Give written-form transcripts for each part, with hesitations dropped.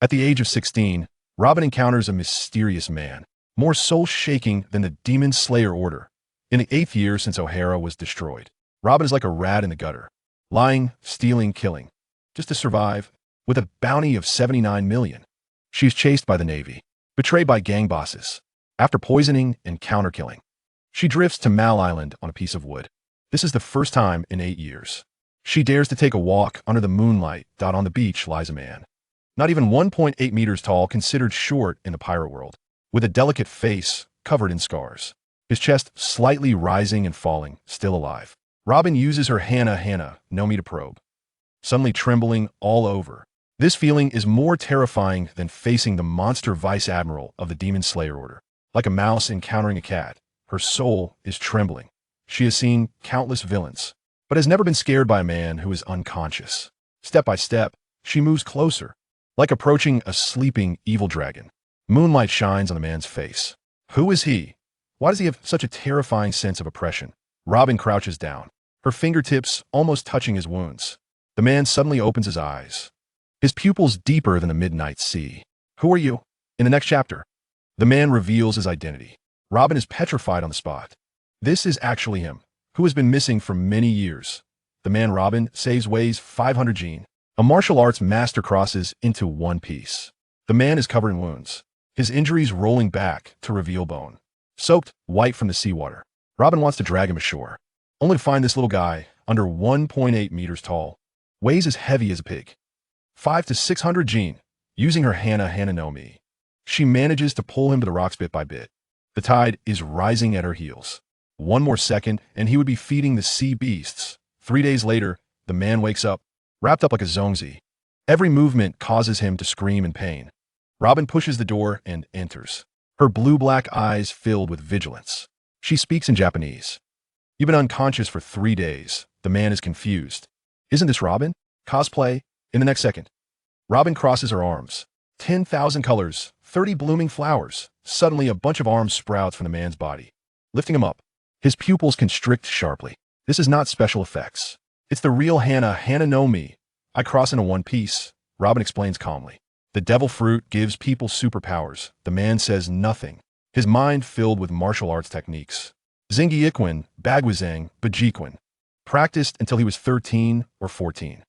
At the age of 16, Robin encounters a mysterious man, more soul-shaking than the Demon Slayer Order. In the 8th year since O'Hara was destroyed, Robin is like a rat in the gutter, lying, stealing, killing, just to survive, with a bounty of 79 million. She is chased by the Navy, betrayed by gang bosses, after poisoning and counter-killing. She drifts to Mal Island on a piece of wood. This is the first time in 8 years. She dares to take a walk under the moonlight. On the beach lies a man, not even 1.8 meters tall, considered short in the pirate world, with a delicate face covered in scars. His chest slightly rising and falling, still alive. Robin uses her Hana no me to probe, suddenly trembling all over. This feeling is more terrifying than facing the monster vice admiral of the Demon Slayer Order. Like a mouse encountering a cat, her soul is trembling. She has seen countless villains, but has never been scared by a man who is unconscious. Step by step, she moves closer, like approaching a sleeping evil dragon. Moonlight shines on the man's face. Who is he? Why does he have such a terrifying sense of oppression? Robin crouches down, her fingertips almost touching his wounds. The man suddenly opens his eyes, his pupils deeper than the midnight sea. Who are you? In the next chapter, the man reveals his identity. Robin is petrified on the spot. This is actually him, who has been missing for many years. The man Robin saves weighs 500 gene. A martial arts master crosses into one piece. The man is covered in wounds, his injuries rolling back to reveal bone, soaked white from the seawater. Robin wants to drag him ashore, only to find this little guy, under 1.8 meters tall, weighs as heavy as a pig. 500 to 600 gene. Using her Hana no me, she manages to pull him to the rocks bit by bit. The tide is rising at her heels. One more second, and he would be feeding the sea beasts. 3 days later, the man wakes up, wrapped up like a zongzi. Every movement causes him to scream in pain. Robin pushes the door and enters, her blue-black eyes filled with vigilance. She speaks in Japanese. You've been unconscious for 3 days. The man is confused. Isn't this Robin? Cosplay? In the next second, Robin crosses her arms. 10,000 colors, 30 blooming flowers. Suddenly, a bunch of arms sprouts from the man's body, lifting him up. His pupils constrict sharply. This is not special effects. It's the real Hana no me. I cross into one piece, Robin explains calmly. The devil fruit gives people superpowers. The man says nothing, his mind filled with martial arts techniques. Xingyi Quan, Bagwazang, Bajiquan. Practiced until he was 13 or 14.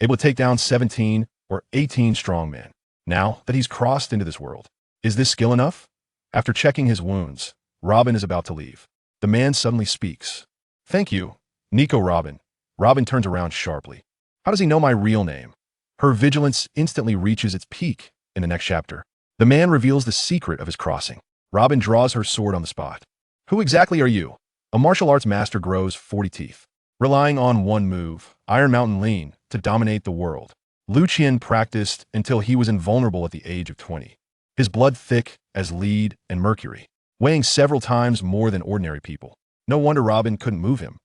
Able to take down 17 or 18 strongmen. Now that he's crossed into this world, is this skill enough? After checking his wounds, Robin is about to leave. The man suddenly speaks. Thank you, Nico Robin. Robin turns around sharply. How does he know my real name? Her vigilance instantly reaches its peak in the next chapter. The man reveals the secret of his crossing. Robin draws her sword on the spot. Who exactly are you? A martial arts master grows 40 teeth, relying on one move, Iron Mountain Lean, to dominate the world. Liu Qian practiced until he was invulnerable at the age of 20. His blood thick as lead and mercury, weighing several times more than ordinary people. No wonder Robin couldn't move him.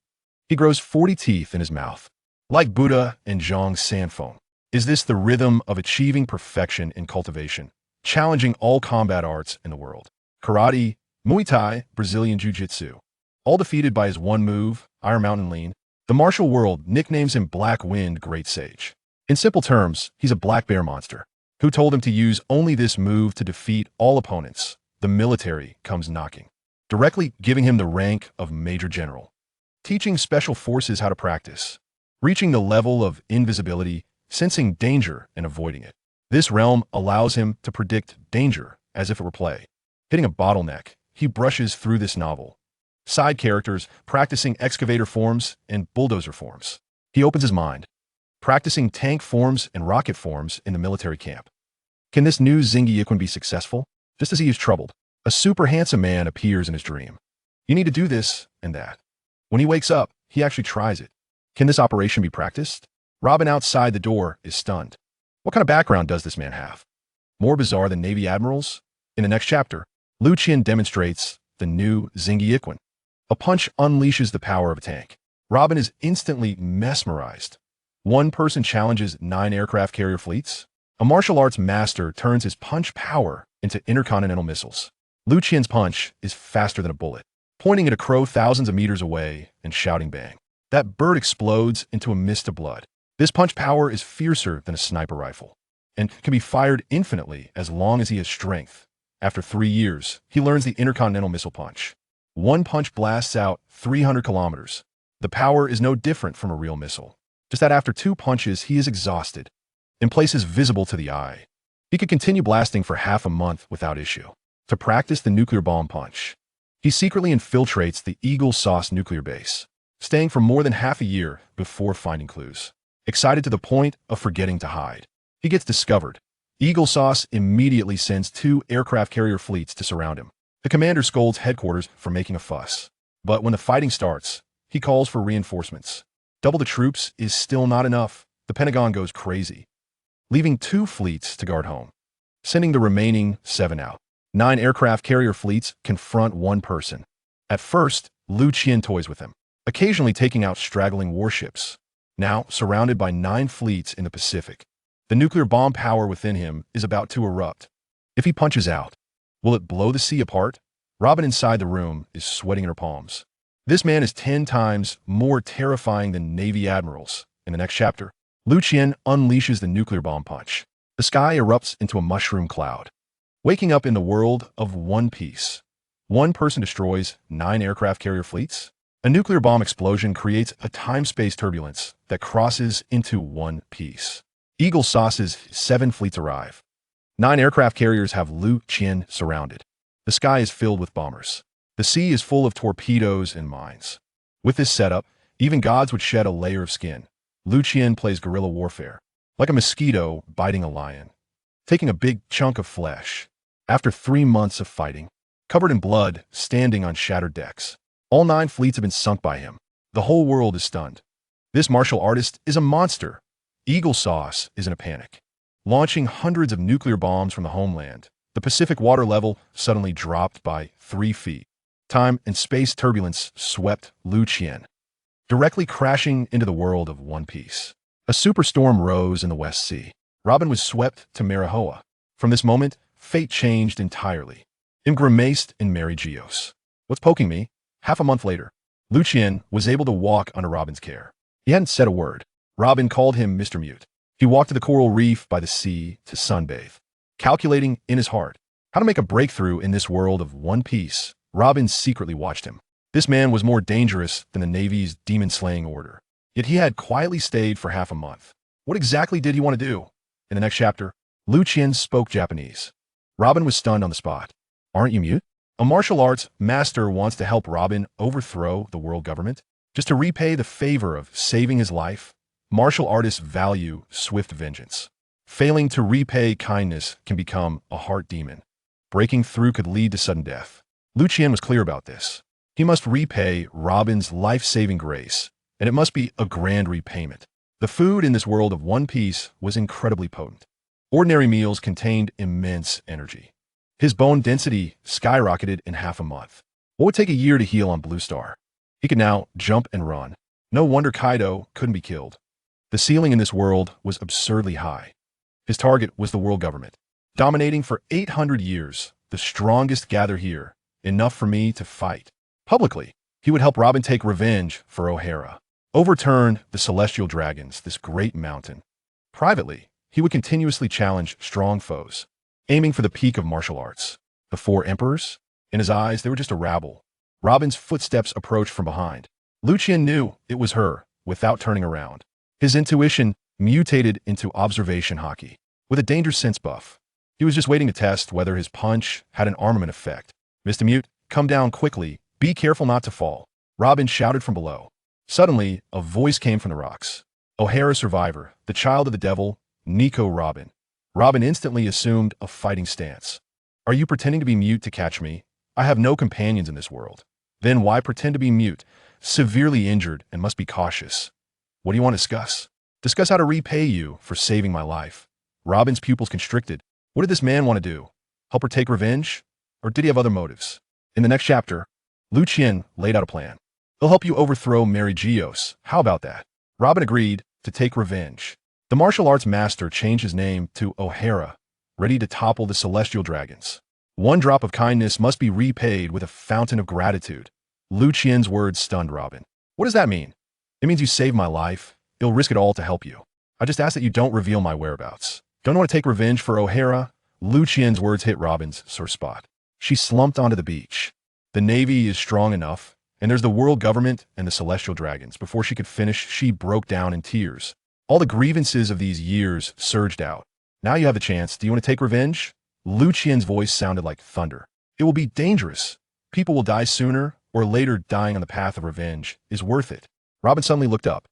He grows 40 teeth in his mouth, like Buddha and Zhang Sanfeng. Is this the rhythm of achieving perfection in cultivation, challenging all combat arts in the world? Karate, Muay Thai, Brazilian Jiu-Jitsu. All defeated by his one move, Iron Mountain Lean. The martial world nicknames him Black Wind Great Sage. In simple terms, he's a black bear monster. Who told him to use only this move to defeat all opponents? The military comes knocking, directly giving him the rank of Major General. Teaching special forces how to practice, reaching the level of invisibility, sensing danger and avoiding it. This realm allows him to predict danger as if it were play. Hitting a bottleneck, he brushes through this novel. Side characters practicing excavator forms and bulldozer forms. He opens his mind, practicing tank forms and rocket forms in the military camp. Can this new Xingyi Quan be successful? Just as he is troubled, a super handsome man appears in his dream. You need to do this and that. When he wakes up, he actually tries it. Can this operation be practiced? Robin outside the door is stunned. What kind of background does this man have? More bizarre than Navy admirals? In the next chapter, Liu Qian demonstrates the new Xingyi Quan. A punch unleashes the power of a tank. Robin is instantly mesmerized. One person challenges 9 aircraft carrier fleets. A martial arts master turns his punch power into intercontinental missiles. Liu Qian's punch is faster than a bullet, pointing at a crow thousands of meters away and shouting bang. That bird explodes into a mist of blood. This punch power is fiercer than a sniper rifle. and can be fired infinitely as long as he has strength. After 3 years, he learns the Intercontinental Missile Punch. One punch blasts out 300 kilometers. The power is no different from a real missile. Just that after 2 punches, he is exhausted, in places visible to the eye. He could continue blasting for half a month without issue. To practice the nuclear bomb punch, he secretly infiltrates the Eagle Sauce nuclear base, staying for more than half a year before finding clues. Excited to the point of forgetting to hide, he gets discovered. Eagle Sauce immediately sends 2 aircraft carrier fleets to surround him. The commander scolds headquarters for making a fuss. But when the fighting starts, he calls for reinforcements. Double the troops is still not enough. The Pentagon goes crazy, leaving 2 fleets to guard home, sending the remaining 7 out. 9 aircraft carrier fleets confront 1 person. At first, Liu Qian toys with him, occasionally taking out straggling warships. Now, surrounded by 9 fleets in the Pacific, the nuclear bomb power within him is about to erupt. If he punches out, will it blow the sea apart? Robin inside the room is sweating in her palms. This man is 10 times more terrifying than Navy admirals. In the next chapter, Liu Qian unleashes the nuclear bomb punch. The sky erupts into a mushroom cloud. Waking up in the world of One Piece, 1 person destroys 9 aircraft carrier fleets. A nuclear bomb explosion creates a time-space turbulence that crosses into One Piece. Eagle Sauce's 7 fleets arrive. 9 aircraft carriers have Liu Qian surrounded. The sky is filled with bombers. The sea is full of torpedoes and mines. With this setup, even gods would shed a layer of skin. Liu Qian plays guerrilla warfare, like a mosquito biting a lion, taking a big chunk of flesh. After 3 months of fighting, covered in blood, standing on shattered decks, all 9 fleets have been sunk by him. The whole world is stunned. This martial artist is a monster. Eagle Sauce is in a panic, launching hundreds of nuclear bombs from the homeland. The Pacific water level suddenly dropped by 3 feet. Time and space turbulence swept Liu Qian, directly crashing into the world of One Piece. A superstorm rose in the West Sea. Robin was swept to Marihoa. From this moment, fate changed entirely. Him grimaced in Mary Geos. What's poking me? Half a month later, Liu Qian was able to walk under Robin's care. He hadn't said a word. Robin called him Mr. Mute. He walked to the coral reef by the sea to sunbathe, calculating in his heart how to make a breakthrough in this world of One Piece. Robin secretly watched him. This man was more dangerous than the Navy's demon-slaying order. Yet he had quietly stayed for half a month. What exactly did he want to do? In the next chapter, Liu Qian spoke Japanese. Robin was stunned on the spot. Aren't you mute? A martial arts master wants to help Robin overthrow the world government, just to repay the favor of saving his life. Martial artists value swift vengeance. Failing to repay kindness can become a heart demon. Breaking through could lead to sudden death. Liu Qian was clear about this. He must repay Robin's life-saving grace, and it must be a grand repayment. The food in this world of One Piece was incredibly potent. Ordinary meals contained immense energy. His bone density skyrocketed in half a month. What would take a year to heal on Blue Star? He could now jump and run. No wonder Kaido couldn't be killed. The ceiling in this world was absurdly high. His target was the world government. Dominating for 800 years, the strongest gather here, enough for me to fight. Publicly, he would help Robin take revenge for O'Hara. Overturn the celestial dragons, this great mountain. Privately, he would continuously challenge strong foes, aiming for the peak of martial arts. The 4 emperors? In his eyes, they were just a rabble. Robin's footsteps approached from behind. Liu Qian knew it was her, without turning around. His intuition mutated into observation hockey. With a danger sense buff, he was just waiting to test whether his punch had an armament effect. Mr. Mute, come down quickly. Be careful not to fall. Robin shouted from below. Suddenly, a voice came from the rocks. O'Hara survivor, the child of the devil, Nico Robin. Robin instantly assumed a fighting stance. Are you pretending to be mute to catch me? I have no companions in this world. Then why pretend to be mute? Severely injured and must be cautious. What do you want to discuss? Discuss how to repay you for saving my life. Robin's pupils constricted. What did this man want to do? Help her take revenge? Or did he have other motives? In the next chapter, Liu Qian laid out a plan. He'll help you overthrow Mary Geos. How about that? Robin agreed to take revenge. The martial arts master changed his name to O'Hara, ready to topple the celestial dragons. One drop of kindness must be repaid with a fountain of gratitude. Liu Qian's words stunned Robin. What does that mean? It means you saved my life. He'll risk it all to help you. I just ask that you don't reveal my whereabouts. Don't want to take revenge for O'Hara? Liu Qian's words hit Robin's sore spot. She slumped onto the beach. The Navy is strong enough, and there's the world government and the celestial dragons. Before she could finish, she broke down in tears. All the grievances of these years surged out. Now you have the chance. Do you want to take revenge? Liu Qian's voice sounded like thunder. It will be dangerous. People will die sooner or later. Dying on the path of revenge is worth it. Robin suddenly looked up,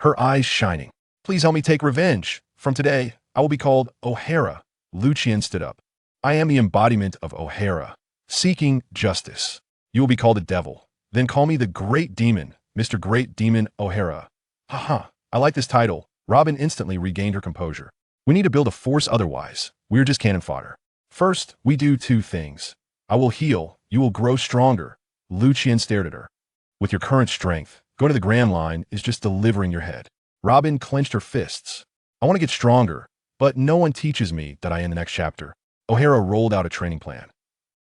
her eyes shining. Please help me take revenge. From today, I will be called O'Hara. Liu Qian stood up. I am the embodiment of O'Hara, seeking justice. You will be called a devil. Then call me the Great Demon, Mr. Great Demon O'Hara. Haha, I like this title. Robin instantly regained her composure. We need to build a force, otherwise we're just cannon fodder. First, we do two things. I will heal, you will grow stronger. Liu Qian stared at her. With your current strength, going to the Grand Line is just delivering your head. Robin clenched her fists. I want to get stronger, but no one teaches me that in the next chapter. O'Hara rolled out a training plan.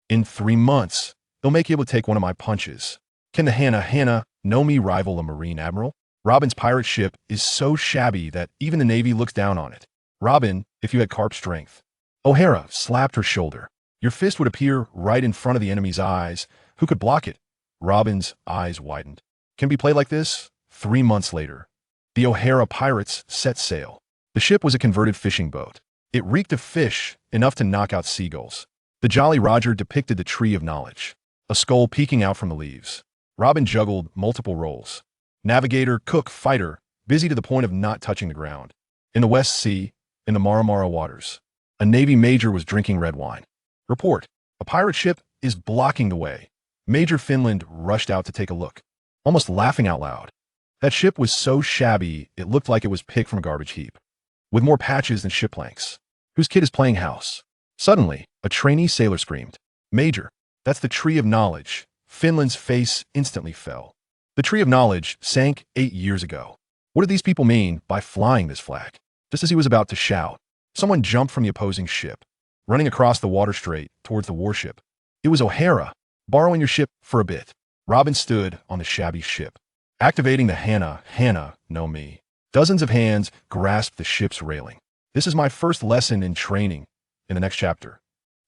In 3 months, they'll make you able to take one of my punches. Can the Hannah know me rival a Marine Admiral? Robin's pirate ship is so shabby that even the Navy looks down on it. Robin, if you had carp strength. O'Hara slapped her shoulder. Your fist would appear right in front of the enemy's eyes. Who could block it? Robin's eyes widened. Can we play like this? 3 months later, the O'Hara pirates set sail. The ship was a converted fishing boat. It reeked of fish, enough to knock out seagulls. The Jolly Roger depicted the tree of knowledge, a skull peeking out from the leaves. Robin juggled multiple roles. Navigator, cook, fighter, busy to the point of not touching the ground. In the West Sea, in the Mara waters, a Navy major was drinking red wine. Report, a pirate ship is blocking the way. Major Finland rushed out to take a look, almost laughing out loud. That ship was so shabby, it looked like it was picked from a garbage heap, with more patches than ship planks. Whose kid is playing house? Suddenly, a trainee sailor screamed, Major, that's the tree of knowledge. Finland's face instantly fell. The tree of knowledge sank 8 years ago. What did these people mean by flying this flag? Just as he was about to shout, someone jumped from the opposing ship, running across the water strait towards the warship. It was O'Hara, borrowing your ship for a bit. Robin stood on the shabby ship, activating the Hannah, know me. Dozens of hands grasped the ship's railing. This is my first lesson in training. In the next chapter,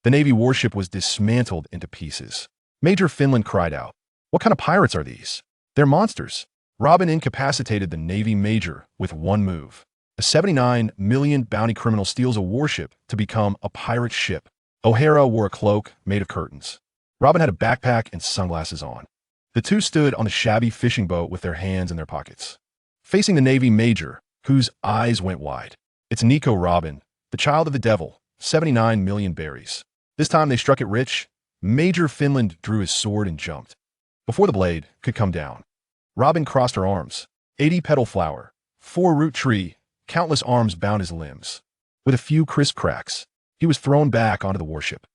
the Navy warship was dismantled into pieces. Major Finland cried out, what kind of pirates are these? They're monsters. Robin incapacitated the Navy major with one move. A 79 million bounty criminal steals a warship to become a pirate ship. O'Hara wore a cloak made of curtains. Robin had a backpack and sunglasses on. The two stood on the shabby fishing boat with their hands in their pockets, facing the Navy major, whose eyes went wide. It's Nico Robin, the child of the devil, 79 million berries. This time they struck it rich. Major Finland drew his sword and jumped. Before the blade could come down, Robin crossed her arms. 80 petal flower, 4 root tree, countless arms bound his limbs. With a few crisp cracks, he was thrown back onto the warship.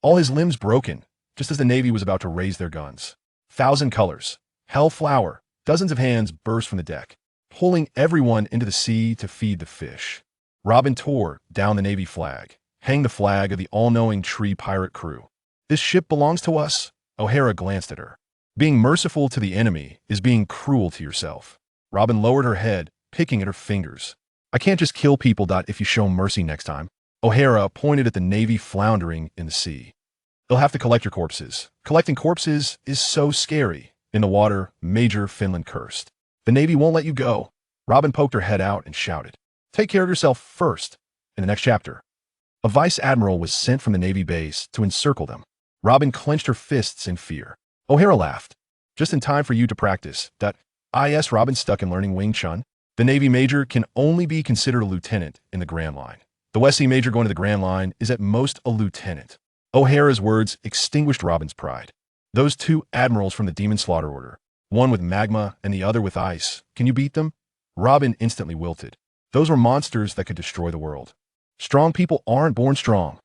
All his limbs broken, just as the Navy was about to raise their guns. 1,000 colors, hell flower, dozens of hands burst from the deck, pulling everyone into the sea to feed the fish. Robin tore down the Navy flag, hang the flag of the all-knowing tree pirate crew. This ship belongs to us. O'Hara glanced at her. Being merciful to the enemy is being cruel to yourself. Robin lowered her head, picking at her fingers. I can't just kill people. If you show mercy next time. O'Hara pointed at the Navy floundering in the sea. They'll have to collect your corpses. Collecting corpses is so scary. In the water, Major Finland cursed. The Navy won't let you go. Robin poked her head out and shouted, take care of yourself first. In the next chapter, a vice admiral was sent from the Navy base to encircle them. Robin clenched her fists in fear. O'Hara laughed. Just in time for you to practice. Is Robin stuck in learning Wing Chun? The Navy major can only be considered a lieutenant in the Grand Line. The West Sea major going to the Grand Line is at most a lieutenant. O'Hara's words extinguished Robin's pride. Those 2 admirals from the Demon Slaughter Order, one with magma and the other with ice. Can you beat them? Robin instantly wilted. Those were monsters that could destroy the world. Strong people aren't born strong.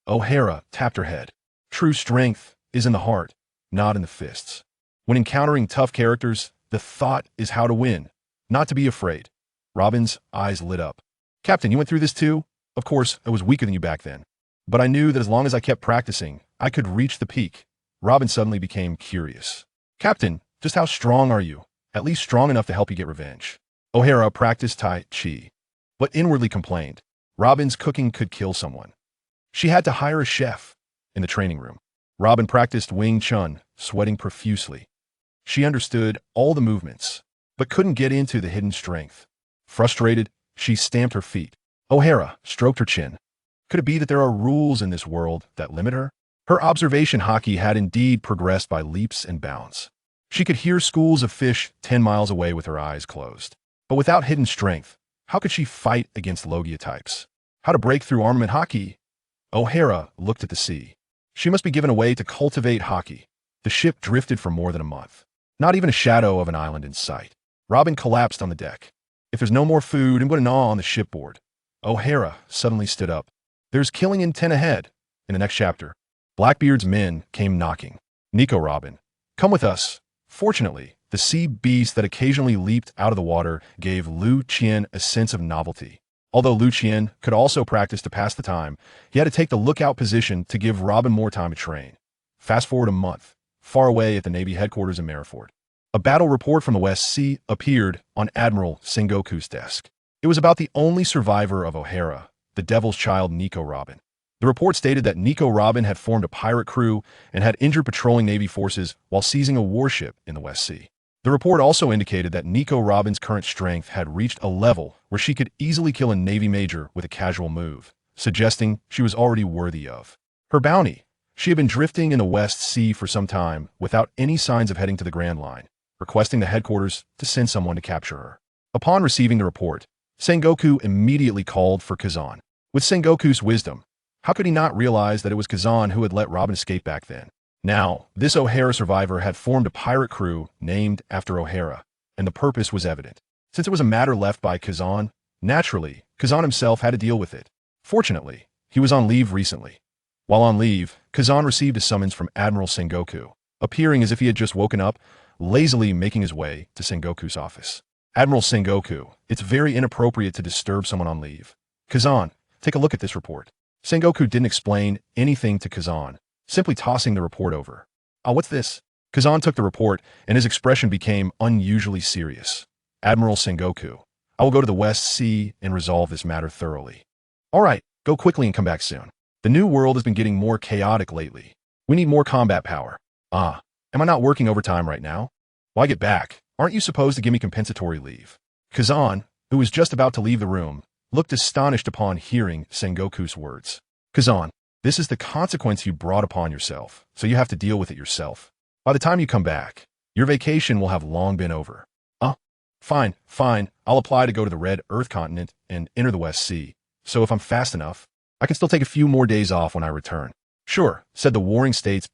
O'Hara tapped her head. True strength is in the heart, not in the fists. When encountering tough characters, the thought is how to win, not to be afraid. Robin's eyes lit up. Captain, you went through this too? Of course, I was weaker than you back then. But I knew that as long as I kept practicing, I could reach the peak. Robin suddenly became curious. Captain, just how strong are you? At least strong enough to help you get revenge. O'Hara practiced Tai Chi, but inwardly complained. Robin's cooking could kill someone. She had to hire a chef. In the training room, Robin practiced Wing Chun, sweating profusely. She understood all the movements, but couldn't get into the hidden strength. Frustrated, she stamped her feet. O'Hara stroked her chin. Could it be that there are rules in this world that limit her? Her observation hockey had indeed progressed by leaps and bounds. She could hear schools of fish 10 miles away with her eyes closed. But without hidden strength, how could she fight against Logia types? How to break through armament hockey? O'Hara looked at the sea. She must be given away to cultivate hockey. The ship drifted for more than a month. Not even a shadow of an island in sight. Robin collapsed on the deck. If there's no more food, I'm going to gnaw on the shipboard. O'Hara suddenly stood up. There's killing intent ahead. In the next chapter, Blackbeard's men came knocking. Nico, Robin, come with us. Fortunately, the sea beast that occasionally leaped out of the water gave Liu Qian a sense of novelty. Although Liu Qian could also practice to pass the time, he had to take the lookout position to give Robin more time to train. Fast forward a month, far away at the Navy headquarters in Marineford. A battle report from the West Sea appeared on Admiral Sengoku's desk. It was about the only survivor of O'Hara, the Devil's Child Nico Robin. The report stated that Nico Robin had formed a pirate crew and had injured patrolling Navy forces while seizing a warship in the West Sea. The report also indicated that Nico Robin's current strength had reached a level where she could easily kill a Navy major with a casual move, suggesting she was already worthy of her bounty. She had been drifting in the West Sea for some time without any signs of heading to the Grand Line, requesting the headquarters to send someone to capture her. Upon receiving the report, Sengoku immediately called for Kazan. With Sengoku's wisdom, how could he not realize that it was Kazan who had let Robin escape back then? Now, this O'Hara survivor had formed a pirate crew named after O'Hara, and the purpose was evident. Since it was a matter left by Kazan, naturally, Kazan himself had to deal with it. Fortunately, he was on leave recently. While on leave, Kazan received a summons from Admiral Sengoku, appearing as if he had just woken up, lazily making his way to Sengoku's office. Admiral Sengoku, it's very inappropriate to disturb someone on leave. Kazan, take a look at this report. Sengoku didn't explain anything to Kazan, simply tossing the report over. What's this? Kazan took the report, and his expression became unusually serious. Admiral Sengoku, I will go to the West Sea and resolve this matter thoroughly. All right, go quickly and come back soon. The new world has been getting more chaotic lately. We need more combat power. Am I not working overtime right now? Why get back? Aren't you supposed to give me compensatory leave? Kazan, who was just about to leave the room, looked astonished upon hearing Sengoku's words. Kazan, this is the consequence you brought upon yourself, so you have to deal with it yourself. By the time you come back, your vacation will have long been over. Fine, I'll apply to go to the Red Earth continent and enter the West Sea, so if I'm fast enough, I can still take a few more days off when I return. Sure, said the Warring States,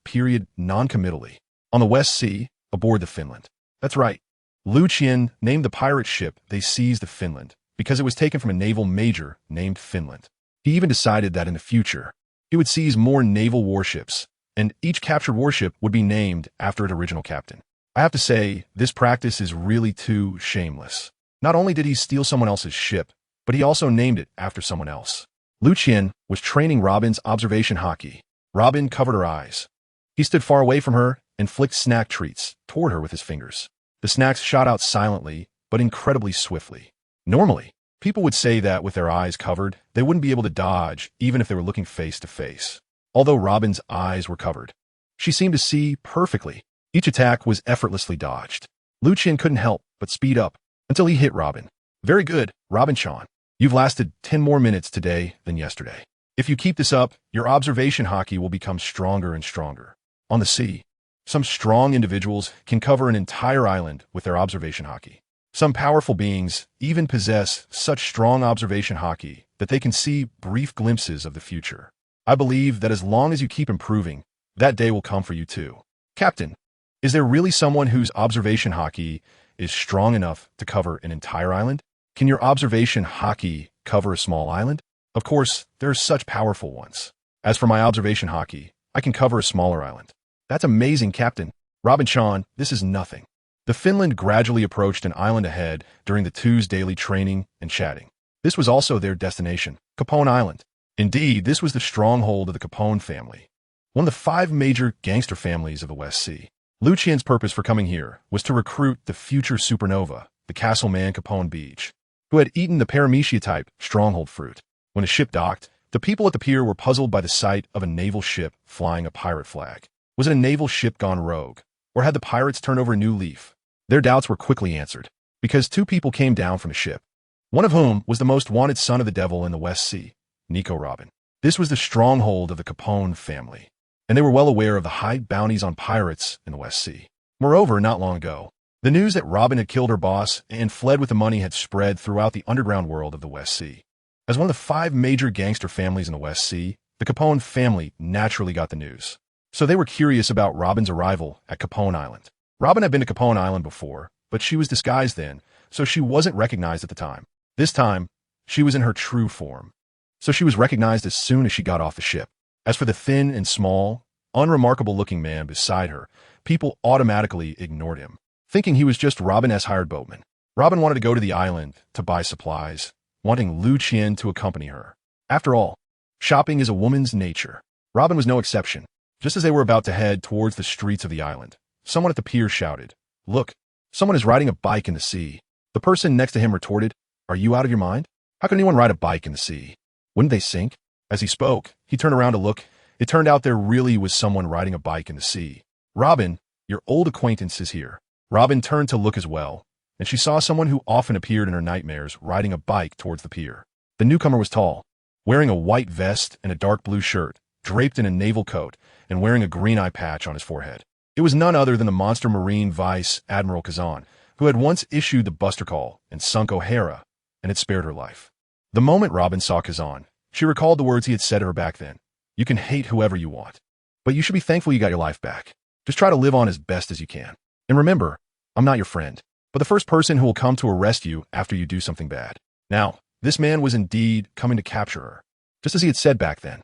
non-committally. On the West Sea, aboard the Finland. That's right. Liu Qian named the pirate ship they seized the Finland because it was taken from a naval major named Finland. He even decided that in the future, he would seize more naval warships, and each captured warship would be named after its original captain. I have to say, this practice is really too shameless. Not only did he steal someone else's ship, but he also named it after someone else. Liu Qian was training Robin's observation hockey. Robin covered her eyes. He stood far away from her and flicked snack treats toward her with his fingers. The snacks shot out silently, but incredibly swiftly. Normally, people would say that with their eyes covered, they wouldn't be able to dodge even if they were looking face to face. Although Robin's eyes were covered, she seemed to see perfectly. Each attack was effortlessly dodged. Liu Qian couldn't help but speed up until he hit Robin. Very good, Robin-chan. You've lasted 10 more minutes today than yesterday. If you keep this up, your observation hockey will become stronger and stronger. On the sea, some strong individuals can cover an entire island with their observation hockey. Some powerful beings even possess such strong observation hockey that they can see brief glimpses of the future. I believe that as long as you keep improving, that day will come for you too. Captain, is there really someone whose observation hockey is strong enough to cover an entire island? Can your observation hockey cover a small island? Of course, there are such powerful ones. As for my observation hockey, I can cover a smaller island. That's amazing, Captain. Robin-chan, this is nothing. The Finland gradually approached an island ahead during the two's daily training and chatting. This was also their destination, Capone Island. Indeed, this was the stronghold of the Capone family, one of the 5 major gangster families of the West Sea. Liu Qian's purpose for coming here was to recruit the future supernova, the Castleman Capone Beach, who had eaten the paramecia-type stronghold fruit. When the ship docked, the people at the pier were puzzled by the sight of a naval ship flying a pirate flag. Was it a naval ship gone rogue? Or had the pirates turned over a new leaf? Their doubts were quickly answered, because two people came down from the ship, one of whom was the most wanted son of the devil in the West Sea, Nico Robin. This was the stronghold of the Capone family, and they were well aware of the high bounties on pirates in the West Sea. Moreover, not long ago, the news that Robin had killed her boss and fled with the money had spread throughout the underground world of the West Sea. As one of the 5 major gangster families in the West Sea, the Capone family naturally got the news. So they were curious about Robin's arrival at Capone Island. Robin had been to Capone Island before, but she was disguised then, so she wasn't recognized at the time. This time, she was in her true form, so she was recognized as soon as she got off the ship. As for the thin and small, unremarkable-looking man beside her, people automatically ignored him, thinking he was just Robin's hired boatman. Robin wanted to go to the island to buy supplies, wanting Liu Qian to accompany her. After all, shopping is a woman's nature. Robin was no exception. Just as they were about to head towards the streets of the island, someone at the pier shouted, "Look, someone is riding a bike in the sea." The person next to him retorted, "Are you out of your mind? How can anyone ride a bike in the sea? Wouldn't they sink?" As he spoke, he turned around to look. It turned out there really was someone riding a bike in the sea. "Robin, your old acquaintance is here." Robin turned to look as well, and she saw someone who often appeared in her nightmares riding a bike towards the pier. The newcomer was tall, wearing a white vest and a dark blue shirt, draped in a naval coat, and wearing a green eye patch on his forehead. It was none other than the monster Marine Vice Admiral Kizan, who had once issued the buster call and sunk O'Hara, and had spared her life. The moment Robin saw Kizan, she recalled the words he had said to her back then. "You can hate whoever you want, but you should be thankful you got your life back. Just try to live on as best as you can. And remember, I'm not your friend, but the first person who will come to arrest you after you do something bad." Now, this man was indeed coming to capture her, just as he had said back then.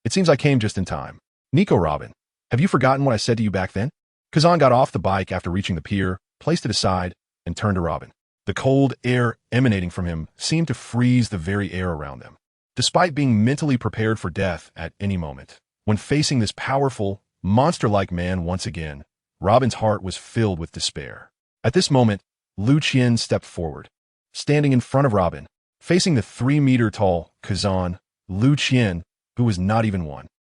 It seems I came just in time. "Nico Robin, have you forgotten what I said to you back then?" Kizan got off the bike after reaching the pier, placed it aside, and turned to Robin. The cold air emanating from him seemed to freeze the very air around them. Despite being mentally prepared for death at any moment, when facing this powerful, monster-like man once again, Robin's heart was filled with despair. At this moment, Liu Qian stepped forward. Standing in front of Robin, facing the 3-meter-tall Kizan, Liu Qian, who was not even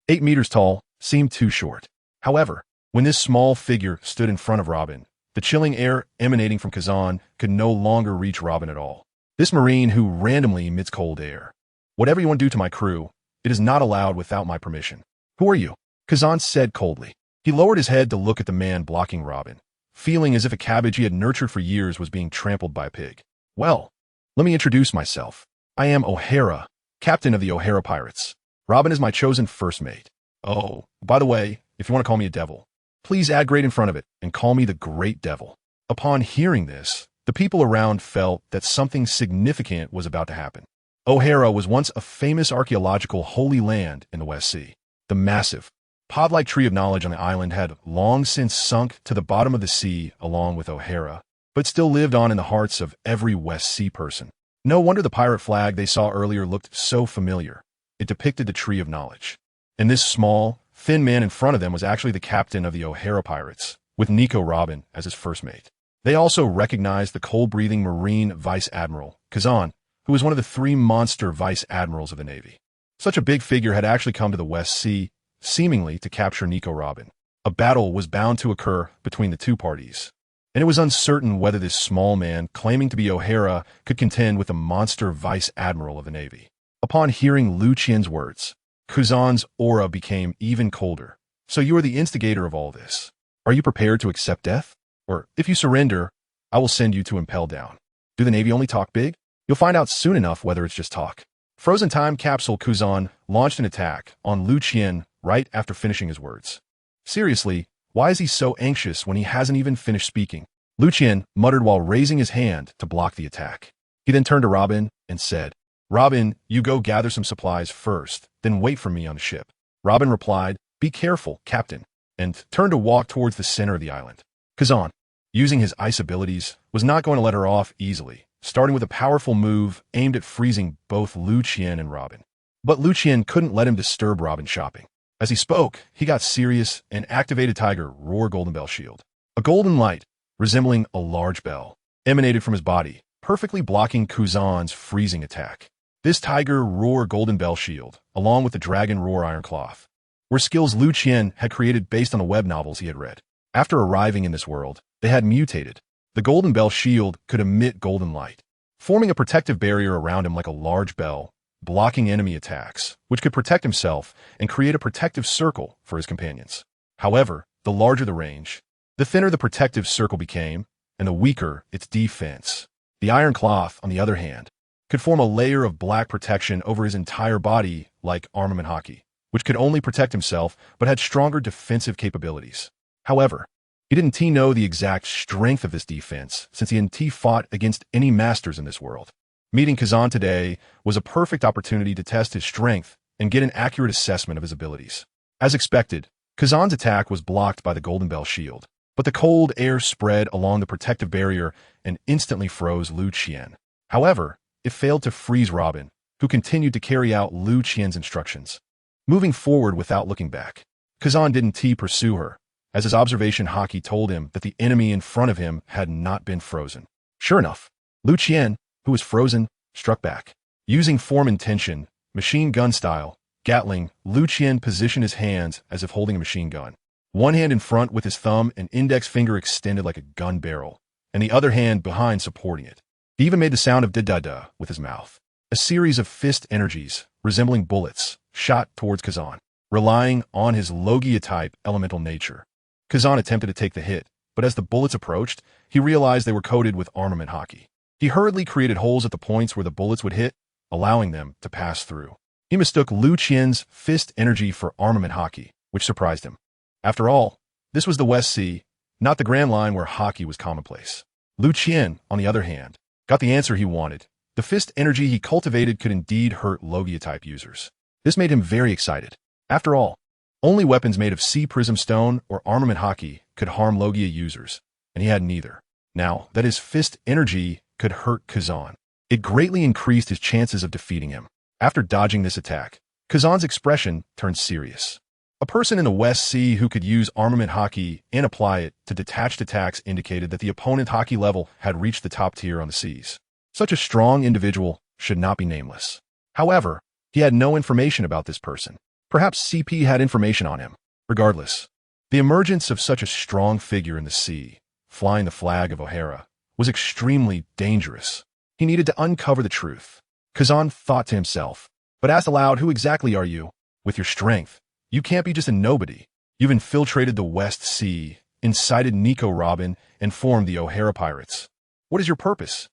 8 meters tall, seemed too short. However, when this small figure stood in front of Robin, the chilling air emanating from Kizan could no longer reach Robin at all. This Marine who randomly emits cold air. "Whatever you want to do to my crew, it is not allowed without my permission." "Who are you?" Kizan said coldly. He lowered his head to look at the man blocking Robin, feeling as if a cabbage he had nurtured for years was being trampled by a pig. "Well, let me introduce myself. I am O'Hara, captain of the O'Hara Pirates. Robin is my chosen first mate. Oh, by the way, if you want to call me a devil, please add great in front of it and call me the Great Devil." Upon hearing this, the people around felt that something significant was about to happen. O'Hara was once a famous archaeological holy land in the West Sea. The massive, pod-like tree of knowledge on the island had long since sunk to the bottom of the sea along with O'Hara, but still lived on in the hearts of every West Sea person. No wonder the pirate flag they saw earlier looked so familiar. It depicted the tree of knowledge. And this small, thin man in front of them was actually the captain of the O'Hara Pirates, with Nico Robin as his first mate. They also recognized the cold-breathing Marine Vice Admiral, Kizan, who was one of the 3 monster Vice Admirals of the Navy. Such a big figure had actually come to the West Sea, seemingly to capture Nico Robin. A battle was bound to occur between the two parties, and it was uncertain whether this small man claiming to be O'Hara could contend with the monster Vice Admiral of the Navy. Upon hearing Liu Qian's words, Kuzan's aura became even colder. "So you are the instigator of all this. Are you prepared to accept death? Or, if you surrender, I will send you to impel down. Do the Navy only talk big? You'll find out soon enough whether it's just talk." Frozen time capsule Kuzan launched an attack on Liu Qian right after finishing his words. Seriously, why is he so anxious when he hasn't even finished speaking? Liu Qian muttered while raising his hand to block the attack. He then turned to Robin and said, "Robin, you go gather some supplies first, then wait for me on the ship." Robin replied, "Be careful, Captain," and turned to walk towards the center of the island. Kizan, using his ice abilities, was not going to let her off easily, starting with a powerful move aimed at freezing both Liu Qian and Robin. But Liu Qian couldn't let him disturb Robin's shopping. As he spoke, he got serious and activated Tiger Roar Golden Bell Shield. A golden light, resembling a large bell, emanated from his body, perfectly blocking Kuzan's freezing attack. This Tiger Roar Golden Bell Shield, along with the Dragon Roar Iron Cloth, were skills Liu Qian had created based on the web novels he had read. After arriving in this world, they had mutated. The Golden Bell Shield could emit golden light, forming a protective barrier around him like a large bell, blocking enemy attacks, which could protect himself and create a protective circle for his companions. However, the larger the range, the thinner the protective circle became, and the weaker its defense. The Iron Cloth, on the other hand, could form a layer of black protection over his entire body like armament hockey, which could only protect himself but had stronger defensive capabilities. However, he didn't know the exact strength of this defense since he hadn't fought against any masters in this world. Meeting Kazan today was a perfect opportunity to test his strength and get an accurate assessment of his abilities. As expected, Kazan's attack was blocked by the Golden Bell Shield, but the cold air spread along the protective barrier and instantly froze Liu Qian. However, it failed to freeze Robin, who continued to carry out Liu Qian's instructions. Moving forward without looking back, Kazan didn't pursue her, as his observation hockey told him that the enemy in front of him had not been frozen. Sure enough, Liu Qian, who was frozen, struck back. Using form intention, machine gun style, Gatling, Liu Qian positioned his hands as if holding a machine gun. One hand in front with his thumb and index finger extended like a gun barrel, and the other hand behind supporting it. He even made the sound of da-da-da with his mouth. A series of fist energies, resembling bullets, shot towards Kazan, relying on his Logia-type elemental nature. Kazan attempted to take the hit, but as the bullets approached, he realized they were coated with armament hockey. He hurriedly created holes at the points where the bullets would hit, allowing them to pass through. He mistook Liu Qian's fist energy for armament hockey, which surprised him. After all, this was the West Sea, not the Grand Line where hockey was commonplace. Liu Qian, on the other hand, got the answer he wanted. The fist energy he cultivated could indeed hurt Logia-type users. This made him very excited. After all, only weapons made of sea prism stone or armament hockey could harm Logia users, and he had neither. Now that his fist energy could hurt Kazan, it greatly increased his chances of defeating him. After dodging this attack, Kazan's expression turned serious. A person in the West Sea who could use armament hockey and apply it to detached attacks indicated that the opponent's hockey level had reached the top tier on the seas. Such a strong individual should not be nameless. However, he had no information about this person. Perhaps CP had information on him. Regardless, the emergence of such a strong figure in the sea, flying the flag of O'Hara, was extremely dangerous. He needed to uncover the truth. Kazan thought to himself, but asked aloud, "Who exactly are you? With your strength, you can't be just a nobody. You've infiltrated the West Sea, incited Nico Robin, and formed the O'Hara Pirates. What is your purpose?"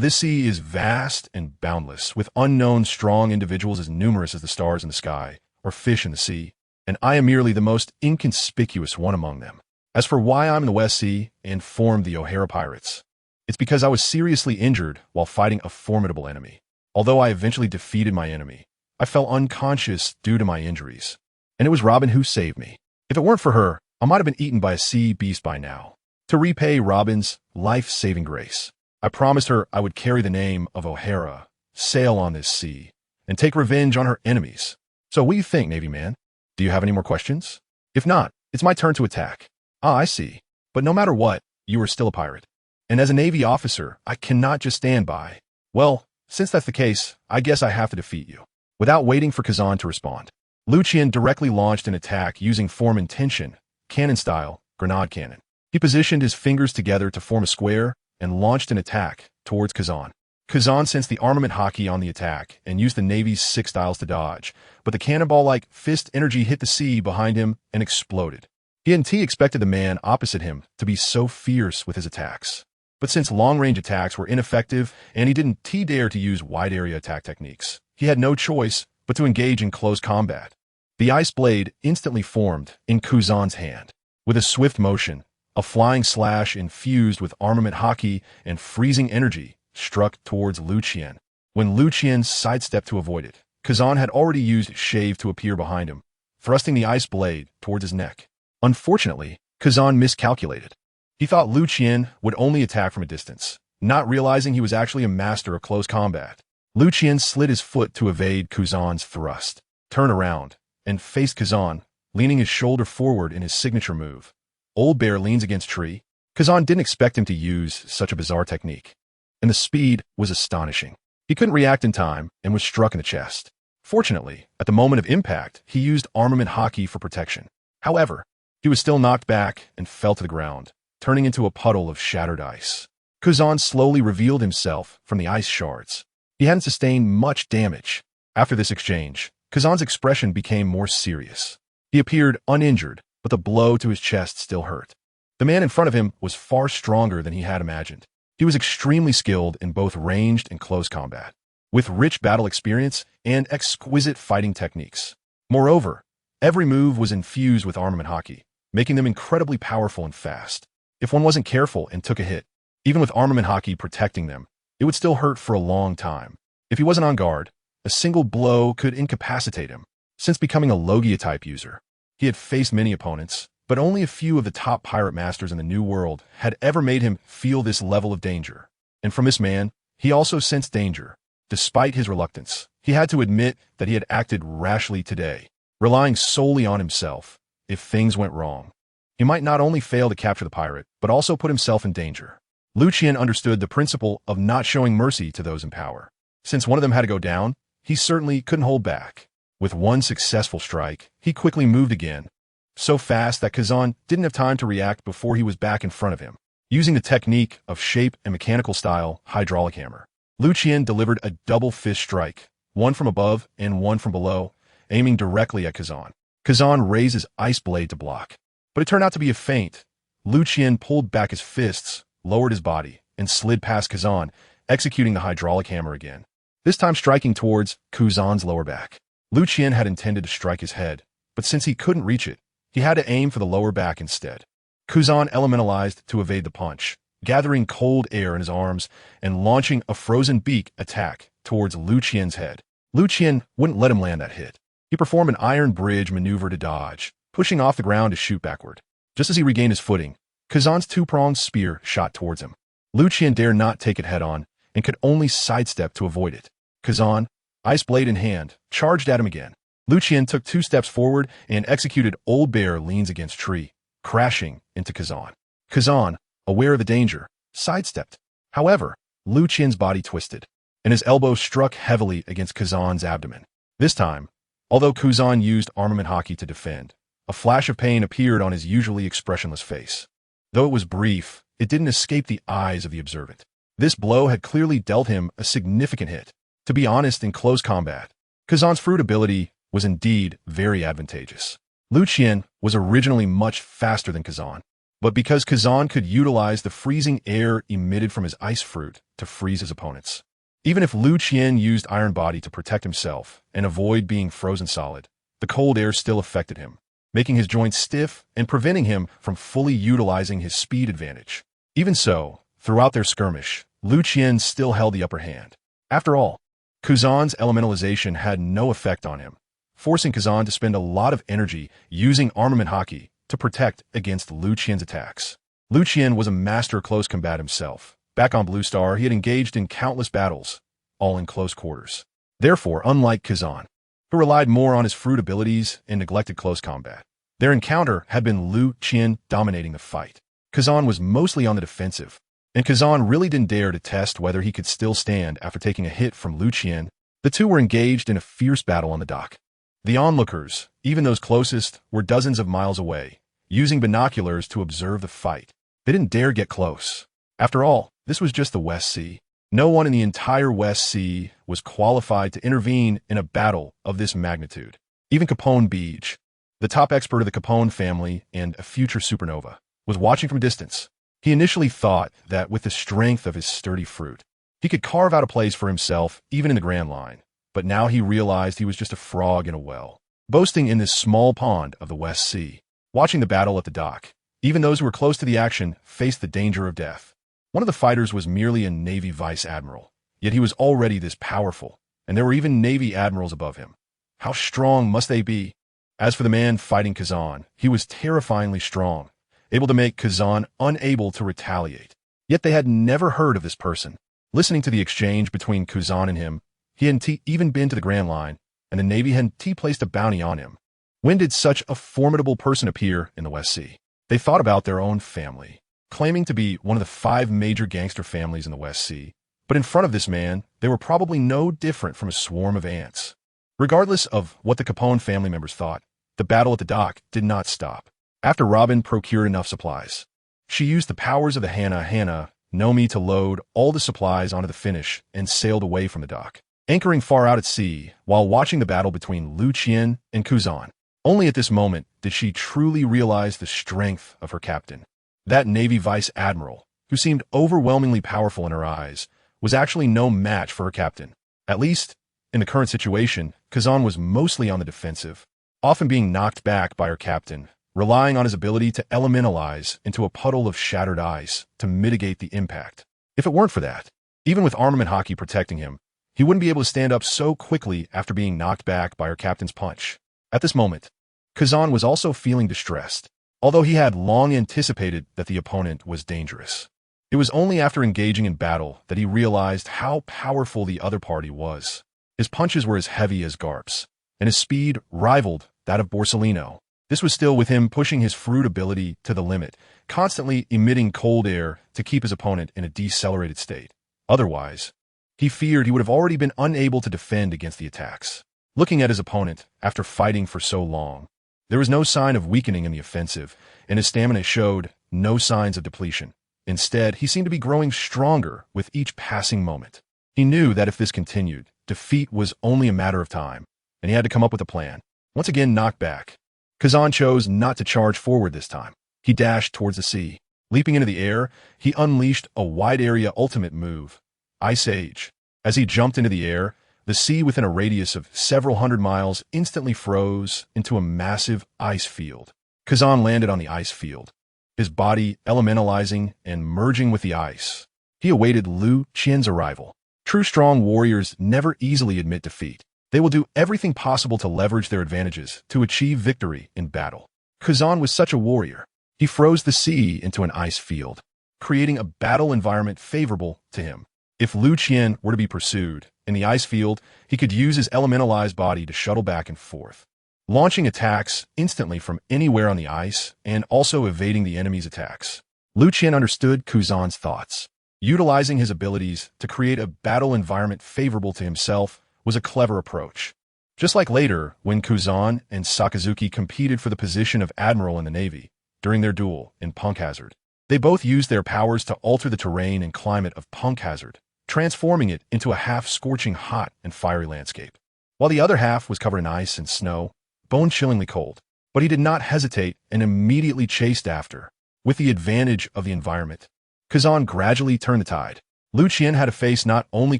This sea is vast and boundless, with unknown strong individuals as numerous as the stars in the sky, or fish in the sea, and I am merely the most inconspicuous one among them. As for why I'm in the West Sea and formed the O'Hara Pirates, it's because I was seriously injured while fighting a formidable enemy. Although I eventually defeated my enemy, I fell unconscious due to my injuries, and it was Robin who saved me. If it weren't for her, I might have been eaten by a sea beast by now. To repay Robin's life-saving grace, I promised her I would carry the name of O'Hara, sail on this sea, and take revenge on her enemies. So what do you think, Navy man? Do you have any more questions? If not, it's my turn to attack. I see. But no matter what, you are still a pirate. And as a Navy officer, I cannot just stand by. Well, since that's the case, I guess I have to defeat you. Without waiting for Kazan to respond, Liu Qian directly launched an attack using form intention, cannon-style, grenade cannon. He positioned his fingers together to form a square and launched an attack towards Kazan. Kazan sensed the armament hockey on the attack and used the Navy's 6 styles to dodge, but the cannonball-like fist energy hit the sea behind him and exploded. He hadn't expected the man opposite him to be so fierce with his attacks. But since long-range attacks were ineffective and he didn't dare to use wide-area attack techniques, he had no choice but to engage in close combat. The ice blade instantly formed in Kazan's hand. With a swift motion, a flying slash infused with armament hockey and freezing energy struck towards Liu Qian. When Liu Qian sidestepped to avoid it, Kazan had already used Shave to appear behind him, thrusting the ice blade towards his neck. Unfortunately, Kazan miscalculated. He thought Liu Qian would only attack from a distance, not realizing he was actually a master of close combat. Liu Qian slid his foot to evade Kazan's thrust, turned around, and faced Kazan, leaning his shoulder forward in his signature move. Old Bear leans against tree. Kazan didn't expect him to use such a bizarre technique, and the speed was astonishing. He couldn't react in time and was struck in the chest. Fortunately, at the moment of impact, he used armament hockey for protection. However, he was still knocked back and fell to the ground, turning into a puddle of shattered ice. Kuzan slowly revealed himself from the ice shards. He hadn't sustained much damage. After this exchange, Kazan's expression became more serious. He appeared uninjured, but the blow to his chest still hurt. The man in front of him was far stronger than he had imagined. He was extremely skilled in both ranged and close combat, with rich battle experience and exquisite fighting techniques. Moreover, every move was infused with armament hockey, making them incredibly powerful and fast. If one wasn't careful and took a hit, even with armament hockey protecting them, it would still hurt for a long time. If he wasn't on guard, a single blow could incapacitate him. Since becoming a Logia-type user, he had faced many opponents, but only a few of the top pirate masters in the New World had ever made him feel this level of danger. And from this man, he also sensed danger. Despite his reluctance, he had to admit that he had acted rashly today, relying solely on himself. If things went wrong, he might not only fail to capture the pirate, but also put himself in danger. Liu Qian understood the principle of not showing mercy to those in power. Since one of them had to go down, he certainly couldn't hold back. With one successful strike, he quickly moved again, so fast that Kazan didn't have time to react before he was back in front of him. Using the technique of shape and mechanical style hydraulic hammer, Liu Qian delivered a double fist strike, one from above and one from below, aiming directly at Kazan. Kazan raised his ice blade to block, but it turned out to be a feint. Liu Qian pulled back his fists, lowered his body, and slid past Kazan, executing the hydraulic hammer again, this time striking towards Kazan's lower back. Liu Qian had intended to strike his head, but since he couldn't reach it, he had to aim for the lower back instead. Kazan elementalized to evade the punch, gathering cold air in his arms and launching a frozen beak attack towards Liu Qian's head. Liu Qian wouldn't let him land that hit. He performed an iron bridge maneuver to dodge, pushing off the ground to shoot backward. Just as he regained his footing, Kazan's two-pronged spear shot towards him. Liu Qian dared not take it head-on and could only sidestep to avoid it. Kazan, ice blade in hand, charged at him again. Liu Qian took 2 steps forward and executed Old Bear leans against tree, crashing into Kazan. Kazan, aware of the danger, sidestepped. However, Liu Qian's body twisted, and his elbow struck heavily against Kazan's abdomen. This time, although Kazan used armament hockey to defend, a flash of pain appeared on his usually expressionless face. Though it was brief, it didn't escape the eyes of the observant. This blow had clearly dealt him a significant hit. To be honest, in close combat, Kazan's fruit ability was indeed very advantageous. Liu Qian was originally much faster than Kazan, but because Kazan could utilize the freezing air emitted from his ice fruit to freeze his opponents. Even if Liu Qian used Iron Body to protect himself and avoid being frozen solid, the cold air still affected him, making his joints stiff and preventing him from fully utilizing his speed advantage. Even so, throughout their skirmish, Liu Qian still held the upper hand. After all, Kazan's elementalization had no effect on him, forcing Kazan to spend a lot of energy using armament hockey to protect against Liu Qian's attacks. Liu Qian was a master close combat himself. Back on Blue Star, he had engaged in countless battles, all in close quarters. Therefore, unlike Kazan, who relied more on his fruit abilities and neglected close combat, their encounter had been Liu Qian dominating the fight. Kazan was mostly on the defensive, and Kazan really didn't dare to test whether he could still stand after taking a hit from Liu Qian. The two were engaged in a fierce battle on the dock. The onlookers, even those closest, were dozens of miles away, using binoculars to observe the fight. They didn't dare get close. After all, this was just the West Sea. No one in the entire West Sea was qualified to intervene in a battle of this magnitude. Even Capone Beach, the top expert of the Capone family and a future supernova, was watching from a distance. He initially thought that with the strength of his sturdy fruit, he could carve out a place for himself even in the Grand Line. But now he realized he was just a frog in a well, boasting in this small pond of the West Sea. Watching the battle at the dock, even those who were close to the action faced the danger of death. One of the fighters was merely a Navy vice admiral, yet he was already this powerful, and there were even Navy admirals above him. How strong must they be? As for the man fighting Kazan, he was terrifyingly strong, able to make Kazan unable to retaliate. Yet they had never heard of this person. Listening to the exchange between Kazan and him, he hadn't even been to the Grand Line, and the Navy hadn't placed a bounty on him. When did such a formidable person appear in the West Sea? They thought about their own family. Claiming to be one of the 5 major gangster families in the West Sea, But in front of this man, they were probably no different from a swarm of ants. Regardless of what the Capone family members thought, the battle at the dock did not stop. After Robin procured enough supplies, she used the powers of the Hana Nomi to load all the supplies onto the Finish and sailed away from the dock, anchoring far out at sea while watching the battle between Liu Qian and Kuzan. Only at this moment did she truly realize the strength of her captain. That Navy Vice Admiral, who seemed overwhelmingly powerful in her eyes, was actually no match for her captain. At least, in the current situation, Kuzan was mostly on the defensive, often being knocked back by her captain, relying on his ability to elementalize into a puddle of shattered ice to mitigate the impact. If it weren't for that, even with armament hockey protecting him, he wouldn't be able to stand up so quickly after being knocked back by her captain's punch. At this moment, Kuzan was also feeling distressed, although he had long anticipated that the opponent was dangerous. It was only after engaging in battle that he realized how powerful the other party was. His punches were as heavy as Garp's, and his speed rivaled that of Borsellino. This was still with him pushing his fruit ability to the limit, constantly emitting cold air to keep his opponent in a decelerated state. Otherwise, he feared he would have already been unable to defend against the attacks. Looking at his opponent, after fighting for so long, there was no sign of weakening in the offensive, and his stamina showed no signs of depletion. Instead, he seemed to be growing stronger with each passing moment. He knew that if this continued, defeat was only a matter of time, and he had to come up with a plan. Once again knocked back, Kuzan chose not to charge forward this time. He dashed towards the sea. Leaping into the air, he unleashed a wide-area ultimate move, Ice Age. As he jumped into the air, the sea within a radius of several hundred miles instantly froze into a massive ice field. Kuzan landed on the ice field, his body elementalizing and merging with the ice. He awaited Liu Qian's arrival. True strong warriors never easily admit defeat. They will do everything possible to leverage their advantages to achieve victory in battle. Kuzan was such a warrior. He froze the sea into an ice field, creating a battle environment favorable to him. If Liu Qian were to be pursued in the ice field, he could use his elementalized body to shuttle back and forth, launching attacks instantly from anywhere on the ice and also evading the enemy's attacks. Liu Qian understood Kuzan's thoughts. Utilizing his abilities to create a battle environment favorable to himself was a clever approach. Just like later, when Kuzan and Sakazuki competed for the position of admiral in the Navy during their duel in Punk Hazard, they both used their powers to alter the terrain and climate of Punk Hazard, transforming it into a half-scorching hot and fiery landscape, while the other half was covered in ice and snow, bone-chillingly cold. But he did not hesitate and immediately chased after. With the advantage of the environment, Kuzan gradually turned the tide. Liu Qian had to face not only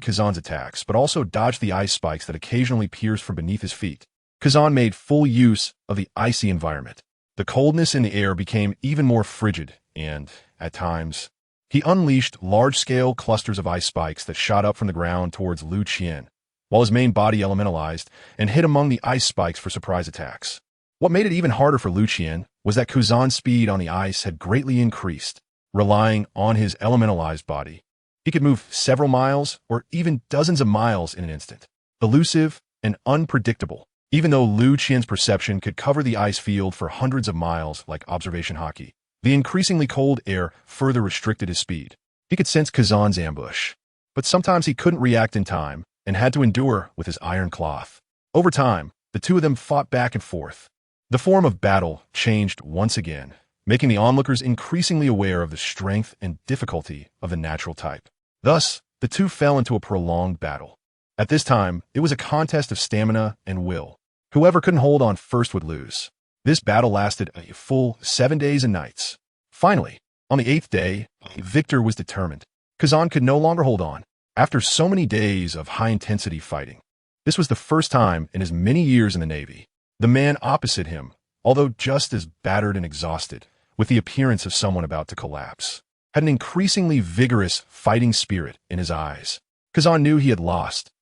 Kuzan's attacks, but also dodge the ice spikes that occasionally pierced from beneath his feet. Kuzan made full use of the icy environment. The coldness in the air became even more frigid, and, at times, he unleashed large-scale clusters of ice spikes that shot up from the ground towards Liu Qian, while his main body elementalized and hid among the ice spikes for surprise attacks. What made it even harder for Liu Qian was that Kuzan's speed on the ice had greatly increased. Relying on his elementalized body, he could move several miles or even dozens of miles in an instant. Elusive and unpredictable. Even though Liu Qian's perception could cover the ice field for hundreds of miles like observation hockey, the increasingly cold air further restricted his speed. He could sense Kuzan's ambush, but sometimes he couldn't react in time and had to endure with his iron cloth. Over time, the two of them fought back and forth. The form of battle changed once again, making the onlookers increasingly aware of the strength and difficulty of the natural type. Thus, the two fell into a prolonged battle. At this time, it was a contest of stamina and will. Whoever couldn't hold on first would lose. This battle lasted a full 7 days and nights. Finally, on the 8th day, a victor was determined. Kuzan could no longer hold on. After so many days of high-intensity fighting, this was the first time in his many years in the Navy. The man opposite him, although just as battered and exhausted, with the appearance of someone about to collapse, had an increasingly vigorous fighting spirit in his eyes. Kuzan knew he had lost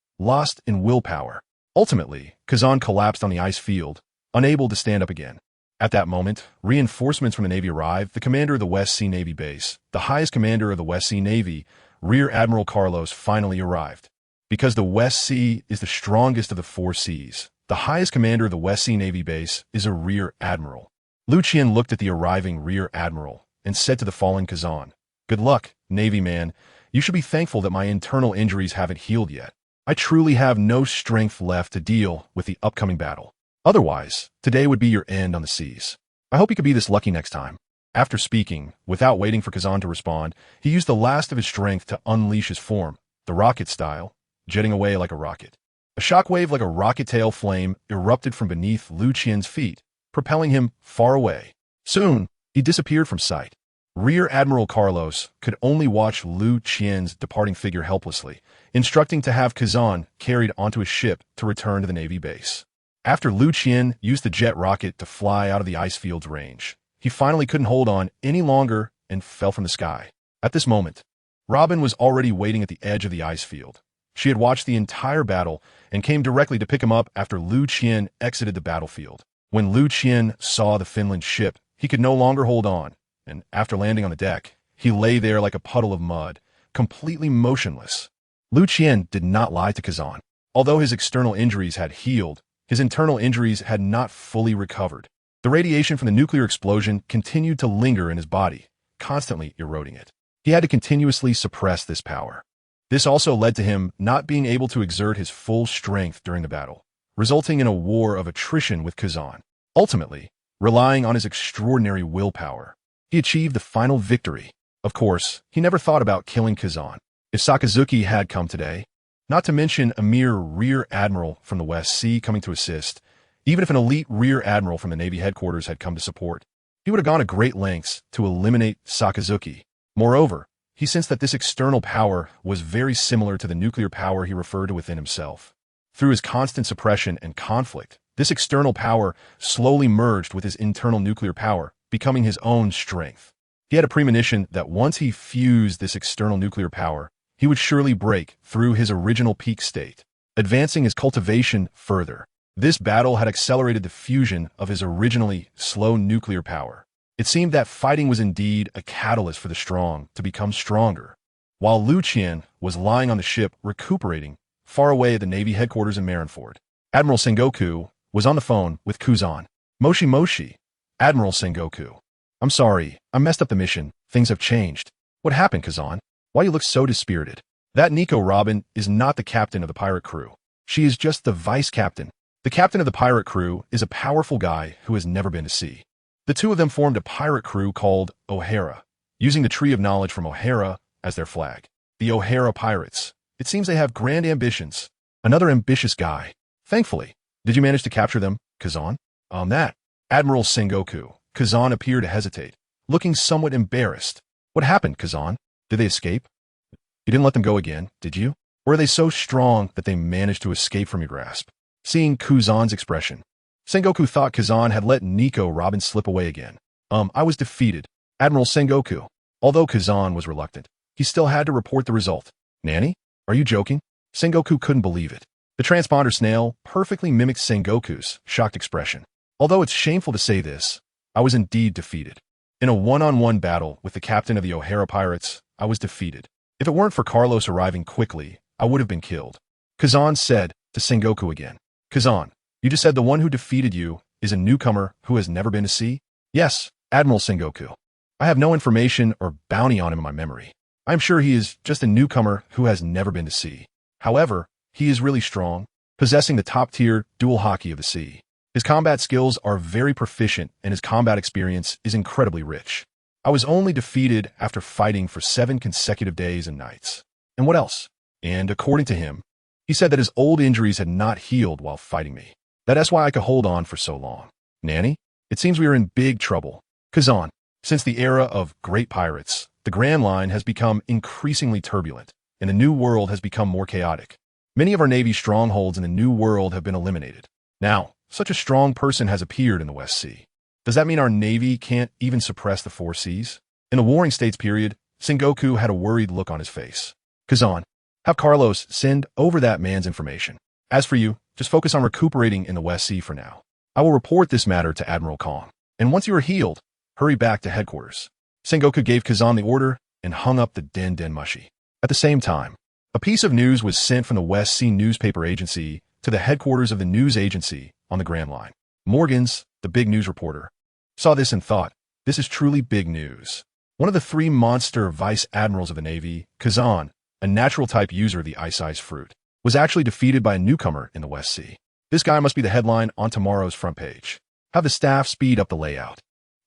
in willpower. Ultimately, Kuzan collapsed on the ice field, unable to stand up again. At that moment, reinforcements from the Navy arrived. The commander of the West Sea Navy base, the highest commander of the West Sea Navy, Rear Admiral Carlos, finally arrived. Because the West Sea is the strongest of the 4 seas, the highest commander of the West Sea Navy base is a Rear Admiral. Liu Qian looked at the arriving Rear Admiral and said to the fallen Kuzan, "Good luck, Navy man. You should be thankful that my internal injuries haven't healed yet. I truly have no strength left to deal with the upcoming battle. Otherwise, today would be your end on the seas. I hope you could be this lucky next time. After speaking, without waiting for Kazan to respond, he used the last of his strength to unleash his form, the rocket style, jetting away like a rocket. A shockwave like a rocket tail flame erupted from beneath Liu Qian's feet, propelling him far away. Soon, he disappeared from sight. Rear Admiral Carlos could only watch Liu Qian's departing figure helplessly, instructing to have Kazan carried onto his ship to return to the Navy base. After Liu Qian used the jet rocket to fly out of the ice field's range, he finally couldn't hold on any longer and fell from the sky. At this moment, Robin was already waiting at the edge of the ice field. She had watched the entire battle and came directly to pick him up after Liu Qian exited the battlefield. When Liu Qian saw the Finland ship, he could no longer hold on, and after landing on the deck, he lay there like a puddle of mud, completely motionless. Liu Qian did not lie to Kazan. Although his external injuries had healed, his internal injuries had not fully recovered. The radiation from the nuclear explosion continued to linger in his body, constantly eroding it. He had to continuously suppress this power. This also led to him not being able to exert his full strength during the battle, resulting in a war of attrition with Kazan. Ultimately, relying on his extraordinary willpower, he achieved the final victory. Of course, he never thought about killing Kazan. If Sakazuki had come today, not to mention a mere rear admiral from the West Sea coming to assist, even if an elite rear admiral from the Navy headquarters had come to support, he would have gone to great lengths to eliminate Sakazuki. Moreover, he sensed that this external power was very similar to the nuclear power he referred to within himself. Through his constant suppression and conflict, this external power slowly merged with his internal nuclear power, becoming his own strength. He had a premonition that once he fused this external nuclear power, he would surely break through his original peak state, advancing his cultivation further. This battle had accelerated the fusion of his originally slow nuclear power. It seemed that fighting was indeed a catalyst for the strong to become stronger. While Liu Qian was lying on the ship recuperating far away at the Navy headquarters in Marineford, Admiral Sengoku was on the phone with Kuzan. Moshi Moshi, Admiral Sengoku. I'm sorry, I messed up the mission. Things have changed. What happened, Kazan? Why you look so dispirited? That Nico Robin is not the captain of the pirate crew. She is just the vice captain. The captain of the pirate crew is a powerful guy who has never been to sea. The two of them formed a pirate crew called O'Hara, using the Tree of Knowledge from O'Hara as their flag. The O'Hara Pirates. It seems they have grand ambitions. Another ambitious guy. Thankfully, did you manage to capture them, Kazan? On that, Admiral Sengoku. Kazan appeared to hesitate, looking somewhat embarrassed. What happened, Kazan? Did they escape? You didn't let them go again, did you? Or are they so strong that they managed to escape from your grasp? Seeing Kuzan's expression, Sengoku thought Kazan had let Nico Robin slip away again. I was defeated. Admiral Sengoku. Although Kazan was reluctant, he still had to report the result. Nanny? Are you joking? Sengoku couldn't believe it. The transponder snail perfectly mimicked Sengoku's shocked expression. Although it's shameful to say this, I was indeed defeated. In a one-on-one battle with the captain of the O'Hara Pirates, I was defeated. If it weren't for Carlos arriving quickly, I would have been killed. Kazan said to Sengoku again. Kazan, you just said the one who defeated you is a newcomer who has never been to sea? Yes, Admiral Sengoku. I have no information or bounty on him in my memory. I am sure he is just a newcomer who has never been to sea. However, he is really strong, possessing the top-tier dual hockey of the sea. His combat skills are very proficient and his combat experience is incredibly rich. I was only defeated after fighting for 7 consecutive days and nights. And what else? And according to him, he said that his old injuries had not healed while fighting me. That's why I could hold on for so long. Nanny, it seems we are in big trouble. Kazan, since the era of great pirates, the Grand Line has become increasingly turbulent, and the New World has become more chaotic. Many of our Navy strongholds in the New World have been eliminated. Now, such a strong person has appeared in the West Sea. Does that mean our Navy can't even suppress the 4 seas? In the Warring States period, Sengoku had a worried look on his face. Kazan, have Carlos send over that man's information. As for you, just focus on recuperating in the West Sea for now. I will report this matter to Admiral Kong. And once you are healed, hurry back to headquarters. Sengoku gave Kazan the order and hung up the Den Mushi. At the same time, a piece of news was sent from the West Sea Newspaper Agency to the headquarters of the news agency on the Grand Line. Morgans, the big news reporter, saw this and thought, this is truly big news. One of the three monster vice admirals of the Navy, Kazan, a natural-type user of the ice fruit, was actually defeated by a newcomer in the West Sea. This guy must be the headline on tomorrow's front page. Have the staff speed up the layout.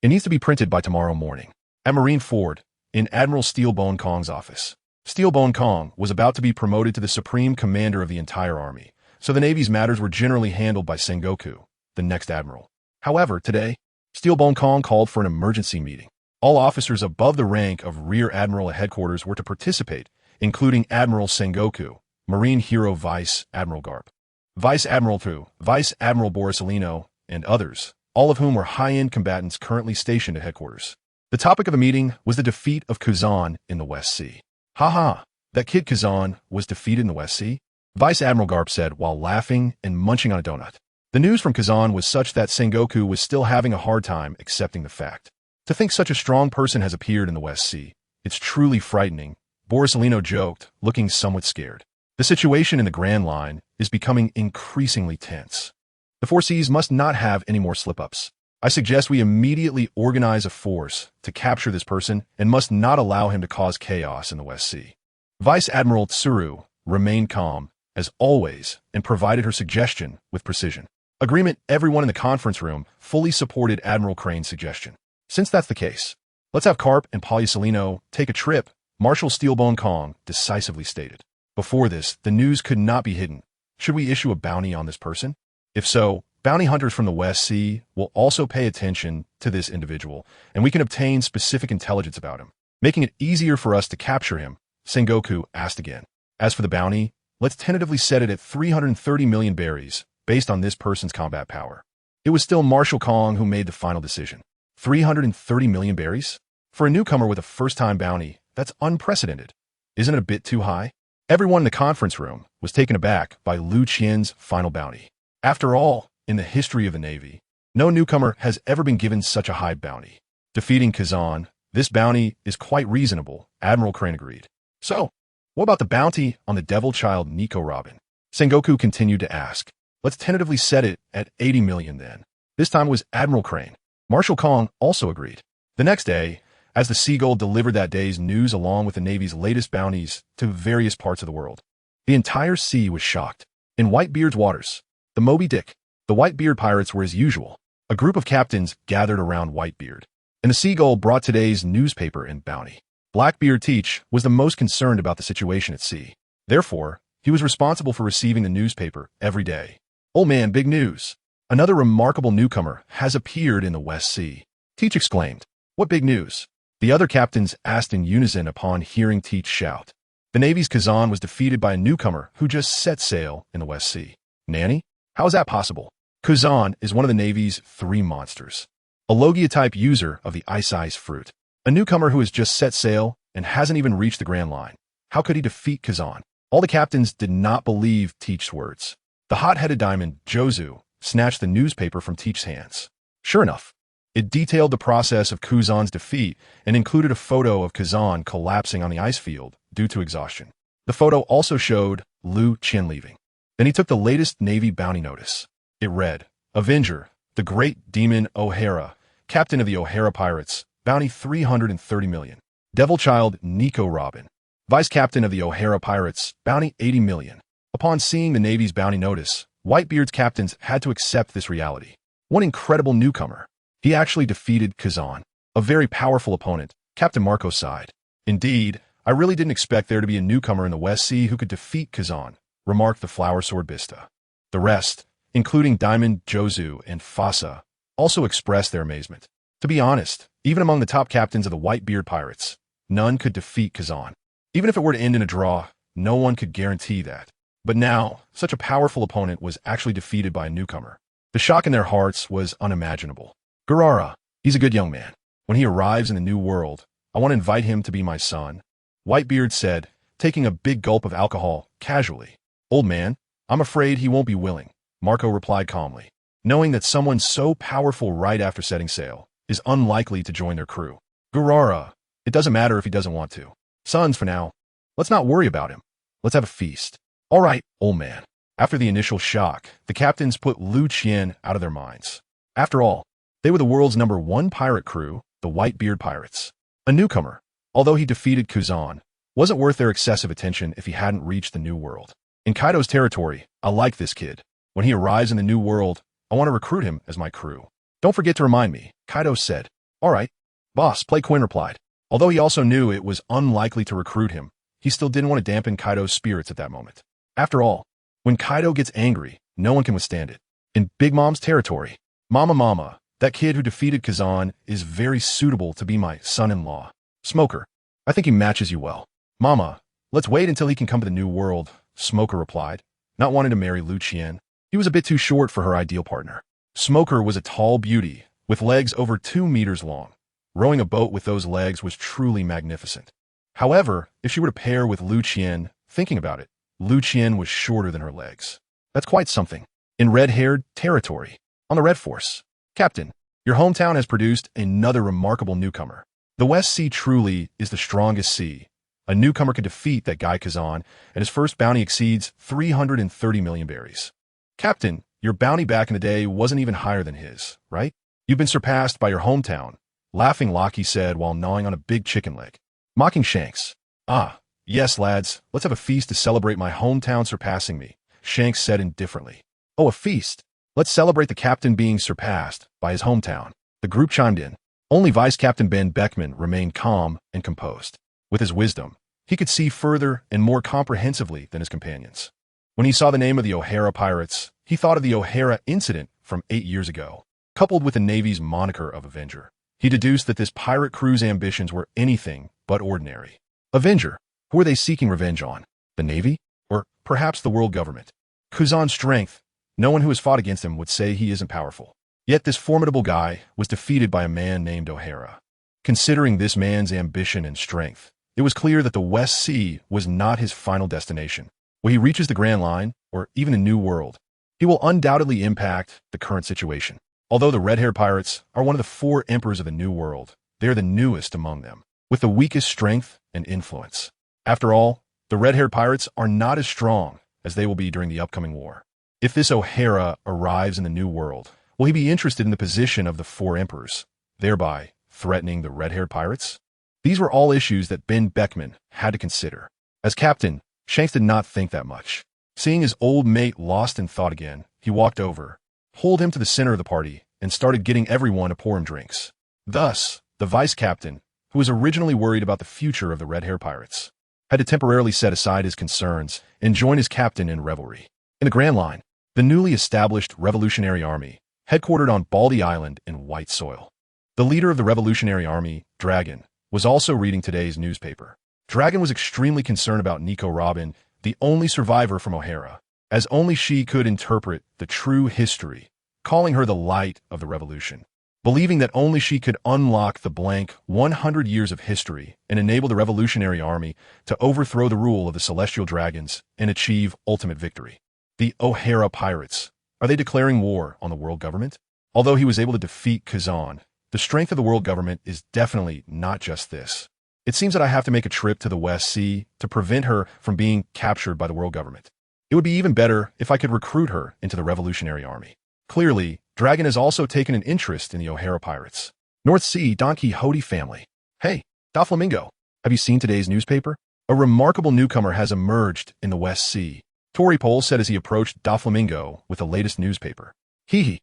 It needs to be printed by tomorrow morning. At Marine Ford, in Admiral Steelbone Kong's office. Steelbone Kong was about to be promoted to the supreme commander of the entire army, so the Navy's matters were generally handled by Sengoku, the next admiral. However, today, Steelbone Kong called for an emergency meeting. All officers above the rank of Rear Admiral at headquarters were to participate, including Admiral Sengoku, Marine Hero Vice Admiral Garp, Vice Admiral Tu, Vice Admiral Borisellino, and others, all of whom were high-end combatants currently stationed at headquarters. The topic of the meeting was the defeat of Kazan in the West Sea. Haha, that kid Kazan was defeated in the West Sea? Vice Admiral Garp said while laughing and munching on a donut. The news from Kazan was such that Sengoku was still having a hard time accepting the fact. To think such a strong person has appeared in the West Sea, it's truly frightening, Borisellino joked, looking somewhat scared. The situation in the Grand Line is becoming increasingly tense. The Four Seas must not have any more slip-ups. I suggest we immediately organize a force to capture this person and must not allow him to cause chaos in the West Sea. Vice Admiral Tsuru remained calm, as always, and provided her suggestion with precision. Agreement. Everyone in the conference room fully supported Admiral Crane's suggestion. Since that's the case, let's have Carp and Borisellino take a trip, Marshal Steelbone Kong decisively stated. Before this, the news could not be hidden. Should we issue a bounty on this person? If so, bounty hunters from the West Sea will also pay attention to this individual, and we can obtain specific intelligence about him, making it easier for us to capture him, Sengoku asked again. As for the bounty, let's tentatively set it at 330 million berries, based on this person's combat power. It was still Marshal Kong who made the final decision. 330 million berries? For a newcomer with a first-time bounty, that's unprecedented. Isn't it a bit too high? Everyone in the conference room was taken aback by Liu Qian's final bounty. After all, in the history of the Navy, no newcomer has ever been given such a high bounty. Defeating Kazan, this bounty is quite reasonable, Admiral Crane agreed. So, what about the bounty on the devil child Nico Robin? Sengoku continued to ask. Let's tentatively set it at 80 million then. This time it was Admiral Crane. Marshal Kong also agreed. The next day, as the Seagull delivered that day's news along with the Navy's latest bounties to various parts of the world, the entire sea was shocked. In Whitebeard's waters, the Moby Dick, the Whitebeard pirates were as usual. A group of captains gathered around Whitebeard, and the Seagull brought today's newspaper and bounty. Blackbeard Teach was the most concerned about the situation at sea. Therefore, he was responsible for receiving the newspaper every day. Old man, big news. Another remarkable newcomer has appeared in the West Sea. Teach exclaimed. What big news? The other captains asked in unison upon hearing Teach shout. The Navy's Kazan was defeated by a newcomer who just set sail in the West Sea. Nanny? How is that possible? Kazan is one of the Navy's three monsters. A Logia-type user of the ice fruit. A newcomer who has just set sail and hasn't even reached the Grand Line. How could he defeat Kazan? All the captains did not believe Teach's words. The hot-headed diamond, Jozu, snatched the newspaper from Teach's hands. Sure enough, it detailed the process of Kazan's defeat and included a photo of Kazan collapsing on the ice field due to exhaustion. The photo also showed Liu Qian leaving. Then he took the latest Navy bounty notice. It read, Avenger, the Great Demon O'Hara, Captain of the O'Hara Pirates, bounty 330 million. Devil Child Nico Robin, Vice Captain of the O'Hara Pirates, bounty 80 million. Upon seeing the Navy's bounty notice, Whitebeard's captains had to accept this reality. One incredible newcomer. He actually defeated Kazan, a very powerful opponent, Captain Marco sighed. Indeed, I really didn't expect there to be a newcomer in the West Sea who could defeat Kazan, remarked the Flower Sword Bista. The rest, including Diamond, Jozu, and Fasa, also expressed their amazement. To be honest, even among the top captains of the Whitebeard Pirates, none could defeat Kazan. Even if it were to end in a draw, no one could guarantee that. But now, such a powerful opponent was actually defeated by a newcomer. The shock in their hearts was unimaginable. Gurara, he's a good young man. When he arrives in the new world, I want to invite him to be my son. Whitebeard said, taking a big gulp of alcohol, casually. Old man, I'm afraid he won't be willing, Marco replied calmly, knowing that someone so powerful right after setting sail is unlikely to join their crew. Gurara, it doesn't matter if he doesn't want to. Sons for now. Let's not worry about him. Let's have a feast. All right, old man. After the initial shock, the captains put Liu Qian out of their minds. After all, they were the world's #1 pirate crew, the Whitebeard Pirates. A newcomer, although he defeated Kuzan, wasn't worth their excessive attention if he hadn't reached the New World. In Kaido's territory, I like this kid. When he arrives in the New World, I want to recruit him as my crew. Don't forget to remind me, Kaido said. All right, boss, Play Quinn replied. Although he also knew it was unlikely to recruit him, he still didn't want to dampen Kaido's spirits at that moment. After all, when Kaido gets angry, no one can withstand it. In Big Mom's territory, Mama, that kid who defeated Kazan is very suitable to be my son-in-law. Smoker, I think he matches you well. Mama, let's wait until he can come to the New World, Smoker replied, not wanting to marry Liu Qian. He was a bit too short for her ideal partner. Smoker was a tall beauty, with legs over 2 meters long. Rowing a boat with those legs was truly magnificent. However, if she were to pair with Liu Qian, thinking about it, Liu Qian was shorter than her legs. That's quite something. In red-haired territory, on the Red Force, Captain, your hometown has produced another remarkable newcomer. The West Sea truly is the strongest sea. A newcomer could defeat that guy Kazan, and his first bounty exceeds 330 million berries. Captain, your bounty back in the day wasn't even higher than his, right? You've been surpassed by your hometown, laughing Locky said while gnawing on a big chicken leg. Mocking Shanks. Ah, yes, lads, let's have a feast to celebrate my hometown surpassing me, Shanks said indifferently. Oh, a feast. Let's celebrate the captain being surpassed by his hometown. The group chimed in. Only Vice Captain Ben Beckman remained calm and composed. With his wisdom, he could see further and more comprehensively than his companions. When he saw the name of the O'Hara pirates, he thought of the O'Hara incident from 8 years ago. Coupled with the Navy's moniker of Avenger, he deduced that this pirate crew's ambitions were anything but ordinary. Avenger, who were they seeking revenge on? The Navy? Or perhaps the world government? Kuzan's strength, no one who has fought against him would say he isn't powerful. Yet this formidable guy was defeated by a man named O'Hara. Considering this man's ambition and strength, it was clear that the West Sea was not his final destination. When he reaches the Grand Line, or even a new world, he will undoubtedly impact the current situation. Although the red-haired pirates are one of the 4 emperors of the New World, they are the newest among them, with the weakest strength and influence. After all, the red-haired pirates are not as strong as they will be during the upcoming war. If this O'Hara arrives in the New World, will he be interested in the position of the 4 emperors, thereby threatening the red-haired pirates? These were all issues that Ben Beckman had to consider. As captain, Shanks did not think that much. Seeing his old mate lost in thought again, he walked over, pulled him to the center of the party, and started getting everyone to pour him drinks. Thus, the vice captain, who was originally worried about the future of the red-haired pirates, had to temporarily set aside his concerns and join his captain in revelry. In the Grand Line, the newly established Revolutionary Army, headquartered on Baldy Island in white soil. The leader of the Revolutionary Army, Dragon, was also reading today's newspaper. Dragon was extremely concerned about Nico Robin, the only survivor from O'Hara, as only she could interpret the true history, calling her the light of the revolution, believing that only she could unlock the blank 100 years of history and enable the Revolutionary Army to overthrow the rule of the Celestial Dragons and achieve ultimate victory. The O'Hara pirates, are they declaring war on the world government? Although he was able to defeat Kazan, the strength of the world government is definitely not just this. It seems that I have to make a trip to the West Sea to prevent her from being captured by the world government. It would be even better if I could recruit her into the Revolutionary Army. Clearly, Dragon has also taken an interest in the O'Hara pirates. North Sea Don Quixote family. Hey, Doflamingo, have you seen today's newspaper? A remarkable newcomer has emerged in the West Sea, Tory Pole said as he approached Doflamingo with the latest newspaper. He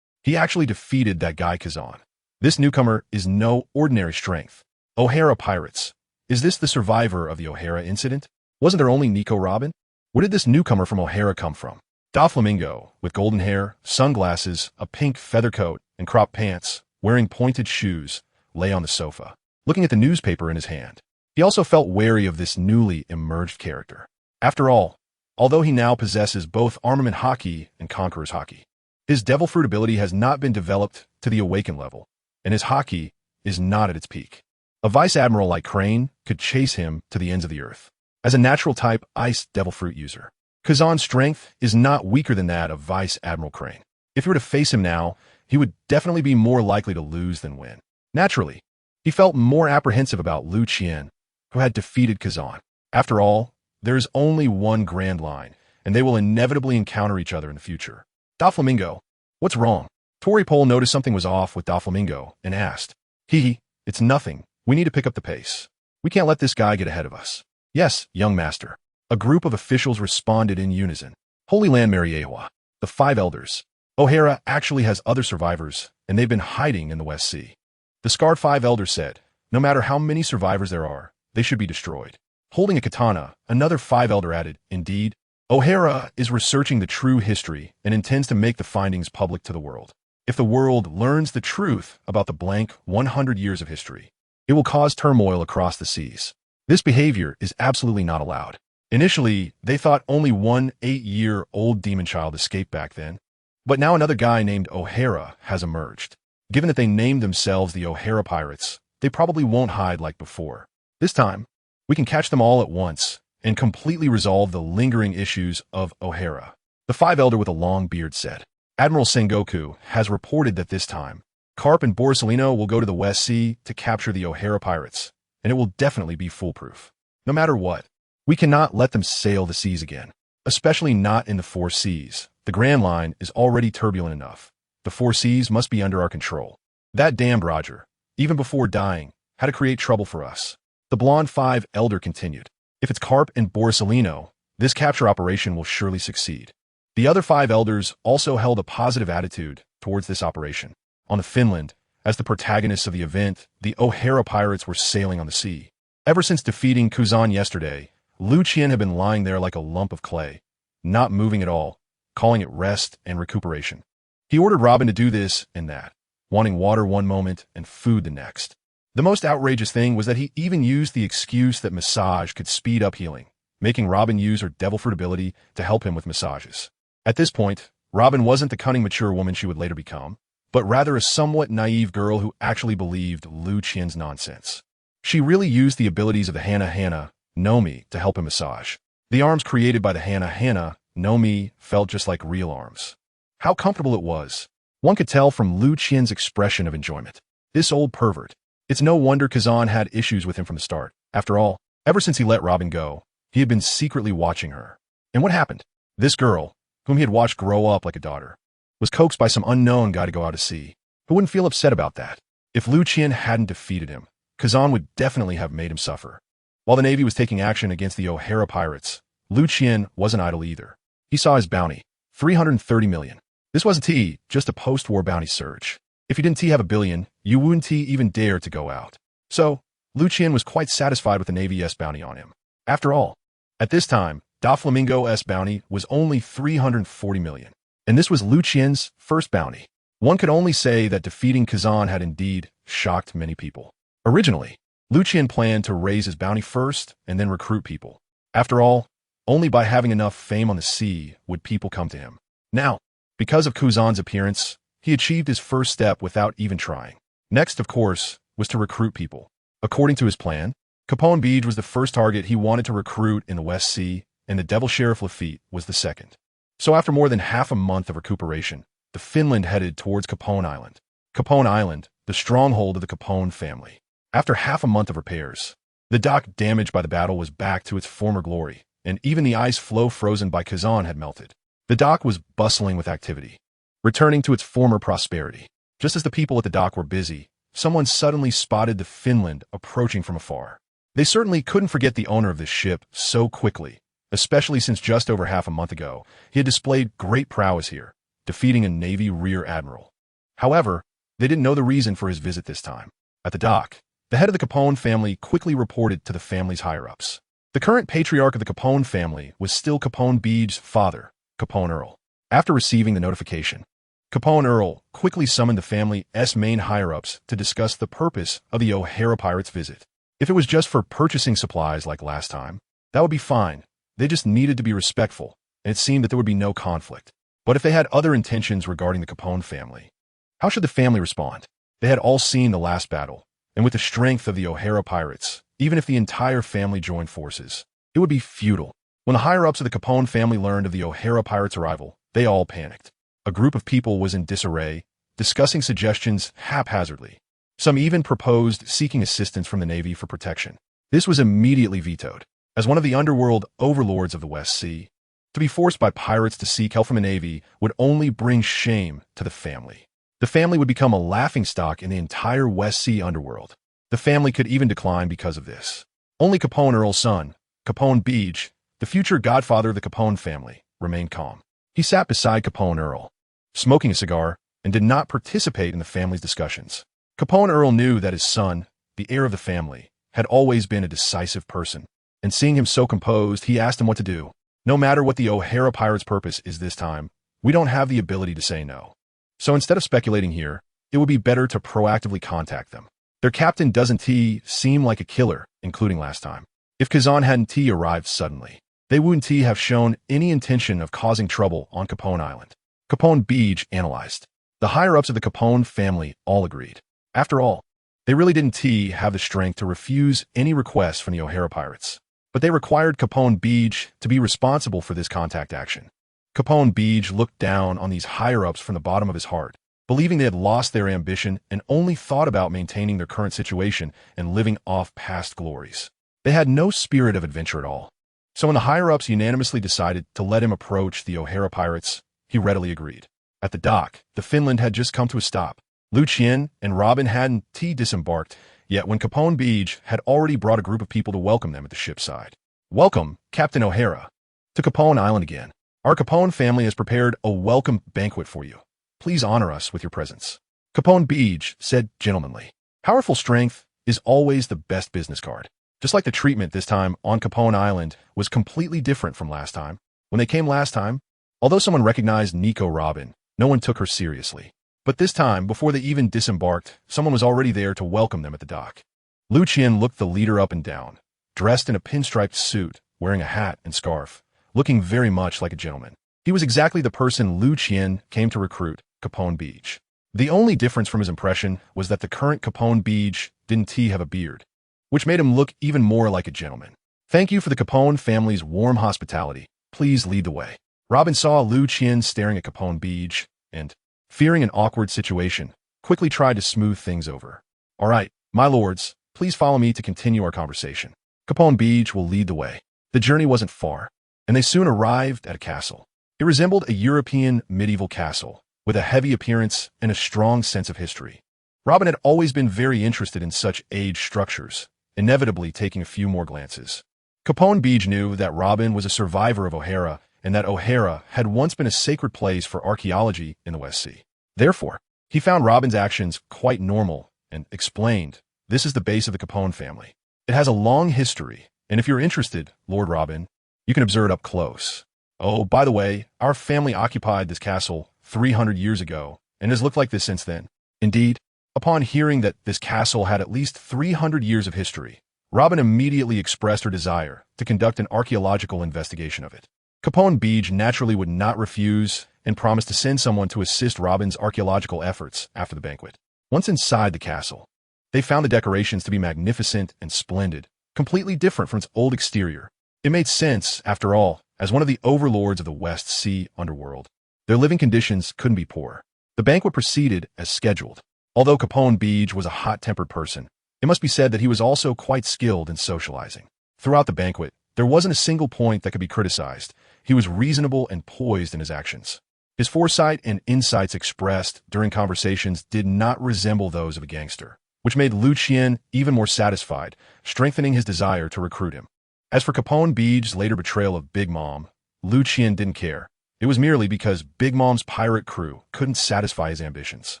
actually defeated that guy Kazan. This newcomer is no ordinary strength. O'Hara pirates. Is this the survivor of the O'Hara incident? Wasn't there only Nico Robin? Where did this newcomer from O'Hara come from? Doflamingo, with golden hair, sunglasses, a pink feather coat, and cropped pants, wearing pointed shoes, lay on the sofa, looking at the newspaper in his hand. He also felt wary of this newly emerged character. After all, although he now possesses both armament haki and conqueror's haki, his devil fruit ability has not been developed to the awakened level, and his haki is not at its peak. A vice admiral like Crane could chase him to the ends of the earth. As a natural type ice devil fruit user, Kazan's strength is not weaker than that of Vice Admiral Crane. If he were to face him now, he would definitely be more likely to lose than win. Naturally, he felt more apprehensive about Liu Qian, who had defeated Kazan. After all, there is only one Grand Line, and they will inevitably encounter each other in the future. Doflamingo, what's wrong? Tory Pole noticed something was off with Doflamingo and asked. It's nothing, We need to pick up the pace. We can't let this guy get ahead of us. Yes, young master. A group of officials responded in unison. Holy Land Mariewa. The 5 elders. O'Hara actually has other survivors, and they've been hiding in the West Sea. The scarred 5 elders said, no matter how many survivors there are, they should be destroyed. Holding a katana, another 5 elder added, indeed, O'Hara is researching the true history and intends to make the findings public to the world. If the world learns the truth about the blank 100 years of history, it will cause turmoil across the seas. This behavior is absolutely not allowed. Initially, they thought only one 8-year-old demon child escaped back then. But now another guy named O'Hara has emerged. Given that they named themselves the O'Hara Pirates, they probably won't hide like before. This time, we can catch them all at once and completely resolve the lingering issues of O'Hara. The 5 elder with a long beard said, Admiral Sengoku has reported that this time, Carp and Borsalino will go to the West Sea to capture the O'Hara Pirates, and it will definitely be foolproof. No matter what, we cannot let them sail the seas again, especially not in the 4 seas. The Grand Line is already turbulent enough. The 4 seas must be under our control. That damned Roger, even before dying, had to create trouble for us. The blonde 5 elder continued. If it's Carp and Borsalino, this capture operation will surely succeed. The other 5 elders also held a positive attitude towards this operation. On the Finland, as the protagonists of the event, the O'Hara Pirates were sailing on the sea. Ever since defeating Kuzan yesterday, Liu Qian had been lying there like a lump of clay, not moving at all, calling it rest and recuperation. He ordered Robin to do this and that, wanting water one moment and food the next. The most outrageous thing was that he even used the excuse that massage could speed up healing, making Robin use her devil fruit ability to help him with massages. At this point, Robin wasn't the cunning, mature woman she would later become, but rather a somewhat naive girl who actually believed Liu Qian's nonsense. She really used the abilities of the Hana Nomi to help him massage. The arms created by the Hana Nomi felt just like real arms. How comfortable it was. One could tell from Liu Qian's expression of enjoyment. This old pervert. It's no wonder Kazan had issues with him from the start. After all, ever since he let Robin go, he had been secretly watching her. And what happened? This girl, whom he had watched grow up like a daughter, was coaxed by some unknown guy to go out to sea. Who wouldn't feel upset about that? If Liu Qian hadn't defeated him, Kazan would definitely have made him suffer. While the Navy was taking action against the O'Hara Pirates, Liu Qian wasn't idle either. He saw his bounty, 330 million. This wasn't just a post-war bounty surge. If you didn't have $1 billion, you wouldn't even dare to go out. So, Liu Qian was quite satisfied with the Navy's bounty on him. After all, at this time, Doflamingo's bounty was only 340 million. And this was Liu Qian's first bounty. One could only say that defeating Kazan had indeed shocked many people. Originally, Liu Qian planned to raise his bounty first and then recruit people. After all, only by having enough fame on the sea would people come to him. Now, because of Kuzan's appearance, he achieved his first step without even trying. Next, of course, was to recruit people. According to his plan, Capone Beach was the first target he wanted to recruit in the West Sea, and the Devil Sheriff Lafitte was the second. So after more than half a month of recuperation, the Finland headed towards Capone Island. Capone Island, the stronghold of the Capone family. After half a month of repairs, the dock damaged by the battle was back to its former glory, and even the ice floe frozen by Kazan had melted. The dock was bustling with activity, returning to its former prosperity. Just as the people at the dock were busy, someone suddenly spotted the Finland approaching from afar. They certainly couldn't forget the owner of this ship so quickly, especially since just over half a month ago, he had displayed great prowess here, defeating a Navy rear admiral. However, they didn't know the reason for his visit this time. At the dock, the head of the Capone family quickly reported to the family's higher-ups. The current patriarch of the Capone family was still Capone Beach's father, Capone Earl. After receiving the notification, Capone Earl quickly summoned the family's main higher-ups to discuss the purpose of the O'Hara Pirates' visit. If it was just for purchasing supplies like last time, that would be fine. They just needed to be respectful, and it seemed that there would be no conflict. But if they had other intentions regarding the Capone family, how should the family respond? They had all seen the last battle, and with the strength of the O'Hara Pirates, even if the entire family joined forces, it would be futile. When the higher-ups of the Capone family learned of the O'Hara Pirates' arrival, they all panicked. A group of people was in disarray, discussing suggestions haphazardly. Some even proposed seeking assistance from the Navy for protection. This was immediately vetoed. As one of the underworld overlords of the West Sea, to be forced by pirates to seek help from the Navy would only bring shame to the family. The family would become a laughingstock in the entire West Sea underworld. The family could even decline because of this. Only Capone Earl's son, Capone Beej, the future godfather of the Capone family, remained calm. He sat beside Capone Earl, smoking a cigar, and did not participate in the family's discussions. Capone Earl knew that his son, the heir of the family, had always been a decisive person, and seeing him so composed, he asked him what to do. No matter what the O'Hara pirates' purpose is this time, we don't have the ability to say no. So instead of speculating here, it would be better to proactively contact them. Their captain doesn't seem like a killer, including last time. If Kazan hadn't arrived suddenly, they wouldn't have shown any intention of causing trouble on Capone Island. Capone Beej analyzed. The higher-ups of the Capone family all agreed. After all, they really didn't have the strength to refuse any requests from the O'Hara pirates. But they required Capone Beej to be responsible for this contact action. Capone Beej looked down on these higher-ups from the bottom of his heart, believing they had lost their ambition and only thought about maintaining their current situation and living off past glories. They had no spirit of adventure at all. So when the higher-ups unanimously decided to let him approach the O'Hara pirates, he readily agreed. At the dock, the Finland had just come to a stop. Liu Qian and Robin hadn't disembarked, yet when Capone Beej had already brought a group of people to welcome them at the ship's side. Welcome, Captain O'Hara, to Capone Island again. Our Capone family has prepared a welcome banquet for you. Please honor us with your presence. Capone Beej said gentlemanly. Powerful strength is always the best business card. Just like the treatment this time on Capone Island was completely different from last time. When they came last time, although someone recognized Nico Robin, no one took her seriously. But this time, before they even disembarked, someone was already there to welcome them at the dock. Liu Qian looked the leader up and down, dressed in a pinstriped suit, wearing a hat and scarf, looking very much like a gentleman. He was exactly the person Liu Qian came to recruit, Capone Beej. The only difference from his impression was that the current Capone Beej didn't have a beard, which made him look even more like a gentleman. Thank you for the Capone family's warm hospitality. Please lead the way. Robin saw Liu Qian staring at Capone Beej, and, fearing an awkward situation, quickly tried to smooth things over. All right, my lords, please follow me to continue our conversation. Capone Beej will lead the way. The journey wasn't far, and they soon arrived at a castle. It resembled a European medieval castle, with a heavy appearance and a strong sense of history. Robin had always been very interested in such age structures, inevitably taking a few more glances. Capone Beej knew that Robin was a survivor of O'Hara, and that O'Hara had once been a sacred place for archaeology in the West Sea. Therefore, he found Robin's actions quite normal and explained, this is the base of the Capone family. It has a long history, and if you're interested, Lord Robin, you can observe it up close. Oh, by the way, our family occupied this castle 300 years ago, and has looked like this since then. Indeed, upon hearing that this castle had at least 300 years of history, Robin immediately expressed her desire to conduct an archaeological investigation of it. Capone Beej naturally would not refuse and promised to send someone to assist Robin's archaeological efforts after the banquet. Once inside the castle, they found the decorations to be magnificent and splendid, completely different from its old exterior. It made sense, after all, as one of the overlords of the West Sea underworld. Their living conditions couldn't be poor. The banquet proceeded as scheduled. Although Capone Beej was a hot-tempered person, it must be said that he was also quite skilled in socializing. Throughout the banquet, there wasn't a single point that could be criticized. He was reasonable and poised in his actions. His foresight and insights expressed during conversations did not resemble those of a gangster, which made Liu Qian even more satisfied, strengthening his desire to recruit him. As for Capone Beej's later betrayal of Big Mom, Liu Qian didn't care. It was merely because Big Mom's pirate crew couldn't satisfy his ambitions.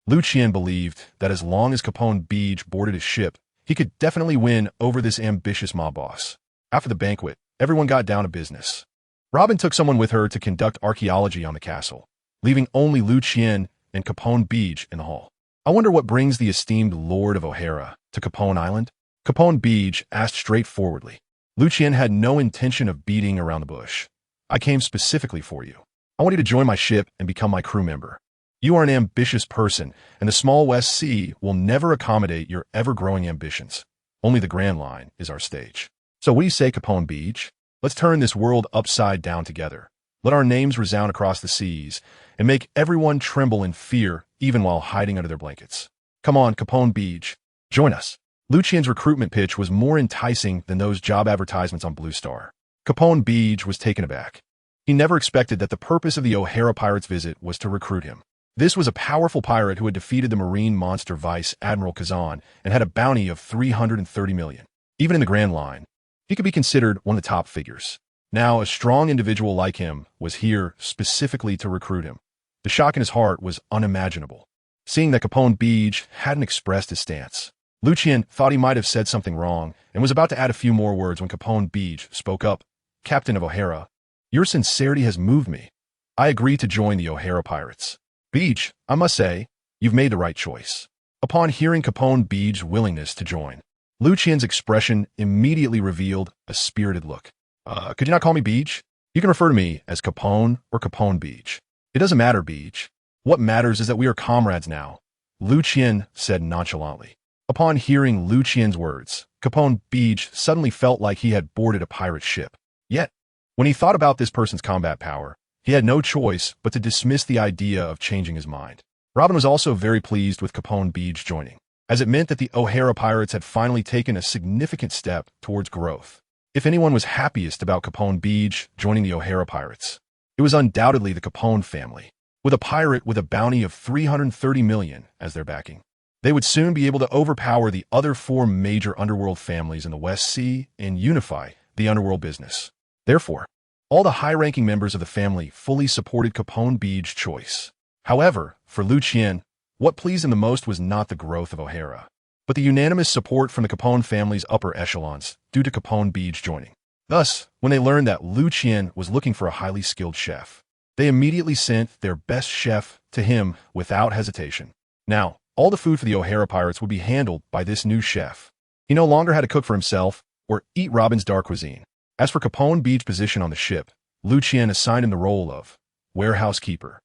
Liu Qian believed that as long as Capone Beej boarded his ship, he could definitely win over this ambitious mob boss. After the banquet, everyone got down to business. Robin took someone with her to conduct archaeology on the castle, leaving only Liu Qian and Capone Beej in the hall. I wonder what brings the esteemed Lord of O'Hara to Capone Island? Capone Beej asked straightforwardly. Liu Qian had no intention of beating around the bush. I came specifically for you. I want you to join my ship and become my crew member. You are an ambitious person, and the small West Sea will never accommodate your ever-growing ambitions. Only the Grand Line is our stage. So what do you say, Capone Beej? Let's turn this world upside down together. Let our names resound across the seas, and make everyone tremble in fear even while hiding under their blankets. Come on, Capone Beej. Join us. Liu Qian's recruitment pitch was more enticing than those job advertisements on Blue Star. Capone Beej was taken aback. He never expected that the purpose of the O'Hara pirates' visit was to recruit him. This was a powerful pirate who had defeated the marine monster Vice Admiral Kazan and had a bounty of 330 million. Even in the Grand Line, he could be considered one of the top figures. Now, a strong individual like him was here specifically to recruit him. The shock in his heart was unimaginable. Seeing that Capone Beej hadn't expressed his stance, Liu Qian thought he might have said something wrong and was about to add a few more words when Capone Beej spoke up. Captain of O'Hara, your sincerity has moved me. I agree to join the O'Hara Pirates. Beej, I must say, you've made the right choice. Upon hearing Capone Beej's willingness to join, Liu Qian's expression immediately revealed a spirited look. Could you not call me Beej? You can refer to me as Capone or Capone Beej. It doesn't matter, Beej. What matters is that we are comrades now, Liu Qian said nonchalantly. Upon hearing Liu Qian's words, Capone Beej suddenly felt like he had boarded a pirate ship. Yet, when he thought about this person's combat power, he had no choice but to dismiss the idea of changing his mind. Robin was also very pleased with Capone Beej joining, as it meant that the O'Hara Pirates had finally taken a significant step towards growth. If anyone was happiest about Capone Beej joining the O'Hara Pirates, it was undoubtedly the Capone family. With a pirate with a bounty of 330 million as their backing, they would soon be able to overpower the other 4 major underworld families in the West Sea and unify the underworld business. Therefore, all the high-ranking members of the family fully supported Capone Beej's choice. However, for Liu Qian, what pleased him the most was not the growth of O'Hara, but the unanimous support from the Capone family's upper echelons due to Capone Beej joining. Thus, when they learned that Liu Qian was looking for a highly skilled chef, they immediately sent their best chef to him without hesitation. Now, all the food for the O'Hara Pirates would be handled by this new chef. He no longer had to cook for himself or eat Robin's dark cuisine. As for Capone Beej's position on the ship, Liu Qian assigned him the role of warehouse keeper.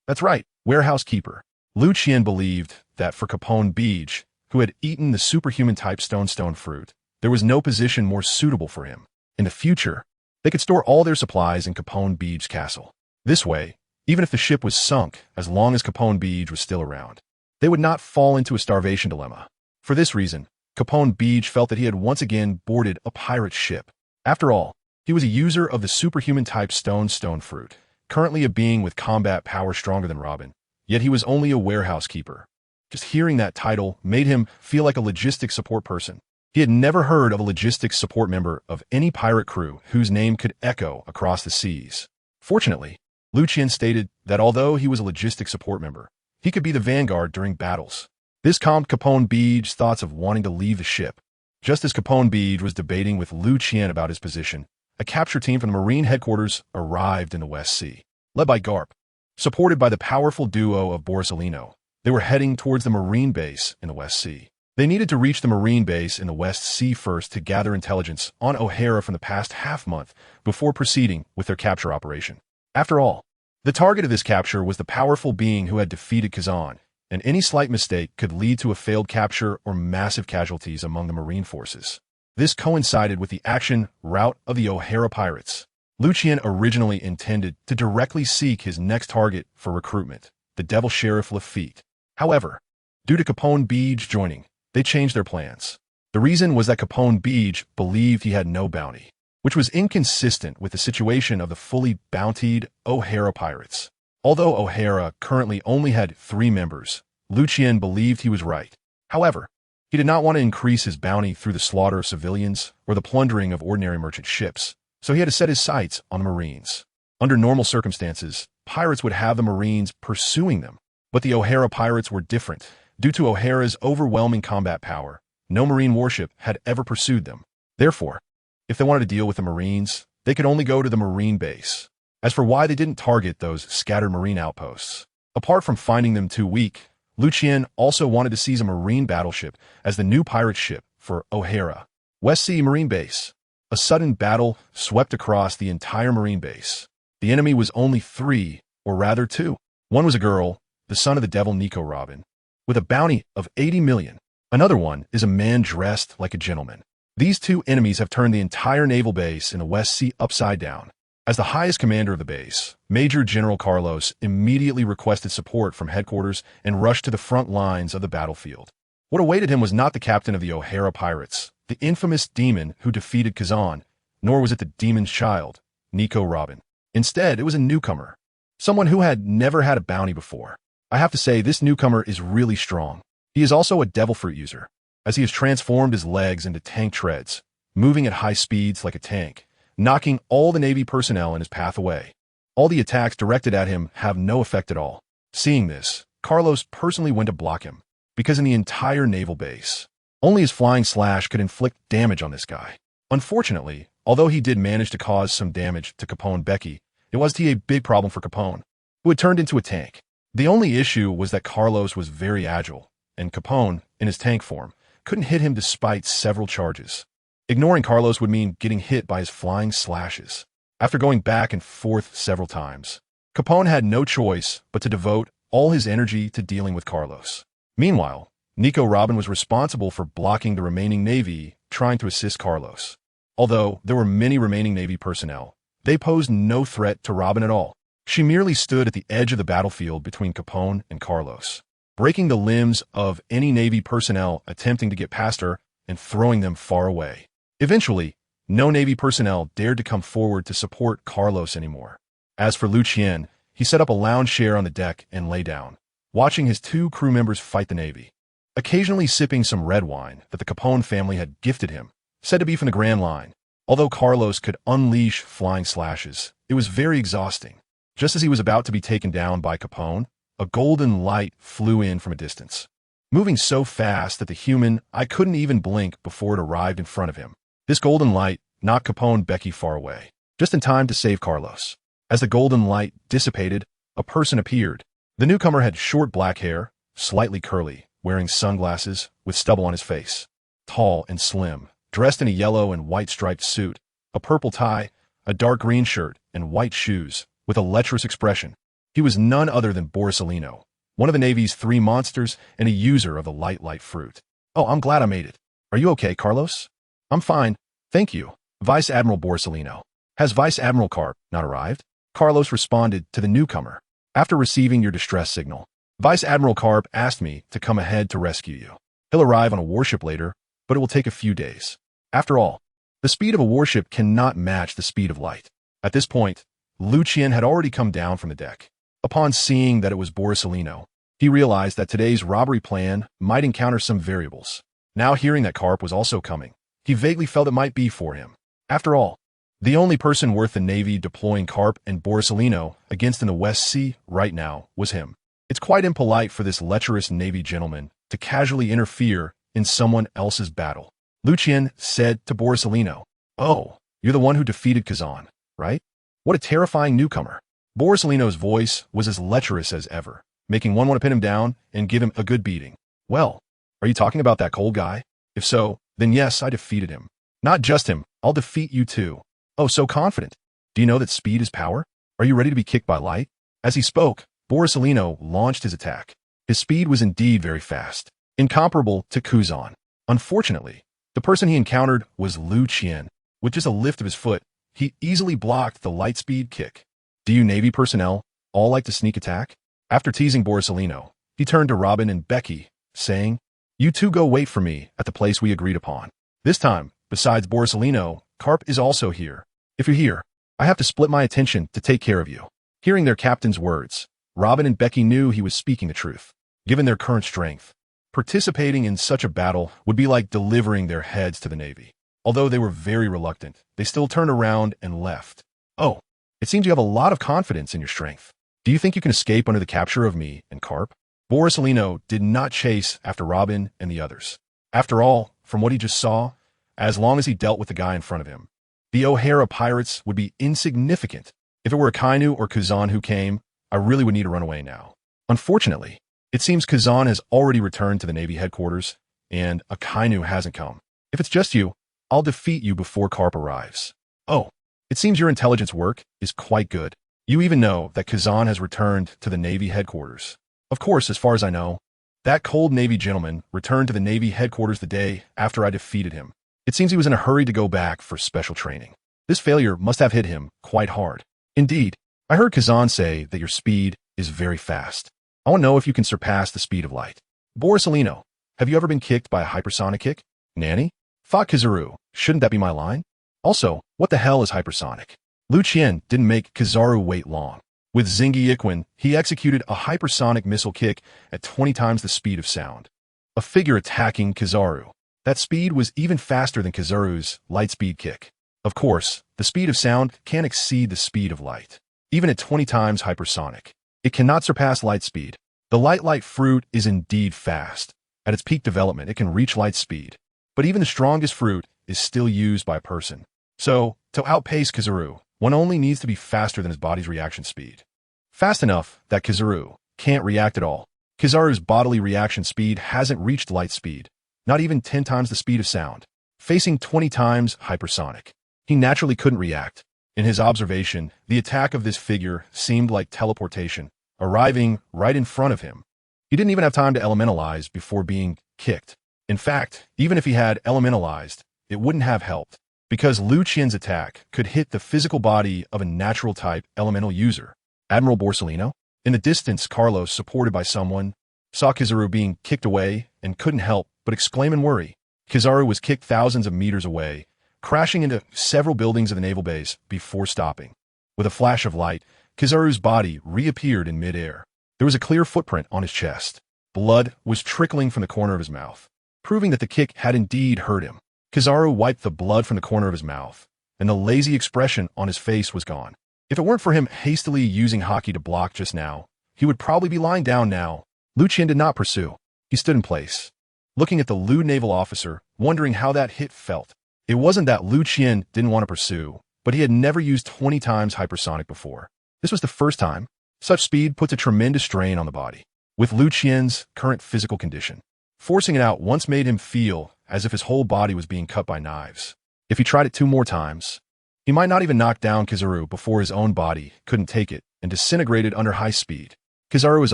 That's right, warehouse keeper. Liu Qian believed that for Capone Beej, who had eaten the superhuman-type stone fruit, there was no position more suitable for him. In the future, they could store all their supplies in Capone Beej's castle. This way, even if the ship was sunk, as long as Capone Beej was still around, they would not fall into a starvation dilemma. For this reason, Capone Beej felt that he had once again boarded a pirate ship. After all, he was a user of the superhuman-type stone fruit, currently a being with combat power stronger than Robin, yet he was only a warehouse keeper. Just hearing that title made him feel like a logistics support person. He had never heard of a logistics support member of any pirate crew whose name could echo across the seas. Fortunately, Liu Qian stated that although he was a logistics support member, he could be the vanguard during battles. This calmed Capone Beej's thoughts of wanting to leave the ship. Just as Capone Beej was debating with Liu Qian about his position, a capture team from the Marine headquarters arrived in the West Sea. Led by Garp, supported by the powerful duo of Borsalino, they were heading towards the Marine base in the West Sea. They needed to reach the Marine base in the West Sea first to gather intelligence on O'Hara from the past half-month before proceeding with their capture operation. After all, the target of this capture was the powerful being who had defeated Kazan, and any slight mistake could lead to a failed capture or massive casualties among the Marine forces. This coincided with the action route of the O'Hara Pirates. Liu Qian originally intended to directly seek his next target for recruitment, the Devil Sheriff Lafitte. However, due to Capone Beej joining, they changed their plans. The reason was that Capone Beej believed he had no bounty, which was inconsistent with the situation of the fully bountied O'Hara Pirates. Although O'Hara currently only had 3 members, Liu Qian believed he was right. However, he did not want to increase his bounty through the slaughter of civilians or the plundering of ordinary merchant ships, so he had to set his sights on the Marines. Under normal circumstances, pirates would have the Marines pursuing them, but the O'Hara Pirates were different. Due to O'Hara's overwhelming combat power, no Marine warship had ever pursued them. Therefore, if they wanted to deal with the Marines, they could only go to the Marine base. As for why they didn't target those scattered Marine outposts, apart from finding them too weak, Liu Qian also wanted to seize a Marine battleship as the new pirate ship for O'Hara. West Sea Marine Base. A sudden battle swept across the entire Marine base. The enemy was only 3, or rather 2. One was a girl, the son of the devil Nico Robin, with a bounty of 80 million. Another one is a man dressed like a gentleman. These 2 enemies have turned the entire naval base in the West Sea upside down. As the highest commander of the base, Major General Carlos immediately requested support from headquarters and rushed to the front lines of the battlefield. What awaited him was not the captain of the O'Hara Pirates, the infamous demon who defeated Kazan, nor was it the demon's child, Nico Robin. Instead, it was a newcomer, someone who had never had a bounty before. I have to say this newcomer is really strong. He is also a devil fruit user, as he has transformed his legs into tank treads, moving at high speeds like a tank, knocking all the Navy personnel in his path away. All the attacks directed at him have no effect at all. Seeing this, Carlos personally went to block him, because in the entire naval base, only his flying slash could inflict damage on this guy. Unfortunately, although he did manage to cause some damage to Capone Becky, it was a big problem for Capone, who had turned into a tank. The only issue was that Carlos was very agile, and Capone, in his tank form, couldn't hit him despite several charges. Ignoring Carlos would mean getting hit by his flying slashes. After going back and forth several times, Capone had no choice but to devote all his energy to dealing with Carlos. Meanwhile, Nico Robin was responsible for blocking the remaining Navy trying to assist Carlos. Although there were many remaining Navy personnel, they posed no threat to Robin at all. She merely stood at the edge of the battlefield between Capone and Carlos, breaking the limbs of any Navy personnel attempting to get past her and throwing them far away. Eventually, no Navy personnel dared to come forward to support Carlos anymore. As for Liu Qian, he set up a lounge chair on the deck and lay down, watching his two crew members fight the Navy, occasionally sipping some red wine that the Capone family had gifted him, said to be from the Grand Line. Although Carlos could unleash flying slashes, it was very exhausting. Just as he was about to be taken down by Capone, a golden light flew in from a distance, moving so fast that the human eye couldn't even blink before it arrived in front of him. This golden light knocked Capone Becky far away, just in time to save Carlos. As the golden light dissipated, a person appeared. The newcomer had short black hair, slightly curly, wearing sunglasses, with stubble on his face. Tall and slim, dressed in a yellow and white striped suit, a purple tie, a dark green shirt, and white shoes, with a lecherous expression. He was none other than Borsalino, one of the Navy's 3 monsters and a user of the light fruit. Oh, I'm glad I made it. Are you okay, Carlos? I'm fine, thank you, Vice Admiral Borsalino. Has Vice Admiral Carp not arrived? Carlos responded to the newcomer. After receiving your distress signal, Vice Admiral Carp asked me to come ahead to rescue you. He'll arrive on a warship later, but it will take a few days. After all, the speed of a warship cannot match the speed of light. At this point, Liu Qian had already come down from the deck. Upon seeing that it was Borsalino, he realized that today's robbery plan might encounter some variables. Now hearing that Carp was also coming, he vaguely felt it might be for him. After all, the only person worth the Navy deploying Carp and Borsalino against in the West Sea right now was him. It's quite impolite for this lecherous Navy gentleman to casually interfere in someone else's battle. Liu Qian said to Borsalino, "Oh, you're the one who defeated Kazan, right? What a terrifying newcomer." Borsalino's voice was as lecherous as ever, making one want to pin him down and give him a good beating. "Well, are you talking about that cold guy? If so, then yes, I defeated him. Not just him, I'll defeat you too." "Oh, so confident. Do you know that speed is power? Are you ready to be kicked by light?" As he spoke, Borsalino launched his attack. His speed was indeed very fast, incomparable to Kuzan. Unfortunately, the person he encountered was Liu Qian. With just a lift of his foot, he easily blocked the light speed kick. "Do you Navy personnel all like to sneak attack?" After teasing Borsalino, he turned to Robin and Becky, saying, "You two go wait for me at the place we agreed upon. This time, besides Borsalino, Carp is also here. If you're here, I have to split my attention to take care of you." Hearing their captain's words, Robin and Becky knew he was speaking the truth. Given their current strength, participating in such a battle would be like delivering their heads to the Navy. Although they were very reluctant, they still turned around and left. "Oh, it seems you have a lot of confidence in your strength. Do you think you can escape under the capture of me and Carp?" Borsalino did not chase after Robin and the others. After all, from what he just saw, as long as he dealt with the guy in front of him, the O'Hara pirates would be insignificant. If it were Kainu or Kazan who came, I really would need to run away now. Unfortunately, it seems Kazan has already returned to the Navy headquarters, and a Kainu hasn't come. If it's just you, I'll defeat you before Carp arrives. Oh, it seems your intelligence work is quite good. You even know that Kazan has returned to the Navy headquarters. Of course, as far as I know, that cold Navy gentleman returned to the Navy headquarters the day after I defeated him. It seems he was in a hurry to go back for special training. This failure must have hit him quite hard. Indeed, I heard Kazan say that your speed is very fast. I want to know if you can surpass the speed of light. Borsalino, have you ever been kicked by a hypersonic kick? Nanny? Thought Kizaru, shouldn't that be my line? Also, what the hell is hypersonic? Liu Qian didn't make Kizaru wait long. With Xingyi Quan, he executed a hypersonic missile kick at 20 times the speed of sound. A figure attacking Kizaru. That speed was even faster than Kizaru's light-speed kick. Of course, the speed of sound can't exceed the speed of light. Even at 20 times hypersonic, it cannot surpass light speed. The light fruit is indeed fast. At its peak development, it can reach light speed. But even the strongest fruit is still used by a person. So, to outpace Kizaru, one only needs to be faster than his body's reaction speed. Fast enough that Kizaru can't react at all. Kizaru's bodily reaction speed hasn't reached light speed, not even 10 times the speed of sound. Facing 20 times hypersonic, he naturally couldn't react. In his observation, the attack of this figure seemed like teleportation, arriving right in front of him. He didn't even have time to elementalize before being kicked. In fact, even if he had elementalized, it wouldn't have helped, because Liu Qian's attack could hit the physical body of a natural-type elemental user. Admiral Borsellino? In the distance, Carlos, supported by someone, saw Kizaru being kicked away and couldn't help but exclaim in worry. Kizaru was kicked thousands of meters away, crashing into several buildings of the naval base before stopping. With a flash of light, Kizaru's body reappeared in midair. There was a clear footprint on his chest. Blood was trickling from the corner of his mouth, proving that the kick had indeed hurt him. Kizaru wiped the blood from the corner of his mouth, and the lazy expression on his face was gone. If it weren't for him hastily using Haki to block just now, he would probably be lying down now. Liu Qian did not pursue. He stood in place, looking at the Liu naval officer, wondering how that hit felt. It wasn't that Liu Qian didn't want to pursue, but he had never used 20 times hypersonic before. This was the first time. Such speed puts a tremendous strain on the body. With Liu Qian's current physical condition, forcing it out once made him feel as if his whole body was being cut by knives. If he tried it 2 more times, he might not even knock down Kizaru before his own body couldn't take it and disintegrated under high speed. Kizaru is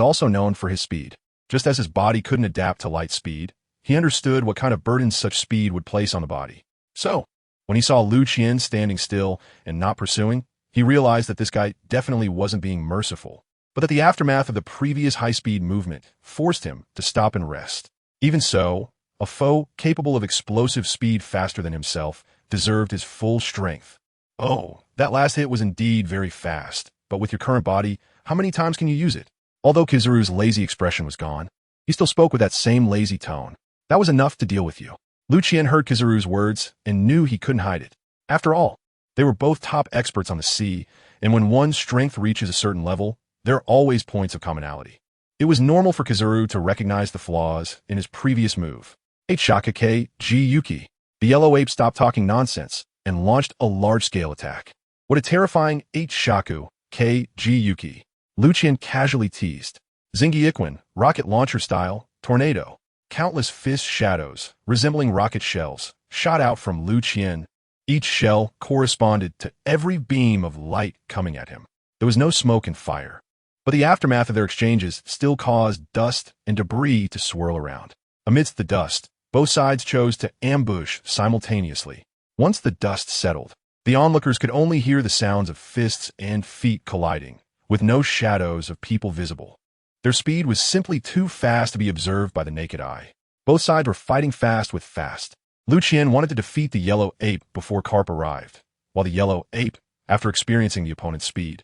also known for his speed. Just as his body couldn't adapt to light speed, he understood what kind of burden such speed would place on the body. So, when he saw Liu Qian standing still and not pursuing, he realized that this guy definitely wasn't being merciful, but that the aftermath of the previous high-speed movement forced him to stop and rest. Even so, a foe capable of explosive speed faster than himself deserved his full strength. Oh, that last hit was indeed very fast, but with your current body, how many times can you use it? Although Kizaru's lazy expression was gone, he still spoke with that same lazy tone. That was enough to deal with you. Liu Qian heard Kizaru's words and knew he couldn't hide it. After all, they were both top experts on the sea, and when one's strength reaches a certain level, there are always points of commonality. It was normal for Kizaru to recognize the flaws in his previous move. Shaka Yuki. The yellow ape stopped talking nonsense and launched a large-scale attack. What a terrifying Shaku Yuki. Liu Qian casually teased. Xingyi Quan, rocket launcher style, tornado. Countless fist shadows, resembling rocket shells, shot out from Liu Qian. Each shell corresponded to every beam of light coming at him. There was no smoke and fire, but the aftermath of their exchanges still caused dust and debris to swirl around. Amidst the dust, both sides chose to ambush simultaneously. Once the dust settled, the onlookers could only hear the sounds of fists and feet colliding, with no shadows of people visible. Their speed was simply too fast to be observed by the naked eye. Both sides were fighting fast with fast. Liu Qian wanted to defeat the yellow ape before Carp arrived, while the yellow ape, after experiencing the opponent's speed,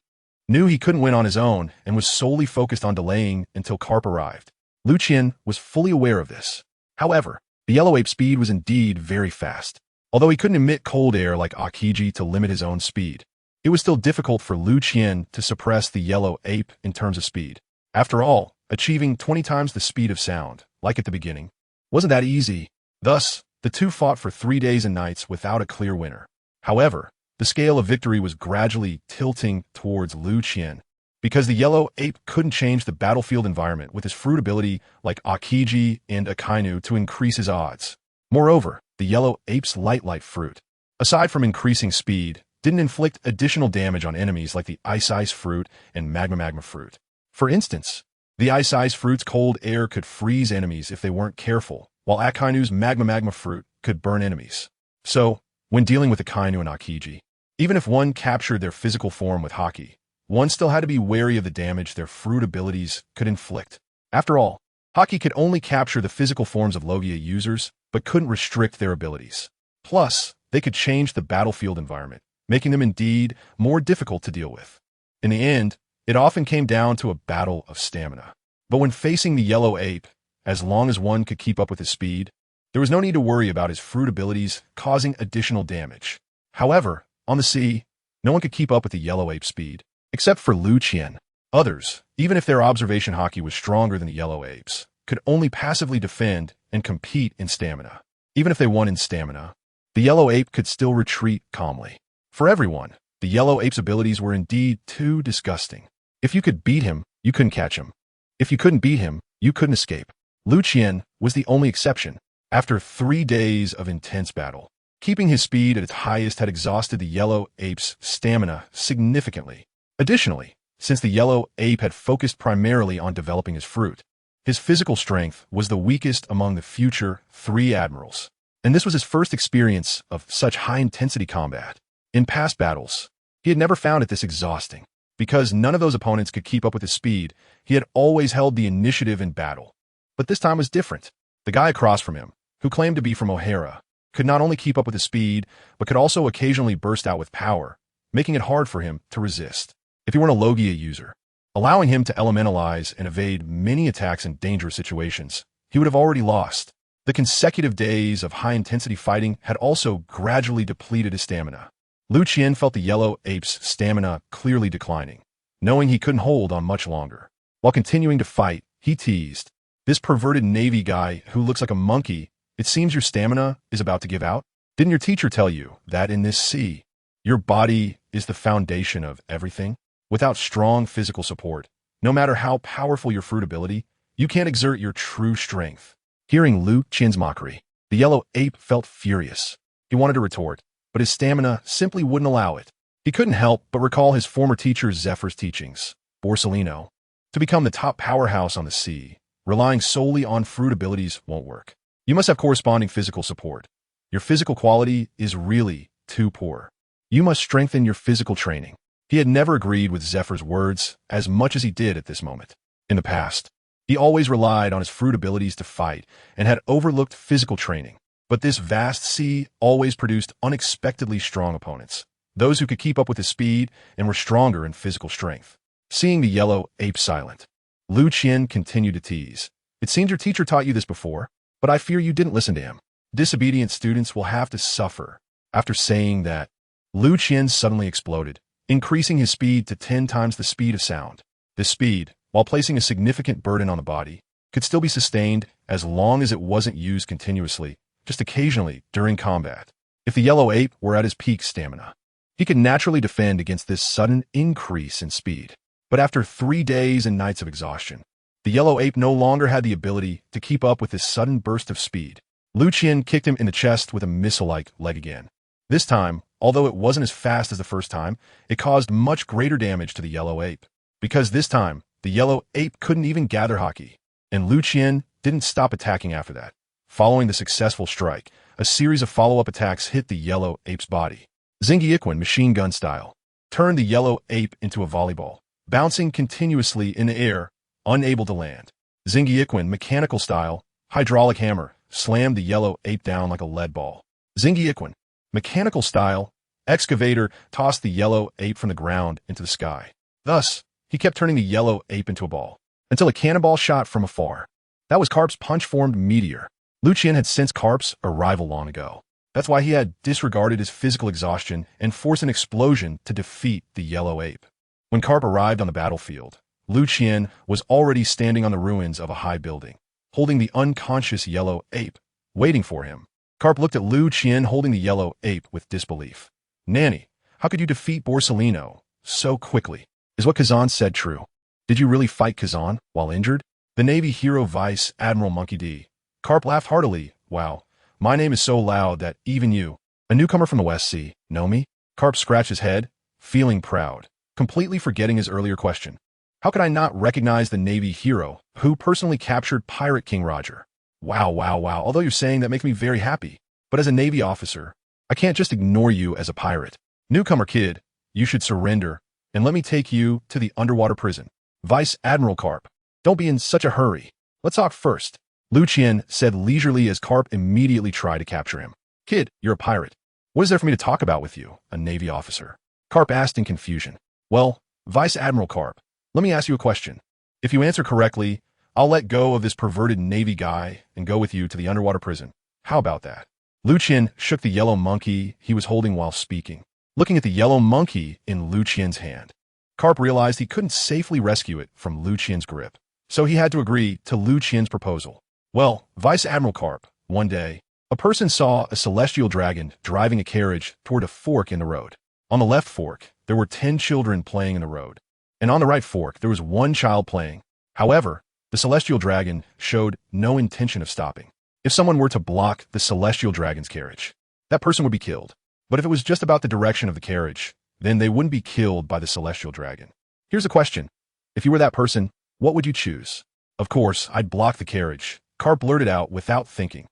knew he couldn't win on his own and was solely focused on delaying until Carp arrived. Liu Qian was fully aware of this. However, the yellow ape's speed was indeed very fast. Although he couldn't emit cold air like Akiji to limit his own speed, it was still difficult for Liu Qian to suppress the yellow ape in terms of speed. After all, achieving 20 times the speed of sound, like at the beginning, wasn't that easy. Thus, the two fought for 3 days and nights without a clear winner. However, the scale of victory was gradually tilting towards Liu Qian, because the yellow ape couldn't change the battlefield environment with his fruit ability like Akiji and Akainu to increase his odds. Moreover, the yellow ape's light fruit, aside from increasing speed, didn't inflict additional damage on enemies like the ice fruit and magma fruit. For instance, the ice fruit's cold air could freeze enemies if they weren't careful, while Akainu's magma fruit could burn enemies. So, when dealing with Akainu and Akiji, even if one captured their physical form with Haki, one still had to be wary of the damage their fruit abilities could inflict. After all, Haki could only capture the physical forms of Logia users, but couldn't restrict their abilities. Plus, they could change the battlefield environment, making them indeed more difficult to deal with. In the end, It often came down to a battle of stamina. But when facing the yellow ape, as long as one could keep up with his speed, there was no need to worry about his fruit abilities causing additional damage. However, on the sea, no one could keep up with the yellow ape's speed, except for Liu Qian. Others, even if their observation haki was stronger than the yellow apes, could only passively defend and compete in stamina. Even if they won in stamina, the yellow ape could still retreat calmly. For everyone, the yellow ape's abilities were indeed too disgusting. If you could beat him, you couldn't catch him. If you couldn't beat him, you couldn't escape. Liu Qian was the only exception. After 3 days of intense battle, keeping his speed at its highest had exhausted the yellow ape's stamina significantly. Additionally, since the yellow ape had focused primarily on developing his fruit, his physical strength was the weakest among the future 3 admirals. And this was his first experience of such high-intensity combat. In past battles, he had never found it this exhausting. Because none of those opponents could keep up with his speed, he had always held the initiative in battle. But this time was different. The guy across from him, who claimed to be from O'Hara, could not only keep up with his speed, but could also occasionally burst out with power, making it hard for him to resist. If he weren't a Logia user, allowing him to elementalize and evade many attacks in dangerous situations, he would have already lost. The consecutive days of high-intensity fighting had also gradually depleted his stamina. Liu Qian felt the yellow ape's stamina clearly declining, knowing he couldn't hold on much longer. While continuing to fight, he teased, "This perverted Navy guy who looks like a monkey, it seems your stamina is about to give out? Didn't your teacher tell you that in this sea, your body is the foundation of everything? Without strong physical support, no matter how powerful your fruit ability, you can't exert your true strength." Hearing Liu Qian's mockery, the yellow ape felt furious. He wanted to retort, but his stamina simply wouldn't allow it. He couldn't help but recall his former teacher Zephyr's teachings, Borsellino. To become the top powerhouse on the sea, relying solely on fruit abilities won't work. You must have corresponding physical support. Your physical quality is really too poor. You must strengthen your physical training. He had never agreed with Zephyr's words as much as he did at this moment. In the past, he always relied on his fruit abilities to fight and had overlooked physical training. But this vast sea always produced unexpectedly strong opponents, those who could keep up with his speed and were stronger in physical strength. Seeing the yellow ape silent, Liu Qian continued to tease, "It seems your teacher taught you this before, but I fear you didn't listen to him. Disobedient students will have to suffer." After saying that, Liu Qian suddenly exploded, increasing his speed to 10 times the speed of sound. This speed, while placing a significant burden on the body, could still be sustained as long as it wasn't used continuously, just occasionally during combat. If the yellow ape were at his peak stamina, he could naturally defend against this sudden increase in speed. But after 3 days and nights of exhaustion, the yellow ape no longer had the ability to keep up with this sudden burst of speed. Liu Qian kicked him in the chest with a missile-like leg again. This time, although it wasn't as fast as the first time, it caused much greater damage to the yellow ape. Because this time, the yellow ape couldn't even gather haki, and Liu Qian didn't stop attacking after that. Following the successful strike, a series of follow-up attacks hit the yellow ape's body. Xingyi Quan, machine gun style, turned the yellow ape into a volleyball, bouncing continuously in the air, unable to land. Xingyi Quan, mechanical style, hydraulic hammer, slammed the yellow ape down like a lead ball. Xingyi Quan, mechanical style, excavator tossed the yellow ape from the ground into the sky. Thus, he kept turning the yellow ape into a ball, until a cannonball shot from afar. That was Carp's punch-formed meteor. Liu Qian had sensed Carp's arrival long ago. That's why he had disregarded his physical exhaustion and forced an explosion to defeat the yellow ape. When Carp arrived on the battlefield, Liu Qian was already standing on the ruins of a high building, holding the unconscious yellow ape, waiting for him. Carp looked at Liu Qian holding the yellow ape with disbelief. "Nanny, how could you defeat Borsellino so quickly? Is what Kazan said true? Did you really fight Kazan while injured?" The Navy hero Vice Admiral Monkey D. Carp laughed heartily. "Wow, my name is so loud that even you, a newcomer from the West Sea, know me?" Carp scratched his head, feeling proud, completely forgetting his earlier question. How could I not recognize the Navy hero who personally captured Pirate King Roger? Wow. Although you're saying that makes me very happy. But as a Navy officer, I can't just ignore you as a pirate. Newcomer kid, you should surrender and let me take you to the underwater prison. Vice Admiral Carp, don't be in such a hurry. Let's talk first. Liu Qian said leisurely as Carp immediately tried to capture him. "Kid, you're a pirate. What is there for me to talk about with you, a Navy officer?" Carp asked in confusion. "Well, Vice Admiral Carp, Let me ask you a question. If you answer correctly, I'll let go of this perverted Navy guy and go with you to the underwater prison. How about that? Liu Qian shook the yellow monkey he was holding while speaking. Looking at the yellow monkey in Liu Qian's hand, Carp realized he couldn't safely rescue it from Liu Qian's grip, so he had to agree to Liu Qian's proposal. Well, Vice Admiral Carp, one day, a person saw a celestial dragon driving a carriage toward a fork in the road. On the left fork, there were 10 children playing in the road, and on the right fork, there was one child playing. However, the celestial dragon showed no intention of stopping. If someone were to block the celestial dragon's carriage, that person would be killed. But if it was just about the direction of the carriage, then they wouldn't be killed by the celestial dragon. Here's a question. If you were that person, what would you choose? Of course, I'd block the carriage. Carp blurted out without thinking.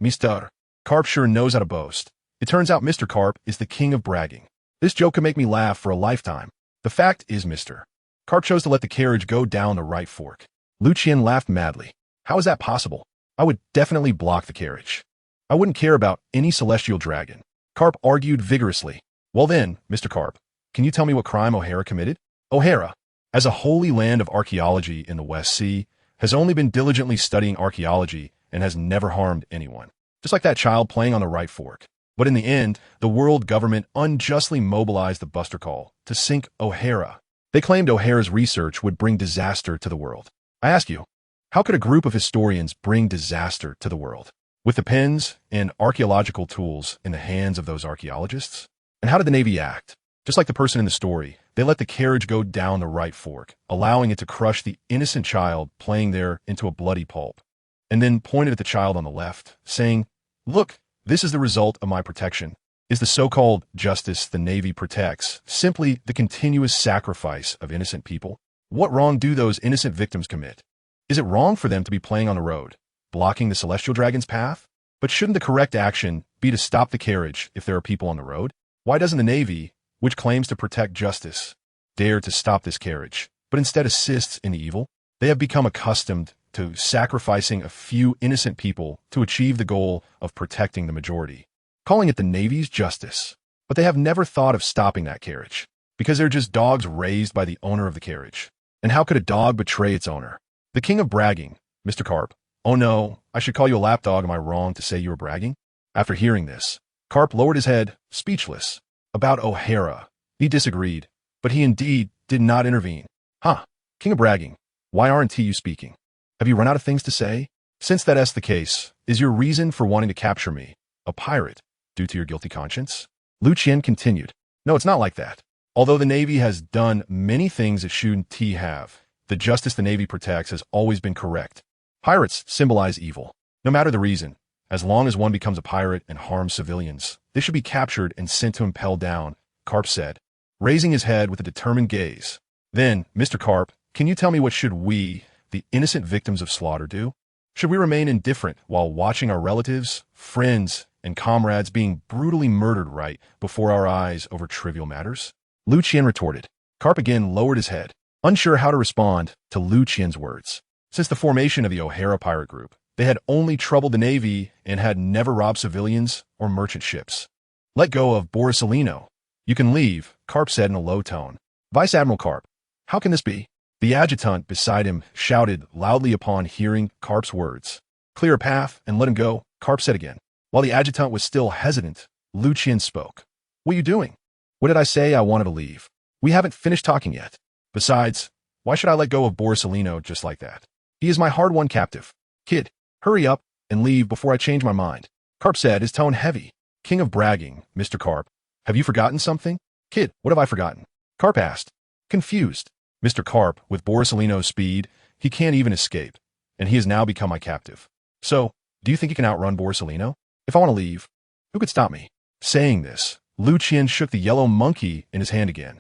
Mr. Carp sure knows how to boast. It turns out Mr. Carp is the king of bragging. This joke could make me laugh for a lifetime. The fact is, Mr. Carp chose to let the carriage go down the right fork. Liu Qian laughed madly. How is that possible? I would definitely block the carriage. I wouldn't care about any celestial dragon. Carp argued vigorously. Well then, Mr. Carp, can you tell me what crime O'Hara committed? O'Hara, as a holy land of archaeology in the West Sea, has only been diligently studying archaeology and has never harmed anyone. Just like that child playing on the right fork. But in the end, the world government unjustly mobilized the Buster Call to sink O'Hara. They claimed O'Hara's research would bring disaster to the world. I ask you, how could a group of historians bring disaster to the world? With the pens and archaeological tools in the hands of those archaeologists? And how did the Navy act? Just like the person in the story, they let the carriage go down the right fork, allowing it to crush the innocent child playing there into a bloody pulp, and then pointed at the child on the left, saying, "Look, this is the result of my protection." Is the so-called justice the Navy protects simply the continuous sacrifice of innocent people? What wrong do those innocent victims commit? Is it wrong for them to be playing on the road, blocking the celestial dragon's path? But shouldn't the correct action be to stop the carriage if there are people on the road? Why doesn't the Navy, which claims to protect justice, dare to stop this carriage, but instead assists in the evil? They have become accustomed to sacrificing a few innocent people to achieve the goal of protecting the majority, calling it the Navy's justice. But they have never thought of stopping that carriage, because they're just dogs raised by the owner of the carriage. And how could a dog betray its owner? The king of bragging, Mr. Carp. Oh no, I should call you a lapdog. Am I wrong to say you were bragging? After hearing this, Carp lowered his head, speechless. About O'Hara, he disagreed, but he indeed did not intervene. King of bragging, why aren't you speaking? Have you run out of things to say? Since that's the case, is your reason for wanting to capture me, a pirate, due to your guilty conscience? Liu Qian continued. No, it's not like that. Although the Navy has done many things it shouldn't have, the justice the Navy protects has always been correct. Pirates symbolize evil. No matter the reason, as long as one becomes a pirate and harms civilians, they should be captured and sent to impel down, Carp said, raising his head with a determined gaze. Then, Mr. Carp, can you tell me what should we, the innocent victims of slaughter, do? Should we remain indifferent while watching our relatives, friends, and comrades being brutally murdered right before our eyes over trivial matters? Liu Qian retorted. Carp again lowered his head, unsure how to respond to Liu Qian's words. Since the formation of the O'Hara pirate group, they had only troubled the Navy and had never robbed civilians or merchant ships. Let go of Borsalino. You can leave, Carp said in a low tone. Vice Admiral Carp, how can this be? The adjutant beside him shouted loudly upon hearing Carp's words. Clear a path and let him go, Carp said again. While the adjutant was still hesitant, Liu Qian spoke. What are you doing? What did I say? I wanted to leave. We haven't finished talking yet. Besides, why should I let go of Borsalino just like that? He is my hard-won captive. Kid, hurry up and leave before I change my mind. Carp said, his tone heavy. King of bragging, Mr. Carp. Have you forgotten something? Kid, what have I forgotten? Carp asked. Confused. Mr. Carp, with Borsalino's speed, he can't even escape, and he has now become my captive. So, do you think you can outrun Borsalino? If I want to leave, who could stop me? Saying this, Liu Qian shook the yellow monkey in his hand again.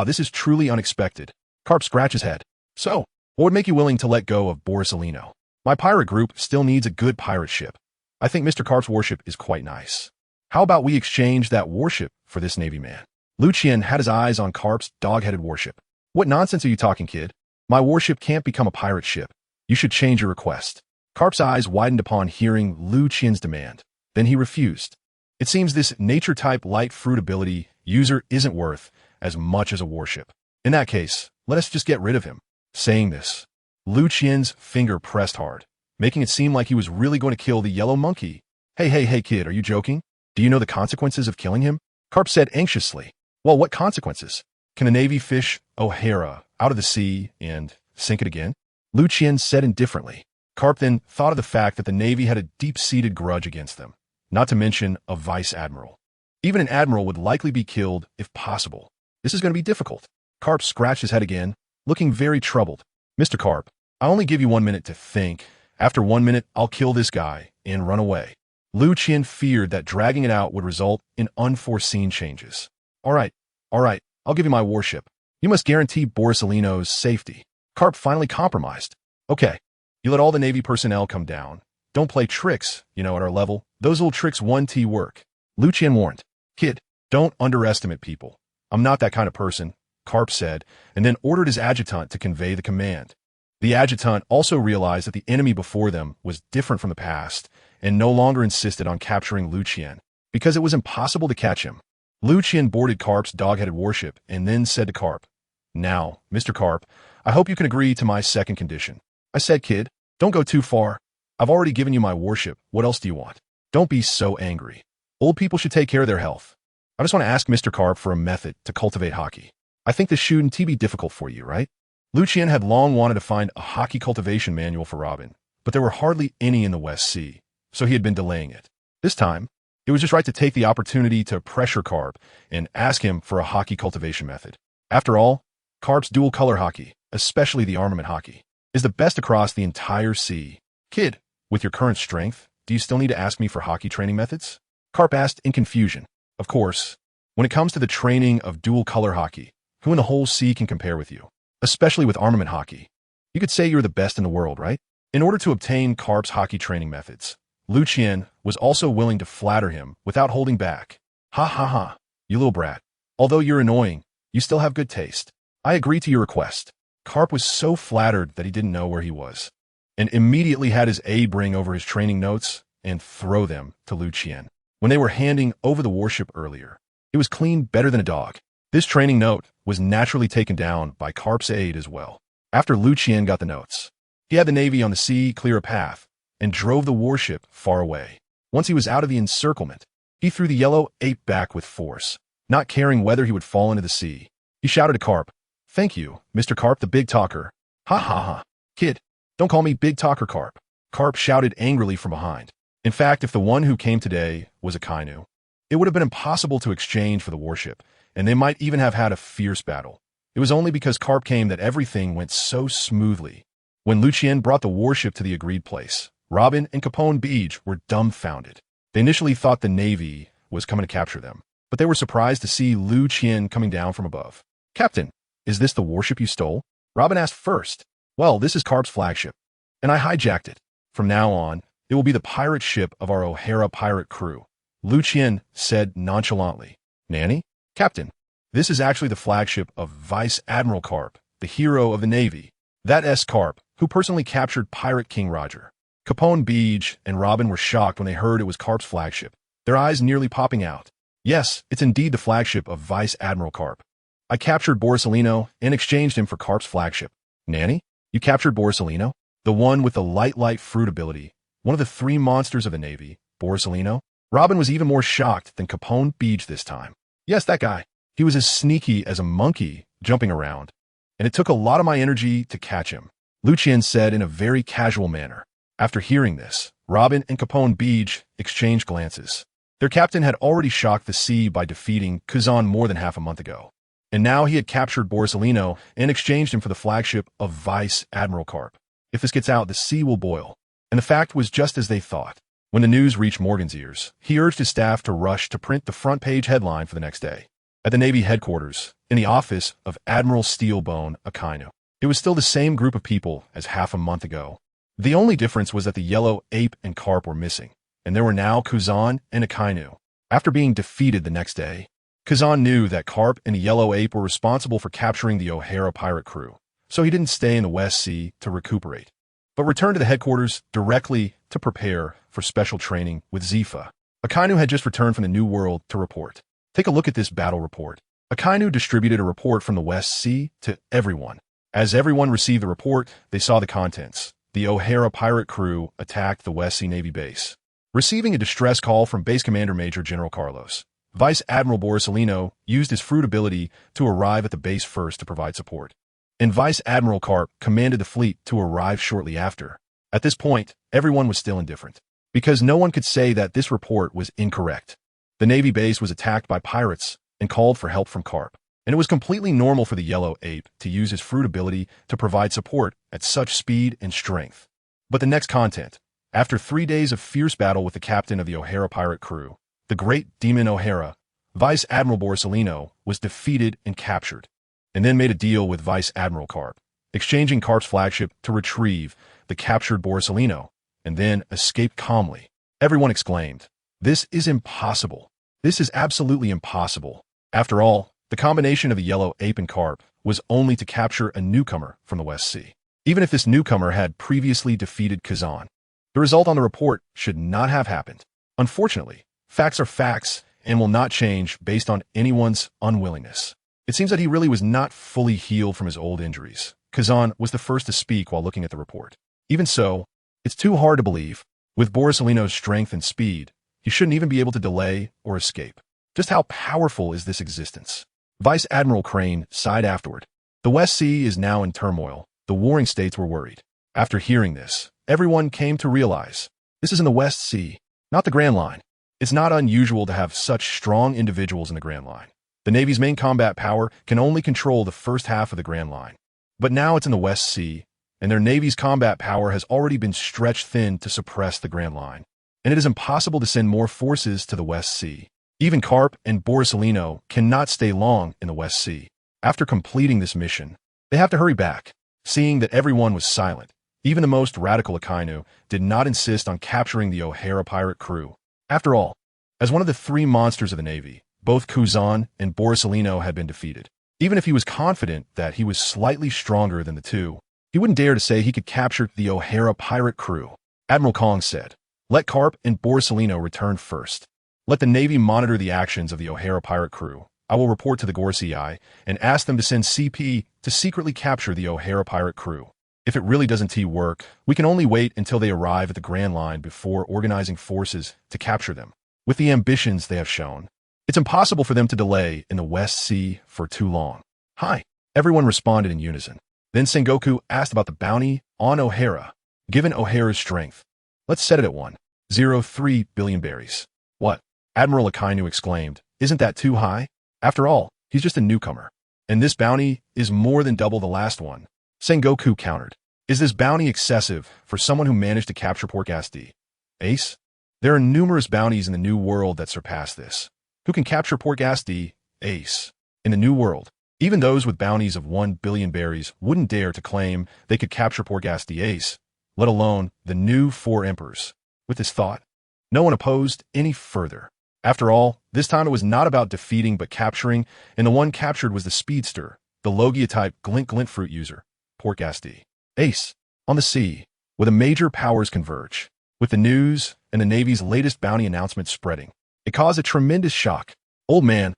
This is truly unexpected. Carp scratched his head. So, what would make you willing to let go of Borsalino? My pirate group still needs a good pirate ship. I think Mr. Carp's warship is quite nice. How about we exchange that warship for this Navy man? Liu Qian had his eyes on Carp's dog-headed warship. What nonsense are you talking, kid? My warship can't become a pirate ship. You should change your request. Carp's eyes widened upon hearing Liu Qian's demand. Then he refused. It seems this nature-type light fruit ability user isn't worth as much as a warship. In that case, let us just get rid of him. Saying this, Liu Qian's finger pressed hard, making it seem like he was really going to kill the yellow monkey. Hey, kid, are you joking? Do you know the consequences of killing him? Carp said anxiously. Well, what consequences? Can the Navy fish O'Hara out of the sea and sink it again? Liu Qian said indifferently. Carp then thought of the fact that the Navy had a deep-seated grudge against them, not to mention a vice admiral. Even an admiral would likely be killed if possible. This is going to be difficult. Carp scratched his head again, looking very troubled. Mr. Carp, I only give you 1 minute to think. After 1 minute, I'll kill this guy and run away. Liu Qian feared that dragging it out would result in unforeseen changes. All right, I'll give you my warship. You must guarantee Borisolino's safety. Carp finally compromised. Okay, you let all the Navy personnel come down. Don't play tricks, at our level. Those little tricks 1T work. Liu Qian warned. Kid, don't underestimate people. I'm not that kind of person, Carp said, and then ordered his adjutant to convey the command. The adjutant also realized that the enemy before them was different from the past and no longer insisted on capturing Liu Qian because it was impossible to catch him. Liu Qian boarded Carp's dog-headed warship and then said to Carp, Now, Mr. Carp, I hope you can agree to my second condition. I said, kid, don't go too far. I've already given you my warship. What else do you want? Don't be so angry. Old people should take care of their health. I just want to ask Mr. Carp for a method to cultivate hockey. I think this shouldn't be difficult for you, right? Liu Qian had long wanted to find a hockey cultivation manual for Robin, but there were hardly any in the West Sea, so he had been delaying it. This time, it was just right to take the opportunity to pressure Carp and ask him for a hockey cultivation method. After all, Carp's dual-color hockey, especially the armament hockey, is the best across the entire sea. Kid, with your current strength, do you still need to ask me for hockey training methods? Carp asked in confusion. Of course, when it comes to the training of dual-color hockey, who in the whole sea can compare with you? Especially with armament hockey. You could say you're the best in the world, right? In order to obtain Carp's hockey training methods, Liu Qian was also willing to flatter him without holding back. Ha, you little brat. Although you're annoying, you still have good taste. I agree to your request. Carp was so flattered that he didn't know where he was, and immediately had his aide bring over his training notes and throw them to Liu Qian. When they were handing over the warship earlier, it was cleaned better than a dog. This training note was naturally taken down by Carp's aide as well. After Liu Qian got the notes, he had the Navy on the sea clear a path and drove the warship far away. Once he was out of the encirclement, he threw the yellow ape back with force, not caring whether he would fall into the sea. He shouted to Carp, Thank you, Mr. Carp the Big Talker. Ha. Kid, don't call me Big Talker Carp. Carp shouted angrily from behind. In fact, if the one who came today was a Kainu, it would have been impossible to exchange for the warship, and they might even have had a fierce battle. It was only because Carp came that everything went so smoothly. When Liu Qian brought the warship to the agreed place, Robin and Capone Beach were dumbfounded. They initially thought the Navy was coming to capture them, but they were surprised to see Liu Qian coming down from above. Captain, is this the warship you stole? Robin asked first. Well, this is Carp's flagship, and I hijacked it. From now on, it will be the pirate ship of our O'Hara pirate crew, Liu Qian said nonchalantly. Nanny? Captain, this is actually the flagship of Vice Admiral Carp, the hero of the Navy. That S. Carp, who personally captured Pirate King Roger. Capone Beach and Robin were shocked when they heard it was Carp's flagship, their eyes nearly popping out. Yes, it's indeed the flagship of Vice Admiral Carp. I captured Borisolino and exchanged him for Carp's flagship. Nanny, you captured Borisolino? The one with the light fruit ability, one of the 3 monsters of the Navy, Borisolino? Robin was even more shocked than Capone Beach this time. Yes, that guy. He was as sneaky as a monkey jumping around, and it took a lot of my energy to catch him, Liu Qian said in a very casual manner. After hearing this, Robin and Capone Beach exchanged glances. Their captain had already shocked the sea by defeating Kazan more than half a month ago, and now he had captured Borisolino and exchanged him for the flagship of Vice Admiral Carp. If this gets out, the sea will boil. And the fact was just as they thought. When the news reached Morgan's ears, he urged his staff to rush to print the front-page headline for the next day. At the Navy headquarters, in the office of Admiral Steelbone Akainu, it was still the same group of people as half a month ago. The only difference was that the yellow ape and Carp were missing, and there were now Kuzan and Akainu. After being defeated the next day, Kazan knew that Carp and the yellow ape were responsible for capturing the O'Hara pirate crew, so he didn't stay in the West Sea to recuperate, but returned to the headquarters directly to prepare for special training with Zifa. Akainu had just returned from the New World to report. Take a look at this battle report. Akainu distributed a report from the West Sea to everyone. As everyone received the report, they saw the contents. The O'Hara pirate crew attacked the West Sea Navy base. Receiving a distress call from Base Commander Major General Carlos, Vice Admiral Borsellino used his fruit ability to arrive at the base first to provide support. And Vice Admiral Carp commanded the fleet to arrive shortly after. At this point, everyone was still indifferent, because no one could say that this report was incorrect. The Navy base was attacked by pirates and called for help from Carp, and it was completely normal for the Yellow Ape to use his fruit ability to provide support at such speed and strength. But the next content. After 3 days of fierce battle with the captain of the O'Hara pirate crew, the great Demon O'Hara, Vice Admiral Borsellino was defeated and captured, and then made a deal with Vice Admiral Carp, exchanging Carp's flagship to retrieve the captured Borsellino, and then escape calmly. Everyone exclaimed, "This is impossible. This is absolutely impossible." After all, the combination of the Yellow Ape and Carp was only to capture a newcomer from the West Sea. Even if this newcomer had previously defeated Kazan, the result on the report should not have happened. Unfortunately, facts are facts and will not change based on anyone's unwillingness. It seems that he really was not fully healed from his old injuries. Kazan was the first to speak while looking at the report. Even so, it's too hard to believe. With Borsellino's strength and speed, he shouldn't even be able to delay or escape. Just how powerful is this existence? Vice Admiral Crane sighed afterward. The West Sea is now in turmoil. The warring states were worried. After hearing this, everyone came to realize this is in the West Sea, not the Grand Line. It's not unusual to have such strong individuals in the Grand Line. The Navy's main combat power can only control the first half of the Grand Line. But now it's in the West Sea, and their Navy's combat power has already been stretched thin to suppress the Grand Line. And it is impossible to send more forces to the West Sea. Even Carp and Borsellino cannot stay long in the West Sea. After completing this mission, they have to hurry back. Seeing that everyone was silent, even the most radical Akainu did not insist on capturing the O'Hara pirate crew. After all, as one of the 3 monsters of the Navy, both Kuzan and Borsellino had been defeated. Even if he was confident that he was slightly stronger than the two, he wouldn't dare to say he could capture the O'Hara pirate crew. Admiral Kong said, "Let Carp and Borsellino return first. Let the Navy monitor the actions of the O'Hara pirate crew. I will report to the Gorsi and ask them to send CP to secretly capture the O'Hara pirate crew. If it really doesn't work, we can only wait until they arrive at the Grand Line before organizing forces to capture them. With the ambitions they have shown, it's impossible for them to delay in the West Sea for too long." "Hi," everyone responded in unison. Then Sengoku asked about the bounty on O'Hara. "Given O'Hara's strength, let's set it at 1.03 billion berries." "What?" Admiral Akainu exclaimed. "Isn't that too high? After all, he's just a newcomer. And this bounty is more than double the last one." Sengoku countered. "Is this bounty excessive for someone who managed to capture Port Asti? Ace? There are numerous bounties in the New World that surpass this. Who can capture Port Asti? Ace. In the New World, even those with bounties of 1 billion berries wouldn't dare to claim they could capture Port Asti Ace, let alone the new 4 emperors." With this thought, no one opposed any further. After all, this time it was not about defeating but capturing, and the one captured was the speedster, the Logia-type glint fruit user, Port Asti Ace. On the sea, where the major powers converge, with the news and the Navy's latest bounty announcement spreading, it caused a tremendous shock. Old man,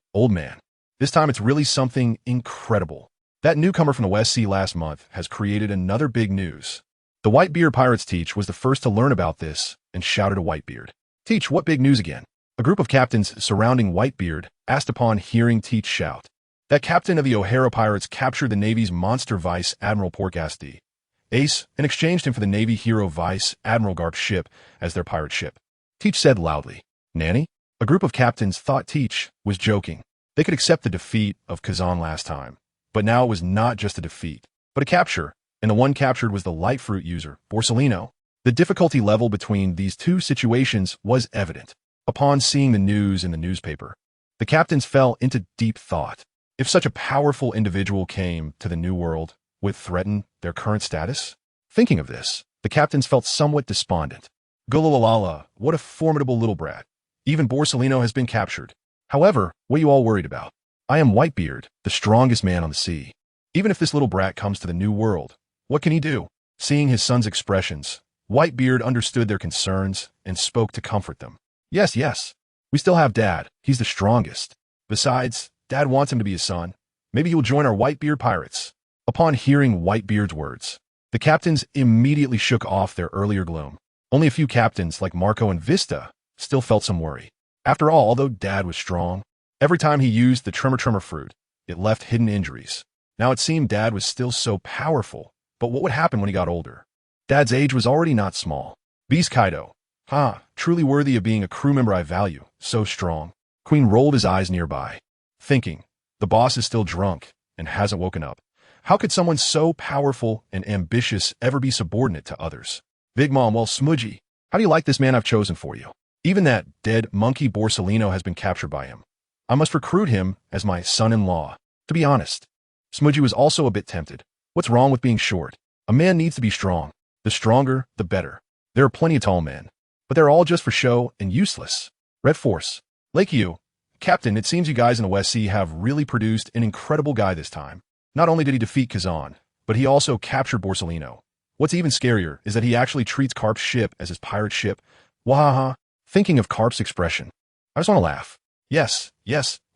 this time it's really something incredible. That newcomer from the West Sea last month has created another big news. The Whitebeard Pirates Teach was the first to learn about this and shouted to Whitebeard, "Teach, what big news again?" A group of captains surrounding Whitebeard asked upon hearing Teach shout. That captain of the O'Hara pirates captured the Navy's monster Vice Admiral Port Asti Ace and exchanged him for the Navy hero Vice Admiral Garp's ship as their pirate ship. Teach said loudly, "Nanny?" A group of captains thought Teach was joking. They could accept the defeat of Kazan last time, but now it was not just a defeat, but a capture, and the one captured was the light fruit user, Borsellino. The difficulty level between these two situations was evident. Upon seeing the news in the newspaper, the captains fell into deep thought. If such a powerful individual came to the New World, would it threaten their current status? Thinking of this, the captains felt somewhat despondent. Gulalala, what a formidable little brat. Even Borsellino has been captured. However, what are you all worried about? I am Whitebeard, the strongest man on the sea. Even if this little brat comes to the New World, what can he do? Seeing his son's expressions, Whitebeard understood their concerns and spoke to comfort them. Yes, we still have Dad. He's the strongest. Besides, Dad wants him to be his son. Maybe he will join our Whitebeard pirates." Upon hearing Whitebeard's words, the captains immediately shook off their earlier gloom. Only a few captains, like Marco and Vista, still felt some worry. After all, although Dad was strong, every time he used the Tremor fruit, it left hidden injuries. Now it seemed Dad was still so powerful, but what would happen when he got older? Dad's age was already not small. Beast Kaido. Truly worthy of being a crew member I value. So strong. Queen rolled his eyes nearby, thinking, the boss is still drunk and hasn't woken up. How could someone so powerful and ambitious ever be subordinate to others? Big Mom, well, Smudgy, how do you like this man I've chosen for you? Even that dead monkey Borsalino has been captured by him. I must recruit him as my son-in-law. To be honest, Smudgy was also a bit tempted. What's wrong with being short? A man needs to be strong. The stronger, the better. There are plenty of tall men, but they're all just for show and useless. Red Force. Lake U. Captain, it seems you guys in the West Sea have really produced an incredible guy this time. Not only did he defeat Kazan, but he also captured Borsalino. What's even scarier is that he actually treats Carp's ship as his pirate ship. Wahaha. Thinking of Carp's expression, I just want to laugh. Yes,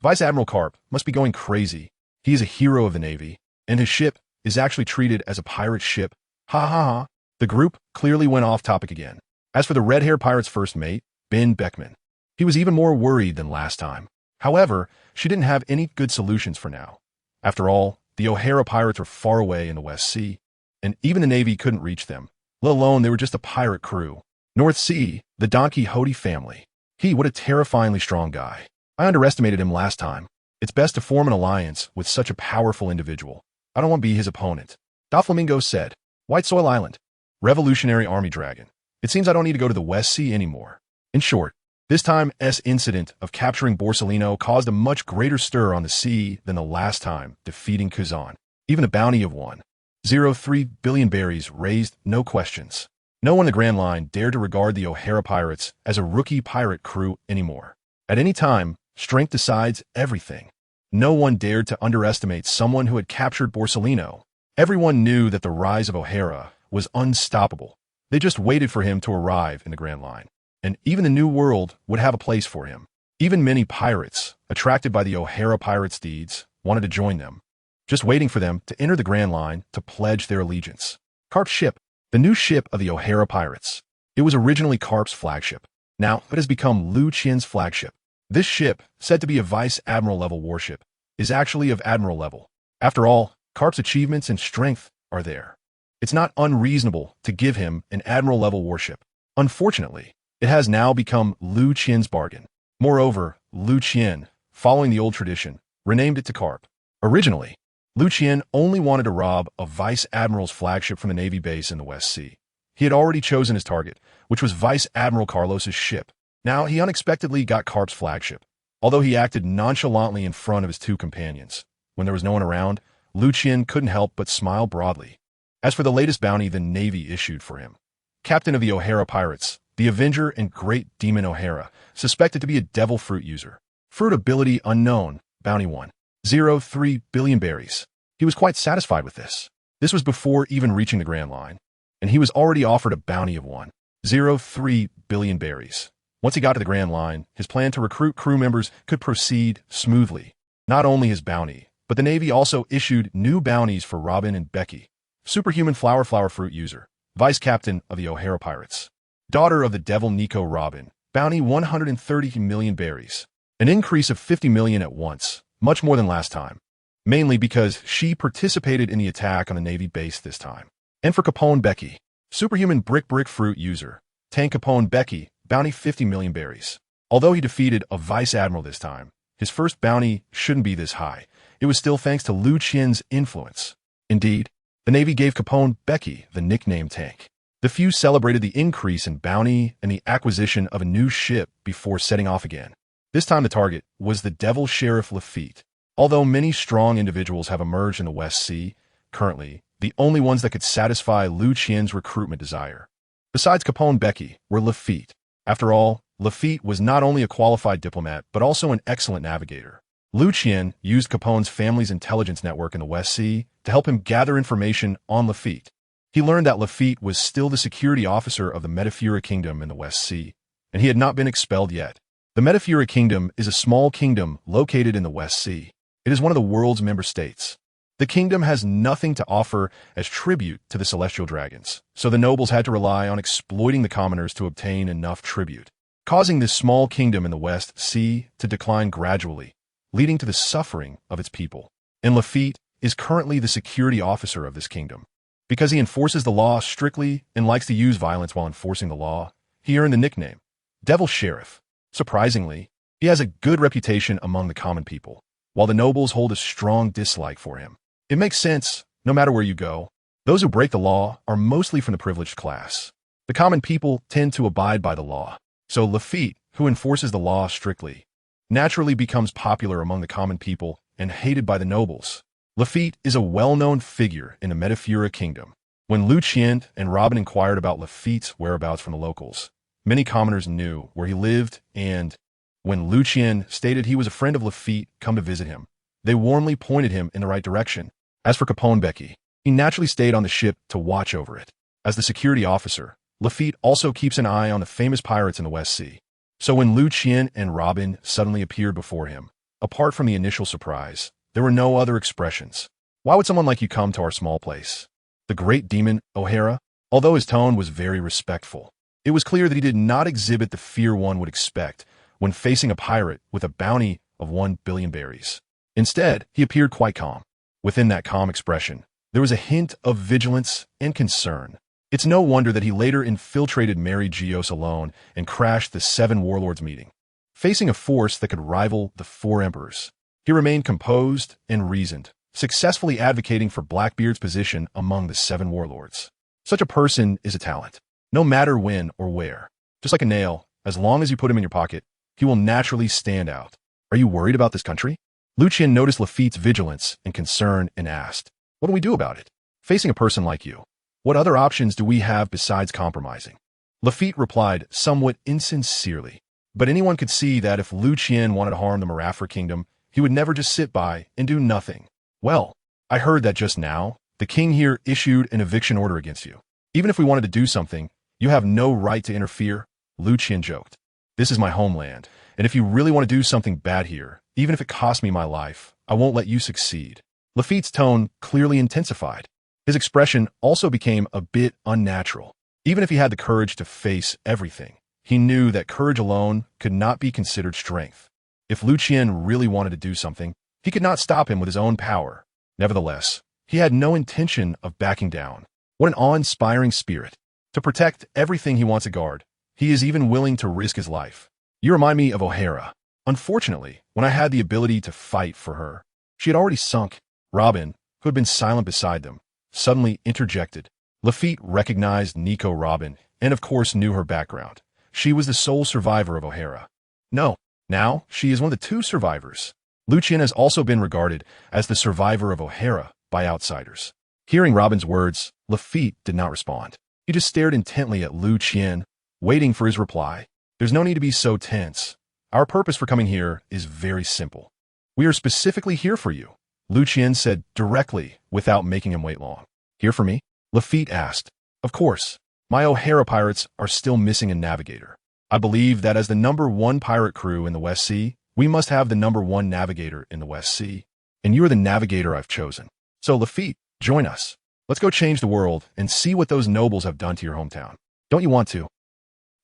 Vice Admiral Carp must be going crazy. He is a hero of the Navy, and his ship is actually treated as a pirate ship. Ha ha ha. The group clearly went off topic again. As for the red-hair pirate's first mate, Ben Beckman, he was even more worried than last time. However, she didn't have any good solutions for now. After all, the O'Hara pirates were far away in the West Sea, and even the Navy couldn't reach them, let alone they were just a pirate crew. North Sea, the Don Quixote family. What a terrifyingly strong guy. I underestimated him last time. It's best to form an alliance with such a powerful individual. I don't want to be his opponent. Doflamingo said, White Soil Island. Revolutionary Army Dragon. It seems I don't need to go to the West Sea anymore. In short, this time's incident of capturing Borsalino caused a much greater stir on the sea than the last time defeating Kazan. Even a bounty of 1.03 billion berries raised no questions. No one in the Grand Line dared to regard the O'Hara pirates as a rookie pirate crew anymore. At any time, strength decides everything. No one dared to underestimate someone who had captured Borsalino. Everyone knew that the rise of O'Hara was unstoppable. They just waited for him to arrive in the Grand Line. And even the New World would have a place for him. Even many pirates, attracted by the O'Hara pirates' deeds, wanted to join them, just waiting for them to enter the Grand Line to pledge their allegiance. Carp's ship, the new ship of the O'Hara pirates. It was originally Carp's flagship. Now it has become Liu Qian's flagship. This ship, said to be a Vice Admiral level warship, is actually of Admiral level. After all, Carp's achievements and strength are there. It's not unreasonable to give him an Admiral level warship. Unfortunately, it has now become Liu Qian's bargain. Moreover, Liu Qian, following the old tradition, renamed it to Carp. Originally, Liu Qian only wanted to rob a Vice Admiral's flagship from the Navy base in the West Sea. He had already chosen his target, which was Vice Admiral Carlos's ship. Now he unexpectedly got Carp's flagship. Although he acted nonchalantly in front of his two companions, when there was no one around, Liu Qian couldn't help but smile broadly. As for the latest bounty the Navy issued for him, Captain of the O'Hara Pirates, the Avenger and Great Demon O'Hara, suspected to be a devil fruit user. Fruit ability unknown, bounty 1.03 billion berries. He was quite satisfied with this. This was before even reaching the Grand Line, and he was already offered a bounty of 1.03 billion berries. Once he got to the Grand Line, his plan to recruit crew members could proceed smoothly. Not only his bounty, but the Navy also issued new bounties for Robin and Becky, superhuman flower fruit user, Vice Captain of the O'Hara Pirates. Daughter of the Devil Nico Robin, bounty 130 million berries. An increase of 50 million at once, much more than last time. Mainly because she participated in the attack on the Navy base this time. And for Capone Becky, superhuman brick fruit user, Tank Capone Becky, bounty 50 million berries. Although he defeated a Vice Admiral this time, his first bounty shouldn't be this high. It was still thanks to Liu Qian's influence. Indeed, the Navy gave Capone Becky the nickname Tank. The few celebrated the increase in bounty and the acquisition of a new ship before setting off again. This time the target was the Devil Sheriff Lafitte. Although many strong individuals have emerged in the West Sea, currently, the only ones that could satisfy Liu Qian's recruitment desire, besides Capone Becky, were Lafitte. After all, Lafitte was not only a qualified diplomat, but also an excellent navigator. Liu Qian used Capone's family's intelligence network in the West Sea to help him gather information on Lafitte. He learned that Lafitte was still the security officer of the Metafura Kingdom in the West Sea, and he had not been expelled yet. The Metafura Kingdom is a small kingdom located in the West Sea. It is one of the world's member states. The kingdom has nothing to offer as tribute to the celestial dragons, so the nobles had to rely on exploiting the commoners to obtain enough tribute, causing this small kingdom in the West Sea to decline gradually, leading to the suffering of its people. And Lafitte is currently the security officer of this kingdom. Because he enforces the law strictly and likes to use violence while enforcing the law, he earned the nickname Devil Sheriff. Surprisingly, he has a good reputation among the common people, while the nobles hold a strong dislike for him. It makes sense, no matter where you go. Those who break the law are mostly from the privileged class. The common people tend to abide by the law, so Lafitte, who enforces the law strictly, naturally becomes popular among the common people and hated by the nobles. Lafitte is a well-known figure in the Metafura kingdom. When Liu Qian and Robin inquired about Lafitte's whereabouts from the locals, many commoners knew where he lived, and when Liu Qian stated he was a friend of Lafitte come to visit him, they warmly pointed him in the right direction. As for Capone Becky, he naturally stayed on the ship to watch over it. As the security officer, Lafitte also keeps an eye on the famous pirates in the West Sea. So when Liu Qian and Robin suddenly appeared before him, apart from the initial surprise, there were no other expressions. Why would someone like you come to our small place? The great demon, O'Hara, although his tone was very respectful, it was clear that he did not exhibit the fear one would expect when facing a pirate with a bounty of 1 billion berries. Instead, he appeared quite calm. Within that calm expression, there was a hint of vigilance and concern. It's no wonder that he later infiltrated Mary Geos alone and crashed the 7 warlords meeting. Facing a force that could rival the 4 emperors, he remained composed and reasoned, successfully advocating for Blackbeard's position among the 7 warlords. Such a person is a talent, no matter when or where. Just like a nail, as long as you put him in your pocket, he will naturally stand out. Are you worried about this country? Liu Qian noticed Lafitte's vigilance and concern and asked, "What do we do about it? Facing a person like you, what other options do we have besides compromising?" Lafitte replied somewhat insincerely, but anyone could see that if Liu Qian wanted to harm the Marafra kingdom, he would never just sit by and do nothing. "Well, I heard that just now, the king here issued an eviction order against you. Even if we wanted to do something, you have no right to interfere," Liu Qian joked. "This is my homeland, and if you really want to do something bad here, even if it costs me my life, I won't let you succeed." Lafitte's tone clearly intensified. His expression also became a bit unnatural. Even if he had the courage to face everything, he knew that courage alone could not be considered strength. If Liu Qian really wanted to do something, he could not stop him with his own power. Nevertheless, he had no intention of backing down. What an awe-inspiring spirit. To protect everything he wants to guard, he is even willing to risk his life. "You remind me of O'Hara. Unfortunately, when I had the ability to fight for her, she had already sunk." Robin, who had been silent beside them, suddenly interjected. Lafitte recognized Nico Robin and of course knew her background. She was the sole survivor of O'Hara. No, now she is one of the 2 survivors. Liu Qian has also been regarded as the survivor of O'Hara by outsiders. Hearing Robin's words, Lafitte did not respond. He just stared intently at Liu Qian, waiting for his reply. "There's no need to be so tense. Our purpose for coming here is very simple. We are specifically here for you," Liu Qian said directly without making him wait long. "Here for me?" Lafitte asked. "Of course. My O'Hara pirates are still missing a navigator. I believe that as the #1 pirate crew in the West Sea, we must have the #1 navigator in the West Sea. And you are the navigator I've chosen. So Lafitte, join us. Let's go change the world and see what those nobles have done to your hometown. Don't you want to?"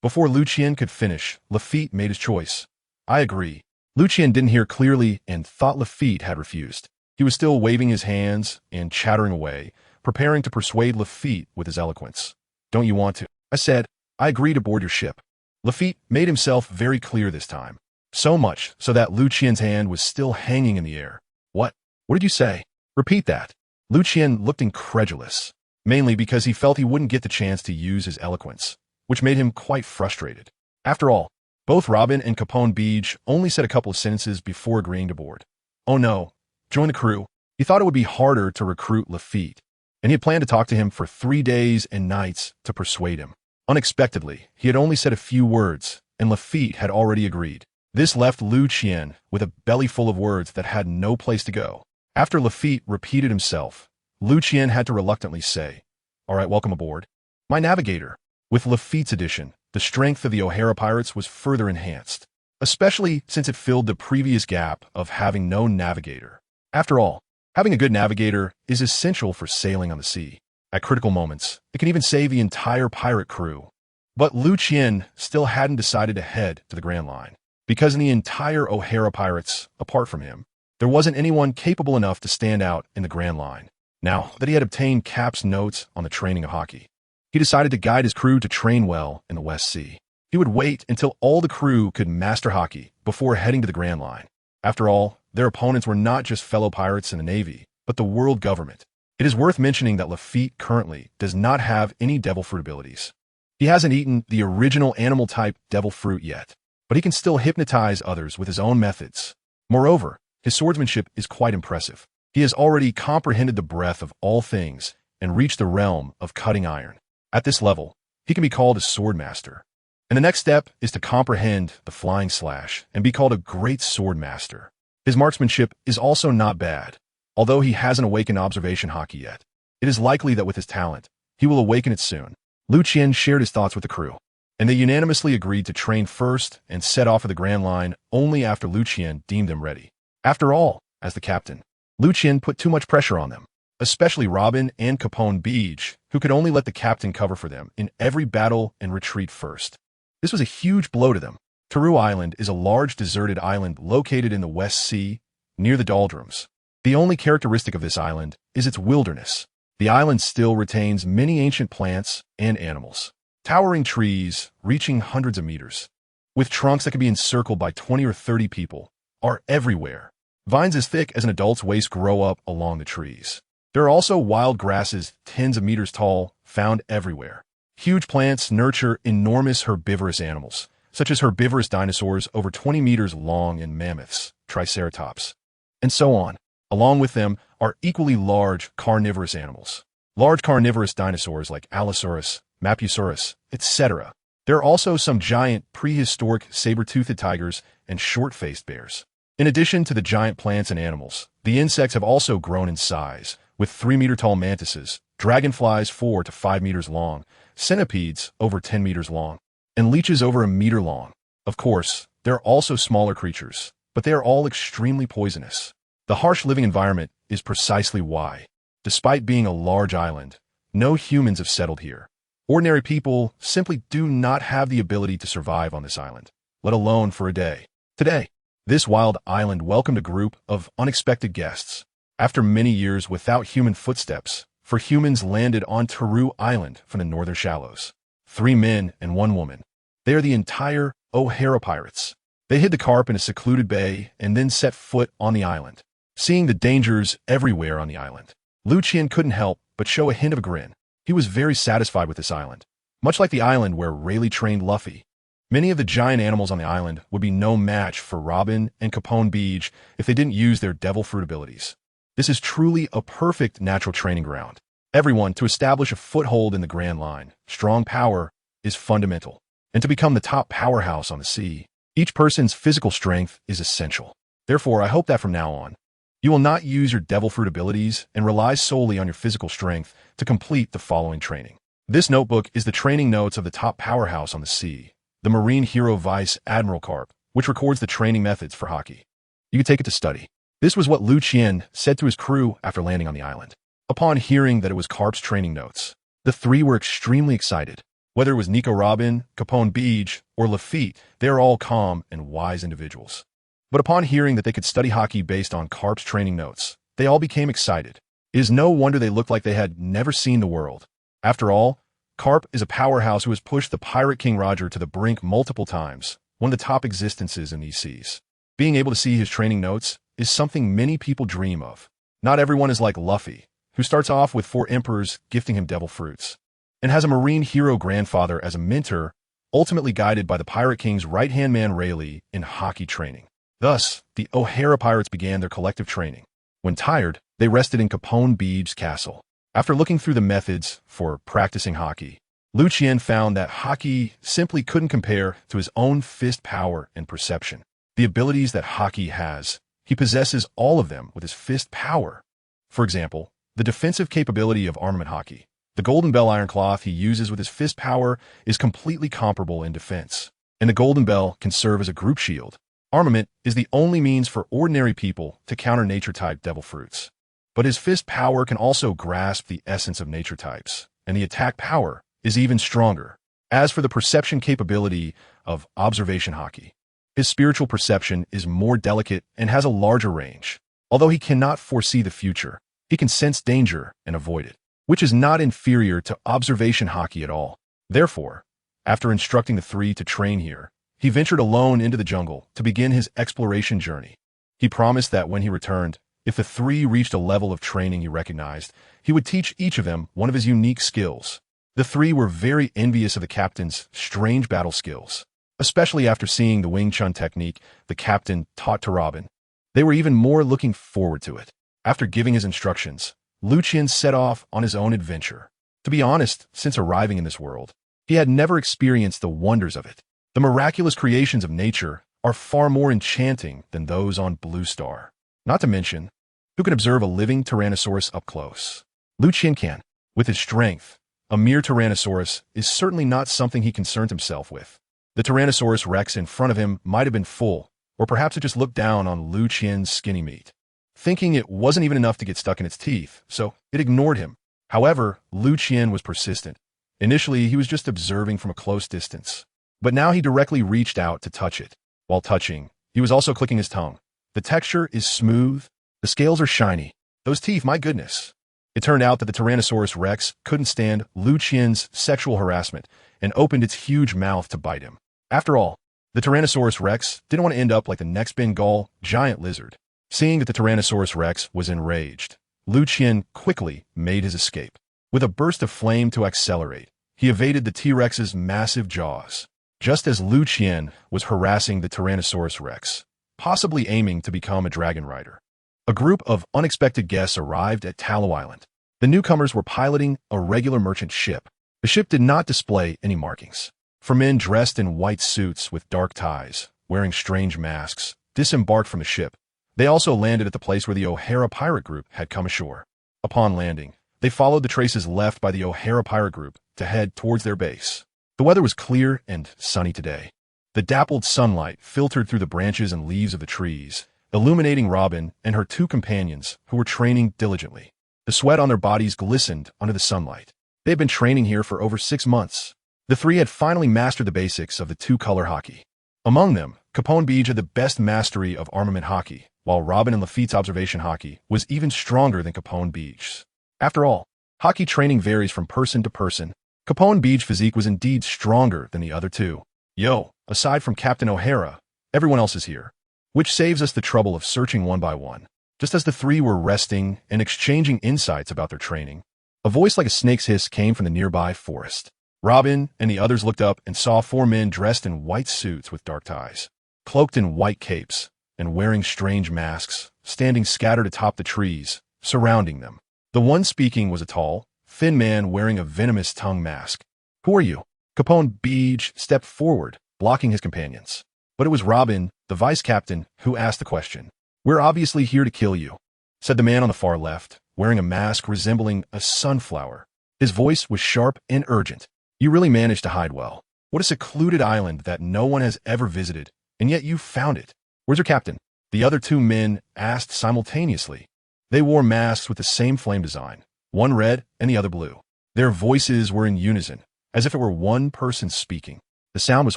Before Liu Qian could finish, Lafitte made his choice. "I agree." Liu Qian didn't hear clearly and thought Lafitte had refused. He was still waving his hands and chattering away, preparing to persuade Lafitte with his eloquence. "Don't you want to?" I said, "I agree to board your ship." Lafitte made himself very clear this time. So much so that Liu Qian's hand was still hanging in the air. What did you say? Repeat that." Liu Qian looked incredulous, mainly because he felt he wouldn't get the chance to use his eloquence, which made him quite frustrated. After all, both Robin and Capone Beach only said a couple of sentences before agreeing to board. Oh no, join the crew. He thought it would be harder to recruit Lafitte, and he had planned to talk to him for 3 days and nights to persuade him. Unexpectedly, he had only said a few words, and Lafitte had already agreed. This left Liu Qian with a belly full of words that had no place to go. After Lafitte repeated himself, Liu Qian had to reluctantly say, "All right, welcome aboard. My navigator." With Lafitte's addition, the strength of the O'Hara pirates was further enhanced, especially since it filled the previous gap of having no navigator. After all, having a good navigator is essential for sailing on the sea. At critical moments, it can even save the entire pirate crew. But Liu Qian still hadn't decided to head to the Grand Line, because in the entire O'Hara pirates, apart from him, there wasn't anyone capable enough to stand out in the Grand Line. Now that he had obtained Cap's notes on the training of hockey, he decided to guide his crew to train well in the West Sea. He would wait until all the crew could master hockey before heading to the Grand Line. After all, their opponents were not just fellow pirates in the Navy, but the world government. It is worth mentioning that Lafitte currently does not have any devil fruit abilities. He hasn't eaten the original animal-type devil fruit yet, but he can still hypnotize others with his own methods. Moreover, his swordsmanship is quite impressive. He has already comprehended the breadth of all things and reached the realm of cutting iron. At this level, he can be called a swordmaster. And the next step is to comprehend the flying slash and be called a great swordmaster. His marksmanship is also not bad. Although he hasn't awakened observation hockey yet, it is likely that with his talent, he will awaken it soon. Liu Qian shared his thoughts with the crew, and they unanimously agreed to train first and set off for the Grand Line only after Liu Qian deemed them ready. After all, as the captain, Liu Qian put too much pressure on them, especially Robin and Capone Beach, who could only let the captain cover for them in every battle and retreat first. This was a huge blow to them. Taru Island is a large deserted island located in the West Sea, near the doldrums. The only characteristic of this island is its wilderness. The island still retains many ancient plants and animals. Towering trees, reaching hundreds of meters, with trunks that can be encircled by 20 or 30 people, are everywhere. Vines as thick as an adult's waist grow up along the trees. There are also wild grasses tens of meters tall, found everywhere. Huge plants nurture enormous herbivorous animals, such as herbivorous dinosaurs over 20 meters long and mammoths, triceratops, and so on. Along with them are equally large carnivorous animals. Large carnivorous dinosaurs like Allosaurus, Mapusaurus, etc. There are also some giant prehistoric saber-toothed tigers and short-faced bears. In addition to the giant plants and animals, the insects have also grown in size, with 3-meter-tall mantises, dragonflies 4 to 5 meters long, centipedes over 10 meters long, and leeches over a meter long. Of course, there are also smaller creatures, but they are all extremely poisonous. The harsh living environment is precisely why, despite being a large island, no humans have settled here. Ordinary people simply do not have the ability to survive on this island, let alone for a day. Today, this wild island welcomed a group of unexpected guests. After many years without human footsteps, for humans landed on Taru Island from the northern shallows. 3 men and 1 woman. They are the entire O'Hara pirates. They hid the carp in a secluded bay and then set foot on the island. Seeing the dangers everywhere on the island, Liu Qian couldn't help but show a hint of a grin. He was very satisfied with this island, much like the island where Rayleigh trained Luffy. Many of the giant animals on the island would be no match for Robin and Capone Beach if they didn't use their devil fruit abilities. This is truly a perfect natural training ground. Everyone, to establish a foothold in the Grand Line, strong power is fundamental. And to become the top powerhouse on the sea, each person's physical strength is essential. Therefore, I hope that from now on, you will not use your devil fruit abilities and rely solely on your physical strength to complete the following training. This notebook is the training notes of the top powerhouse on the sea, the Marine Hero Vice Admiral Carp, which records the training methods for hockey. You can take it to study. This was what Liu Qian said to his crew after landing on the island. Upon hearing that it was Carp's training notes, the 3 were extremely excited. Whether it was Nico Robin, Capone Beach, or Lafitte, they are all calm and wise individuals. But upon hearing that they could study hockey based on Carp's training notes, they all became excited. It is no wonder they looked like they had never seen the world. After all, Carp is a powerhouse who has pushed the Pirate King Roger to the brink multiple times, one of the top existences in these seas. Being able to see his training notes is something many people dream of. Not everyone is like Luffy, who starts off with 4 emperors gifting him devil fruits, and has a marine hero grandfather as a mentor, ultimately guided by the Pirate King's right-hand man Rayleigh in hockey training. Thus, the O'Hara pirates began their collective training. When tired, they rested in Capone Beach's castle. After looking through the methods for practicing hockey, Liu Qian found that hockey simply couldn't compare to his own fist power and perception. The abilities that hockey has, he possesses all of them with his fist power. For example, the defensive capability of armament hockey. The Golden Bell Ironcloth he uses with his fist power is completely comparable in defense, and the Golden Bell can serve as a group shield. Armament is the only means for ordinary people to counter nature-type devil fruits. But his fist power can also grasp the essence of nature types, and the attack power is even stronger. As for the perception capability of observation haki, his spiritual perception is more delicate and has a larger range. Although he cannot foresee the future, he can sense danger and avoid it, which is not inferior to observation haki at all. Therefore, after instructing the three to train here, he ventured alone into the jungle to begin his exploration journey. He promised that when he returned, if the three reached a level of training he recognized, he would teach each of them one of his unique skills. The three were very envious of the captain's strange battle skills, especially after seeing the Wing Chun technique the captain taught to Robin. They were even more looking forward to it. After giving his instructions, Liu Qian set off on his own adventure. To be honest, since arriving in this world, he had never experienced the wonders of it. The miraculous creations of nature are far more enchanting than those on Blue Star. Not to mention, who can observe a living Tyrannosaurus up close? Liu Qian can. With his strength, a mere Tyrannosaurus is certainly not something he concerned himself with. The Tyrannosaurus Rex in front of him might have been full, or perhaps it just looked down on Liu Qian's skinny meat, thinking it wasn't even enough to get stuck in its teeth, so it ignored him. However, Liu Qian was persistent. Initially, he was just observing from a close distance, but now he directly reached out to touch it. While touching, he was also clicking his tongue. The texture is smooth, the scales are shiny. Those teeth, my goodness. It turned out that the Tyrannosaurus Rex couldn't stand Liu Qian's sexual harassment and opened its huge mouth to bite him. After all, the Tyrannosaurus Rex didn't want to end up like the next Bengal giant lizard. Seeing that the Tyrannosaurus Rex was enraged, Liu Qian quickly made his escape. With a burst of flame to accelerate, he evaded the T-Rex's massive jaws. Just as Liu Qian was harassing the Tyrannosaurus Rex, possibly aiming to become a dragon rider, a group of unexpected guests arrived at Tallow Island. The newcomers were piloting a regular merchant ship. The ship did not display any markings. For men dressed in white suits with dark ties, wearing strange masks, disembarked from the ship. They also landed at the place where the O'Hara pirate group had come ashore. Upon landing, they followed the traces left by the O'Hara pirate group to head towards their base. The weather was clear and sunny today. The dappled sunlight filtered through the branches and leaves of the trees, illuminating Robin and her two companions who were training diligently. The sweat on their bodies glistened under the sunlight. They had been training here for over 6 months. The three had finally mastered the basics of the two-color haki. Among them, Capone Beej had the best mastery of armament haki, while Robin and Lafitte's observation haki was even stronger than Capone Beej's. After all, haki training varies from person to person. Capone Beej's physique was indeed stronger than the other two. Yo, aside from Captain O'Hara, everyone else is here, which saves us the trouble of searching one by one. Just as the three were resting and exchanging insights about their training, a voice like a snake's hiss came from the nearby forest. Robin and the others looked up and saw 4 men dressed in white suits with dark ties, cloaked in white capes, and wearing strange masks, standing scattered atop the trees, surrounding them. The one speaking was a tall, thin man wearing a venomous tongue mask. Who are you? Capone Beej stepped forward, blocking his companions. But it was Robin, the vice captain, who asked the question. We're obviously here to kill you, said the man on the far left, wearing a mask resembling a sunflower. His voice was sharp and urgent. You really managed to hide well. What a secluded island that no one has ever visited, and yet you found it. Where's your captain? The other 2 men asked simultaneously. They wore masks with the same flame design, one red and the other blue. Their voices were in unison, as if it were one person speaking. The sound was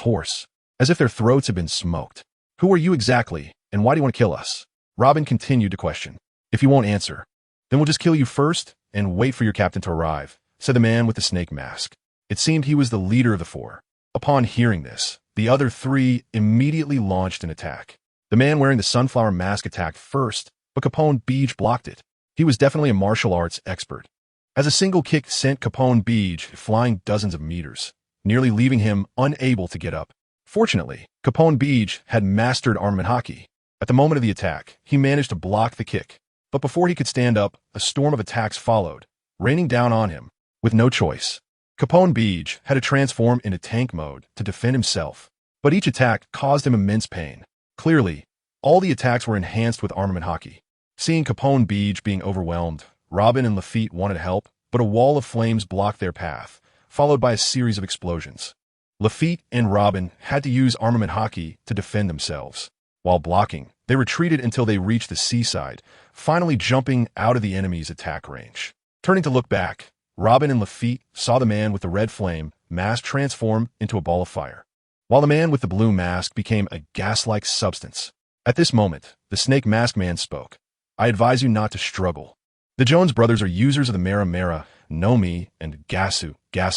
hoarse, as if their throats had been smoked. Who are you exactly, and why do you want to kill us? Robin continued to question. If you won't answer, then we'll just kill you first and wait for your captain to arrive, said the man with the snake mask. It seemed he was the leader of the 4. Upon hearing this, the other 3 immediately launched an attack. The man wearing the sunflower mask attacked first, but Capone Beej blocked it. He was definitely a martial arts expert, as a single kick sent Capone Beej flying dozens of meters, nearly leaving him unable to get up. Fortunately, Capone Beej had mastered armament haki. At the moment of the attack, he managed to block the kick, but before he could stand up, a storm of attacks followed, raining down on him. With no choice, Capone Beej had to transform into tank mode to defend himself, but each attack caused him immense pain. Clearly, all the attacks were enhanced with armament haki. Seeing Capone Beej being overwhelmed, Robin and Lafitte wanted help, but a wall of flames blocked their path, followed by a series of explosions. Lafitte and Robin had to use armament haki to defend themselves. While blocking, they retreated until they reached the seaside, finally jumping out of the enemy's attack range. Turning to look back, Robin and Lafitte saw the man with the red flame mask transform into a ball of fire, while the man with the blue mask became a gas-like substance. At this moment, the snake mask man spoke. I advise you not to struggle. The Jones brothers are users of the Mera no Mi and Gasu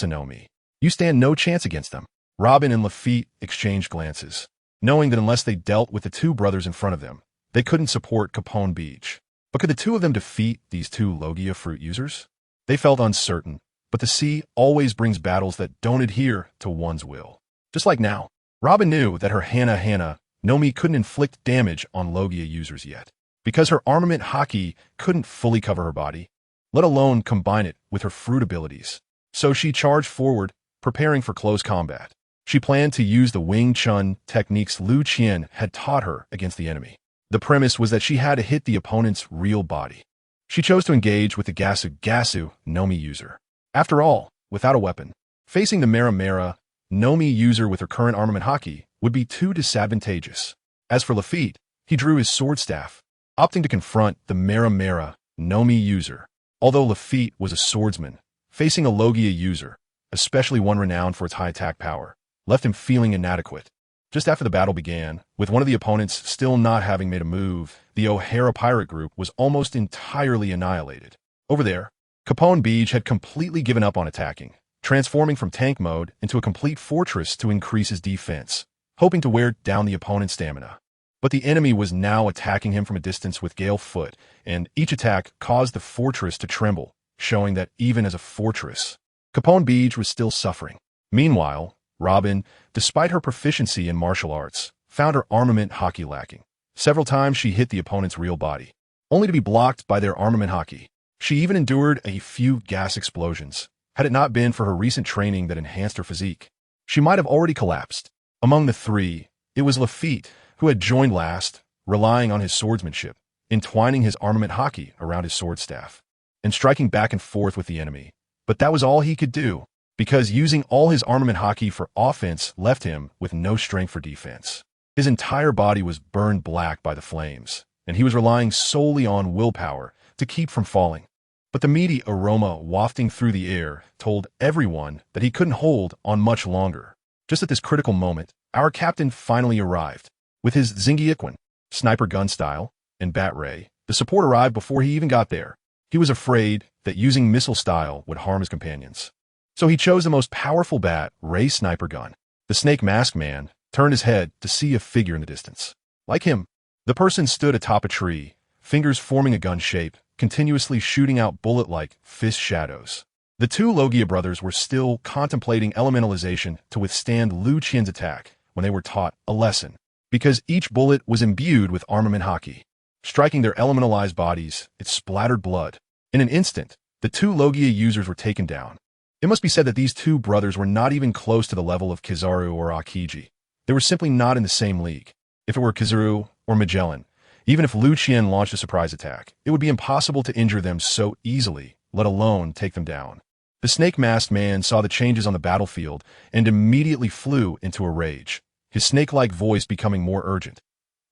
no Mi. You stand no chance against them. Robin and Lafitte exchanged glances, knowing that unless they dealt with the two brothers in front of them, they couldn't support Capone Beach. But could the two of them defeat these two Logia fruit users? They felt uncertain, but the sea always brings battles that don't adhere to one's will. Just like now, Robin knew that her Hana no Mi couldn't inflict damage on Logia users yet, because her armament haki couldn't fully cover her body, let alone combine it with her fruit abilities. So she charged forward, preparing for close combat. She planned to use the Wing Chun techniques Liu Qian had taught her against the enemy. The premise was that she had to hit the opponent's real body. She chose to engage with the Gasu no Mi user. After all, without a weapon, facing the Mera no Mi user with her current armament haki would be too disadvantageous. As for Lafitte, he drew his sword staff, opting to confront the Mera no Mi user. Although Lafitte was a swordsman, facing a Logia user, especially one renowned for its high attack power, left him feeling inadequate. Just after the battle began, with one of the opponents still not having made a move, the O'Hara pirate group was almost entirely annihilated. Over there, Capone Beach had completely given up on attacking, transforming from tank mode into a complete fortress to increase his defense, hoping to wear down the opponent's stamina. But the enemy was now attacking him from a distance with gale foot, and each attack caused the fortress to tremble, showing that even as a fortress, Capone Beach was still suffering. Meanwhile, Robin, despite her proficiency in martial arts, found her armament haki lacking. Several times she hit the opponent's real body, only to be blocked by their armament haki. She even endured a few gas explosions. Had it not been for her recent training that enhanced her physique, she might have already collapsed. Among the three, it was Lafitte who had joined last, relying on his swordsmanship, entwining his armament haki around his sword staff, and striking back and forth with the enemy. But that was all he could do, because using all his armament haki for offense left him with no strength for defense. His entire body was burned black by the flames, and he was relying solely on willpower to keep from falling. But the meaty aroma wafting through the air told everyone that he couldn't hold on much longer. Just at this critical moment, our captain finally arrived. With his Xingyi Quan, sniper gun style, and bat ray, the support arrived before he even got there. He was afraid that using missile style would harm his companions. So he chose the most powerful bat ray sniper gun. The snake mask man turned his head to see a figure in the distance. Like him, the person stood atop a tree, fingers forming a gun shape, continuously shooting out bullet-like fist shadows. The two Logia brothers were still contemplating elementalization to withstand Liu Qian's attack when they were taught a lesson, because each bullet was imbued with armament haki. Striking their elementalized bodies, it splattered blood. In an instant, the two Logia users were taken down. It must be said that these two brothers were not even close to the level of Kizaru or Akiji. They were simply not in the same league. If it were Kizaru or Magellan, even if Liu Qian launched a surprise attack, it would be impossible to injure them so easily, let alone take them down. The snake-masked man saw the changes on the battlefield and immediately flew into a rage, his snake-like voice becoming more urgent.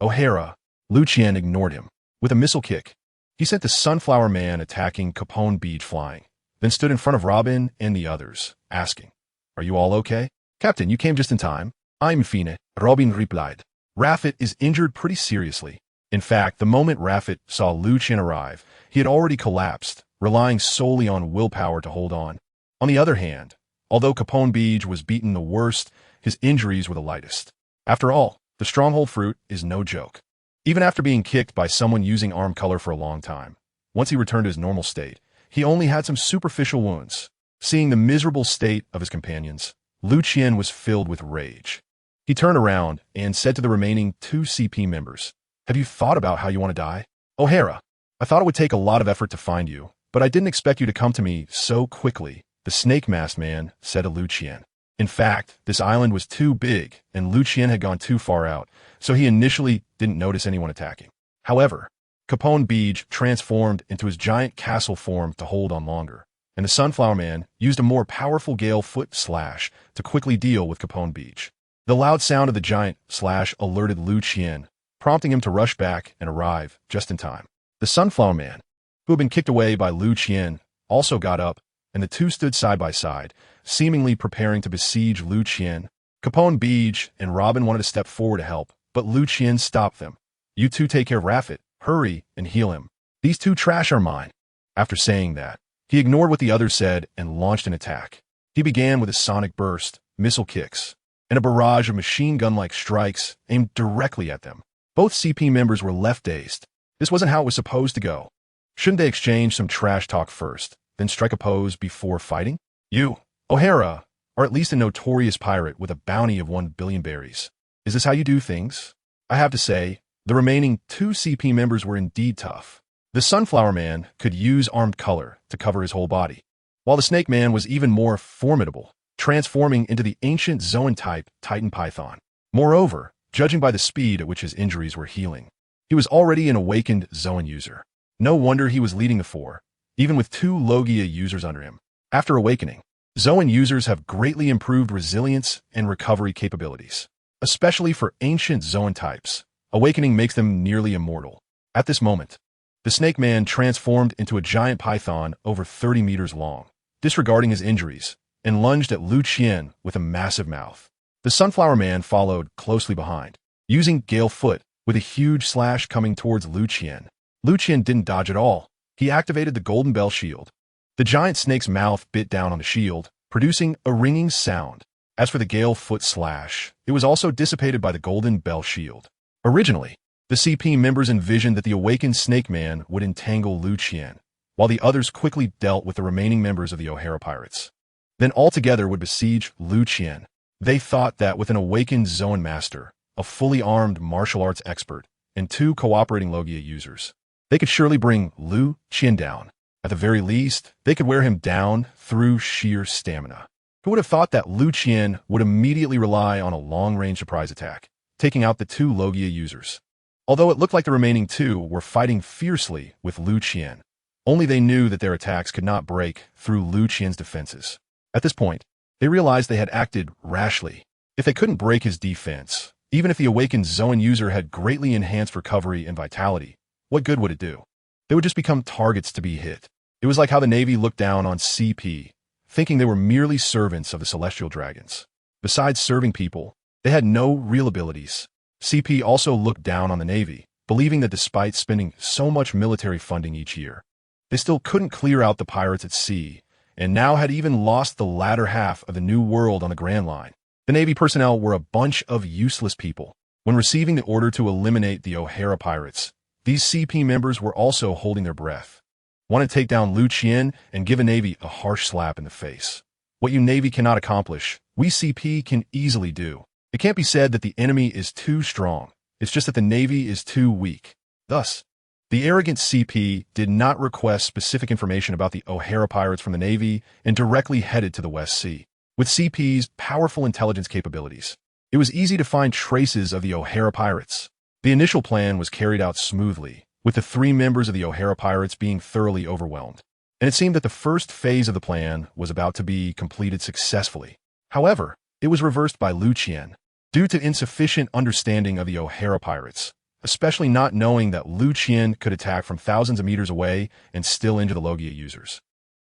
O'Hara, Liu Qian ignored him. With a missile kick, he sent the Sunflower Man attacking Capone Beach flying, then stood in front of Robin and the others, asking, "Are you all okay?" "Captain, you came just in time." "I'm fine," Robin replied. Rafit is injured pretty seriously. In fact, the moment Rafit saw Liu Qian arrive, he had already collapsed, relying solely on willpower to hold on. On the other hand, although Capone Beach was beaten the worst, his injuries were the lightest. After all, the stronghold fruit is no joke. Even after being kicked by someone using arm color for a long time, once he returned to his normal state, he only had some superficial wounds. Seeing the miserable state of his companions, Liu Qian was filled with rage. He turned around and said to the remaining two CP members, "Have you thought about how you want to die?" "O'Hara, I thought it would take a lot of effort to find you, but I didn't expect you to come to me so quickly," the snake-masked man said to Liu Qian. In fact, this island was too big, and Liu Qian had gone too far out, so he initially didn't notice anyone attacking. However, Capone Beach transformed into his giant castle form to hold on longer, and the Sunflower Man used a more powerful gale foot slash to quickly deal with Capone Beach. The loud sound of the giant slash alerted Liu Qian, prompting him to rush back and arrive just in time. The Sunflower Man, who had been kicked away by Liu Qian, also got up, and the two stood side by side, seemingly preparing to besiege Liu Qian. Capone, Beej, and Robin wanted to step forward to help, but Liu Qian stopped them. "You two take care of Rafit, hurry and heal him. These two trash are mine." After saying that, he ignored what the others said and launched an attack. He began with a sonic burst, missile kicks, and a barrage of machine gun-like strikes aimed directly at them. Both CP members were left dazed. This wasn't how it was supposed to go. Shouldn't they exchange some trash talk first, then strike a pose before fighting? "You, O'Hara, are at least a notorious pirate with a bounty of 1 billion berries. Is this how you do things?" I have to say, the remaining two CP members were indeed tough. The Sunflower Man could use armed color to cover his whole body, while the Snake Man was even more formidable, transforming into the ancient Zoan-type Titan Python. Moreover, judging by the speed at which his injuries were healing, he was already an awakened Zoan user. No wonder he was leading the four, even with 2 Logia users under him. After awakening, Zoan users have greatly improved resilience and recovery capabilities. Especially for ancient Zoan types, awakening makes them nearly immortal. At this moment, the Snake Man transformed into a giant python over 30 meters long, disregarding his injuries, and lunged at Liu Qian with a massive mouth. The Sunflower Man followed closely behind, using Gale Foot with a huge slash coming towards Liu Qian. Liu Qian didn't dodge at all. He activated the Golden Bell Shield. The giant snake's mouth bit down on the shield, producing a ringing sound. As for the Gale Foot slash, it was also dissipated by the Golden Bell Shield. Originally, the CP members envisioned that the awakened Snake Man would entangle Liu Qian, while the others quickly dealt with the remaining members of the O'Hara Pirates. Then altogether would besiege Liu Qian. They thought that with an awakened Zoan Master, a fully armed martial arts expert, and 2 cooperating Logia users, they could surely bring Liu Qian down. At the very least, they could wear him down through sheer stamina. Who would have thought that Liu Qian would immediately rely on a long-range surprise attack, taking out the 2 Logia users? Although it looked like the remaining 2 were fighting fiercely with Liu Qian, only they knew that their attacks could not break through Liu Qian's defenses. At this point, they realized they had acted rashly. If they couldn't break his defense, even if the awakened Zoan user had greatly enhanced recovery and vitality, what good would it do? They would just become targets to be hit. It was like how the Navy looked down on CP, thinking they were merely servants of the Celestial Dragons. Besides serving people, they had no real abilities. CP also looked down on the Navy, believing that despite spending so much military funding each year, they still couldn't clear out the pirates at sea, and now had even lost the latter half of the New World on the Grand Line. The Navy personnel were a bunch of useless people. When receiving the order to eliminate the O'Hara Pirates, these CP members were also holding their breath. Want to take down Liu Qian and give a Navy a harsh slap in the face. What you Navy cannot accomplish, we CP can easily do. It can't be said that the enemy is too strong. It's just that the Navy is too weak. Thus, the arrogant CP did not request specific information about the O'Hara Pirates from the Navy and directly headed to the West Sea. With CP's powerful intelligence capabilities, it was easy to find traces of the O'Hara Pirates. The initial plan was carried out smoothly, with the 3 members of the O'Hara Pirates being thoroughly overwhelmed, and it seemed that the first phase of the plan was about to be completed successfully. However, it was reversed by Liu Qian, due to insufficient understanding of the O'Hara Pirates, especially not knowing that Liu Qian could attack from thousands of meters away and still injure the Logia users.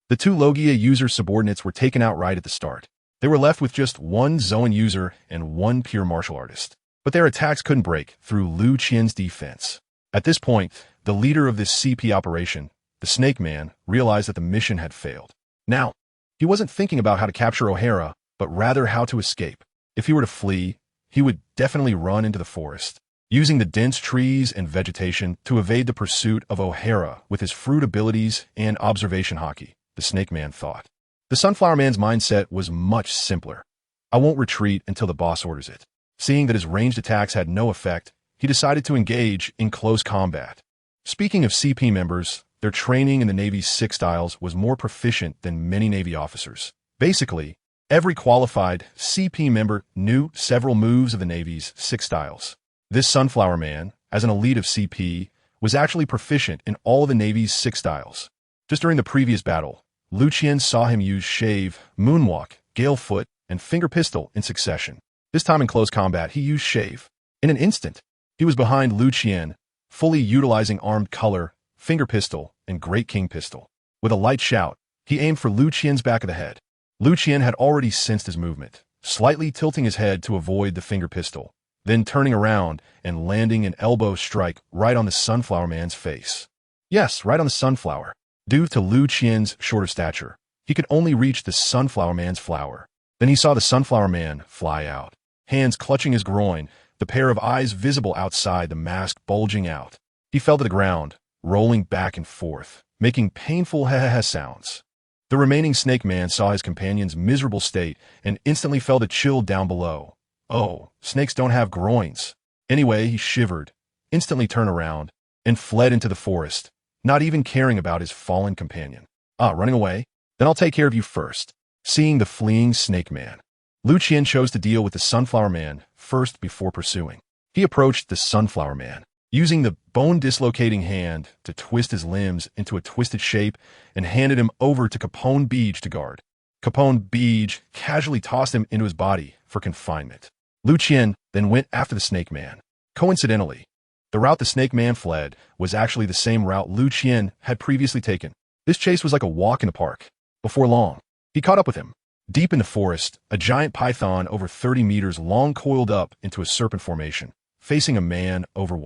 The 2 Logia user subordinates were taken out right at the start. They were left with just 1 Zoan user and 1 pure martial artist, but their attacks couldn't break through Liu Qian's defense. At this point, the leader of this CP operation, the Snake Man, realized that the mission had failed. Now, he wasn't thinking about how to capture O'Hara, but rather how to escape. If he were to flee, he would definitely run into the forest, using the dense trees and vegetation to evade the pursuit of O'Hara with his fruit abilities and observation hockey, the Snake Man thought. The Sunflower Man's mindset was much simpler. I won't retreat until the boss orders it. Seeing that his ranged attacks had no effect, he decided to engage in close combat. Speaking of CP members, their training in the Navy's 6 styles was more proficient than many Navy officers. Basically, every qualified CP member knew several moves of the Navy's 6 styles. This Sunflower Man, as an elite of CP, was actually proficient in all of the Navy's 6 styles. Just during the previous battle, Liu Qian saw him use Shave, Moonwalk, Gale Foot, and Finger Pistol in succession. This time in close combat, he used Shave. In an instant, He was behind Liu Qian, fully utilizing armed color, finger pistol, and Great King pistol. With a light shout, he aimed for Liu Qian's back of the head. Liu Qian had already sensed his movement, slightly tilting his head to avoid the finger pistol, then turning around and landing an elbow strike right on the Sunflower Man's face. Yes, right on the Sunflower. Due to Liu Qian's shorter stature, he could only reach the Sunflower Man's flower. Then he saw the Sunflower Man fly out, hands clutching his groin, the pair of eyes visible outside the mask bulging out. He fell to the ground, rolling back and forth, making painful ha-ha-ha sounds. The remaining Snake Man saw his companion's miserable state and instantly felt a chill down below. Oh, snakes don't have groins. Anyway, he shivered, instantly turned around, and fled into the forest, not even caring about his fallen companion. Running away? Then I'll take care of you first. Seeing the fleeing Snake Man, Liu Qian chose to deal with the Sunflower Man first before pursuing. He approached the Sunflower Man, using the bone-dislocating hand to twist his limbs into a twisted shape and handed him over to Capone Beej to guard. Capone Beej casually tossed him into his body for confinement. Liu Qian then went after the Snake Man. Coincidentally, the route the Snake Man fled was actually the same route Liu Qian had previously taken. This chase was like a walk in the park. Before long, he caught up with him. Deep in the forest, a giant python over 30 meters long coiled up into a serpent formation, facing a man over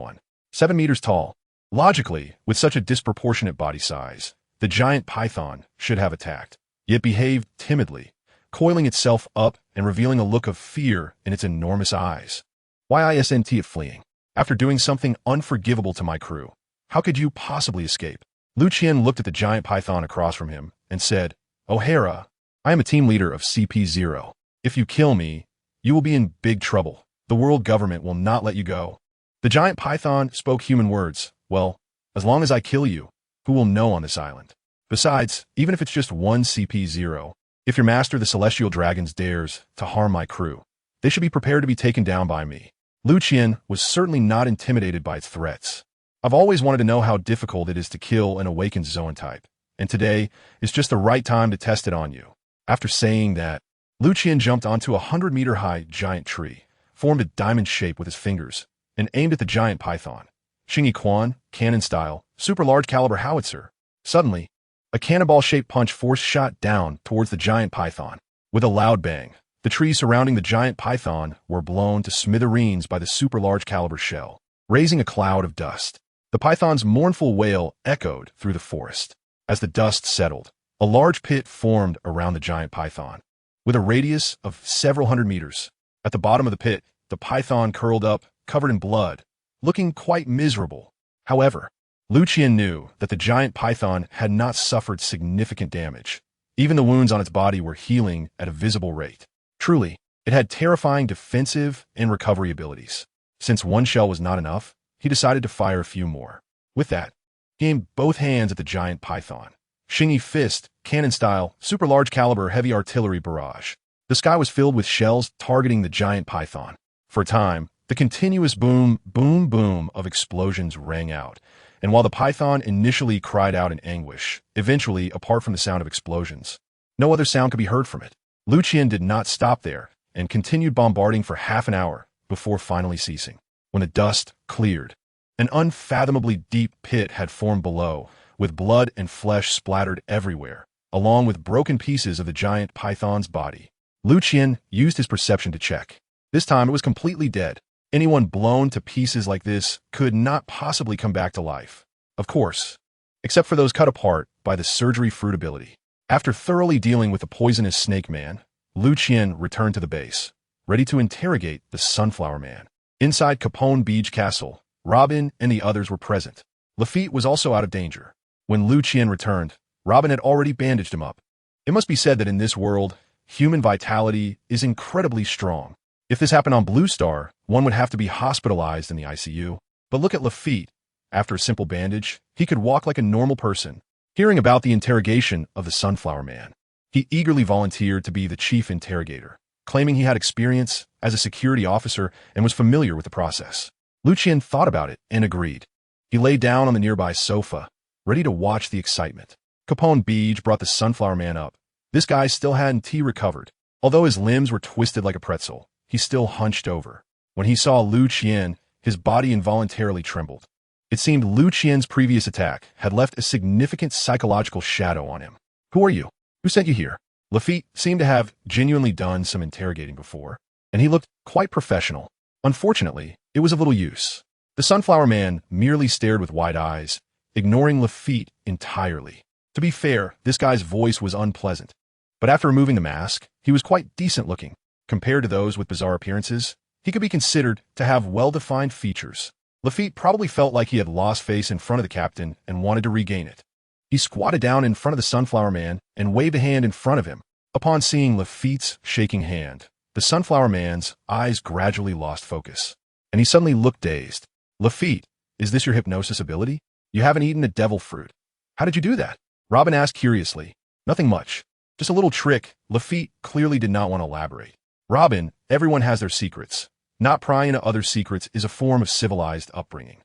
7 meters tall. Logically, with such a disproportionate body size, the giant python should have attacked, yet behaved timidly, coiling itself up and revealing a look of fear in its enormous eyes. Why isn't it fleeing? After doing something unforgivable to my crew, how could you possibly escape? Liu Qian looked at the giant python across from him and said, O'Hara, I am a team leader of CP0. If you kill me, you will be in big trouble. The world government will not let you go. The giant python spoke human words. Well, as long as I kill you, who will know on this island? Besides, even if it's just one CP0, if your master, the Celestial Dragons, dares to harm my crew, they should be prepared to be taken down by me. Liu Qian was certainly not intimidated by its threats. I've always wanted to know how difficult it is to kill an awakened Zoan type, and today is just the right time to test it on you. After saying that, Liu Qian jumped onto a 100-meter-high giant tree, formed a diamond shape with his fingers, and aimed at the giant python. Xingyi Quan, cannon-style, super-large caliber howitzer. Suddenly, a cannonball-shaped punch force shot down towards the giant python. With a loud bang, the trees surrounding the giant python were blown to smithereens by the super-large caliber shell, raising a cloud of dust. The python's mournful wail echoed through the forest. As the dust settled, a large pit formed around the giant python, with a radius of several hundred meters. At the bottom of the pit, the python curled up, covered in blood, looking quite miserable. However, Liu Qian knew that the giant python had not suffered significant damage. Even the wounds on its body were healing at a visible rate. Truly, it had terrifying defensive and recovery abilities. Since one shell was not enough, he decided to fire a few more. With that, he aimed both hands at the giant python. Xingyi Fist, cannon-style, super-large caliber heavy artillery barrage. The sky was filled with shells targeting the giant python. For a time, the continuous boom, boom, boom of explosions rang out, and while the python initially cried out in anguish, eventually, apart from the sound of explosions, no other sound could be heard from it. Liu Qian did not stop there and continued bombarding for half an hour before finally ceasing. When the dust cleared, an unfathomably deep pit had formed below, with blood and flesh splattered everywhere, along with broken pieces of the giant python's body. Liu Qian used his perception to check. This time it was completely dead. Anyone blown to pieces like this could not possibly come back to life. Of course, except for those cut apart by the surgery fruit ability. After thoroughly dealing with the poisonous Snake Man, Liu Qian returned to the base, ready to interrogate the Sunflower Man. Inside Capone Beej Castle, Robin and the others were present. Lafitte was also out of danger. When Liu Qian returned, Robin had already bandaged him up. It must be said that in this world, human vitality is incredibly strong. If this happened on Blue Star, one would have to be hospitalized in the ICU. But look at Lafitte. After a simple bandage, he could walk like a normal person. Hearing about the interrogation of the Sunflower Man, he eagerly volunteered to be the chief interrogator, claiming he had experience as a security officer and was familiar with the process. Liu Qian thought about it and agreed. He lay down on the nearby sofa, ready to watch the excitement. Capone Beej brought the Sunflower Man up. This guy still hadn't recovered. Although his limbs were twisted like a pretzel, he still hunched over. When he saw Liu Qian, his body involuntarily trembled. It seemed Liu Qian's previous attack had left a significant psychological shadow on him. Who are you? Who sent you here? Lafitte seemed to have genuinely done some interrogating before, and he looked quite professional. Unfortunately, it was of little use. The Sunflower Man merely stared with wide eyes, ignoring Lafitte entirely. To be fair, this guy's voice was unpleasant, but after removing the mask, he was quite decent looking. Compared to those with bizarre appearances, he could be considered to have well-defined features. Lafitte probably felt like he had lost face in front of the captain and wanted to regain it. He squatted down in front of the Sunflower Man and waved a hand in front of him. Upon seeing Lafitte's shaking hand, the Sunflower Man's eyes gradually lost focus, and he suddenly looked dazed. Lafitte, is this your hypnosis ability? You haven't eaten a devil fruit. How did you do that? Robin asked curiously. Nothing much. Just a little trick. Lafitte clearly did not want to elaborate. Robin, everyone has their secrets. Not prying into others' secrets is a form of civilized upbringing.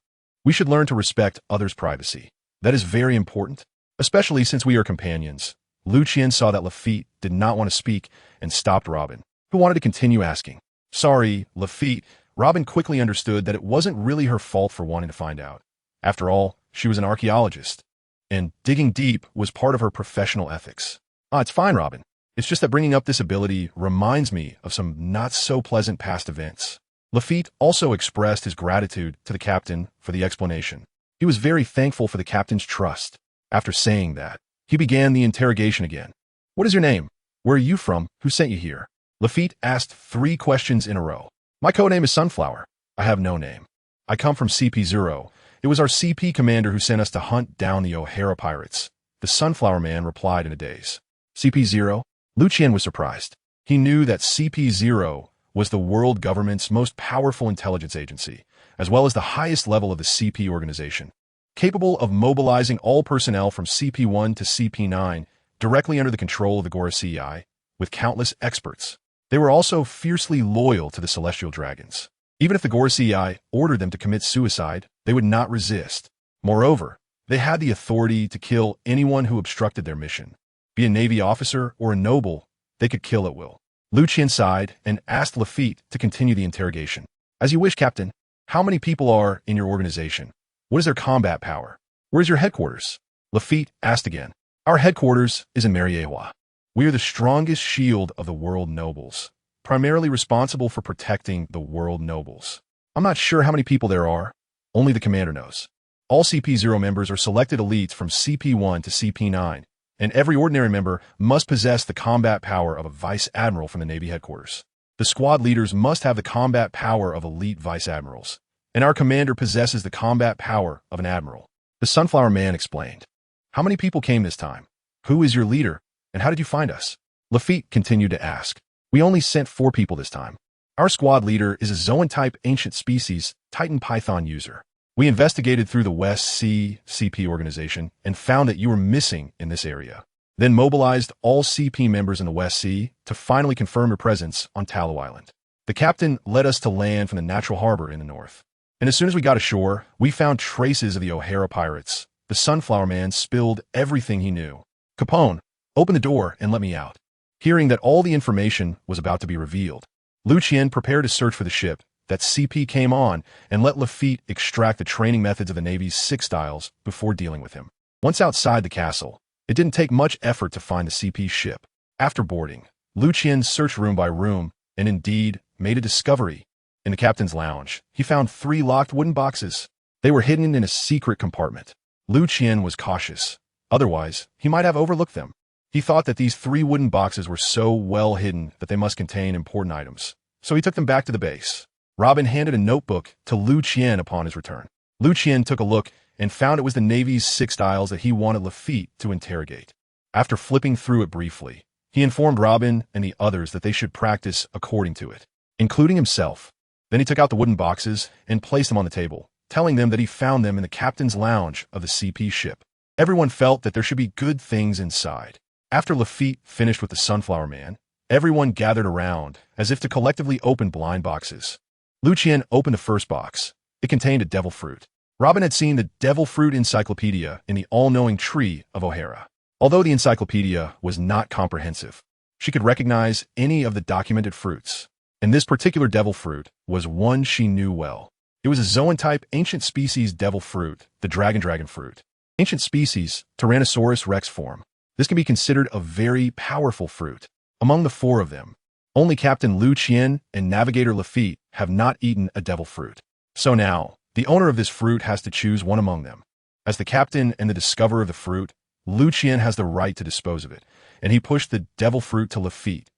We should learn to respect others' privacy. That is very important, especially since we are companions. Liu Qian saw that Lafitte did not want to speak and stopped Robin, who wanted to continue asking. Sorry, Lafitte. Robin quickly understood that it wasn't really her fault for wanting to find out. After all, she was an archaeologist, and digging deep was part of her professional ethics. It's fine, Robin. It's just that bringing up this ability reminds me of some not-so-pleasant past events. Lafitte also expressed his gratitude to the captain for the explanation. He was very thankful for the captain's trust. After saying that, he began the interrogation again. What is your name? Where are you from? Who sent you here? Lafitte asked 3 questions in a row. My codename is Sunflower. I have no name. I come from CP0. It was our CP commander who sent us to hunt down the O'Hara pirates. The Sunflower Man replied in a daze. CP0? Liu Qian was surprised. He knew that CP0 was the world government's most powerful intelligence agency, as well as the highest level of the CP organization, capable of mobilizing all personnel from CP1 to CP9 directly under the control of the Gorosei, with countless experts. They were also fiercely loyal to the Celestial Dragons. Even if the Gorosei ordered them to commit suicide, they would not resist. Moreover, they had the authority to kill anyone who obstructed their mission. Be a Navy officer or a noble, they could kill at will. Liu Qian sighed and asked Lafitte to continue the interrogation. As you wish, Captain. How many people are in your organization? What is their combat power? Where is your headquarters? Lafitte asked again. Our headquarters is in Mariewa. We are the strongest shield of the world nobles, primarily responsible for protecting the world nobles. I'm not sure how many people there are. Only the commander knows. All CP0 members are selected elites from CP1 to CP9, and every ordinary member must possess the combat power of a vice admiral from the Navy headquarters. The squad leaders must have the combat power of elite vice admirals, and our commander possesses the combat power of an admiral. The Sunflower Man explained. How many people came this time? Who is your leader, and how did you find us? Lafitte continued to ask. We only sent 4 people this time. Our squad leader is a Zoan-type ancient species Titan Python user. We investigated through the West Sea CP organization and found that you were missing in this area, then mobilized all CP members in the West Sea to finally confirm your presence on Tallow Island. The captain led us to land from the natural harbor in the north, and as soon as we got ashore, we found traces of the O'Hara pirates. The Sunflower Man spilled everything he knew. Capone, open the door and let me out. Hearing that all the information was about to be revealed, Liu Qian prepared to search for the ship that CP came on and let Lafitte extract the training methods of the Navy's 6 styles before dealing with him. Once outside the castle, it didn't take much effort to find the CP ship. After boarding, Liu Qian searched room by room and indeed made a discovery. In the captain's lounge, he found 3 locked wooden boxes. They were hidden in a secret compartment. Liu Qian was cautious. Otherwise, he might have overlooked them. He thought that these 3 wooden boxes were so well hidden that they must contain important items, so he took them back to the base. Robin handed a notebook to Liu Qian upon his return. Liu Qian took a look and found it was the Navy's 6 styles that he wanted Lafitte to interrogate. After flipping through it briefly, he informed Robin and the others that they should practice according to it, including himself. Then he took out the wooden boxes and placed them on the table, telling them that he found them in the captain's lounge of the CP ship. Everyone felt that there should be good things inside. After Lafitte finished with the Sunflower Man, everyone gathered around as if to collectively open blind boxes. Liu Qian opened the first box. It contained a devil fruit. Robin had seen the devil fruit encyclopedia in the all-knowing tree of O'Hara. Although the encyclopedia was not comprehensive, she could recognize any of the documented fruits, and this particular devil fruit was one she knew well. It was a zoan-type ancient species devil fruit, the dragon fruit. Ancient species, Tyrannosaurus rex form. This can be considered a very powerful fruit. Among the four of them, only Captain Liu Qian and Navigator Lafitte have not eaten a devil fruit. So now, the owner of this fruit has to choose one among them. As the captain and the discoverer of the fruit, Liu Qian has the right to dispose of it, and he pushed the devil fruit to Lafitte.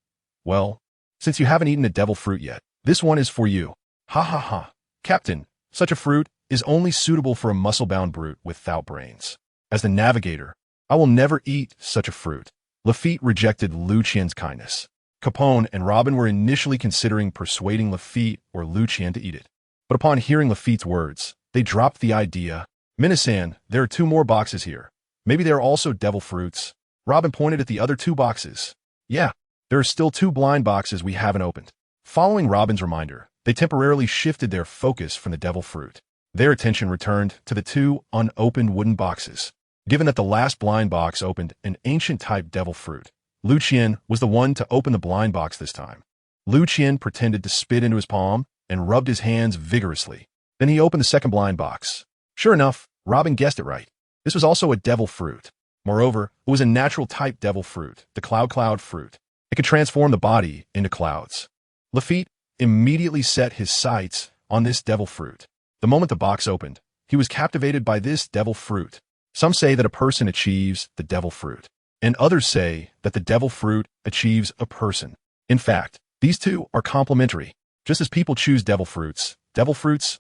Well, since you haven't eaten a devil fruit yet, this one is for you. Ha ha ha. Captain, such a fruit is only suitable for a muscle-bound brute without brains. As the navigator, I will never eat such a fruit. Lafitte rejected Liu Qian's kindness. Capone and Robin were initially considering persuading Lafitte or Liu Qian to eat it. But upon hearing Lafitte's words, they dropped the idea. Minasan, there are 2 more boxes here. Maybe there are also devil fruits. Robin pointed at the other 2 boxes. Yeah, there are still 2 blind boxes we haven't opened. Following Robin's reminder, they temporarily shifted their focus from the devil fruit. Their attention returned to the 2 unopened wooden boxes. Given that the last blind box opened an ancient-type devil fruit, Liu Qian was the one to open the blind box this time. Liu Qian pretended to spit into his palm and rubbed his hands vigorously. Then he opened the second blind box. Sure enough, Robin guessed it right. This was also a devil fruit. Moreover, it was a natural-type devil fruit, the cloud fruit. It could transform the body into clouds. Lafitte immediately set his sights on this devil fruit. The moment the box opened, he was captivated by this devil fruit. Some say that a person achieves the devil fruit, and others say that the devil fruit achieves a person. In fact, these 2 are complementary. Just as people choose devil fruits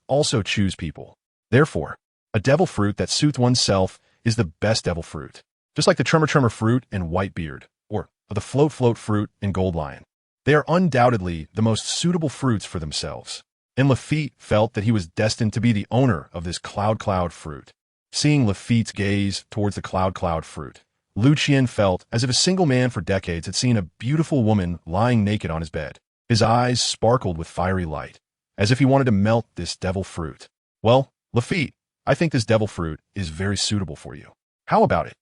also choose people. Therefore, a devil fruit that suits oneself is the best devil fruit. Just like the Tremor fruit and Whitebeard, or the Float fruit and Gold Lion. They are undoubtedly the most suitable fruits for themselves. And Lafitte felt that he was destined to be the owner of this cloud fruit. Seeing Lafitte's gaze towards the cloud fruit, Liu Qian felt as if a single man for decades had seen a beautiful woman lying naked on his bed. His eyes sparkled with fiery light, as if he wanted to melt this devil fruit. Well, Lafitte, I think this devil fruit is very suitable for you. How about it?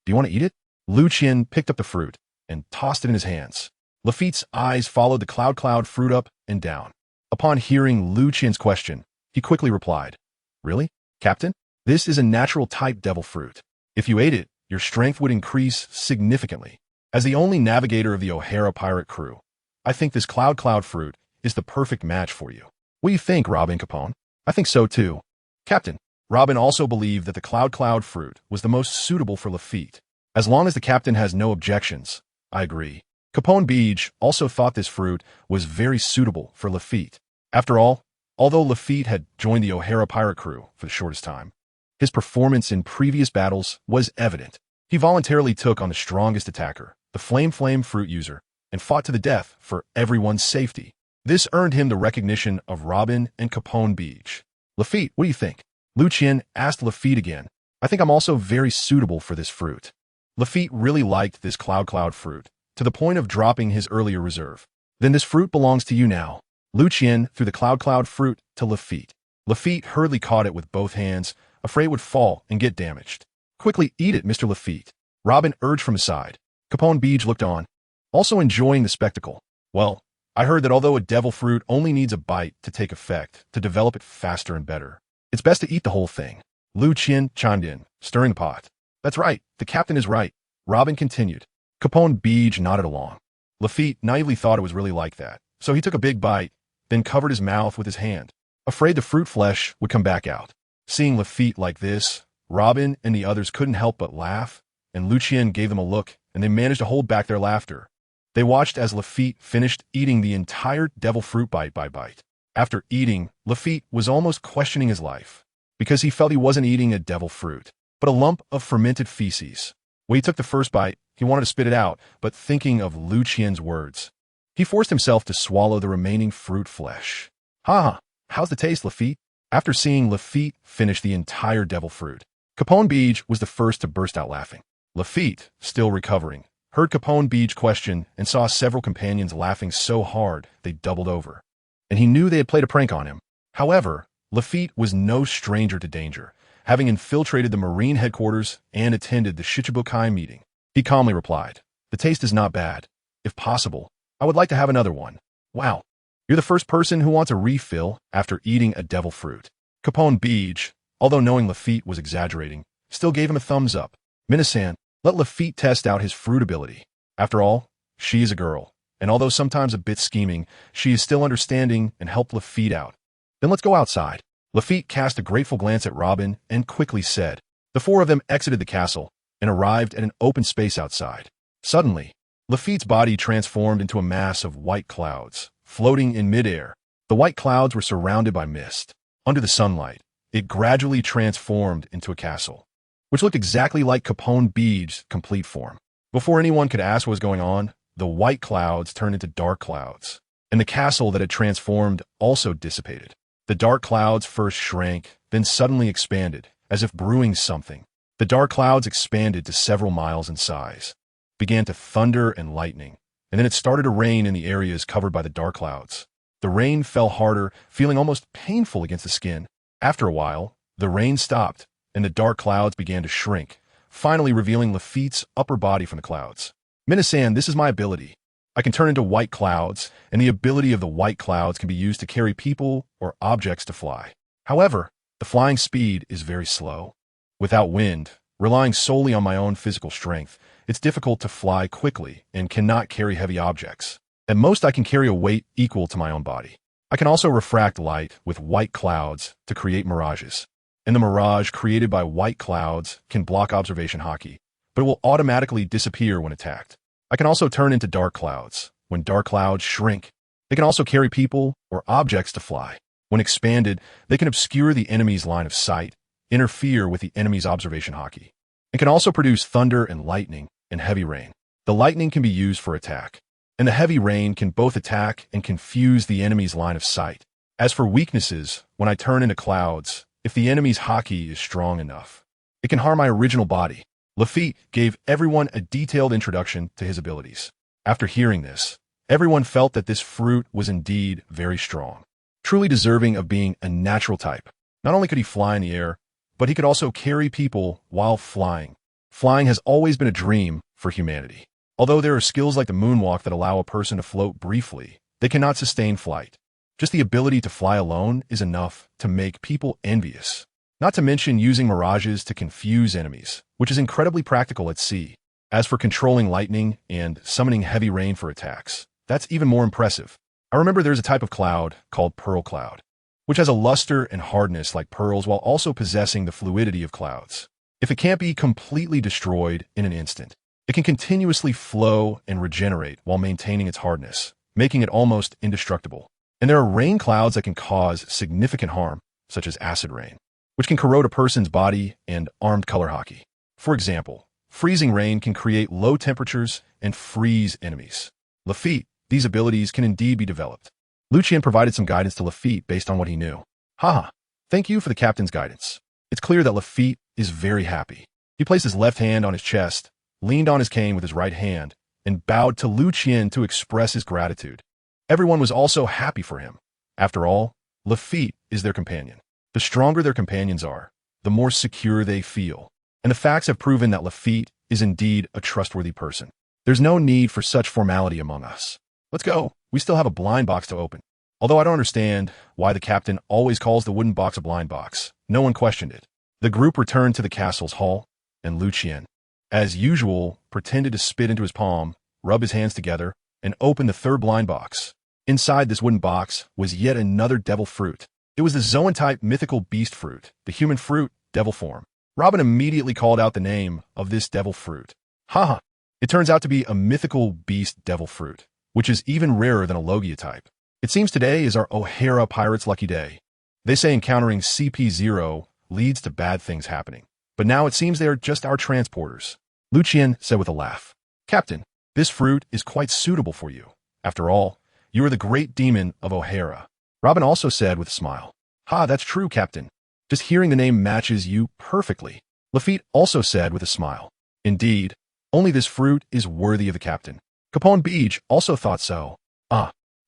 Do you want to eat it? Liu Qian picked up the fruit and tossed it in his hands. Lafitte's eyes followed the cloud fruit up and down. Upon hearing Liu Qian's question, he quickly replied, Really, Captain? This is a natural-type devil fruit. If you ate it, your strength would increase significantly. As the only navigator of the O'Hara pirate crew, I think this cloud fruit is the perfect match for you. What do you think, Robin Capone? I think so too. Captain, Robin also believed that the cloud fruit was the most suitable for Lafitte. As long as the captain has no objections, I agree. Capone Beej also thought this fruit was very suitable for Lafitte. After all, although Lafitte had joined the O'Hara pirate crew for the shortest time, his performance in previous battles was evident. He voluntarily took on the strongest attacker, the Flame fruit user, and fought to the death for everyone's safety. This earned him the recognition of Robin and Capone Beej. Lafitte, what do you think? Liu Qian asked Lafitte again. I think I'm also very suitable for this fruit. Lafitte really liked this cloud fruit, to the point of dropping his earlier reserve. Then this fruit belongs to you now. Liu Qian threw the cloud fruit to Lafitte. Lafitte hurriedly caught it with both hands, afraid it would fall and get damaged. Quickly eat it, Mr. Lafitte. Robin urged from his side. Capone Beej looked on, also enjoying the spectacle. Well, I heard that although a devil fruit only needs a bite to take effect, to develop it faster and better, it's best to eat the whole thing. Liu Qian chimed in, stirring the pot. That's right, the captain is right. Robin continued. Capone Beej nodded along. Lafitte naively thought it was really like that, so he took a big bite, then covered his mouth with his hand, afraid the fruit flesh would come back out. Seeing Lafitte like this, Robin and the others couldn't help but laugh, and Liu Qian gave them a look, and they managed to hold back their laughter. They watched as Lafitte finished eating the entire devil fruit bite by bite. After eating, Lafitte was almost questioning his life, because he felt he wasn't eating a devil fruit, but a lump of fermented feces. When he took the first bite, he wanted to spit it out, but thinking of Liu Qian's words, he forced himself to swallow the remaining fruit flesh. Ha! How's the taste, Lafitte? After seeing Lafitte finish the entire devil fruit, Capone Beej was the first to burst out laughing. Lafitte, still recovering, heard Capone Beej question and saw several companions laughing so hard they doubled over. And he knew they had played a prank on him. However, Lafitte was no stranger to danger, having infiltrated the Marine headquarters and attended the Shichibukai meeting. He calmly replied, The taste is not bad. If possible, I would like to have another one. Wow, You're the first person who wants a refill after eating a devil fruit. Capone Beej, although knowing Lafitte was exaggerating, still gave him a thumbs up. Minasan, let Lafitte test out his fruit ability. After all, she is a girl, and although sometimes a bit scheming, she is still understanding and helped Lafitte out. Then let's go outside. Lafitte cast a grateful glance at Robin and quickly said. The four of them exited the castle and arrived at an open space outside. Suddenly, Lafitte's body transformed into a mass of white clouds, floating in midair. The white clouds were surrounded by mist. Under the sunlight, it gradually transformed into a castle, which looked exactly like Capone Beej's complete form. Before anyone could ask what was going on, the white clouds turned into dark clouds, and the castle that had transformed also dissipated. The dark clouds first shrank, then suddenly expanded, as if brewing something. The dark clouds expanded to several miles in size, began to thunder and lightning, and then it started to rain in the areas covered by the dark clouds. The rain fell harder, feeling almost painful against the skin. After a while, the rain stopped, and the dark clouds began to shrink, finally revealing Lafitte's upper body from the clouds. Minasan, this is my ability. I can turn into white clouds, and the ability of the white clouds can be used to carry people or objects to fly. However, the flying speed is very slow. Without wind, relying solely on my own physical strength, it's difficult to fly quickly and cannot carry heavy objects. At most, I can carry a weight equal to my own body. I can also refract light with white clouds to create mirages. And the mirage created by white clouds can block observation hockey, but it will automatically disappear when attacked. I can also turn into dark clouds. When dark clouds shrink, they can also carry people or objects to fly. When expanded, they can obscure the enemy's line of sight, interfere with the enemy's observation hockey. It can also produce thunder and lightning and heavy rain. The lightning can be used for attack, and the heavy rain can both attack and confuse the enemy's line of sight. As for weaknesses, when I turn into clouds, if the enemy's hockey is strong enough, it can harm my original body. Lafitte gave everyone a detailed introduction to his abilities. After hearing this, everyone felt that this fruit was indeed very strong, truly deserving of being a natural type. Not only could he fly in the air, but he could also carry people while flying. Flying has always been a dream for humanity. Although there are skills like the moonwalk that allow a person to float briefly, they cannot sustain flight. Just the ability to fly alone is enough to make people envious. Not to mention using mirages to confuse enemies, which is incredibly practical at sea. As for controlling lightning and summoning heavy rain for attacks, that's even more impressive. I remember there's a type of cloud called pearl cloud, which has a luster and hardness like pearls while also possessing the fluidity of clouds. If it can't be completely destroyed in an instant, it can continuously flow and regenerate while maintaining its hardness, making it almost indestructible. And there are rain clouds that can cause significant harm, such as acid rain, which can corrode a person's body and armed color hockey. For example, freezing rain can create low temperatures and freeze enemies. Lafitte, these abilities can indeed be developed. Liu Qian provided some guidance to Lafitte based on what he knew. Haha, thank you for the captain's guidance. It's clear that Lafitte is very happy. He placed his left hand on his chest, leaned on his cane with his right hand, and bowed to Liu Qian to express his gratitude. Everyone was also happy for him. After all, Lafitte is their companion. The stronger their companions are, the more secure they feel. And the facts have proven that Lafitte is indeed a trustworthy person. There's no need for such formality among us. Let's go. We still have a blind box to open. Although I don't understand why the captain always calls the wooden box a blind box, no one questioned it. The group returned to the castle's hall, and Liu Qian, as usual, pretended to spit into his palm, rub his hands together, and open the third blind box. Inside this wooden box was yet another devil fruit. It was the Zoan-type mythical beast fruit, the human fruit, devil form. Robin immediately called out the name of this devil fruit. Haha, it turns out to be a mythical beast devil fruit, which is even rarer than a Logia type. It seems today is our O'Hara pirates' lucky day. They say encountering CP0 leads to bad things happening, but now it seems they are just our transporters. Liu Qian said with a laugh. Captain, this fruit is quite suitable for you. After all, you are the great demon of O'Hara. Robin also said with a smile. Ha, that's true, Captain. Just hearing the name matches you perfectly. Lafitte also said with a smile. Indeed, only this fruit is worthy of the captain. Capone Beej also thought so.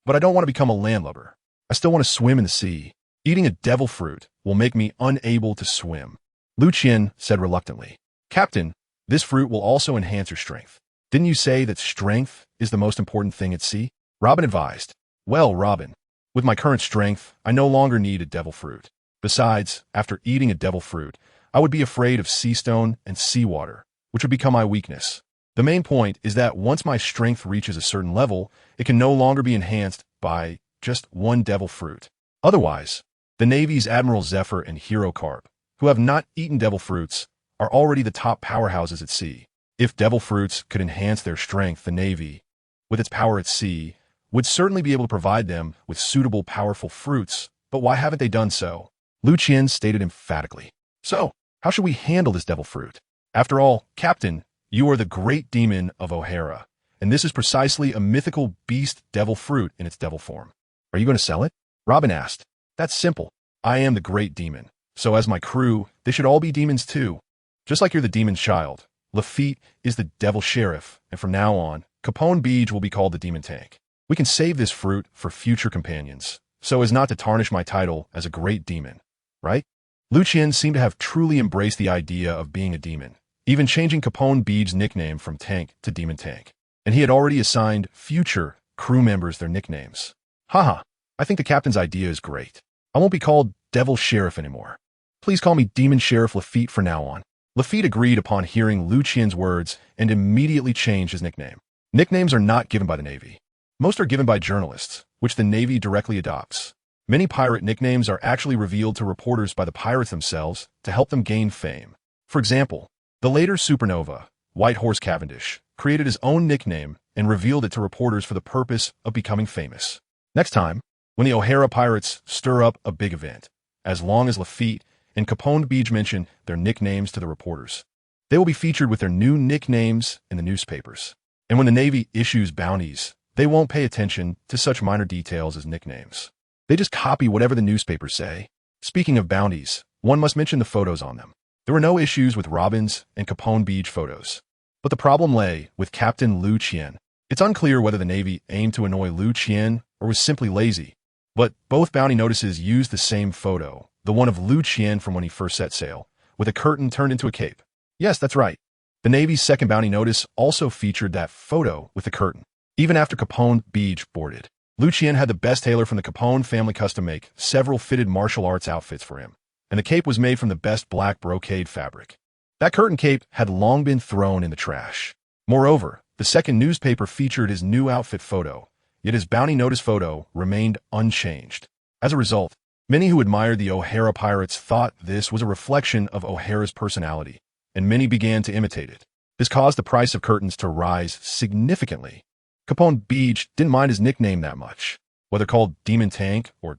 But I don't want to become a landlubber. I still want to swim in the sea. Eating a devil fruit will make me unable to swim. Liu Qian said reluctantly. Captain, this fruit will also enhance your strength. Didn't you say that strength is the most important thing at sea? Robin advised. Well, Robin, With my current strength, I no longer need a devil fruit. Besides, after eating a devil fruit, I would be afraid of sea stone and seawater, which would become my weakness. The main point is that once my strength reaches a certain level, it can no longer be enhanced by just one devil fruit. Otherwise, the Navy's Admiral Zephyr and Hero Carp, who have not eaten devil fruits, are already the top powerhouses at sea. If devil fruits could enhance their strength, the Navy, with its power at sea, would certainly be able to provide them with suitable, powerful fruits, but why haven't they done so? Liu Qian stated emphatically. So, how should we handle this devil fruit? After all, Captain, you are the great demon of O'Hara, and this is precisely a mythical beast devil fruit in its devil form. Are you going to sell it? Robin asked. That's simple. I am the great demon, so as my crew, they should all be demons too. Just like you're the demon's child, Lafitte is the devil sheriff, and from now on, Capone Beej will be called the demon tank. We can save this fruit for future companions, so as not to tarnish my title as a great demon, right? Liu Qian seemed to have truly embraced the idea of being a demon, even changing Capone Beej's nickname from Tank to Demon Tank. And he had already assigned future crew members their nicknames. Haha, I think the captain's idea is great. I won't be called Devil Sheriff anymore. Please call me Demon Sheriff Lafitte from now on. Lafitte agreed upon hearing Liu Qian's words and immediately changed his nickname. Nicknames are not given by the Navy. Most are given by journalists, which the Navy directly adopts. Many pirate nicknames are actually revealed to reporters by the pirates themselves to help them gain fame. For example, the later supernova, White Horse Cavendish, created his own nickname and revealed it to reporters for the purpose of becoming famous. Next time, when the O'Hara pirates stir up a big event, as long as Lafitte and Capone Beej mention their nicknames to the reporters, they will be featured with their new nicknames in the newspapers. And when the Navy issues bounties, they won't pay attention to such minor details as nicknames. They just copy whatever the newspapers say. Speaking of bounties, one must mention the photos on them. There were no issues with Robin's and Capone Beej photos. But the problem lay with Captain Liu Qian. It's unclear whether the Navy aimed to annoy Liu Qian or was simply lazy. But both bounty notices used the same photo, the one of Liu Qian from when he first set sail, with a curtain turned into a cape. Yes, that's right. The Navy's second bounty notice also featured that photo with the curtain. Even after Capone Beej boarded, Liu Qian had the best tailor from the Capone family custom make several fitted martial arts outfits for him, and the cape was made from the best black brocade fabric. That curtain cape had long been thrown in the trash. Moreover, the second newspaper featured his new outfit photo, yet his bounty notice photo remained unchanged. As a result, many who admired the O'Hara pirates thought this was a reflection of O'Hara's personality, and many began to imitate it. This caused the price of curtains to rise significantly. Capone Beej didn't mind his nickname that much. Whether called Demon Tank, or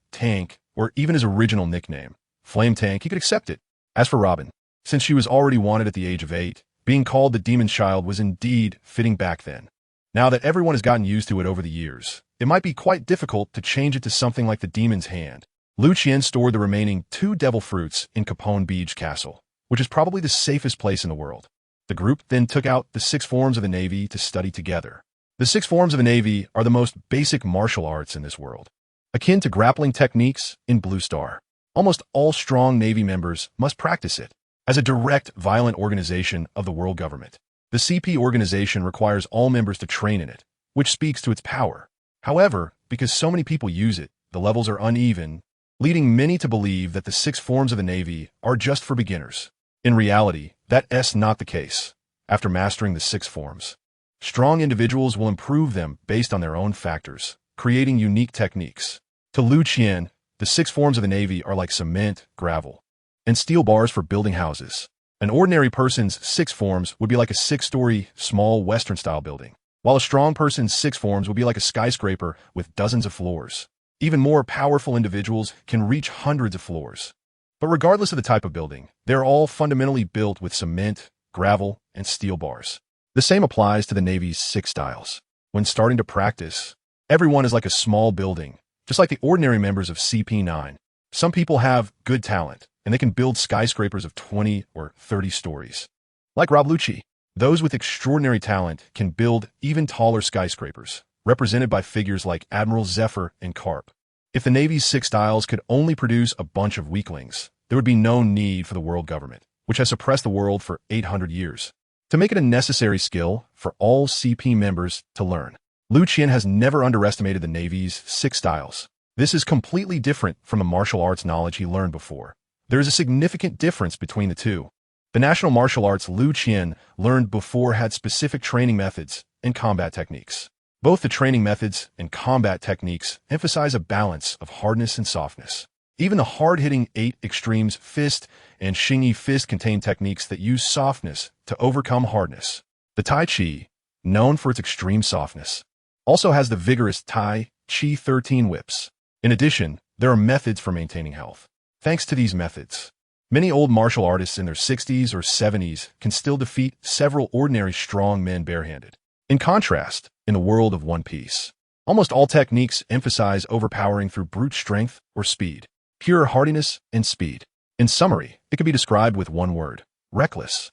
even his original nickname, Flame Tank, he could accept it. As for Robin, since she was already wanted at the age of 8, being called the Demon's Child was indeed fitting back then. Now that everyone has gotten used to it over the years, it might be quite difficult to change it to something like the Demon's Hand. Liu Qian stored the remaining 2 devil fruits in Capone Beej Castle, which is probably the safest place in the world. The group then took out the 6 forms of the Navy to study together. The 6 forms of the Navy are the most basic martial arts in this world, akin to grappling techniques in Blue Star. Almost all strong Navy members must practice it. As a direct, violent organization of the world government, the CP organization requires all members to train in it, which speaks to its power. However, because so many people use it, the levels are uneven, leading many to believe that the 6 forms of the Navy are just for beginners. In reality, that's not the case. After mastering the 6 forms, strong individuals will improve them based on their own factors, creating unique techniques. To Liu Qian, the 6 forms of the Navy are like cement, gravel, and steel bars for building houses. An ordinary person's 6 forms would be like a 6-story, small Western-style building, while a strong person's 6 forms would be like a skyscraper with dozens of floors. Even more powerful individuals can reach hundreds of floors. But regardless of the type of building, they're all fundamentally built with cement, gravel, and steel bars. The same applies to the Navy's 6 styles. When starting to practice, everyone is like a small building, just like the ordinary members of CP9. Some people have good talent, and they can build skyscrapers of 20 or 30 stories. Like Rob Lucci, those with extraordinary talent can build even taller skyscrapers, represented by figures like Admiral Zephyr and Carp. If the Navy's 6 styles could only produce a bunch of weaklings, there would be no need for the world government, which has suppressed the world for 800 years. To make it a necessary skill for all CP members to learn, Liu Qian has never underestimated the Navy's 6 styles. This is completely different from the martial arts knowledge he learned before. There is a significant difference between the two. The national martial arts Liu Qian learned before had specific training methods and combat techniques. Both the training methods and combat techniques emphasize a balance of hardness and softness. Even the hard-hitting 8 Extremes Fist and Xingyi Fist contain techniques that use softness to overcome hardness. The Tai Chi, known for its extreme softness, also has the vigorous Tai Chi 13 whips. In addition, there are methods for maintaining health. Thanks to these methods, many old martial artists in their 60s or 70s can still defeat several ordinary strong men barehanded. In contrast, in the world of One Piece, almost all techniques emphasize overpowering through brute strength or speed, pure hardiness and speed. In summary, it can be described with one word: reckless.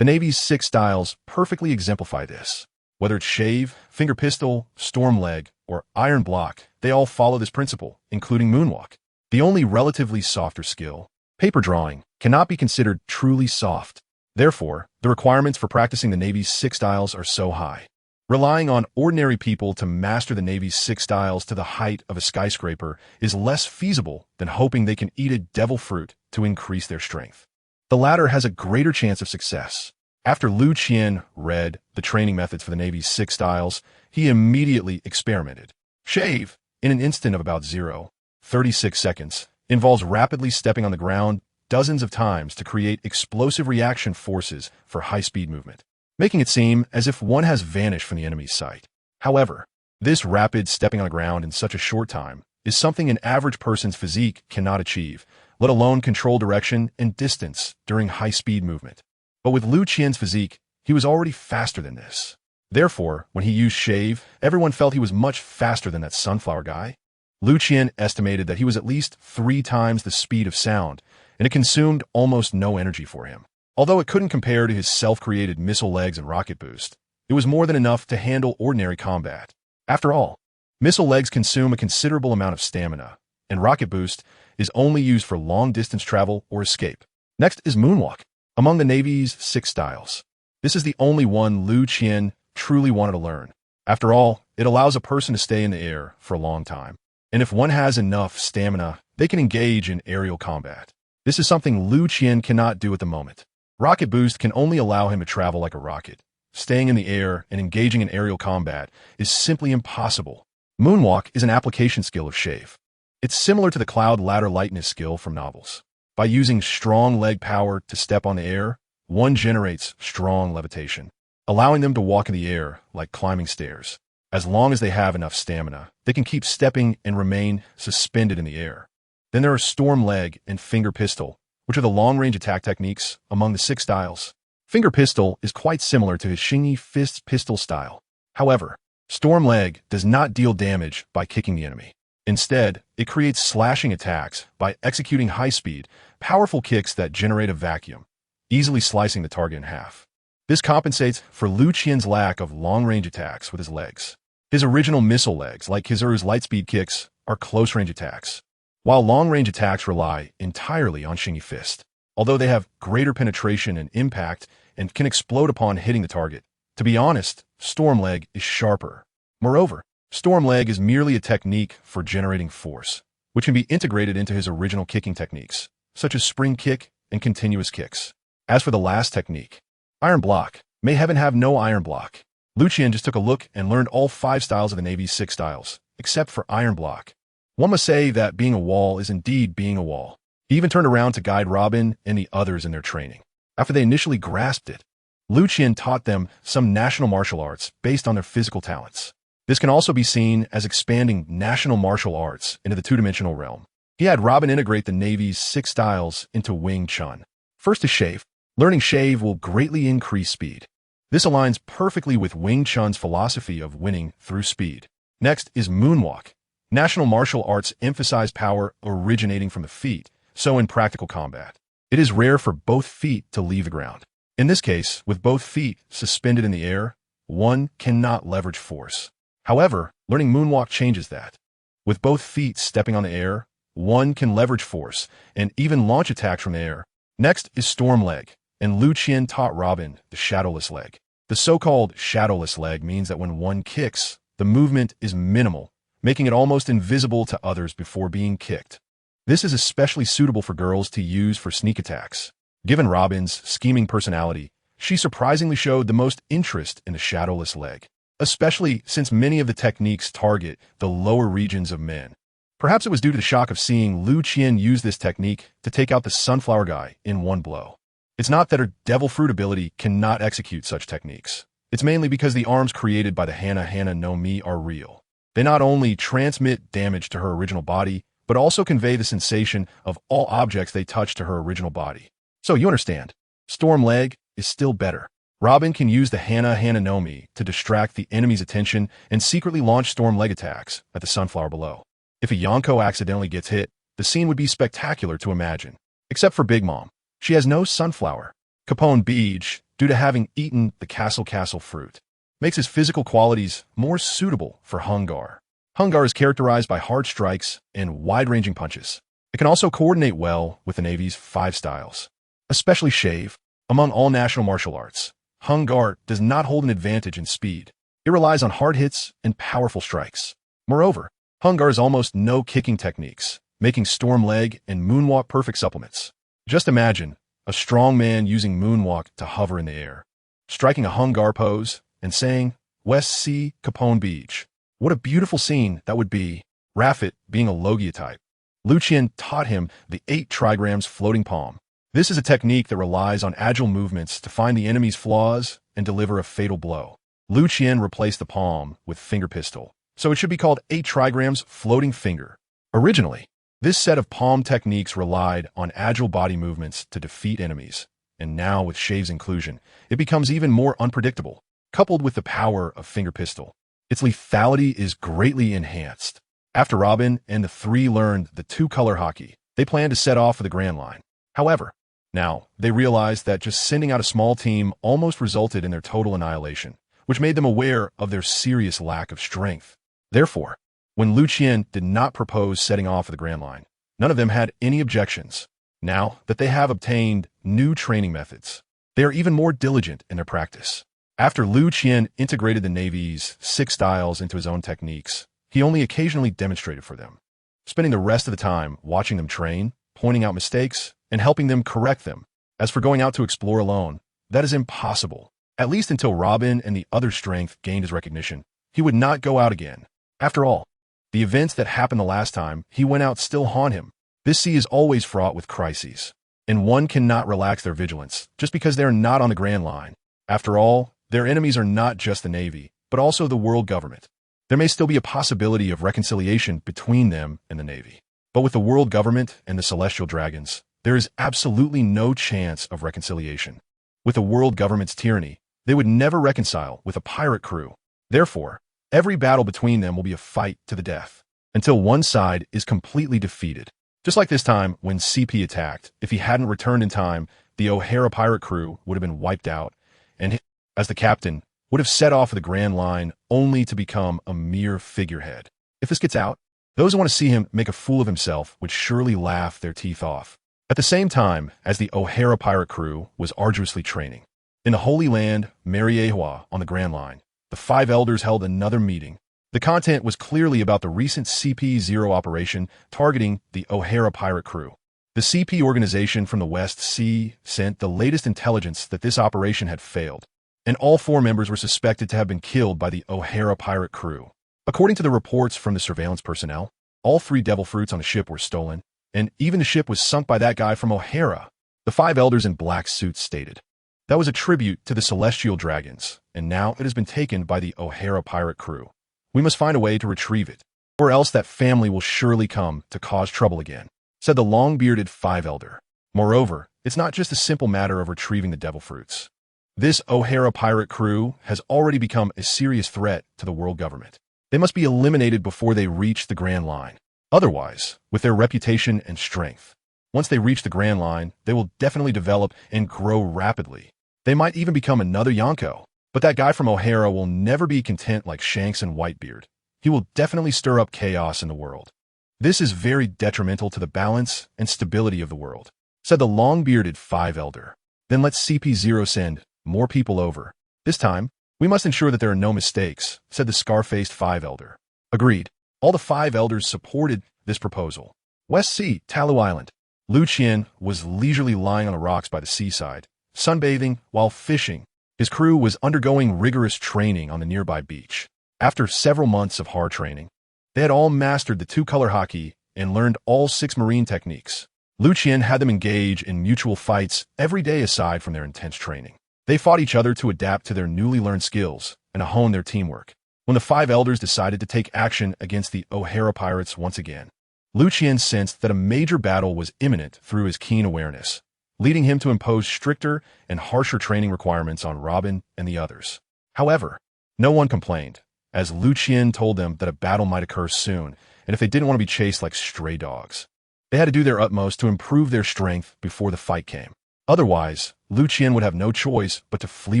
The Navy's 6 styles perfectly exemplify this. Whether it's shave, finger pistol, storm leg, or iron block, they all follow this principle, including moonwalk. The only relatively softer skill, paper drawing, cannot be considered truly soft. Therefore, the requirements for practicing the Navy's 6 styles are so high. Relying on ordinary people to master the Navy's 6 styles to the height of a skyscraper is less feasible than hoping they can eat a devil fruit to increase their strength. The latter has a greater chance of success. After Liu Qian read the training methods for the Navy's 6 styles, he immediately experimented. Shave, in an instant of about 0.36 seconds, involves rapidly stepping on the ground dozens of times to create explosive reaction forces for high-speed movement, making it seem as if one has vanished from the enemy's sight. However, this rapid stepping on the ground in such a short time is something an average person's physique cannot achieve, let alone control direction and distance during high-speed movement. But with Liu Qian's physique, he was already faster than this. Therefore, when he used shave, everyone felt he was much faster than that sunflower guy. Liu Qian estimated that he was at least 3 times the speed of sound, and it consumed almost no energy for him. Although it couldn't compare to his self-created missile legs and rocket boost, it was more than enough to handle ordinary combat. After all, missile legs consume a considerable amount of stamina, and rocket boost is only used for long-distance travel or escape. Next is moonwalk. Among the Navy's 6 styles, this is the only one Liu Qian truly wanted to learn. After all, it allows a person to stay in the air for a long time. And if one has enough stamina, they can engage in aerial combat. This is something Liu Qian cannot do at the moment. Rocket boost can only allow him to travel like a rocket. Staying in the air and engaging in aerial combat is simply impossible. Moonwalk is an application skill of shave. It's similar to the cloud ladder lightness skill from novels. By using strong leg power to step on the air, one generates strong levitation, allowing them to walk in the air like climbing stairs. As long as they have enough stamina, they can keep stepping and remain suspended in the air. Then there are storm leg and finger pistol, which are the long-range attack techniques among the 6 styles. Finger pistol is quite similar to his Xingyi Fist pistol style. However, storm leg does not deal damage by kicking the enemy. Instead, it creates slashing attacks by executing high-speed, powerful kicks that generate a vacuum, easily slicing the target in half. This compensates for Liu Qian's lack of long-range attacks with his legs. His original missile legs, like Kizaru's light-speed kicks, are close-range attacks, while long-range attacks rely entirely on Xingyi Fist. Although they have greater penetration and impact and can explode upon hitting the target, to be honest, storm leg is sharper. Moreover, storm leg is merely a technique for generating force, which can be integrated into his original kicking techniques, such as spring kick and continuous kicks. As for the last technique, iron block, may heaven have no iron block. Liu Qian just took a look and learned all 5 styles of the Navy's 6 styles, except for iron block. One must say that being a wall is indeed being a wall. He even turned around to guide Robin and the others in their training. After they initially grasped it, Liu Qian taught them some national martial arts based on their physical talents. This can also be seen as expanding national martial arts into the 2-dimensional realm. He had Robin integrate the Navy's 6 styles into Wing Chun. First is shave. Learning shave will greatly increase speed. This aligns perfectly with Wing Chun's philosophy of winning through speed. Next is moonwalk. National martial arts emphasize power originating from the feet, so in practical combat, it is rare for both feet to leave the ground. In this case, with both feet suspended in the air, one cannot leverage force. However, learning moonwalk changes that. With both feet stepping on the air, one can leverage force and even launch attacks from the air. Next is storm leg, and Liu Qian taught Robin the shadowless leg. The so-called shadowless leg means that when one kicks, the movement is minimal, making it almost invisible to others before being kicked. This is especially suitable for girls to use for sneak attacks. Given Robin's scheming personality, she surprisingly showed the most interest in the shadowless leg, especially since many of the techniques target the lower regions of men. Perhaps it was due to the shock of seeing Liu Qian use this technique to take out the sunflower guy in one blow. It's not that her devil fruit ability cannot execute such techniques. It's mainly because the arms created by the Hana no Mi are real. They not only transmit damage to her original body, but also convey the sensation of all objects they touch to her original body. So you understand, Storm Leg is still better. Robin can use the Hana no Mi to distract the enemy's attention and secretly launch Storm Leg attacks at the sunflower below. If a Yonko accidentally gets hit, the scene would be spectacular to imagine. Except for Big Mom. She has no sunflower. Capone Beach, due to having eaten the castle fruit, makes his physical qualities more suitable for Hungar. Hungar is characterized by hard strikes and wide-ranging punches. It can also coordinate well with the Navy's 5 styles, especially Shave. Among all national martial arts, Hungar does not hold an advantage in speed. It relies on hard hits and powerful strikes. Moreover, Hungar has almost no kicking techniques, making Storm Leg and Moonwalk perfect supplements. Just imagine a strong man using Moonwalk to hover in the air, striking a Hungar pose and saying, "West Sea Capone Beach." What a beautiful scene that would be. Rafit, being a Logia type, Liu Qian taught him the 8 trigrams floating palm. This is a technique that relies on agile movements to find the enemy's flaws and deliver a fatal blow. Liu Qian replaced the palm with finger pistol, so it should be called 8 trigrams floating finger. Originally, this set of palm techniques relied on agile body movements to defeat enemies, and now with Shave's inclusion, it becomes even more unpredictable, coupled with the power of finger pistol. Its lethality is greatly enhanced. After Robin and the 3 learned the 2-color hockey, they planned to set off for the Grand Line. However, now they realized that just sending out a small team almost resulted in their total annihilation, which made them aware of their serious lack of strength. Therefore, when Liu Qian did not propose setting off for the Grand Line, none of them had any objections. Now that they have obtained new training methods, they are even more diligent in their practice. After Liu Qian integrated the Navy's 6 styles into his own techniques, he only occasionally demonstrated for them, spending the rest of the time watching them train, pointing out mistakes, and helping them correct them. As for going out to explore alone, that is impossible. At least until Robin and the other strength gained his recognition, he would not go out again. After all, the events that happened the last time he went out still haunt him. This sea is always fraught with crises, and one cannot relax their vigilance just because they are not on the Grand Line. After all, their enemies are not just the Navy, but also the world government. There may still be a possibility of reconciliation between them and the Navy. But with the world government and the celestial dragons, there is absolutely no chance of reconciliation. With the world government's tyranny, they would never reconcile with a pirate crew. Therefore, every battle between them will be a fight to the death, until one side is completely defeated. Just like this time when CP attacked, if he hadn't returned in time, the O'Hara pirate crew would have been wiped out, and as the captain, would have set off the Grand Line only to become a mere figurehead. If this gets out, those who want to see him make a fool of himself would surely laugh their teeth off. At the same time as the O'Hara pirate crew was arduously training, in the Holy Land, Mariehua on the Grand Line, the 5 elders held another meeting. The content was clearly about the recent CP-0 operation targeting the O'Hara pirate crew. The CP organization from the West Sea sent the latest intelligence that this operation had failed, and all 4 members were suspected to have been killed by the O'Hara pirate crew. According to the reports from the surveillance personnel, all 3 devil fruits on the ship were stolen, and even the ship was sunk by that guy from O'Hara. The 5 elders in black suits stated. That was a tribute to the celestial dragons, and now it has been taken by the O'Hara pirate crew. We must find a way to retrieve it, or else that family will surely come to cause trouble again, said the long-bearded 5 elder. Moreover, it's not just a simple matter of retrieving the devil fruits. This O'Hara pirate crew has already become a serious threat to the world government. They must be eliminated before they reach the Grand Line. Otherwise, with their reputation and strength, once they reach the Grand Line, they will definitely develop and grow rapidly. They might even become another Yonko. But that guy from O'Hara will never be content like Shanks and Whitebeard. He will definitely stir up chaos in the world. This is very detrimental to the balance and stability of the world, said the long-bearded 5 elder. Then let CP-0 send more people over. This time, we must ensure that there are no mistakes, said the scar-faced 5 elder. Agreed. All the 5 elders supported this proposal. West Sea, Talu Island. Liu Qian was leisurely lying on the rocks by the seaside, sunbathing while fishing. His crew was undergoing rigorous training on the nearby beach. After several months of hard training, they had all mastered the 2-color hockey and learned all 6 marine techniques. Liu Qian had them engage in mutual fights every day aside from their intense training. They fought each other to adapt to their newly learned skills and to hone their teamwork. When the 5 elders decided to take action against the O'Hara pirates once again, Liu Qian sensed that a major battle was imminent through his keen awareness, leading him to impose stricter and harsher training requirements on Robin and the others. However, no one complained, as Liu Qian told them that a battle might occur soon, and if they didn't want to be chased like stray dogs, they had to do their utmost to improve their strength before the fight came. Otherwise, Liu Qian would have no choice but to flee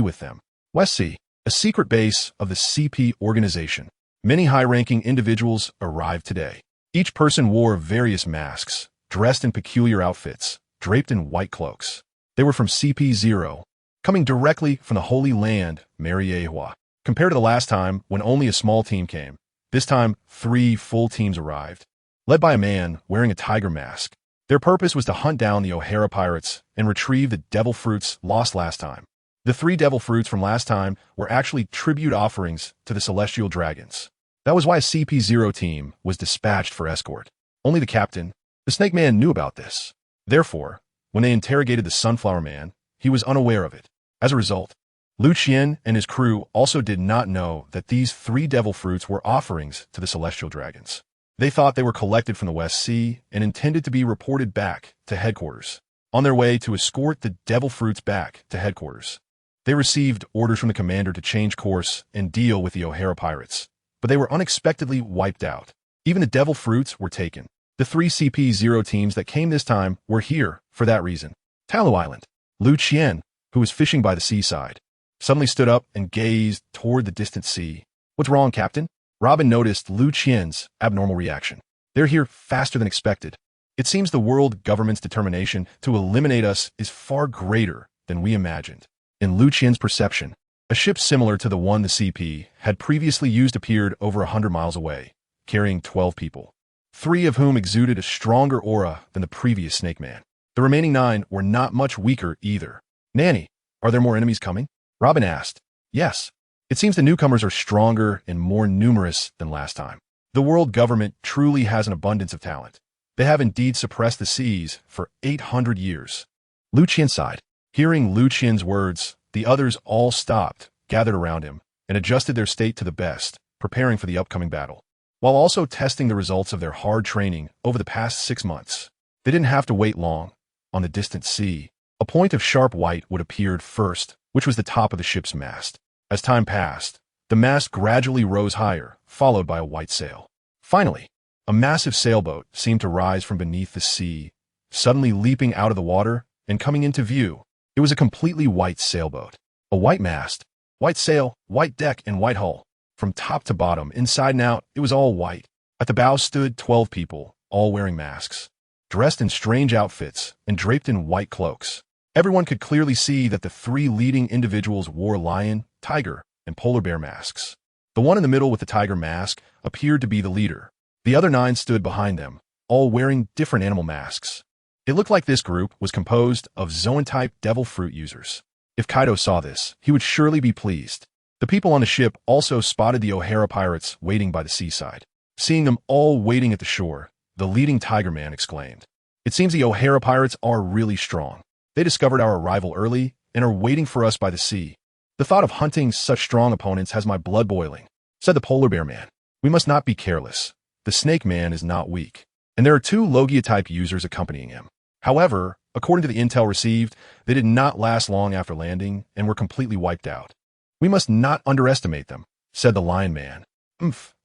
with them. West Sea, a secret base of the CP organization. Many high-ranking individuals arrived today. Each person wore various masks, dressed in peculiar outfits, draped in white cloaks. They were from CP0, coming directly from the Holy Land, Mariehua. Compared to the last time, when only a small team came, this time 3 full teams arrived, led by a man wearing a tiger mask. Their purpose was to hunt down the O'Hara pirates and retrieve the devil fruits lost last time. The 3 devil fruits from last time were actually tribute offerings to the celestial dragons. That was why a CP0 team was dispatched for escort. Only the captain, the Snake Man, knew about this. Therefore, when they interrogated the Sunflower Man, he was unaware of it. As a result, Liu Qian and his crew also did not know that these 3 devil fruits were offerings to the celestial dragons. They thought they were collected from the West Sea and intended to be reported back to headquarters. On their way to escort the devil fruits back to headquarters, they received orders from the commander to change course and deal with the O'Hara pirates, but they were unexpectedly wiped out. Even the devil fruits were taken. The 3 CP0 teams that came this time were here for that reason. Talu Island. Liu Qian, who was fishing by the seaside, suddenly stood up and gazed toward the distant sea. "What's wrong, Captain?" Robin noticed Liu Qian's abnormal reaction. "They're here faster than expected. It seems the world government's determination to eliminate us is far greater than we imagined." In Liu Qian's perception, a ship similar to the one the CP had previously used appeared over 100 miles away, carrying 12 people, 3 of whom exuded a stronger aura than the previous Snake Man. The remaining 9 were not much weaker either. "Nanny, are there more enemies coming?" Robin asked. "Yes. It seems the newcomers are stronger and more numerous than last time. The world government truly has an abundance of talent. They have indeed suppressed the seas for 800 years." Liu Qian sighed. Hearing Liu Qian's words, the others all stopped, gathered around him, and adjusted their state to the best, preparing for the upcoming battle, while also testing the results of their hard training over the past 6 months. They didn't have to wait long. On the distant sea, a point of sharp white would appear first, which was the top of the ship's mast. As time passed, the mast gradually rose higher, followed by a white sail. Finally, a massive sailboat seemed to rise from beneath the sea, suddenly leaping out of the water and coming into view. It was a completely white sailboat. A white mast, white sail, white deck, and white hull. From top to bottom, inside and out, it was all white. At the bow stood 12 people, all wearing masks, dressed in strange outfits and draped in white cloaks. Everyone could clearly see that the 3 leading individuals wore lion, tiger, and polar bear masks. The one in the middle with the tiger mask appeared to be the leader. The other 9 stood behind them, all wearing different animal masks. It looked like this group was composed of Zoan-type devil fruit users. If Kaido saw this, he would surely be pleased. The people on the ship also spotted the O'Hara pirates waiting by the seaside. Seeing them all waiting at the shore, the leading tiger man exclaimed, "It seems the O'Hara pirates are really strong. They discovered our arrival early and are waiting for us by the sea. The thought of hunting such strong opponents has my blood boiling," said the polar bear man. "We must not be careless. The snake man is not weak, and there are 2 Logia-type users accompanying him. However, according to the intel received, they did not last long after landing and were completely wiped out. We must not underestimate them," said the lion man.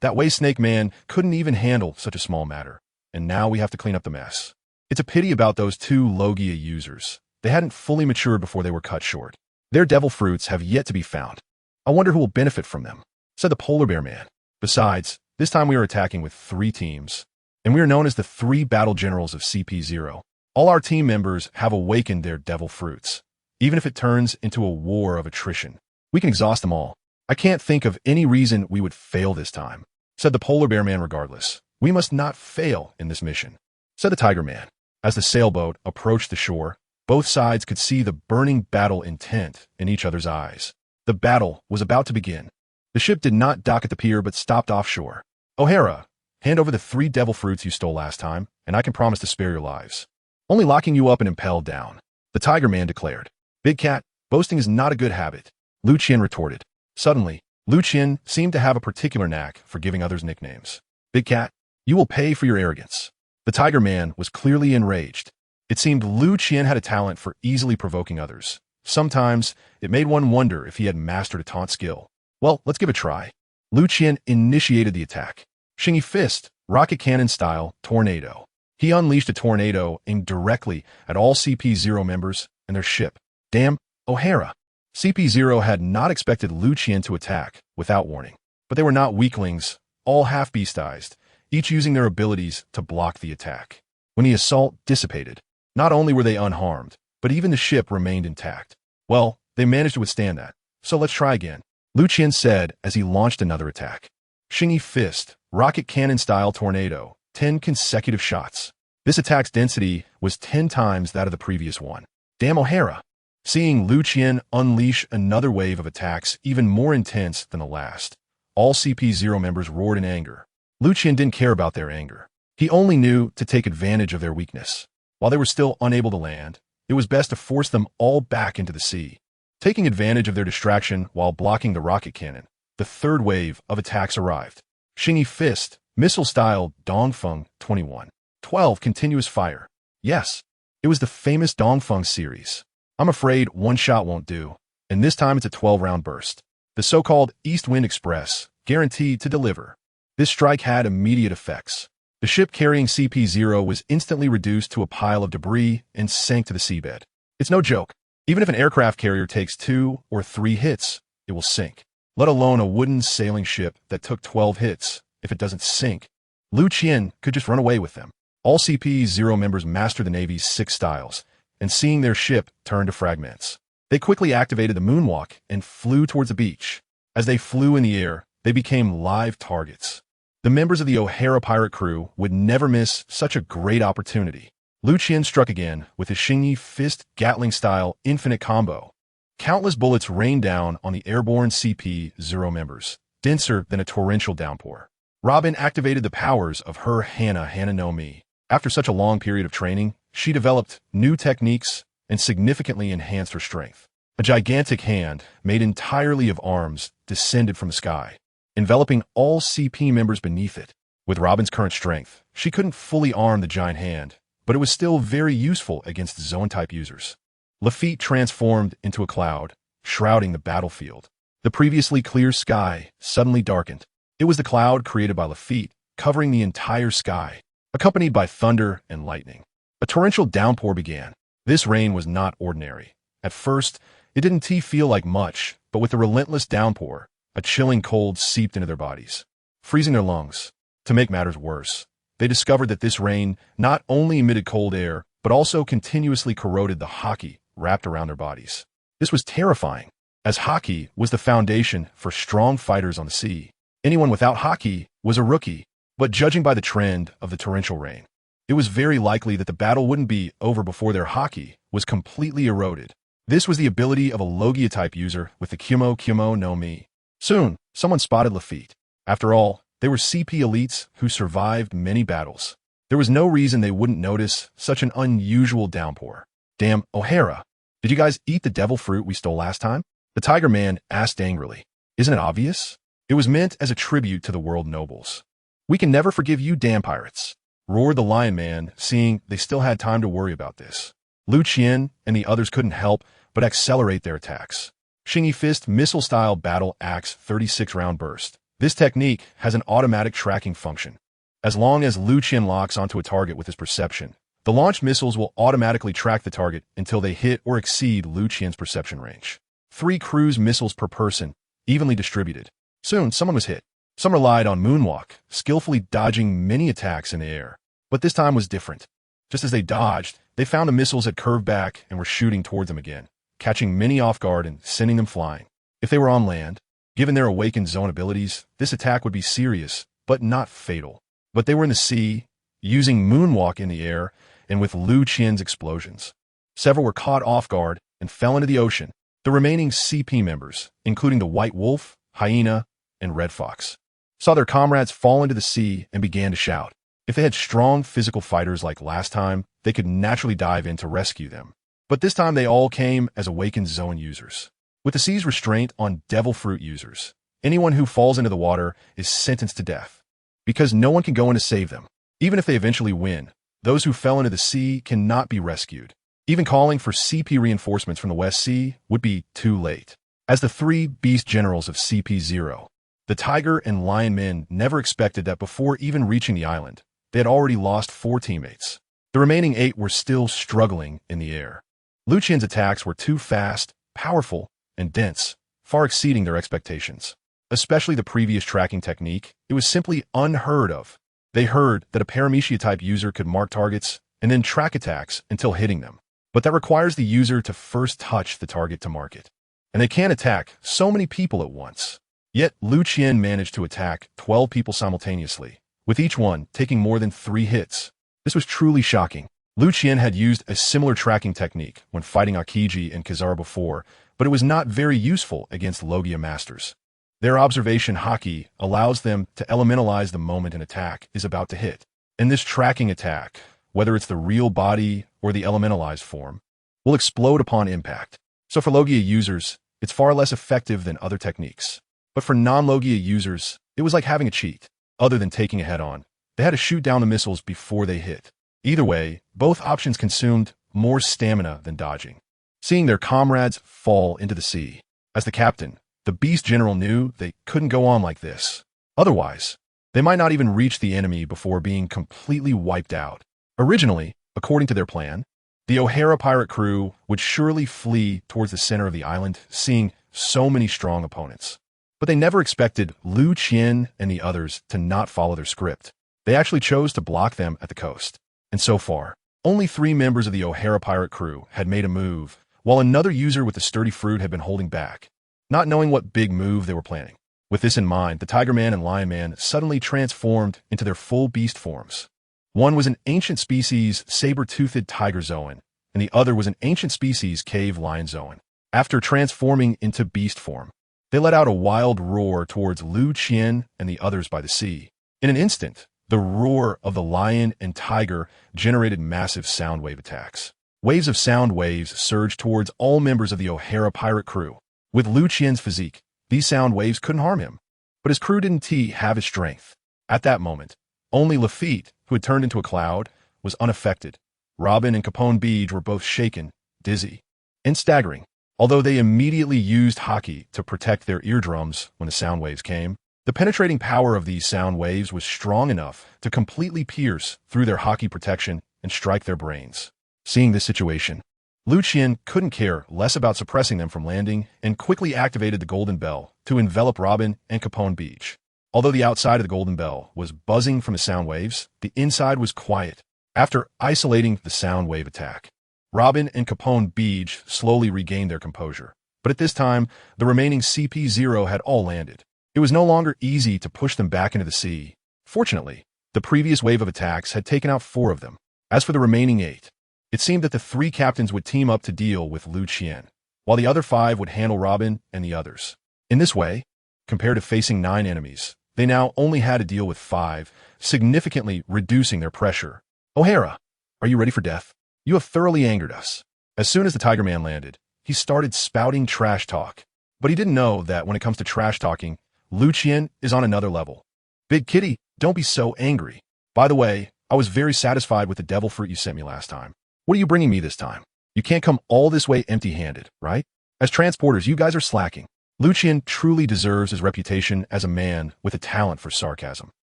That way snake man couldn't even handle such a small matter, and now we have to clean up the mess. It's a pity about those 2 Logia users. They hadn't fully matured before they were cut short. Their devil fruits have yet to be found. I wonder who will benefit from them," said the polar bear man. "Besides, this time we are attacking with 3 teams, and we are known as the 3 battle generals of CP0. All our team members have awakened their devil fruits. Even if it turns into a war of attrition, we can exhaust them all. I can't think of any reason we would fail this time," said the polar bear man regardless. We must not fail in this mission, said the tiger man. As the sailboat approached the shore, both sides could see the burning battle intent in each other's eyes. The battle was about to begin. The ship did not dock at the pier but stopped offshore. O'Hara, hand over the 3 devil fruits you stole last time, and I can promise to spare your lives. Only locking you up and impelled down, the tiger man declared. Big cat, boasting is not a good habit, Liu Qian retorted. Suddenly, Liu Qian seemed to have a particular knack for giving others nicknames. Big cat, you will pay for your arrogance. The tiger man was clearly enraged. It seemed Liu Qian had a talent for easily provoking others. Sometimes, it made one wonder if he had mastered a taunt skill. Well, let's give it a try. Liu Qian initiated the attack. Xingyi Fist, rocket cannon style, tornado. He unleashed a tornado aimed directly at all CP0 members and their ship. Damn, O'Hara. CP0 had not expected Liu Qian to attack without warning. But they were not weaklings, all half-beastized, each using their abilities to block the attack. When the assault dissipated, not only were they unharmed, but even the ship remained intact. Well, they managed to withstand that, so let's try again, Liu Qian said as he launched another attack. Xingyi Fist, rocket cannon-style tornado, 10 consecutive shots. This attack's density was 10 times that of the previous one. Damn O'Hara. Seeing Liu Qian unleash another wave of attacks even more intense than the last, all CP0 members roared in anger. Liu Qian didn't care about their anger. He only knew to take advantage of their weakness. While they were still unable to land, it was best to force them all back into the sea. Taking advantage of their distraction while blocking the rocket cannon, the third wave of attacks arrived. Xingyi Fist, missile-style Dongfeng 21. 12 continuous fire. Yes, it was the famous Dongfeng series. I'm afraid one shot won't do, and this time it's a 12-round burst. The so-called East Wind Express, guaranteed to deliver. This strike had immediate effects. The ship carrying CP0 was instantly reduced to a pile of debris and sank to the seabed. It's no joke. Even if an aircraft carrier takes 2 or 3 hits, it will sink. Let alone a wooden sailing ship that took 12 hits. If it doesn't sink, Liu Qian could just run away with them. All CP0 members mastered the Navy's 6 styles, and seeing their ship turn to fragments, they quickly activated the moonwalk and flew towards the beach. As they flew in the air, they became live targets. The members of the O'Hara pirate crew would never miss such a great opportunity. Liu Qian struck again with his Xingyi Fist Gatling-style infinite combo. Countless bullets rained down on the airborne CP0 members, denser than a torrential downpour. Robin activated the powers of her Hana no Mi. After such a long period of training, she developed new techniques and significantly enhanced her strength. A gigantic hand, made entirely of arms, descended from the sky, enveloping all CP members beneath it. With Robin's current strength, she couldn't fully arm the giant hand, but it was still very useful against zone-type users. Lafitte transformed into a cloud, shrouding the battlefield. The previously clear sky suddenly darkened. It was the cloud created by Lafitte, covering the entire sky, accompanied by thunder and lightning. A torrential downpour began. This rain was not ordinary. At first, it didn't feel like much, but with the relentless downpour, a chilling cold seeped into their bodies, freezing their lungs. To make matters worse, they discovered that this rain not only emitted cold air, but also continuously corroded the haki wrapped around their bodies. This was terrifying, as haki was the foundation for strong fighters on the sea. Anyone without haki was a rookie, but judging by the trend of the torrential rain, it was very likely that the battle wouldn't be over before their haki was completely eroded. This was the ability of a Logia-type user with the Kumo no Mi. Soon, someone spotted Lafitte. After all, they were CP elites who survived many battles. There was no reason they wouldn't notice such an unusual downpour. Damn, O'Hara, did you guys eat the devil fruit we stole last time? The tiger man asked angrily. Isn't it obvious? It was meant as a tribute to the world nobles. We can never forgive you damn pirates, roared the lion man, seeing they still had time to worry about this. Liu Qian and the others couldn't help but accelerate their attacks. Xingyi Fist missile-style battle axe 36-round burst. This technique has an automatic tracking function. As long as Liu Qian locks onto a target with his perception, the launched missiles will automatically track the target until they hit or exceed Liu Qian's perception range. 3 cruise missiles per person, evenly distributed. Soon, someone was hit. Some relied on moonwalk, skillfully dodging many attacks in the air. But this time was different. Just as they dodged, they found the missiles had curved back and were shooting towards them again, catching many off guard and sending them flying. If they were on land, given their awakened zone abilities, this attack would be serious, but not fatal. But they were in the sea, using moonwalk in the air, and with Liu Qian's explosions. Several were caught off guard and fell into the ocean. The remaining CP members, including the White Wolf, Hyena, and Red Fox, saw their comrades fall into the sea and began to shout. If they had strong physical fighters like last time, they could naturally dive in to rescue them. But this time they all came as awakened Zoan users. With the sea's restraint on Devil Fruit users, anyone who falls into the water is sentenced to death, because no one can go in to save them. Even if they eventually win, those who fell into the sea cannot be rescued. Even calling for CP reinforcements from the West Sea would be too late. As the three beast generals of CP0, the Tiger and Lion men never expected that before even reaching the island, they had already lost 4 teammates. The remaining 8 were still struggling in the air. Liu Qian's attacks were too fast, powerful, and dense, far exceeding their expectations. Especially the previous tracking technique, it was simply unheard of. They heard that a Paramecia-type user could mark targets and then track attacks until hitting them. But that requires the user to first touch the target to mark it. And they can't attack so many people at once. Yet Liu Qian managed to attack 12 people simultaneously, with each one taking more than 3 hits. This was truly shocking. Liu Qian had used a similar tracking technique when fighting Akiji and Kizaru before, but it was not very useful against Logia masters. Their observation haki allows them to elementalize the moment an attack is about to hit. And this tracking attack, whether it's the real body or the elementalized form, will explode upon impact. So for Logia users, it's far less effective than other techniques. But for non-Logia users, it was like having a cheat. Other than taking a head-on, they had to shoot down the missiles before they hit. Either way, both options consumed more stamina than dodging. Seeing their comrades fall into the sea. As the captain, the beast general knew they couldn't go on like this. Otherwise, they might not even reach the enemy before being completely wiped out. Originally, according to their plan, the O'Hara pirate crew would surely flee towards the center of the island, seeing so many strong opponents. But they never expected Liu Qian and the others to not follow their script. They actually chose to block them at the coast. And so far, only 3 members of the O'Hara pirate crew had made a move, while another user with the sturdy fruit had been holding back, not knowing what big move they were planning. With this in mind, the Tiger Man and Lion Man suddenly transformed into their full beast forms. One was an ancient species saber-toothed tiger Zoan, and the other was an ancient species cave lion Zoan. After transforming into beast form, they let out a wild roar towards Liu Qian and the others by the sea. In an instant, the roar of the lion and tiger generated massive sound wave attacks. Waves of sound waves surged towards all members of the O'Hara pirate crew. With Liu Qian's physique, these sound waves couldn't harm him. But his crew didn't have his strength. At that moment, only Lafitte, who had turned into a cloud, was unaffected. Robin and Capone Beach were both shaken, dizzy, and staggering. Although they immediately used haki to protect their eardrums when the sound waves came, the penetrating power of these sound waves was strong enough to completely pierce through their haki protection and strike their brains. Seeing this situation, Liu Qian couldn't care less about suppressing them from landing and quickly activated the Golden Bell to envelop Robin and Capone Beach. Although the outside of the Golden Bell was buzzing from the sound waves, the inside was quiet. After isolating the sound wave attack, Robin and Capone Beach slowly regained their composure. But at this time, the remaining CP0 had all landed. It was no longer easy to push them back into the sea. Fortunately, the previous wave of attacks had taken out 4 of them. As for the remaining 8, it seemed that the 3 captains would team up to deal with Liu Qian, while the other 5 would handle Robin and the others. In this way, compared to facing 9 enemies, they now only had to deal with 5, significantly reducing their pressure. O'Hara, are you ready for death? You have thoroughly angered us. As soon as the Tiger Man landed, he started spouting trash talk. But he didn't know that when it comes to trash talking, Liu Qian is on another level. Big Kitty, don't be so angry. By the way, I was very satisfied with the devil fruit you sent me last time. What are you bringing me this time? You can't come all this way empty-handed, right? As transporters, you guys are slacking. Liu Qian truly deserves his reputation as a man with a talent for sarcasm.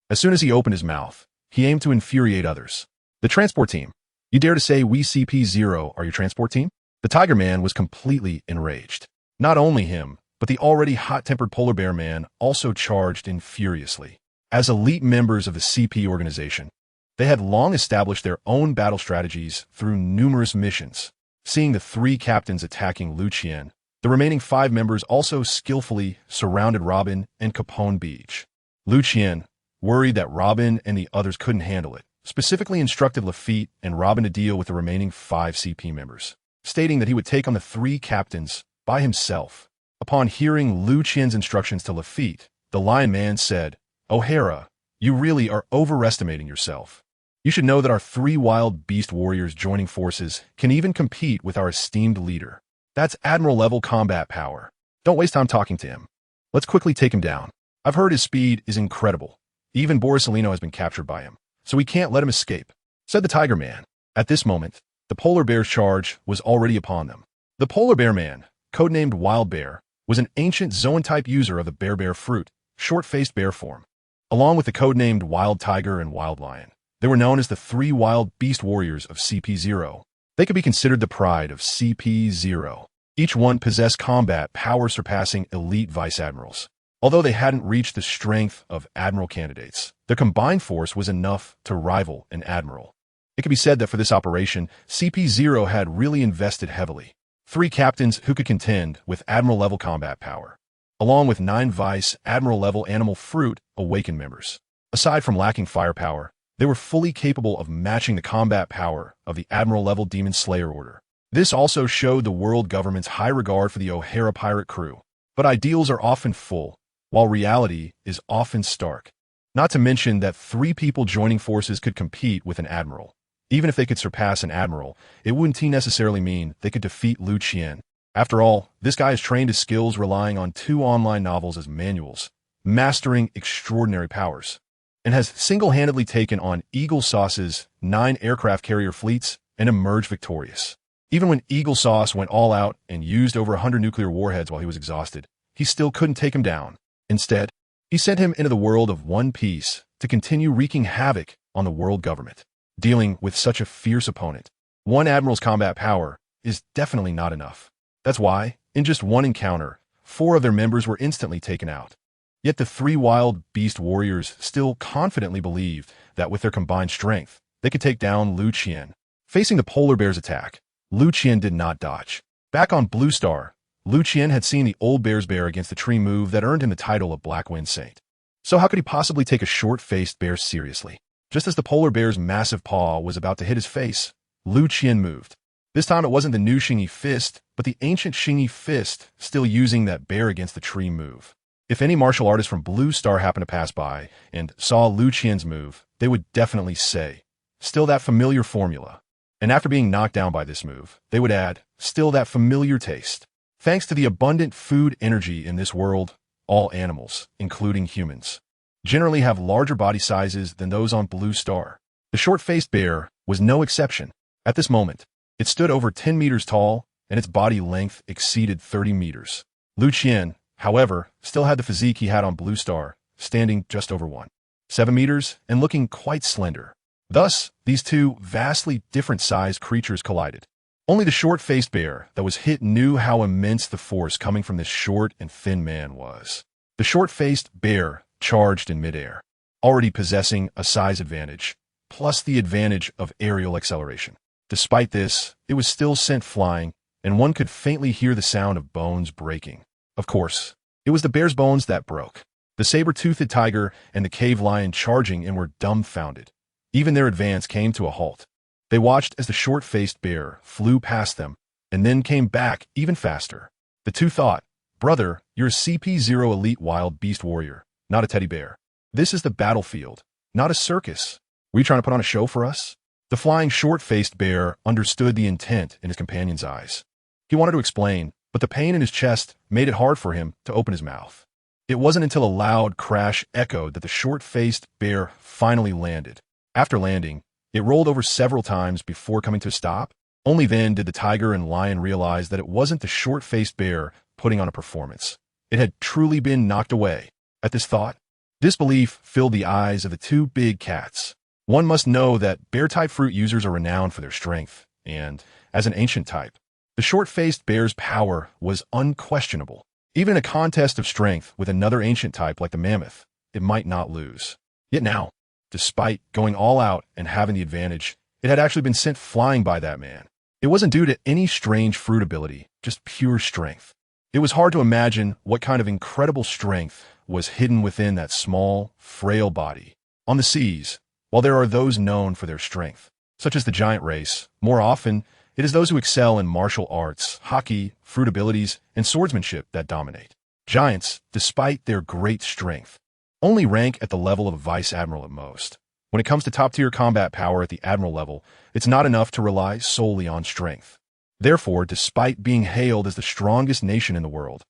As soon as he opened his mouth, he aimed to infuriate others. The transport team. You dare to say we CP0 are your transport team? The Tiger Man was completely enraged. Not only him, but the already hot-tempered polar bear man also charged in furiously. As elite members of the CP organization, they had long established their own battle strategies through numerous missions. Seeing the 3 captains attacking Liu Qian, the remaining 5 members also skillfully surrounded Robin and Capone Beach. Liu Qian, worried that Robin and the others couldn't handle it, specifically instructed Lafitte and Robin to deal with the remaining 5 CP members, stating that he would take on the 3 captains by himself. Upon hearing Liu Qian's instructions to Lafitte, the Lion Man said, "O'Hara, you really are overestimating yourself. You should know that our 3 wild beast warriors joining forces can even compete with our esteemed leader. That's Admiral-level combat power. Don't waste time talking to him. Let's quickly take him down. I've heard his speed is incredible. Even Borisolino has been captured by him, so we can't let him escape," said the Tiger Man. At this moment, the Polar Bear's charge was already upon them. The Polar Bear Man, codenamed Wild Bear, was an ancient Zoan-type user of the bear fruit, short-faced bear form. Along with the codenamed Wild Tiger and Wild Lion, they were known as the 3 wild beast warriors of CP0. They could be considered the pride of CP0. Each one possessed combat power surpassing elite vice admirals. Although they hadn't reached the strength of admiral candidates, their combined force was enough to rival an admiral. It could be said that for this operation, CP0 had really invested heavily. 3 captains who could contend with admiral-level combat power, along with 9 vice admiral-level animal fruit awakened members. Aside from lacking firepower, they were fully capable of matching the combat power of the admiral-level Demon Slayer Order. This also showed the world government's high regard for the O'Hara pirate crew. But ideals are often full, while reality is often stark. Not to mention that 3 people joining forces could compete with an admiral. Even if they could surpass an admiral, it wouldn't necessarily mean they could defeat Liu Qian. After all, this guy has trained his skills relying on 2 online novels as manuals, mastering extraordinary powers, and has single-handedly taken on Eagle Sauce's 9 aircraft carrier fleets and emerged victorious. Even when Eagle Sauce went all out and used over 100 nuclear warheads while he was exhausted, he still couldn't take him down. Instead, he sent him into the world of One Piece to continue wreaking havoc on the world government. Dealing with such a fierce opponent, one admiral's combat power is definitely not enough. That's why, in just one encounter, 4 of their members were instantly taken out. Yet the 3 wild beast warriors still confidently believed that with their combined strength, they could take down Liu Qian. Facing the polar bear's attack, Liu Qian did not dodge. Back on Blue Star, Liu Qian had seen the old bear's bear against the tree move that earned him the title of Black Wind Saint. So how could he possibly take a short-faced bear seriously? Just as the polar bear's massive paw was about to hit his face, Liu Qian moved. This time it wasn't the new Xingyi fist, but the ancient Xingyi fist, still using that bear against the tree move. If any martial artist from Blue Star happened to pass by and saw Liu Qian's move, they would definitely say, "Still that familiar formula." And after being knocked down by this move, they would add, "Still that familiar taste." Thanks to the abundant food energy in this world, all animals, including humans, generally have larger body sizes than those on Blue Star. The short-faced bear was no exception. At this moment, it stood over 10 meters tall, and its body length exceeded 30 meters. Liu Qian, however, still had the physique he had on Blue Star, standing just over 1.7 meters and looking quite slender. Thus, these 2 vastly different-sized creatures collided. Only the short-faced bear that was hit knew how immense the force coming from this short and thin man was. The short-faced bear charged in midair, already possessing a size advantage, plus the advantage of aerial acceleration. Despite this, it was still sent flying, and one could faintly hear the sound of bones breaking. Of course, it was the bear's bones that broke. The saber-toothed tiger and the cave lion charging in were dumbfounded. Even their advance came to a halt. They watched as the short-faced bear flew past them, and then came back even faster. The 2 thought, "Brother, you're a CP0 elite wild beast warrior, not a teddy bear. This is the battlefield, not a circus. Were you trying to put on a show for us?" The flying short-faced bear understood the intent in his companion's eyes. He wanted to explain, but the pain in his chest made it hard for him to open his mouth. It wasn't until a loud crash echoed that the short-faced bear finally landed. After landing, it rolled over several times before coming to a stop. Only then did the tiger and lion realize that it wasn't the short-faced bear putting on a performance. It had truly been knocked away. At this thought, disbelief filled the eyes of the 2 big cats. One must know that bear-type fruit users are renowned for their strength, and, as an ancient type, the short-faced bear's power was unquestionable. Even in a contest of strength with another ancient type like the mammoth, it might not lose. Yet now, despite going all out and having the advantage, it had actually been sent flying by that man. It wasn't due to any strange fruit ability, just pure strength. It was hard to imagine what kind of incredible strength was hidden within that small, frail body. On the seas, while there are those known for their strength, such as the giant race, more often, it is those who excel in martial arts, hockey, fruit abilities, and swordsmanship that dominate. Giants, despite their great strength, only rank at the level of a vice admiral at most. When it comes to top-tier combat power at the admiral level, it's not enough to rely solely on strength. Therefore, despite being hailed as the strongest nation in the world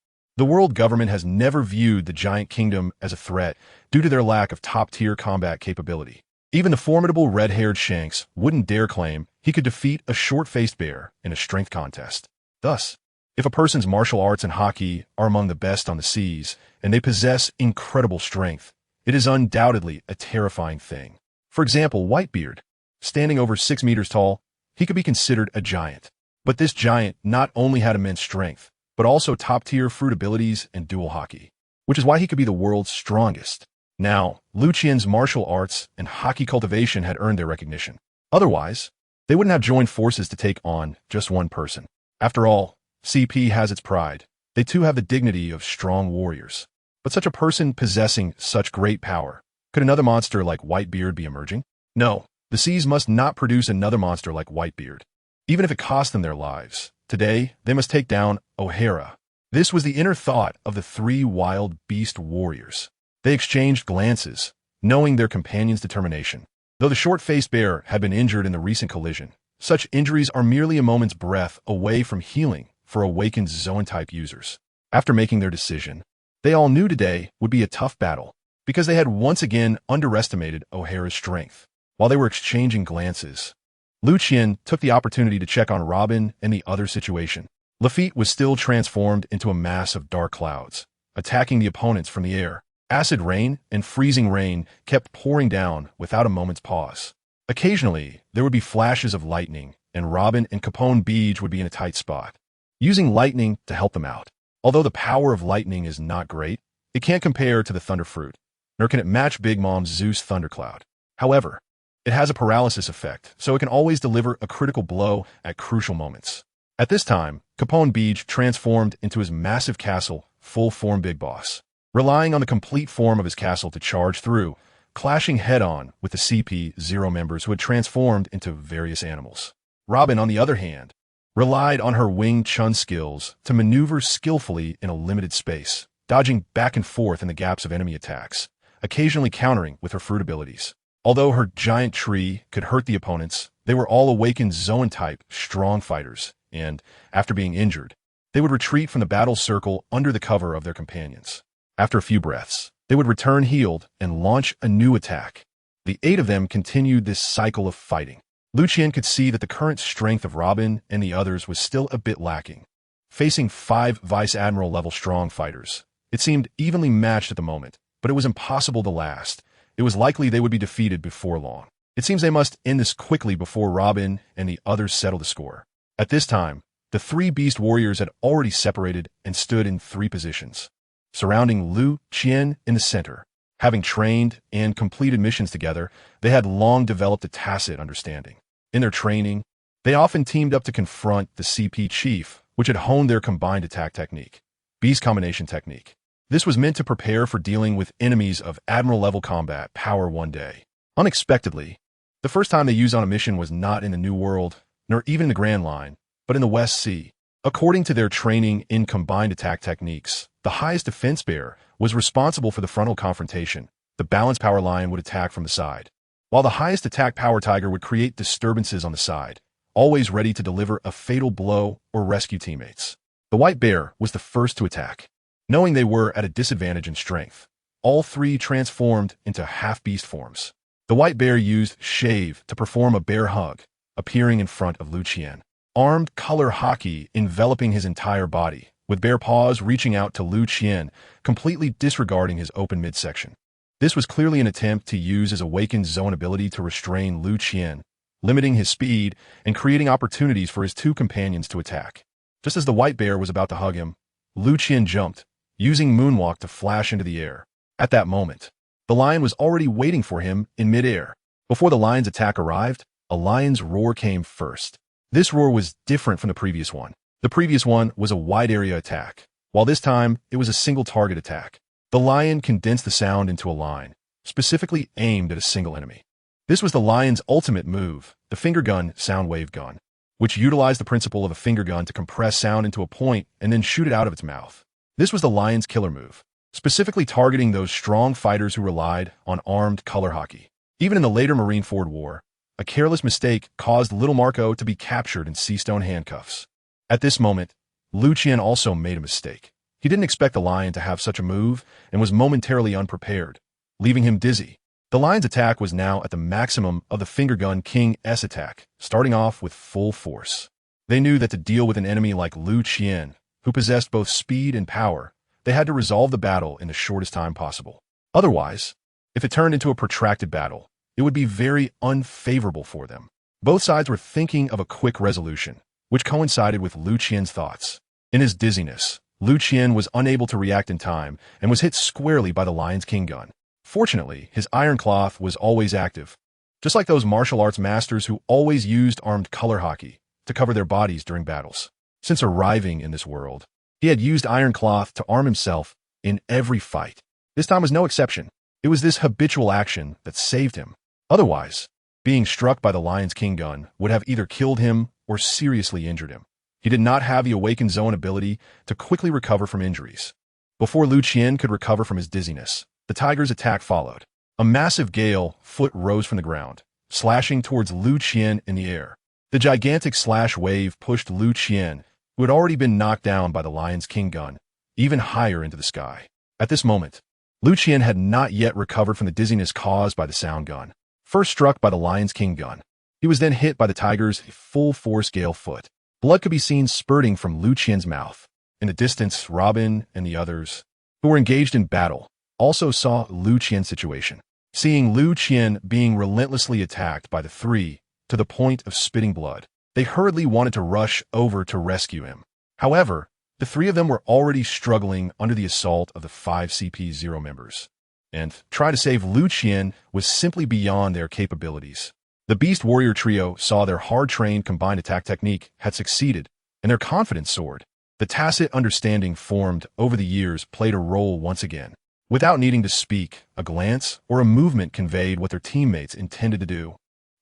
government has never viewed the giant kingdom as a threat due to their lack of top-tier combat capability. Even the formidable red-haired Shanks wouldn't dare claim he could defeat a short-faced bear in a strength contest. Thus, if a person's martial arts and hockey are among the best on the seas, and they possess incredible strength, it is undoubtedly a terrifying thing. For example, Whitebeard, standing over 6 meters tall, he could be considered a giant. But this giant not only had immense strength, but also top-tier fruit abilities and dual hockey, which is why he could be the world's strongest. Now, Liu Qian's martial arts and hockey cultivation had earned their recognition. Otherwise, they wouldn't have joined forces to take on just one person. After all, CP has its pride. They too have the dignity of strong warriors. But such a person possessing such great power, could another monster like Whitebeard be emerging? No, the seas must not produce another monster like Whitebeard, even if it cost them their lives. Today, they must take down O'Hara. This was the inner thought of the 3 wild beast warriors. They exchanged glances, knowing their companion's determination. Though the short-faced bear had been injured in the recent collision, such injuries are merely a moment's breath away from healing for awakened Zoan-type users. After making their decision, they all knew today would be a tough battle, because they had once again underestimated O'Hara's strength. While they were exchanging glances, Liu Qian took the opportunity to check on Robin and the other situation. Lafitte was still transformed into a mass of dark clouds, attacking the opponents from the air. Acid rain and freezing rain kept pouring down without a moment's pause. Occasionally, there would be flashes of lightning, and Robin and Capone Beach would be in a tight spot, using lightning to help them out. Although the power of lightning is not great, it can't compare to the Thunder Fruit, nor can it match Big Mom's Zeus Thundercloud. However, it has a paralysis effect, so it can always deliver a critical blow at crucial moments. At this time, Capone Beach transformed into his massive castle, full-form Big Boss, relying on the complete form of his castle to charge through, clashing head-on with the CP0 members who had transformed into various animals. Robin, on the other hand, relied on her Wing Chun skills to maneuver skillfully in a limited space, dodging back and forth in the gaps of enemy attacks, occasionally countering with her fruit abilities. Although her giant tree could hurt the opponents, they were all awakened Zoan-type strong fighters, and, after being injured, they would retreat from the battle circle under the cover of their companions. After a few breaths, they would return healed and launch a new attack. The 8 of them continued this cycle of fighting. Liu Qian could see that the current strength of Robin and the others was still a bit lacking. Facing 5 Vice Admiral-level strong fighters, it seemed evenly matched at the moment, but it was impossible to last. It was likely they would be defeated before long. It seems they must end this quickly before Robin and the others settle the score. At this time, the 3 beast warriors had already separated and stood in 3 positions, surrounding Liu Qian in the center. Having trained and completed missions together, they had long developed a tacit understanding. In their training, they often teamed up to confront the CP chief, which had honed their combined attack technique, Beast Combination Technique. This was meant to prepare for dealing with enemies of Admiral-level combat power one day. Unexpectedly, the first time they used on a mission was not in the New World, nor even in the Grand Line, but in the West Sea. According to their training in combined attack techniques, the highest defense bear was responsible for the frontal confrontation. The balanced power lion would attack from the side, while the highest attack power tiger would create disturbances on the side, always ready to deliver a fatal blow or rescue teammates. The white bear was the first to attack. Knowing they were at a disadvantage in strength, all 3 transformed into half-beast forms. The white bear used Shave to perform a bear hug, appearing in front of Liu Qian. Armed color hockey enveloping his entire body, with bare paws reaching out to Liu Qian, completely disregarding his open midsection. This was clearly an attempt to use his awakened zone ability to restrain Liu Qian, limiting his speed and creating opportunities for his 2 companions to attack. Just as the white bear was about to hug him, Liu Qian jumped, using Moonwalk to flash into the air. At that moment, the lion was already waiting for him in midair. Before the lion's attack arrived, a lion's roar came first. This roar was different from the previous one. The previous one was a wide area attack, while this time it was a single target attack. The lion condensed the sound into a line, specifically aimed at a single enemy. This was the lion's ultimate move, the finger gun sound wave gun, which utilized the principle of a finger gun to compress sound into a point and then shoot it out of its mouth. This was the lion's killer move, specifically targeting those strong fighters who relied on armed color hockey. Even in the later Marine-Ford War, a careless mistake caused little Marco to be captured in sea-stone handcuffs. At this moment, Liu Qian also made a mistake. He didn't expect the lion to have such a move and was momentarily unprepared, leaving him dizzy. The lion's attack was now at the maximum of the finger gun King's attack, starting off with full force. They knew that to deal with an enemy like Liu Qian, who possessed both speed and power, they had to resolve the battle in the shortest time possible. Otherwise, if it turned into a protracted battle, it would be very unfavorable for them. Both sides were thinking of a quick resolution, which coincided with Liu Qian's thoughts. In his dizziness, Liu Qian was unable to react in time and was hit squarely by the lion's king gun. Fortunately, his iron cloth was always active, just like those martial arts masters who always used armed color hockey to cover their bodies during battles. Since arriving in this world, he had used iron cloth to arm himself in every fight. This time was no exception. It was this habitual action that saved him. Otherwise, being struck by the lion's king gun would have either killed him or seriously injured him. He did not have the awakened zone ability to quickly recover from injuries. Before Liu Qian could recover from his dizziness, the tiger's attack followed. A massive gale foot rose from the ground, slashing towards Liu Qian in the air. The gigantic slash wave pushed Liu Qian, who had already been knocked down by the lion's king gun, even higher into the sky. At this moment, Liu Qian had not yet recovered from the dizziness caused by the sound gun. First struck by the lion's king gun, he was then hit by the tiger's full-force gale foot. Blood could be seen spurting from Liu Qian's mouth. In the distance, Robin and the others, who were engaged in battle, also saw Liu Qian's situation. Seeing Liu Qian being relentlessly attacked by the three to the point of spitting blood, they hurriedly wanted to rush over to rescue him. However, the three of them were already struggling under the assault of the 5 CP0 members, and trying to save Liu Qian was simply beyond their capabilities. The Beast Warrior trio saw their hard-trained combined attack technique had succeeded, and their confidence soared. The tacit understanding formed over the years played a role once again. Without needing to speak, a glance or a movement conveyed what their teammates intended to do.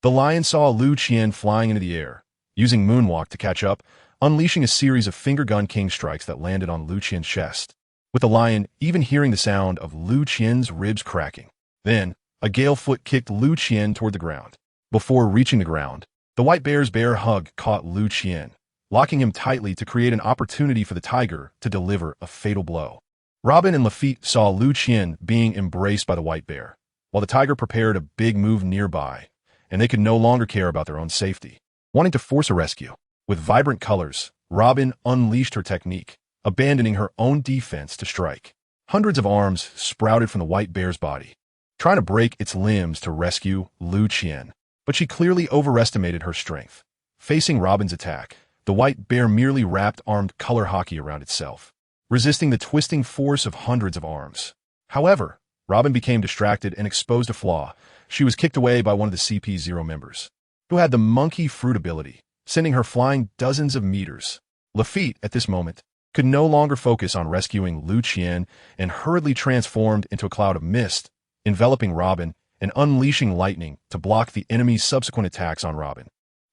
The lion saw Liu Qian flying into the air, using moonwalk to catch up, unleashing a series of finger gun king strikes that landed on Liu Qian's chest, with the lion even hearing the sound of Liu Qian's ribs cracking. Then, a gale foot kicked Liu Qian toward the ground. Before reaching the ground, the white bear's bear hug caught Liu Qian, locking him tightly to create an opportunity for the tiger to deliver a fatal blow. Robin and Lafitte saw Liu Qian being embraced by the white bear, while the tiger prepared a big move nearby, and they could no longer care about their own safety. Wanting to force a rescue, with vibrant colors, Robin unleashed her technique, abandoning her own defense to strike. Hundreds of arms sprouted from the white bear's body, trying to break its limbs to rescue Liu Qian. But she clearly overestimated her strength. Facing Robin's attack, the white bear merely wrapped armed color hockey around itself, resisting the twisting force of hundreds of arms. However, Robin became distracted and exposed a flaw. She was kicked away by one of the CP0 members, who had the monkey fruit ability, sending her flying dozens of meters. Lafitte, at this moment, could no longer focus on rescuing Liu Qian and hurriedly transformed into a cloud of mist, enveloping Robin and unleashing lightning to block the enemy's subsequent attacks on Robin.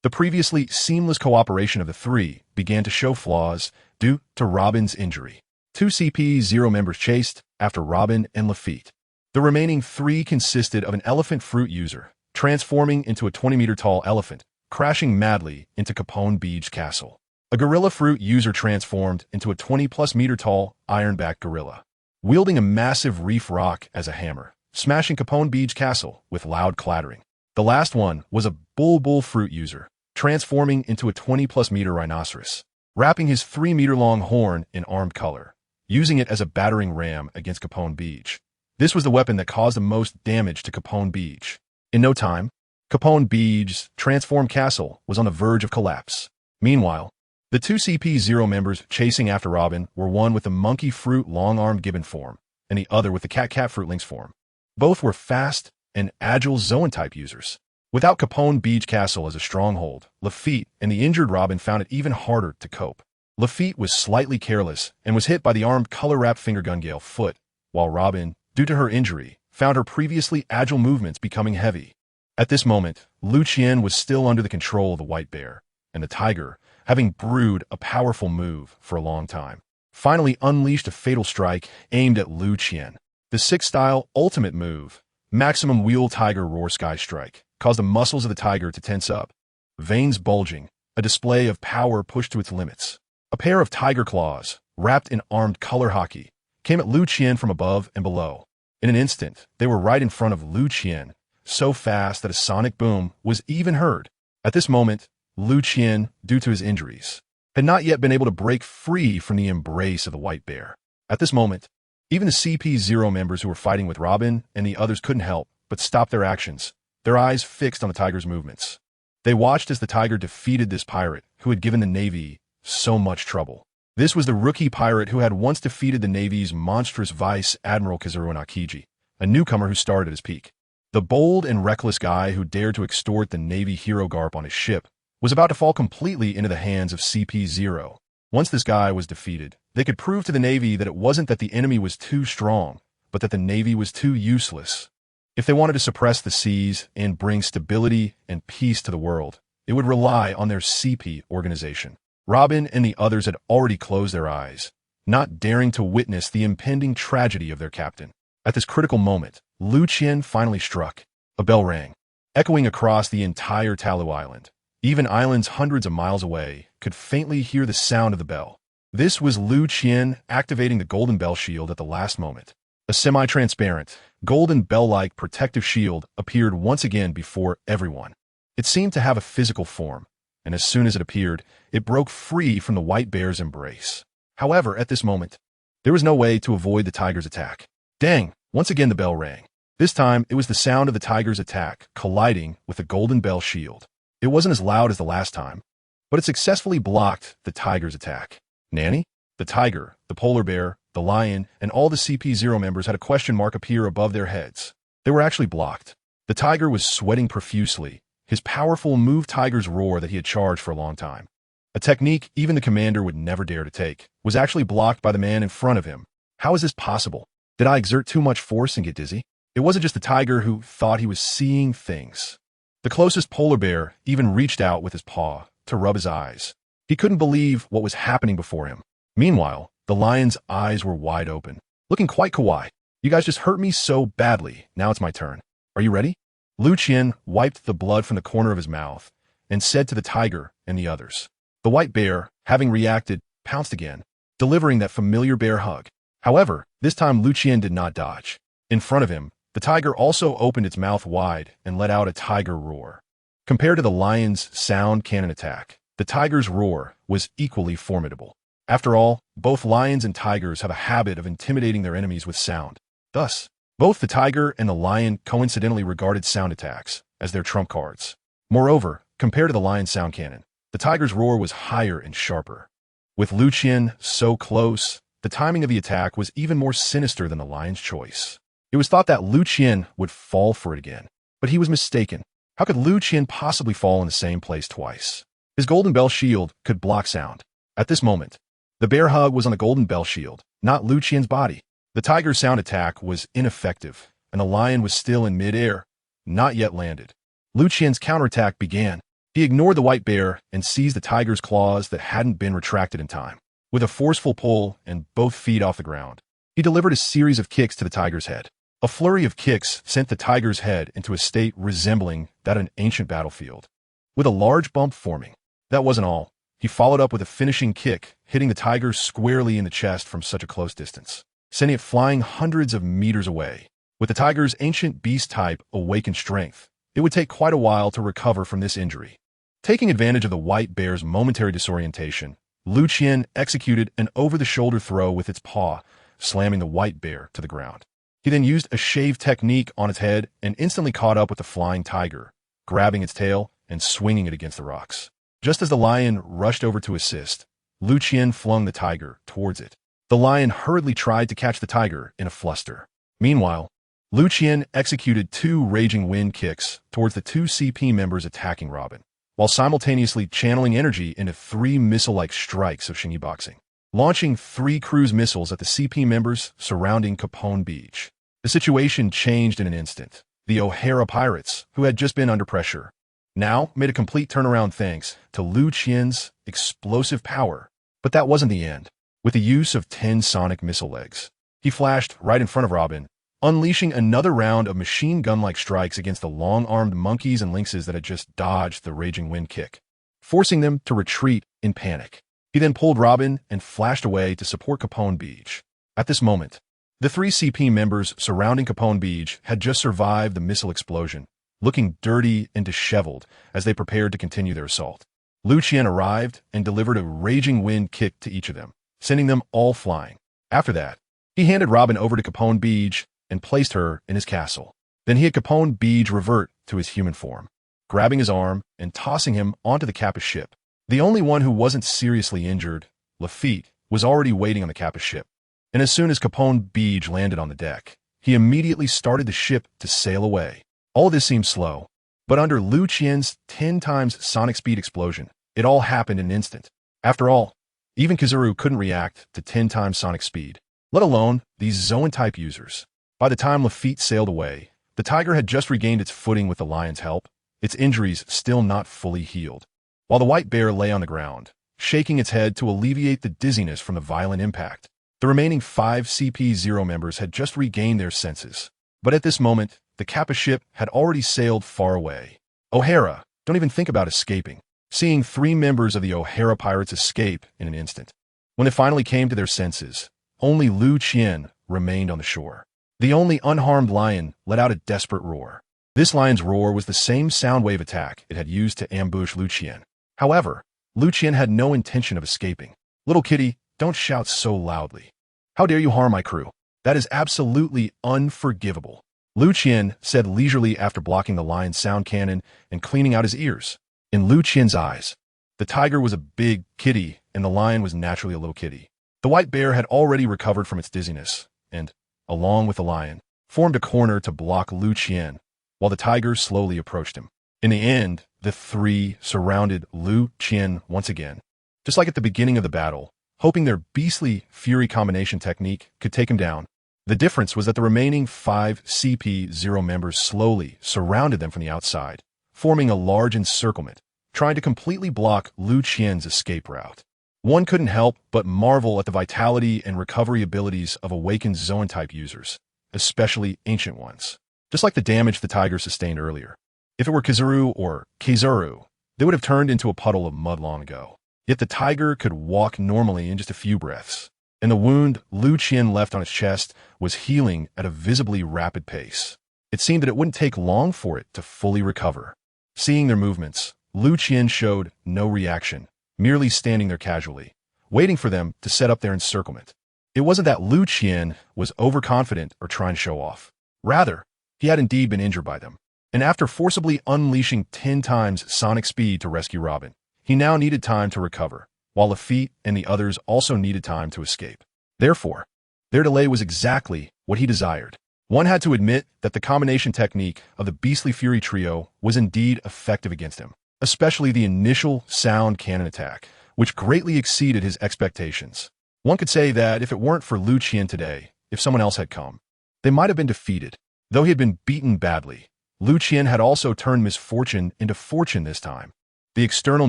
The previously seamless cooperation of the three began to show flaws due to Robin's injury. 2 CP0 members chased after Robin and Lafitte. The remaining 3 consisted of an elephant fruit user, transforming into a 20-meter-tall elephant, crashing madly into Capone Beach's castle. A gorilla fruit user transformed into a 20-plus-meter-tall ironback gorilla, wielding a massive reef rock as a hammer, smashing Capone Beach's castle with loud clattering. The last one was a bull fruit user, transforming into a 20-plus-meter rhinoceros, wrapping his 3-meter-long horn in armed color, using it as a battering ram against Capone Beach. This was the weapon that caused the most damage to Capone Beach. In no time, Capone Beach's transformed castle was on the verge of collapse. Meanwhile, the 2 CP0 members chasing after Robin were one with the monkey fruit long-armed gibbon form, and the other with the cat fruit lynx form. Both were fast and agile Zoan-type users. Without Capone Beach Castle as a stronghold, Lafitte and the injured Robin found it even harder to cope. Lafitte was slightly careless and was hit by the armed color-wrapped finger gun gale foot, while Robin, due to her injury, found her previously agile movements becoming heavy. At this moment, Liu Qian was still under the control of the white bear, and the tiger, having brewed a powerful move for a long time, finally unleashed a fatal strike aimed at Liu Qian. The six-style ultimate move, Maximum Wheel Tiger Roar Sky Strike, caused the muscles of the tiger to tense up. Veins bulging, a display of power pushed to its limits. A pair of tiger claws, wrapped in armed color hockey, came at Liu Qian from above and below. In an instant, they were right in front of Liu Qian, so fast that a sonic boom was even heard. At this moment, Liu Qian, due to his injuries, had not yet been able to break free from the embrace of the white bear. At this moment, even the CP0 members who were fighting with Robin and the others couldn't help but stop their actions, their eyes fixed on the tiger's movements. They watched as the tiger defeated this pirate who had given the Navy so much trouble. This was the rookie pirate who had once defeated the Navy's monstrous Vice Admiral Kizaru and Akiji, a newcomer who started at his peak. The bold and reckless guy who dared to extort the Navy hero garb on his ship was about to fall completely into the hands of CP0. Once this guy was defeated, they could prove to the Navy that it wasn't that the enemy was too strong, but that the Navy was too useless. If they wanted to suppress the seas and bring stability and peace to the world, it would rely on their CP organization. Robin and the others had already closed their eyes, not daring to witness the impending tragedy of their captain. At this critical moment, Liu Qian finally struck. A bell rang, echoing across the entire Talu Island. Even islands hundreds of miles away could faintly hear the sound of the bell. This was Liu Qian activating the golden bell shield at the last moment. A semi-transparent, golden bell-like protective shield appeared once again before everyone. It seemed to have a physical form, and as soon as it appeared, it broke free from the white bear's embrace. However, at this moment, there was no way to avoid the tiger's attack. Dang! Once again the bell rang. This time, it was the sound of the tiger's attack colliding with the golden bell shield. It wasn't as loud as the last time, but it successfully blocked the tiger's attack. Nanny? The tiger, the polar bear, the lion, and all the CP0 members had a question mark appear above their heads. They were actually blocked. The tiger was sweating profusely, his powerful move tiger's roar that he had charged for a long time. A technique even the commander would never dare to take, was actually blocked by the man in front of him. How is this possible? Did I exert too much force and get dizzy? It wasn't just the tiger who thought he was seeing things. The closest polar bear even reached out with his paw to rub his eyes. He couldn't believe what was happening before him. Meanwhile, the lion's eyes were wide open, looking quite kawaii. You guys just hurt me so badly. Now it's my turn. Are you ready? Liu Qian wiped the blood from the corner of his mouth and said to the tiger and the others. The white bear, having reacted, pounced again, delivering that familiar bear hug. However, this time Liu Qian did not dodge. In front of him, the tiger also opened its mouth wide and let out a tiger roar. Compared to the lion's sound cannon attack, the tiger's roar was equally formidable. After all, both lions and tigers have a habit of intimidating their enemies with sound. Thus, both the tiger and the lion coincidentally regarded sound attacks as their trump cards. Moreover, compared to the lion's sound cannon, the tiger's roar was higher and sharper. With Liu Qian so close, the timing of the attack was even more sinister than the lion's choice. It was thought that Liu Qian would fall for it again, but he was mistaken. How could Liu Qian possibly fall in the same place twice? His golden bell shield could block sound. At this moment, the bear hug was on the golden bell shield, not Liu Qian's body. The tiger's sound attack was ineffective, and the lion was still in mid-air, not yet landed. Liu Qian's counterattack began. He ignored the white bear and seized the tiger's claws that hadn't been retracted in time. With a forceful pull and both feet off the ground, he delivered a series of kicks to the tiger's head. A flurry of kicks sent the tiger's head into a state resembling that of an ancient battlefield, with a large bump forming. That wasn't all. He followed up with a finishing kick, hitting the tiger squarely in the chest from such a close distance, sending it flying hundreds of meters away. With the tiger's ancient beast type awakened strength, it would take quite a while to recover from this injury. Taking advantage of the white bear's momentary disorientation, Liu Qian executed an over-the-shoulder throw with its paw, slamming the white bear to the ground. He then used a shave technique on its head and instantly caught up with the flying tiger, grabbing its tail and swinging it against the rocks. Just as the lion rushed over to assist, Liu Qian flung the tiger towards it. The lion hurriedly tried to catch the tiger in a fluster. Meanwhile, Liu Qian executed 2 raging wind kicks towards the 2 CP members attacking Robin, while simultaneously channeling energy into 3 missile-like strikes of Xingyi boxing. launching 3 cruise missiles at the CP members surrounding Capone Beach. The situation changed in an instant. The O'Hara pirates, who had just been under pressure, now made a complete turnaround thanks to Liu Qian's explosive power. But that wasn't the end. With the use of 10 sonic missile legs, he flashed right in front of Robin, unleashing another round of machine gun-like strikes against the long-armed monkeys and lynxes that had just dodged the raging wind kick, forcing them to retreat in panic. He then pulled Robin and flashed away to support Capone Beach. At this moment, the 3 CP members surrounding Capone Beach had just survived the missile explosion, looking dirty and disheveled as they prepared to continue their assault. Liu Qian arrived and delivered a raging wind kick to each of them, sending them all flying. After that, he handed Robin over to Capone Beach and placed her in his castle. Then he had Capone Beach revert to his human form, grabbing his arm and tossing him onto the Kappa ship. The only one who wasn't seriously injured, Lafitte, was already waiting on the Kappa ship. And as soon as Capone Beach landed on the deck, he immediately started the ship to sail away. All this seemed slow, but under Liu Qian's 10 times sonic speed explosion, it all happened in an instant. After all, even Kizaru couldn't react to 10 times sonic speed, let alone these Zoan-type users. By the time Lafitte sailed away, the Tiger had just regained its footing with the Lion's help, its injuries still not fully healed, while the White Bear lay on the ground, shaking its head to alleviate the dizziness from the violent impact. The remaining 5 CP-0 members had just regained their senses, but at this moment, the Kappa ship had already sailed far away. O'Hara, don't even think about escaping, seeing 3 members of the O'Hara pirates escape in an instant. When they finally came to their senses, only Liu Qian remained on the shore. The only unharmed lion let out a desperate roar. This lion's roar was the same sound wave attack it had used to ambush Liu Qian. However, Liu Qian had no intention of escaping. "Little kitty, don't shout so loudly. How dare you harm my crew? That is absolutely unforgivable," Liu Qian said leisurely after blocking the lion's sound cannon and cleaning out his ears. In Liu Qian's eyes, the tiger was a big kitty and the lion was naturally a little kitty. The White Bear had already recovered from its dizziness and, along with the lion, formed a corner to block Liu Qian, while the tiger slowly approached him. In the end, the 3 surrounded Liu Qian once again, just like at the beginning of the battle, hoping their beastly fury combination technique could take him down. The difference was that the remaining 5 CP-0 members slowly surrounded them from the outside, forming a large encirclement, trying to completely block Liu Qian's escape route. One couldn't help but marvel at the vitality and recovery abilities of awakened Zoan-type users, especially ancient ones. Just like the damage the tiger sustained earlier. If it were Kizaru or Kizaru, they would have turned into a puddle of mud long ago. Yet the tiger could walk normally in just a few breaths, and the wound Liu Qian left on its chest was healing at a visibly rapid pace. It seemed that it wouldn't take long for it to fully recover. Seeing their movements, Liu Qian showed no reaction, merely standing there casually, waiting for them to set up their encirclement. It wasn't that Liu Qian was overconfident or trying to show off. Rather, he had indeed been injured by them, and after forcibly unleashing 10 times sonic speed to rescue Robin, he now needed time to recover, while Lafitte and the others also needed time to escape. Therefore, their delay was exactly what he desired. One had to admit that the combination technique of the Beastly Fury trio was indeed effective against him, especially the initial sound cannon attack, which greatly exceeded his expectations. One could say that if it weren't for Liu Qian today, if someone else had come, they might have been defeated. Though he had been beaten badly, Liu Qian had also turned misfortune into fortune this time. The external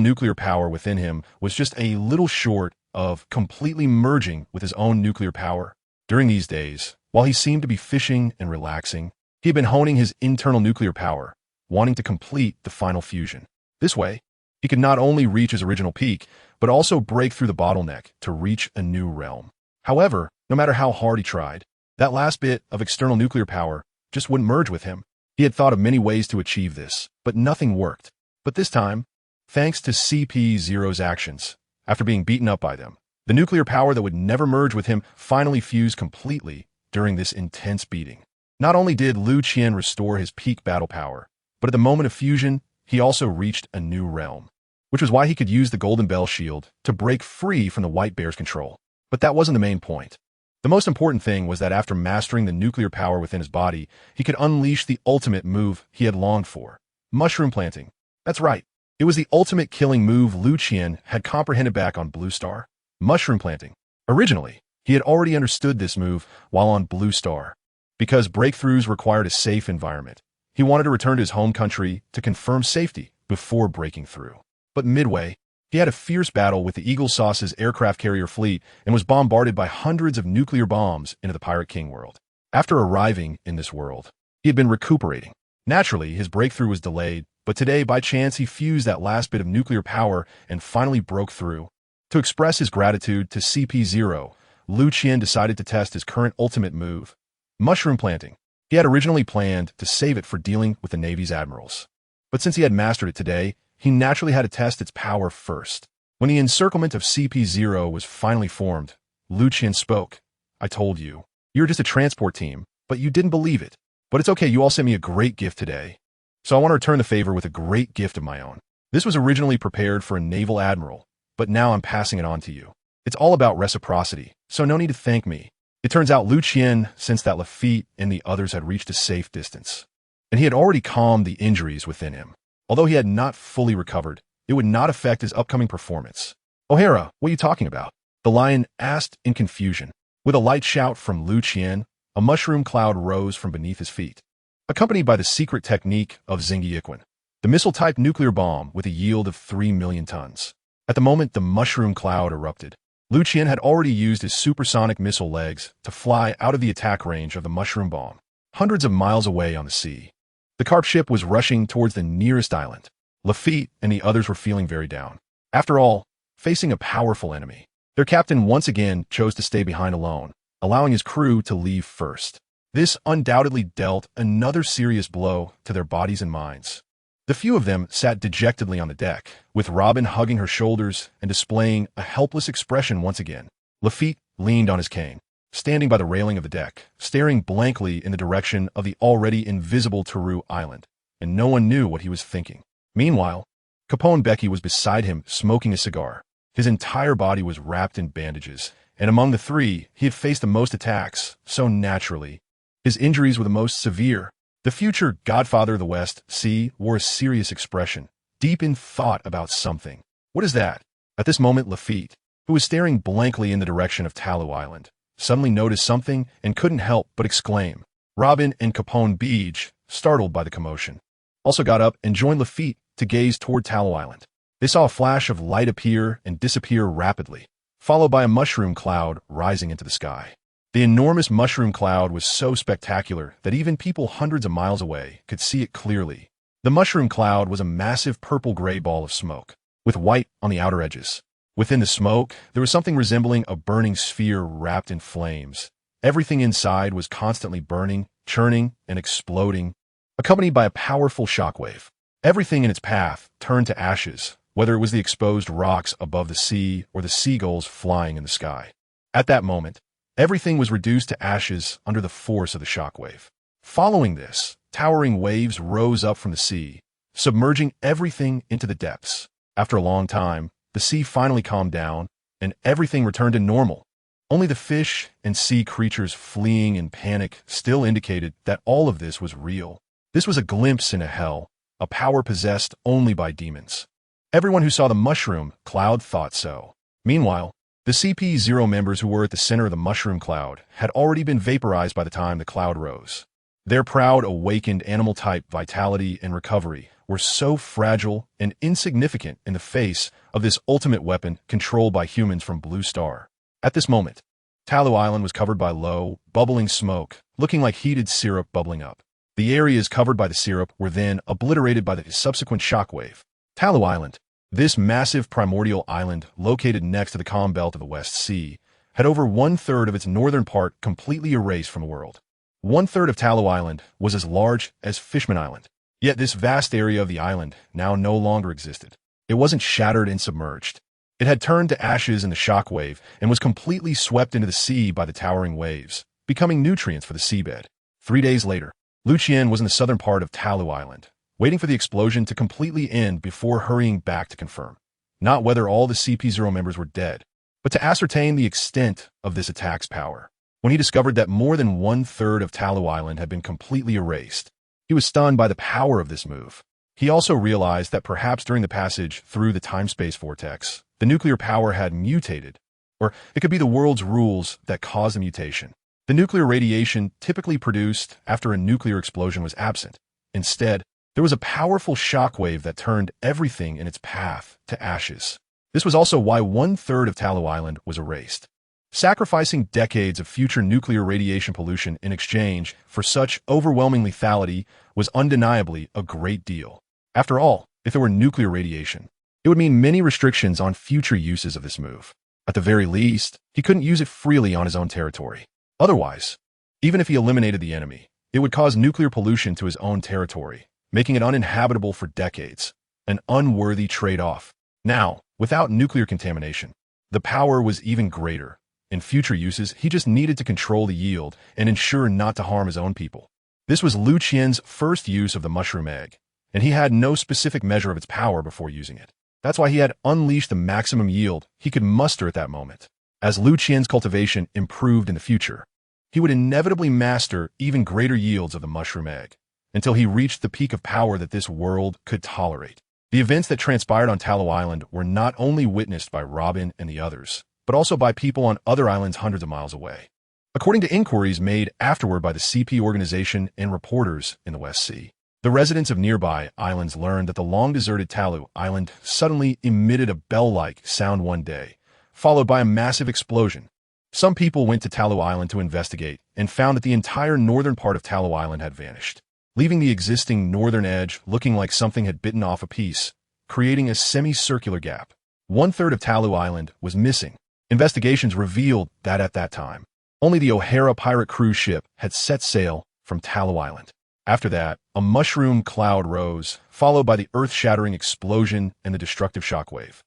nuclear power within him was just a little short of completely merging with his own nuclear power. During these days, while he seemed to be fishing and relaxing, he had been honing his internal nuclear power, wanting to complete the final fusion. This way, he could not only reach his original peak, but also break through the bottleneck to reach a new realm. However, no matter how hard he tried, that last bit of external nuclear power just wouldn't merge with him. He had thought of many ways to achieve this, but nothing worked. But this time, thanks to CP-0's actions, after being beaten up by them, the nuclear power that would never merge with him finally fused completely during this intense beating. Not only did Liu Qian restore his peak battle power, but at the moment of fusion, he also reached a new realm, which was why he could use the Golden Bell shield to break free from the White Bear's control. But that wasn't the main point. The most important thing was that after mastering the nuclear power within his body, he could unleash the ultimate move he had longed for, mushroom planting. That's right. It was the ultimate killing move Liu Qian had comprehended back on Blue Star. Mushroom planting. Originally, he had already understood this move while on Blue Star. Because breakthroughs required a safe environment, he wanted to return to his home country to confirm safety before breaking through. But midway, he had a fierce battle with the Eagle Sauce's aircraft carrier fleet and was bombarded by hundreds of nuclear bombs into the Pirate King world. After arriving in this world, he had been recuperating. Naturally, his breakthrough was delayed, but today, by chance, he fused that last bit of nuclear power and finally broke through. To express his gratitude to CP0, Liu Qian decided to test his current ultimate move, mushroom planting. He had originally planned to save it for dealing with the Navy's admirals. But since he had mastered it today, he naturally had to test its power first. When the encirclement of CP0 was finally formed, Liu Qian spoke. I told you. You're just a transport team, but you didn't believe it. But it's okay, you all sent me a great gift today. So I want to return the favor with a great gift of my own. This was originally prepared for a naval admiral, but now I'm passing it on to you. It's all about reciprocity, so no need to thank me. It turns out Liu Qian sensed that Lafitte and the others had reached a safe distance, and he had already calmed the injuries within him. Although he had not fully recovered, it would not affect his upcoming performance. O'Hara, what are you talking about? The lion asked in confusion. With a light shout from Liu Qian, a mushroom cloud rose from beneath his feet, accompanied by the secret technique of Xingyi Quan, the missile-type nuclear bomb with a yield of 3 million tons. At the moment the mushroom cloud erupted, Liu Qian had already used his supersonic missile legs to fly out of the attack range of the mushroom bomb, hundreds of miles away on the sea. The carp ship was rushing towards the nearest island. Lafitte and the others were feeling very down. After all, facing a powerful enemy, their captain once again chose to stay behind alone, allowing his crew to leave first. This undoubtedly dealt another serious blow to their bodies and minds. The few of them sat dejectedly on the deck, with Robin hugging her shoulders and displaying a helpless expression once again. Lafitte leaned on his cane, standing by the railing of the deck, staring blankly in the direction of the already invisible Taru Island, and no one knew what he was thinking. Meanwhile, Capone Becky was beside him smoking a cigar. His entire body was wrapped in bandages, and among the three, he had faced the most attacks, so naturally, his injuries were the most severe. The future Godfather of the West Sea wore a serious expression, deep in thought about something. What is that? At this moment, Lafitte, who was staring blankly in the direction of Talu Island, suddenly noticed something and couldn't help but exclaim. Robin and Capone Beach, startled by the commotion, also got up and joined Lafitte to gaze toward Talu Island. They saw a flash of light appear and disappear rapidly, followed by a mushroom cloud rising into the sky. The enormous mushroom cloud was so spectacular that even people hundreds of miles away could see it clearly. The mushroom cloud was a massive purple-gray ball of smoke, with white on the outer edges. Within the smoke, there was something resembling a burning sphere wrapped in flames. Everything inside was constantly burning, churning, and exploding, accompanied by a powerful shockwave. Everything in its path turned to ashes, whether it was the exposed rocks above the sea or the seagulls flying in the sky. At that moment, everything was reduced to ashes under the force of the shockwave. Following this, towering waves rose up from the sea, submerging everything into the depths. After a long time, the sea finally calmed down, and everything returned to normal. Only the fish and sea creatures fleeing in panic still indicated that all of this was real. This was a glimpse into hell, a power possessed only by demons. Everyone who saw the mushroom cloud thought so. Meanwhile, the CP0 members who were at the center of the mushroom cloud had already been vaporized by the time the cloud rose. Their proud awakened animal-type vitality and recovery were so fragile and insignificant in the face of this ultimate weapon controlled by humans from Blue Star. At this moment, Talu Island was covered by low, bubbling smoke, looking like heated syrup bubbling up. The areas covered by the syrup were then obliterated by the subsequent shockwave. Talu Island, this massive primordial island located next to the calm belt of the West Sea, had over one-third of its northern part completely erased from the world. One-third of Talu Island was as large as Fishman Island. Yet this vast area of the island now no longer existed. It wasn't shattered and submerged. It had turned to ashes in the shockwave and was completely swept into the sea by the towering waves, becoming nutrients for the seabed. 3 days later, Liu Qian was in the southern part of Talu Island, waiting for the explosion to completely end before hurrying back to confirm, not whether all the CP0 members were dead, but to ascertain the extent of this attack's power. When he discovered that more than one-third of Talu Island had been completely erased, he was stunned by the power of this move. He also realized that perhaps during the passage through the time-space vortex, the nuclear power had mutated, Or it could be the world's rules that cause the mutation. The nuclear radiation typically produced after a nuclear explosion was absent. Instead, there was a powerful shockwave that turned everything in its path to ashes. This was also why 1/3 of Talu Island was erased, sacrificing decades of future nuclear radiation pollution in exchange for such overwhelming lethality was undeniably a great deal. After all, if there were nuclear radiation, it would mean many restrictions on future uses of this move. At the very least, he couldn't use it freely on his own territory. Otherwise, even if he eliminated the enemy, it would cause nuclear pollution to his own territory, making it uninhabitable for decades, an unworthy trade-off. Now, without nuclear contamination, the power was even greater. In future uses, he just needed to control the yield and ensure not to harm his own people. This was Liu Qian's first use of the mushroom egg, and he had no specific measure of its power before using it. That's why he had unleashed the maximum yield he could muster at that moment. As Liu Qian's cultivation improved in the future, he would inevitably master even greater yields of the mushroom egg, until he reached the peak of power that this world could tolerate. The events that transpired on Talu Island were not only witnessed by Robin and the others, but also by people on other islands hundreds of miles away. According to inquiries made afterward by the CP organization and reporters in the West Sea, the residents of nearby islands learned that the long-deserted Talu Island suddenly emitted a bell-like sound one day, followed by a massive explosion. Some people went to Talu Island to investigate and found that the entire northern part of Talu Island had vanished, leaving the existing northern edge looking like something had bitten off a piece, creating a semicircular gap. 1/3 of Talu Island was missing. Investigations revealed that at that time, only the O'Hara pirate cruise ship had set sail from Talu Island. After that, a mushroom cloud rose, followed by the earth-shattering explosion and the destructive shockwave.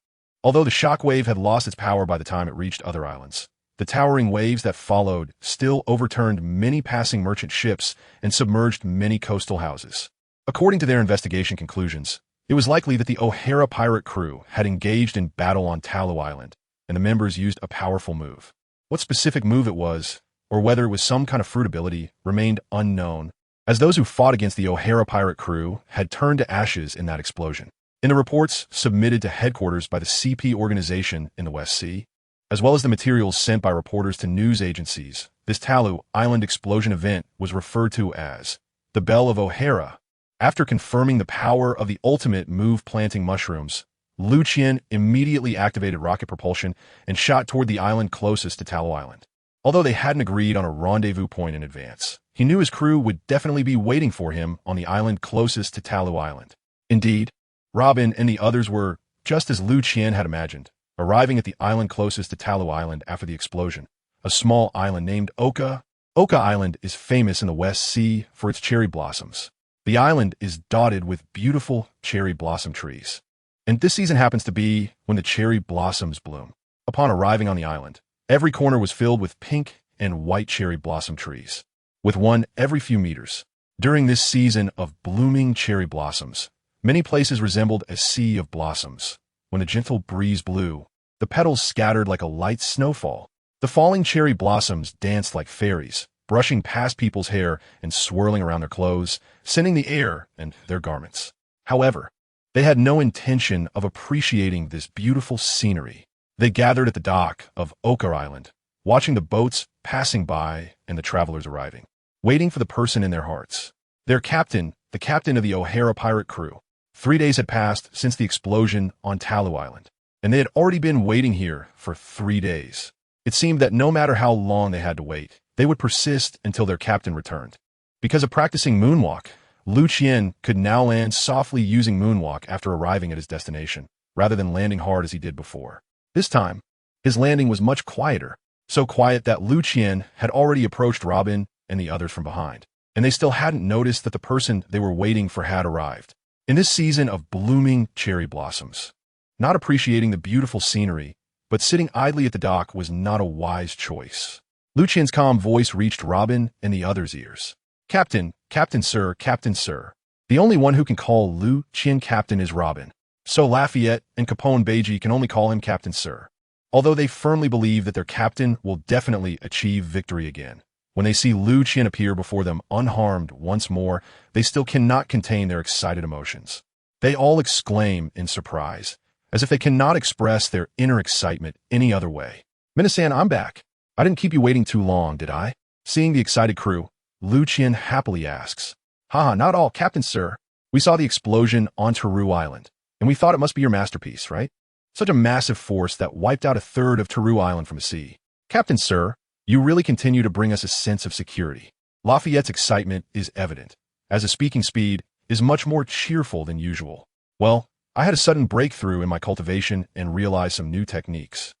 Although the shockwave had lost its power by the time it reached other islands, the towering waves that followed still overturned many passing merchant ships and submerged many coastal houses. According to their investigation conclusions, it was likely that the O'Hara pirate crew had engaged in battle on Talu Island, and the members used a powerful move. What specific move it was, or whether it was some kind of fruit ability, remained unknown, as those who fought against the O'Hara pirate crew had turned to ashes in that explosion. In the reports submitted to headquarters by the CP organization in the West Sea, as well as the materials sent by reporters to news agencies, this Talu Island explosion event was referred to as the Bell of O'Hara. After confirming the power of the ultimate move-planting mushrooms, Liu Qian immediately activated rocket propulsion and shot toward the island closest to Talu Island. Although they hadn't agreed on a rendezvous point in advance, he knew his crew would definitely be waiting for him on the island closest to Talu Island. Indeed, Robin and the others were, just as Liu Qian had imagined, arriving at the island closest to Talu Island after the explosion, a small island named Oka. Oka Island is famous in the West Sea for its cherry blossoms. The island is dotted with beautiful cherry blossom trees, and this season happens to be when the cherry blossoms bloom. Upon arriving on the island, every corner was filled with pink and white cherry blossom trees, with one every few meters. During this season of blooming cherry blossoms, many places resembled a sea of blossoms. When a gentle breeze blew, the petals scattered like a light snowfall. The falling cherry blossoms danced like fairies, brushing past people's hair and swirling around their clothes, sending the air and their garments. However, they had no intention of appreciating this beautiful scenery. They gathered at the dock of Oka Island, watching the boats passing by and the travelers arriving, waiting for the person in their hearts. Their captain, the captain of the O'Hara pirate crew. 3 days had passed since the explosion on Talu Island, and they had already been waiting here for 3 days. It seemed that no matter how long they had to wait, they would persist until their captain returned. Because of practicing moonwalk, Liu Qian could now land softly using moonwalk after arriving at his destination, rather than landing hard as he did before. This time, his landing was much quieter, so quiet that Liu Qian had already approached Robin and the others from behind, and they still hadn't noticed that the person they were waiting for had arrived. In this season of blooming cherry blossoms, not appreciating the beautiful scenery, but sitting idly at the dock was not a wise choice. Liu Qian's calm voice reached Robin and the others' ears. Captain, Captain Sir, Captain Sir. The only one who can call Liu Qian Captain is Robin, so Lafayette and Capone Beiji can only call him Captain Sir. Although they firmly believe that their captain will definitely achieve victory again, when they see Liu Qian appear before them unharmed once more, they still cannot contain their excited emotions. They all exclaim in surprise, as if they cannot express their inner excitement any other way. Minasan, I'm back. I didn't keep you waiting too long, did I? Seeing the excited crew, Liu Qian happily asks. Haha, not all, Captain Sir. We saw the explosion on Teru Island, and we thought it must be your masterpiece, right? Such a massive force that wiped out a third of Teru Island from the sea. Captain Sir, you really continue to bring us a sense of security. Lafayette's excitement is evident, as his speaking speed is much more cheerful than usual. Well, I had a sudden breakthrough in my cultivation and realized some new techniques.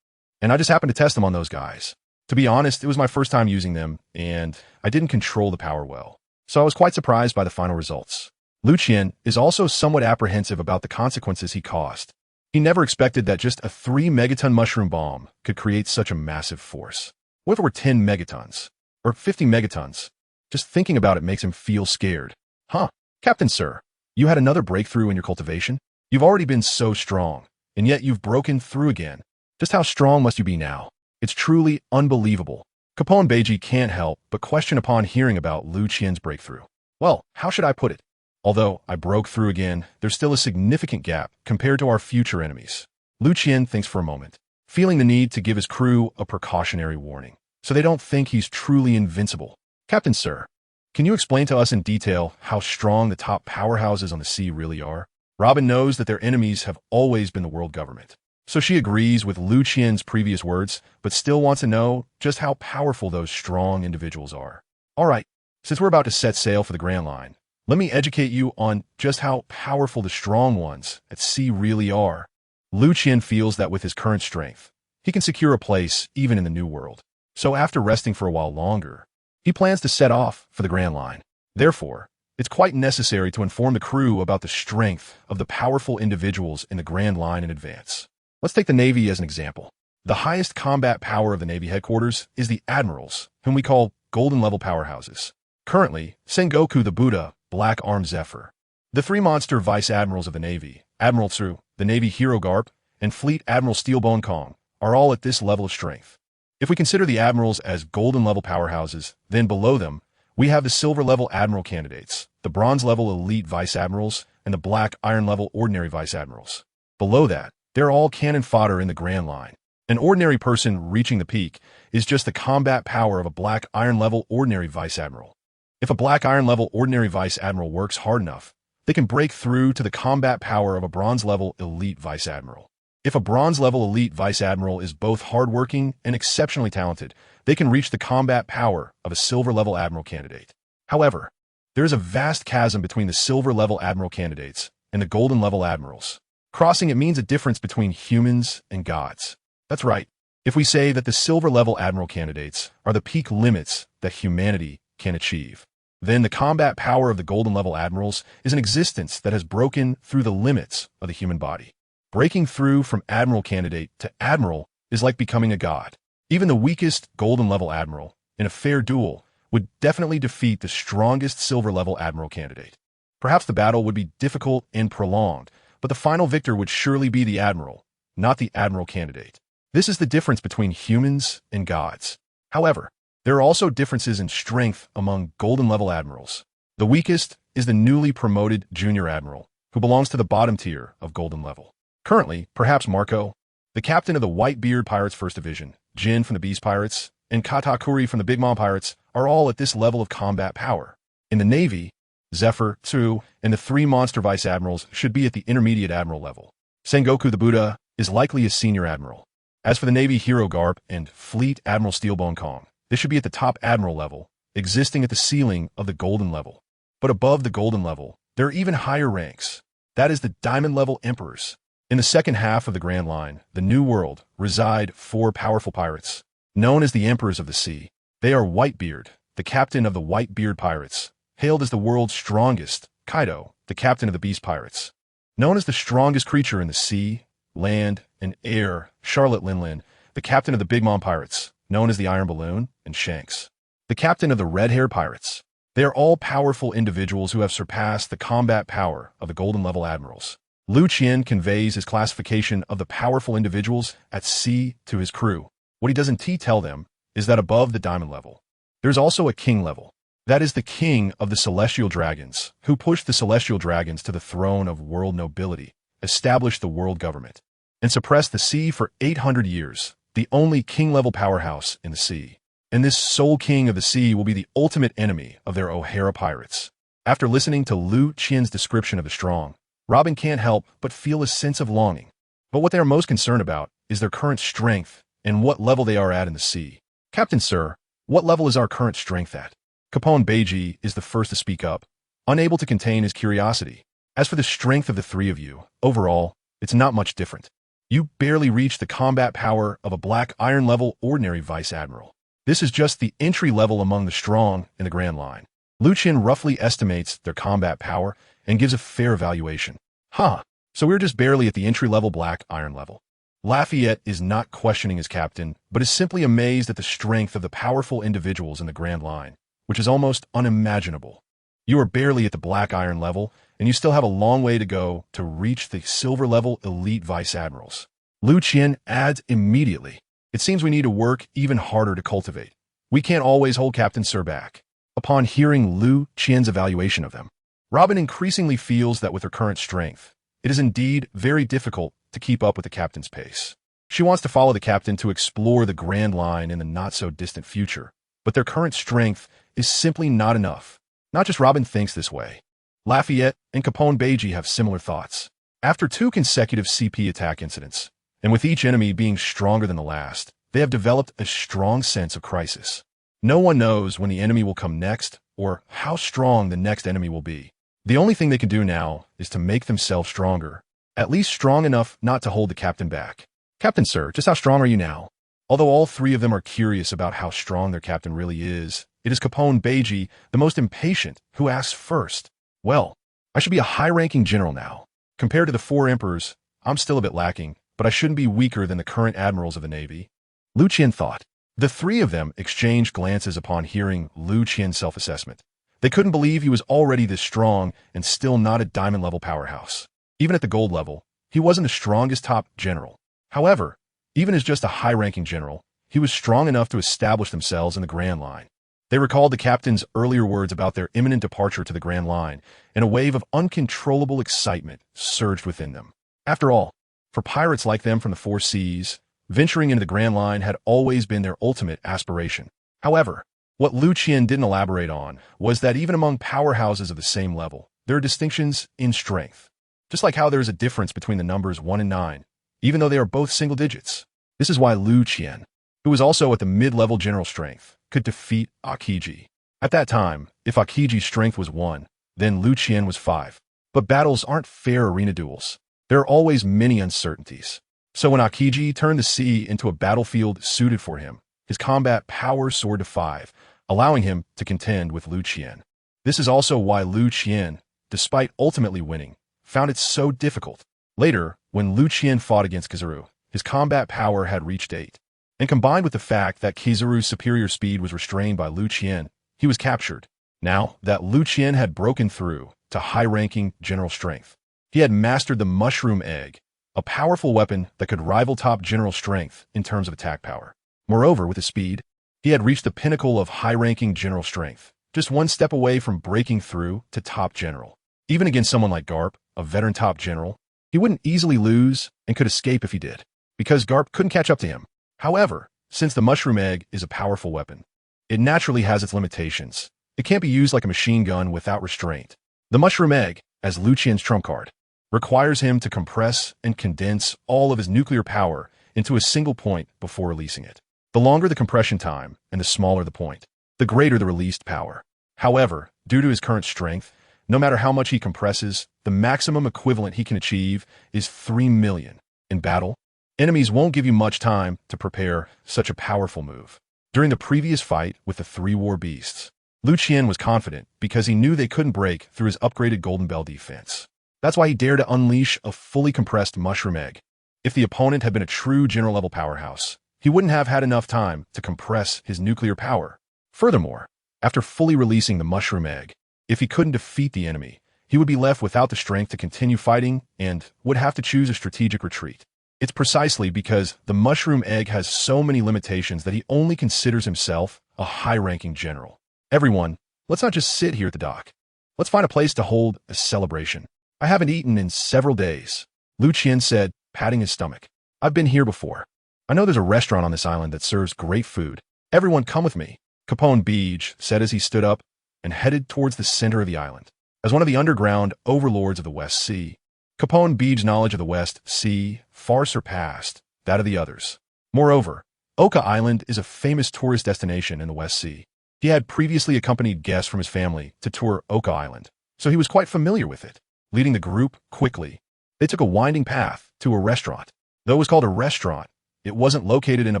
And I just happened to test them on those guys. To be honest, it was my first time using them, and I didn't control the power well. So I was quite surprised by the final results. Liu Qian is also somewhat apprehensive about the consequences he caused. He never expected that just a 3-megaton mushroom bomb could create such a massive force. What if it were 10 megatons? Or 50 megatons? Just thinking about it makes him feel scared. Huh, Captain Sir, you had another breakthrough in your cultivation? You've already been so strong, and yet you've broken through again. Just how strong must you be now? It's truly unbelievable. Capone Beiji can't help but question upon hearing about Liu Qian's breakthrough. Well, how should I put it? Although I broke through again, there's still a significant gap compared to our future enemies. Liu Qian thinks for a moment, feeling the need to give his crew a precautionary warning, so they don't think he's truly invincible. Captain Sir, can you explain to us in detail how strong the top powerhouses on the sea really are? Robin knows that their enemies have always been the world government. So she agrees with Liu Qian's previous words, but still wants to know just how powerful those strong individuals are. All right, since we're about to set sail for the Grand Line, let me educate you on just how powerful the strong ones at sea really are. Liu Qian feels that with his current strength, he can secure a place even in the New World. So after resting for a while longer, he plans to set off for the Grand Line. Therefore, it's quite necessary to inform the crew about the strength of the powerful individuals in the Grand Line in advance. Let's take the Navy as an example. The highest combat power of the Navy headquarters is the Admirals, whom we call Golden-level powerhouses. Currently, Sengoku the Buddha, Black Arm Zephyr. The 3 monster Vice Admirals of the Navy, Admiral Tsu, the Navy Hero Garp, and Fleet Admiral Steelbone Kong, are all at this level of strength. If we consider the Admirals as Golden-level powerhouses, then below them, we have the Silver-level Admiral candidates, the Bronze-level Elite Vice Admirals, and the Black Iron-level Ordinary Vice Admirals. Below that, they're all cannon fodder in the Grand Line. An ordinary person reaching the peak is just the combat power of a Black Iron-level Ordinary Vice Admiral. If a Black Iron-level Ordinary Vice Admiral works hard enough, they can break through to the combat power of a Bronze-level Elite Vice Admiral. If a Bronze-level Elite Vice Admiral is both hardworking and exceptionally talented, they can reach the combat power of a Silver-level Admiral candidate. However, there is a vast chasm between the Silver-level Admiral candidates and the Golden-level Admirals. Crossing it means a difference between humans and gods. That's right. If we say that the Silver-level Admiral candidates are the peak limits that humanity can achieve, then the combat power of the Golden-level Admirals is an existence that has broken through the limits of the human body. Breaking through from Admiral candidate to Admiral is like becoming a god. Even the weakest Golden-level Admiral, in a fair duel, would definitely defeat the strongest Silver-level Admiral candidate. Perhaps the battle would be difficult and prolonged, but the final victor would surely be the Admiral, not the Admiral candidate. This is the difference between humans and gods. However, there are also differences in strength among Golden-level Admirals. The weakest is the newly promoted Junior Admiral, who belongs to the bottom tier of Golden level. Currently, perhaps Marco, the captain of the Whitebeard Pirates 1st Division, Jin from the Beast Pirates, and Katakuri from the Big Mom Pirates are all at this level of combat power. In the Navy, Zephyr, Tsu, and the 3 monster Vice Admirals should be at the Intermediate Admiral level. Sengoku the Buddha is likely a Senior Admiral. As for the Navy Hero Garp and Fleet Admiral Steelbone Kong, they should be at the top Admiral level, existing at the ceiling of the Golden level. But above the Golden level, there are even higher ranks. That is the Diamond level Emperors. In the second half of the Grand Line, the New World, reside 4 powerful pirates, known as the Emperors of the Sea. They are Whitebeard, the captain of the Whitebeard Pirates, hailed as the world's strongest, Kaido, the captain of the Beast Pirates. Known as the strongest creature in the sea, land, and air, Charlotte Linlin, the captain of the Big Mom Pirates, known as the Iron Balloon, and Shanks, the captain of the Red-Haired Pirates. They are all powerful individuals who have surpassed the combat power of the Golden-level Admirals. Liu Qian conveys his classification of the powerful individuals at sea to his crew. What he doesn't tell them is that above the Diamond level, there's also a King level. That is the king of the Celestial Dragons, who pushed the Celestial Dragons to the throne of world nobility, established the world government, and suppressed the sea for 800 years, the only king-level powerhouse in the sea. And this Soul King of the Sea will be the ultimate enemy of their O'Hara pirates. After listening to Liu Qian's description of the strong, Robin can't help but feel a sense of longing. But what they are most concerned about is their current strength and what level they are at in the sea. "Captain, sir, what level is our current strength at?" Capone Beiji is the first to speak up, unable to contain his curiosity. "As for the strength of the three of you, overall, it's not much different. You barely reach the combat power of a Black Iron level ordinary Vice Admiral. This is just the entry level among the strong in the Grand Line." Liu Qian roughly estimates their combat power and gives a fair evaluation. "Huh, so we're just barely at the entry-level Black Iron level." Lafayette is not questioning his captain, but is simply amazed at the strength of the powerful individuals in the Grand Line, which is almost unimaginable. "You are barely at the Black Iron level, and you still have a long way to go to reach the silver-level elite Vice Admirals." Liu Qian adds immediately, "It seems we need to work even harder to cultivate. We can't always hold Captain Sir back." Upon hearing Liu Qian's evaluation of them, Robin increasingly feels that with her current strength, it is indeed very difficult to keep up with the captain's pace. She wants to follow the captain to explore the Grand Line in the not-so-distant future, but their current strength is simply not enough. Not just Robin thinks this way. Lafayette and Capone Beiji have similar thoughts. After 2 consecutive CP attack incidents, and with each enemy being stronger than the last, they have developed a strong sense of crisis. No one knows when the enemy will come next or how strong the next enemy will be. The only thing they can do now is to make themselves stronger, at least strong enough not to hold the captain back. "Captain, sir, just how strong are you now?" Although all 3 of them are curious about how strong their captain really is, it is Capone Beiji, the most impatient, who asks first. "Well, I should be a high-ranking general now. Compared to the 4 emperors, I'm still a bit lacking, but I shouldn't be weaker than the current admirals of the Navy." Liu Qian thought. The 3 of them exchanged glances upon hearing Liu Qian's self-assessment. They couldn't believe he was already this strong and still not a diamond-level powerhouse. Even at the gold level, he wasn't the strongest top general. However, even as just a high-ranking general, he was strong enough to establish themselves in the Grand Line. They recalled the captain's earlier words about their imminent departure to the Grand Line, and a wave of uncontrollable excitement surged within them. After all, for pirates like them from the 4 seas, venturing into the Grand Line had always been their ultimate aspiration. However, what Liu Qian didn't elaborate on was that even among powerhouses of the same level, there are distinctions in strength. Just like how there is a difference between the numbers 1 and 9, even though they are both single digits. This is why Liu Qian, who was also at the mid-level general strength, could defeat Akiji. At that time, if Akiji's strength was 1, then Liu Qian was 5. But battles aren't fair arena duels. There are always many uncertainties. So when Akiji turned the sea into a battlefield suited for him, his combat power soared to 5, allowing him to contend with Liu Qian. This is also why Liu Qian, despite ultimately winning, found it so difficult. Later, when Liu Qian fought against Kizaru, his combat power had reached 8. And combined with the fact that Kizaru's superior speed was restrained by Liu Qian, he was captured. Now that Liu Qian had broken through to high-ranking general strength, he had mastered the Mushroom Egg, a powerful weapon that could rival top general strength in terms of attack power. Moreover, with his speed, he had reached the pinnacle of high-ranking general strength, just 1 step away from breaking through to top general. Even against someone like Garp, a veteran top general, he wouldn't easily lose and could escape if he did, because Garp couldn't catch up to him. However, since the Mushroom Egg is a powerful weapon, it naturally has its limitations. It can't be used like a machine gun without restraint. The Mushroom Egg, as Liu Qian's trump card, requires him to compress and condense all of his nuclear power into a single point before releasing it. The longer the compression time and the smaller the point, the greater the released power. However, due to his current strength, no matter how much he compresses, the maximum equivalent he can achieve is 3 million. In battle, enemies won't give you much time to prepare such a powerful move. During the previous fight with the 3 war beasts, Liu Qian was confident because he knew they couldn't break through his upgraded Golden Bell defense. That's why he dared to unleash a fully compressed Mushroom Egg. If the opponent had been a true general-level powerhouse, he wouldn't have had enough time to compress his nuclear power. Furthermore, after fully releasing the Mushroom Egg, if he couldn't defeat the enemy, he would be left without the strength to continue fighting and would have to choose a strategic retreat. It's precisely because the Mushroom Egg has so many limitations that he only considers himself a high-ranking general. Everyone, let's not just sit here at the dock. Let's find a place to hold a celebration. I haven't eaten in several days, Liu Qian said, patting his stomach. I've been here before. I know there's a restaurant on this island that serves great food. Everyone come with me, Capone Beej said as he stood up and headed towards the center of the island. As one of the underground overlords of the West Sea, Capone Beej's knowledge of the West Sea far surpassed that of the others. Moreover, Oka Island is a famous tourist destination in the West Sea. He had previously accompanied guests from his family to tour Oka Island, so he was quite familiar with it. Leading the group quickly, they took a winding path to a restaurant. Though it was called a restaurant, it wasn't located in a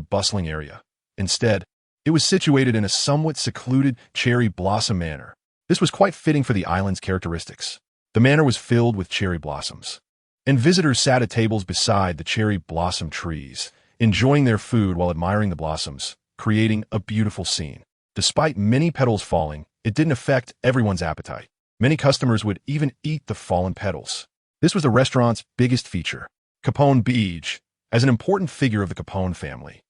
bustling area. Instead, it was situated in a somewhat secluded cherry blossom manor. This was quite fitting for the island's characteristics. The manor was filled with cherry blossoms, and visitors sat at tables beside the cherry blossom trees, enjoying their food while admiring the blossoms, creating a beautiful scene. Despite many petals falling, it didn't affect everyone's appetite. Many customers would even eat the fallen petals. This was the restaurant's biggest feature. Capone Beej, as an important figure of the Capone family,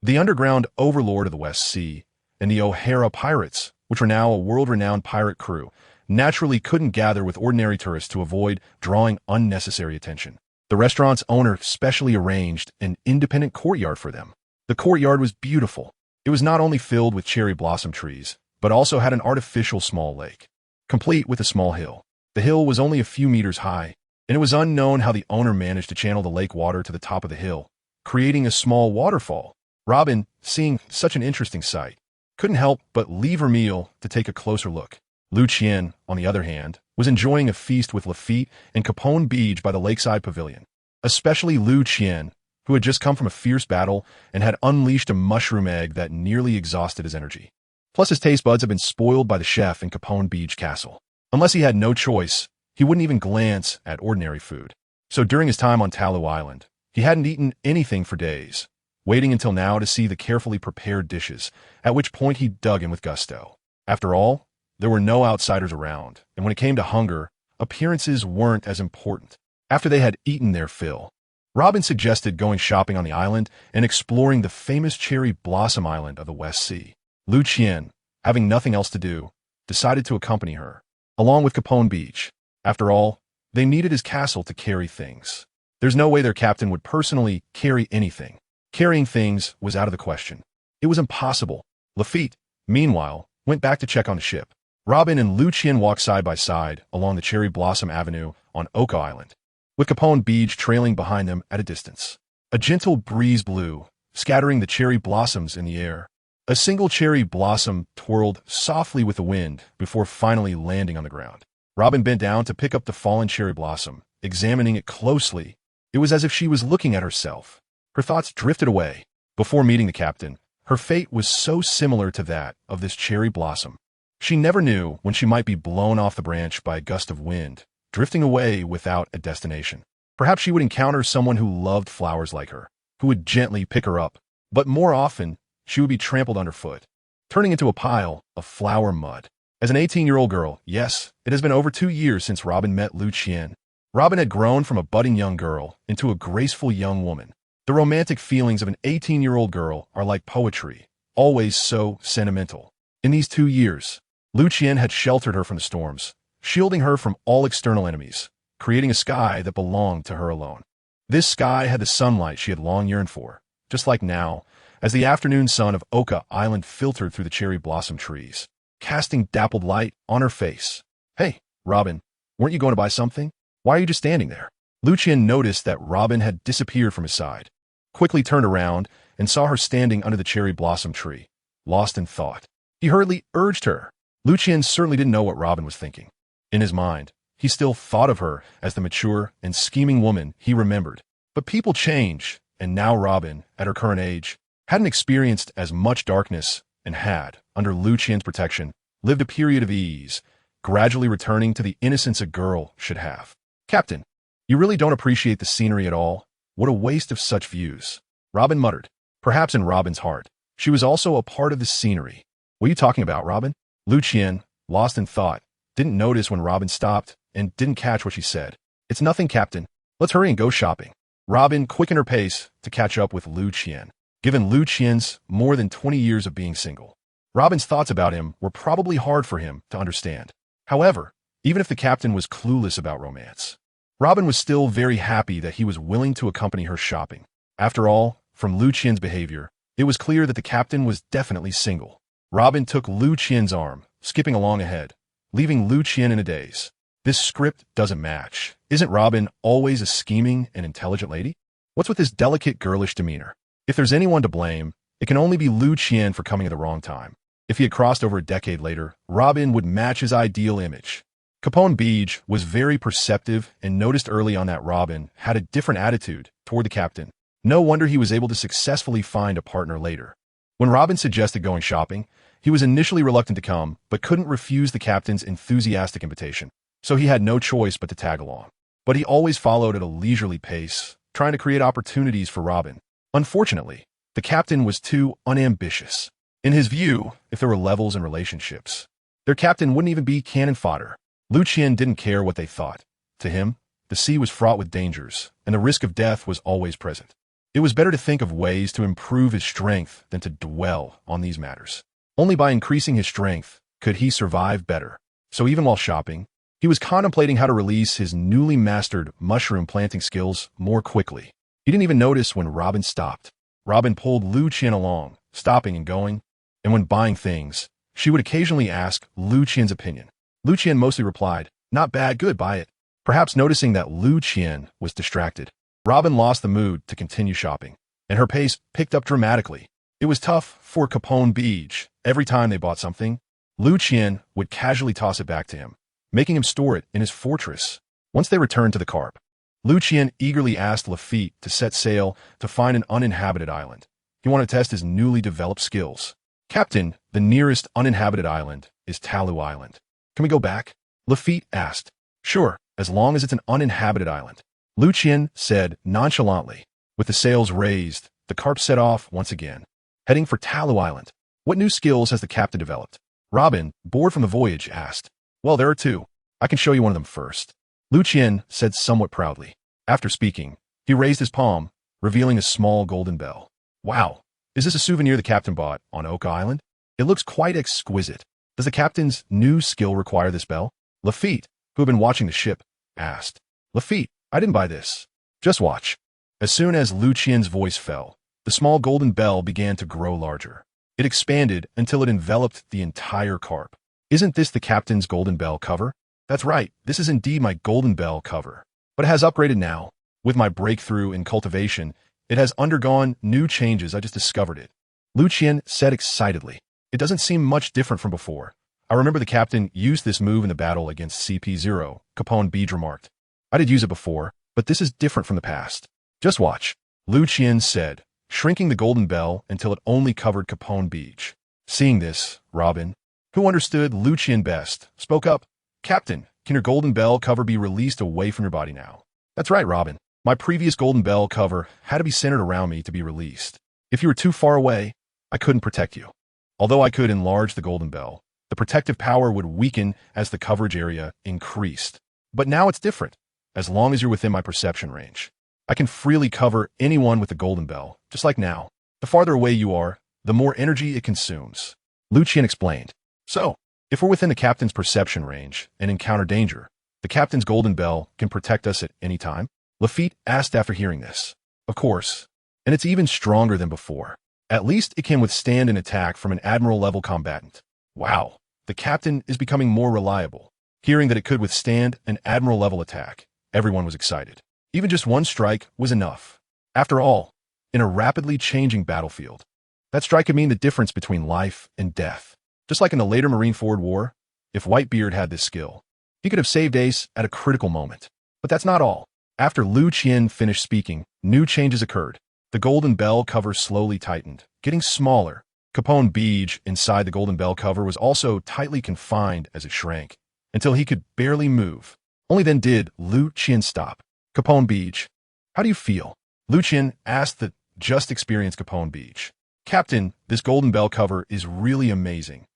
the underground overlord of the West Sea, and the O'Hara pirates, which were now a world-renowned pirate crew, naturally couldn't gather with ordinary tourists to avoid drawing unnecessary attention. The restaurant's owner specially arranged an independent courtyard for them. The courtyard was beautiful. It was not only filled with cherry blossom trees, but also had an artificial small lake, complete with a small hill. The hill was only a few meters high, and it was unknown how the owner managed to channel the lake water to the top of the hill, creating a small waterfall. Robin, seeing such an interesting sight, couldn't help but leave her meal to take a closer look. Liu Qian, on the other hand, was enjoying a feast with Lafitte and Capone Beej by the lakeside pavilion. Especially Liu Qian, who had just come from a fierce battle and had unleashed a mushroom egg that nearly exhausted his energy. Plus his taste buds had been spoiled by the chef in Capone Beej Castle. Unless he had no choice, he wouldn't even glance at ordinary food. So during his time on Talu Island, he hadn't eaten anything for days, waiting until now to see the carefully prepared dishes, at which point he dug in with gusto. After all, there were no outsiders around, and when it came to hunger, appearances weren't as important. After they had eaten their fill, Robin suggested going shopping on the island and exploring the famous cherry blossom island of the West Sea. Liu Qian, having nothing else to do, decided to accompany her, along with Capone Beej. After all, they needed his castle to carry things. There's no way their captain would personally carry anything. Carrying things was out of the question. It was impossible. Lafitte, meanwhile, went back to check on the ship. Robin and Liu Qian walked side by side along the Cherry Blossom Avenue on Oka Island, with Capone Beej trailing behind them at a distance. A gentle breeze blew, scattering the cherry blossoms in the air. A single cherry blossom twirled softly with the wind before finally landing on the ground. Robin bent down to pick up the fallen cherry blossom, examining it closely. It was as if she was looking at herself. Her thoughts drifted away. Before meeting the captain, her fate was so similar to that of this cherry blossom. She never knew when she might be blown off the branch by a gust of wind, drifting away without a destination. Perhaps she would encounter someone who loved flowers like her, who would gently pick her up, but more often, she would be trampled underfoot, turning into a pile of flower mud. As an 18-year-old girl, yes, it has been over 2 years since Robin met Liu Qian. Robin had grown from a budding young girl into a graceful young woman. The romantic feelings of an 18-year-old girl are like poetry, always so sentimental. In these 2 years, Liu Qian had sheltered her from the storms, shielding her from all external enemies, creating a sky that belonged to her alone. This sky had the sunlight she had long yearned for, just like now, as the afternoon sun of Oka Island filtered through the cherry blossom trees, casting dappled light on her face. "Hey, Robin, weren't you going to buy something? Why are you just standing there?" Liu Qian noticed that Robin had disappeared from his side, quickly turned around, and saw her standing under the cherry blossom tree, lost in thought. He hurriedly urged her. Liu Qian certainly didn't know what Robin was thinking. In his mind, he still thought of her as the mature and scheming woman he remembered. But people change, and now Robin, at her current age, hadn't experienced as much darkness and had, under Liu Qian's protection, lived a period of ease, gradually returning to the innocence a girl should have. "Captain, you really don't appreciate the scenery at all? What a waste of such views," Robin muttered. Perhaps in Robin's heart, she was also a part of the scenery. "What are you talking about, Robin?" Liu Qian, lost in thought, didn't notice when Robin stopped and didn't catch what she said. "It's nothing, Captain. Let's hurry and go shopping." Robin quickened her pace to catch up with Liu Qian. Given Liu Qian's more than 20 years of being single, Robin's thoughts about him were probably hard for him to understand. However, even if the captain was clueless about romance, Robin was still very happy that he was willing to accompany her shopping. After all, From Liu Qian's behavior, it was clear that the captain was definitely single. Robin took Liu Qian's arm, skipping along ahead, leaving Liu Qian in a daze. This script doesn't match. Isn't Robin always a scheming and intelligent lady? What's with this delicate girlish demeanor? If there's anyone to blame, it can only be Liu Qian for coming at the wrong time. If he had crossed over a decade later, Robin would match his ideal image. Capone Beej was very perceptive and noticed early on that Robin had a different attitude toward the captain. No wonder he was able to successfully find a partner later. When Robin suggested going shopping, he was initially reluctant to come, but couldn't refuse the captain's enthusiastic invitation, so he had no choice but to tag along. But he always followed at a leisurely pace, trying to create opportunities for Robin. Unfortunately, the captain was too unambitious. In his view, if there were levels in relationships, their captain wouldn't even be cannon fodder. Liu Qian didn't care what they thought. To him, the sea was fraught with dangers, and the risk of death was always present. It was better to think of ways to improve his strength than to dwell on these matters. Only by increasing his strength could he survive better. So even while shopping, he was contemplating how to release his newly mastered mushroom planting skills more quickly. He didn't even notice when Robin stopped. Robin pulled Liu Qian along, stopping and going, and when buying things, she would occasionally ask Liu Qian's opinion. Liu Qian mostly replied, "Not bad, good, buy it." Perhaps noticing that Liu Qian was distracted, Robin lost the mood to continue shopping, and her pace picked up dramatically. It was tough for Capone Beej. Every time they bought something, Liu Qian would casually toss it back to him, making him store it in his fortress. Once they returned to the carp, Liu Qian eagerly asked Lafitte to set sail to find an uninhabited island. He wanted to test his newly developed skills. "Captain, the nearest uninhabited island is Talu Island. Can we go back?" Lafitte asked. "Sure, as long as it's an uninhabited island," Liu Qian said nonchalantly. With the sails raised, the carp set off once again, heading for Talu Island. "What new skills has the captain developed?" Robin, bored from the voyage, asked. "Well, there are two. I can show you one of them first," Liu Qian said somewhat proudly. After speaking, he raised his palm, revealing a small golden bell. "Wow, is this a souvenir the captain bought on Oka Island? It looks quite exquisite. Does the captain's new skill require this bell?" Lafitte, who had been watching the ship, asked. "Lafitte, I didn't buy this. Just watch." As soon as Liu Qian's voice fell, the small golden bell began to grow larger. It expanded until it enveloped the entire carp. "Isn't this the captain's golden bell cover?" "That's right, this is indeed my golden bell cover. But it has upgraded now. With my breakthrough in cultivation, it has undergone new changes. I just discovered it," Liu Qian said excitedly. "It doesn't seem much different from before. I remember the captain used this move in the battle against CP0, Capone Beej remarked. "I did use it before, but this is different from the past. Just watch," Liu Qian said, shrinking the golden bell until it only covered Capone Beej. Seeing this, Robin, who understood Liu Qian best, spoke up. "Captain, can your golden bell cover be released away from your body now?" "That's right, Robin. My previous golden bell cover had to be centered around me to be released. If you were too far away, I couldn't protect you. Although I could enlarge the golden bell, the protective power would weaken as the coverage area increased. But now it's different. As long as you're within my perception range, I can freely cover anyone with the golden bell, just like now. The farther away you are, the more energy it consumes," Liu Qian explained. "So, if we're within the captain's perception range and encounter danger, the captain's golden bell can protect us at any time?" Lafitte asked after hearing this. "Of course, and it's even stronger than before. At least it can withstand an attack from an admiral-level combatant." Wow, the captain is becoming more reliable. Hearing that it could withstand an admiral-level attack, everyone was excited. Even just one strike was enough. After all, in a rapidly changing battlefield, that strike could mean the difference between life and death. Just like in the later Marine-Forward War, if Whitebeard had this skill, he could have saved Ace at a critical moment. But that's not all. After Liu Qian finished speaking, new changes occurred. The golden bell cover slowly tightened, getting smaller. Capone Beej inside the golden bell cover was also tightly confined as it shrank, until he could barely move. Only then did Liu Qian stop. "Capone Beej, how do you feel?" Liu Qian asked the just experienced Capone Beej. "Captain, this golden bell cover is really amazing.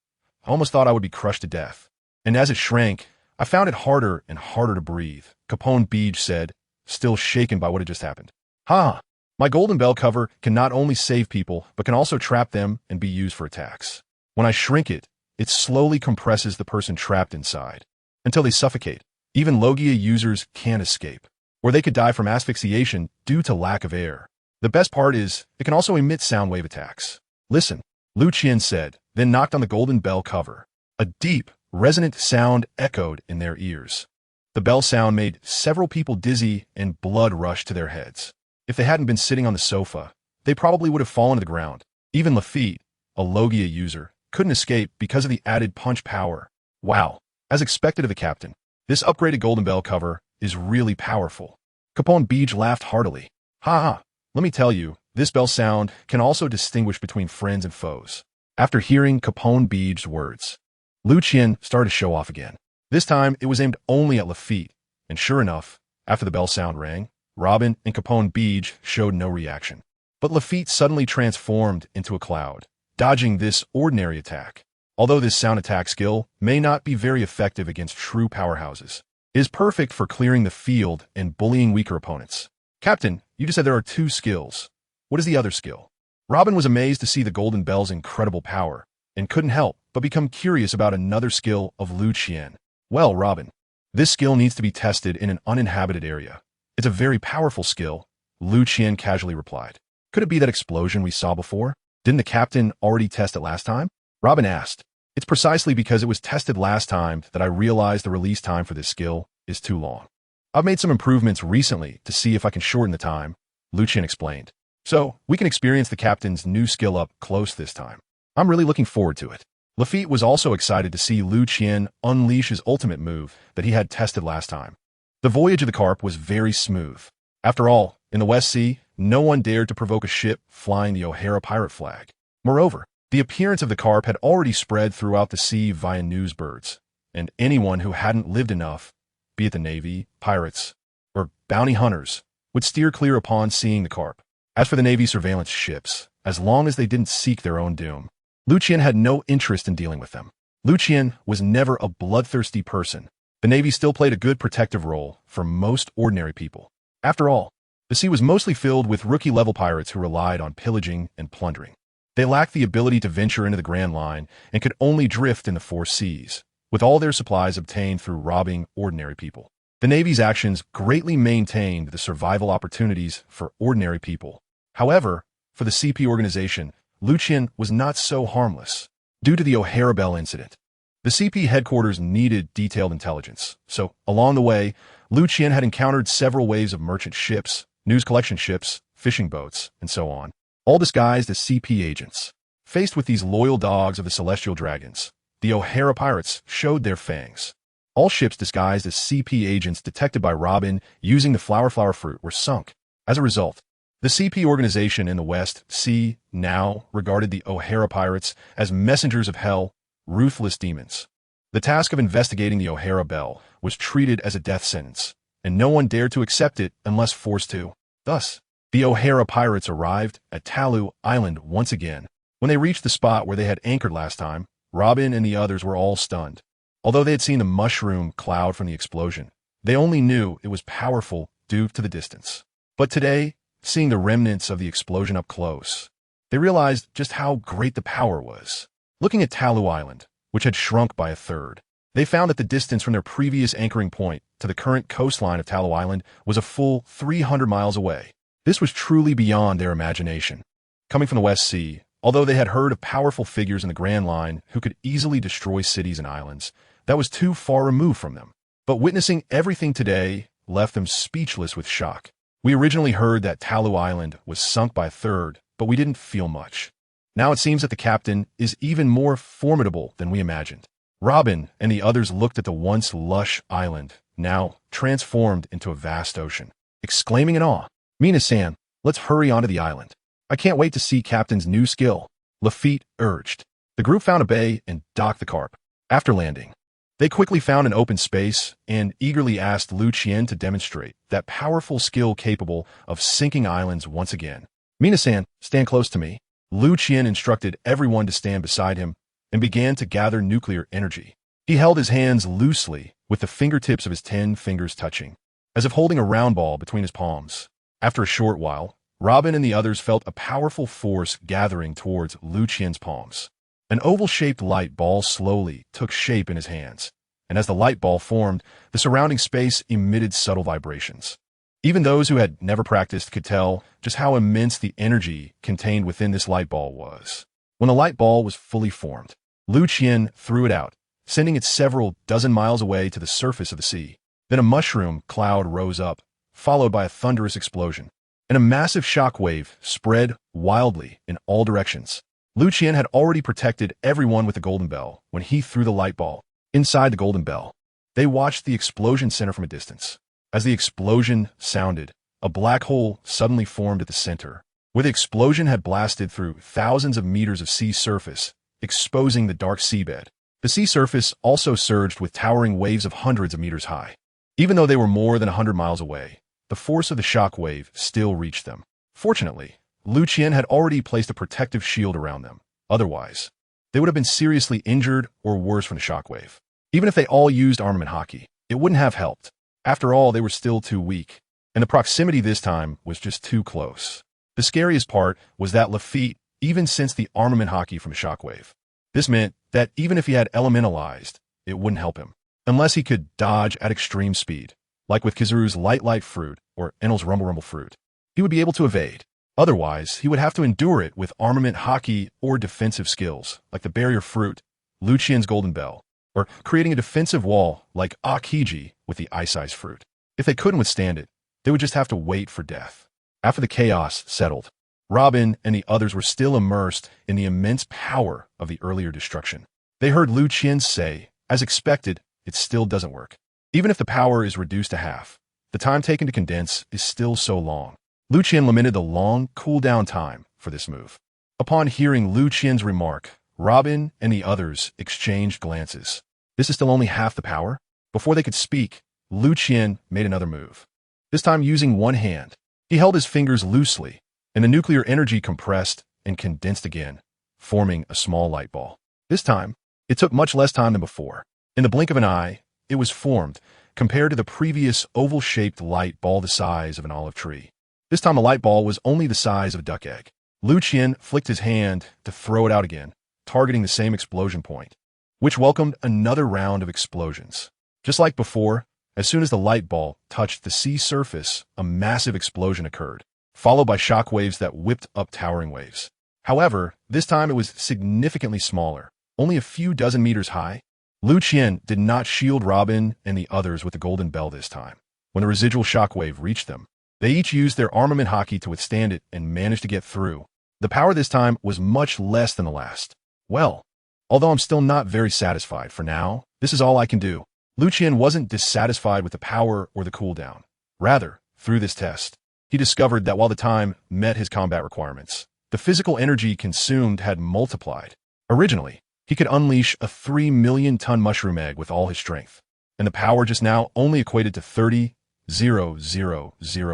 I almost thought I would be crushed to death. And as it shrank, I found it harder and harder to breathe," Capone Beej said, still shaken by what had just happened. "Ha! My golden bell cover can not only save people, but can also trap them and be used for attacks. When I shrink it, it slowly compresses the person trapped inside, until they suffocate. Even Logia users can't escape, or they could die from asphyxiation due to lack of air." The best part is, it can also emit sound wave attacks. Listen, Liu Qian said, then knocked on the golden bell cover. A deep, resonant sound echoed in their ears. The bell sound made several people dizzy and blood rushed to their heads. If they hadn't been sitting on the sofa, they probably would have fallen to the ground. Even Lafitte, a Logia user, couldn't escape because of the added punch power. Wow. As expected of the captain, this upgraded golden bell cover is really powerful. Capone Beej laughed heartily. Ha ha. Let me tell you, this bell sound can also distinguish between friends and foes. After hearing Capone Beej's words, Liu Qian started to show off again. This time, it was aimed only at Lafitte, and sure enough, after the bell sound rang, Robin and Capone Beej showed no reaction. But Lafitte suddenly transformed into a cloud, dodging this ordinary attack. Although this sound attack skill may not be very effective against true powerhouses, it is perfect for clearing the field and bullying weaker opponents. Captain, you just said there are 2 skills. What is the other skill? Robin was amazed to see the golden bell's incredible power, and couldn't help but become curious about another skill of Liu Qian. Well, Robin, this skill needs to be tested in an uninhabited area. It's a very powerful skill, Liu Qian casually replied. Could it be that explosion we saw before? Didn't the captain already test it last time? Robin asked. It's precisely because it was tested last time that I realized the release time for this skill is too long. I've made some improvements recently to see if I can shorten the time, Liu Qian explained. So, we can experience the captain's new skill up close this time. I'm really looking forward to it. Lafitte was also excited to see Liu Qian unleash his ultimate move that he had tested last time. The voyage of the Carp was very smooth. After all, in the West Sea, no one dared to provoke a ship flying the O'Hara pirate flag. Moreover, the appearance of the Carp had already spread throughout the sea via newsbirds, and anyone who hadn't lived enough, be it the Navy, pirates, or bounty hunters, would steer clear upon seeing the Carp. As for the Navy surveillance ships, as long as they didn't seek their own doom, Liu Qian had no interest in dealing with them. Liu Qian was never a bloodthirsty person. The Navy still played a good protective role for most ordinary people. After all, the sea was mostly filled with rookie-level pirates who relied on pillaging and plundering. They lacked the ability to venture into the Grand Line and could only drift in the 4 seas, with all their supplies obtained through robbing ordinary people. The Navy's actions greatly maintained the survival opportunities for ordinary people. However, for the CP organization, Liu Qian was not so harmless. Due to the O'Hara Bell incident, the CP headquarters needed detailed intelligence, so along the way, Liu Qian had encountered several waves of merchant ships, news collection ships, fishing boats, and so on, all disguised as CP agents. Faced with these loyal dogs of the Celestial Dragons, the O'Hara pirates showed their fangs. All ships disguised as CP agents detected by Robin using the flower fruit were sunk. As a result, the CP organization in the West Sea now regarded the O'Hara pirates as messengers of hell, ruthless demons. The task of investigating the O'Hara Bell was treated as a death sentence, and no one dared to accept it unless forced to. Thus, the O'Hara pirates arrived at Talu Island once again. When they reached the spot where they had anchored last time, Robin and the others were all stunned. Although they had seen the mushroom cloud from the explosion, they only knew it was powerful due to the distance. But today, seeing the remnants of the explosion up close, they realized just how great the power was. Looking at Talu Island, which had shrunk by a third, they found that the distance from their previous anchoring point to the current coastline of Talu Island was a full 300 miles away. This was truly beyond their imagination. Coming from the West Sea, although they had heard of powerful figures in the Grand Line who could easily destroy cities and islands, that was too far removed from them. But witnessing everything today left them speechless with shock. We originally heard that Talu Island was sunk by a third, but we didn't feel much. Now it seems that the captain is even more formidable than we imagined. Robin and the others looked at the once lush island, now transformed into a vast ocean, exclaiming in awe, "Mina-san, let's hurry onto the island. I can't wait to see Captain's new skill," Lafitte urged. The group found a bay and docked the Carp. After landing, they quickly found an open space and eagerly asked Liu Qian to demonstrate that powerful skill capable of sinking islands once again. "Mina-san, stand close to me." Liu Qian instructed everyone to stand beside him and began to gather nuclear energy. He held his hands loosely with the fingertips of his 10 fingers touching, as if holding a round ball between his palms. After a short while, Robin and the others felt a powerful force gathering towards Liu Qian's palms. An oval-shaped light ball slowly took shape in his hands, and as the light ball formed, the surrounding space emitted subtle vibrations. Even those who had never practiced could tell just how immense the energy contained within this light ball was. When the light ball was fully formed, Liu Qian threw it out, sending it several dozen miles away to the surface of the sea. Then a mushroom cloud rose up, followed by a thunderous explosion, and a massive shock wave spread wildly in all directions. Liu Qian had already protected everyone with the golden bell when he threw the light ball inside the golden bell. They watched the explosion center from a distance. As the explosion sounded, a black hole suddenly formed at the center, where the explosion had blasted through thousands of meters of sea surface, exposing the dark seabed. The sea surface also surged with towering waves of hundreds of meters high. Even though they were more than 100 miles away, the force of the shock wave still reached them. Fortunately, Liu Qian had already placed a protective shield around them. Otherwise, they would have been seriously injured or worse from the shock wave. Even if they all used armament hockey, it wouldn't have helped. After all, they were still too weak, and the proximity this time was just too close. The scariest part was that Lafitte even sensed the armament hockey from a shockwave. This meant that even if he had elementalized, it wouldn't help him, unless he could dodge at extreme speed, like with Kizaru's light fruit or Enel's rumble fruit. He would be able to evade. Otherwise, he would have to endure it with armament hockey or defensive skills, like the barrier fruit, Liu Qian's golden bell, or creating a defensive wall like Akiji with the ice fruit. If they couldn't withstand it, they would just have to wait for death. After the chaos settled, Robin and the others were still immersed in the immense power of the earlier destruction. They heard Liu Qian say, as expected, it still doesn't work. Even if the power is reduced to half, the time taken to condense is still so long. Liu Qian lamented the long cool-down time for this move. Upon hearing Liu Qian's remark, Robin and the others exchanged glances. This is still only half the power? Before they could speak, Liu Qian made another move. This time using one hand, he held his fingers loosely, and the nuclear energy compressed and condensed again, forming a small light ball. This time, it took much less time than before. In the blink of an eye, it was formed, compared to the previous oval-shaped light ball the size of an olive tree. This time the light ball was only the size of a duck egg. Liu Qian flicked his hand to throw it out again, targeting the same explosion point, which welcomed another round of explosions. Just like before, as soon as the light ball touched the sea surface, a massive explosion occurred, followed by shock waves that whipped up towering waves. However, this time it was significantly smaller, only a few dozen meters high. Liu Qian did not shield Robin and the others with the golden bell this time. When the residual shock wave reached them, they each used their armament hockey to withstand it and managed to get through. The power this time was much less than the last. Well, although I'm still not very satisfied for now, this is all I can do. Liu Qian wasn't dissatisfied with the power or the cooldown. Rather, through this test, he discovered that while the time met his combat requirements, the physical energy consumed had multiplied. Originally, he could unleash a 3 million ton mushroom egg with all his strength, and the power just now only equated to 30,000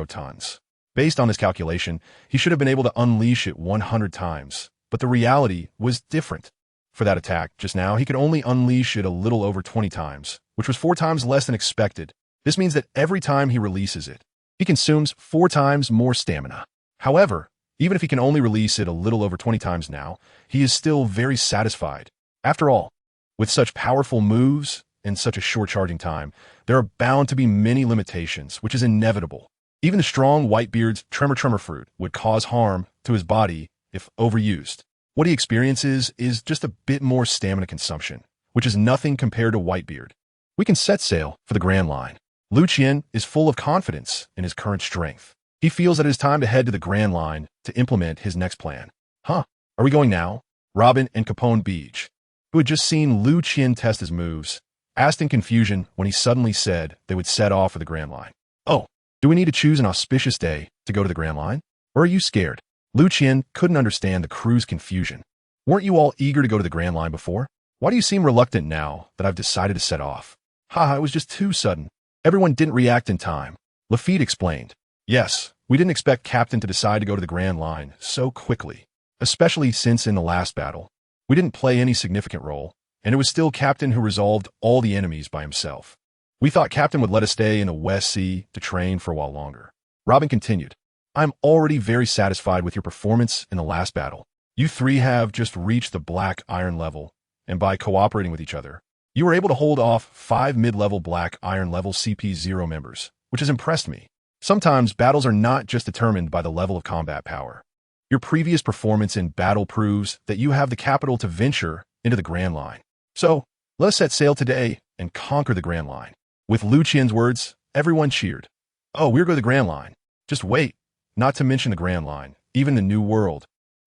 tons. Based on this calculation, he should have been able to unleash it 100 times, but the reality was different. For that attack, just now, he could only unleash it a little over 20 times, which was 4 times less than expected. This means that every time he releases it, he consumes 4 times more stamina. However, even if he can only release it a little over 20 times now, he is still very satisfied. After all, with such powerful moves in such a short charging time, there are bound to be many limitations, which is inevitable. Even the strong Whitebeard's tremor fruit would cause harm to his body if overused. What he experiences is just a bit more stamina consumption, which is nothing compared to Whitebeard. We can set sail for the Grand Line. Liu Qian is full of confidence in his current strength. He feels that it is time to head to the Grand Line to implement his next plan. Are we going now? Robin and Capone Beach, who had just seen Liu Qian test his moves, asked in confusion when he suddenly said they would set off for the Grand Line. Oh, do we need to choose an auspicious day to go to the Grand Line? Or are you scared? Liu Qian couldn't understand the crew's confusion. Weren't you all eager to go to the Grand Line before? Why do you seem reluctant now that I've decided to set off? It was just too sudden. Everyone didn't react in time. Lafitte explained. Yes, we didn't expect Captain to decide to go to the Grand Line so quickly, especially since in the last battle, we didn't play any significant role, and it was still Captain who resolved all the enemies by himself. We thought Captain would let us stay in the West Sea to train for a while longer. Robin continued. I'm already very satisfied with your performance in the last battle. You 3 have just reached the Black Iron level, and by cooperating with each other, you were able to hold off 5 mid-level Black Iron level CP0 members, which has impressed me. Sometimes battles are not just determined by the level of combat power. Your previous performance in battle proves that you have the capital to venture into the Grand Line. So, let us set sail today and conquer the Grand Line. With Liu Qian's words, everyone cheered. Oh, we're going to the Grand Line. Just wait. Not to mention the Grand Line, even the New World.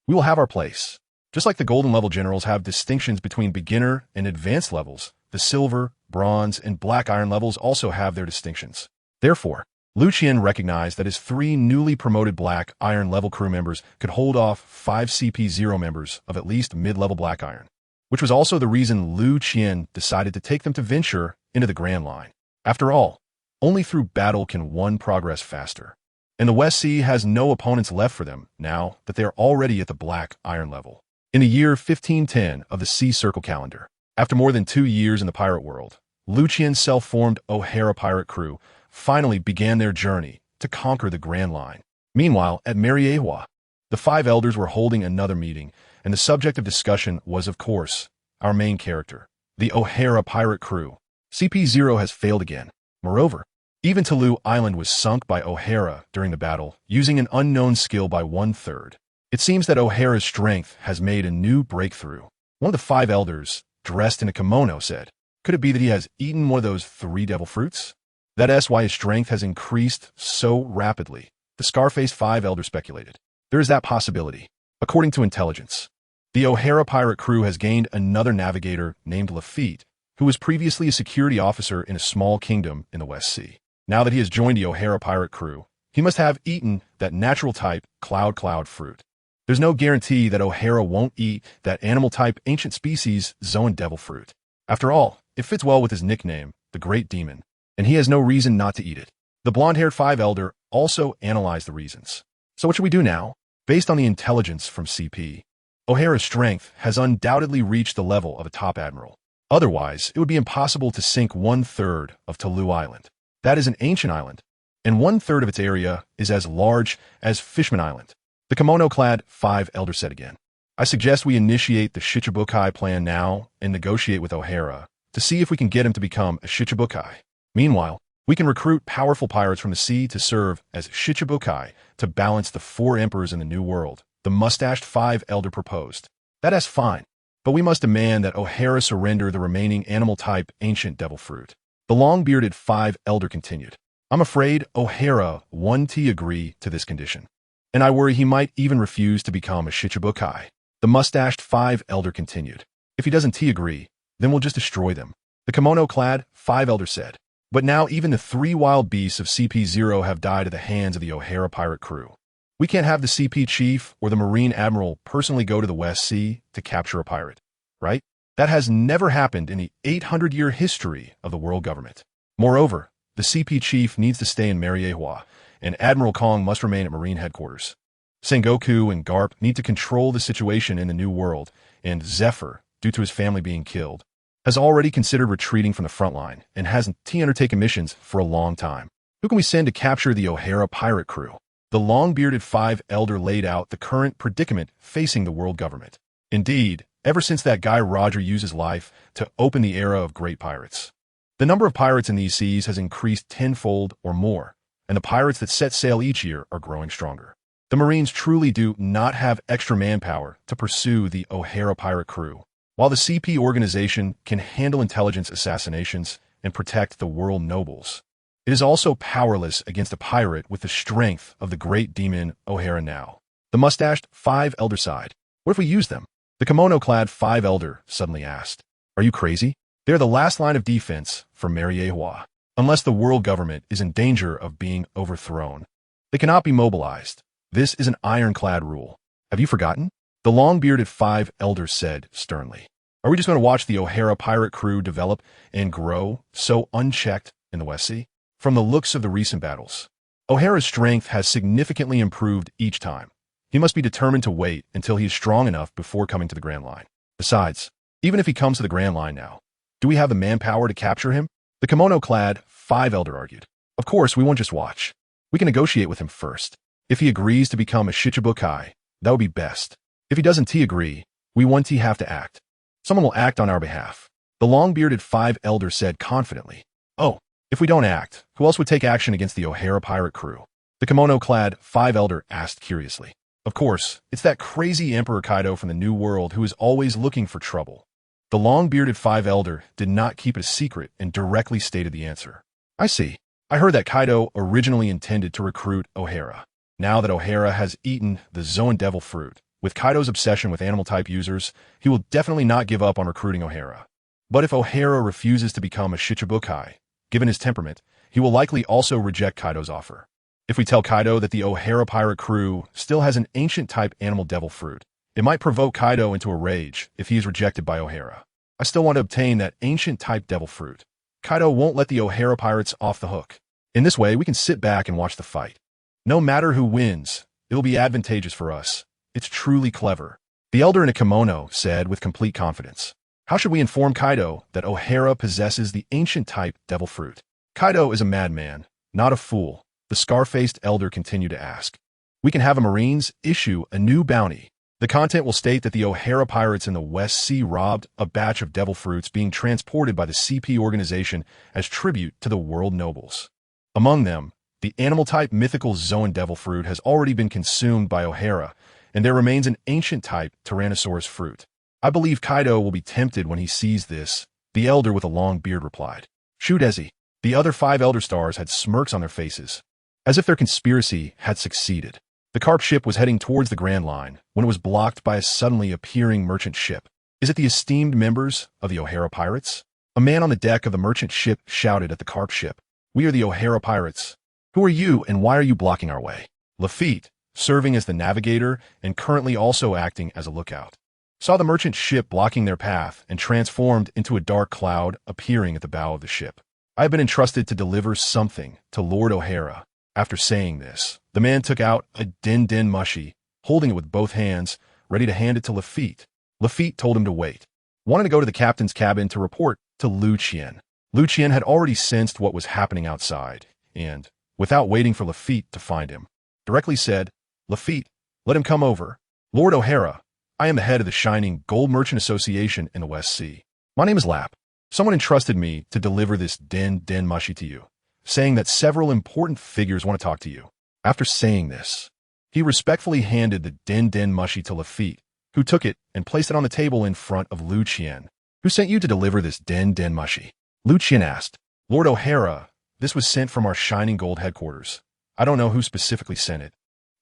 We will have our place. Just like the golden level generals have distinctions between beginner and advanced levels, the silver, bronze, and black iron levels also have their distinctions. Therefore, Liu Qian recognized that his 3 newly promoted black iron level crew members could hold off 5 CP0 members of at least mid-level black iron, which was also the reason Liu Qian decided to take them to venture into the Grand Line. After all, only through battle can one progress faster. And the West Sea has no opponents left for them now that they are already at the black iron level. In the year 1510 of the Sea Circle calendar, after more than 2 years in the pirate world, Liu Qian's self-formed O'Hara pirate crew finally began their journey to conquer the Grand Line. Meanwhile, at Mariehua, the 5 elders were holding another meeting, and the subject of discussion was, of course, our main character, the O'Hara pirate crew. CP0 has failed again. Moreover, even Tulu Island was sunk by O'Hara during the battle, using an unknown skill by 1/3. It seems that O'Hara's strength has made a new breakthrough. One of the 5 elders, dressed in a kimono, said, "Could it be that he has eaten one of those 3 devil fruits? That's why his strength has increased so rapidly." The Scarface 5 elder speculated. There is that possibility. According to intelligence, the O'Hara pirate crew has gained another navigator named Lafitte, who was previously a security officer in a small kingdom in the West Sea. Now that he has joined the O'Hara pirate crew, he must have eaten that natural type cloud fruit. There's no guarantee that O'Hara won't eat that animal type ancient species Zoan devil fruit. After all, it fits well with his nickname, the Great Demon, and he has no reason not to eat it. The blonde-haired 5 elder also analyzed the reasons. So what should we do now? Based on the intelligence from CP, O'Hara's strength has undoubtedly reached the level of a top admiral. Otherwise, it would be impossible to sink 1/3 of Tulu Island. That is an ancient island, and 1/3 of its area is as large as Fishman Island. The kimono-clad 5 elder said again. I suggest we initiate the Shichibukai plan now and negotiate with O'Hara to see if we can get him to become a Shichibukai. Meanwhile, we can recruit powerful pirates from the sea to serve as Shichibukai to balance the 4 emperors in the New World, the mustached 5 elder proposed. That's fine, but we must demand that O'Hara surrender the remaining animal-type ancient devil fruit. The long-bearded 5 elder continued. I'm afraid O'Hara won't agree to this condition, and I worry he might even refuse to become a Shichibukai. The mustached 5 elder continued. If he doesn't agree, then we'll just destroy them. The kimono-clad 5 elder said. But now even the 3 wild beasts of CP0 have died at the hands of the O'Hara pirate crew. We can't have the CP chief or the Marine Admiral personally go to the West Sea to capture a pirate, right? That has never happened in the 800-year history of the world government. Moreover, the CP chief needs to stay in Mariehua, and Admiral Kong must remain at Marine headquarters. Sengoku and Garp need to control the situation in the New World, and Zephyr, due to his family being killed, has already considered retreating from the front line and hasn't undertaken missions for a long time. Who can we send to capture the O'Hara pirate crew? The long-bearded 5 elder laid out the current predicament facing the world government. Indeed, ever since that guy Roger used his life to open the era of great pirates, the number of pirates in these seas has increased tenfold or more, and the pirates that set sail each year are growing stronger. The Marines truly do not have extra manpower to pursue the O'Hara pirate crew. While the CP organization can handle intelligence assassinations and protect the world nobles, it is also powerless against a pirate with the strength of the great demon O'Hara now. The mustached 5 elder sighed. What if we use them? The kimono-clad 5 elder suddenly asked. Are you crazy? They're the last line of defense for Mariehua. Unless the world government is in danger of being overthrown, they cannot be mobilized. This is an ironclad rule. Have you forgotten? The long-bearded 5 elders said sternly. Are we just going to watch the O'Hara pirate crew develop and grow so unchecked in the West Sea? From the looks of the recent battles, O'Hara's strength has significantly improved each time. He must be determined to wait until he is strong enough before coming to the Grand Line. Besides, even if he comes to the Grand Line now, do we have the manpower to capture him? The kimono-clad 5 elder argued. Of course, we won't just watch. We can negotiate with him first. If he agrees to become a Shichibukai, that would be best. If he doesn't agree, we want to have to act. Someone will act on our behalf. The long-bearded 5 elder said confidently. Oh, If we don't act, who else would take action against the O'Hara pirate crew? The kimono-clad Five Elder asked curiously. Of course, it's that crazy Emperor Kaido from the New World who is always looking for trouble. The long-bearded Five Elder did not keep it a secret and directly stated the answer. I see. I heard that Kaido originally intended to recruit O'Hara. Now that O'Hara has eaten the Zoan Devil fruit, with Kaido's obsession with animal-type users, he will definitely not give up on recruiting O'Hara. But if O'Hara refuses to become a Shichibukai, given his temperament, he will likely also reject Kaido's offer. If we tell Kaido that the O'Hara pirate crew still has an ancient-type animal devil fruit, it might provoke Kaido into a rage if he is rejected by O'Hara. I still want to obtain that ancient-type devil fruit. Kaido won't let the O'Hara pirates off the hook. In this way, we can sit back and watch the fight. No matter who wins, it will be advantageous for us. It's truly clever. The elder in a kimono said with complete confidence. How should we inform Kaido that O'Hara possesses the ancient-type devil fruit? Kaido is a madman, not a fool, the scar-faced elder continued to ask. We can have a Marines issue a new bounty. The content will state that the O'Hara pirates in the West Sea robbed a batch of devil fruits being transported by the CP organization as tribute to the world nobles. Among them, the animal-type mythical Zoan devil fruit has already been consumed by O'Hara, and there remains an ancient-type Tyrannosaurus fruit. I believe Kaido will be tempted when he sees this, the elder with a long beard replied. Shoot, Ezzy. The other 5 Elder Stars had smirks on their faces, as if their conspiracy had succeeded. The carp ship was heading towards the Grand Line when it was blocked by a suddenly appearing merchant ship. Is it the esteemed members of the O'Hara pirates? A man on the deck of the merchant ship shouted at the carp ship. We are the O'Hara pirates. Who are you and why are you blocking our way? Lafitte, serving as the navigator and currently also acting as a lookout, saw the merchant ship blocking their path and transformed into a dark cloud appearing at the bow of the ship. I have been entrusted to deliver something to Lord O'Hara. After saying this, the man took out a den mushi, holding it with both hands, ready to hand it to Lafitte. Lafitte told him to wait, wanting to go to the captain's cabin to report to Liu Qian. Liu Qian had already sensed what was happening outside, and, without waiting for Lafitte to find him, directly said, Lafitte, let him come over. Lord O'Hara, I am the head of the Shining Gold Merchant Association in the West Sea. My name is Lap. Someone entrusted me to deliver this den mushi to you, saying that several important figures want to talk to you. After saying this, he respectfully handed the den mushi to Lafitte, who took it and placed it on the table in front of Liu Qian. Who sent you to deliver this den mushi? Liu Qian asked. Lord O'Hara, this was sent from our Shining Gold headquarters. I don't know who specifically sent it.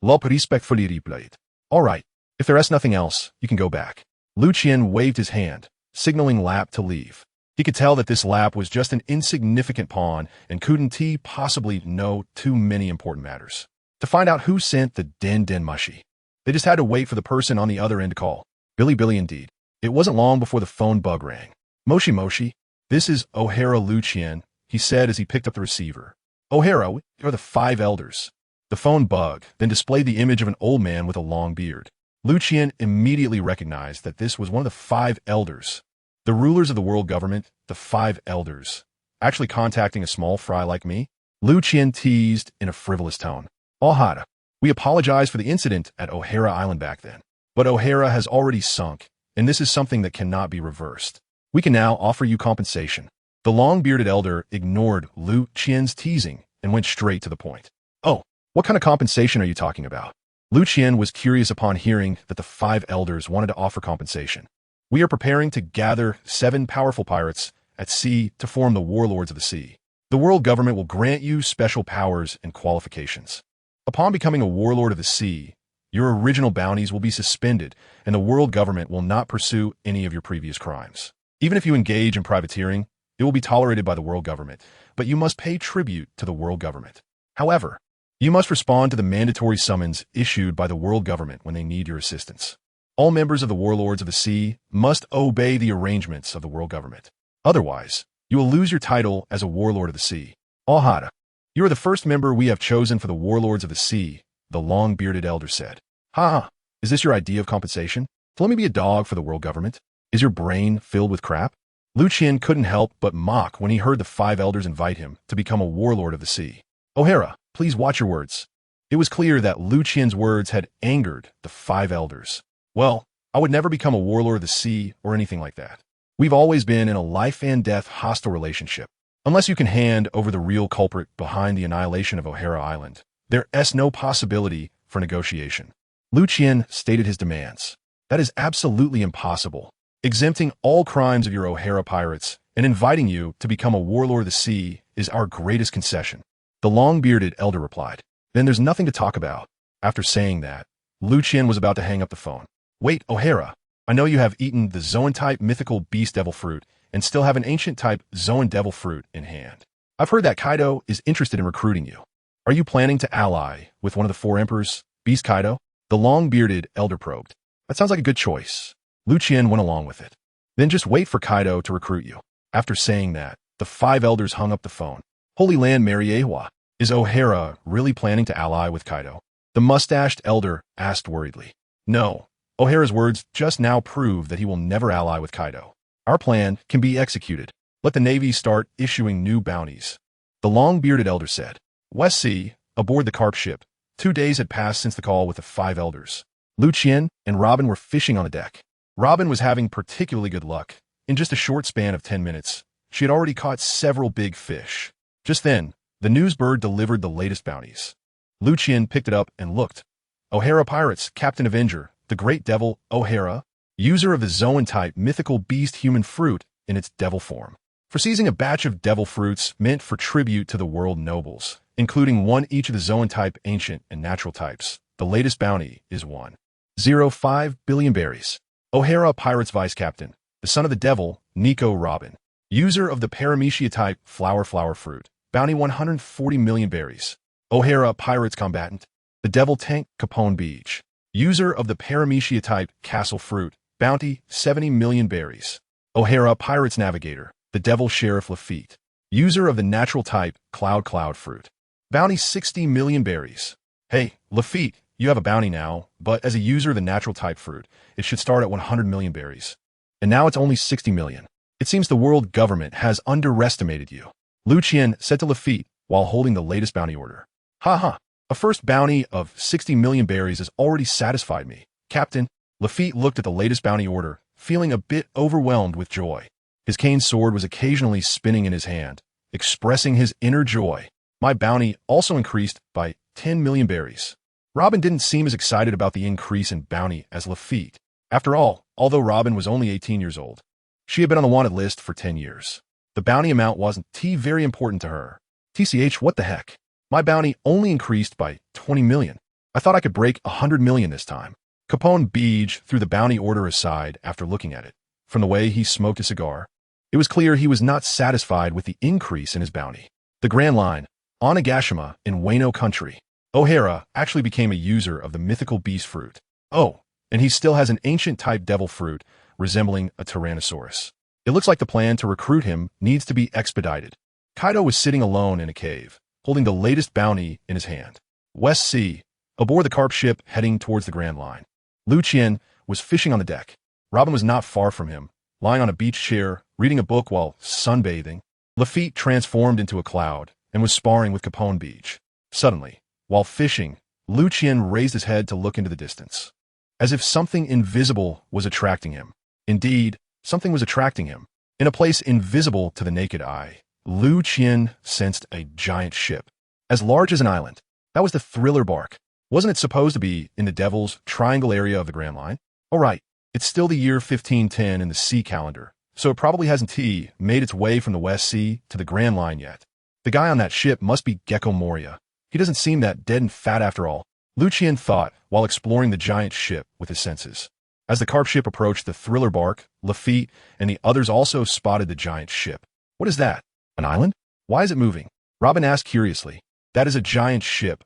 Lop respectfully replied. All right, if there is nothing else, you can go back. Liu Qian waved his hand, signaling Lap to leave. He could tell that this Lap was just an insignificant pawn and couldn't possibly know too many important matters. To find out who sent the den mushi, they just had to wait for the person on the other end to call. Billy indeed. It wasn't long before the phone bug rang. Moshi, this is O'Hara Liu Qian, he said as he picked up the receiver. O'Hara, we are the 5 elders. The phone bug then displayed the image of an old man with a long beard. Liu Qian immediately recognized that this was one of the 5 elders. The rulers of the world government, the 5 elders, actually contacting a small fry like me? Liu Qian teased in a frivolous tone. O'Hara, we apologize for the incident at O'Hara Island back then. But O'Hara has already sunk, and this is something that cannot be reversed. We can now offer you compensation. The long-bearded elder ignored Liu Qian's teasing and went straight to the point. Oh, what kind of compensation are you talking about? Liu Qian was curious upon hearing that the 5 elders wanted to offer compensation. We are preparing to gather 7 powerful pirates at sea to form the warlords of the sea. The world government will grant you special powers and qualifications. Upon becoming a warlord of the sea, your original bounties will be suspended and the world government will not pursue any of your previous crimes. Even if you engage in privateering, it will be tolerated by the world government, but you must pay tribute to the world government. However, you must respond to the mandatory summons issued by the world government when they need your assistance. All members of the warlords of the sea must obey the arrangements of the world government. Otherwise, you will lose your title as a warlord of the sea. O'Hara, you are the first member we have chosen for the warlords of the sea, the long-bearded elder said. Ha! Is this your idea of compensation? To let me be a dog for the world government? Is your brain filled with crap? Liu Qian couldn't help but mock when he heard the 5 elders invite him to become a warlord of the sea. O'Hara, please watch your words. It was clear that Liu Qian's words had angered the 5 elders. Well, I would never become a warlord of the sea or anything like that. We've always been in a life and death hostile relationship. Unless you can hand over the real culprit behind the annihilation of O'Hara Island, there is no possibility for negotiation. Liu Qian stated his demands. That is absolutely impossible. Exempting all crimes of your O'Hara pirates and inviting you to become a warlord of the sea is our greatest concession. The long-bearded elder replied. Then there's nothing to talk about. After saying that, Liu Qian was about to hang up the phone. Wait, O'Hara, I know you have eaten the Zoan-type mythical beast devil fruit and still have an ancient-type Zoan devil fruit in hand. I've heard that Kaido is interested in recruiting you. Are you planning to ally with one of the four emperors, Beast Kaido? The long-bearded elder probed. That sounds like a good choice. Liu Qian went along with it. Then just wait for Kaido to recruit you. After saying that, the five elders hung up the phone. Holy Land Mariehua, is O'Hara really planning to ally with Kaido? The mustached elder asked worriedly. No, O'Hara's words just now prove that he will never ally with Kaido. Our plan can be executed. Let the Navy start issuing new bounties. The long-bearded elder said. West Sea, aboard the carp ship. 2 days had passed since the call with the five elders. Liu Qian and Robin were fishing on the deck. Robin was having particularly good luck. In just a short span of 10 minutes, she had already caught several big fish. Just then, the news bird delivered the latest bounties. Liu Qian picked it up and looked. O'Hara Pirates, Captain Avenger, the Great Devil, O'Hara, user of the Zoan-type mythical beast human fruit in its devil form. For seizing a batch of devil fruits meant for tribute to the world nobles, including one each of the Zoan-type ancient and natural types, the latest bounty is 1.05 billion berries. O'Hara Pirates Vice Captain, the son of the devil, Nico Robin, user of the Paramecia-type flower fruit, bounty 140 million berries. O'Hara Pirates Combatant, the devil tank Capone Beach, user of the Paramecia-type castle fruit, bounty 70 million berries. O'Hara Pirates Navigator, the devil Sheriff Lafitte, user of the natural type cloud fruit, bounty 60 million berries. Hey, Lafitte, you have a bounty now, but as a user of the natural type fruit, it should start at 100 million berries. And now it's only 60 million. It seems the world government has underestimated you. Liu Qian said to Lafitte while holding the latest bounty order. Ha. A first bounty of 60 million berries has already satisfied me. Captain, Lafitte looked at the latest bounty order, feeling a bit overwhelmed with joy. His cane sword was occasionally spinning in his hand, expressing his inner joy. My bounty also increased by 10 million berries. Robin didn't seem as excited about the increase in bounty as Lafitte. After all, although Robin was only 18 years old, she had been on the wanted list for 10 years. The bounty amount wasn't very important to her. TCH, what the heck? My bounty only increased by 20 million. I thought I could break 100 million this time. Capone Beach threw the bounty order aside after looking at it. From the way he smoked a cigar, it was clear he was not satisfied with the increase in his bounty. The Grand Line, Onigashima in Wano Country. O'Hara actually became a user of the mythical beast fruit. Oh, and he still has an ancient-type devil fruit resembling a Tyrannosaurus. It looks like the plan to recruit him needs to be expedited. Kaido was sitting alone in a cave, holding the latest bounty in his hand. West Sea, aboard the carp ship heading towards the Grand Line. Liu Qian was fishing on the deck. Robin was not far from him, lying on a beach chair, reading a book while sunbathing. Lafitte transformed into a cloud and was sparring with Capone Beach. Suddenly, while fishing, Liu Qian raised his head to look into the distance, as if something invisible was attracting him. Indeed, something was attracting him. In a place invisible to the naked eye, Liu Qian sensed a giant ship, as large as an island. That was the thriller bark. Wasn't it supposed to be in the Devil's Triangle area of the Grand Line? All right, it's still the year 1510 in the sea calendar, so it probably hasn't made its way from the West Sea to the Grand Line yet. The guy on that ship must be Gecko Moria. He doesn't seem that dead and fat after all, Liu Qian thought while exploring the giant ship with his senses. As the carp ship approached the thriller bark, Lafitte and the others also spotted the giant ship. What is that? An island? Why is it moving? Robin asked curiously. That is a giant ship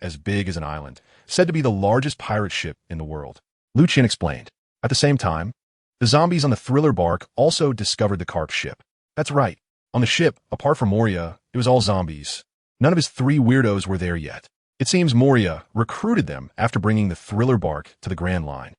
as big as an island, said to be the largest pirate ship in the world. Liu Qian explained. At the same time, the zombies on the thriller bark also discovered the carp ship. That's right. On the ship, apart from Moria, it was all zombies. None of his 3 weirdos were there yet. It seems Moria recruited them after bringing the thriller bark to the Grand Line.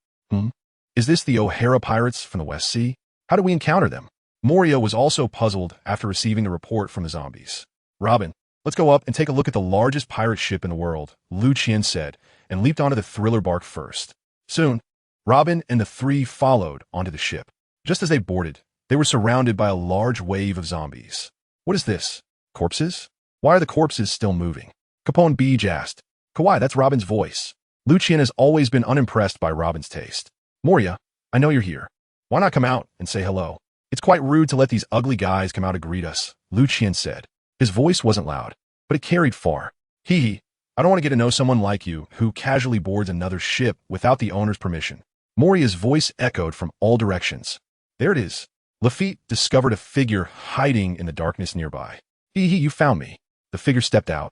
Is this the O'Hara pirates from the West Sea? How do we encounter them? Moria was also puzzled after receiving the report from the zombies. Robin, let's go up and take a look at the largest pirate ship in the world, Liu Qian said, and leaped onto the thriller bark first. Soon, Robin and the 3 followed onto the ship. Just as they boarded, they were surrounded by a large wave of zombies. What is this? Corpses? Why are the corpses still moving? Capone Beej asked. Kawaii, that's Robin's voice. Liu Qian has always been unimpressed by Robin's taste. Moria, I know you're here. Why not come out and say hello? It's quite rude to let these ugly guys come out to greet us, Liu Qian said. His voice wasn't loud, but it carried far. Hee, I don't want to get to know someone like you who casually boards another ship without the owner's permission. Moria's voice echoed from all directions. There it is. Lafitte discovered a figure hiding in the darkness nearby. Hee, you found me. The figure stepped out,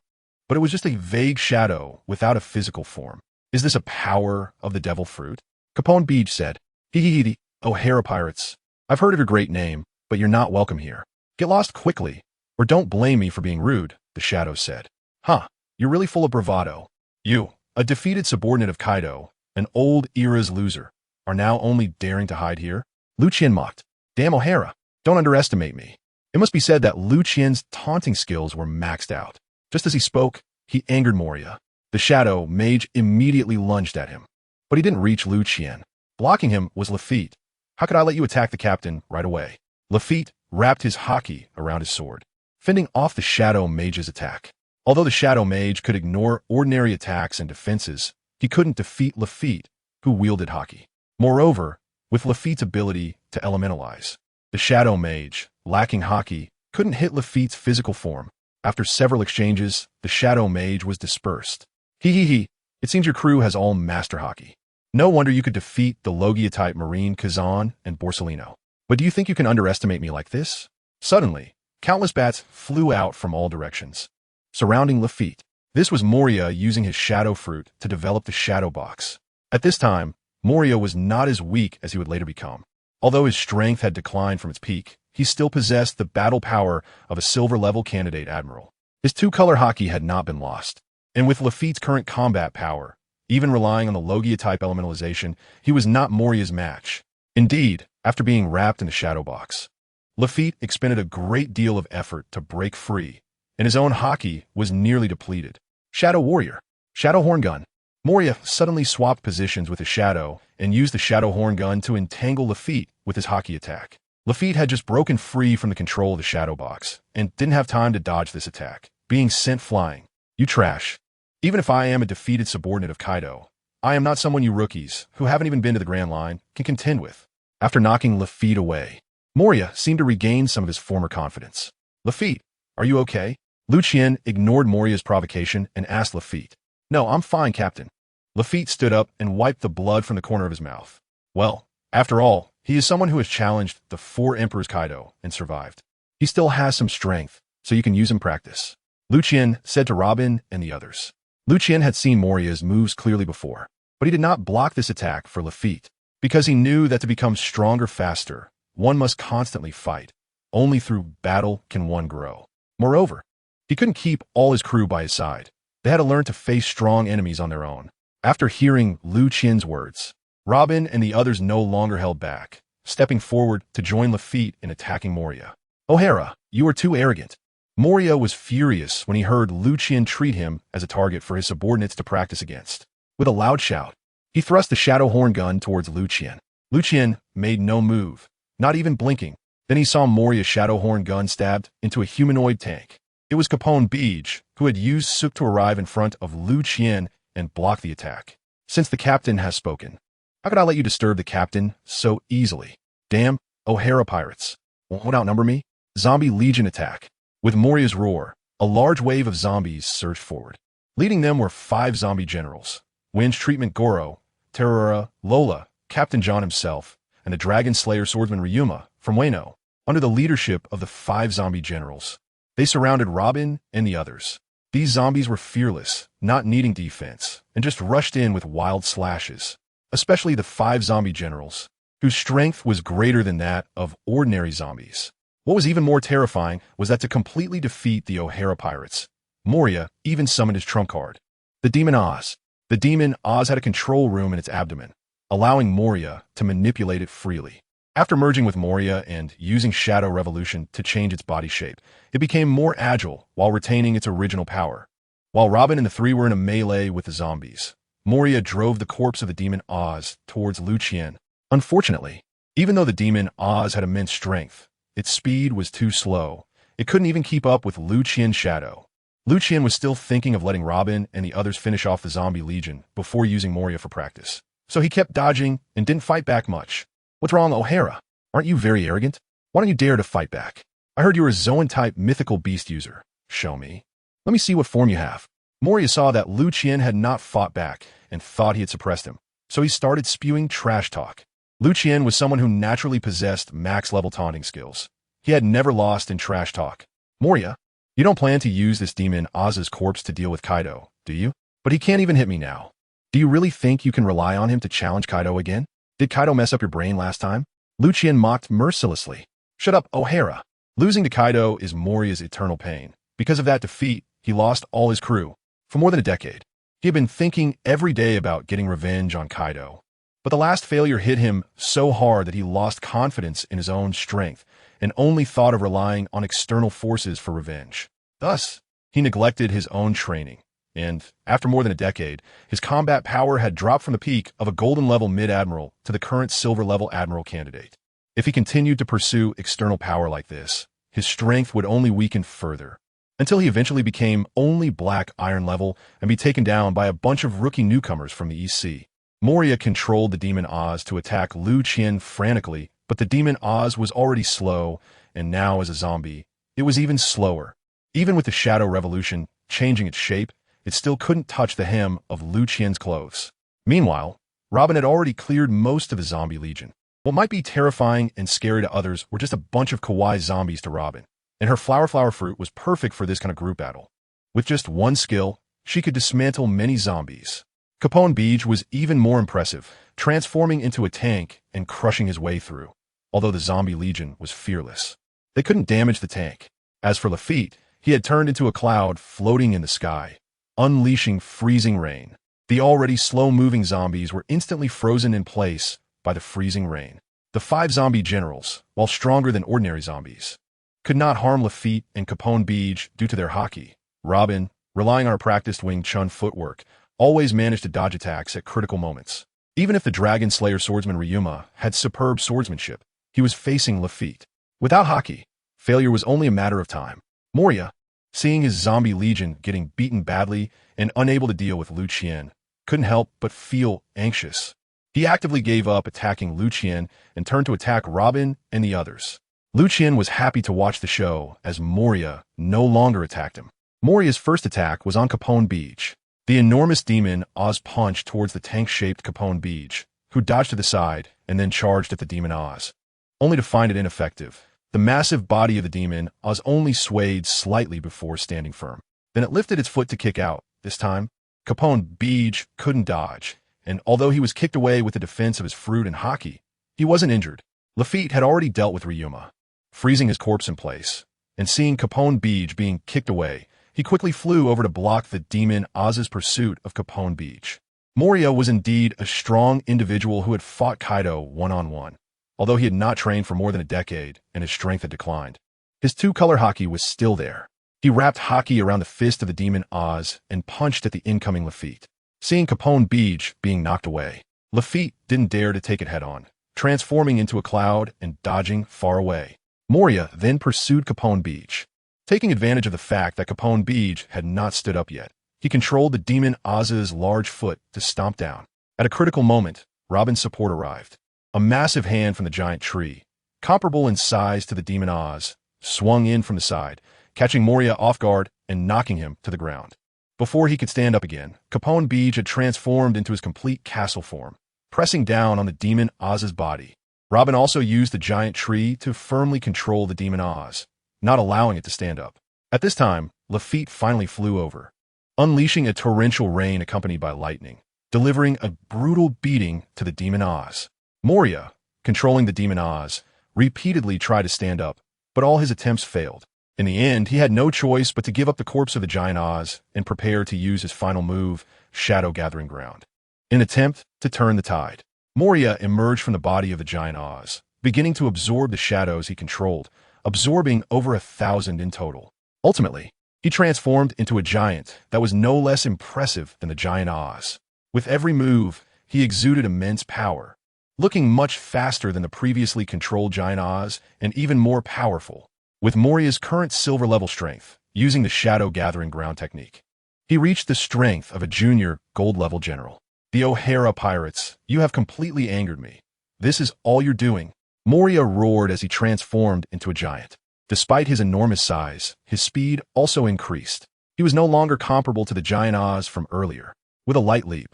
but it was just a vague shadow without a physical form. Is this a power of the devil fruit? Capone Beej said. The O'Hara pirates. I've heard of your great name, but you're not welcome here. Get lost quickly, or don't blame me for being rude, the shadow said. Huh, you're really full of bravado. You, a defeated subordinate of Kaido, an old era's loser, are now only daring to hide here? Liu Qian mocked. Damn O'Hara, don't underestimate me. It must be said that Liu Qian's taunting skills were maxed out. Just as he spoke, he angered Moria. The shadow mage immediately lunged at him. But he didn't reach Liu Qian. Blocking him was Lafitte. How could I let you attack the captain right away? Lafitte wrapped his haki around his sword, fending off the shadow mage's attack. Although the shadow mage could ignore ordinary attacks and defenses, he couldn't defeat Lafitte, who wielded haki. Moreover, with Lafitte's ability to elementalize, the shadow mage, lacking haki, couldn't hit Lafitte's physical form. After several exchanges, the shadow mage was dispersed. It seems your crew has all master haki. No wonder you could defeat the Logia-type Marine Kazan and Borsellino. But do you think you can underestimate me like this? Suddenly, countless bats flew out from all directions, surrounding Lafitte. This was Moria using his shadow fruit to develop the shadow box. At this time, Moria was not as weak as he would later become. Although his strength had declined from its peak, he still possessed the battle power of a silver-level candidate admiral. His two-color haki had not been lost. And with Lafitte's current combat power, even relying on the Logia-type elementalization, he was not Moria's match. Indeed, after being wrapped in the shadow box, Lafitte expended a great deal of effort to break free, and his own haki was nearly depleted. Shadow Warrior. Shadow Horn Gun. Moria suddenly swapped positions with his shadow and used the shadow horn gun to entangle Lafitte with his haki attack. Lafitte had just broken free from the control of the shadow box and didn't have time to dodge this attack, being sent flying. You trash. Even if I am a defeated subordinate of Kaido, I am not someone you rookies, who haven't even been to the Grand Line, can contend with. After knocking Lafitte away, Moria seemed to regain some of his former confidence. Lafitte, are you okay? Liu Qian ignored Moria's provocation and asked Lafitte. No, I'm fine, Captain. Lafitte stood up and wiped the blood from the corner of his mouth. Well, after all, he is someone who has challenged the 4 Emperors Kaido and survived. He still has some strength, so you can use him in practice, Liu Qian said to Robin and the others. Liu Qian had seen Moria's moves clearly before, but he did not block this attack for Lafitte, because he knew that to become stronger faster, one must constantly fight. Only through battle can one grow. Moreover, he couldn't keep all his crew by his side. They had to learn to face strong enemies on their own. After hearing Liu Qian's words, Robin and the others no longer held back, stepping forward to join Lafitte in attacking Moria. O'Hara, you are too arrogant. Moria was furious when he heard Liu Qian treat him as a target for his subordinates to practice against. With a loud shout, he thrust the shadow horn gun towards Liu Qian. Liu Qian made no move, not even blinking. Then he saw Moria's shadow horn gun stabbed into a humanoid tank. It was Capone Beej, who had used Sook to arrive in front of Liu Qian and block the attack. Since the captain has spoken, how could I let you disturb the captain so easily? Damn, O'Hara pirates. Won't outnumber me? Zombie Legion attack. With Moria's roar, a large wave of zombies surged forward. Leading them were 5 zombie generals: Winch Treatment Goro, Terura, Lola, Captain John himself, and the Dragon Slayer swordsman Ryuma from Wano. Under the leadership of the 5 zombie generals, they surrounded Robin and the others. These zombies were fearless, not needing defense, and just rushed in with wild slashes, especially the 5 zombie generals, whose strength was greater than that of ordinary zombies. What was even more terrifying was that to completely defeat the O'Hara pirates, Moria even summoned his trump card, the Demon Oz. The Demon Oz had a control room in its abdomen, allowing Moria to manipulate it freely. After merging with Moria and using Shadow Revolution to change its body shape, it became more agile while retaining its original power. While Robin and the 3 were in a melee with the zombies, Moria drove the corpse of the Demon Oz towards Liu Qian. Unfortunately, even though the Demon Oz had immense strength, its speed was too slow, It couldn't even keep up with Liu Qian's shadow. Liu Qian was still thinking of letting Robin and the others finish off the zombie legion before using Moria for practice. So he kept dodging and didn't fight back much. What's wrong, O'Hara? Aren't you very arrogant? Why don't you dare to fight back? I heard you're a Zoan-type mythical beast user. Show me. Let me see what form you have. Moria saw that Liu Qian had not fought back and thought he had suppressed him, so he started spewing trash talk. Liu Qian was someone who naturally possessed max-level taunting skills. He had never lost in trash talk. Moria, you don't plan to use this demon Oz's corpse to deal with Kaido, do you? But he can't even hit me now. Do you really think you can rely on him to challenge Kaido again? Did Kaido mess up your brain last time? Liu Qian mocked mercilessly. Shut up, O'Hara. Losing to Kaido is Moria's eternal pain. Because of that defeat, he lost all his crew. For more than a decade, he had been thinking every day about getting revenge on Kaido. But the last failure hit him so hard that he lost confidence in his own strength and only thought of relying on external forces for revenge. Thus, he neglected his own training, and after more than a decade, his combat power had dropped from the peak of a golden-level mid-admiral to the current silver-level admiral candidate. If he continued to pursue external power like this, his strength would only weaken further, until he eventually became only black iron level and be taken down by a bunch of rookie newcomers from the East Sea. Moria controlled the demon Oz to attack Liu Qian frantically, but the demon Oz was already slow, and now as a zombie, it was even slower. Even with the Shadow Revolution changing its shape, it still couldn't touch the hem of Liu Qian's clothes. Meanwhile, Robin had already cleared most of the zombie legion. What might be terrifying and scary to others were just a bunch of kawaii zombies to Robin, and her flower fruit was perfect for this kind of group battle. With just one skill, she could dismantle many zombies. Capone Beach was even more impressive, transforming into a tank and crushing his way through, although the zombie legion was fearless. They couldn't damage the tank. As for Lafitte, he had turned into a cloud floating in the sky, unleashing freezing rain. The already slow-moving zombies were instantly frozen in place by the freezing rain. The 5 zombie generals, while stronger than ordinary zombies, could not harm Lafitte and Capone Beach due to their haki. Robin, relying on her practiced Wing Chun footwork, always managed to dodge attacks at critical moments. Even if the Dragon Slayer swordsman Ryuma had superb swordsmanship, he was facing Lafitte. Without haki, failure was only a matter of time. Moria, seeing his zombie legion getting beaten badly and unable to deal with Liu Qian, couldn't help but feel anxious. He actively gave up attacking Liu Qian and turned to attack Robin and the others. Liu Qian was happy to watch the show as Moria no longer attacked him. Moria's first attack was on Capone Beach. The enormous demon Oz punched towards the tank-shaped Capone Beach, who dodged to the side and then charged at the demon Oz, only to find it ineffective. The massive body of the demon Oz only swayed slightly before standing firm. Then it lifted its foot to kick out. This time, Capone Beach couldn't dodge, and although he was kicked away with the defense of his fruit and haki, he wasn't injured. Lafitte had already dealt with Ryuma, freezing his corpse in place, and seeing Capone Beach being kicked away, he quickly flew over to block the demon Oz's pursuit of Capone Beach. Moria was indeed a strong individual who had fought Kaido one-on-one, although he had not trained for more than a decade and his strength had declined. His 2-color haki was still there. He wrapped haki around the fist of the demon Oz and punched at the incoming Lafitte. Seeing Capone Beach being knocked away, Lafitte didn't dare to take it head-on, transforming into a cloud and dodging far away. Moria then pursued Capone Beach. Taking advantage of the fact that Capone Beach had not stood up yet, he controlled the demon Oz's large foot to stomp down. At a critical moment, Robin's support arrived. A massive hand from the giant tree, comparable in size to the demon Oz, swung in from the side, catching Moria off guard and knocking him to the ground. Before he could stand up again, Capone Beach had transformed into his complete castle form, pressing down on the demon Oz's body. Robin also used the giant tree to firmly control the demon Oz, not allowing it to stand up. At this time, Lafitte finally flew over, unleashing a torrential rain accompanied by lightning, delivering a brutal beating to the demon Oz. Moria, controlling the demon Oz, repeatedly tried to stand up, but all his attempts failed. In the end, he had no choice but to give up the corpse of the giant Oz and prepare to use his final move, Shadow Gathering Ground. In an attempt to turn the tide, Moria emerged from the body of the giant Oz, beginning to absorb the shadows he controlled, absorbing over 1,000 in total. Ultimately, he transformed into a giant that was no less impressive than the giant Oz. With every move, he exuded immense power, looking much faster than the previously controlled giant Oz and even more powerful. with Moriya's current silver-level strength, using the Shadow Gathering Ground technique. He reached the strength of a junior gold-level general. The O'Hara pirates, you have completely angered me. This is all you're doing. Moriya roared as he transformed into a giant. Despite his enormous size, his speed also increased. He was no longer comparable to the giant Oz from earlier. With a light leap,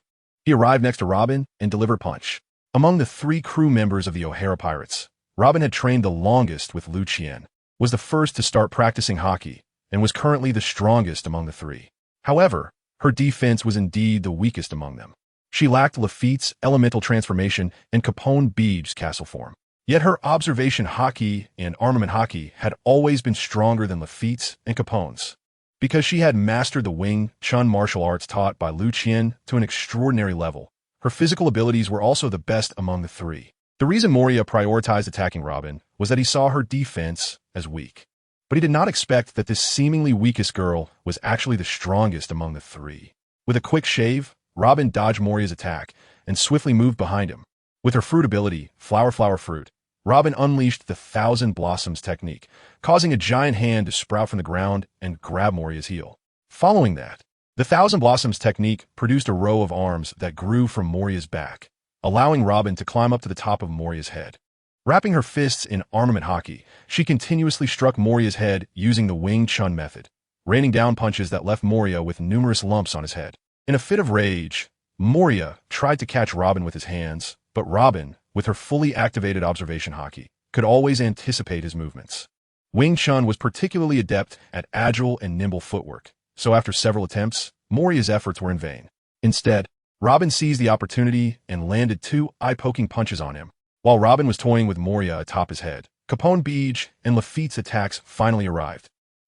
he arrived next to Robin and delivered punch. Among the 3 crew members of the O'Hara pirates, Robin had trained the longest with Liu Qian, was the first to start practicing hockey, and was currently the strongest among the 3. However, her defense was indeed the weakest among them. She lacked Lafitte's elemental transformation and Capone Beej's castle form. Yet her observation hockey and armament hockey had always been stronger than Lafitte's and Capone's. Because she had mastered the Wing Chun martial arts taught by Liu Qian to an extraordinary level, her physical abilities were also the best among the 3. The reason Moriya prioritized attacking Robin was that he saw her defense as weak. But he did not expect that this seemingly weakest girl was actually the strongest among the 3. With a quick shave, Robin dodged Moriya's attack and swiftly moved behind him. With her fruit ability, Flower Flower Fruit, Robin unleashed the Thousand Blossoms technique, causing a giant hand to sprout from the ground and grab Moriya's heel. Following that, the Thousand Blossoms technique produced a row of arms that grew from Moriya's back, allowing Robin to climb up to the top of Moriya's head. Wrapping her fists in armament hockey, she continuously struck Moriya's head using the Wing Chun method, raining down punches that left Moriya with numerous lumps on his head. In a fit of rage, Moriya tried to catch Robin with his hands, but Robin, with her fully activated observation hockey, could always anticipate his movements. Wing Chun was particularly adept at agile and nimble footwork, so after several attempts, Moriya's efforts were in vain. Instead, Robin seized the opportunity and landed 2 eye-poking punches on him. While Robin was toying with Moriya atop his head, Capone Beej and Lafitte's attacks finally arrived.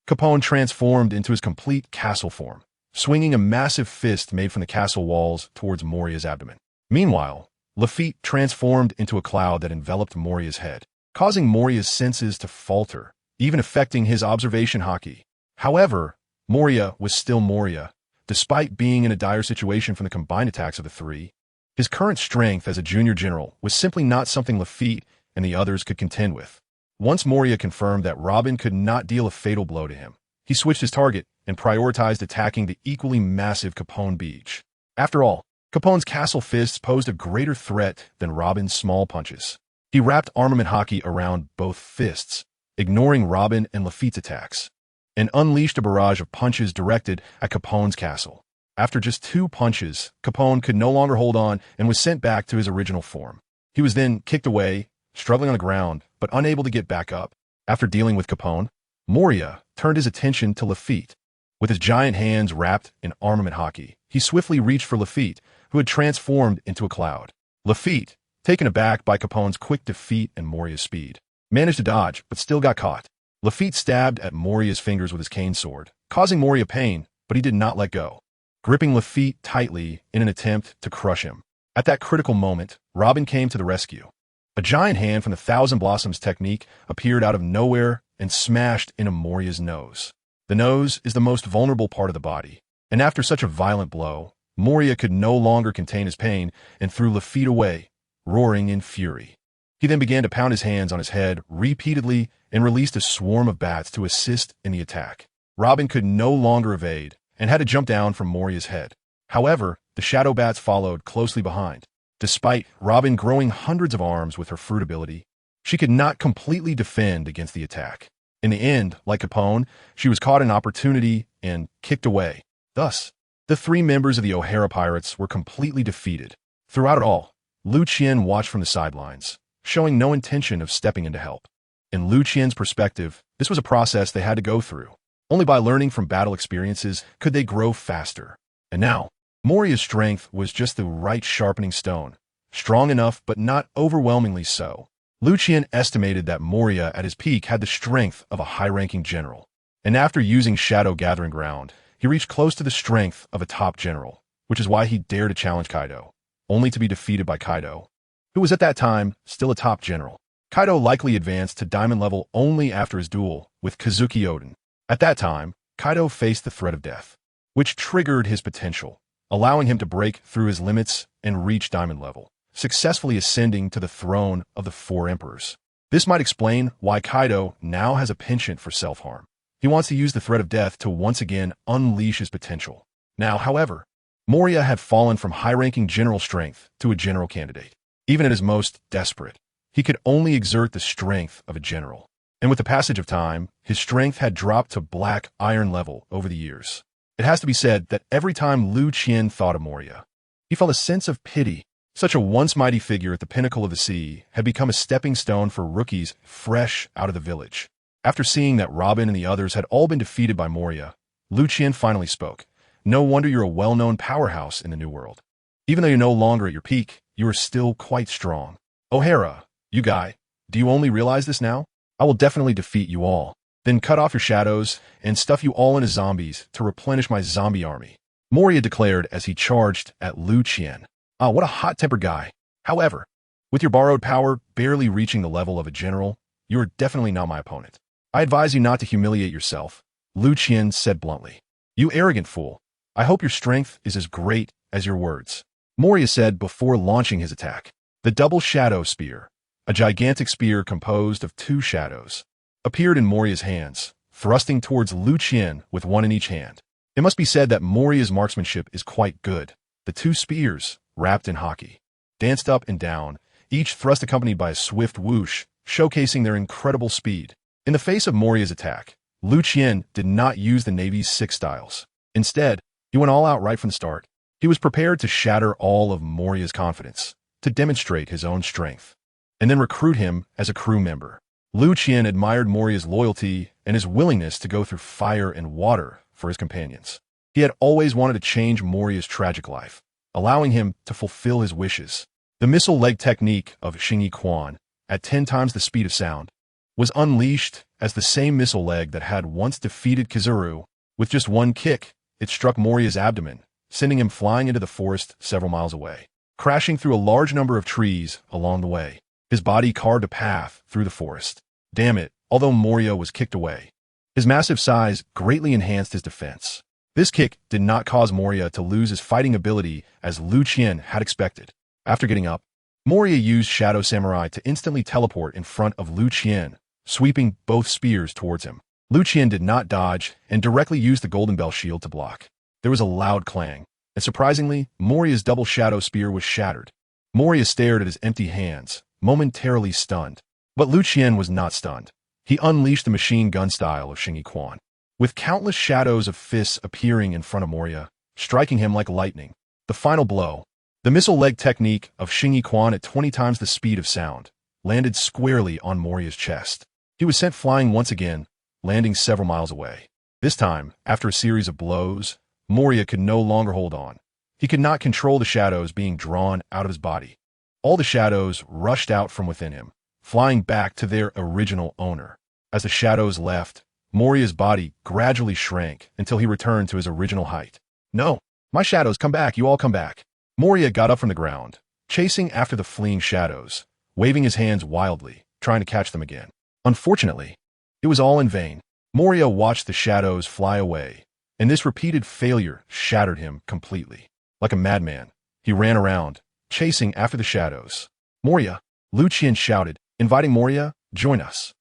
Capone transformed into his complete castle form, swinging a massive fist made from the castle walls towards Moriya's abdomen. Meanwhile, Lafitte transformed into a cloud that enveloped Moriya's head, causing Moriya's senses to falter, even affecting his observation hockey. However, Moriya was still Moriya, despite being in a dire situation from the combined attacks of the 3. His current strength as a junior general was simply not something Lafitte and the others could contend with. Once Moriya confirmed that Robin could not deal a fatal blow to him, he switched his target and prioritized attacking the equally massive Capone Beej. After all, Capone's castle fists posed a greater threat than Robin's small punches. He wrapped armament hockey around both fists, ignoring Robin and Lafitte's attacks, and unleashed a barrage of punches directed at Capone's castle. After just 2 punches, Capone could no longer hold on and was sent back to his original form. He was then kicked away, struggling on the ground, but unable to get back up. After dealing with Capone, Moriya turned his attention to Lafitte. With his giant hands wrapped in armament hockey, he swiftly reached for Lafitte, who had transformed into a cloud. Lafitte, taken aback by Capone's quick defeat and Moriya's speed, managed to dodge, but still got caught. Lafitte stabbed at Moriya's fingers with his cane sword, causing Moriya pain, but he did not let go, gripping Lafitte tightly in an attempt to crush him. At that critical moment, Robin came to the rescue. A giant hand from the Thousand Blossoms technique appeared out of nowhere and smashed into Moriya's nose. The nose is the most vulnerable part of the body, and after such a violent blow, Moriya could no longer contain his pain and threw Lafitte away, roaring in fury. He then began to pound his hands on his head repeatedly and released a swarm of bats to assist in the attack. Robin could no longer evade and had to jump down from Moriya's head. However, the shadow bats followed closely behind. Despite Robin growing hundreds of arms with her fruit ability, she could not completely defend against the attack. In the end, like Capone, she was caught in opportunity and kicked away. Thus, the 3 members of the O'Hara pirates were completely defeated. Throughout it all, Liu Qian watched from the sidelines, showing no intention of stepping in to help. In Liu Qian's perspective, this was a process they had to go through. Only by learning from battle experiences could they grow faster. And now, Moriya's strength was just the right sharpening stone, strong enough but not overwhelmingly so. Liu Qian estimated that Moriya at his peak had the strength of a high-ranking general, and after using Shadow Gathering Ground, he reached close to the strength of a top general, which is why he dared to challenge Kaido, only to be defeated by Kaido, who was at that time still a top general. Kaido likely advanced to diamond level only after his duel with Kazuki Oden. At that time, Kaido faced the threat of death, which triggered his potential, allowing him to break through his limits and reach diamond level, successfully ascending to the throne of the 4 emperors. This might explain why Kaido now has a penchant for self-harm. He wants to use the threat of death to once again unleash his potential. Now, however, Moria had fallen from high-ranking general strength to a general candidate. Even at his most desperate, he could only exert the strength of a general. And with the passage of time, his strength had dropped to black iron level over the years. It has to be said that every time Liu Qian thought of Moria, he felt a sense of pity. Such a once mighty figure at the pinnacle of the sea had become a stepping stone for rookies fresh out of the village. After seeing that Robin and the others had all been defeated by Moria, Liu Qian finally spoke. No wonder you're a well-known powerhouse in the New World. Even though you're no longer at your peak, you are still quite strong. O'Hara, you guy, do you only realize this now? I will definitely defeat you all, then cut off your shadows and stuff you all into zombies to replenish my zombie army, Moria declared as he charged at Liu Qian. Ah, what a hot-tempered guy. However, with your borrowed power barely reaching the level of a general, you are definitely not my opponent. I advise you not to humiliate yourself, Liu Qian said bluntly. You arrogant fool. I hope your strength is as great as your words, Moria said before launching his attack. The double shadow spear, a gigantic spear composed of 2 shadows, appeared in Moria's hands, thrusting towards Liu Qian with one in each hand. It must be said that Moria's marksmanship is quite good. The 2 spears, wrapped in haki, danced up and down, each thrust accompanied by a swift whoosh, showcasing their incredible speed. In the face of Moria's attack, Liu Qian did not use the Navy's 6 styles. Instead, he went all out right from the start. He was prepared to shatter all of Moria's confidence, to demonstrate his own strength, and then recruit him as a crew member. Liu Qian admired Moria's loyalty and his willingness to go through fire and water for his companions. He had always wanted to change Moria's tragic life, allowing him to fulfill his wishes. The missile leg technique of Xingyi Quan, at 10 times the speed of sound, was unleashed as the same missile leg that had once defeated Kizaru. With just one kick, it struck Moria's abdomen, sending him flying into the forest several miles away, crashing through a large number of trees along the way. His body carved a path through the forest. Damn it, although Moria was kicked away, his massive size greatly enhanced his defense. This kick did not cause Moria to lose his fighting ability as Liu Qian had expected. After getting up, Moria used Shadow Samurai to instantly teleport in front of Liu Qian, sweeping both spears towards him. Liu Qian did not dodge and directly used the Golden Bell shield to block. There was a loud clang, and surprisingly, Moria's double shadow spear was shattered. Moria stared at his empty hands, momentarily stunned. But Liu Qian was not stunned. He unleashed the machine gun style of Xingyi Quan, with countless shadows of fists appearing in front of Moria, striking him like lightning. The final blow, the missile leg technique of Xingyi Quan at 20 times the speed of sound, landed squarely on Moria's chest. He was sent flying once again, landing several miles away. This time, after a series of blows, Moria could no longer hold on. He could not control the shadows being drawn out of his body. All the shadows rushed out from within him, flying back to their original owner. As the shadows left, Moria's body gradually shrank until he returned to his original height. No, my shadows, come back, you all come back. Moria got up from the ground, chasing after the fleeing shadows, waving his hands wildly, trying to catch them again. Unfortunately, it was all in vain. Moria watched the shadows fly away, and this repeated failure shattered him completely. Like a madman, he ran around, chasing after the shadows. Moria, Liu Qian shouted, inviting Moria, join us.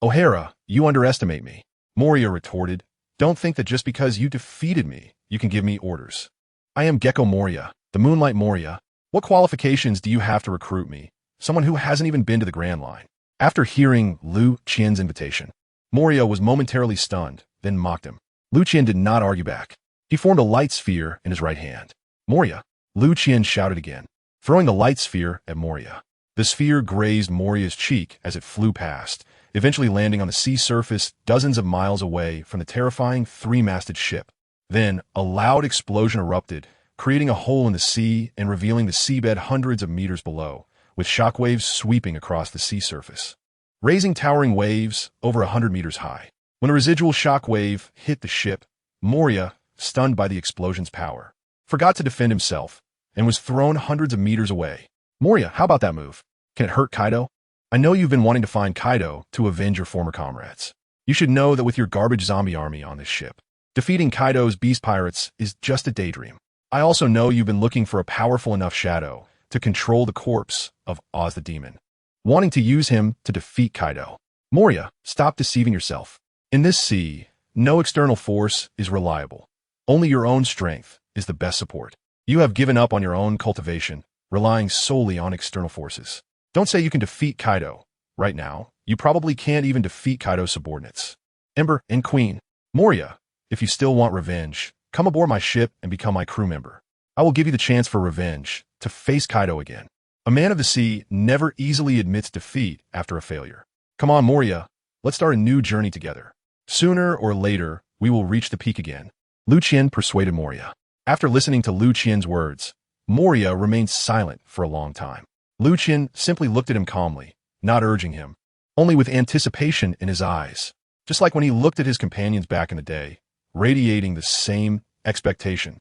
O'Hara, you underestimate me. Moria retorted, don't think that just because you defeated me, you can give me orders. I am Gecko Moria, the Moonlight Moria. What qualifications do you have to recruit me? Someone who hasn't even been to the Grand Line. After hearing Liu Qian's invitation, Moria was momentarily stunned, then mocked him. Liu Qian did not argue back. He formed a light sphere in his right hand. Moria, Liu Qian shouted again, throwing the light sphere at Moria. The sphere grazed Moria's cheek as it flew past, eventually landing on the sea surface dozens of miles away from the terrifying 3-masted ship. Then, a loud explosion erupted, creating a hole in the sea and revealing the seabed hundreds of meters below, with shockwaves sweeping across the sea surface, raising towering waves over 100 meters high. When a residual shockwave hit the ship, Moria, stunned by the explosion's power, forgot to defend himself and was thrown hundreds of meters away. Moria, how about that move? Can it hurt Kaido? I know you've been wanting to find Kaido to avenge your former comrades. You should know that with your garbage zombie army on this ship, defeating Kaido's beast pirates is just a daydream. I also know you've been looking for a powerful enough shadow to control the corpse of Oz the Demon. wanting to use him to defeat Kaido. Moria, stop deceiving yourself. In this sea, no external force is reliable. Only your own strength is the best support. You have given up on your own cultivation, relying solely on external forces. Don't say you can defeat Kaido. Right now, you probably can't even defeat Kaido's subordinates. Ember and Queen. Moria, if you still want revenge, come aboard my ship and become my crew member. I will give you the chance for revenge, to face Kaido again. A man of the sea never easily admits defeat after a failure. Come on, Moria, let's start a new journey together. Sooner or later, we will reach the peak again. Liu Qian persuaded Moria. After listening to Liu Qian's words, Moria remained silent for a long time. Liu Qian simply looked at him calmly, not urging him, only with anticipation in his eyes, just like when he looked at his companions back in the day, radiating the same expectation.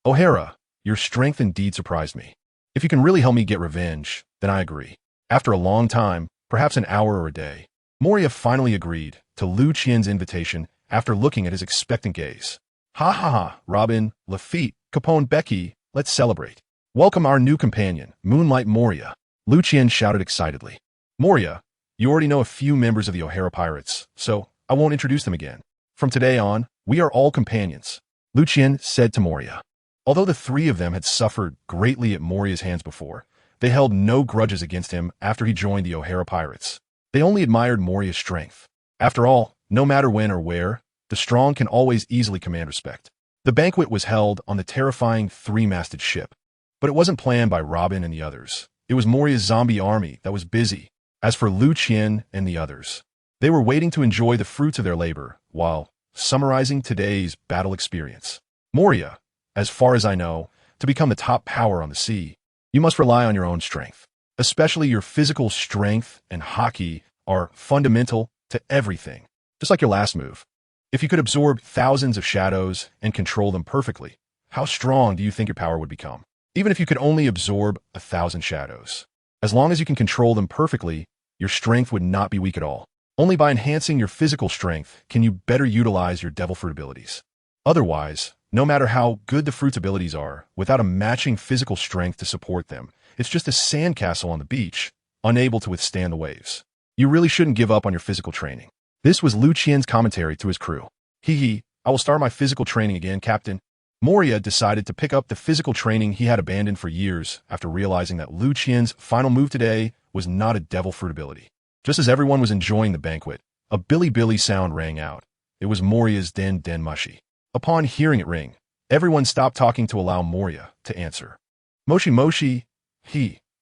O'Hara, your strength indeed surprised me. If you can really help me get revenge, then I agree. After a long time, perhaps an hour or a day, Moria finally agreed to Liu Qian's invitation after looking at his expectant gaze. Ha ha ha, Robin, Lafitte, Capone, Becky, let's celebrate. Welcome our new companion, Moonlight Moria. Liu Qian shouted excitedly. Moria, you already know a few members of the O'Hara Pirates, so I won't introduce them again. From today on, we are all companions, Liu Qian said to Moria. Although the three of them had suffered greatly at Moria's hands before, they held no grudges against him after he joined the O'Hara Pirates. They only admired Moria's strength. After all, no matter when or where, the strong can always easily command respect. The banquet was held on the terrifying three-masted ship, but it wasn't planned by Robin and the others. It was Moria's zombie army that was busy. As for Liu Qian and the others, they were waiting to enjoy the fruits of their labor while summarizing today's battle experience. Moria, as far as I know, to become the top power on the sea, you must rely on your own strength. Especially your physical strength and haki are fundamental to everything, just like your last move. If you could absorb thousands of shadows and control them perfectly, how strong do you think your power would become? Even if you could only absorb 1,000 shadows. As long as you can control them perfectly, your strength would not be weak at all. Only by enhancing your physical strength can you better utilize your devil fruit abilities. Otherwise, no matter how good the fruit's abilities are, without a matching physical strength to support them, it's just a sandcastle on the beach, unable to withstand the waves. You really shouldn't give up on your physical training. This was Liu Qian's commentary to his crew. I will start my physical training again, Captain. Moria decided to pick up the physical training he had abandoned for years after realizing that Liu Qian's final move today was not a devil fruit ability. Just as everyone was enjoying the banquet, a Billy Billy sound rang out. It was Moria's Den Den Mushi. Upon hearing it ring, everyone stopped talking to allow Moria to answer. Moshi Moshi,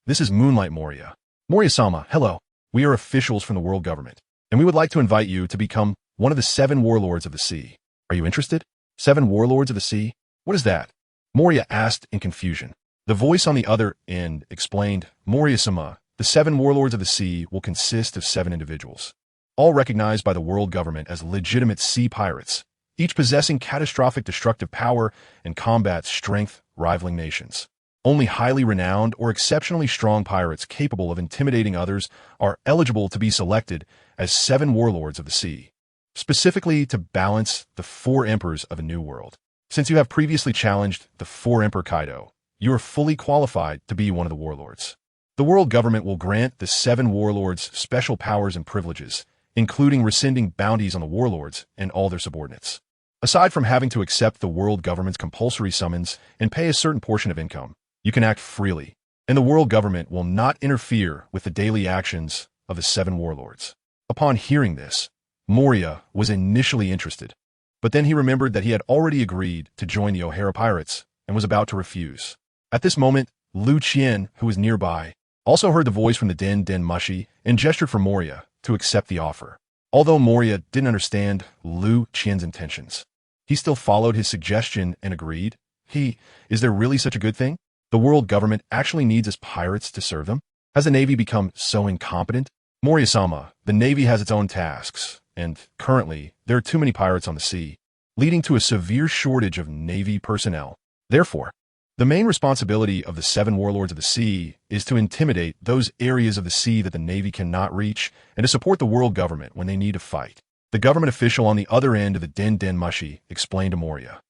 this is Moonlight Moria. Moria-sama, hello. We are officials from the world government, and we would like to invite you to become one of the 7 warlords of the sea. Are you interested? 7 warlords of the sea? What is that? Moria asked in confusion. The voice on the other end explained, Moria-sama, the 7 warlords of the sea will consist of 7 individuals, all recognized by the world government as legitimate sea pirates, each possessing catastrophic destructive power and combat strength rivaling nations. Only highly renowned or exceptionally strong pirates capable of intimidating others are eligible to be selected as 7 warlords of the sea, specifically to balance the 4 emperors of a new world. Since you have previously challenged the 4 Emperor Kaido, you are fully qualified to be one of the warlords. The world government will grant the 7 warlords special powers and privileges, including rescinding bounties on the warlords and all their subordinates. Aside from having to accept the world government's compulsory summons and pay a certain portion of income, you can act freely, and the world government will not interfere with the daily actions of the 7 warlords. Upon hearing this, Moria was initially interested, but then he remembered that he had already agreed to join the O'Hara Pirates and was about to refuse. At this moment, Liu Qian, who was nearby, also heard the voice from the Den Den Mushi and gestured for Moria to accept the offer. Although Moria didn't understand Liu Qian's intentions, he still followed his suggestion and agreed. Is there really such a good thing? The world government actually needs us pirates to serve them? Has the Navy become so incompetent? Moria-sama, the Navy has its own tasks, and currently, there are too many pirates on the sea, leading to a severe shortage of Navy personnel. Therefore, the main responsibility of the 7 warlords of the sea is to intimidate those areas of the sea that the Navy cannot reach and to support the world government when they need to fight. The government official on the other end of the Den Den Mushi explained to Moria.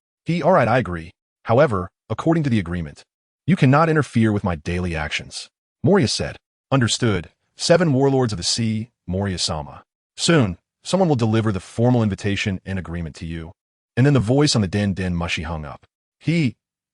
All right, I agree. However, according to the agreement, you cannot interfere with my daily actions. Moria said, understood, 7 warlords of the sea, Moria-sama. Soon, someone will deliver the formal invitation and agreement to you. And then the voice on the den mushi hung up.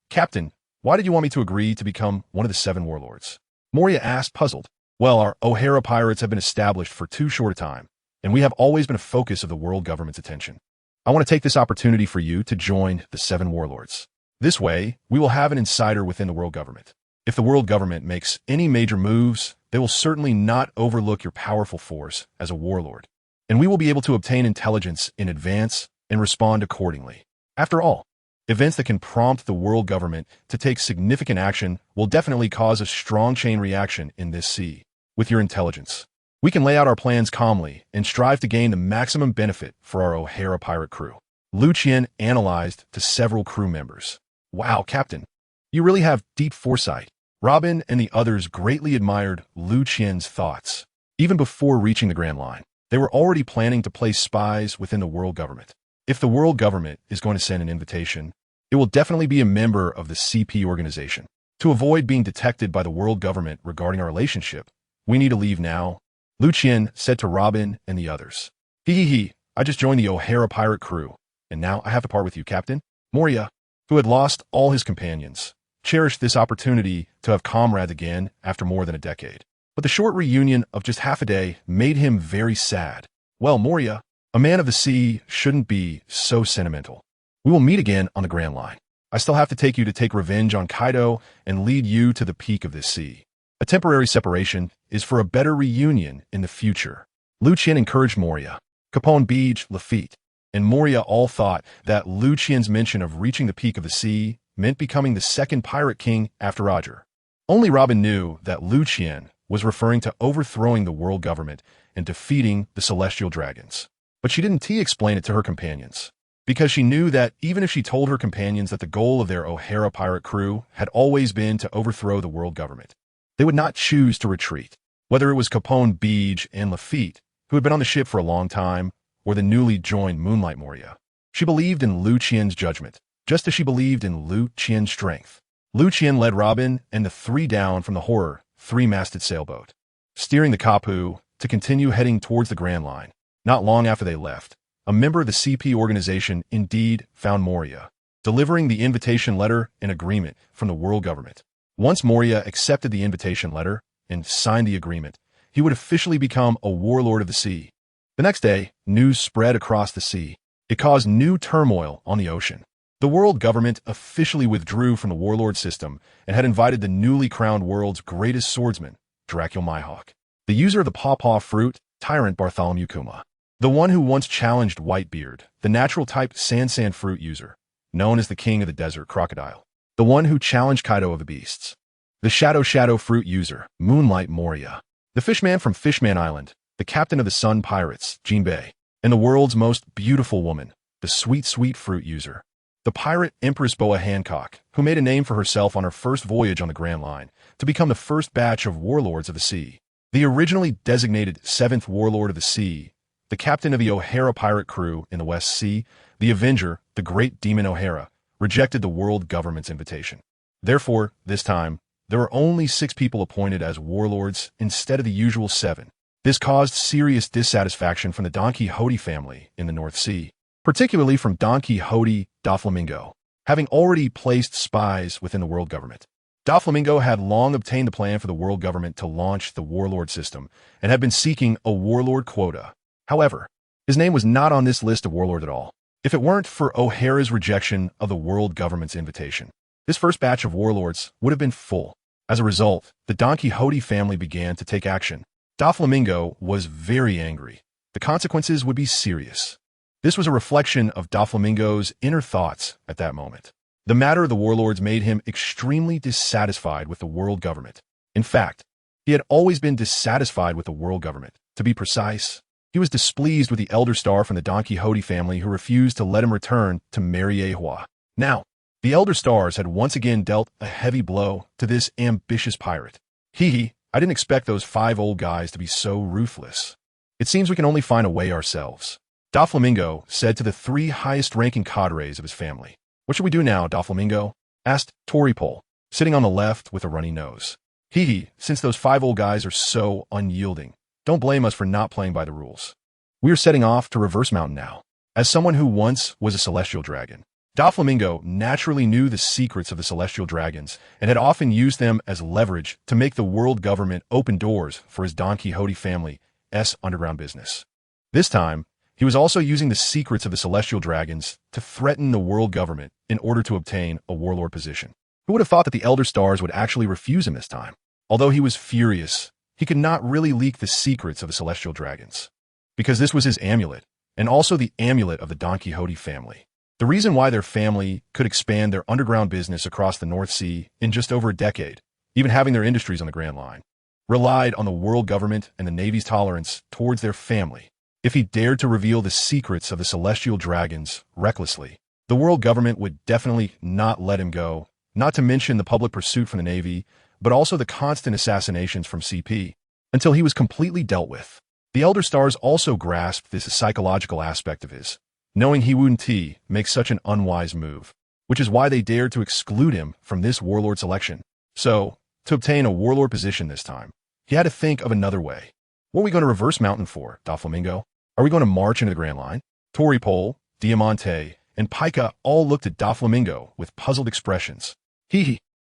Captain, why did you want me to agree to become one of the 7 warlords? Moria asked, puzzled. Well, our O'Hara pirates have been established for too short a time, and we have always been a focus of the world government's attention. I want to take this opportunity for you to join the 7 warlords. This way, we will have an insider within the world government. If the world government makes any major moves, they will certainly not overlook your powerful force as a warlord, and we will be able to obtain intelligence in advance and respond accordingly. After all, events that can prompt the world government to take significant action will definitely cause a strong chain reaction in this sea. With your intelligence, we can lay out our plans calmly and strive to gain the maximum benefit for our O'Hara pirate crew. Liu Qian analyzed to several crew members. Wow, Captain, you really have deep foresight. Robin and the others greatly admired Liu Qian's thoughts. Even before reaching the Grand Line, they were already planning to place spies within the world government. If the world government is going to send an invitation, it will definitely be a member of the CP organization. To avoid being detected by the world government regarding our relationship, we need to leave now, Liu Qian said to Robin and the others. I just joined the O'Hara pirate crew, and now I have to part with you, Captain. Moria, who had lost all his companions, cherished this opportunity to have comrades again after more than a decade. But the short reunion of just half a day made him very sad. Well, Moria, a man of the sea shouldn't be so sentimental. We will meet again on the Grand Line. I still have to take you to take revenge on Kaido and lead you to the peak of this sea. A temporary separation is for a better reunion in the future. Liu Qian encouraged Moria. Capone, Beej, Lafitte, and Moria all thought that Liu Qian's mention of reaching the peak of the sea meant becoming the second pirate king after Roger. Only Robin knew that Liu Qian was referring to overthrowing the world government and defeating the celestial dragons. But she didn't explain it to her companions, because she knew that even if she told her companions that the goal of their O'Hara pirate crew had always been to overthrow the world government, they would not choose to retreat. Whether it was Capone, Beej, and Lafitte, who had been on the ship for a long time, or the newly joined Moonlight Moria, she believed in Liu Qian's judgment, just as she believed in Liu Qian's strength. Liu Qian led Robin and the 3 down from the horror 3-masted sailboat, steering the Kapu to continue heading towards the Grand Line. Not long after they left, a member of the CP organization indeed found Moria, delivering the invitation letter and agreement from the world government. Once Moria accepted the invitation letter and signed the agreement, he would officially become a warlord of the sea. The next day, news spread across the sea. It caused new turmoil on the ocean. The world government officially withdrew from the warlord system and had invited the newly crowned world's greatest swordsman, Dracula Mihawk, the user of the pawpaw fruit, Tyrant Bartholomew Kuma, the one who once challenged Whitebeard, the natural-type Sansan fruit user, known as the king of the desert crocodile, the one who challenged Kaido of the beasts, the Shadow fruit user, Moonlight Moria, the fishman from Fishman Island, the captain of the Sun Pirates, Jinbei, and the world's most beautiful woman, the sweet fruit user, the pirate Empress Boa Hancock, who made a name for herself on her first voyage on the Grand Line to become the first batch of warlords of the sea. The originally designated 7th warlord of the sea, the captain of the O'Hara pirate crew in the West Sea, the Avenger, the great demon O'Hara, rejected the world government's invitation. Therefore, this time, there were only 6 people appointed as warlords instead of the usual 7. This caused serious dissatisfaction from the Don Quixote family in the North Sea, particularly from Don Quixote Doflamingo, having already placed spies within the world government. Doflamingo had long obtained the plan for the world government to launch the warlord system and had been seeking a warlord quota. However, his name was not on this list of warlords at all. If it weren't for O'Hara's rejection of the world government's invitation, this first batch of warlords would have been full. As a result, the Don Quixote family began to take action. Doflamingo was very angry. The consequences would be serious. This was a reflection of Doflamingo's inner thoughts at that moment. The matter of the warlords made him extremely dissatisfied with the world government. In fact, he had always been dissatisfied with the world government. To be precise, he was displeased with the elder star from the Don Quixote family who refused to let him return to Mariehua. Now, the elder stars had once again dealt a heavy blow to this ambitious pirate. I didn't expect those 5 old guys to be so ruthless. It seems we can only find a way ourselves. Doflamingo said to the 3 highest-ranking cadres of his family. What should we do now, Doflamingo? Asked Toripole, sitting on the left with a runny nose. Hee, since those 5 old guys are so unyielding, don't blame us for not playing by the rules. We are setting off to Reverse Mountain now. As someone who once was a celestial dragon, Doflamingo naturally knew the secrets of the celestial dragons and had often used them as leverage to make the world government open doors for his Don Quixote family's underground business. This time, he was also using the secrets of the celestial dragons to threaten the world government in order to obtain a warlord position. Who would have thought that the Elder Stars would actually refuse him this time? Although he was furious, he could not really leak the secrets of the celestial dragons, because this was his amulet, and also the amulet of the Don Quixote family. The reason why their family could expand their underground business across the North Sea in just over a decade, even having their industries on the Grand Line, relied on the world government and the Navy's tolerance towards their family. If he dared to reveal the secrets of the celestial dragons recklessly, the world government would definitely not let him go, not to mention the public pursuit from the Navy, but also the constant assassinations from CP, until he was completely dealt with. The Elder Stars also grasped this psychological aspect of his, knowing he wouldn't make such an unwise move, which is why they dared to exclude him from this warlord selection. So, to obtain a warlord position this time, he had to think of another way. What are we going to Reverse Mountain for, Doflamingo? Are we going to march into the Grand Line? Toripole, Diamante, and Pika all looked at Doflamingo with puzzled expressions.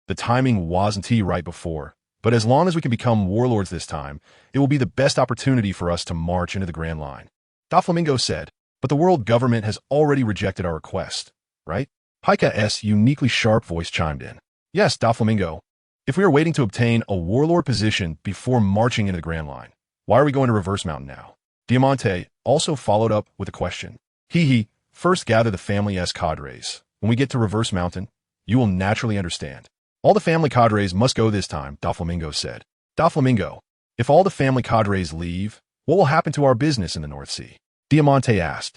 The timing wasn't right before, but as long as we can become warlords this time, it will be the best opportunity for us to march into the Grand Line. Doflamingo said, but the world government has already rejected our request, right? Pika's uniquely sharp voice chimed in. Yes, Doflamingo. If we are waiting to obtain a warlord position before marching into the Grand Line, why are we going to Reverse Mountain now? Diamante also followed up with a question. First gather the family's cadres. When we get to Reverse Mountain, you will naturally understand. All the family cadres must go this time, Doflamingo said. Doflamingo, if all the family cadres leave, what will happen to our business in the North Sea? Diamante asked.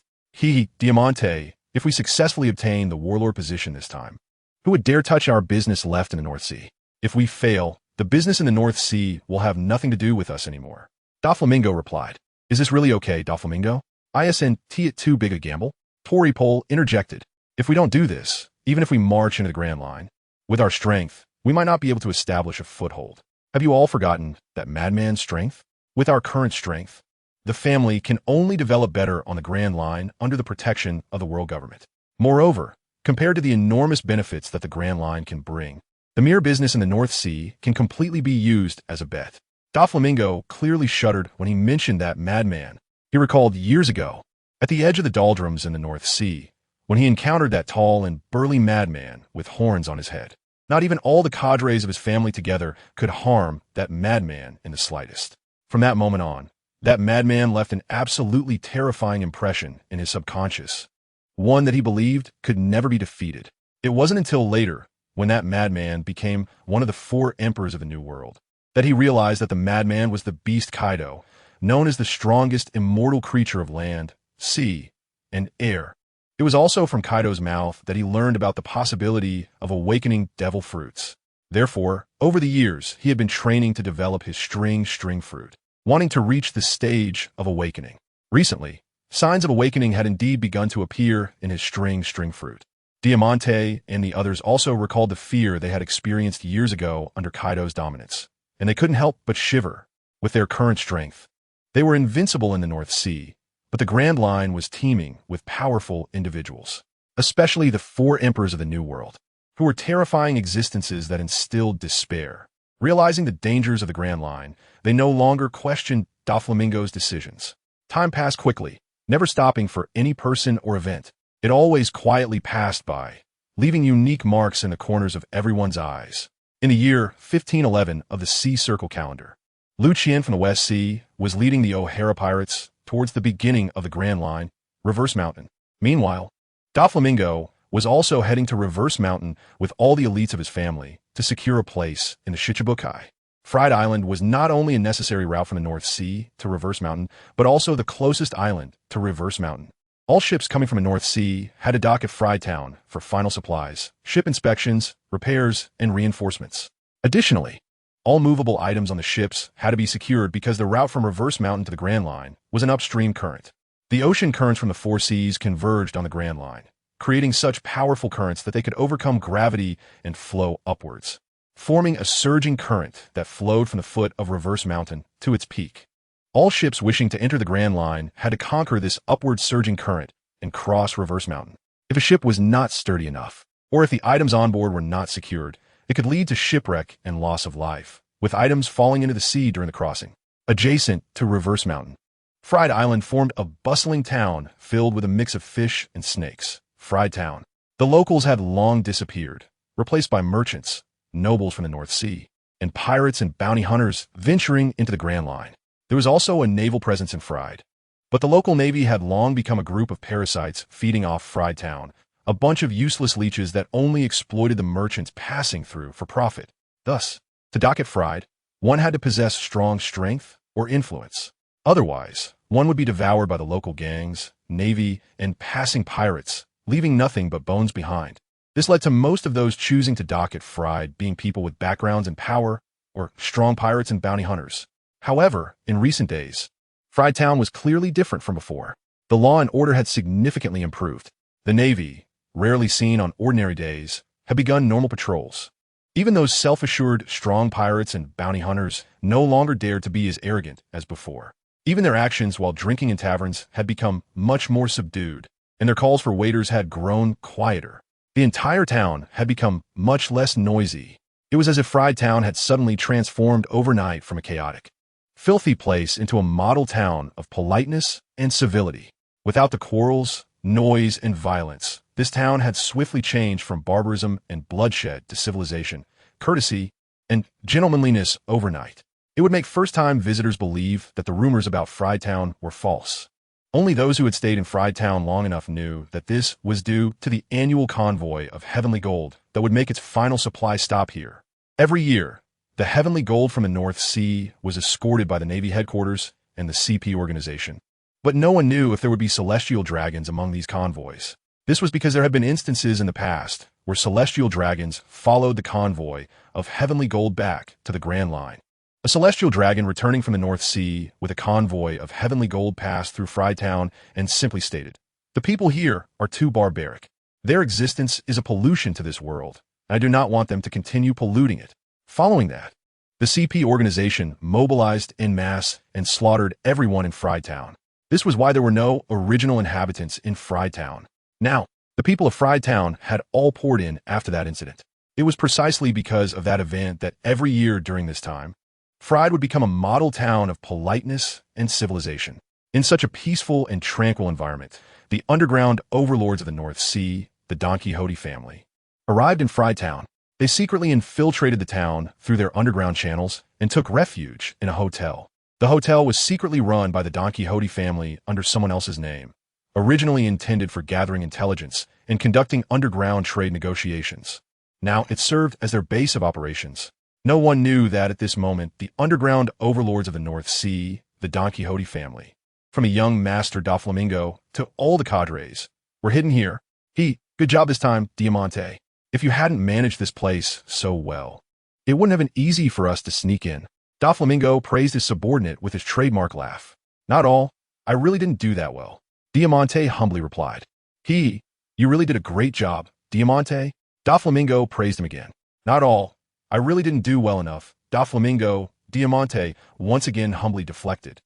Diamante, if we successfully obtain the warlord position this time, who would dare touch our business left in the North Sea? If we fail, the business in the North Sea will have nothing to do with us anymore. Doflamingo replied. Is this really okay, Doflamingo? Isn't it too big a gamble? Toripole interjected. If we don't do this, even if we march into the Grand Line, with our strength, we might not be able to establish a foothold. Have you all forgotten that madman's strength? With our current strength, the family can only develop better on the Grand Line under the protection of the world government. Moreover, compared to the enormous benefits that the Grand Line can bring, the mere business in the North Sea can completely be used as a bet. Doflamingo clearly shuddered when he mentioned that madman. He recalled years ago, at the edge of the doldrums in the North Sea, when he encountered that tall and burly madman with horns on his head. Not even all the cadres of his family together could harm that madman in the slightest. From that moment on, that madman left an absolutely terrifying impression in his subconscious, one that he believed could never be defeated. It wasn't until later, when that madman became one of the 4 emperors of the New World, that he realized that the madman was the beast Kaido, known as the strongest immortal creature of land, sea, and air. It was also from Kaido's mouth that he learned about the possibility of awakening devil fruits. Therefore, over the years, he had been training to develop his string fruit, wanting to reach the stage of awakening. Recently, signs of awakening had indeed begun to appear in his string fruit. Diamante and the others also recalled the fear they had experienced years ago under Kaido's dominance, and they couldn't help but shiver with their current strength. They were invincible in the North Sea, but the Grand Line was teeming with powerful individuals, especially the 4 emperors of the New World, who were terrifying existences that instilled despair. Realizing the dangers of the Grand Line, they no longer questioned Doflamingo's decisions. Time passed quickly, never stopping for any person or event. It always quietly passed by, leaving unique marks in the corners of everyone's eyes. In the year 1511 of the Sea Circle calendar, Liu Qian from the West Sea was leading the O'Hara pirates towards the beginning of the Grand Line, Reverse Mountain. Meanwhile, Doflamingo was also heading to Reverse Mountain with all the elites of his family to secure a place in the Shichibukai. Fried Island was not only a necessary route from the North Sea to Reverse Mountain, but also the closest island to Reverse Mountain. All ships coming from the North Sea had to dock at Fried Town for final supplies, ship inspections, repairs, and reinforcements. Additionally, all movable items on the ships had to be secured because the route from Reverse Mountain to the Grand Line was an upstream current. The ocean currents from the 4 seas converged on the Grand Line, creating such powerful currents that they could overcome gravity and flow upwards. forming a surging current that flowed from the foot of Reverse Mountain to its peak. All ships wishing to enter the Grand Line had to conquer this upward surging current and cross Reverse Mountain. If a ship was not sturdy enough, or if the items on board were not secured, it could lead to shipwreck and loss of life, with items falling into the sea during the crossing. Adjacent to Reverse Mountain, Fried Island formed a bustling town filled with a mix of fish and snakes. Fried Town. The locals had long disappeared, replaced by merchants, nobles from the North Sea, and pirates and bounty hunters venturing into the Grand Line. There was also a naval presence in Fried, but the local navy had long become a group of parasites feeding off Fried Town, a bunch of useless leeches that only exploited the merchants passing through for profit. Thus, to dock at Fried, one had to possess strong strength or influence. Otherwise, one would be devoured by the local gangs, navy, and passing pirates, leaving nothing but bones behind. This led to most of those choosing to dock at Fried being people with backgrounds in power or strong pirates and bounty hunters. However, in recent days, Fried Town was clearly different from before. The law and order had significantly improved. The navy, rarely seen on ordinary days, had begun normal patrols. Even those self-assured, strong pirates and bounty hunters no longer dared to be as arrogant as before. Even their actions while drinking in taverns had become much more subdued, and their calls for waiters had grown quieter. The entire town had become much less noisy. It was as if Fried Town had suddenly transformed overnight from a chaotic, filthy place into a model town of politeness and civility. Without the quarrels, noise, and violence, this town had swiftly changed from barbarism and bloodshed to civilization, courtesy, and gentlemanliness overnight. It would make first-time visitors believe that the rumors about Fried Town were false. Only those who had stayed in Fried Town long enough knew that this was due to the annual convoy of heavenly gold that would make its final supply stop here. Every year, the heavenly gold from the North Sea was escorted by the Navy headquarters and the CP organization. But no one knew if there would be celestial dragons among these convoys. This was because there had been instances in the past where celestial dragons followed the convoy of heavenly gold back to the Grand Line. A celestial dragon returning from the North Sea with a convoy of heavenly gold passed through Fried Town and simply stated, "The people here are too barbaric. Their existence is a pollution to this world, and I do not want them to continue polluting it." Following that, the CP organization mobilized en masse and slaughtered everyone in Fried Town. This was why there were no original inhabitants in Fried Town. Now, the people of Fried Town had all poured in after that incident. It was precisely because of that event that every year during this time, Fried would become a model town of politeness and civilization. In such a peaceful and tranquil environment, the underground overlords of the North Sea, the Don Quixote family, arrived in Fried Town. They secretly infiltrated the town through their underground channels and took refuge in a hotel. The hotel was secretly run by the Don Quixote family under someone else's name, originally intended for gathering intelligence and conducting underground trade negotiations. Now it served as their base of operations. No one knew that at this moment, the underground overlords of the North Sea, the Don Quixote family, from a young master Doflamingo to all the cadres, were hidden here. Good job this time, Diamante. If you hadn't managed this place so well, it wouldn't have been easy for us to sneak in. Doflamingo praised his subordinate with his trademark laugh. Not all. I really didn't do that well. Diamante humbly replied. You really did a great job, Diamante. Doflamingo praised him again. Not all. I really didn't do well enough. Doflamingo, Diamante, once again humbly deflected.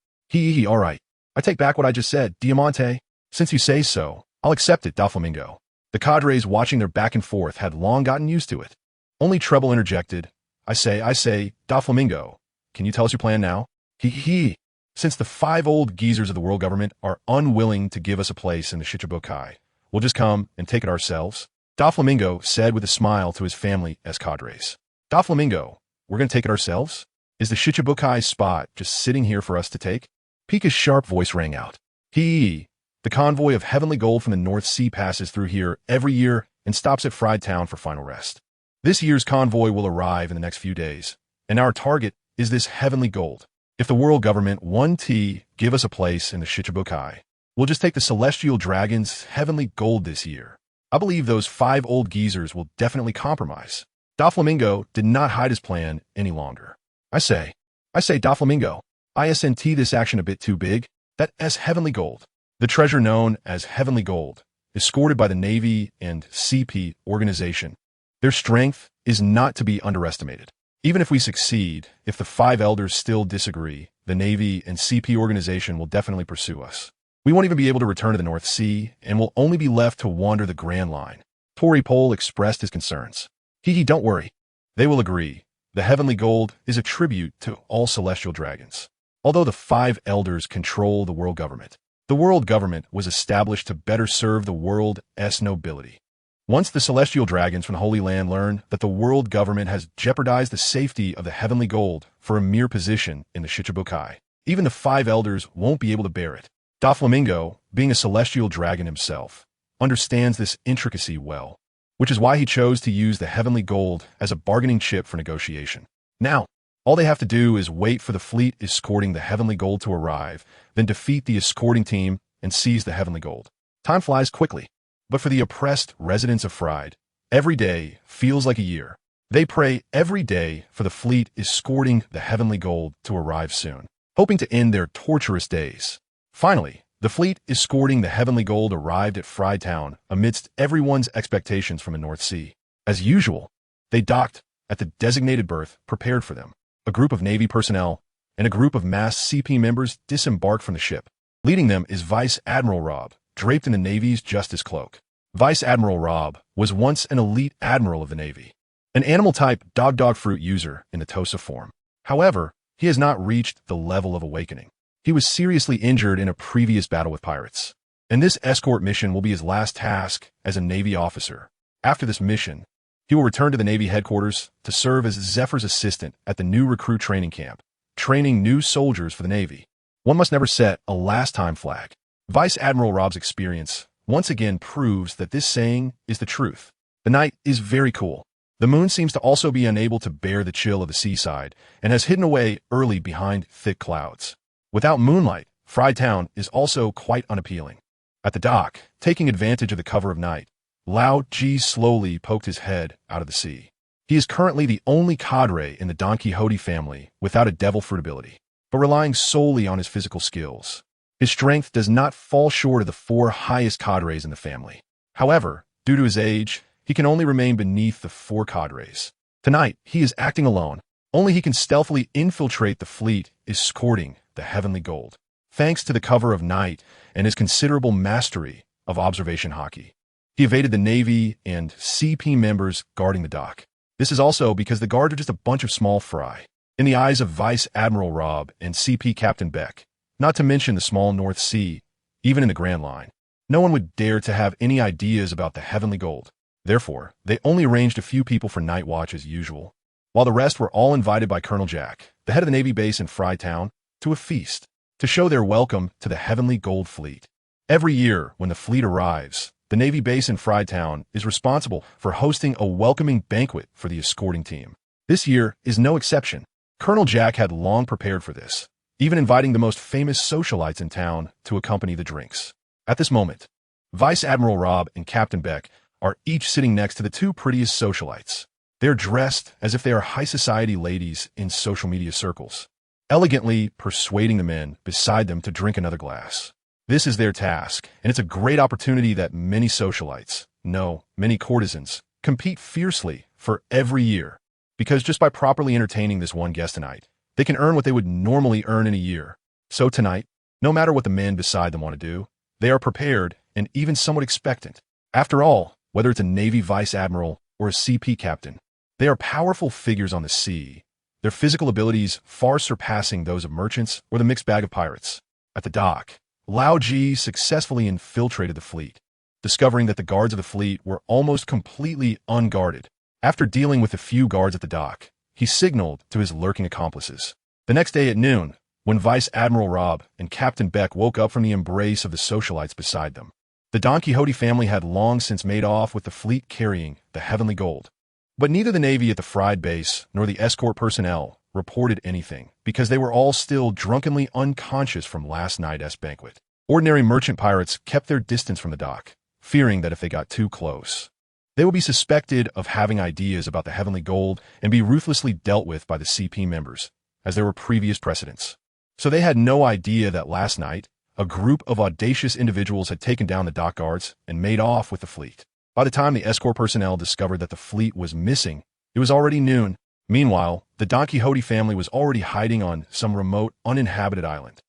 All right. I take back what I just said, Diamante. Since you say so, I'll accept it, Doflamingo. The cadres watching their back and forth had long gotten used to it. Only Treble interjected. I say, Doflamingo, can you tell us your plan now? Since the 5 old geezers of the world government are unwilling to give us a place in the Shichibukai, we'll just come and take it ourselves. Doflamingo said with a smile to his family as cadres. Doflamingo, we're going to take it ourselves? Is the Shichibukai spot just sitting here for us to take? Pika's sharp voice rang out. The convoy of heavenly gold from the North Sea passes through here every year and stops at Fried Town for final rest. This year's convoy will arrive in the next few days, and our target is this heavenly gold. If the world government give us a place in the Shichibukai, we'll just take the celestial dragon's heavenly gold this year. I believe those 5 old geezers will definitely compromise. Doflamingo did not hide his plan any longer. I say, Doflamingo, ISNT this action a bit too big. That S heavenly gold. The treasure known as heavenly gold, escorted by the Navy and CP organization. Their strength is not to be underestimated. Even if we succeed, if the five elders still disagree, the Navy and CP organization will definitely pursue us. We won't even be able to return to the North Sea, and will only be left to wander the Grand Line. Tory Pole expressed his concerns. Don't worry. They will agree. The heavenly gold is a tribute to all celestial dragons. Although the five elders control the world government, the world government was established to better serve the world's nobility. Once the celestial dragons from the Holy Land learn that the world government has jeopardized the safety of the heavenly gold for a mere position in the Shichibukai, even the five elders won't be able to bear it. Doflamingo, being a celestial dragon himself, understands this intricacy well, which is why he chose to use the heavenly gold as a bargaining chip for negotiation. Now, all they have to do is wait for the fleet escorting the heavenly gold to arrive, then defeat the escorting team and seize the heavenly gold. Time flies quickly. But for the oppressed residents of Fried, every day feels like a year. They pray every day for the fleet escorting the heavenly gold to arrive soon, hoping to end their torturous days. Finally, the fleet escorting the heavenly gold arrived at Fried Town amidst everyone's expectations from the North Sea. As usual, they docked at the designated berth prepared for them. A group of Navy personnel and a group of masked CP members disembarked from the ship. Leading them is Vice Admiral Rob, draped in the Navy's Justice Cloak. Vice Admiral Rob was once an elite admiral of the Navy, an animal-type dog fruit user in the Tosa form. However, he has not reached the level of awakening. He was seriously injured in a previous battle with pirates, and this escort mission will be his last task as a Navy officer. After this mission, he will return to the Navy headquarters to serve as Zephyr's assistant at the new recruit training camp, training new soldiers for the Navy. One must never set a last-time flag. Vice Admiral Rob's experience once again proves that this saying is the truth. The night is very cool. The moon seems to also be unable to bear the chill of the seaside and has hidden away early behind thick clouds. Without moonlight, Fried Town is also quite unappealing. At the dock, taking advantage of the cover of night, Lao Ji slowly poked his head out of the sea. He is currently the only cadre in the Don Quixote family without a devil fruit ability, but relying solely on his physical skills. His strength does not fall short of the four highest cadres in the family. However, due to his age, he can only remain beneath the four cadres. Tonight, he is acting alone. Only he can stealthily infiltrate the fleet, escorting the heavenly gold, thanks to the cover of night and his considerable mastery of observation hockey. He evaded the Navy and CP members guarding the dock. This is also because the guards are just a bunch of small fry in the eyes of Vice Admiral Rob and CP Captain Beck, not to mention the small North Sea, even in the Grand Line. No one would dare to have any ideas about the heavenly gold. Therefore, they only arranged a few people for night watch as usual, while the rest were all invited by Colonel Jack, the head of the Navy base in Fried Town, to a feast, to show their welcome to the heavenly gold fleet. Every year, when the fleet arrives, the Navy base in Fried Town is responsible for hosting a welcoming banquet for the escorting team. This year is no exception. Colonel Jack had long prepared for this, even inviting the most famous socialites in town to accompany the drinks. At this moment, Vice Admiral Rob and Captain Beck are each sitting next to the two prettiest socialites. They're dressed as if they are high society ladies in social media circles, elegantly persuading the men beside them to drink another glass. This is their task, and it's a great opportunity that many socialites, no, many courtesans, compete fiercely for every year, because just by properly entertaining this one guest tonight, they can earn what they would normally earn in a year. So tonight, no matter what the men beside them want to do, they are prepared and even somewhat expectant. After all, whether it's a Navy Vice Admiral or a CP Captain, they are powerful figures on the sea, their physical abilities far surpassing those of merchants or the mixed bag of pirates. At the dock, Lao Ji successfully infiltrated the fleet, discovering that the guards of the fleet were almost completely unguarded. After dealing with a few guards at the dock, he signaled to his lurking accomplices. The next day at noon, when Vice Admiral Rob and Captain Beck woke up from the embrace of the socialites beside them, the Don Quixote family had long since made off with the fleet carrying the heavenly gold. But neither the Navy at the Fried base nor the escort personnel reported anything, because they were all still drunkenly unconscious from last night's banquet. Ordinary merchant pirates kept their distance from the dock, fearing that if they got too close, they would be suspected of having ideas about the heavenly gold and be ruthlessly dealt with by the CP members, as there were previous precedents. So they had no idea that last night, a group of audacious individuals had taken down the dock guards and made off with the fleet. By the time the escort personnel discovered that the fleet was missing, It was already noon. Meanwhile, the Don Quixote family was already hiding on some remote, uninhabited island.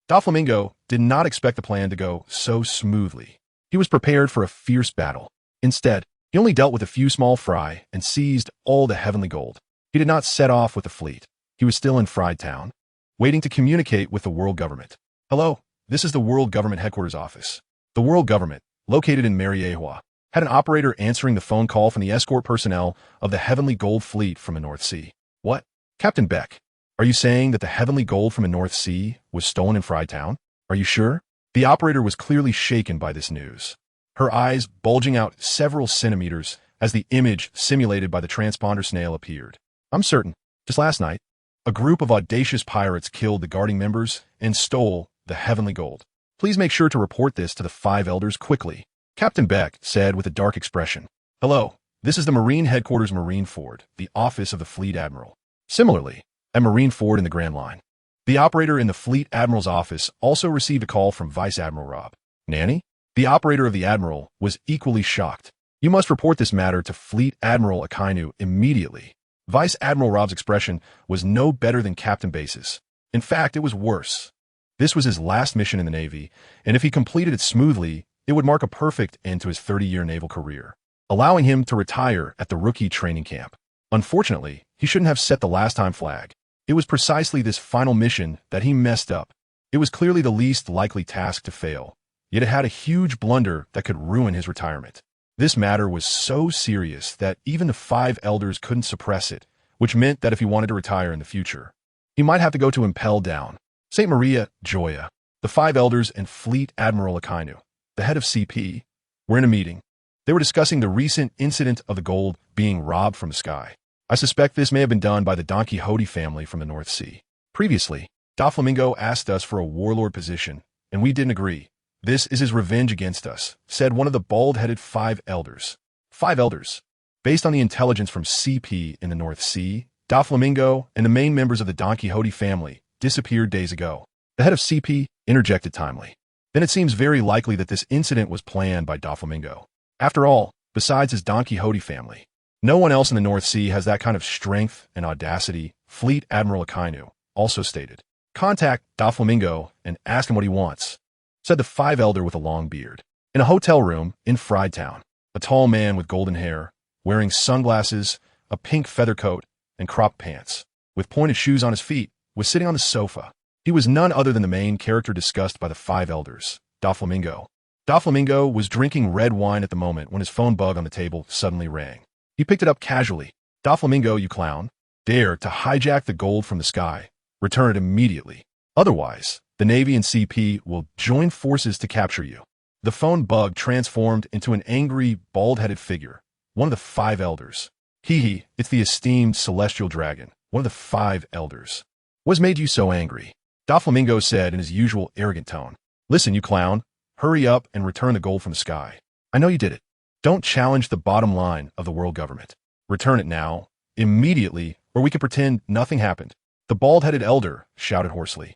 Doflamingo did not expect the plan to go so smoothly. He was prepared for a fierce battle. Instead, he only dealt with a few small fry and seized all the heavenly gold. He did not set off with the fleet. He was still in Fried Town, waiting to communicate with the world government. Hello, this is the World Government Headquarters office. The world government, located in Mariehua, had an operator answering the phone call from the escort personnel of the Heavenly Gold Fleet from the North Sea. What? Captain Beck, are you saying that the Heavenly Gold from the North Sea was stolen in Fried Town? Are you sure? The operator was clearly shaken by this news, her eyes bulging out several centimeters as the image simulated by the transponder snail appeared. I'm certain, just last night, a group of audacious pirates killed the guarding members and stole the Heavenly Gold. Please make sure to report this to the 5 elders quickly, Captain Beck said with a dark expression. Hello, this is the Marine Headquarters Marineford, the office of the Fleet Admiral. Similarly, at Marineford in the Grand Line, the operator in the Fleet Admiral's office also received a call from Vice Admiral Rob. Nanny? The operator of the Admiral was equally shocked. You must report this matter to Fleet Admiral Akainu immediately. Vice Admiral Rob's expression was no better than Captain Base's. In fact, it was worse. This was his last mission in the Navy, and if he completed it smoothly, it would mark a perfect end to his 30-year naval career, allowing him to retire at the rookie training camp. Unfortunately, he shouldn't have set the last-time flag. It was precisely this final mission that he messed up. It was clearly the least likely task to fail, yet it had a huge blunder that could ruin his retirement. This matter was so serious that even the 5 elders couldn't suppress it, which meant that if he wanted to retire in the future, he might have to go to Impel Down. St. Maria, Joya, the 5 elders and Fleet Admiral Akainu, the head of CP, were in a meeting. They were discussing the recent incident of the gold being robbed from the sky. I suspect this may have been done by the Don Quixote family from the North Sea. Previously, Doflamingo asked us for a warlord position, and we didn't agree. This is his revenge against us, said one of the bald-headed 5 elders. 5 elders. Based on the intelligence from CP in the North Sea, Doflamingo and the main members of the Don Quixote family disappeared days ago. The head of CP interjected timely. Then it seems very likely that this incident was planned by Doflamingo. After all, besides his Don Quixote family, no one else in the North Sea has that kind of strength and audacity, Fleet Admiral Akainu also stated. Contact Doflamingo and ask him what he wants, said the 5 elder with a long beard. In a hotel room in Fried Town, a tall man with golden hair, wearing sunglasses, a pink feather coat, and cropped pants, with pointed shoes on his feet, was sitting on the sofa. He was none other than the main character discussed by the 5 elders, Doflamingo. Doflamingo was drinking red wine at the moment when his phone bug on the table suddenly rang. He picked it up casually. Doflamingo, you clown. Dare to hijack the gold from the sky. Return it immediately. Otherwise, the Navy and CP will join forces to capture you. The phone bug transformed into an angry, bald-headed figure, one of the 5 elders. Hee, it's the esteemed celestial dragon, one of the 5 elders. What's made you so angry? Doflamingo said in his usual arrogant tone. Listen, you clown. Hurry up and return the gold from the sky. I know you did it. Don't challenge the bottom line of the world government. Return it now, immediately, or we can pretend nothing happened. The bald-headed elder shouted hoarsely.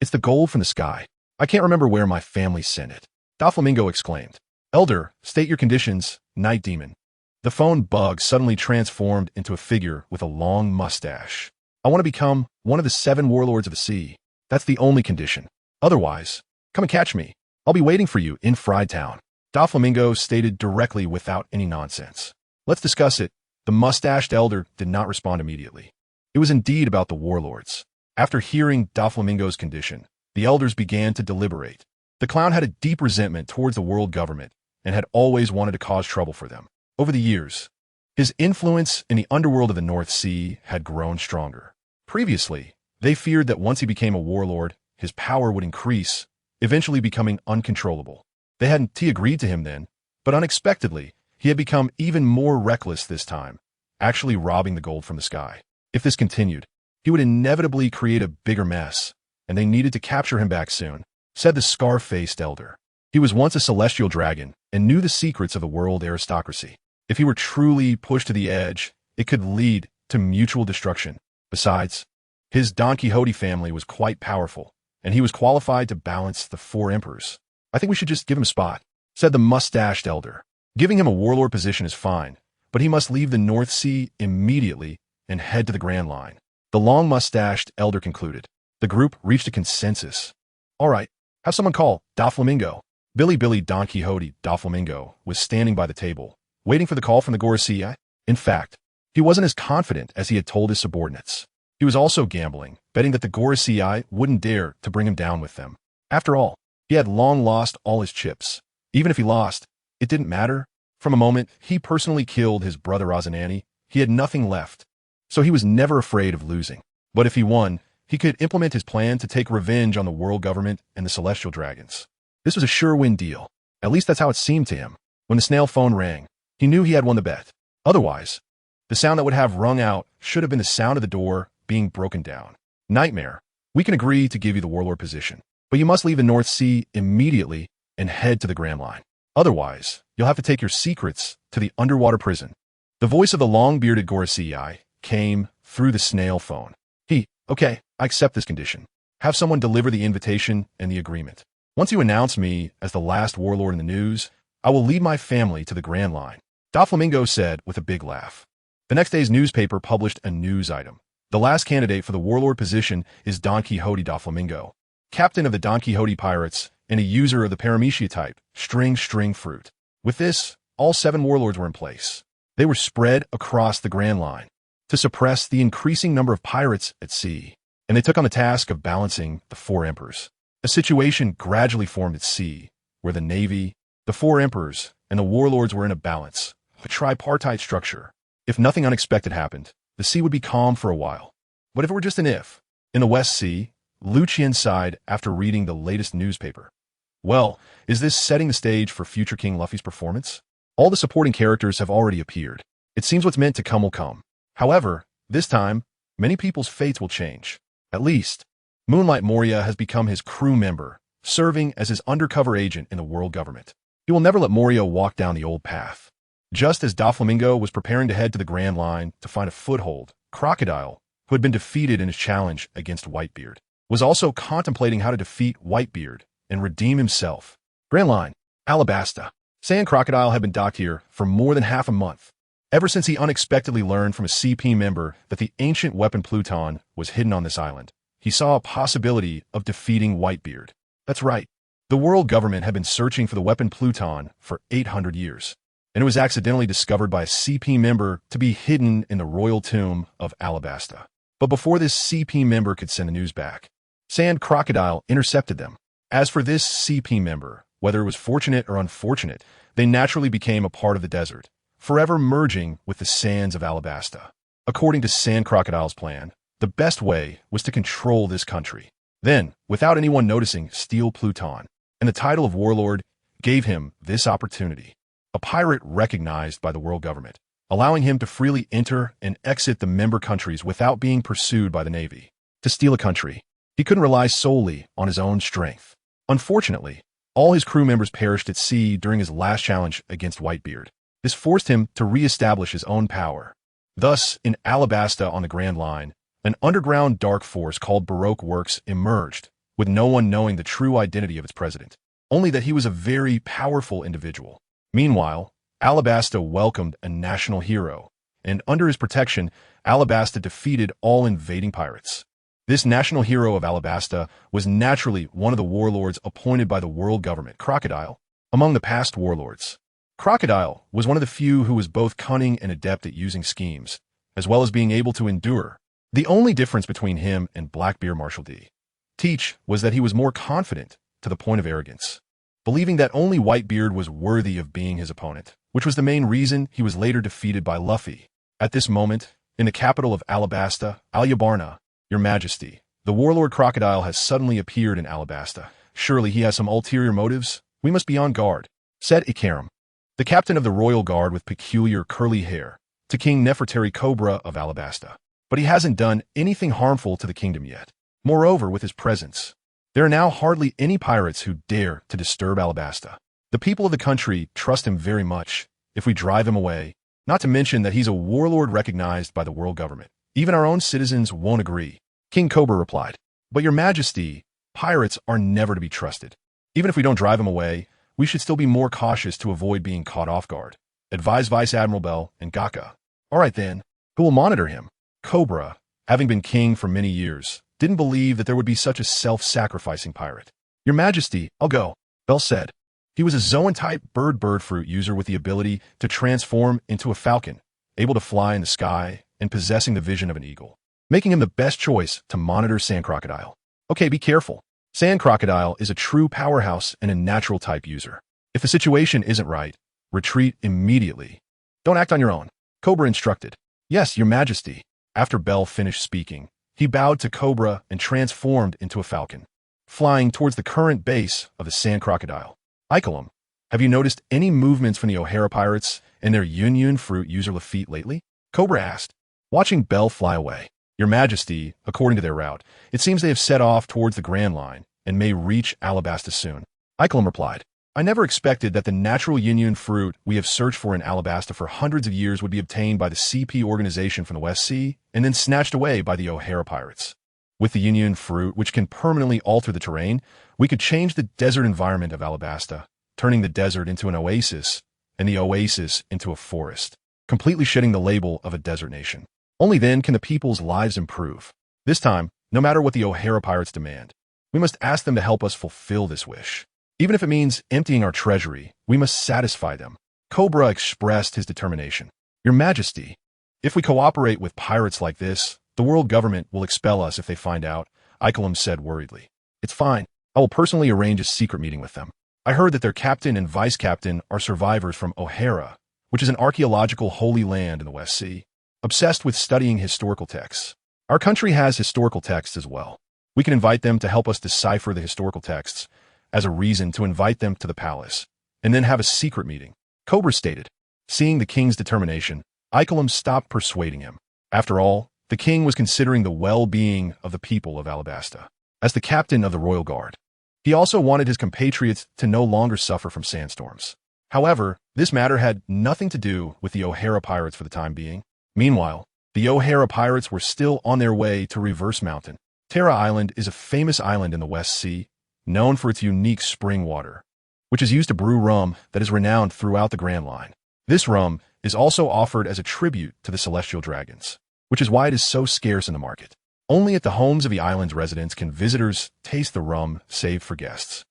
It's the gold from the sky. I can't remember where my family sent it. Doflamingo exclaimed. Elder, state your conditions, Night Demon. The phone bug suddenly transformed into a figure with a long mustache. I want to become one of the 7 warlords of the sea. That's the only condition. Otherwise, come and catch me. I'll be waiting for you in Fried Town. Doflamingo stated directly without any nonsense. Let's discuss it. The mustached elder did not respond immediately. It was indeed about the warlords. After hearing Doflamingo's condition, the elders began to deliberate. The clown had a deep resentment towards the world government and had always wanted to cause trouble for them. Over the years, his influence in the underworld of the North Sea had grown stronger. Previously, they feared that once he became a warlord, his power would increase, eventually becoming uncontrollable. They hadn't agreed to him then, but unexpectedly, he had become even more reckless this time, actually robbing the gold from the sky. If this continued, he would inevitably create a bigger mess, and they needed to capture him back soon, said the scar-faced elder. He was once a celestial dragon and knew the secrets of the world aristocracy. If he were truly pushed to the edge, it could lead to mutual destruction. Besides, his Don Quixote family was quite powerful, and he was qualified to balance the 4 emperors. I think we should just give him a spot, said the mustached elder. Giving him a warlord position is fine, but he must leave the North Sea immediately and head to the Grand Line. The long-mustached elder concluded. The group reached a consensus. All right, have someone call Doflamingo. Billy Don Quixote Doflamingo was standing by the table, waiting for the call from the Gorosei. In fact, he wasn't as confident as he had told his subordinates. He was also gambling, betting that the Gorosei wouldn't dare to bring him down with them. After all, he had long lost all his chips. Even if he lost, it didn't matter. From a moment he personally killed his brother Razanani, he had nothing left. So he was never afraid of losing. But if he won, he could implement his plan to take revenge on the world government and the celestial dragons. This was a sure-win deal. At least that's how it seemed to him. When the snail phone rang, he knew he had won the bet. Otherwise, the sound that would have rung out should have been the sound of the door being broken down. Nightmare, we can agree to give you the warlord position, but you must leave the North Sea immediately and head to the Grand Line. Otherwise, you'll have to take your secrets to the underwater prison. The voice of the long-bearded Gorosei came through the snail phone. Okay, I accept this condition. Have someone deliver the invitation and the agreement. Once you announce me as the last warlord in the news, I will lead my family to the Grand Line. Doflamingo said with a big laugh. The next day's newspaper published a news item. The last candidate for the warlord position is Don Quixote Doflamingo, captain of the Don Quixote pirates and a user of the Paramecia type, string fruit. With this, all 7 warlords were in place. They were spread across the Grand Line to suppress the increasing number of pirates at sea, and they took on the task of balancing the 4 emperors. A situation gradually formed at sea, where the navy, the 4 emperors, and the warlords were in a balance, a tripartite structure. If nothing unexpected happened, the sea would be calm for a while. But if it were just an if, in the West Sea, Liu Qian sighed after reading the latest newspaper. Well, is this setting the stage for future King Luffy's performance? All the supporting characters have already appeared. It seems what's meant to come will come. However, this time, many people's fates will change. At least, Moonlight Moria has become his crew member, serving as his undercover agent in the world government. He will never let Moria walk down the old path. Just as Doflamingo was preparing to head to the Grand Line to find a foothold, Crocodile, who had been defeated in his challenge against Whitebeard, was also contemplating how to defeat Whitebeard and redeem himself. Grand Line, Alabasta. Sand Crocodile had been docked here for more than half a month. Ever since he unexpectedly learned from a CP member that the ancient weapon Pluton was hidden on this island, he saw a possibility of defeating Whitebeard. That's right. The world government had been searching for the weapon Pluton for 800 years, and it was accidentally discovered by a CP member to be hidden in the royal tomb of Alabasta. But before this CP member could send the news back, Sand Crocodile intercepted them. As for this CP member, whether it was fortunate or unfortunate, they naturally became a part of the desert, forever merging with the sands of Alabasta. According to Sand Crocodile's plan, the best way was to control this country. Then, without anyone noticing, steal Pluton, and the title of warlord gave him this opportunity. A pirate recognized by the world government, allowing him to freely enter and exit the member countries without being pursued by the Navy. To steal a country, he couldn't rely solely on his own strength. Unfortunately, all his crew members perished at sea during his last challenge against Whitebeard. This forced him to re-establish his own power. Thus, in Alabasta on the Grand Line, an underground dark force called Baroque Works emerged, with no one knowing the true identity of its president, only that he was a very powerful individual. Meanwhile, Alabasta welcomed a national hero, and under his protection, Alabasta defeated all invading pirates. This national hero of Alabasta was naturally one of the warlords appointed by the world government, Crocodile. Among the past warlords, Crocodile was one of the few who was both cunning and adept at using schemes, as well as being able to endure. The only difference between him and Blackbeard Marshal D. Teach was that he was more confident to the point of arrogance, believing that only Whitebeard was worthy of being his opponent, which was the main reason he was later defeated by Luffy. At this moment, in the capital of Alabasta, Alyabarna, Your Majesty, the warlord Crocodile has suddenly appeared in Alabasta. Surely he has some ulterior motives. We must be on guard, said Ikaram, the captain of the royal guard with peculiar curly hair, to King Nefertari Cobra of Alabasta. But he hasn't done anything harmful to the kingdom yet. Moreover, with his presence, there are now hardly any pirates who dare to disturb Alabasta. The people of the country trust him very much. If we drive him away, not to mention that he's a warlord recognized by the world government, even our own citizens won't agree. King Cobra replied, But Your Majesty, pirates are never to be trusted. Even if we don't drive him away, we should still be more cautious to avoid being caught off guard. advised Vice Admiral Bell and Gaka. All right then, who will monitor him? Cobra, having been king for many years, didn't believe that there would be such a self-sacrificing pirate. Your Majesty, I'll go, Bell said. He was a Zoan-type bird fruit user with the ability to transform into a falcon, able to fly in the sky and possessing the vision of an eagle, making him the best choice to monitor Sand Crocodile. Okay, be careful. Sand Crocodile is a true powerhouse and a natural type user. If the situation isn't right, retreat immediately. Don't act on your own, Cobra instructed. Yes, Your Majesty. After Bell finished speaking, he bowed to Cobra and transformed into a falcon, flying towards the current base of the Sand Crocodile. Icolum, have you noticed any movements from the O'Hara pirates and their Union fruit user Lafitte lately? Cobra asked, watching Bell fly away. Your Majesty, according to their route, it seems they have set off towards the Grand Line and may reach Alabasta soon. Icolum replied, I never expected that the natural Union fruit we have searched for in Alabasta for hundreds of years would be obtained by the CP organization from the West Sea and then snatched away by the O'Hara pirates. With the Union fruit, which can permanently alter the terrain, we could change the desert environment of Alabasta, turning the desert into an oasis and the oasis into a forest, completely shedding the label of a desert nation. Only then can the people's lives improve. This time, no matter what the O'Hara pirates demand, we must ask them to help us fulfill this wish. Even if it means emptying our treasury, we must satisfy them. Cobra expressed his determination. Your Majesty, if we cooperate with pirates like this, the world government will expel us if they find out, Icolum said worriedly. It's fine. I will personally arrange a secret meeting with them. I heard that their captain and vice captain are survivors from O'Hara, which is an archaeological holy land in the West Sea, obsessed with studying historical texts. Our country has historical texts as well. We can invite them to help us decipher the historical texts as a reason to invite them to the palace, and then have a secret meeting, Cobra stated. Seeing the king's determination, Icolum stopped persuading him. After all, the king was considering the well-being of the people of Alabasta. As the captain of the Royal Guard, he also wanted his compatriots to no longer suffer from sandstorms. However, this matter had nothing to do with the O'Hara pirates for the time being. Meanwhile, the O'Hara pirates were still on their way to Reverse Mountain. Terra Island is a famous island in the West Sea, known for its unique spring water, which is used to brew rum that is renowned throughout the Grand Line. This rum is also offered as a tribute to the celestial dragons, which is why it is so scarce in the market. Only at the homes of the island's residents can visitors taste the rum saved for guests,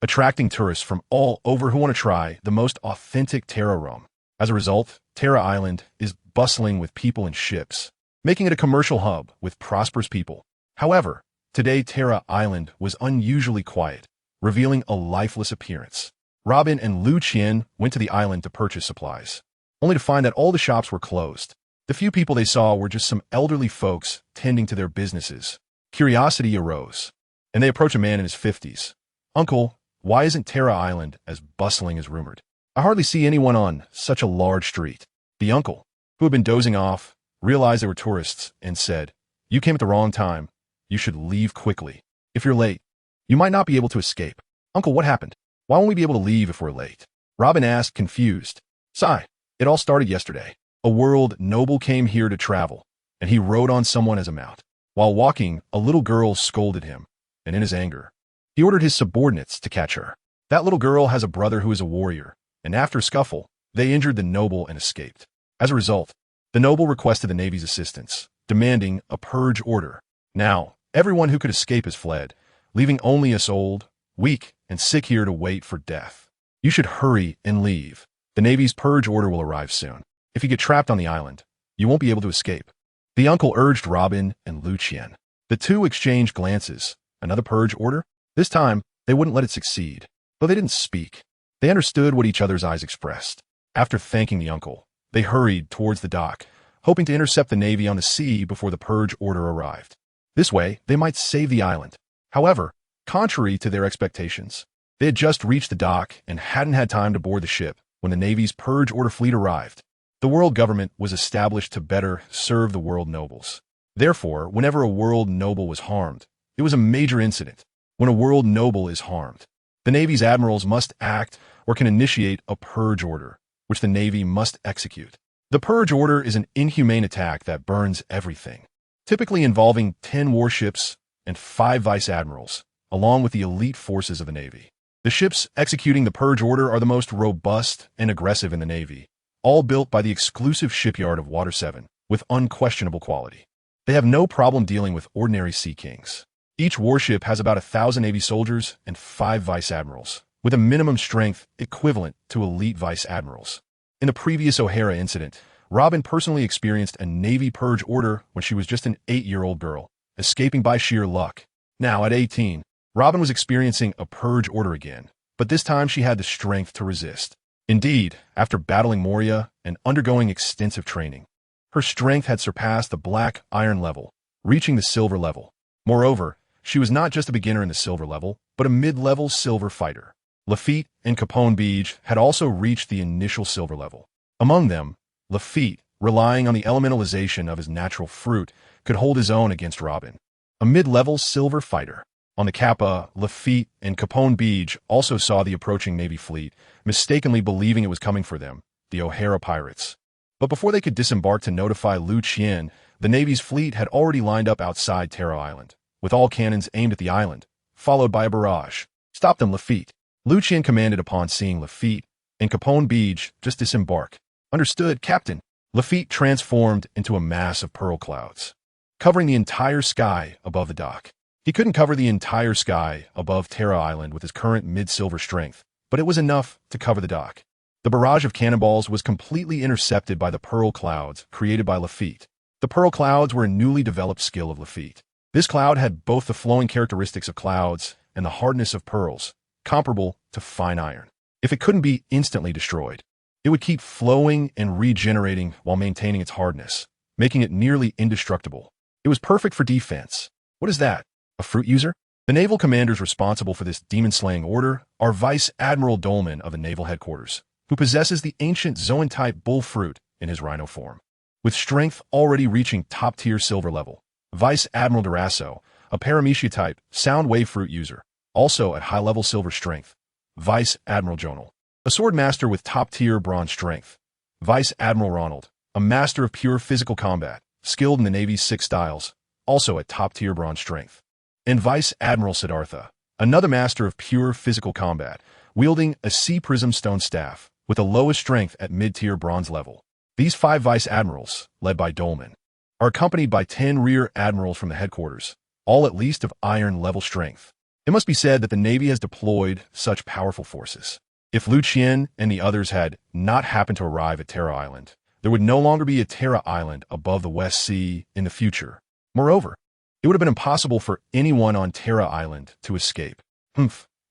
attracting tourists from all over who want to try the most authentic Terra rum. As a result, Terra Island is bustling with people and ships, making it a commercial hub with prosperous people. However, today Terra Island was unusually quiet, revealing a lifeless appearance. Robin and Liu Qian went to the island to purchase supplies, only to find that all the shops were closed. The few people they saw were just some elderly folks tending to their businesses. Curiosity arose, and they approached a man in his 50s. Uncle, why isn't Terra Island as bustling as rumored? I hardly see anyone on such a large street. The uncle, who had been dozing off, realized they were tourists and said, You came at the wrong time. You should leave quickly. If you're late, you might not be able to escape. Uncle, what happened? Why won't we be able to leave if we're late? Robin asked, confused. Sigh, it all started yesterday. A world noble came here to travel, and he rode on someone as a mount. While walking, a little girl scolded him, and in his anger, he ordered his subordinates to catch her. That little girl has a brother who is a warrior, and after a scuffle, they injured the noble and escaped. As a result, the noble requested the Navy's assistance, demanding a purge order. Now, everyone who could escape has fled, leaving only us old, weak, and sick here to wait for death. You should hurry and leave. The Navy's purge order will arrive soon. If you get trapped on the island, you won't be able to escape. The uncle urged Robin and Liu Qian. The two exchanged glances. Another purge order? This time, they wouldn't let it succeed. Though they didn't speak, they understood what each other's eyes expressed. After thanking the uncle, they hurried towards the dock, hoping to intercept the Navy on the sea before the purge order arrived. This way, they might save the island. However, contrary to their expectations, they had just reached the dock and hadn't had time to board the ship when the Navy's purge order fleet arrived. The world government was established to better serve the world nobles. Therefore, whenever a world noble was harmed, it was a major incident. When a world noble is harmed, the Navy's admirals must act or can initiate a purge order, which the Navy must execute. The purge order is an inhumane attack that burns everything, typically involving 10 warships and 5 vice admirals, along with the elite forces of the Navy. The ships executing the purge order are the most robust and aggressive in the Navy, all built by the exclusive shipyard of Water 7, with unquestionable quality. They have no problem dealing with ordinary Sea Kings. Each warship has about 1,000 Navy soldiers and 5 vice admirals, with a minimum strength equivalent to elite vice admirals. In the previous O'Hara incident, Robin personally experienced a Navy purge order when she was just an 8-year-old girl, escaping by sheer luck. Now, at 18, Robin was experiencing a purge order again, but this time she had the strength to resist. Indeed, after battling Moria and undergoing extensive training, her strength had surpassed the black iron level, reaching the silver level. Moreover, she was not just a beginner in the silver level, but a mid-level silver fighter. Lafitte and Capone Beige had also reached the initial silver level. Among them, Lafitte, relying on the elementalization of his natural fruit, could hold his own against Robin, a mid-level silver fighter. On the Kappa, Lafitte and Capone Beige also saw the approaching Navy fleet, mistakenly believing it was coming for them, the O'Hara pirates. But before they could disembark to notify Liu Qian, the Navy's fleet had already lined up outside Terra Island, with all cannons aimed at the island, followed by a barrage. "Stop them, Lafitte," Liu Qian commanded upon seeing Lafitte and Capone Beige just disembark. "Understood, Captain." Lafitte transformed into a mass of pearl clouds, covering the entire sky above the dock. He couldn't cover the entire sky above Terra Island with his current mid-silver strength, but it was enough to cover the dock. The barrage of cannonballs was completely intercepted by the pearl clouds created by Lafitte. The pearl clouds were a newly developed skill of Lafitte. This cloud had both the flowing characteristics of clouds and the hardness of pearls, comparable to fine iron. If it couldn't be instantly destroyed, it would keep flowing and regenerating while maintaining its hardness, making it nearly indestructible. It was perfect for defense. What is that? A fruit user? The naval commanders responsible for this demon-slaying order are Vice Admiral Dolman of the Naval Headquarters, who possesses the ancient Zoan-type bull fruit in his rhino form. With strength already reaching top-tier silver level, Vice Admiral Durasso, a Paramecia-type sound wave fruit user, also at high-level silver strength, Vice Admiral Jonal, a sword master with top-tier bronze strength, Vice Admiral Ronald, a master of pure physical combat, skilled in the Navy's 6 styles, also at top-tier bronze strength, and Vice Admiral Siddhartha, another master of pure physical combat, wielding a sea prism stone staff, with the lowest strength at mid-tier bronze level. These 5 vice admirals, led by Dolman, are accompanied by 10 rear admirals from the headquarters, all at least of iron-level strength. It must be said that the Navy has deployed such powerful forces. If Liu Qian and the others had not happened to arrive at Terra Island, there would no longer be a Terra Island above the West Sea in the future. Moreover, it would have been impossible for anyone on Terra Island to escape.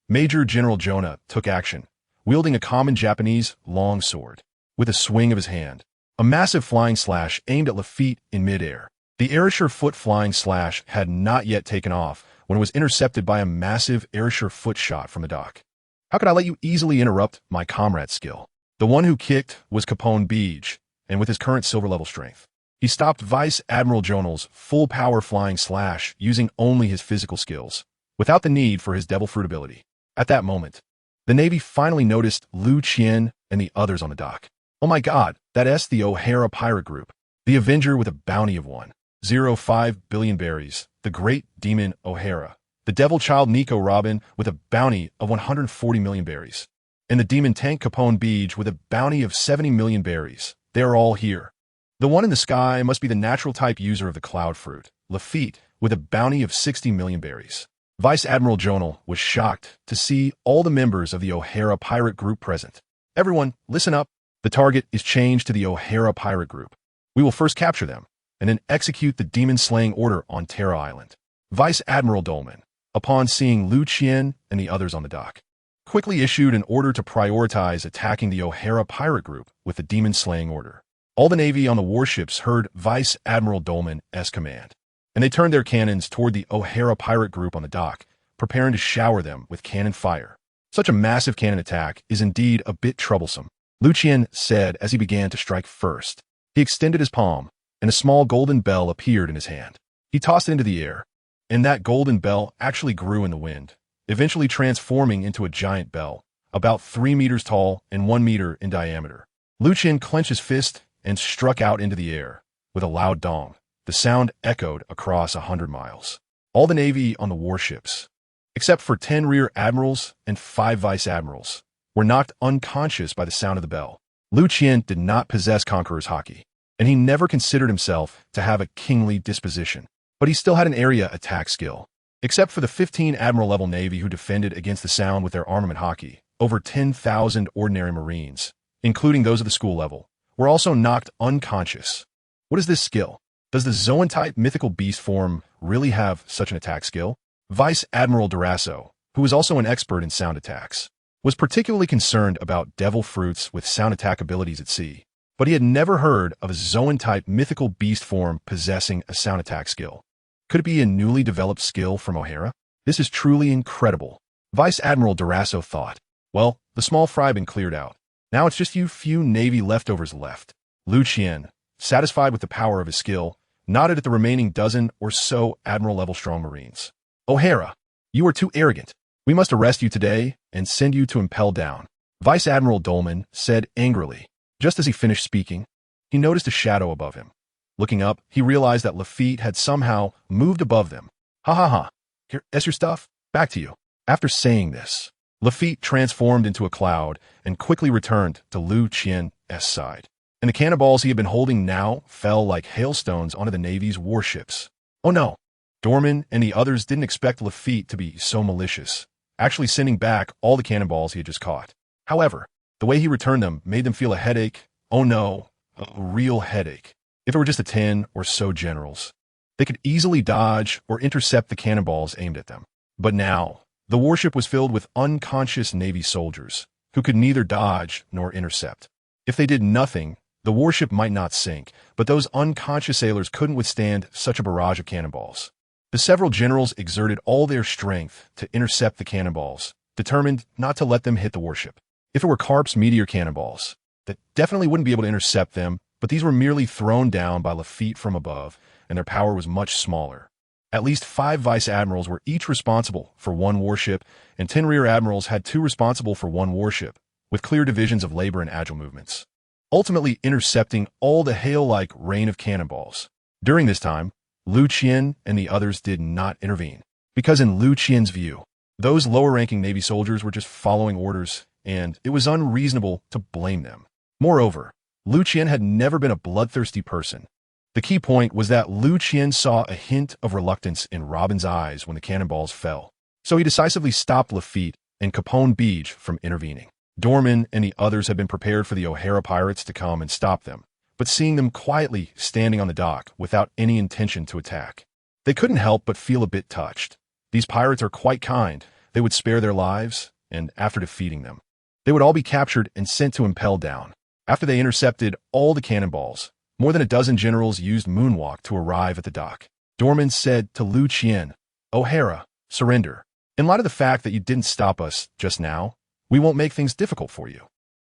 Major General Jonah took action, wielding a common Japanese long sword. With a swing of his hand, a massive flying slash aimed at Lafitte in midair. The Arisher foot flying slash had not yet taken off when it was intercepted by a massive Arisher foot shot from the dock. How could I let you easily interrupt my comrade's skill? The one who kicked was Capone Beige, and with his current silver level strength, he stopped Vice Admiral Jonal's full-power flying slash using only his physical skills, without the need for his devil fruit ability. At that moment, the Navy finally noticed Liu Qian and the others on the dock. Oh my god, that's the O'Hara pirate group. The Avenger with a bounty of 1.05 billion berries, the Great Demon O'Hara, the Devil Child Nico Robin with a bounty of 140 million berries, and the Demon Tank Capone Beige with a bounty of 70 million berries. They are all here. The one in the sky must be the natural type user of the cloud fruit, Lafitte, with a bounty of 60 million berries. Vice Admiral Jonal was shocked to see all the members of the O'Hara pirate group present. Everyone, listen up. The target is changed to the O'Hara pirate group. We will first capture them, and then execute the demon-slaying order on Terra Island. Vice Admiral Dolman, upon seeing Liu Qian and the others on the dock, quickly issued an order to prioritize attacking the O'Hara pirate group with the demon-slaying order. All the Navy on the warships heard Vice Admiral Dolman's command, and they turned their cannons toward the O'Hara pirate group on the dock, preparing to shower them with cannon fire. Such a massive cannon attack is indeed a bit troublesome, Liu Qian said as he began to strike first. He extended his palm, and a small golden bell appeared in his hand. He tossed it into the air, and that golden bell actually grew in the wind, eventually transforming into a giant bell, about 3 meters tall and 1 meter in diameter. Liu Qian clenched his fist and struck out into the air with a loud dong. The sound echoed across 100 miles. All the Navy on the warships, except for 10 rear admirals and 5 vice admirals, were knocked unconscious by the sound of the bell. Liu Qian did not possess conqueror's haki, and he never considered himself to have a kingly disposition. But he still had an area attack skill. Except for the 15 admiral-level navy who defended against the Sound with their armament haki, over 10,000 ordinary marines, including those of the school level, were also knocked unconscious. What is this skill? Does the Zoan-type mythical beast form really have such an attack skill? Vice Admiral Durasso, who was also an expert in sound attacks, was particularly concerned about devil fruits with sound attack abilities at sea, but he had never heard of a Zoan-type mythical beast form possessing a sound attack skill. Could it be a newly developed skill from O'Hara? This is truly incredible. Vice Admiral Durasso thought. Well, the small fry had been cleared out. Now it's just you few Navy leftovers left. Liu Qian, satisfied with the power of his skill, nodded at the remaining dozen or so Admiral-level strong Marines. O'Hara, you are too arrogant. We must arrest you today and send you to impel down. Vice Admiral Dolman said angrily. Just as he finished speaking, he noticed a shadow above him. Looking up, he realized that Lafitte had somehow moved above them. Ha ha ha. Here, that's your stuff. Back to you. After saying this, Lafitte transformed into a cloud and quickly returned to Liu Qian's side. And the cannonballs he had been holding now fell like hailstones onto the Navy's warships. Oh no. Dorman and the others didn't expect Lafitte to be so malicious, actually sending back all the cannonballs he had just caught. However, the way he returned them made them feel a headache. Oh no, a real headache. If it were just the 10 or so generals, they could easily dodge or intercept the cannonballs aimed at them. But now, the warship was filled with unconscious Navy soldiers who could neither dodge nor intercept. If they did nothing, the warship might not sink, but those unconscious sailors couldn't withstand such a barrage of cannonballs. The several generals exerted all their strength to intercept the cannonballs, determined not to let them hit the warship. If it were Karp's meteor cannonballs, that definitely wouldn't be able to intercept them, but these were merely thrown down by Lafitte from above, and their power was much smaller. At least 5 vice admirals were each responsible for 1 warship, and 10 rear admirals had 2 responsible for 1 warship, with clear divisions of labor and agile movements, ultimately intercepting all the hail-like rain of cannonballs. During this time, Liu Qian and the others did not intervene, because in Liu Qian's view, those lower-ranking Navy soldiers were just following orders, and it was unreasonable to blame them. Moreover, Liu Qian had never been a bloodthirsty person. The key point was that Liu Qian saw a hint of reluctance in Robin's eyes when the cannonballs fell, so he decisively stopped Lafitte and Capone Beach from intervening. Dorman and the others had been prepared for the O'Hara pirates to come and stop them, but seeing them quietly standing on the dock without any intention to attack, they couldn't help but feel a bit touched. These pirates are quite kind. They would spare their lives, and after defeating them, they would all be captured and sent to impel down. After they intercepted all the cannonballs, more than a dozen generals used moonwalk to arrive at the dock. Dorman said to Liu Qian, O'Hara, surrender. In light of the fact that you didn't stop us just now, we won't make things difficult for you.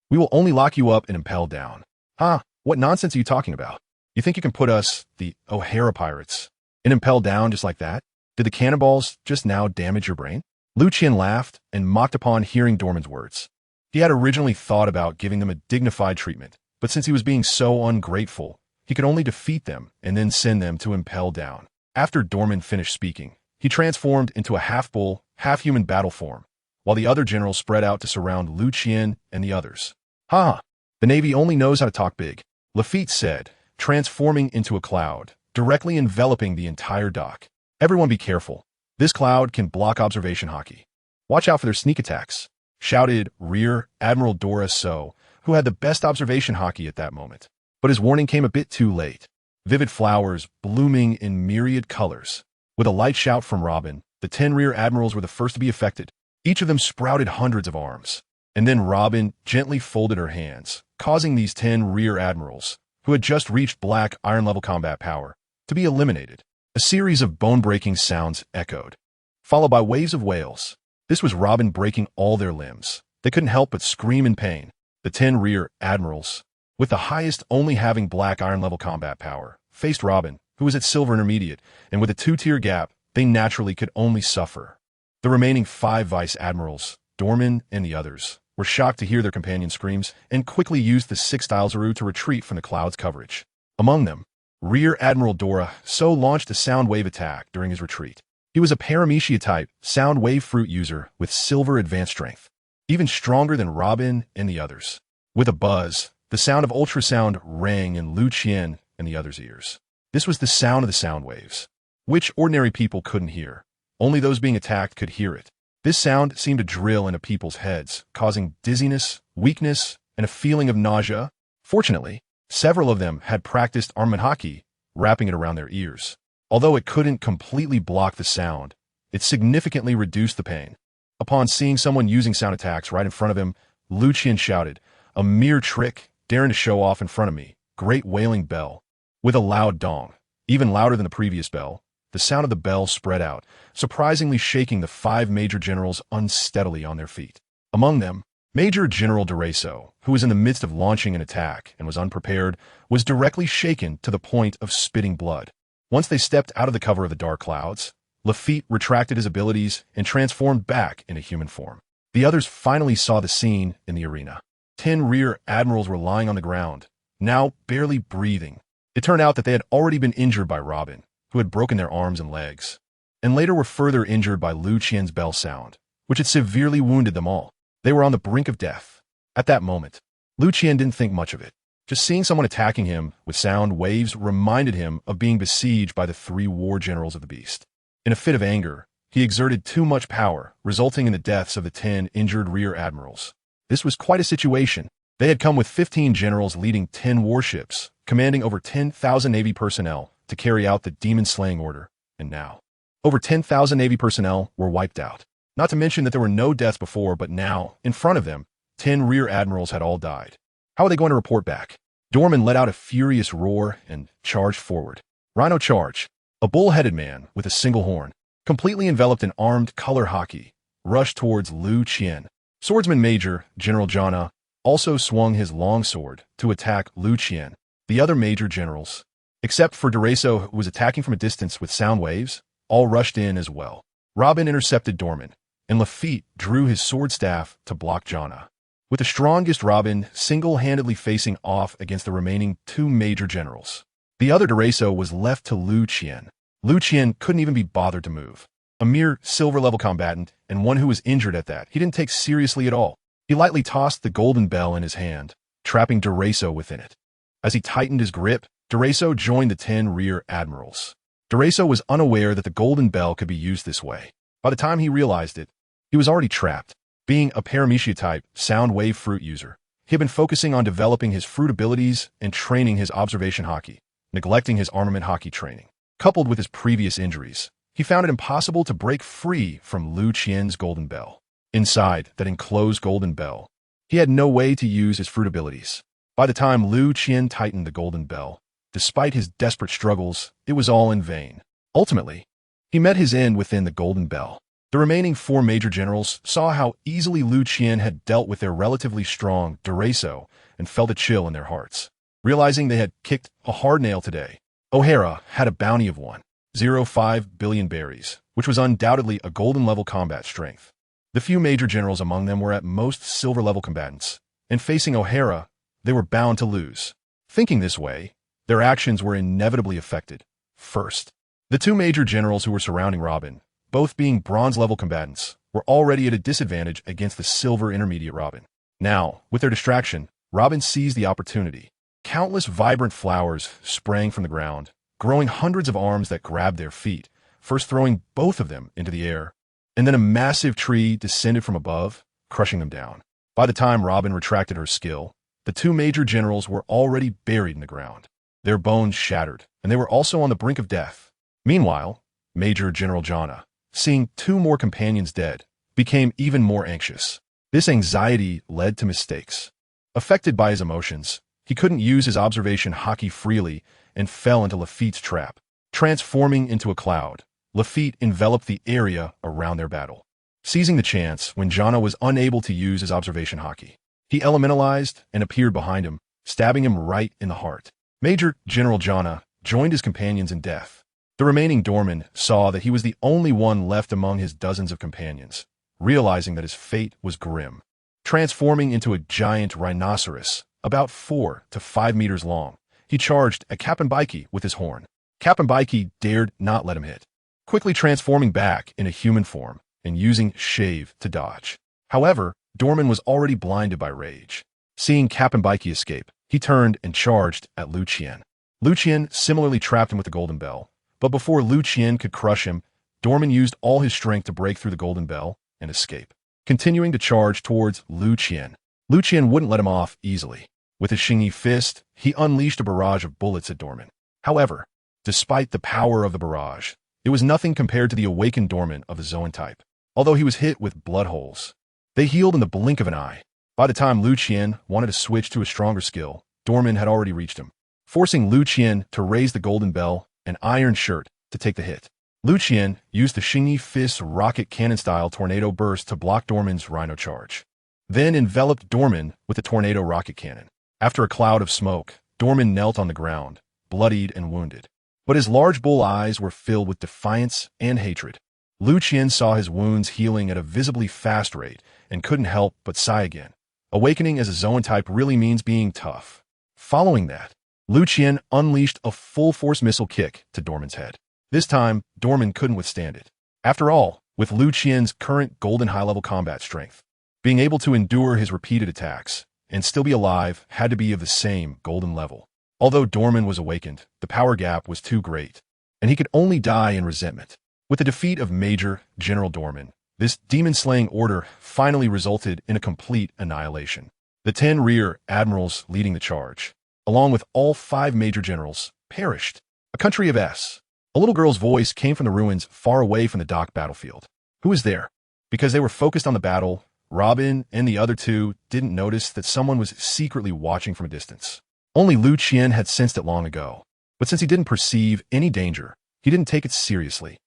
We will only lock you up and impel down. Huh? What nonsense are you talking about? You think you can put us, the O'Hara pirates, and impel down just like that? Did the cannonballs just now damage your brain? Liu Qian laughed and mocked upon hearing Dorman's words. He had originally thought about giving them a dignified treatment, but since he was being so ungrateful, he could only defeat them and then send them to impel down. After Dorman finished speaking, he transformed into a half-bull, half-human battle form, while the other generals spread out to surround Liu Qian and the others. Ha! The Navy only knows how to talk big, Lafitte said, transforming into a cloud, directly enveloping the entire dock. Everyone be careful. This cloud can block observation haki. Watch out for their sneak attacks, shouted Rear Admiral Durasso, who had the best observation haki at that moment. But his warning came a bit too late. Vivid flowers blooming in myriad colors. With a light shout from Robin, the 10 rear admirals were the first to be affected. Each of them sprouted hundreds of arms. And then Robin gently folded her hands, causing these 10 rear admirals, who had just reached black iron-level combat power, to be eliminated. A series of bone-breaking sounds echoed, followed by waves of wails. This was Robin breaking all their limbs. They couldn't help but scream in pain. The 10 rear admirals, with the highest only having black iron-level combat power, faced Robin, who was at silver intermediate, and with a 2-tier gap, they naturally could only suffer. The remaining 5 vice admirals, Dorman and the others, were shocked to hear their companions' screams and quickly used the 6 Styles-Aru to retreat from the cloud's coverage. Among them, Rear Admiral Durasso launched a sound wave attack during his retreat. He was a Paramecia-type sound wave fruit user with silver advanced strength, even stronger than Robin and the others. With a buzz, The sound of ultrasound rang in Liu Qian and the others' ears. This was the sound of the sound waves, which ordinary people couldn't hear. Only those being attacked could hear it. This sound seemed to drill into people's heads, causing dizziness, weakness, and a feeling of nausea. Fortunately, several of them had practiced armament hockey, wrapping it around their ears. Although it couldn't completely block the sound, it significantly reduced the pain. Upon seeing someone using sound attacks right in front of him, Liu Qian shouted, "A mere trick, daring to show off in front of me, great wailing bell." With a loud dong, even louder than the previous bell, the sound of the bell spread out, surprisingly shaking the 5 major generals unsteadily on their feet. Among them, Major General Dureso, who was in the midst of launching an attack and was unprepared, was directly shaken to the point of spitting blood. Once they stepped out of the cover of the dark clouds, Lafitte retracted his abilities and transformed back into human form. The others finally saw the scene in the arena. 10 rear admirals were lying on the ground, now barely breathing. It turned out that they had already been injured by Robin, who had broken their arms and legs, and later were further injured by Liu Qian's bell sound, which had severely wounded them all. They were on the brink of death. At that moment, Liu Qian didn't think much of it. Just seeing someone attacking him with sound waves reminded him of being besieged by the 3 war generals of the beast. In a fit of anger, he exerted too much power, resulting in the deaths of the 10 injured rear admirals. This was quite a situation. They had come with 15 generals leading 10 warships, commanding over 10,000 Navy personnel to carry out the demon-slaying order, and now, over 10,000 Navy personnel were wiped out. Not to mention that there were no deaths before, but now, in front of them, 10 rear admirals had all died. How are they going to report back? Dorman let out a furious roar and charged forward. Rhino charge. A bull-headed man with a single horn, completely enveloped in armed color hockey, rushed towards Liu Qian. Swordsman Major General Jana also swung his long sword to attack Liu Qian. The other major generals, except for Dureso, who was attacking from a distance with sound waves, all rushed in as well. Robin intercepted Dorman, and Lafitte drew his sword staff to block Jana, with the strongest Robin single-handedly facing off against the remaining 2 major generals. The other Dureso was left to Liu Qian. Liu Qian couldn't even be bothered to move. A mere silver-level combatant, and one who was injured at that, he didn't take seriously at all. He lightly tossed the golden bell in his hand, trapping Dureso within it. As he tightened his grip, Dureso joined the 10 rear admirals. Dureso was unaware that the golden bell could be used this way. By the time he realized it, he was already trapped. Being a Paramecia-type sound wave fruit user, he had been focusing on developing his fruit abilities and training his observation hockey, neglecting his armament hockey training. Coupled with his previous injuries, he found it impossible to break free from Liu Qian's golden bell. Inside that enclosed golden bell, he had no way to use his fruit abilities. By the time Liu Qian tightened the golden bell, despite his desperate struggles, it was all in vain. Ultimately, he met his end within the golden bell. The remaining 4 major generals saw how easily Liu Qian had dealt with their relatively strong Dureso and felt a chill in their hearts. Realizing they had kicked a hard nail today, O'Hara had a bounty of 1.05 billion berries, which was undoubtedly a golden-level combat strength. The few major generals among them were at most silver-level combatants, and facing O'Hara, they were bound to lose. Thinking this way, their actions were inevitably affected. First, the 2 major generals who were surrounding Robin, both being bronze-level combatants, were already at a disadvantage against the silver intermediate Robin. Now, with their distraction, Robin seized the opportunity. Countless vibrant flowers sprang from the ground, growing hundreds of arms that grabbed their feet, first throwing both of them into the air, and then a massive tree descended from above, crushing them down. By the time Robin retracted her skill, the 2 major generals were already buried in the ground. Their bones shattered, and they were also on the brink of death. Meanwhile, Major General Jana, seeing 2 more companions dead, became even more anxious. This anxiety led to mistakes. Affected by his emotions, he couldn't use his observation hockey freely and fell into Lafitte's trap. Transforming into a cloud, Lafitte enveloped the area around their battle. Seizing the chance when Jana was unable to use his observation hockey, he elementalized and appeared behind him, stabbing him right in the heart. Major General Jana joined his companions in death. The remaining Dorman saw that he was the only one left among his dozens of companions, realizing that his fate was grim. Transforming into a giant rhinoceros, about 4 to 5 meters long, he charged at Captain Baiki with his horn. Captain Baiki dared not let him hit, quickly transforming back into human form and using Shave to dodge. However, Dorman was already blinded by rage. Seeing Captain Baiki escape, He turned and charged at Liu Qian. Liu Qian similarly trapped him with the golden bell, but before Liu Qian could crush him, Dorman used all his strength to break through the golden bell and escape. Continuing to charge towards Liu Qian, Liu Qian wouldn't let him off easily. With his Xingyi fist, he unleashed a barrage of bullets at Dorman. However, despite the power of the barrage, it was nothing compared to the awakened Dorman of the Zoan type. Although he was hit with blood holes, they healed in the blink of an eye. By the time Liu Qian wanted to switch to a stronger skill, Dorman had already reached him, forcing Liu Qian to raise the golden bell and iron shirt to take the hit. Liu Qian used the Xingyi fist's rocket cannon-style tornado burst to block Dorman's rhino charge, then enveloped Dorman with the tornado rocket cannon. After a cloud of smoke, Dorman knelt on the ground, bloodied and wounded. But his large bull eyes were filled with defiance and hatred. Liu Qian saw his wounds healing at a visibly fast rate and couldn't help but sigh again. Awakening as a Zoan type really means being tough. Following that, Liu Qian unleashed a full-force missile kick to Dorman's head. This time, Dorman couldn't withstand it. After all, with Liu Qian's current golden high-level combat strength, being able to endure his repeated attacks and still be alive had to be of the same golden level. Although Dorman was awakened, the power gap was too great, and he could only die in resentment. With the defeat of Major General Dorman, this demon-slaying order finally resulted in a complete annihilation. The 10 rear admirals leading the charge, along with all 5 major generals, perished. A country of S. A little girl's voice came from the ruins far away from the dock battlefield. Who is there? Because they were focused on the battle, Robin and the other two didn't notice that someone was secretly watching from a distance. Only Liu Qian had sensed it long ago, but since he didn't perceive any danger, he didn't take it seriously.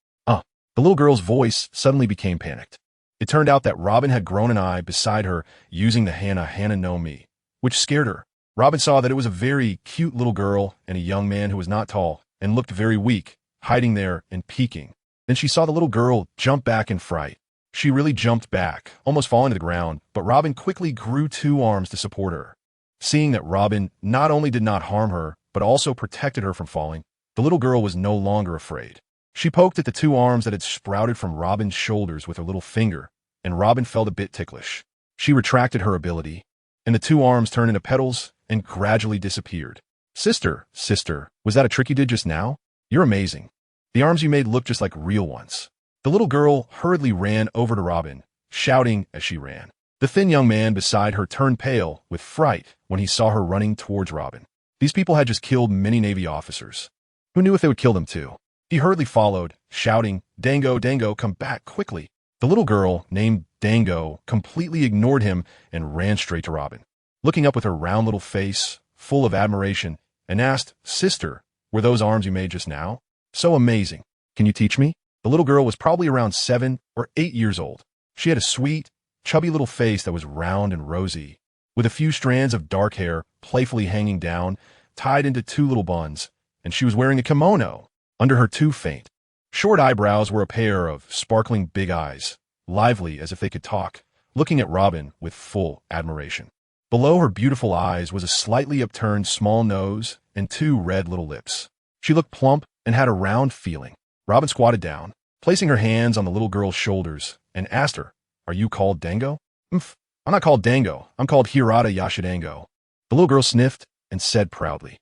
The little girl's voice suddenly became panicked. It turned out that Robin had grown an eye beside her using the Hana no Mi, which scared her. Robin saw that it was a very cute little girl and a young man who was not tall and looked very weak, hiding there and peeking. Then she saw the little girl jump back in fright. She really jumped back, almost falling to the ground, but Robin quickly grew 2 arms to support her. Seeing that Robin not only did not harm her, but also protected her from falling, the little girl was no longer afraid. She poked at the 2 arms that had sprouted from Robin's shoulders with her little finger, and Robin felt a bit ticklish. She retracted her ability, and the 2 arms turned into petals and gradually disappeared. Sister, was that a trick you did just now? You're amazing. The arms you made look just like real ones. The little girl hurriedly ran over to Robin, shouting as she ran. The thin young man beside her turned pale with fright when he saw her running towards Robin. These people had just killed many Navy officers. Who knew if they would kill them too? He hurriedly followed, shouting, Dango, come back quickly. The little girl, named Dango, completely ignored him and ran straight to Robin, looking up with her round little face, full of admiration, and asked, Sister, were those arms you made just now? So amazing. Can you teach me? The little girl was probably around 7 or 8 years old. She had a sweet, chubby little face that was round and rosy, with a few strands of dark hair playfully hanging down, tied into 2 little buns, and she was wearing a kimono. Under her 2 faint, short eyebrows were a pair of sparkling big eyes, lively as if they could talk, looking at Robin with full admiration. Below her beautiful eyes was a slightly upturned small nose and 2 red little lips. She looked plump and had a round feeling. Robin squatted down, placing her hands on the little girl's shoulders, and asked her, Are you called Dango? I'm not called Dango. I'm called Hirata Yashidango. The little girl sniffed and said proudly,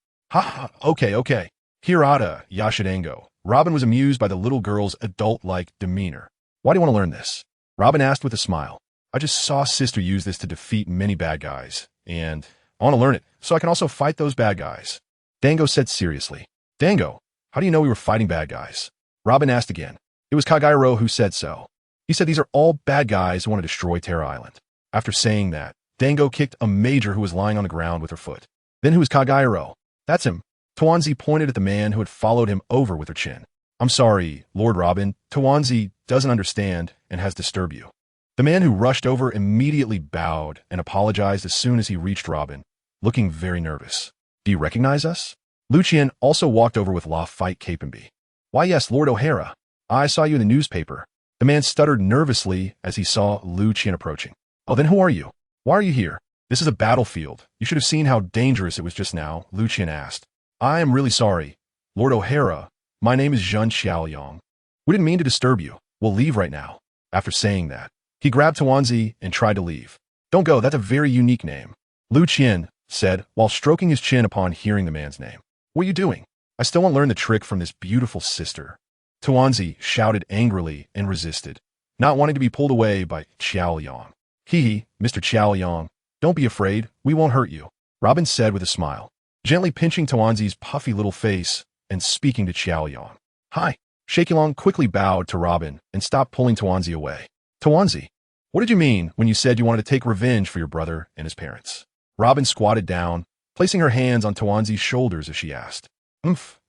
okay. Hirata Yashidango. Robin was amused by the little girl's adult-like demeanor. Why do you want to learn this? Robin asked with a smile. I just saw Sister use this to defeat many bad guys, and I want to learn it so I can also fight those bad guys. Dango said seriously. Dango, how do you know we were fighting bad guys? Robin asked again. It was Kagayaro who said so. He said these are all bad guys who want to destroy Terra Island. After saying that, Dango kicked a major who was lying on the ground with her foot. Then who was Kagayaro? That's him. Tawanzi pointed at the man who had followed him over with her chin. I'm sorry, Lord Robin. Tawanzi doesn't understand and has disturbed you. The man who rushed over immediately bowed and apologized as soon as he reached Robin, looking very nervous. Do you recognize us? Liu Qian also walked over with La Fight Capenby. Why yes, Lord O'Hara. I saw you in the newspaper. The man stuttered nervously as he saw Liu Qian approaching. Oh, then who are you? Why are you here? This is a battlefield. You should have seen how dangerous it was just now, Liu Qian asked. I am really sorry. Lord O'Hara, my name is Zhen Xiaoyong. We didn't mean to disturb you. We'll leave right now. After saying that, he grabbed Tawanzi and tried to leave. Don't go, that's a very unique name. Liu Qian said, while stroking his chin upon hearing the man's name. What are you doing? I still won't learn the trick from this beautiful sister. Tuanzi shouted angrily and resisted, not wanting to be pulled away by Qiaoyang. Hee, Mr. Qiaoyang, don't be afraid, we won't hurt you, Robin said with a smile, gently pinching Tuanzi's puffy little face and speaking to Qiaoyang. Hi. Shiki quickly bowed to Robin and stopped pulling Tuanzi away. Tuanzi, what did you mean when you said you wanted to take revenge for your brother and his parents? Robin squatted down, placing her hands on Tuanzi's shoulders as she asked.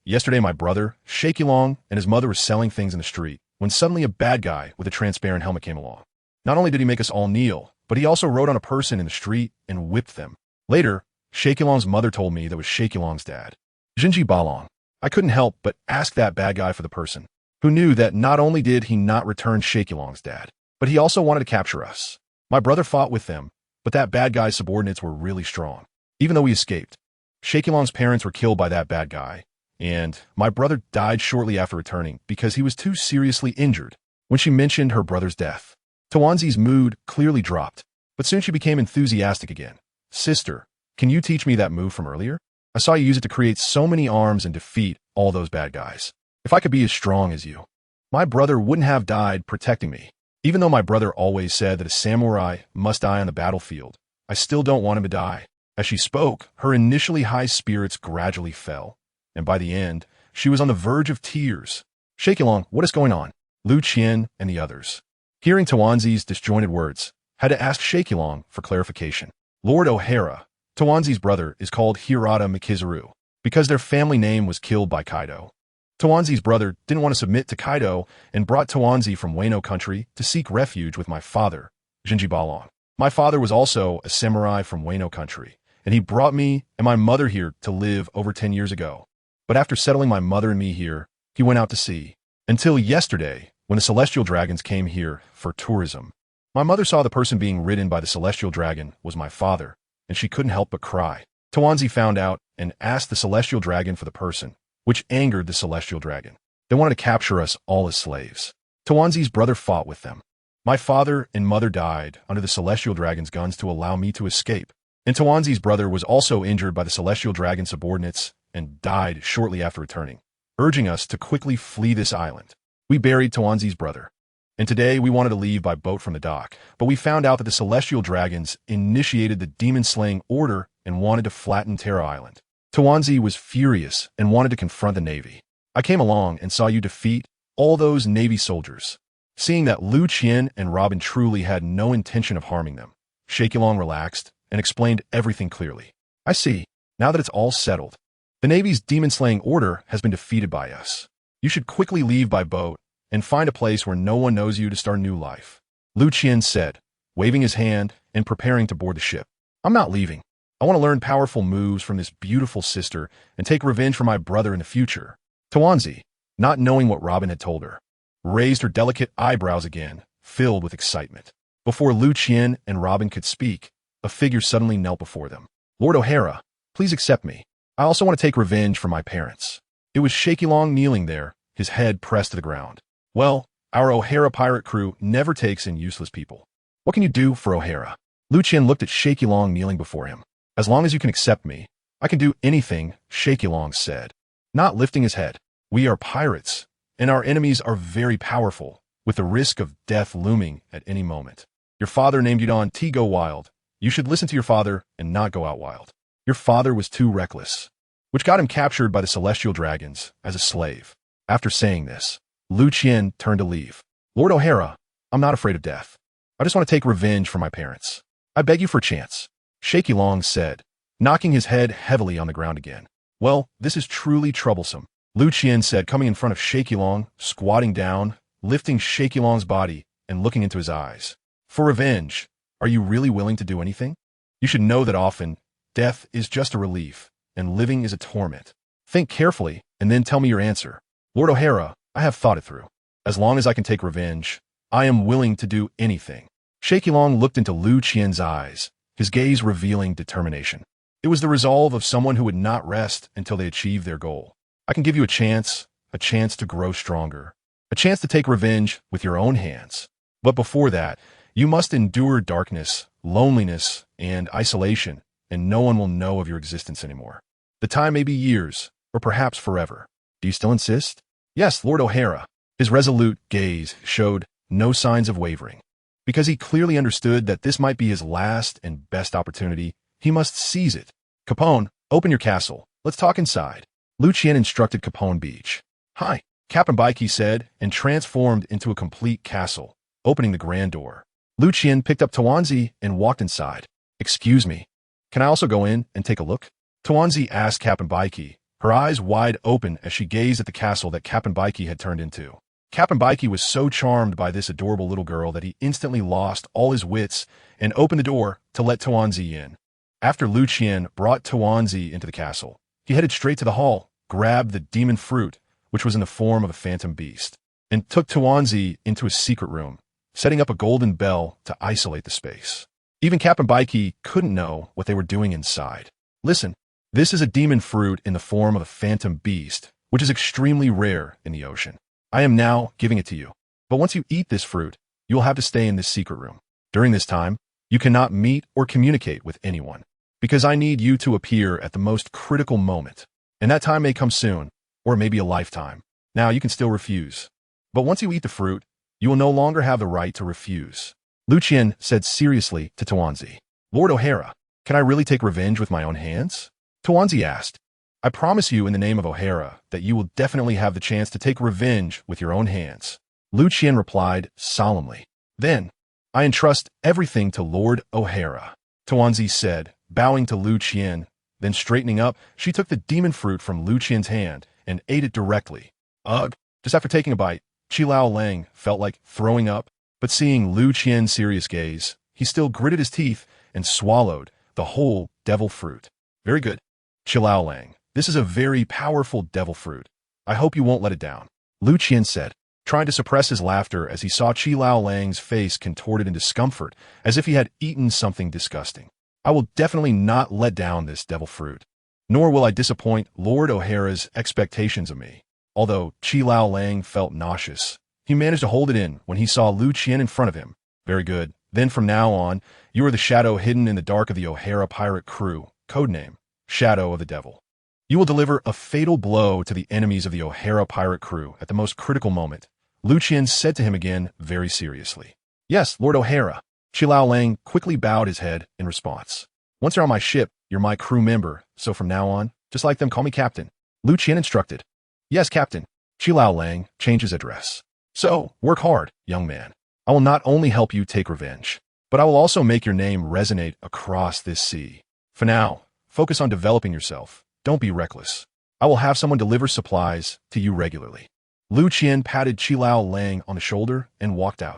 Yesterday my brother, Shiki and his mother were selling things in the street when suddenly a bad guy with a transparent helmet came along. Not only did he make us all kneel, but he also rode on a person in the street and whipped them. Later, Shiki mother told me that was Shiki dad, Xingyi Quan. I couldn't help but ask that bad guy for the person, who knew that not only did he not return Shiki dad, but he also wanted to capture us. My brother fought with them, but that bad guy's subordinates were really strong. Even though we escaped, Shiki parents were killed by that bad guy, and my brother died shortly after returning because he was too seriously injured. When she mentioned her brother's death, Tuanzi's mood clearly dropped, but soon she became enthusiastic again. Sister, can you teach me that move from earlier? I saw you use it to create so many arms and defeat all those bad guys. If I could be as strong as you, my brother wouldn't have died protecting me. Even though my brother always said that a samurai must die on the battlefield, I still don't want him to die. As she spoke, her initially high spirits gradually fell, and by the end, she was on the verge of tears. Shiki, what is going on? Liu Qian and the others, hearing Tuanzi's disjointed words, had to ask Shiki for clarification. Lord O'Hara, Tuanzi's brother, is called Hirata Kizaru because their family name was killed by Kaido. Tuanzi's brother didn't want to submit to Kaido and brought Tuanzi from Wano country to seek refuge with my father, Xingyi Quan. My father was also a samurai from Wano country, and he brought me and my mother here to live over 10 years ago. But after settling my mother and me here, he went out to sea. Until yesterday, when the celestial dragons came here for tourism. My mother saw the person being ridden by the celestial dragon was my father, and she couldn't help but cry. Tuanzi found out and asked the celestial dragon for the person, which angered the celestial dragon. They wanted to capture us all as slaves. Tuanzi's brother fought with them. My father and mother died under the celestial dragon's guns to allow me to escape. And Tuanzi's brother was also injured by the celestial dragon's subordinates and died shortly after returning, urging us to quickly flee this island. We buried Tuanzi's brother. And today we wanted to leave by boat from the dock, but we found out that the celestial dragons initiated the demon-slaying order and wanted to flatten Terra Island. Tuanzi was furious and wanted to confront the Navy. I came along and saw you defeat all those Navy soldiers. Seeing that Liu Qian and Robin truly had no intention of harming them, Shiki relaxed and explained everything clearly. I see. Now that it's all settled, the Navy's demon-slaying order has been defeated by us. You should quickly leave by boat and find a place where no one knows you to start a new life, Liu Qian said, waving his hand and preparing to board the ship. I'm not leaving. I want to learn powerful moves from this beautiful sister and take revenge for my brother in the future. Tuanzi, not knowing what Robin had told her, raised her delicate eyebrows again, filled with excitement. Before Liu Qian and Robin could speak, a figure suddenly knelt before them. Lord O'Hara, please accept me. I also want to take revenge for my parents. It was Shiki kneeling there, his head pressed to the ground. Well, our O'Hara pirate crew never takes in useless people. What can you do for O'Hara? Liu Qian looked at Shiki kneeling before him. As long as you can accept me, I can do anything, Shiki said, not lifting his head. We are pirates, and our enemies are very powerful, with the risk of death looming at any moment. Your father named you to go wild. You should listen to your father and not go out wild. Your father was too reckless, which got him captured by the celestial dragons as a slave. After saying this, Liu Qian turned to leave. Lord O'Hara, I'm not afraid of death. I just want to take revenge for my parents. I beg you for a chance, Shiki said, knocking his head heavily on the ground again. Well, this is truly troublesome, Liu Qian said, coming in front of Shiki, squatting down, lifting Shiki body and looking into his eyes. For revenge, are you really willing to do anything? You should know that often, death is just a relief, and living is a torment. Think carefully, and then tell me your answer. Lord O'Hara, I have thought it through. As long as I can take revenge, I am willing to do anything. Shiki looked into Liu Qian's eyes, his gaze revealing determination. It was the resolve of someone who would not rest until they achieved their goal. I can give you a chance to grow stronger, a chance to take revenge with your own hands. But before that, you must endure darkness, loneliness, and isolation, and no one will know of your existence anymore. The time may be years, or perhaps forever. Do you still insist? Yes, Lord O'Hara. His resolute gaze showed no signs of wavering. Because he clearly understood that this might be his last and best opportunity, he must seize it. Capone, open your castle. Let's talk inside. Liu Qian instructed Capone Beach. Hi, Captain Baiki said, and transformed into a complete castle, opening the grand door. Liu Qian picked up Tawanzi and walked inside. Excuse me, can I also go in and take a look? Tawanzi asked Captain Baiki, her eyes wide open as she gazed at the castle that Captain Baiki had turned into. Captain Baiki was so charmed by this adorable little girl that he instantly lost all his wits and opened the door to let Tawanzi in. After Liu Qian brought Tawanzi into the castle, he headed straight to the hall, grabbed the demon fruit, which was in the form of a phantom beast, and took Tawanzi into his secret room, setting up a golden bell to isolate the space. Even Captain Baiki couldn't know what they were doing inside. Listen, this is a demon fruit in the form of a phantom beast, which is extremely rare in the ocean. I am now giving it to you. But once you eat this fruit, you will have to stay in this secret room. During this time, you cannot meet or communicate with anyone, because I need you to appear at the most critical moment. And that time may come soon, or it may be a lifetime. Now you can still refuse. But once you eat the fruit, you will no longer have the right to refuse. Liu Qian said seriously to Tawanzi. Lord O'Hara, can I really take revenge with my own hands? Tawanzi asked. I promise you in the name of O'Hara that you will definitely have the chance to take revenge with your own hands. Liu Qian replied solemnly. Then, I entrust everything to Lord O'Hara, Tawanzi said, bowing to Liu Qian. Then straightening up, she took the demon fruit from Liu Qian's hand and ate it directly. Ugh! Just after taking a bite, Qi Lao Lang felt like throwing up, but seeing Liu Qian's serious gaze, he still gritted his teeth and swallowed the whole devil fruit. Very good, Qi Lao Lang. This is a very powerful devil fruit. I hope you won't let it down, Liu Qian said, trying to suppress his laughter as he saw Qi Lao Lang's face contorted in discomfort, as if he had eaten something disgusting. I will definitely not let down this devil fruit, nor will I disappoint Lord O'Hara's expectations of me. Although Qi Lao Lang felt nauseous, he managed to hold it in when he saw Liu Qian in front of him. Very good. Then from now on, you are the shadow hidden in the dark of the O'Hara pirate crew, codename Shadow of the Devil. You will deliver a fatal blow to the enemies of the O'Hara pirate crew at the most critical moment, Liu Qian said to him again very seriously. Yes, Lord O'Hara. Qi Lao Lang quickly bowed his head in response. Once you're on my ship, you're my crew member, so from now on, just like them, call me Captain, Liu Qian instructed. Yes, Captain. Qi Lao Lang changed his address. So, work hard, young man. I will not only help you take revenge, but I will also make your name resonate across this sea. For now, focus on developing yourself. Don't be reckless. I will have someone deliver supplies to you regularly. Liu Qian patted Qi Lao Lang on the shoulder and walked out.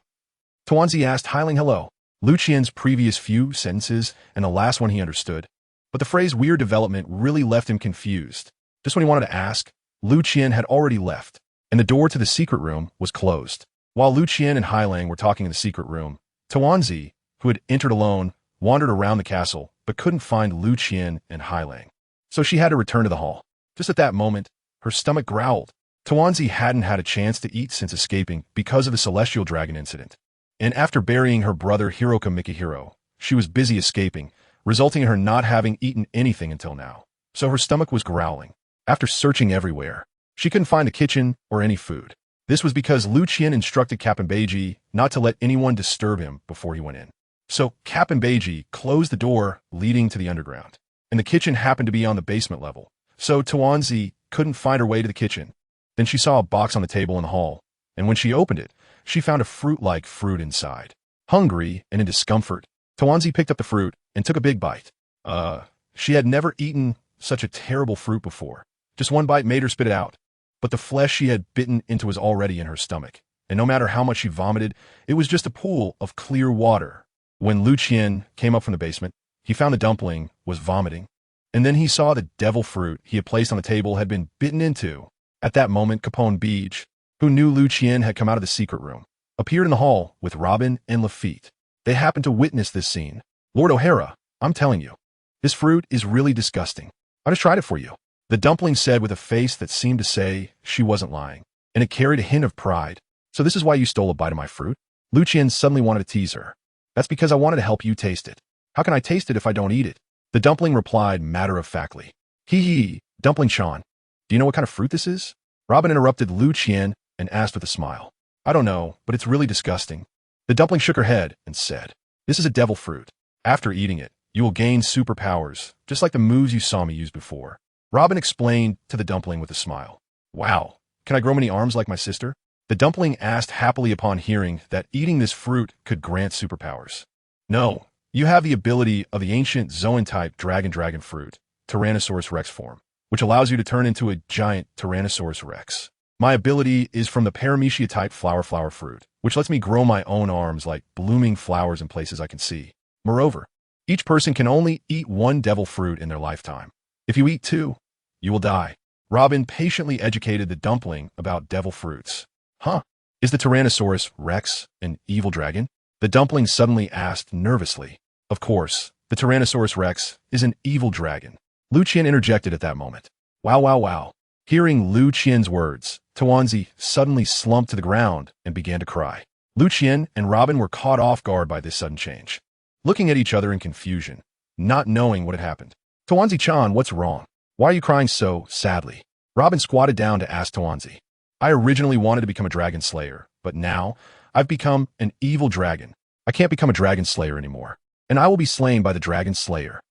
Tawanzi asked Hiling hello. Liu Qian's previous few sentences and the last one he understood, but the phrase weird development really left him confused. Just when he wanted to ask, Liu Qian had already left, and the door to the secret room was closed. While Liu Qian and Hilang were talking in the secret room, Tawanzi, who had entered alone, wandered around the castle, but couldn't find Liu Qian and Hilang. So she had to return to the hall. Just at that moment, her stomach growled. Tawanzi hadn't had a chance to eat since escaping because of the Celestial Dragon incident. And after burying her brother Hiroka Mikihiro, she was busy escaping, resulting in her not having eaten anything until now. So her stomach was growling. After searching everywhere, she couldn't find the kitchen or any food. This was because Liu Qian instructed Captain Beiji not to let anyone disturb him before he went in. So Captain Beiji closed the door leading to the underground, and the kitchen happened to be on the basement level. So Tawanzi couldn't find her way to the kitchen. Then she saw a box on the table in the hall, and when she opened it, she found a fruit-like fruit inside. Hungry and in discomfort, Tawanzi picked up the fruit and took a big bite. She had never eaten such a terrible fruit before. Just one bite made her spit it out. But the flesh she had bitten into was already in her stomach, and no matter how much she vomited, it was just a pool of clear water. When Liu Qian came up from the basement, he found the dumpling was vomiting, and then he saw the devil fruit he had placed on the table had been bitten into. At that moment, Capone Beach, who knew Liu Qian had come out of the secret room, appeared in the hall with Robin and Lafitte. They happened to witness this scene. Lord O'Hara, I'm telling you, this fruit is really disgusting. I just tried it for you, the dumpling said with a face that seemed to say she wasn't lying, and it carried a hint of pride. So this is why you stole a bite of my fruit? Liu Qian suddenly wanted to tease her. That's because I wanted to help you taste it. How can I taste it if I don't eat it? The dumpling replied matter-of-factly. Hee hee, Dumpling Chan. Do you know what kind of fruit this is? Robin interrupted Liu Qian and asked with a smile. I don't know, but it's really disgusting. The dumpling shook her head and said, This is a devil fruit. After eating it, you will gain superpowers, just like the moves you saw me use before. Robin explained to the dumpling with a smile. Wow, can I grow many arms like my sister? The dumpling asked happily upon hearing that eating this fruit could grant superpowers. No, you have the ability of the ancient Zoan-type dragon fruit, Tyrannosaurus Rex form, which allows you to turn into a giant Tyrannosaurus Rex. My ability is from the Paramecia-type flower fruit, which lets me grow my own arms like blooming flowers in places I can see. Moreover, each person can only eat one devil fruit in their lifetime. If you eat two, you will die. Robin patiently educated the dumpling about devil fruits. Huh? Is the Tyrannosaurus Rex an evil dragon? The dumpling suddenly asked nervously. Of course, the Tyrannosaurus Rex is an evil dragon. Liu Qian interjected at that moment. Wow. Hearing Liu Qian's words, Tuanzi suddenly slumped to the ground and began to cry. Liu Qian and Robin were caught off guard by this sudden change, looking at each other in confusion, not knowing what had happened. Tuanzi-chan, what's wrong? Why are you crying so sadly? Robin squatted down to ask Tuanzi. I originally wanted to become a dragon slayer, but now I've become an evil dragon. I can't become a dragon slayer anymore, and I will be slain by the dragon slayer.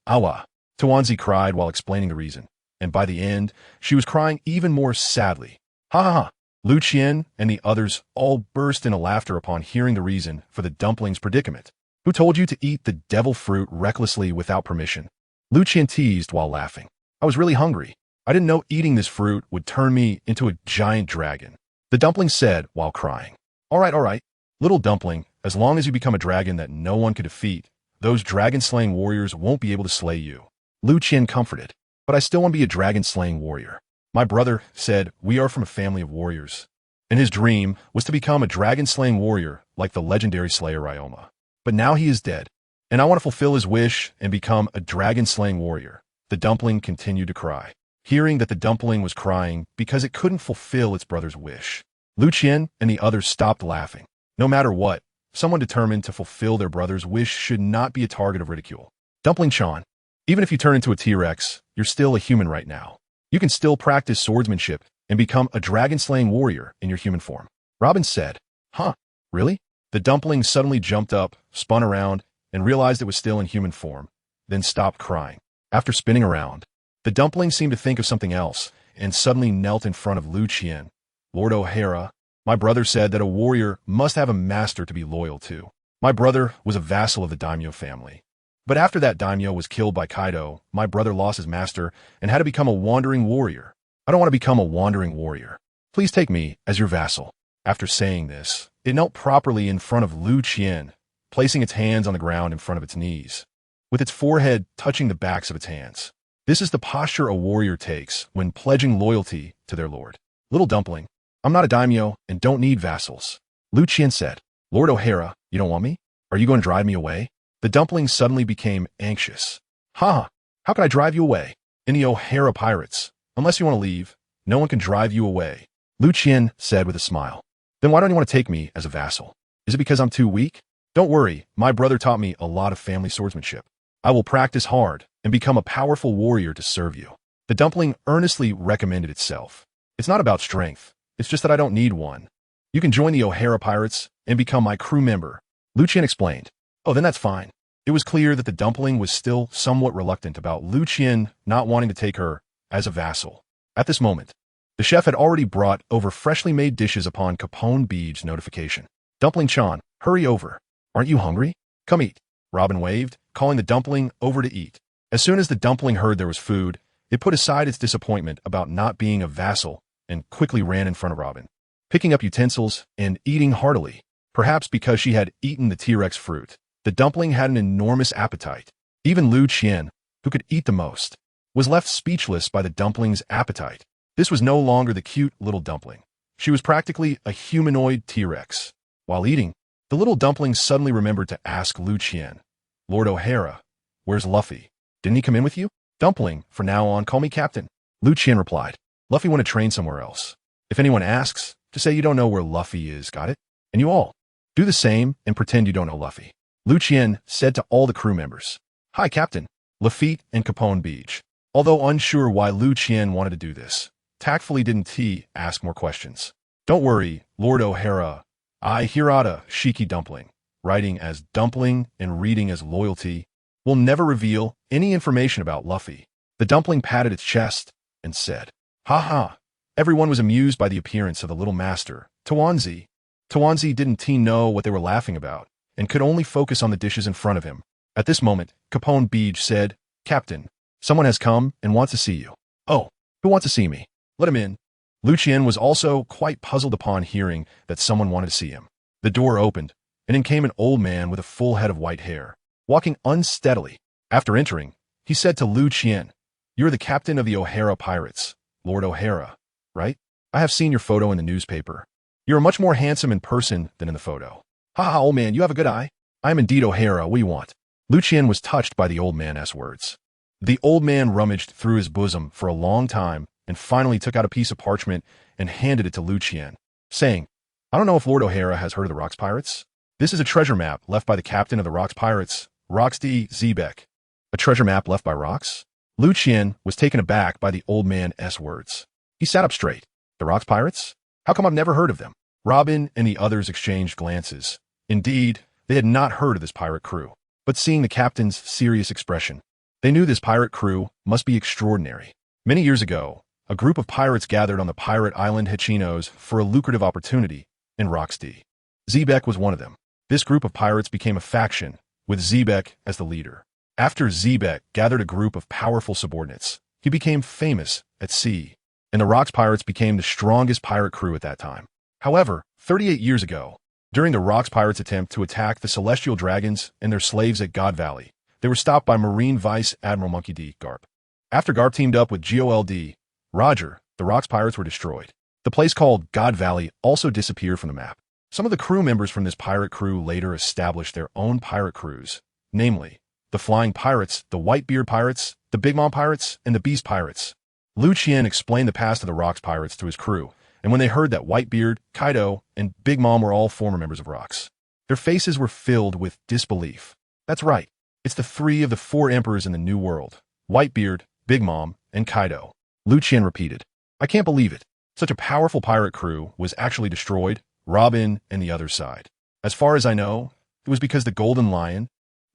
Awa. Tuanzi cried while explaining the reason, and by the end, she was crying even more sadly. Ha. Liu Qian and the others all burst into laughter upon hearing the reason for the dumpling's predicament. Who told you to eat the devil fruit recklessly without permission? Liu Qian teased while laughing. I was really hungry. I didn't know eating this fruit would turn me into a giant dragon. The dumpling said while crying. All right. Little dumpling, as long as you become a dragon that no one could defeat, those dragon-slaying warriors won't be able to slay you. Liu Qian comforted. But I still want to be a dragon-slaying warrior. My brother said we are from a family of warriors, and his dream was to become a dragon-slaying warrior like the legendary slayer Ryoma. But now he is dead, and I want to fulfill his wish and become a dragon-slaying warrior. The dumpling continued to cry. Hearing that the dumpling was crying because it couldn't fulfill its brother's wish, Liu Qian and the others stopped laughing. No matter what, someone determined to fulfill their brother's wish should not be a target of ridicule. Dumpling-chan, even if you turn into a T-Rex, you're still a human right now. You can still practice swordsmanship and become a dragon-slaying warrior in your human form. Robin said, Huh, really? The dumpling suddenly jumped up, spun around, and realized it was still in human form, then stopped crying. After spinning around, the dumpling seemed to think of something else and suddenly knelt in front of Liu Qian. Lord O'Hara, my brother said that a warrior must have a master to be loyal to. My brother was a vassal of the daimyo family. But after that daimyo was killed by Kaido, my brother lost his master and had to become a wandering warrior. I don't want to become a wandering warrior. Please take me as your vassal. After saying this, it knelt properly in front of Liu Qian, placing its hands on the ground in front of its knees, with its forehead touching the backs of its hands. This is the posture a warrior takes when pledging loyalty to their lord. Little dumpling, I'm not a daimyo and don't need vassals. Liu Qian said, Lord O'Hara, you don't want me? Are you going to drive me away? The dumpling suddenly became anxious. How can I drive you away? In the O'Hara pirates, unless you want to leave, no one can drive you away. Liu Qian said with a smile. Then why don't you want to take me as a vassal? Is it because I'm too weak? Don't worry, my brother taught me a lot of family swordsmanship. I will practice hard and become a powerful warrior to serve you. The dumpling earnestly recommended itself. It's not about strength. It's just that I don't need one. You can join the O'Hara pirates and become my crew member. Liu Qian explained. Oh, then that's fine. It was clear that the dumpling was still somewhat reluctant about Liu Qian not wanting to take her as a vassal. At this moment, the chef had already brought over freshly made dishes upon Capone Beach's notification. Dumpling-chan, hurry over. Aren't you hungry? Come eat. Robin waved, calling the dumpling over to eat. As soon as the dumpling heard there was food, it put aside its disappointment about not being a vassal and quickly ran in front of Robin, picking up utensils and eating heartily. Perhaps because she had eaten the T-Rex fruit, the dumpling had an enormous appetite. Even Liu Qian, who could eat the most, was left speechless by the dumpling's appetite. This was no longer the cute little dumpling. She was practically a humanoid T-Rex. While eating, the little dumpling suddenly remembered to ask Liu Qian, Lord O'Hara, where's Luffy? Didn't he come in with you? Dumpling, from now on, call me Captain. Liu Qian replied, Luffy went to train somewhere else. If anyone asks, just say you don't know where Luffy is, got it? And you all, do the same and pretend you don't know Luffy. Liu Qian said to all the crew members, Hi, Captain. Lafitte and Capone Beach. Although unsure why Liu Qian wanted to do this, tactfully didn't he ask more questions. Don't worry, Lord O'Hara. I, Hirata, Shiki Dumpling, writing as Dumpling and reading as Loyalty, will never reveal any information about Luffy. The dumpling patted its chest and said, "Ha ha." Everyone was amused by the appearance of the little master, Tawanzi. Tawanzi didn't know what they were laughing about, and could only focus on the dishes in front of him. At this moment, Capone Beach said, "Captain, someone has come and wants to see you." "Oh, who wants to see me? Let him in." Liu Qian was also quite puzzled upon hearing that someone wanted to see him. The door opened, and in came an old man with a full head of white hair, walking unsteadily. After entering, he said to Liu Qian, "You're the captain of the O'Hara Pirates, Lord O'Hara, right? I have seen your photo in the newspaper. You are much more handsome in person than in the photo." "Ha ha, old man, you have a good eye. I am indeed O'Hara, what do you want?" Liu Qian was touched by the old man's words. The old man rummaged through his bosom for a long time and finally took out a piece of parchment and handed it to Liu Qian, saying, "I don't know if Lord O'Hara has heard of the Rocks Pirates. This is a treasure map left by the captain of the Rocks Pirates, Rocks D. Zebek." "A treasure map left by Rocks?" Liu Qian was taken aback by the old man's words. He sat up straight. "The Rocks Pirates? How come I've never heard of them?" Robin and the others exchanged glances. Indeed, they had not heard of this pirate crew. But seeing the captain's serious expression, they knew this pirate crew must be extraordinary. Many years ago, a group of pirates gathered on the pirate island Hichinos for a lucrative opportunity in Rocks D. Zebek was one of them. This group of pirates became a faction, with Zebek as the leader. After Zebek gathered a group of powerful subordinates, he became famous at sea, and the Rocks Pirates became the strongest pirate crew at that time. However, 38 years ago, during the Rocks Pirates' attempt to attack the Celestial Dragons and their slaves at God Valley, they were stopped by Marine Vice Admiral Monkey D. Garp. After Garp teamed up with GOLD, Roger, the Rocks Pirates were destroyed. The place called God Valley also disappeared from the map. Some of the crew members from this pirate crew later established their own pirate crews, namely, the Flying Pirates, the Whitebeard Pirates, the Big Mom Pirates, and the Beast Pirates. Liu Qian explained the past of the Rocks Pirates to his crew, and when they heard that Whitebeard, Kaido, and Big Mom were all former members of Rocks, their faces were filled with disbelief. That's right, it's the three of the four emperors in the New World, Whitebeard, Big Mom, and Kaido. Liu Qian repeated, "I can't believe it. Such a powerful pirate crew was actually destroyed, Robin and the other side. As far as I know, it was because the Golden Lion,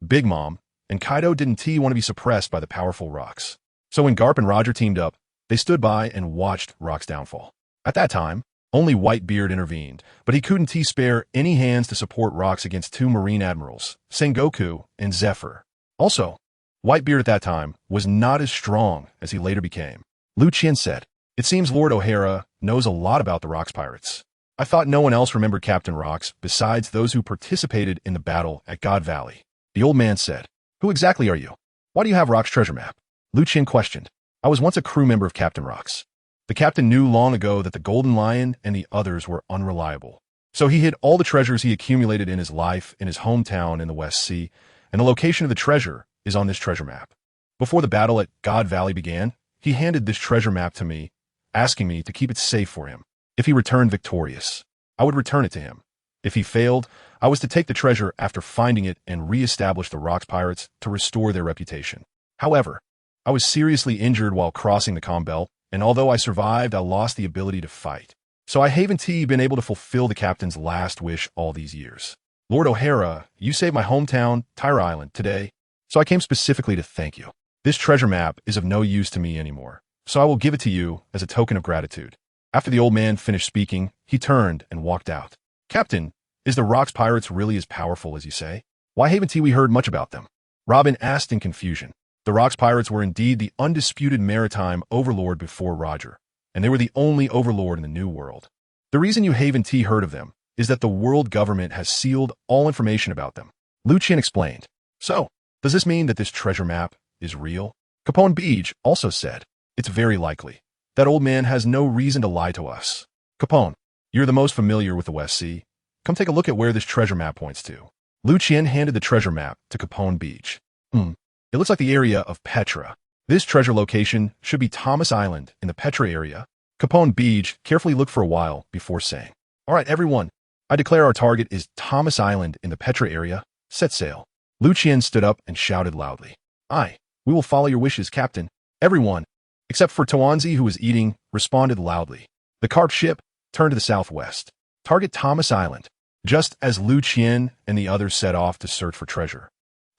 Big Mom, and Kaido didn't want to be suppressed by the powerful Rocks. So when Garp and Roger teamed up, they stood by and watched Rock's downfall. At that time, only Whitebeard intervened, but he couldn't spare any hands to support Rocks against two Marine Admirals, Sengoku and Zephyr. Also, Whitebeard at that time was not as strong as he later became." Liu Qian said, "It seems Lord O'Hara knows a lot about the Rocks Pirates. I thought no one else remembered Captain Rocks besides those who participated in the battle at God Valley." The old man said, "Who exactly are you? Why do you have Rocks' treasure map?" Liu Qian questioned, "I was once a crew member of Captain Rocks. The captain knew long ago that the Golden Lion and the others were unreliable. So he hid all the treasures he accumulated in his life in his hometown in the West Sea, and the location of the treasure is on this treasure map. Before the battle at God Valley began, he handed this treasure map to me, asking me to keep it safe for him. If he returned victorious, I would return it to him. If he failed, I was to take the treasure after finding it and re-establish the Rocks Pirates to restore their reputation. However, I was seriously injured while crossing the calm belt, and although I survived, I lost the ability to fight. So I haven't been able to fulfill the captain's last wish all these years. Lord O'Hara, you saved my hometown, Tyra Island, today, so I came specifically to thank you. This treasure map is of no use to me anymore, so I will give it to you as a token of gratitude." After the old man finished speaking, he turned and walked out. "Captain, is the Rocks Pirates really as powerful as you say? Why haven't we heard much about them?" Robin asked in confusion. The Rocks Pirates were indeed the undisputed maritime overlord before Roger, and they were the only overlord in the New World. The reason you haven't heard of them is that the world government has sealed all information about them. Liu Qian explained. "So, does this mean that this treasure map is real?" Capone Beach also said, "It's very likely. That old man has no reason to lie to us. Capone, you're the most familiar with the West Sea. Come take a look at where this treasure map points to." Liu Qian handed the treasure map to Capone Beach. It looks like the area of Petra. This treasure location should be Thomas Island in the Petra area." Capone Beach carefully looked for a while before saying, "All right, everyone. I declare our target is Thomas Island in the Petra area. Set sail." Liu Qian stood up and shouted loudly, "Aye, We will follow your wishes, Captain. Everyone, except for Toanzi, who was eating, responded loudly. The carp ship turned to the southwest. Target Thomas Island, just as Liu Qian and the others set off to search for treasure.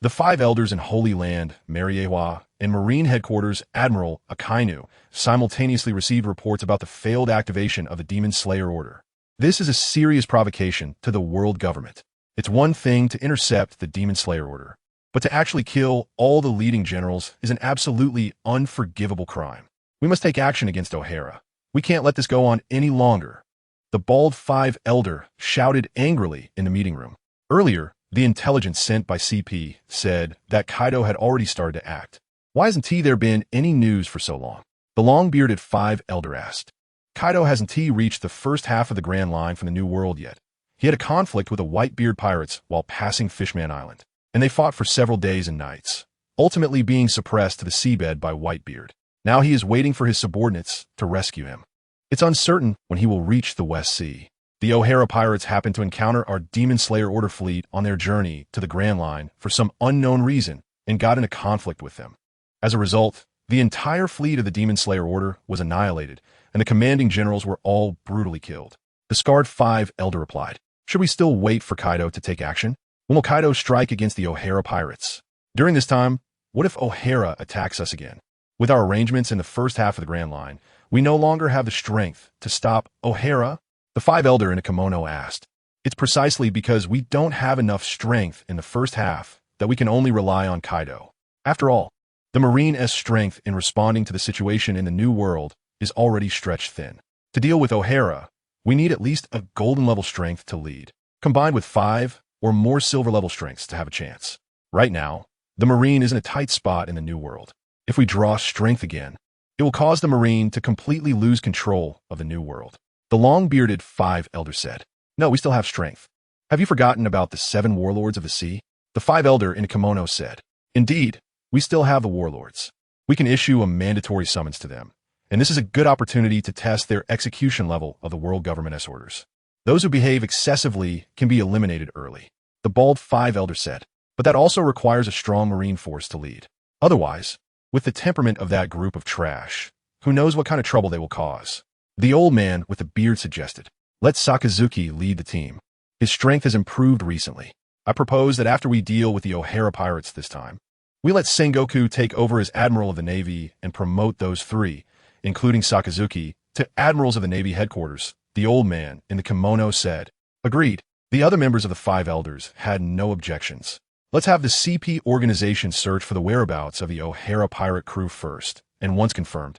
The 5 elders in Holy Land, Mariehua, and Marine Headquarters Admiral Akainu simultaneously received reports about the failed activation of the Demon Slayer Order. This is a serious provocation to the world government. It's one thing to intercept the Demon Slayer Order, but to actually kill all the leading generals is an absolutely unforgivable crime. We must take action against O'Hara. We can't let this go on any longer. The bald 5 elder shouted angrily in the meeting room. Earlier, the intelligence sent by CP said that Kaido had already started to act. Why hasn't there been any news for so long? The long-bearded 5 elder asked. Kaido hasn't reached the first half of the Grand Line from the New World yet. He had a conflict with the Whitebeard pirates while passing Fishman Island, and they fought for several days and nights, ultimately being suppressed to the seabed by Whitebeard. Now he is waiting for his subordinates to rescue him. It's uncertain when he will reach the West Sea. The O'Hara pirates happened to encounter our Demon Slayer Order fleet on their journey to the Grand Line for some unknown reason and got in a conflict with them. As a result, the entire fleet of the Demon Slayer Order was annihilated, and the commanding generals were all brutally killed. The scarred 5 elder replied, "Should we still wait for Kaido to take action? When will Kaido strike against the O'Hara pirates? During this time, what if O'Hara attacks us again? With our arrangements in the first half of the Grand Line, we no longer have the strength to stop O'Hara?" The 5 elder in a kimono asked. "It's precisely because we don't have enough strength in the first half that we can only rely on Kaido. After all, the Marine's strength in responding to the situation in the New World is already stretched thin. To deal with O'Hara, we need at least a golden level strength to lead, combined with 5 or more silver level strengths to have a chance. Right now, the Marine is in a tight spot in the New World. If we draw strength again, it will cause the Marine to completely lose control of the New World." The long-bearded 5 elder said, "No, we still have strength. Have you forgotten about the 7 warlords of the sea?" The 5 elder in a kimono said, "Indeed, we still have the warlords. We can issue a mandatory summons to them, and this is a good opportunity to test their execution level of the world government's orders. Those who behave excessively can be eliminated early." The bald 5 elder said, "But that also requires a strong marine force to lead. Otherwise, with the temperament of that group of trash, who knows what kind of trouble they will cause." The old man with the beard suggested, "Let Sakazuki lead the team. His strength has improved recently. I propose that after we deal with the O'Hara pirates this time, we let Sengoku take over as Admiral of the Navy and promote those 3, including Sakazuki, to Admirals of the Navy headquarters." The old man in the kimono said, "Agreed." The other members of the 5 elders had no objections. "Let's have the CP organization search for the whereabouts of the O'Hara pirate crew first, and once confirmed,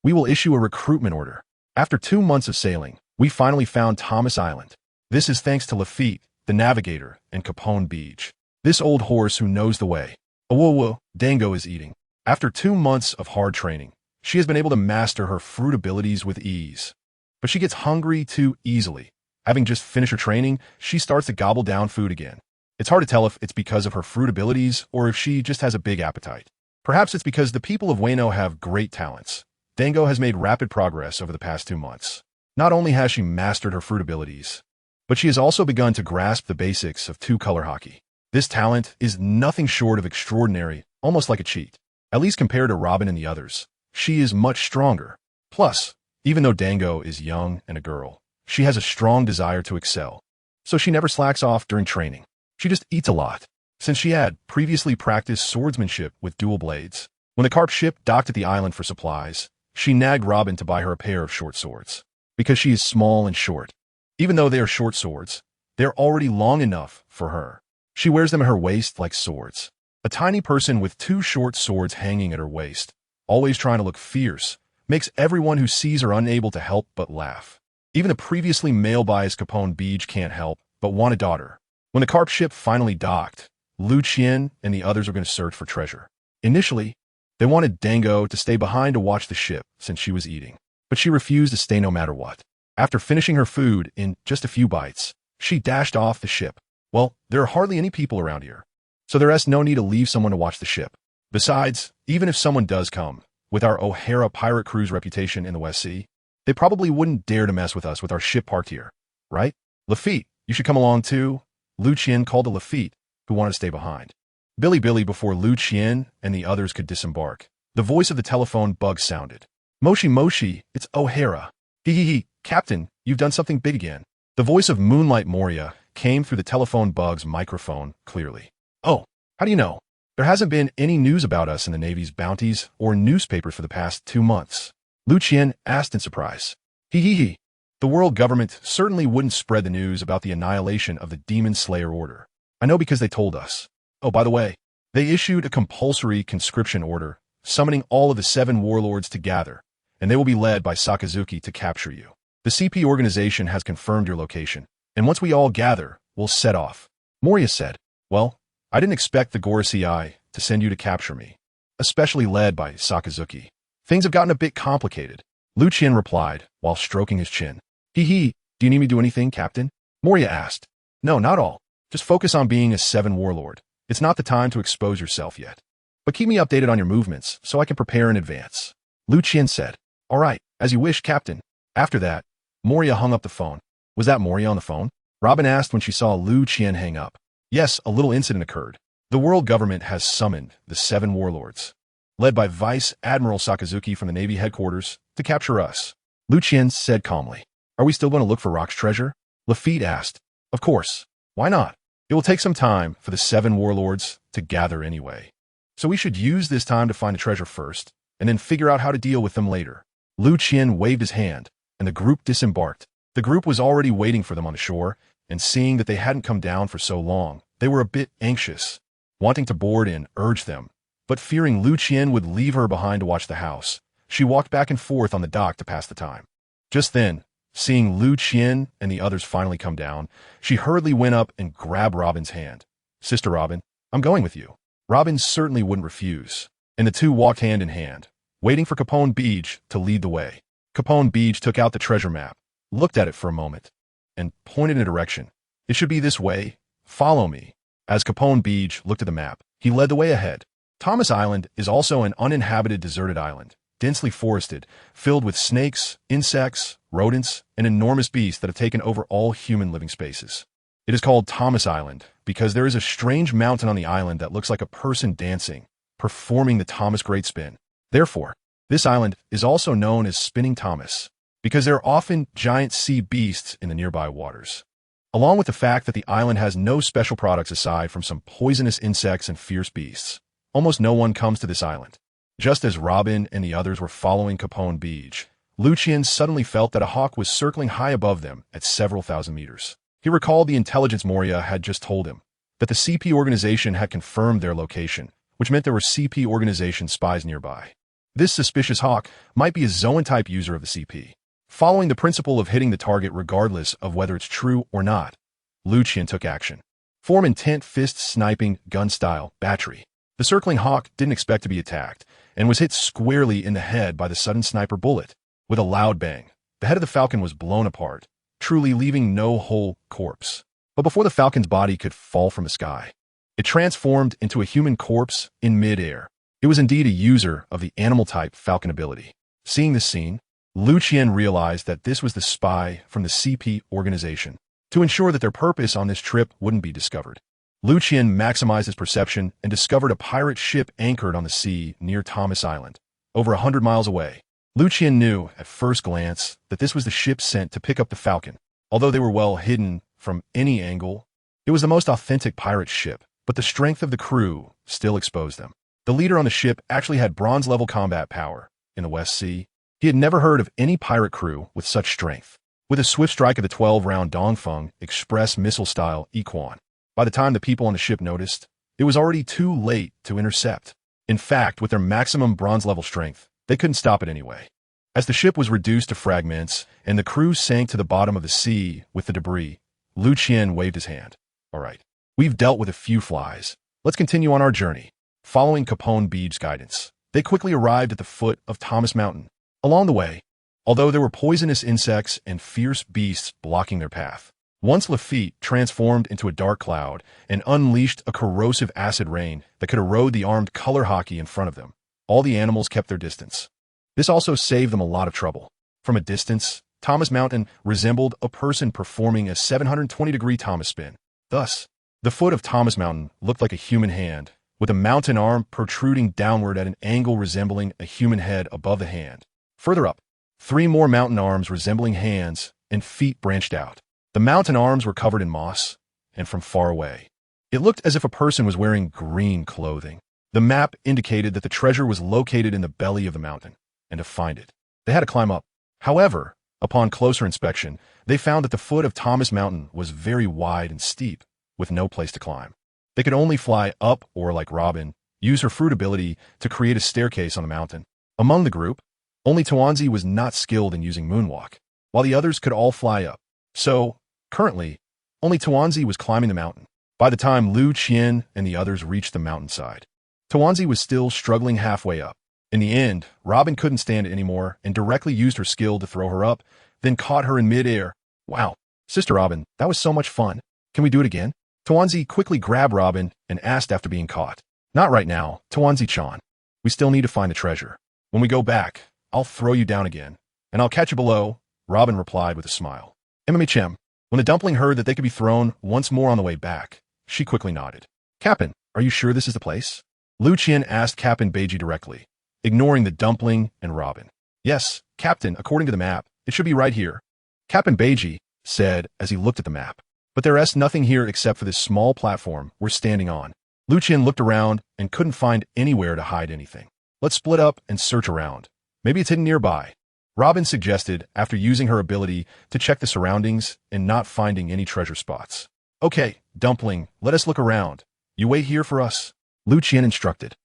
we will issue a recruitment order. After 2 months of sailing, we finally found Thomas Island. This is thanks to Lafitte, the navigator, and Capone Beach. This old horse who knows the way. Awowo, Dango is eating. After 2 months of hard training, she has been able to master her fruit abilities with ease. But she gets hungry too easily. Having just finished her training, she starts to gobble down food again. It's hard to tell if it's because of her fruit abilities or if she just has a big appetite. Perhaps it's because the people of Wano have great talents. Dango has made rapid progress over the past 2 months. Not only has she mastered her fruit abilities, but she has also begun to grasp the basics of 2-color hockey. This talent is nothing short of extraordinary, almost like a cheat. At least compared to Robin and the others, she is much stronger. Plus, even though Dango is young and a girl, she has a strong desire to excel. So she never slacks off during training. She just eats a lot. Since she had previously practiced swordsmanship with dual blades, when the carp ship docked at the island for supplies, she nagged Robin to buy her a pair of short swords. Because she is small and short. Even though they are short swords, they're already long enough for her. She wears them at her waist like swords. A tiny person with 2 short swords hanging at her waist, always trying to look fierce, makes everyone who sees her unable to help but laugh. Even the previously male-biased Capone Beach can't help but want a daughter. When the carp ship finally docked, Liu Qian and the others were going to search for treasure. Initially, they wanted Dango to stay behind to watch the ship since she was eating, but she refused to stay no matter what. After finishing her food in just a few bites, she dashed off the ship. Well, there are hardly any people around here, so there's no need to leave someone to watch the ship. Besides, even if someone does come, with our O'Hara pirate crew's reputation in the West Sea, they probably wouldn't dare to mess with us with our ship parked here, right? Lafitte, you should come along too. Liu Qian called to Lafitte, who wanted to stay behind. Billy before Liu Qian and the others could disembark. The voice of the telephone bug sounded. Moshi, it's O'Hara. Hee, Captain, you've done something big again. The voice of Moonlight Moria came through the telephone bug's microphone clearly. Oh, how do you know? There hasn't been any news about us in the Navy's bounties or newspapers for the past 2 months. Liu Qian asked in surprise. Hee. The world government certainly wouldn't spread the news about the annihilation of the Demon Slayer Order. I know because they told us. Oh, by the way, they issued a compulsory conscription order, summoning all of the 7 warlords to gather, and they will be led by Sakazuki to capture you. The CP organization has confirmed your location, and once we all gather, we'll set off. Moria said, well, I didn't expect the Gorosei to send you to capture me, especially led by Sakazuki. Things have gotten a bit complicated. Liu Qian replied, while stroking his chin. Hee, do you need me to do anything, Captain? Moria asked. No, not all. Just focus on being a 7 warlord. It's not the time to expose yourself yet. But keep me updated on your movements so I can prepare in advance. Liu Qian said. All right, as you wish, Captain. After that, Moria hung up the phone. Was that Moria on the phone? Robin asked when she saw Liu Qian hang up. Yes, a little incident occurred. The world government has summoned the 7 warlords, led by Vice Admiral Sakazuki from the Navy headquarters, to capture us. Liu Qian said calmly. Are we still going to look for Rock's treasure? Lafitte asked. Of course. Why not? It will take some time for the 7 warlords to gather anyway. So we should use this time to find the treasure first, and then figure out how to deal with them later. Liu Qian waved his hand, and the group disembarked. The group was already waiting for them on the shore, and seeing that they hadn't come down for so long, they were a bit anxious, wanting to board and urge them. But fearing Liu Qian would leave her behind to watch the house, she walked back and forth on the dock to pass the time. Just then, seeing Liu Qian and the others finally come down, she hurriedly went up and grabbed Robin's hand. Sister Robin, I'm going with you. Robin certainly wouldn't refuse, and the two walked hand in hand, waiting for Capone Beach to lead the way. Capone Beach took out the treasure map, looked at it for a moment, and pointed in a direction. It should be this way. Follow me. As Capone Beach looked at the map, he led the way ahead. Thomas Island is also an uninhabited deserted island, densely forested, filled with snakes, insects, rodents, and enormous beasts that have taken over all human living spaces. It is called Thomas Island because there is a strange mountain on the island that looks like a person dancing, performing the Thomas Great Spin. Therefore, this island is also known as Spinning Thomas, because there are often giant sea beasts in the nearby waters. Along with the fact that the island has no special products aside from some poisonous insects and fierce beasts, almost no one comes to this island. Just as Robin and the others were following Capone Beach, Liu Qian suddenly felt that a hawk was circling high above them at several thousand meters. He recalled the intelligence Moria had just told him, that the CP organization had confirmed their location, which meant there were CP organization spies nearby. This suspicious hawk might be a Zoan-type user of the CP. Following the principle of hitting the target regardless of whether it's true or not, Liu Qian took action. Form intent fist sniping gun style battery. The circling hawk didn't expect to be attacked, and was hit squarely in the head by the sudden sniper bullet. With a loud bang, the head of the falcon was blown apart, truly leaving no whole corpse. But before the falcon's body could fall from the sky, it transformed into a human corpse in mid-air. It was indeed a user of the animal-type falcon ability. Seeing this scene, Liu Qian realized that this was the spy from the CP organization, to ensure that their purpose on this trip wouldn't be discovered. Liu Qian maximized his perception and discovered a pirate ship anchored on the sea near Thomas Island, over 100 miles away. Liu Qian knew, at first glance, that this was the ship sent to pick up the Falcon. Although they were well hidden from any angle, it was the most authentic pirate ship, but the strength of the crew still exposed them. The leader on the ship actually had bronze-level combat power. In the West Sea, he had never heard of any pirate crew with such strength. With a swift strike of the 12-round Dongfeng Express missile-style Quan, by the time the people on the ship noticed, it was already too late to intercept. In fact, with their maximum bronze-level strength, they couldn't stop it anyway. As the ship was reduced to fragments and the crew sank to the bottom of the sea with the debris, Liu Qian waved his hand. All right, we've dealt with a few flies. Let's continue on our journey. Following Capone Beach's guidance, they quickly arrived at the foot of Thomas Mountain. Along the way, although there were poisonous insects and fierce beasts blocking their path, once Lafitte transformed into a dark cloud and unleashed a corrosive acid rain that could erode the armed color hockey in front of them. All the animals kept their distance. This also saved them a lot of trouble. From a distance, Thomas Mountain resembled a person performing a 720-degree Thomas spin. Thus, the foot of Thomas Mountain looked like a human hand, with a mountain arm protruding downward at an angle resembling a human head above the hand. Further up, 3 more mountain arms resembling hands and feet branched out. The mountain arms were covered in moss, and from far away, it looked as if a person was wearing green clothing. The map indicated that the treasure was located in the belly of the mountain, and to find it, they had to climb up. However, upon closer inspection, they found that the foot of Thomas Mountain was very wide and steep, with no place to climb. They could only fly up or, like Robin, use her fruit ability to create a staircase on the mountain. Among the group, only Tuanzi was not skilled in using moonwalk, while the others could all fly up. So, currently, only Tuanzi was climbing the mountain. By the time Liu Qian and the others reached the mountainside, Tuanzi was still struggling halfway up. In the end, Robin couldn't stand it anymore and directly used her skill to throw her up, then caught her in midair. Wow, Sister Robin, that was so much fun. Can we do it again? Tuanzi quickly grabbed Robin and asked after being caught. Not right now, Tuanzi-chan. We still need to find the treasure. When we go back, I'll throw you down again, and I'll catch you below, Robin replied with a smile. Chem. When the dumpling heard that they could be thrown once more on the way back, she quickly nodded. Captain, are you sure this is the place? Liu Qian asked Captain Beiji directly, ignoring the dumpling and Robin. Yes, Captain, according to the map, it should be right here, Captain Beiji said as he looked at the map. But there's nothing here except for this small platform we're standing on. Liu Qian looked around and couldn't find anywhere to hide anything. Let's split up and search around. Maybe it's hidden nearby, Robin suggested after using her ability to check the surroundings and not finding any treasure spots. Okay, Dumpling, let us look around. You wait here for us, Liu Qian instructed.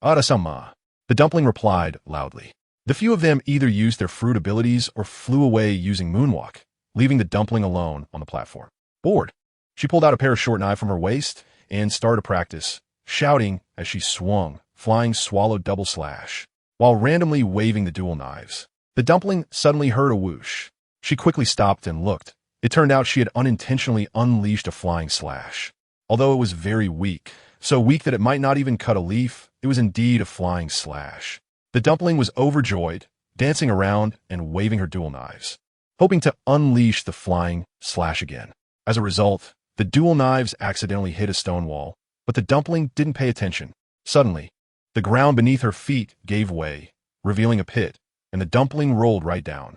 Arasama. The dumpling replied loudly. The few of them either used their fruit abilities or flew away using moonwalk, leaving the dumpling alone on the platform. Bored, she pulled out a pair of short knives from her waist and started to practice, shouting as she swung, flying swallow double slash, while randomly waving the dual knives. The dumpling suddenly heard a whoosh. She quickly stopped and looked. It turned out she had unintentionally unleashed a flying slash. Although it was very weak, so weak that it might not even cut a leaf, it was indeed a flying slash. The dumpling was overjoyed, dancing around and waving her dual knives, hoping to unleash the flying slash again. As a result, the dual knives accidentally hit a stone wall, but the dumpling didn't pay attention. Suddenly, the ground beneath her feet gave way, revealing a pit, and the dumpling rolled right down.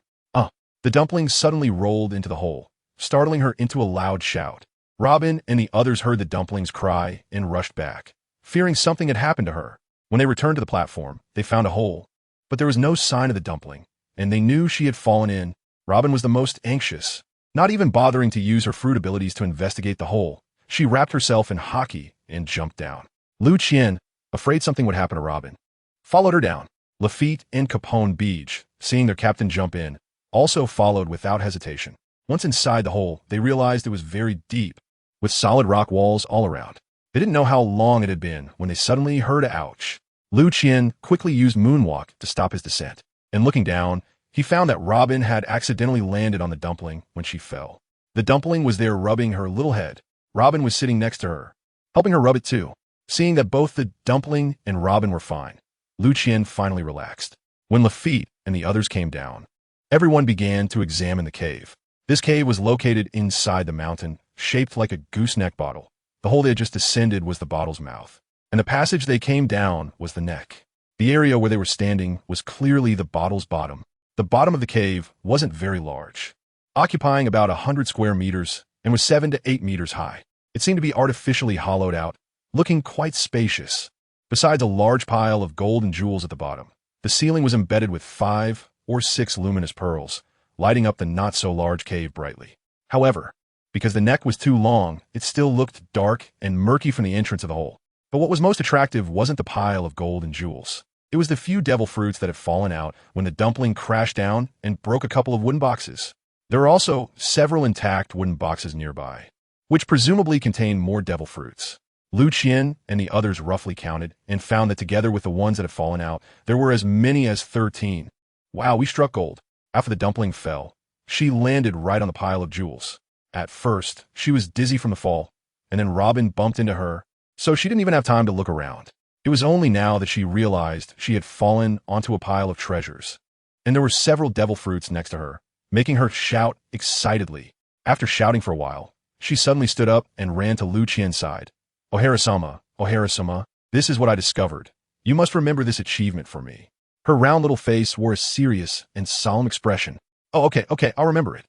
The dumpling suddenly rolled into the hole, startling her into a loud shout. Robin and the others heard the dumpling's cry and rushed back, fearing something had happened to her. When they returned to the platform, they found a hole, but there was no sign of the dumpling, and they knew she had fallen in. Robin was the most anxious, not even bothering to use her fruit abilities to investigate the hole. She wrapped herself in hockey and jumped down. Liu Qian, afraid something would happen to Robin, followed her down. Lafitte and Capone Beach, seeing their captain jump in, also followed without hesitation. Once inside the hole, they realized it was very deep, with solid rock walls all around. They didn't know how long it had been when they suddenly heard a ouch. Liu Qian quickly used moonwalk to stop his descent, and looking down, he found that Robin had accidentally landed on the dumpling when she fell. The dumpling was there rubbing her little head. Robin was sitting next to her, helping her rub it too. Seeing that both the dumpling and Robin were fine, Liu Qian finally relaxed. When Lafitte and the others came down, everyone began to examine the cave. This cave was located inside the mountain, shaped like a gooseneck bottle. The hole they had just descended was the bottle's mouth, and the passage they came down was the neck. The area where they were standing was clearly the bottle's bottom. The bottom of the cave wasn't very large, occupying about 100 square meters and was 7 to 8 meters high. It seemed to be artificially hollowed out, looking quite spacious. Besides a large pile of gold and jewels at the bottom, the ceiling was embedded with 5 or 6 luminous pearls, lighting up the not-so-large cave brightly. However, because the neck was too long, it still looked dark and murky from the entrance of the hole. But what was most attractive wasn't the pile of gold and jewels. It was the few devil fruits that had fallen out when the dumpling crashed down and broke a couple of wooden boxes. There were also several intact wooden boxes nearby, which presumably contained more devil fruits. Liu Qian and the others roughly counted and found that together with the ones that had fallen out, there were as many as 13. Wow, we struck gold. After the dumpling fell, she landed right on the pile of jewels. At first, she was dizzy from the fall, and then Robin bumped into her, so she didn't even have time to look around. It was only now that she realized she had fallen onto a pile of treasures, and there were several devil fruits next to her, making her shout excitedly. After shouting for a while, she suddenly stood up and ran to Liu Qian's side. "Oh, HerSoul, oh, HerSoul," This is what I discovered. You must remember this achievement for me. Her round little face wore a serious and solemn expression. Oh, okay, I'll remember it.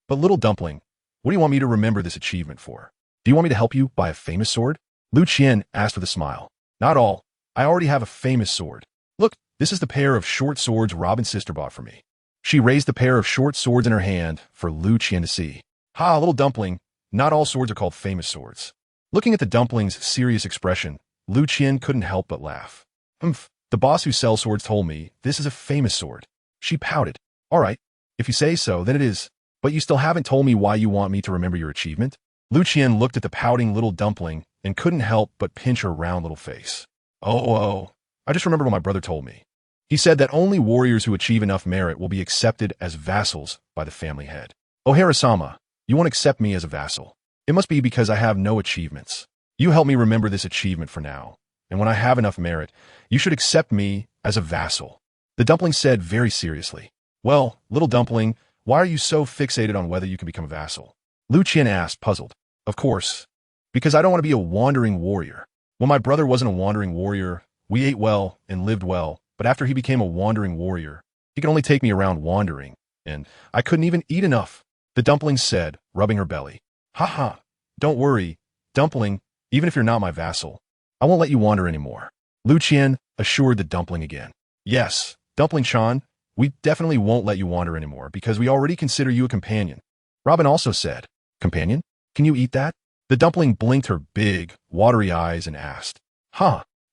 But little dumpling, what do you want me to remember this achievement for? Do you want me to help you buy a famous sword? Liu Qian asked with a smile. Not all. I already have a famous sword. Look, this is the pair of short swords Robin's sister bought for me. She raised the pair of short swords in her hand for Liu Qian to see. Ha, little dumpling, not all swords are called famous swords. Looking at the dumpling's serious expression, Liu Qian couldn't help but laugh. The boss who sells swords told me this is a famous sword. She pouted. All right, if you say so, then it is. But you still haven't told me why you want me to remember your achievement? Liu Qian looked at the pouting little dumpling and couldn't help but pinch her round little face. Oh, I just remembered what my brother told me. He said that only warriors who achieve enough merit will be accepted as vassals by the family head. Oh, Hera-sama, you won't accept me as a vassal. It must be because I have no achievements. You help me remember this achievement for now, and when I have enough merit, you should accept me as a vassal. The dumpling said very seriously. Well, little dumpling, why are you so fixated on whether you can become a vassal? Liu Qian asked, puzzled. Of course, because I don't want to be a wandering warrior. When my brother wasn't a wandering warrior, we ate well and lived well, but after he became a wandering warrior, he could only take me around wandering, and I couldn't even eat enough, the dumpling said, rubbing her belly. Ha, don't worry, dumpling, even if you're not my vassal, I won't let you wander anymore. Liu Qian assured the dumpling again. Yes, dumpling-chan, we definitely won't let you wander anymore because we already consider you a companion. Robin also said, Companion? Can you eat that? The dumpling blinked her big, watery eyes and asked.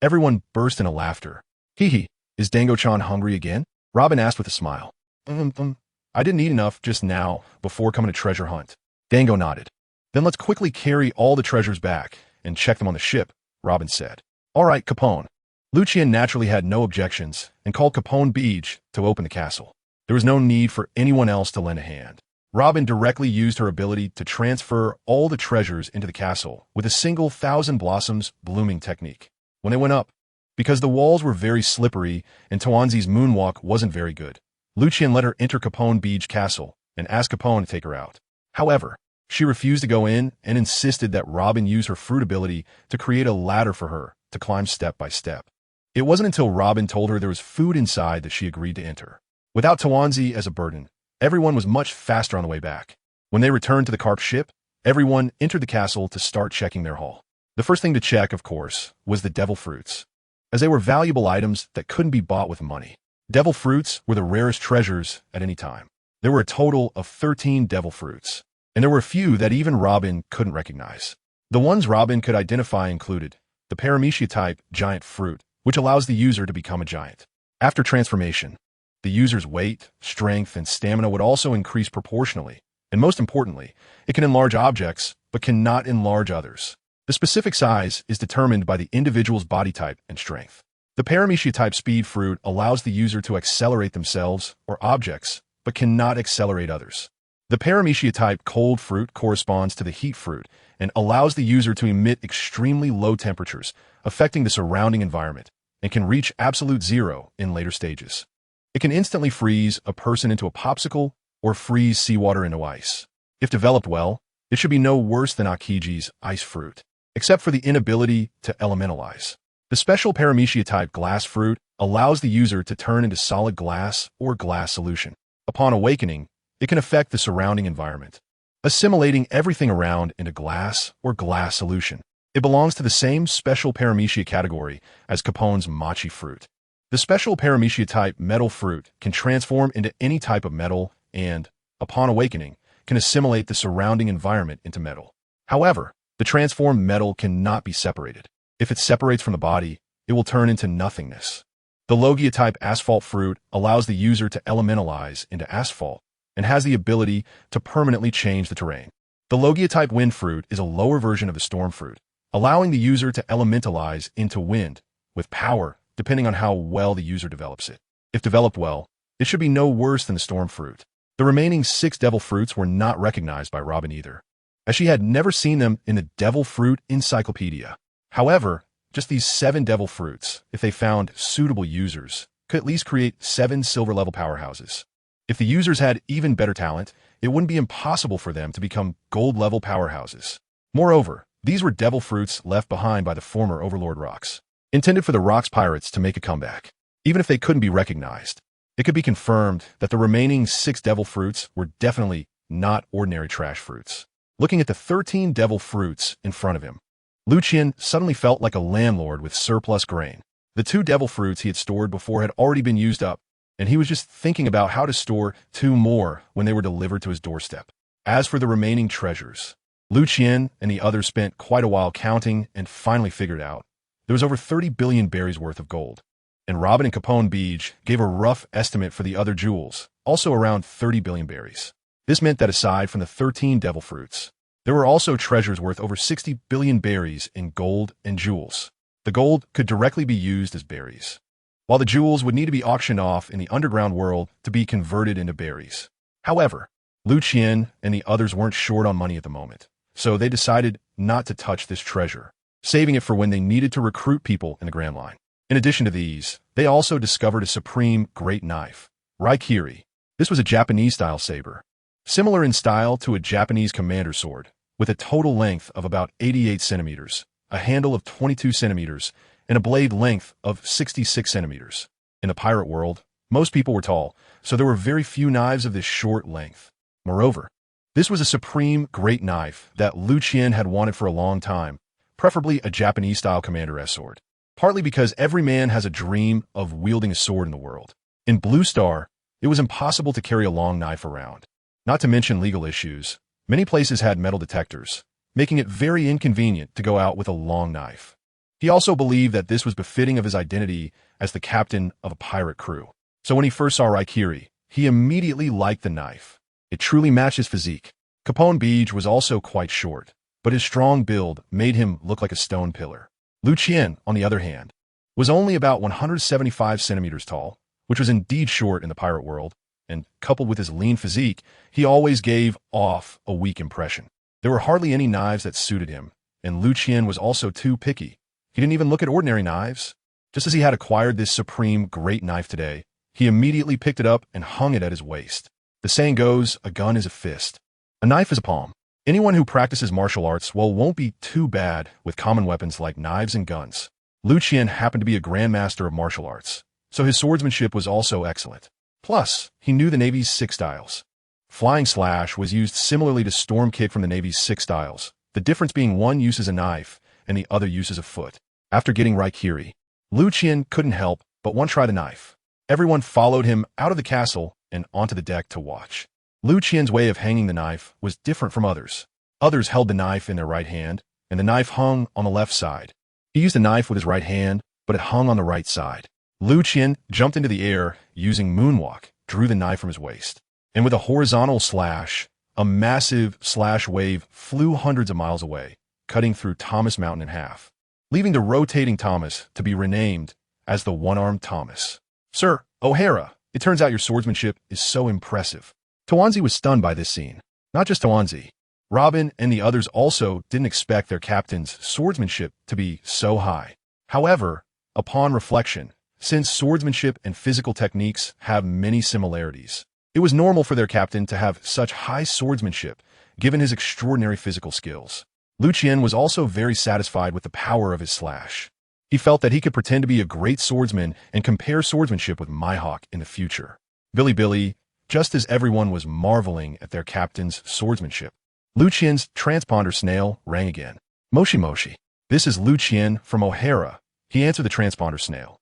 Everyone burst into laughter. Hee, is Dango-chan hungry again? Robin asked with a smile. I didn't eat enough just now before coming to treasure hunt. Dango nodded. Then let's quickly carry all the treasures back and check them on the ship, Robin said. All right, Capone. Liu Qian naturally had no objections and called Capone Beach to open the castle. There was no need for anyone else to lend a hand. Robin directly used her ability to transfer all the treasures into the castle with a single 1,000 blossoms blooming technique. When they went up, because the walls were very slippery and Tawanzi's moonwalk wasn't very good, Liu Qian let her enter Capone Beach castle and asked Capone to take her out. However, she refused to go in and insisted that Robin use her fruit ability to create a ladder for her to climb step by step. It wasn't until Robin told her there was food inside that she agreed to enter. Without Tawanzi as a burden, everyone was much faster on the way back. When they returned to the carp ship, everyone entered the castle to start checking their haul. The first thing to check, of course, was the devil fruits, as they were valuable items that couldn't be bought with money. Devil fruits were the rarest treasures at any time. There were a total of 13 devil fruits, and there were a few that even Robin couldn't recognize. The ones Robin could identify included the Paramecia-type giant fruit, which allows the user to become a giant. After transformation, the user's weight, strength, and stamina would also increase proportionally, and most importantly, it can enlarge objects, but cannot enlarge others. The specific size is determined by the individual's body type and strength. The Paramecia-type speed fruit allows the user to accelerate themselves or objects, but cannot accelerate others. The Paramecia-type cold fruit corresponds to the heat fruit and allows the user to emit extremely low temperatures, affecting the surrounding environment, and can reach absolute zero in later stages. It can instantly freeze a person into a popsicle or freeze seawater into ice. If developed well, it should be no worse than Akiji's ice fruit, except for the inability to elementalize. The special Paramecia-type glass fruit allows the user to turn into solid glass or glass solution. Upon awakening, it can affect the surrounding environment, assimilating everything around into glass or glass solution. It belongs to the same special Paramecia category as Capone's mochi fruit. The special Paramecia-type metal fruit can transform into any type of metal and, upon awakening, can assimilate the surrounding environment into metal. However, the transformed metal cannot be separated. If it separates from the body, it will turn into nothingness. The Logia-type asphalt fruit allows the user to elementalize into asphalt and has the ability to permanently change the terrain. The Logia-type wind fruit is a lower version of the storm fruit, allowing the user to elementalize into wind with power depending on how well the user develops it. If developed well, it should be no worse than the storm fruit. The remaining 6 devil fruits were not recognized by Robin either, as she had never seen them in the Devil Fruit Encyclopedia. However, just these 7 devil fruits, if they found suitable users, could at least create 7 silver-level powerhouses. If the users had even better talent, it wouldn't be impossible for them to become gold-level powerhouses. Moreover, these were devil fruits left behind by the former Overlord Rocks. intended for the Rocks pirates to make a comeback. Even if they couldn't be recognized, it could be confirmed that the remaining 6 devil fruits were definitely not ordinary trash fruits. Looking at the 13 devil fruits in front of him, Liu Qian suddenly felt like a landlord with surplus grain. The 2 devil fruits he had stored before had already been used up, and he was just thinking about how to store 2 more when they were delivered to his doorstep. As for the remaining treasures, Liu Qian and the others spent quite a while counting and finally figured out there was over 30 billion berries worth of gold. And Robin and Capone Beach gave a rough estimate for the other jewels, also around 30 billion berries. This meant that aside from the 13 devil fruits, there were also treasures worth over 60 billion berries in gold and jewels. The gold could directly be used as berries, while the jewels would need to be auctioned off in the underground world to be converted into berries. However, Liu Qian and the others weren't short on money at the moment, so they decided not to touch this treasure, saving it for when they needed to recruit people in the Grand Line. In addition to these, they also discovered a supreme great knife, Raikiri. This was a Japanese-style saber, similar in style to a Japanese commander's sword, with a total length of about 88 centimeters, a handle of 22 centimeters, and a blade length of 66 centimeters. In the pirate world, most people were tall, so there were very few knives of this short length. Moreover, this was a supreme great knife that Liu Qian had wanted for a long time, preferably a Japanese-style commander's sword. Partly because every man has a dream of wielding a sword in the world. In Blue Star, it was impossible to carry a long knife around. Not to mention legal issues, many places had metal detectors, making it very inconvenient to go out with a long knife. He also believed that this was befitting of his identity as the captain of a pirate crew. So when he first saw Raikiri, he immediately liked the knife. It truly matched his physique. Capone Beach was also quite short, but his strong build made him look like a stone pillar. Liu Qian, on the other hand, was only about 175 centimeters tall, which was indeed short in the pirate world, and coupled with his lean physique, he always gave off a weak impression. There were hardly any knives that suited him, and Liu Qian was also too picky. He didn't even look at ordinary knives. Just as he had acquired this supreme great knife today, he immediately picked it up and hung it at his waist. The saying goes, a gun is a fist. A knife is a palm. Anyone who practices martial arts, won't be too bad with common weapons like knives and guns. Liu Qian happened to be a grandmaster of martial arts, so his swordsmanship was also excellent. Plus, he knew the Navy's 6 styles. Flying Slash was used similarly to Storm Kick from the Navy's 6 styles, the difference being one uses a knife and the other uses a foot. After getting Raikiri, Liu Qian couldn't help but want to try the knife. Everyone followed him out of the castle and onto the deck to watch. Liu Qian's way of hanging the knife was different from others. Others held the knife in their right hand, and the knife hung on the left side. He used the knife with his right hand, but it hung on the right side. Liu Qian jumped into the air using moonwalk, drew the knife from his waist, and with a horizontal slash, a massive slash wave flew hundreds of miles away, cutting through Thomas Mountain in half, leaving the rotating Thomas to be renamed as the One-Armed Thomas. Sir O'Hara, it turns out your swordsmanship is so impressive. Tawanzi was stunned by this scene. Not just Tawanzi. Robin and the others also didn't expect their captain's swordsmanship to be so high. However, upon reflection, since swordsmanship and physical techniques have many similarities, it was normal for their captain to have such high swordsmanship, given his extraordinary physical skills. Liu Qian was also very satisfied with the power of his slash. He felt that he could pretend to be a great swordsman and compare swordsmanship with Mihawk in the future. Billy, just as everyone was marveling at their captain's swordsmanship, Liu Qian's transponder snail rang again. Moshi. This is Liu Qian from O'Hara. He answered the transponder snail.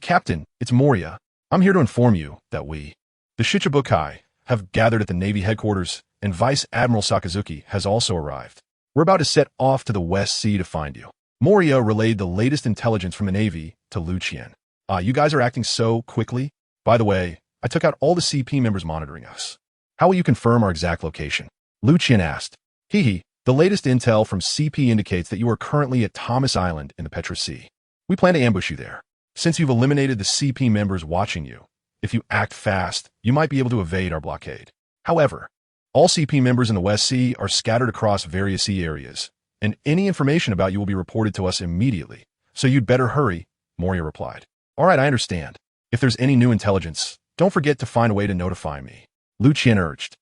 Captain, it's Moria. I'm here to inform you that we, the Shichibukai, have gathered at the Navy headquarters, and Vice Admiral Sakazuki has also arrived. We're about to set off to the West Sea to find you. Moria relayed the latest intelligence from the Navy to Liu Qian. You guys are acting so quickly. By the way, I took out all the CP members monitoring us. How will you confirm our exact location? Liu Qian asked. The latest intel from CP indicates that you are currently at Thomas Island in the Petra Sea. We plan to ambush you there. Since you've eliminated the CP members watching you, if you act fast, you might be able to evade our blockade. However, all CP members in the West Sea are scattered across various sea areas, and any information about you will be reported to us immediately. So you'd better hurry, Moria replied. All right, I understand. If there's any new intelligence, don't forget to find a way to notify me. Liu Qian urged.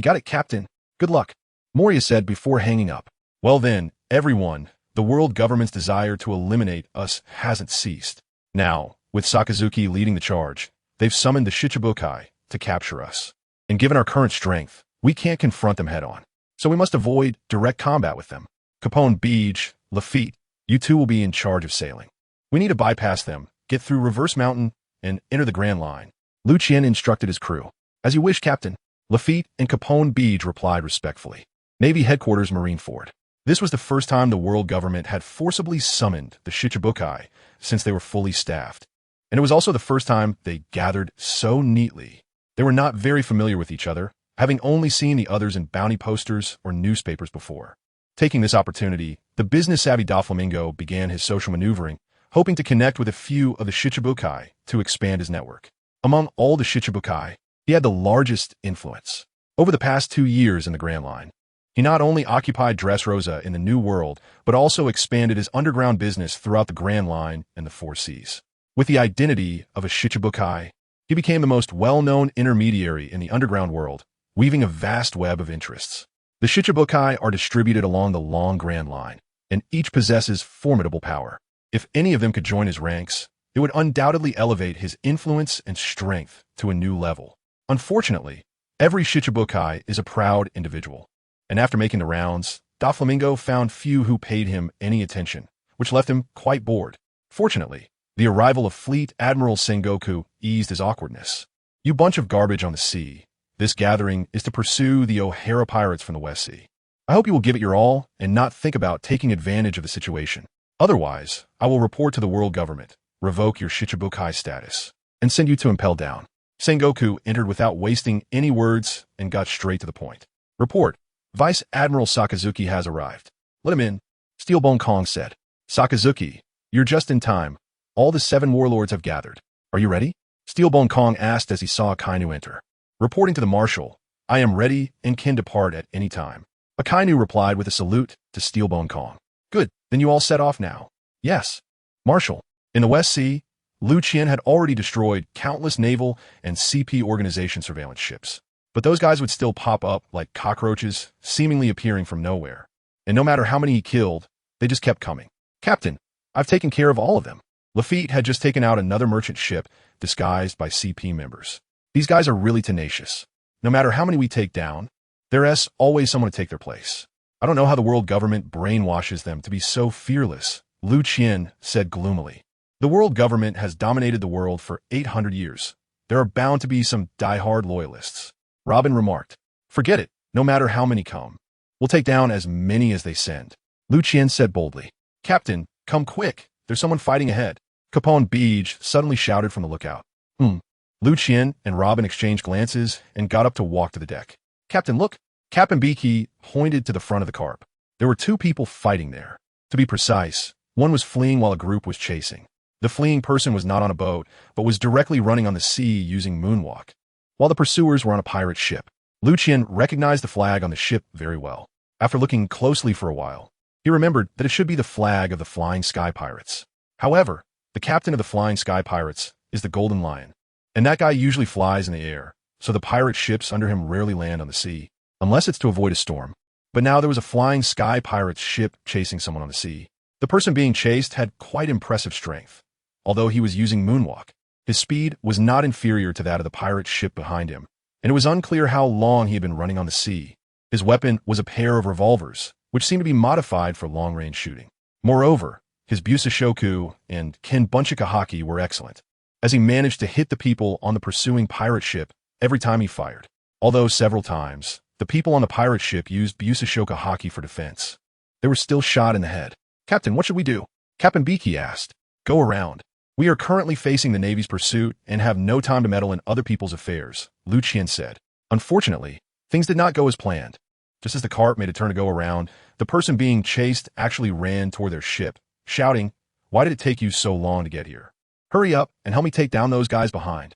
Got it, Captain. Good luck, Moria said before hanging up. Well then, everyone, the the world government's desire to eliminate us hasn't ceased. Now, with Sakazuki leading the charge, they've summoned the Shichibukai to capture us. And given our current strength, we can't confront them head-on. So we must avoid direct combat with them. Capone, Beej, Lafitte, you two will be in charge of sailing. We need to bypass them, get through Reverse Mountain, and enter the Grand Line. Liu Qian instructed his crew. As you wish, Captain. Lafitte and Capone Beej replied respectfully. Navy Headquarters Marineford. This was the first time the world government had forcibly summoned the Shichibukai since they were fully staffed. And it was also the first time they gathered so neatly. They were not very familiar with each other, having only seen the others in bounty posters or newspapers before. Taking this opportunity, the business-savvy Doflamingo began his social maneuvering, hoping to connect with a few of the Shichibukai to expand his network. Among all the Shichibukai, he had the largest influence. Over the past 2 years in the Grand Line, he not only occupied Dressrosa in the New World, but also expanded his underground business throughout the Grand Line and the Four Seas. With the identity of a Shichibukai, he became the most well-known intermediary in the underground world, weaving a vast web of interests. The Shichibukai are distributed along the long Grand Line, and each possesses formidable power. If any of them could join his ranks, it would undoubtedly elevate his influence and strength to a new level. Unfortunately, every Shichibukai is a proud individual, and after making the rounds, Doflamingo found few who paid him any attention, which left him quite bored. Fortunately, the arrival of Fleet Admiral Sengoku eased his awkwardness. You bunch of garbage on the sea. This gathering is to pursue the O'Hara pirates from the West Sea. I hope you will give it your all and not think about taking advantage of the situation. Otherwise, I will report to the world government, revoke your Shichibukai status, and send you to Impel Down. Sengoku entered without wasting any words and got straight to the point. Report. Vice Admiral Sakazuki has arrived. Let him in, Steelbone Kong said. Sakazuki, you're just in time. All the 7 warlords have gathered. Are you ready? Steelbone Kong asked as he saw Akainu enter. Reporting to the Marshal, I am ready and can depart at any time. Akainu replied with a salute to Steelbone Kong. Good, then you all set off now. Yes. Marshal, in the West Sea, Liu Qian had already destroyed countless naval and CP organization surveillance ships. But those guys would still pop up like cockroaches, seemingly appearing from nowhere. And no matter how many he killed, they just kept coming. Captain, I've taken care of all of them. Lafitte had just taken out another merchant ship disguised by CP members. These guys are really tenacious. No matter how many we take down, there's always someone to take their place. I don't know how the world government brainwashes them to be so fearless, Liu Qian said gloomily. The world government has dominated the world for 800 years. There are bound to be some die-hard loyalists. Robin remarked. Forget it, no matter how many come. We'll take down as many as they send. Liu Qian said boldly. Captain, come quick, there's someone fighting ahead. Capone Beej suddenly shouted from the lookout. Liu Qian and Robin exchanged glances and got up to walk to the deck. Captain, look. Captain Beeke pointed to the front of the Carp. There were 2 people fighting there. To be precise, one was fleeing while a group was chasing. The fleeing person was not on a boat, but was directly running on the sea using moonwalk, while the pursuers were on a pirate ship. Liu Qian recognized the flag on the ship very well. After looking closely for a while, he remembered that it should be the flag of the Flying Sky Pirates. However, the captain of the Flying Sky Pirates is the Golden Lion, and that guy usually flies in the air, so the pirate ships under him rarely land on the sea, unless it's to avoid a storm. But now there was a Flying Sky Pirates ship chasing someone on the sea. The person being chased had quite impressive strength. Although he was using moonwalk, his speed was not inferior to that of the pirate ship behind him, and it was unclear how long he had been running on the sea. His weapon was a pair of revolvers, which seemed to be modified for long-range shooting. Moreover, his Busashoku and Kenbunchikahaki were excellent, as he managed to hit the people on the pursuing pirate ship every time he fired. Although several times, the people on the pirate ship used Busashoku for defense. They were still shot in the head. Captain, what should we do? Captain Beeke asked. Go around. We are currently facing the Navy's pursuit and have no time to meddle in other people's affairs, Liu Qian said. Unfortunately, things did not go as planned. Just as the Carp made a turn to go around, the person being chased actually ran toward their ship, shouting, Why did it take you so long to get here? Hurry up and help me take down those guys behind.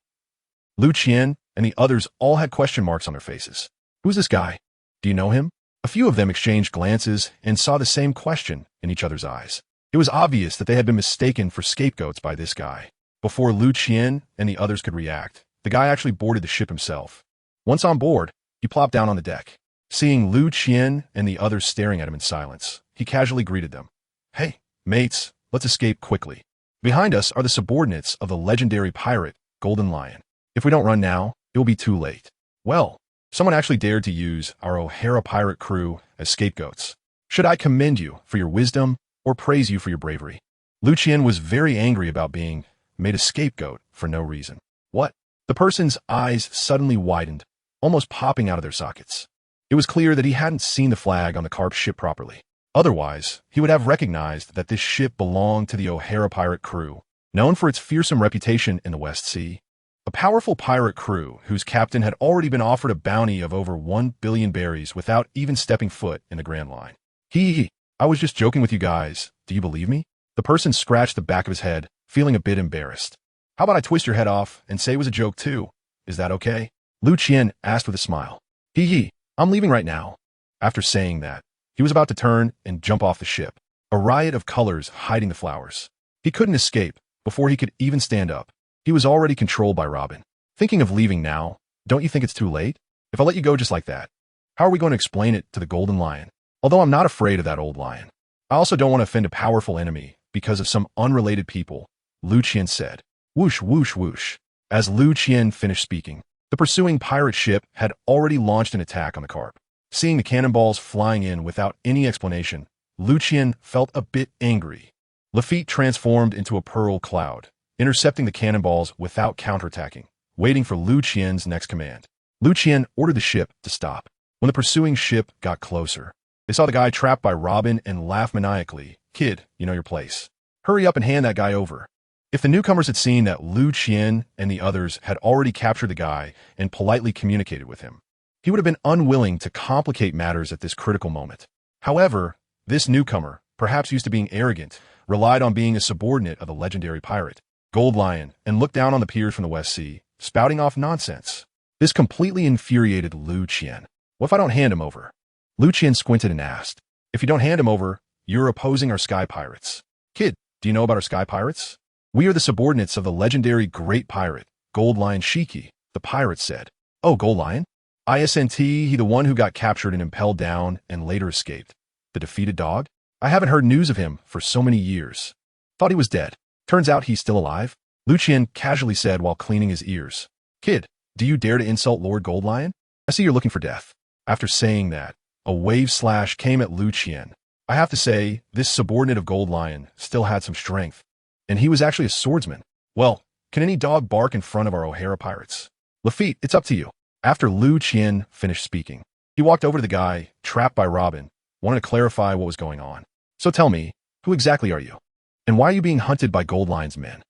Liu Qian and the others all had question marks on their faces. Who's this guy? Do you know him? A few of them exchanged glances and saw the same question in each other's eyes. It was obvious that they had been mistaken for scapegoats by this guy. Before Liu Qian and the others could react, the guy actually boarded the ship himself. Once on board, he plopped down on the deck. Seeing Liu Qian and the others staring at him in silence, he casually greeted them. Hey, mates, let's escape quickly. Behind us are the subordinates of the legendary pirate, Golden Lion. If we don't run now, it will be too late. Well, someone actually dared to use our O'Hara pirate crew as scapegoats. Should I commend you for your wisdom or praise you for your bravery? Liu Qian was very angry about being made a scapegoat for no reason. What? The person's eyes suddenly widened, almost popping out of their sockets. It was clear that he hadn't seen the flag on the Carp ship properly. Otherwise, he would have recognized that this ship belonged to the O'Hara pirate crew, known for its fearsome reputation in the West Sea. A powerful pirate crew whose captain had already been offered a bounty of over 1 billion berries without even stepping foot in the Grand Line. I was just joking with you guys. Do you believe me? The person scratched the back of his head, feeling a bit embarrassed. How about I twist your head off and say it was a joke too? Is that okay? Liu Qian asked with a smile. I'm leaving right now. After saying that, he was about to turn and jump off the ship, a riot of colors hiding the flowers. He couldn't escape before he could even stand up. He was already controlled by Robin. Thinking of leaving now, don't you think it's too late? If I let you go just like that, how are we going to explain it to the Golden Lion? Although I'm not afraid of that old lion, I also don't want to offend a powerful enemy because of some unrelated people, Liu Qian said. Whoosh, whoosh, whoosh. As Liu Qian finished speaking, the pursuing pirate ship had already launched an attack on the Carp. Seeing the cannonballs flying in without any explanation, Liu Qian felt a bit angry. Lafitte transformed into a pearl cloud, intercepting the cannonballs without counterattacking, waiting for Liu Qian's next command. Liu Qian ordered the ship to stop. When the pursuing ship got closer, they saw the guy trapped by Robin and laughed maniacally. Kid, you know your place. Hurry up and hand that guy over. If the newcomers had seen that Liu Qian and the others had already captured the guy and politely communicated with him, he would have been unwilling to complicate matters at this critical moment. However, this newcomer, perhaps used to being arrogant, relied on being a subordinate of the legendary pirate, Gold Lion, and looked down on the peers from the West Sea, spouting off nonsense. This completely infuriated Liu Qian. What if I don't hand him over? Liu Qian squinted and asked, if you don't hand him over, you're opposing our sky pirates. Kid, do you know about our sky pirates? We are the subordinates of the legendary great pirate, Gold Lion Shiki, the pirate said. Oh, Gold Lion? Isn't he the one who got captured and impelled down and later escaped? The defeated dog? I haven't heard news of him for so many years. Thought he was dead. Turns out he's still alive. Liu Qian casually said while cleaning his ears. Kid, do you dare to insult Lord Gold Lion? I see you're looking for death. After saying that, a wave slash came at Liu Qian. I have to say, this subordinate of Gold Lion still had some strength. And he was actually a swordsman. Well, can any dog bark in front of our O'Hara pirates? Lafitte, it's up to you. After Liu Qian finished speaking, he walked over to the guy, trapped by Robin, wanted to clarify what was going on. So tell me, who exactly are you? And why are you being hunted by Gold Lion's men?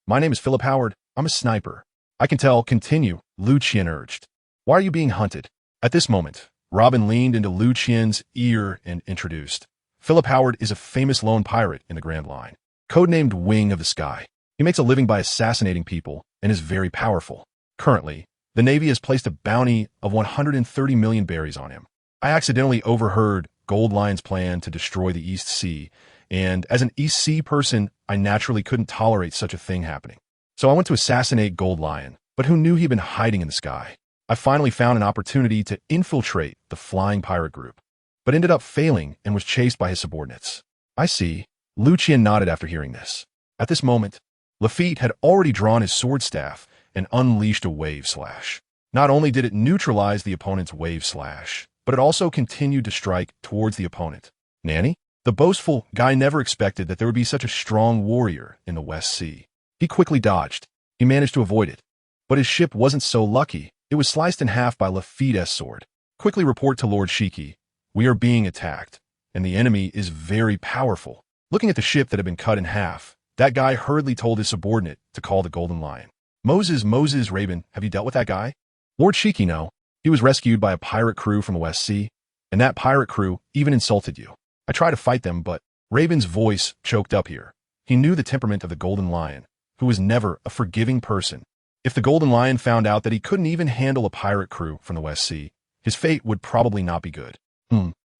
My name is Philip Howard. I'm a sniper. I can tell. Continue, Liu Qian urged. Why are you being hunted? At this moment, Robin leaned into Liu Qian's ear and introduced. Philip Howard is a famous lone pirate in the Grand Line, codenamed Wing of the Sky. He makes a living by assassinating people and is very powerful. Currently, the Navy has placed a bounty of 130 million berries on him. I accidentally overheard Gold Lion's plan to destroy the East Sea, and as an East Sea person, I naturally couldn't tolerate such a thing happening. So I went to assassinate Gold Lion, but who knew he'd been hiding in the sky? I finally found an opportunity to infiltrate the flying pirate group, but ended up failing and was chased by his subordinates. I see. Liu Qian nodded after hearing this. At this moment, Lafitte had already drawn his sword staff and unleashed a wave slash. Not only did it neutralize the opponent's wave slash, but it also continued to strike towards the opponent. Nanny? The boastful guy never expected that there would be such a strong warrior in the West Sea. He quickly dodged. He managed to avoid it. But his ship wasn't so lucky. It was sliced in half by Lafitte's sword. Quickly report to Lord Shiki. We are being attacked, and the enemy is very powerful. Looking at the ship that had been cut in half, that guy hurriedly told his subordinate to call the Golden Lion. Moses, Rabin, have you dealt with that guy? Lord Shiki, no. He was rescued by a pirate crew from the West Sea, and that pirate crew even insulted you. I tried to fight them, but Rabin's voice choked up here. He knew the temperament of the Golden Lion, who was never a forgiving person. If the Golden Lion found out that he couldn't even handle a pirate crew from the West Sea, his fate would probably not be good.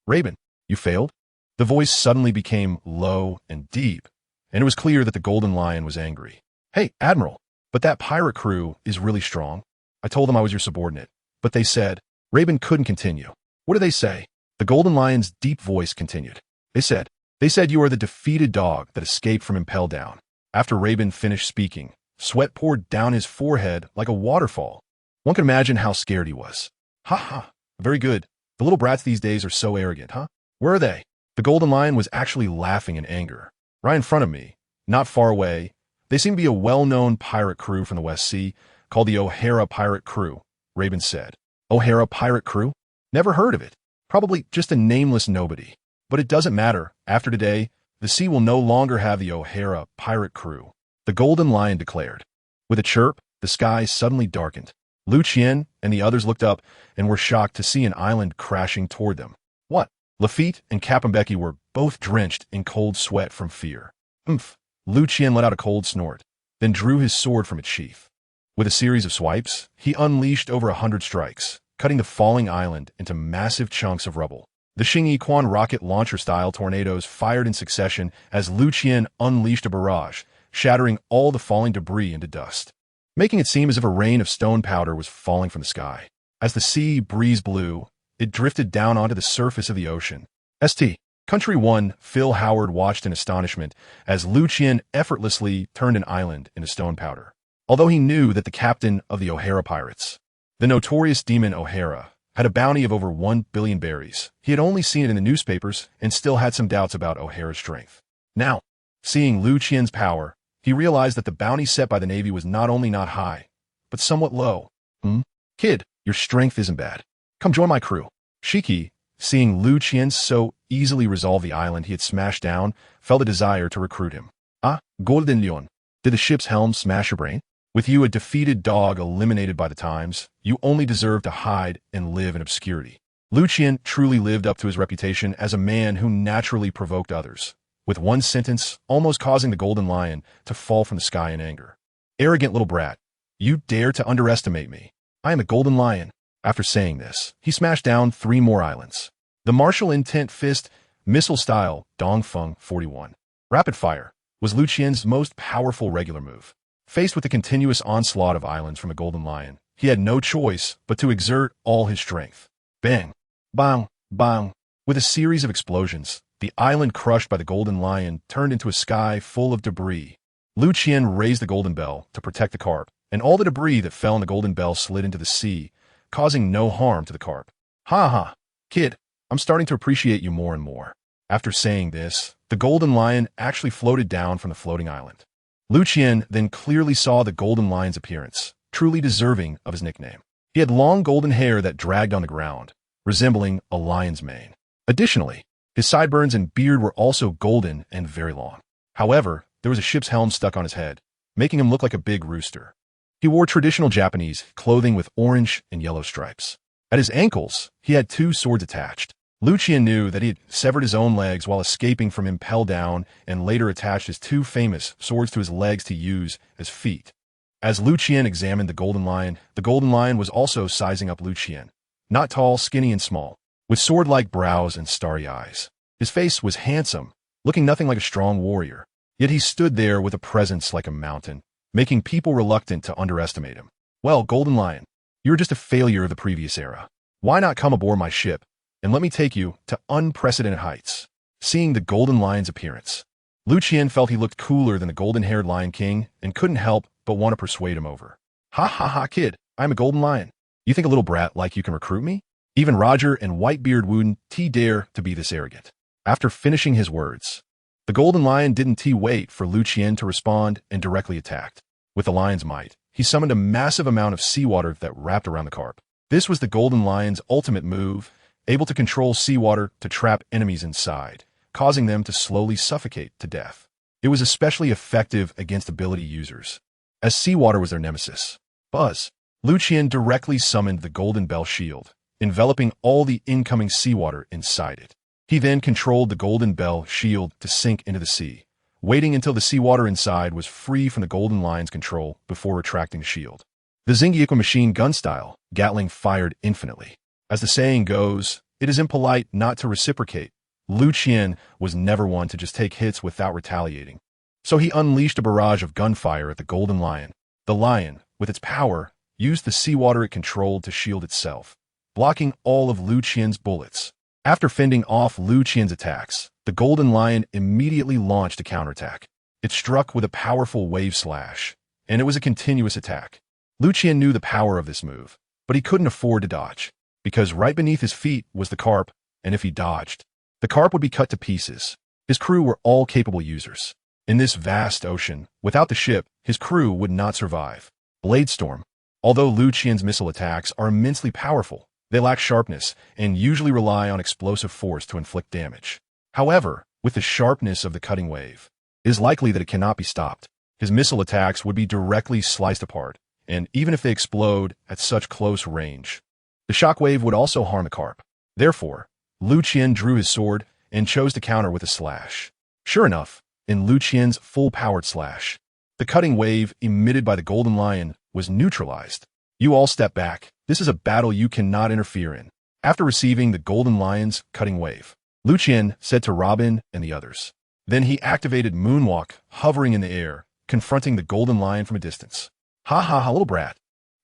Rabin, you failed? The voice suddenly became low and deep, and it was clear that the Golden Lion was angry. Hey, Admiral, but that pirate crew is really strong. I told them I was your subordinate, but they said, Rabin couldn't continue. What did they say? The Golden Lion's deep voice continued. They said, They said you are the defeated dog that escaped from Impel Down. After Rabin finished speaking, sweat poured down his forehead like a waterfall. One could imagine how scared he was. Ha ha, very good. The little brats these days are so arrogant, huh? Where are they? The Golden Lion was actually laughing in anger. Right in front of me, not far away, they seem to be a well-known pirate crew from the West Sea called the O'Hara Pirate Crew, Rabin said. O'Hara Pirate Crew? Never heard of it. Probably just a nameless nobody. But it doesn't matter. After today, the sea will no longer have the O'Hara Pirate Crew, the Golden Lion declared. With a chirp, the sky suddenly darkened. Liu Qian and the others looked up and were shocked to see an island crashing toward them. What? Lafitte and Kappenbecky were both drenched in cold sweat from fear. Umph! Liu Qian let out a cold snort, then drew his sword from its sheath. With a series of swipes, he unleashed over 100 strikes, cutting the falling island into massive chunks of rubble. The Xingyi Quan rocket launcher-style tornadoes fired in succession as Liu Qian unleashed a barrage, shattering all the falling debris into dust, making it seem as if a rain of stone powder was falling from the sky. As the sea breeze blew, it drifted down onto the surface of the ocean. St. Country 1, Phil Howard watched in astonishment as Liu Qian effortlessly turned an island into stone powder. Although he knew that the captain of the O'Hara pirates, the notorious demon O'Hara, had a bounty of over 1 billion berries, he had only seen it in the newspapers and still had some doubts about O'Hara's strength. Now, seeing Liu Qian's power, he realized that the bounty set by the Navy was not only not high, but somewhat low. Kid, your strength isn't bad. Come join my crew. Shiki, seeing Liu Qian so easily resolve the island he had smashed down, felt a desire to recruit him. Ah, Golden Lion, did the ship's helm smash your brain? With you a defeated dog eliminated by the times, you only deserve to hide and live in obscurity. Liu Qian truly lived up to his reputation as a man who naturally provoked others, with one sentence almost causing the Golden Lion to fall from the sky in anger. Arrogant little brat, you dare to underestimate me. I am the Golden Lion. After saying this, he smashed down 3 more islands. The martial intent fist, missile style, Dongfeng 41. Rapid fire was Liu Qian's most powerful regular move. Faced with the continuous onslaught of islands from the Golden Lion, he had no choice but to exert all his strength. Bang! Bang! Bang! With a series of explosions, the island crushed by the Golden Lion turned into a sky full of debris. Liu Qian raised the Golden Bell to protect the carp, and all the debris that fell in the Golden Bell slid into the sea, causing no harm to the carp. Ha ha! Kid, I'm starting to appreciate you more and more. After saying this, the Golden Lion actually floated down from the floating island. Liu Qian then clearly saw the Golden Lion's appearance, truly deserving of his nickname. He had long golden hair that dragged on the ground, resembling a lion's mane. Additionally, his sideburns and beard were also golden and very long. However, there was a ship's helm stuck on his head, making him look like a big rooster. He wore traditional Japanese clothing with orange and yellow stripes. At his ankles, he had 2 swords attached. Liu Qian knew that he had severed his own legs while escaping from Impel Down and later attached his 2 famous swords to his legs to use as feet. As Liu Qian examined the Golden Lion was also sizing up Liu Qian. Not tall, skinny, and small, with sword-like brows and starry eyes. His face was handsome, looking nothing like a strong warrior. Yet he stood there with a presence like a mountain, making people reluctant to underestimate him. Well, Golden Lion, you're just a failure of the previous era. Why not come aboard my ship, and let me take you to unprecedented heights? Seeing the Golden Lion's appearance, Liu Qian felt he looked cooler than the golden-haired Lion King and couldn't help but want to persuade him over. Ha ha ha, kid, I'm a Golden Lion. You think a little brat like you can recruit me? Even Roger and Whitebeard wouldn't dare to be this arrogant. After finishing his words, the Golden Lion didn't wait for Liu Qian to respond and directly attacked. With the lion's might, he summoned a massive amount of seawater that wrapped around the carp. This was the Golden Lion's ultimate move, able to control seawater to trap enemies inside, causing them to slowly suffocate to death. It was especially effective against ability users, as seawater was their nemesis. Buzz! Liu Qian directly summoned the Golden Bell Shield, enveloping all the incoming seawater inside it. He then controlled the Golden Bell Shield to sink into the sea, waiting until the seawater inside was free from the Golden Lion's control before retracting the shield. The Xingyi Quan machine gun style, Gatling fired infinitely. As the saying goes, it is impolite not to reciprocate. Liu Qian was never one to just take hits without retaliating. So he unleashed a barrage of gunfire at the Golden Lion. The lion, with its power, used the seawater it controlled to shield itself, blocking all of Liu Qian's bullets. After fending off Liu Qian's attacks, the Golden Lion immediately launched a counterattack. It struck with a powerful wave slash, and it was a continuous attack. Liu Qian knew the power of this move, but he couldn't afford to dodge, because right beneath his feet was the carp, and if he dodged, the carp would be cut to pieces. His crew were all capable users. In this vast ocean, without the ship, his crew would not survive. Blade Storm. Although Liu Qian's missile attacks are immensely powerful, they lack sharpness and usually rely on explosive force to inflict damage. However, with the sharpness of the cutting wave, it is likely that it cannot be stopped. His missile attacks would be directly sliced apart, and even if they explode at such close range, the shockwave would also harm the carp. Therefore, Liu Qian drew his sword and chose to counter with a slash. Sure enough, in Liu Qian's full-powered slash, the cutting wave emitted by the Golden Lion was neutralized. You all step back. This is a battle you cannot interfere in. After receiving the Golden Lion's cutting wave, Liu Qian said to Robin and the others. Then he activated Moonwalk, hovering in the air, confronting the Golden Lion from a distance. Ha ha ha, little brat.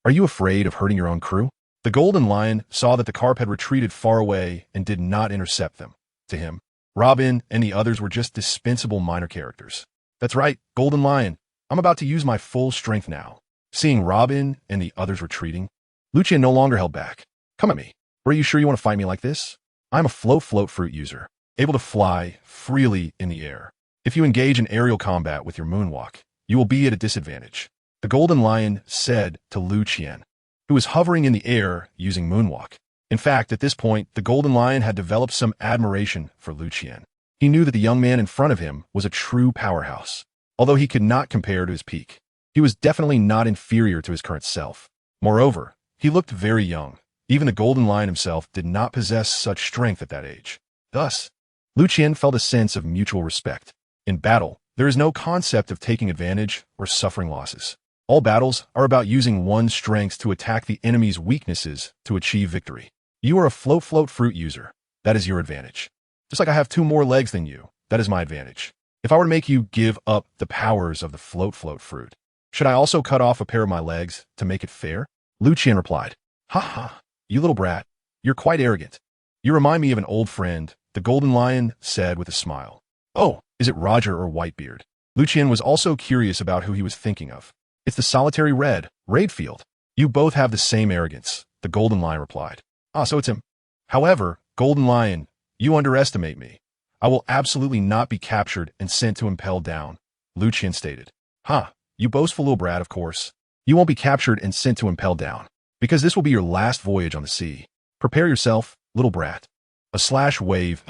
Are you afraid of hurting your own crew? The Golden Lion saw that the carp had retreated far away and did not intercept them. To him, Robin and the others were just dispensable minor characters. That's right, Golden Lion. I'm about to use my full strength now. Seeing Robin and the others retreating, Liu Qian no longer held back. Come at me. Are you sure you want to fight me like this? I'm a float fruit user, able to fly freely in the air. If you engage in aerial combat with your moonwalk, you will be at a disadvantage. The Golden Lion said to Liu Qian, who was hovering in the air using moonwalk. In fact, at this point, the Golden Lion had developed some admiration for Liu Qian. He knew that the young man in front of him was a true powerhouse. Although he could not compare to his peak, he was definitely not inferior to his current self. Moreover, he looked very young. Even the Golden Lion himself did not possess such strength at that age. Thus, Liu Qian felt a sense of mutual respect. In battle, there is no concept of taking advantage or suffering losses. All battles are about using one's strengths to attack the enemy's weaknesses to achieve victory. You are a float fruit user. That is your advantage. Just like I have 2 more legs than you, that is my advantage. If I were to make you give up the powers of the float fruit, should I also cut off a pair of my legs to make it fair? Liu Qian replied, Ha ha, you little brat, you're quite arrogant. You remind me of an old friend, the Golden Lion said with a smile. Oh, is it Roger or Whitebeard? Liu Qian was also curious about who he was thinking of. It's the solitary red, Raidfield. You both have the same arrogance, the Golden Lion replied. Ah, so it's him. However, Golden Lion, you underestimate me. I will absolutely not be captured and sent to Impel Down, Liu Qian stated. Ha, you boastful little brat, of course. You won't be captured and sent to Impel Down, because this will be your last voyage on the sea. Prepare yourself, little brat. A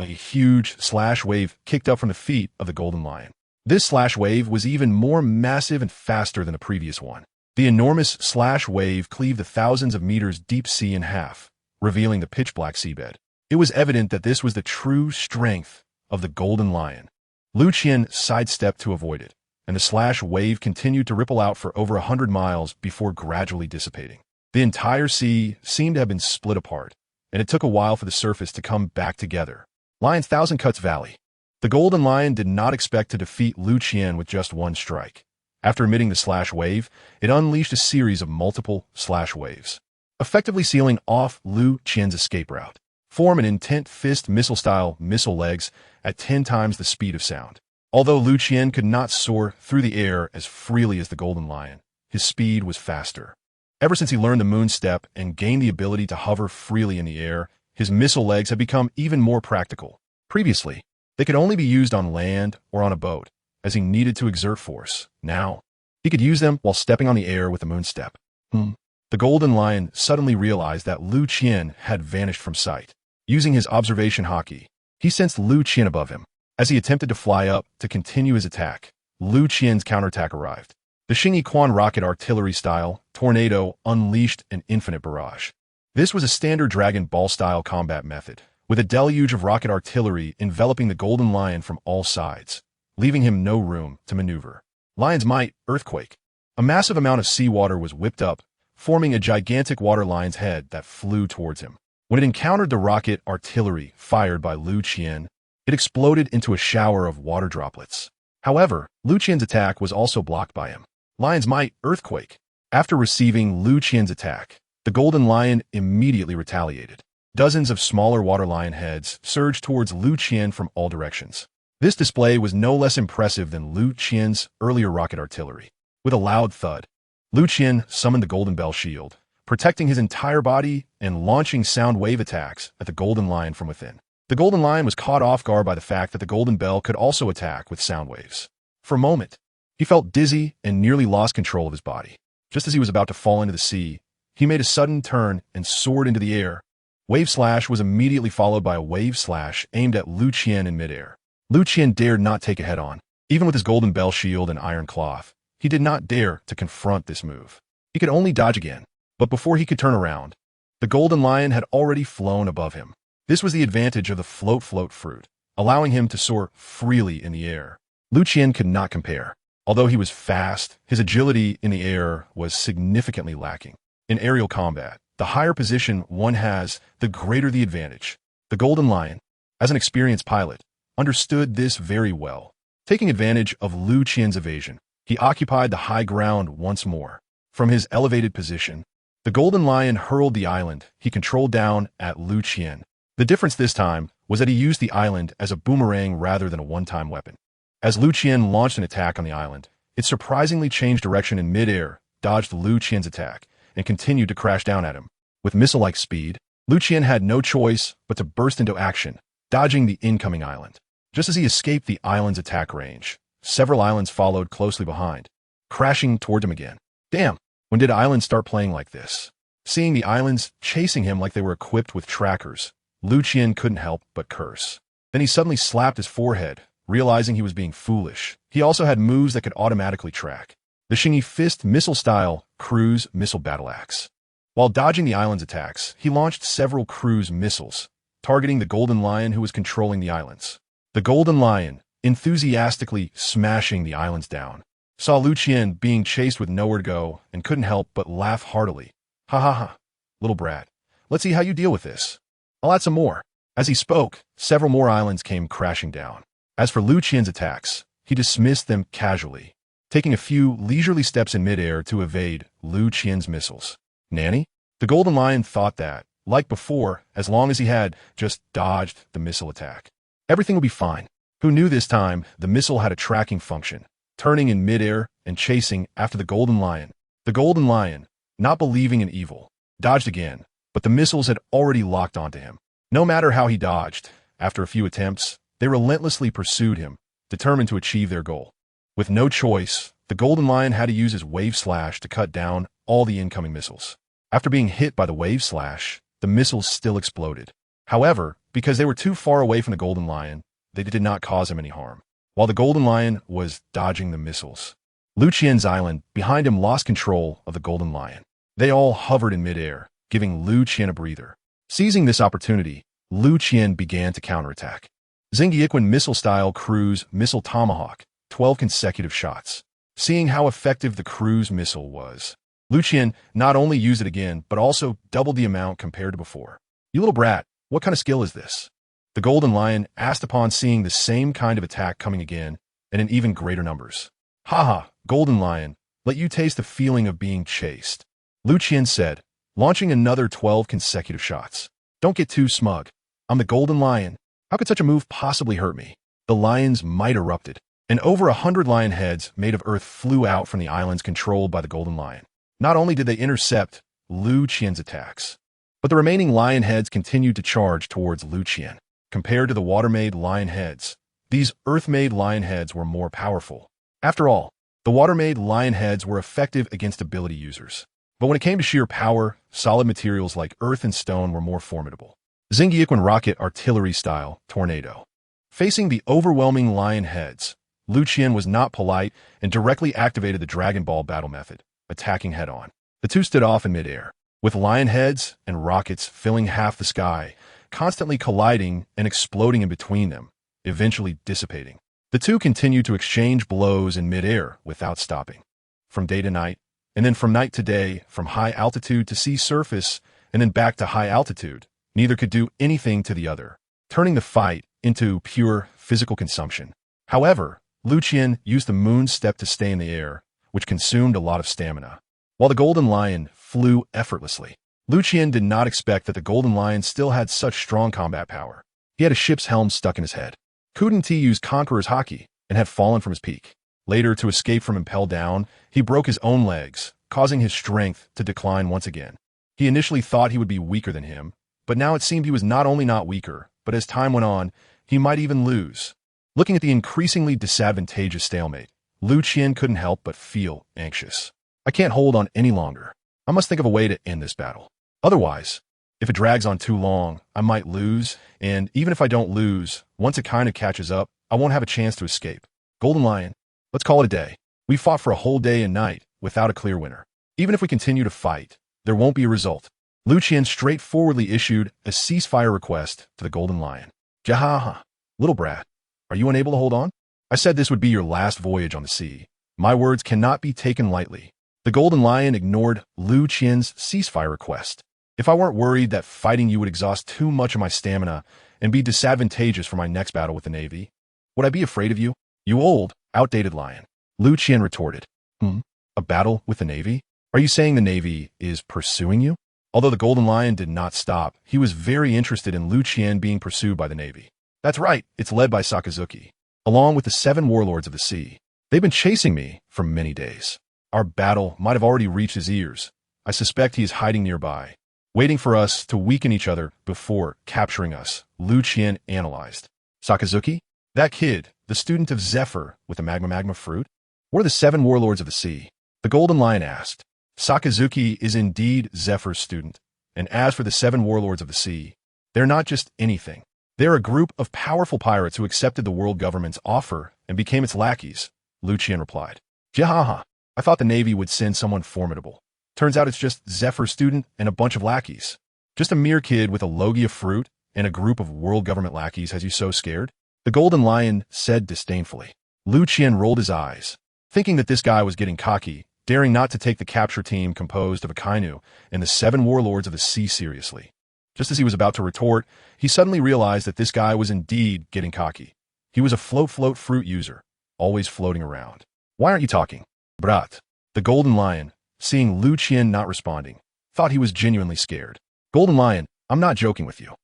huge slash wave kicked up from the feet of the Golden Lion. This slash wave was even more massive and faster than the previous one. The enormous slash wave cleaved the thousands of meters deep sea in half, revealing the pitch-black seabed. It was evident that this was the true strength of the Golden Lion. Liu Qian sidestepped to avoid it, and the slash wave continued to ripple out for over 100 miles before gradually dissipating. The entire sea seemed to have been split apart, and it took a while for the surface to come back together. Lion's Thousand Cuts Valley. The Golden Lion did not expect to defeat Liu Qian with just one strike. After emitting the slash wave, it unleashed a series of multiple slash waves, effectively sealing off Liu Qian's escape route. Form an intent fist missile-style missile legs at 10 times the speed of sound. Although Liu Qian could not soar through the air as freely as the Golden Lion, his speed was faster. Ever since he learned the moon step and gained the ability to hover freely in the air, his missile legs had become even more practical. Previously, they could only be used on land or on a boat, as he needed to exert force. Now, he could use them while stepping on the air with the moon step. The Golden Lion suddenly realized that Liu Qian had vanished from sight. Using his observation hockey, he sensed Liu Qian above him. As he attempted to fly up to continue his attack, Liu Qian's counterattack arrived. The Xingyi Quan rocket artillery-style tornado unleashed an infinite barrage. This was a standard Dragon Ball-style combat method, with a deluge of rocket artillery enveloping the Golden Lion from all sides, leaving him no room to maneuver. Lion's Might, Earthquake. A massive amount of seawater was whipped up, forming a gigantic water lion's head that flew towards him. When it encountered the rocket artillery fired by Liu Qian, it exploded into a shower of water droplets. However, Liu Qian's attack was also blocked by him. Lion's Might, Earthquake. After receiving Liu Qian's attack, the Golden Lion immediately retaliated. Dozens of smaller water lion heads surged towards Liu Qian from all directions. This display was no less impressive than Liu Qian's earlier rocket artillery. With a loud thud, Liu Qian summoned the Golden Bell Shield, protecting his entire body and launching sound wave attacks at the Golden Lion from within. The Golden Lion was caught off guard by the fact that the Golden Bell could also attack with sound waves. For a moment, he felt dizzy and nearly lost control of his body. Just as he was about to fall into the sea, he made a sudden turn and soared into the air. Wave Slash was immediately followed by a Wave Slash aimed at Liu Qian in midair. Liu Qian dared not take it head-on. Even with his Golden Bell Shield and Iron Cloth, he did not dare to confront this move. He could only dodge again, but before he could turn around, the Golden Lion had already flown above him. This was the advantage of the float fruit, allowing him to soar freely in the air. Liu Qian could not compare. Although he was fast, his agility in the air was significantly lacking. In aerial combat, the higher position one has, the greater the advantage. The Golden Lion, as an experienced pilot, understood this very well. Taking advantage of Liu Qian's evasion, he occupied the high ground once more. From his elevated position, the Golden Lion hurled the island he controlled down at Liu Qian. The difference this time was that he used the island as a boomerang rather than a one-time weapon. As Liu Qian launched an attack on the island, it surprisingly changed direction in midair, dodged Liu Qian's attack, and continued to crash down at him. With missile-like speed, Liu Qian had no choice but to burst into action, dodging the incoming island. Just as he escaped the island's attack range, several islands followed closely behind, crashing toward him again. Damn, when did islands start playing like this? Seeing the islands chasing him like they were equipped with trackers, Liu Qian couldn't help but curse. Then he suddenly slapped his forehead, realizing he was being foolish. He also had moves that could automatically track. The Xingyi Fist missile-style cruise missile battle axe. While dodging the island's attacks, he launched several cruise missiles, targeting the Golden Lion who was controlling the islands. The Golden Lion, enthusiastically smashing the islands down, saw Liu Qian being chased with nowhere to go and couldn't help but laugh heartily. Ha ha ha, little brat. Let's see how you deal with this. I'll add some more. As he spoke, several more islands came crashing down. As for Liu Qian's attacks, he dismissed them casually, taking a few leisurely steps in midair to evade Liu Qian's missiles. Nanny? The Golden Lion thought that, like before, as long as he had just dodged the missile attack, everything would be fine. Who knew this time the missile had a tracking function, turning in midair and chasing after the Golden Lion. The Golden Lion, not believing in evil, dodged again, but the missiles had already locked onto him. No matter how he dodged, after a few attempts, they relentlessly pursued him, determined to achieve their goal. With no choice, the Golden Lion had to use his Wave Slash to cut down all the incoming missiles. After being hit by the Wave Slash, the missiles still exploded. However, because they were too far away from the Golden Lion, they did not cause him any harm. While the Golden Lion was dodging the missiles, Liu Qian's island behind him lost control of the Golden Lion. They all hovered in midair, giving Liu Qian a breather. Seizing this opportunity, Liu Qian began to counterattack. Xingyi Quan missile-style cruise Missile Tomahawk, 12 consecutive shots. Seeing how effective the cruise missile was, Liu Qian not only used it again, but also doubled the amount compared to before. You little brat, what kind of skill is this? The Golden Lion asked upon seeing the same kind of attack coming again and in even greater numbers. Haha, Golden Lion, let you taste the feeling of being chased, Liu Qian said, launching another 12 consecutive shots. Don't get too smug. I'm the Golden Lion. How could such a move possibly hurt me? The lion's might erupted, and over 100 lion heads made of earth flew out from the islands controlled by the Golden Lion. Not only did they intercept Liu Qian's attacks, but the remaining lion heads continued to charge towards Liu Qian. Compared to the water-made lion heads, these earth-made lion heads were more powerful. After all, the water-made lion heads were effective against ability users. But when it came to sheer power, solid materials like earth and stone were more formidable. Xingyi Quan rocket artillery-style tornado. Facing the overwhelming lion heads, Liu Qian was not polite and directly activated the Dragon Ball battle method, attacking head-on. The two stood off in midair, with lion heads and rockets filling half the sky, constantly colliding and exploding in between them, eventually dissipating. The two continued to exchange blows in midair without stopping. From day to night, and then from night to day, from high altitude to sea surface, and then back to high altitude, neither could do anything to the other, turning the fight into pure physical consumption. However, Liu Qian used the moon step to stay in the air, which consumed a lot of stamina. While the Golden Lion flew effortlessly, Liu Qian did not expect that the Golden Lion still had such strong combat power. He had a ship's helm stuck in his head. Couldn't he use Conqueror's haki and had fallen from his peak? Later, to escape from impelled down, he broke his own legs, causing his strength to decline once again. He initially thought he would be weaker than him, but now it seemed he was not only not weaker, but as time went on, he might even lose. Looking at the increasingly disadvantageous stalemate, Liu Qian couldn't help but feel anxious. I can't hold on any longer. I must think of a way to end this battle. Otherwise, if it drags on too long, I might lose, and even if I don't lose, once it kind of catches up, I won't have a chance to escape. Golden Lion, let's call it a day. We fought for a whole day and night without a clear winner. Even if we continue to fight, there won't be a result. Liu Qian straightforwardly issued a ceasefire request to the Golden Lion. Jahaha, little brat, are you unable to hold on? I said this would be your last voyage on the sea. My words cannot be taken lightly. The Golden Lion ignored Liu Qian's ceasefire request. If I weren't worried that fighting you would exhaust too much of my stamina and be disadvantageous for my next battle with the Navy, would I be afraid of you? You old, outdated lion. Liu Qian retorted. A battle with the Navy? Are you saying the Navy is pursuing you? Although the Golden Lion did not stop, he was very interested in Liu Qian being pursued by the Navy. That's right, it's led by Sakazuki, along with the 7 warlords of the sea. They've been chasing me for many days. Our battle might have already reached his ears. I suspect he is hiding nearby, waiting for us to weaken each other before capturing us, Liu Qian analyzed. Sakazuki? That kid, the student of Zephyr with the magma fruit? What are the 7 warlords of the sea? The Golden Lion asked. Sakazuki is indeed Zephyr's student, and as for the 7 warlords of the sea, they're not just anything. They're a group of powerful pirates who accepted the world government's offer and became its lackeys, Liu Qian replied. Jahaha, I thought the Navy would send someone formidable. Turns out it's just Zephyr's student and a bunch of lackeys. Just a mere kid with a logia fruit and a group of world government lackeys has you so scared? The Golden Lion said disdainfully. Liu Qian rolled his eyes, thinking that this guy was getting cocky, daring not to take the capture team composed of Akainu and the 7 warlords of the sea seriously. Just as he was about to retort, he suddenly realized that this guy was indeed getting cocky. He was a float fruit user, always floating around. Why aren't you talking? Brat. The Golden Lion, seeing Liu Qian not responding, thought he was genuinely scared. Golden Lion, I'm not joking with you.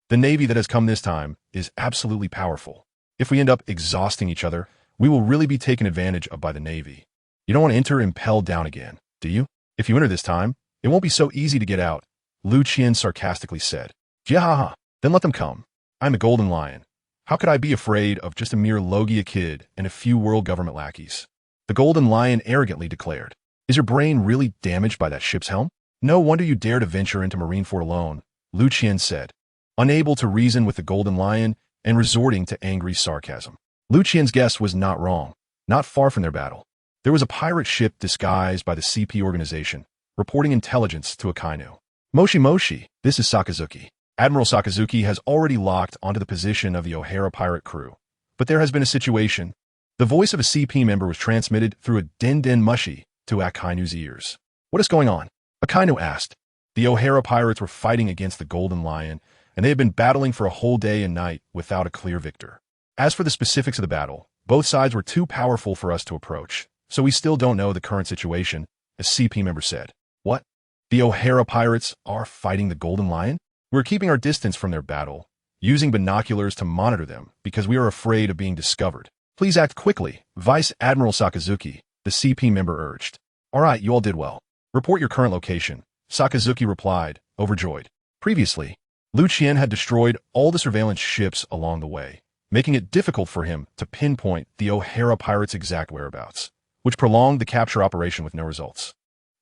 The Navy that has come this time is absolutely powerful. If we end up exhausting each other, we will really be taken advantage of by the Navy. You don't want to enter impelled down again, do you? If you enter this time, it won't be so easy to get out, Liu Qian sarcastically said. Jahaha, then let them come. I'm the Golden Lion. How could I be afraid of just a mere logia kid and a few world government lackeys? The Golden Lion arrogantly declared. Is your brain really damaged by that ship's helm? No wonder you dare to venture into Marineford alone, Liu Qian said, unable to reason with the Golden Lion and resorting to angry sarcasm. Liu Qian's guess was not wrong. Not far from their battle, there was a pirate ship disguised by the CP organization, reporting intelligence to Akainu. Moshi, this is Sakazuki. Admiral Sakazuki has already locked onto the position of the O'Hara pirate crew. But there has been a situation. The voice of a CP member was transmitted through a den mushi to Akainu's ears. What is going on? Akainu asked. The O'Hara pirates were fighting against the Golden Lion, and they had been battling for a whole day and night without a clear victor. As for the specifics of the battle, both sides were too powerful for us to approach, so we still don't know the current situation, a CP member said. What? The O'Hara pirates are fighting the Golden Lion? We're keeping our distance from their battle, using binoculars to monitor them because we are afraid of being discovered. Please act quickly, Vice Admiral Sakazuki, the CP member urged. All right, you all did well. Report your current location, Sakazuki replied, overjoyed. Previously, Liu Qian had destroyed all the surveillance ships along the way, making it difficult for him to pinpoint the O'Hara pirates' exact whereabouts, which prolonged the capture operation with no results.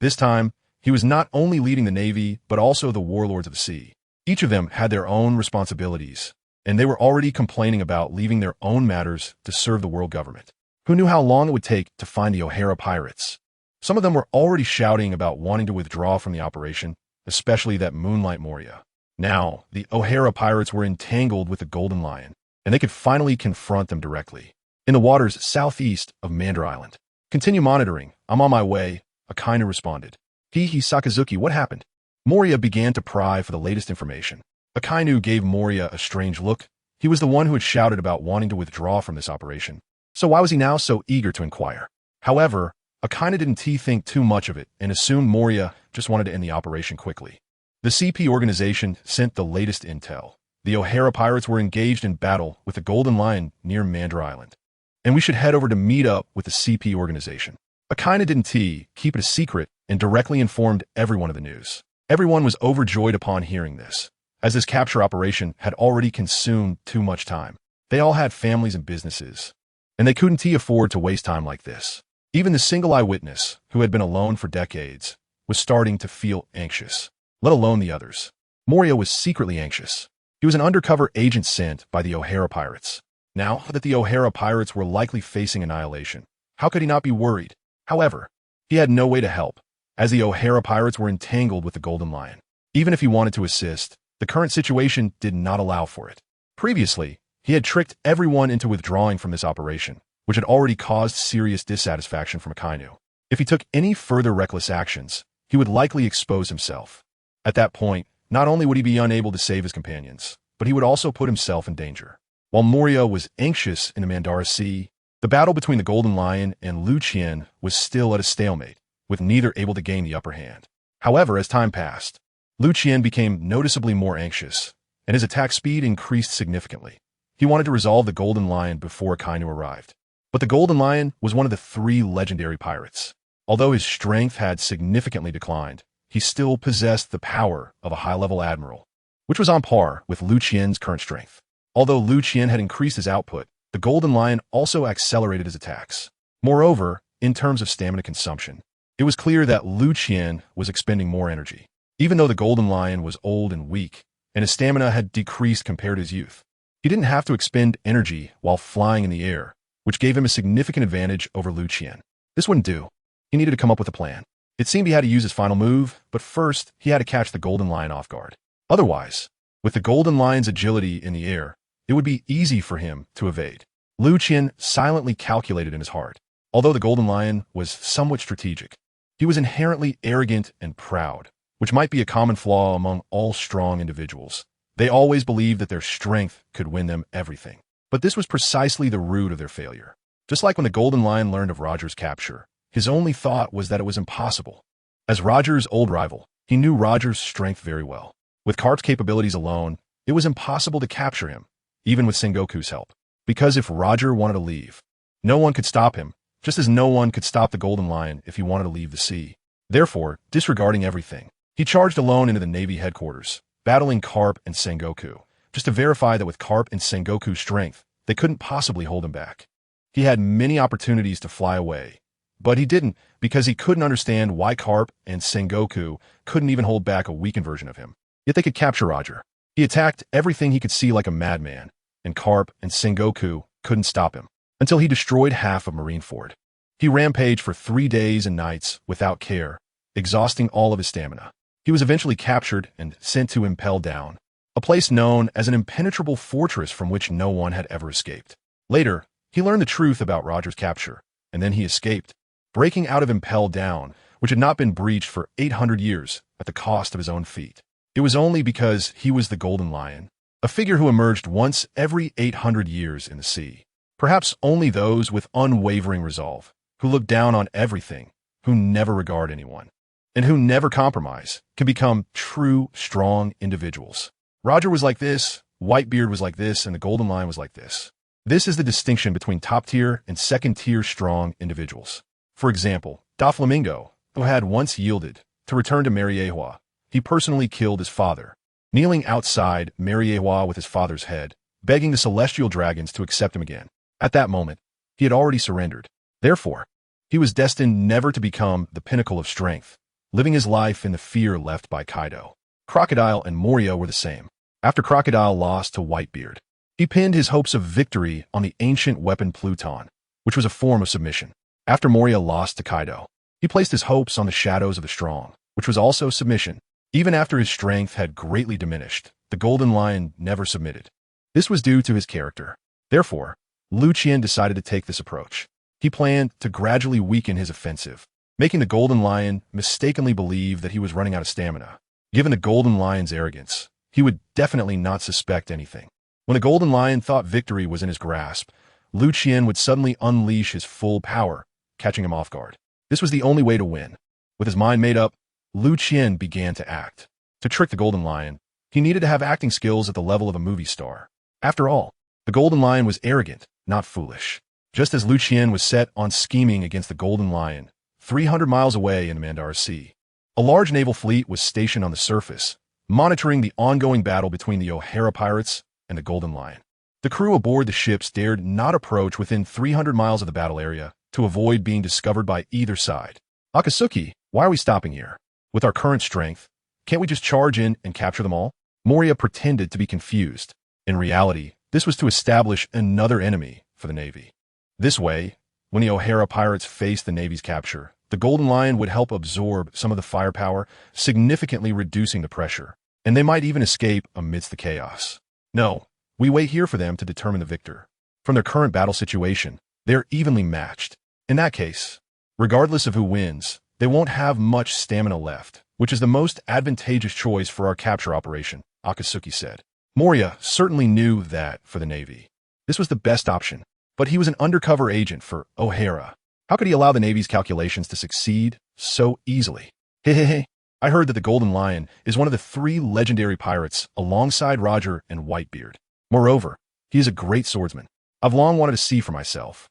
This time, he was not only leading the Navy, but also the warlords of the sea. Each of them had their own responsibilities, and they were already complaining about leaving their own matters to serve the world government. Who knew how long it would take to find the O'Hara pirates? Some of them were already shouting about wanting to withdraw from the operation, especially that Moonlight Moria. Now, the O'Hara pirates were entangled with the Golden Lion, and they could finally confront them directly, in the waters southeast of Mandar Island. Continue monitoring. I'm on my way, Akainu responded. Sakazuki, what happened? Moria began to pry for the latest information. Akainu gave Moria a strange look. He was the one who had shouted about wanting to withdraw from this operation. So why was he now so eager to inquire? However, Akainu didn't think too much of it and assumed Moria just wanted to end the operation quickly. The CP organization sent the latest intel. The O'Hara pirates were engaged in battle with the Golden Lion near Mandra Island. And we should head over to meet up with the CP organization. Akaina didn't keep it a secret and directly informed everyone of the news. Everyone was overjoyed upon hearing this, as this capture operation had already consumed too much time. They all had families and businesses, and they couldn't afford to waste time like this. Even the single eyewitness, who had been alone for decades, was starting to feel anxious, let alone the others. Moria was secretly anxious. He was an undercover agent sent by the O'Hara pirates. Now that the O'Hara pirates were likely facing annihilation, how could he not be worried? However, he had no way to help, as the O'Hara pirates were entangled with the Golden Lion. Even if he wanted to assist, the current situation did not allow for it. Previously, he had tricked everyone into withdrawing from this operation, which had already caused serious dissatisfaction from Akainu. If he took any further reckless actions, he would likely expose himself. At that point, not only would he be unable to save his companions, but he would also put himself in danger. While Moria was anxious in the Mandara Sea, the battle between the Golden Lion and Liu Qian was still at a stalemate, with neither able to gain the upper hand. However, as time passed, Liu Qian became noticeably more anxious, and his attack speed increased significantly. He wanted to resolve the Golden Lion before Akainu arrived. But the Golden Lion was one of the 3 legendary pirates. Although his strength had significantly declined, he still possessed the power of a high-level admiral, which was on par with Liu Qian's current strength. Although Liu Qian had increased his output, the Golden Lion also accelerated his attacks. Moreover, in terms of stamina consumption, it was clear that Liu Qian was expending more energy. Even though the Golden Lion was old and weak, and his stamina had decreased compared to his youth, he didn't have to expend energy while flying in the air, which gave him a significant advantage over Liu Qian. This wouldn't do. He needed to come up with a plan. It seemed he had to use his final move, but first, he had to catch the Golden Lion off guard. Otherwise, with the Golden Lion's agility in the air, it would be easy for him to evade. Liu Qian silently calculated in his heart. Although the Golden Lion was somewhat strategic, he was inherently arrogant and proud, which might be a common flaw among all strong individuals. They always believed that their strength could win them everything. But this was precisely the root of their failure. Just like when the Golden Lion learned of Roger's capture, his only thought was that it was impossible. As Roger's old rival, he knew Roger's strength very well. With Carp's capabilities alone, it was impossible to capture him, even with Sengoku's help. Because if Roger wanted to leave, no one could stop him, just as no one could stop the Golden Lion if he wanted to leave the sea. Therefore, disregarding everything, he charged alone into the Navy headquarters, battling Carp and Sengoku, just to verify that with Carp and Sengoku's strength, they couldn't possibly hold him back. He had many opportunities to fly away, but he didn't because he couldn't understand why Carp and Sengoku couldn't even hold back a weakened version of him. Yet they could capture Roger. He attacked everything he could see like a madman, and Carp and Sengoku couldn't stop him, until he destroyed half of Marineford. He rampaged for 3 days and nights without care, exhausting all of his stamina. He was eventually captured and sent to Impel Down, a place known as an impenetrable fortress from which no one had ever escaped. Later, he learned the truth about Roger's capture, and then he escaped, breaking out of Impel Down, which had not been breached for 800 years at the cost of his own feet. It was only because he was the Golden Lion, a figure who emerged once every 800 years in the sea. Perhaps only those with unwavering resolve, who look down on everything, who never regard anyone, and who never compromise, can become true, strong individuals. Roger was like this, Whitebeard was like this, and the Golden Lion was like this. This is the distinction between top-tier and second-tier strong individuals. For example, Doflamingo, who had once yielded to return to Mariehua, he personally killed his father, kneeling outside Mariehua with his father's head, begging the celestial dragons to accept him again. At that moment, he had already surrendered. Therefore, he was destined never to become the pinnacle of strength, living his life in the fear left by Kaido. Crocodile and Moria were the same. After Crocodile lost to Whitebeard, he pinned his hopes of victory on the ancient weapon Pluton, which was a form of submission. After Moria lost to Kaido, he placed his hopes on the shadows of the strong, which was also submission. Even after his strength had greatly diminished, the Golden Lion never submitted. This was due to his character. Therefore, Liu Qian decided to take this approach. He planned to gradually weaken his offensive, making the Golden Lion mistakenly believe that he was running out of stamina. Given the Golden Lion's arrogance, he would definitely not suspect anything. When the Golden Lion thought victory was in his grasp, Liu Qian would suddenly unleash his full power, catching him off guard. This was the only way to win. With his mind made up, Liu Qian began to act. To trick the Golden Lion, he needed to have acting skills at the level of a movie star. After all, the Golden Lion was arrogant, not foolish. Just as Liu Qian was set on scheming against the Golden Lion, 300 miles away in the Mandara Sea, a large naval fleet was stationed on the surface, monitoring the ongoing battle between the O'Hara pirates and the Golden Lion. The crew aboard the ships dared not approach within 300 miles of the battle area to avoid being discovered by either side. Akatsuki, why are we stopping here? With our current strength, can't we just charge in and capture them all? Moria pretended to be confused. In reality, this was to establish another enemy for the Navy. This way, when the O'Hara pirates faced the Navy's capture, the Golden Lion would help absorb some of the firepower, significantly reducing the pressure, and they might even escape amidst the chaos. No, we wait here for them to determine the victor. From their current battle situation, they are evenly matched. In that case, regardless of who wins, they won't have much stamina left, which is the most advantageous choice for our capture operation, Akatsuki said. Moria certainly knew that for the Navy, this was the best option, but he was an undercover agent for O'Hara. How could he allow the Navy's calculations to succeed so easily? Hehehe. I heard that the Golden Lion is one of the 3 legendary pirates alongside Roger and Whitebeard. Moreover, he is a great swordsman. I've long wanted to see for myself.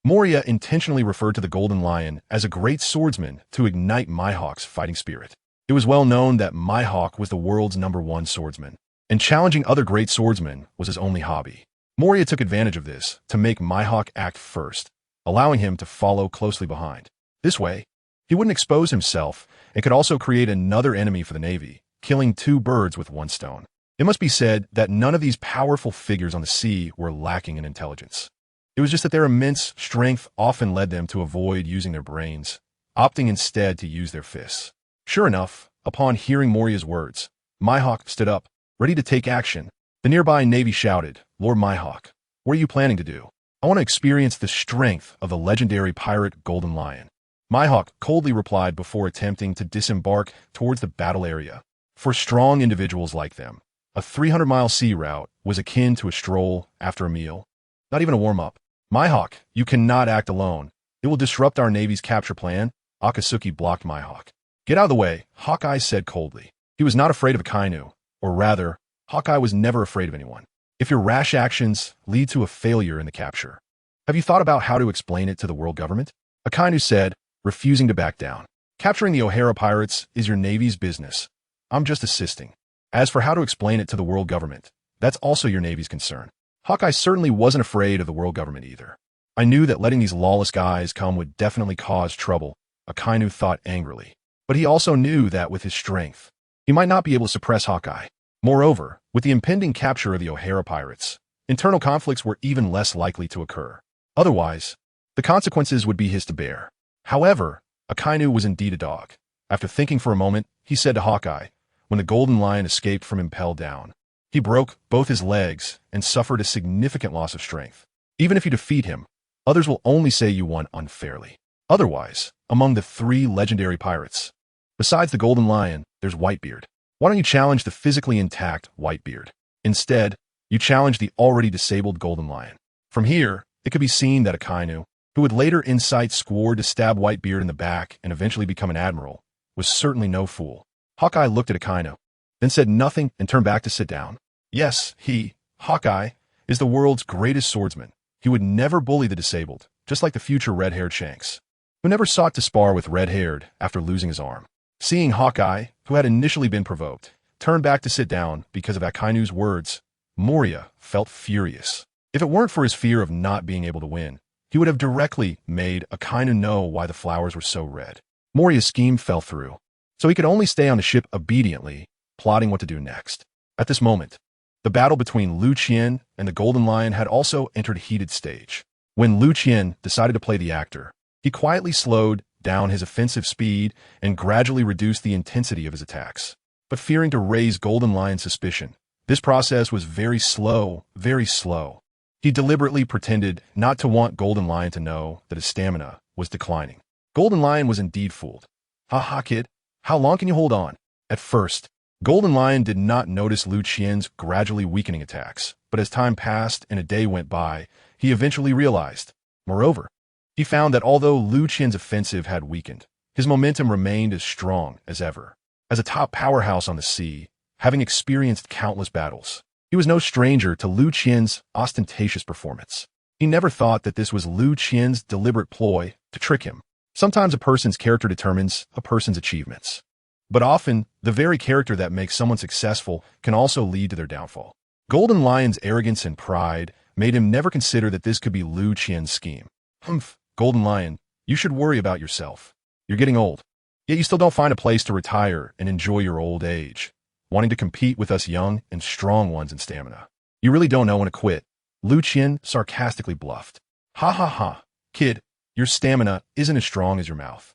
Moria intentionally referred to the Golden Lion as a great swordsman to ignite Mihawk's fighting spirit. It was well known that Mihawk was the world's #1 swordsman, and challenging other great swordsmen was his only hobby. Moria took advantage of this to make Mihawk act first, allowing him to follow closely behind. This way, he wouldn't expose himself and could also create another enemy for the Navy, killing 2 birds with 1 stone. It must be said that none of these powerful figures on the sea were lacking in intelligence. It was just that their immense strength often led them to avoid using their brains, opting instead to use their fists. Sure enough, upon hearing Moria's words, Mihawk stood up, ready to take action. The nearby Navy shouted, "Lord Mihawk, what are you planning to do?" "I want to experience the strength of the legendary pirate Golden Lion." Mihawk coldly replied before attempting to disembark towards the battle area. For strong individuals like them, a 300-mile sea route was akin to a stroll after a meal. Not even a warm-up. "Mihawk, you cannot act alone. It will disrupt our Navy's capture plan." Akatsuki blocked Mihawk. "Get out of the way," Hawkeye said coldly. He was not afraid of Akainu, or rather, Hawkeye was never afraid of anyone. If your rash actions lead to a failure in the capture, have you thought about how to explain it to the world government? Akainu said, refusing to back down. "Capturing the O'Hara pirates is your Navy's business. I'm just assisting. As for how to explain it to the world government, that's also your Navy's concern." Hawkeye certainly wasn't afraid of the world government either. "I knew that letting these lawless guys come would definitely cause trouble," Akainu thought angrily. But he also knew that with his strength, he might not be able to suppress Hawkeye. Moreover, with the impending capture of the O'Hara pirates, internal conflicts were even less likely to occur. Otherwise, the consequences would be his to bear. However, Akainu was indeed a dog. After thinking for a moment, he said to Hawkeye, when the Golden Lion escaped from impelled down, he broke both his legs and suffered a significant loss of strength. Even if you defeat him, others will only say you won unfairly. Otherwise, among the 3 legendary pirates, besides the Golden Lion, there's Whitebeard. Why don't you challenge the physically intact Whitebeard? Instead, you challenge the already disabled Golden Lion. From here, it could be seen that Akainu, who would later incite Squard to stab Whitebeard in the back and eventually become an admiral, was certainly no fool. Hawkeye looked at Akainu, then said nothing and turned back to sit down. Yes, he, Hawkeye, is the world's greatest swordsman. He would never bully the disabled, just like the future red-haired Shanks, who never sought to spar with red-haired after losing his arm. Seeing Hawkeye, who had initially been provoked, turn back to sit down because of Akainu's words, Moria felt furious. If it weren't for his fear of not being able to win, he would have directly made Akainu know why the flowers were so red. Moria's scheme fell through, so he could only stay on the ship obediently, plotting what to do next. At this moment, the battle between Liu Qian and the Golden Lion had also entered a heated stage. When Liu Qian decided to play the actor, he quietly slowed down his offensive speed and gradually reduced the intensity of his attacks. But fearing to raise Golden Lion's suspicion, this process was very slow, very slow. He deliberately pretended not to want Golden Lion to know that his stamina was declining. Golden Lion was indeed fooled. "Ha ha, kid, how long can you hold on?" At first, Golden Lion did not notice Liu Qian's gradually weakening attacks, but as time passed and a day went by, he eventually realized. Moreover, he found that although Liu Qian's offensive had weakened, his momentum remained as strong as ever. As a top powerhouse on the sea, having experienced countless battles, he was no stranger to Liu Qian's ostentatious performance. He never thought that this was Liu Qian's deliberate ploy to trick him. Sometimes a person's character determines a person's achievements. But often, the very character that makes someone successful can also lead to their downfall. Golden Lion's arrogance and pride made him never consider that this could be Liu Qian's scheme. Humph, Golden Lion, you should worry about yourself. You're getting old. Yet you still don't find a place to retire and enjoy your old age, wanting to compete with us young and strong ones in stamina. You really don't know when to quit. Liu Qian sarcastically bluffed. Ha ha ha, kid, your stamina isn't as strong as your mouth.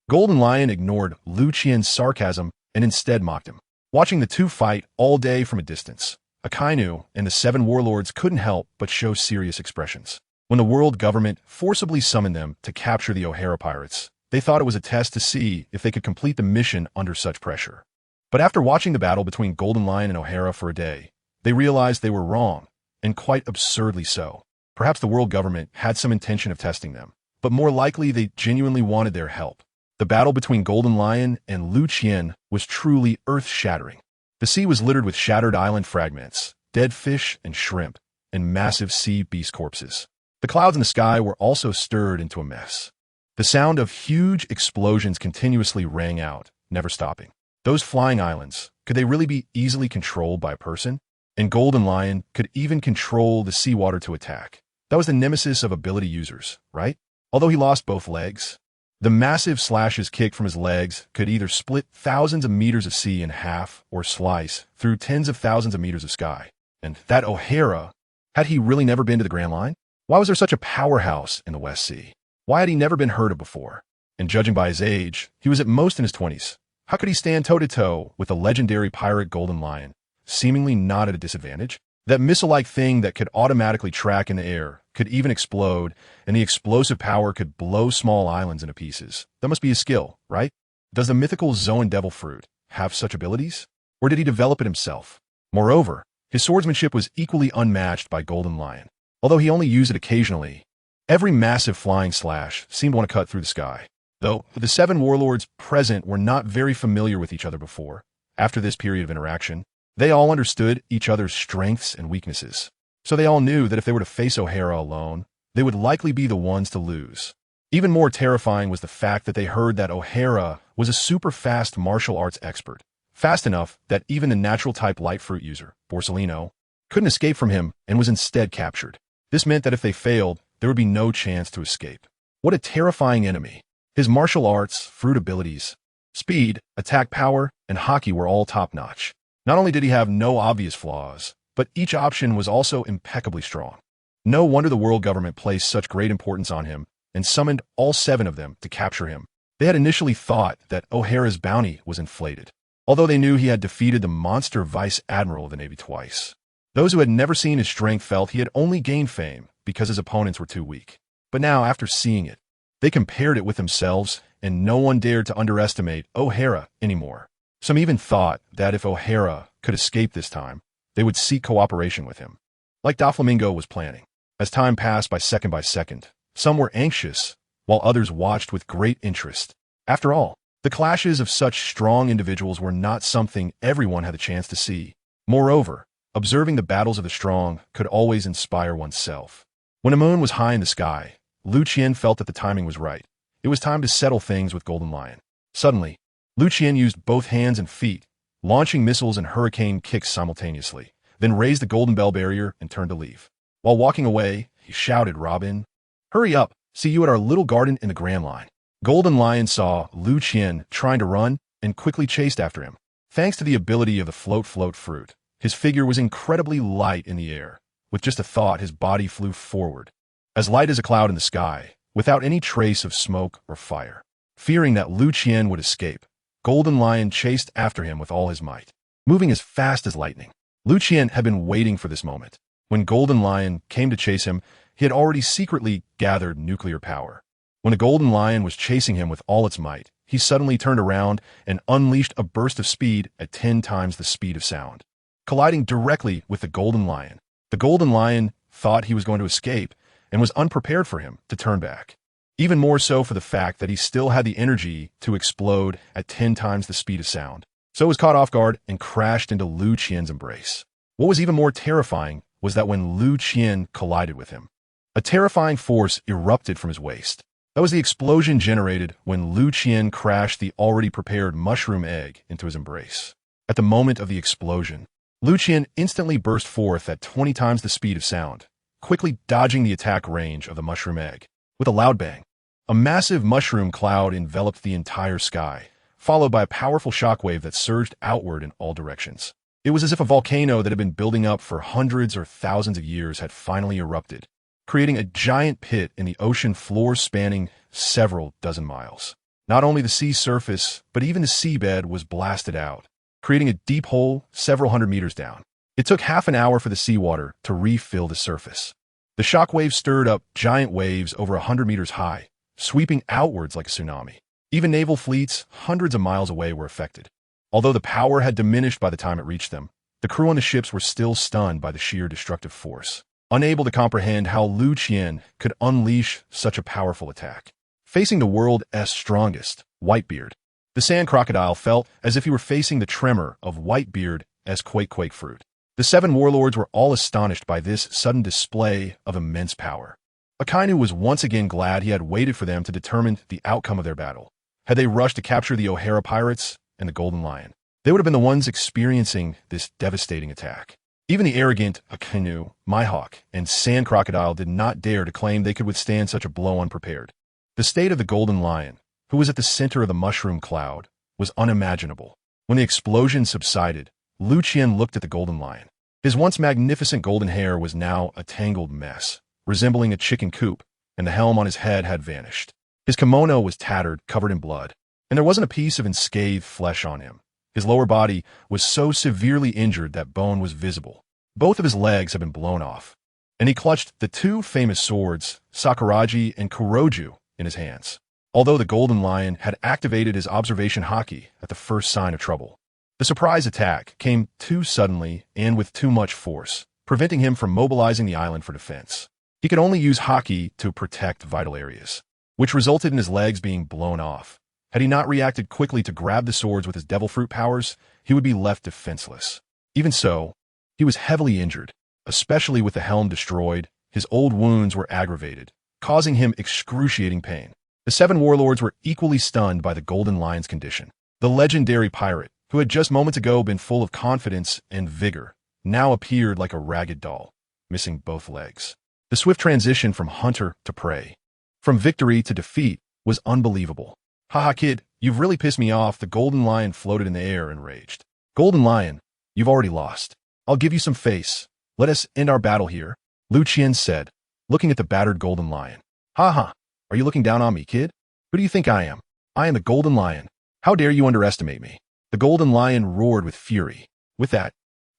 Golden Lion ignored Liu Qian's sarcasm and instead mocked him. Watching the two fight all day from a distance, Akainu and the 7 warlords couldn't help but show serious expressions. When the world government forcibly summoned them to capture the O'Hara pirates, they thought it was a test to see if they could complete the mission under such pressure. But after watching the battle between Golden Lion and O'Hara for a day, they realized they were wrong, and quite absurdly so. Perhaps the world government had some intention of testing them, but more likely they genuinely wanted their help. The battle between Golden Lion and Liu Qian was truly earth-shattering. The sea was littered with shattered island fragments, dead fish and shrimp, and massive sea beast corpses. The clouds in the sky were also stirred into a mess. The sound of huge explosions continuously rang out, never stopping. Those flying islands, could they really be easily controlled by a person? And Golden Lion could even control the seawater to attack. That was the nemesis of ability users, right? Although he lost both legs, the massive slashes kicked from his legs could either split thousands of meters of sea in half or slice through tens of thousands of meters of sky. And that O'Hara, had he really never been to the Grand Line? Why was there such a powerhouse in the West Sea? Why had he never been heard of before? And judging by his age, he was at most in his 20s. How could he stand toe-to-toe with the legendary pirate Golden Lion, seemingly not at a disadvantage? That missile-like thing that could automatically track in the air could even explode, and the explosive power could blow small islands into pieces. That must be a skill, right? Does the mythical Zoan Devil Fruit have such abilities? Or did he develop it himself? Moreover, his swordsmanship was equally unmatched by Golden Lion. Although he only used it occasionally, every massive flying slash seemed to want to cut through the sky. Though the 7 warlords present were not very familiar with each other before, after this period of interaction, they all understood each other's strengths and weaknesses. So they all knew that if they were to face O'Hara alone, they would likely be the ones to lose. Even more terrifying was the fact that they heard that O'Hara was a super fast martial arts expert, fast enough that even the natural type light fruit user, Borsellino, couldn't escape from him and was instead captured. This meant that if they failed, there would be no chance to escape. What a terrifying enemy. His martial arts, fruit abilities, speed, attack power, and hockey were all top-notch. Not only did he have no obvious flaws, but each option was also impeccably strong. No wonder the world government placed such great importance on him and summoned all 7 of them to capture him. They had initially thought that O'Hara's bounty was inflated, although they knew he had defeated the monster vice admiral of the Navy twice. Those who had never seen his strength felt he had only gained fame because his opponents were too weak. But now, after seeing it, they compared it with themselves, and no one dared to underestimate O'Hara anymore. Some even thought that if O'Hara could escape this time, they would seek cooperation with him, like Doflamingo was planning. As time passed by second, some were anxious, while others watched with great interest. After all, the clashes of such strong individuals were not something everyone had the chance to see. Moreover, observing the battles of the strong could always inspire oneself. When the moon was high in the sky, Liu Qian felt that the timing was right. It was time to settle things with Golden Lion. Suddenly, Liu Qian used both hands and feet, launching missiles and hurricane kicks simultaneously, then raised the golden bell barrier and turned to leave. While walking away, he shouted, "Robin, hurry up, see you at our little garden in the Grand Line." Golden Lion saw Liu Qian trying to run and quickly chased after him. Thanks to the ability of the float fruit, his figure was incredibly light in the air. With just a thought, his body flew forward, as light as a cloud in the sky, without any trace of smoke or fire. Fearing that Liu Qian would escape, Golden Lion chased after him with all his might, moving as fast as lightning. Liu Qian had been waiting for this moment. When Golden Lion came to chase him, he had already secretly gathered nuclear power. When the Golden Lion was chasing him with all its might, he suddenly turned around and unleashed a burst of speed at 10 times the speed of sound, colliding directly with the Golden Lion. The Golden Lion thought he was going to escape and was unprepared for him to turn back. Even more so for the fact that he still had the energy to explode at 10 times the speed of sound. so it was caught off guard and crashed into Liu Qian's embrace. What was even more terrifying was that when Liu Qian collided with him, a terrifying force erupted from his waist. That was the explosion generated when Liu Qian crashed the already prepared mushroom egg into his embrace. At the moment of the explosion, Liu Qian instantly burst forth at 20 times the speed of sound, quickly dodging the attack range of the mushroom egg. With a loud bang, a massive mushroom cloud enveloped the entire sky, followed by a powerful shockwave that surged outward in all directions. It was as if a volcano that had been building up for hundreds or thousands of years had finally erupted, creating a giant pit in the ocean floor spanning several dozen miles. Not only the sea surface, but even the seabed was blasted out, creating a deep hole several hundred meters down. It took half an hour for the seawater to refill the surface. The shockwave stirred up giant waves over 100 meters high, sweeping outwards like a tsunami. Even naval fleets hundreds of miles away were affected. Although the power had diminished by the time it reached them, the crew on the ships were still stunned by the sheer destructive force, unable to comprehend how Liu Qian could unleash such a powerful attack. Facing the world's strongest, Whitebeard, the sand crocodile felt as if he were facing the tremor of Whitebeard's quake fruit. The 7 warlords were all astonished by this sudden display of immense power. Akainu was once again glad he had waited for them to determine the outcome of their battle. Had they rushed to capture the O'Hara pirates and the Golden Lion, they would have been the ones experiencing this devastating attack. Even the arrogant Akainu, Mihawk, and Sand Crocodile did not dare to claim they could withstand such a blow unprepared. The state of the Golden Lion, who was at the center of the mushroom cloud, was unimaginable. When the explosion subsided, Liu Qian looked at the Golden Lion. His once magnificent golden hair was now a tangled mess, resembling a chicken coop, and the helm on his head had vanished. His kimono was tattered, covered in blood, and there wasn't a piece of unscathed flesh on him. His lower body was so severely injured that bone was visible. Both of his legs had been blown off, and he clutched the 2 famous swords, Sakuragi and Kuroju, in his hands. Although the Golden Lion had activated his observation haki at the first sign of trouble, the surprise attack came too suddenly and with too much force, preventing him from mobilizing the island for defense. He could only use haki to protect vital areas, which resulted in his legs being blown off. Had he not reacted quickly to grab the swords with his devil fruit powers, he would be left defenseless. Even so, he was heavily injured, especially with the helm destroyed. His old wounds were aggravated, causing him excruciating pain. The 7 warlords were equally stunned by the Golden Lion's condition. The legendary pirate, who had just moments ago been full of confidence and vigor, now appeared like a ragged doll, missing both legs. The swift transition from hunter to prey, from victory to defeat, was unbelievable. "Haha, kid, you've really pissed me off." The Golden Lion floated in the air and raged. "Golden Lion, you've already lost. I'll give you some face. Let us end our battle here," Liu Qian said, looking at the battered Golden Lion. "Haha, are you looking down on me, kid? Who do you think I am? I am the Golden Lion. How dare you underestimate me?" The Golden Lion roared with fury. With that,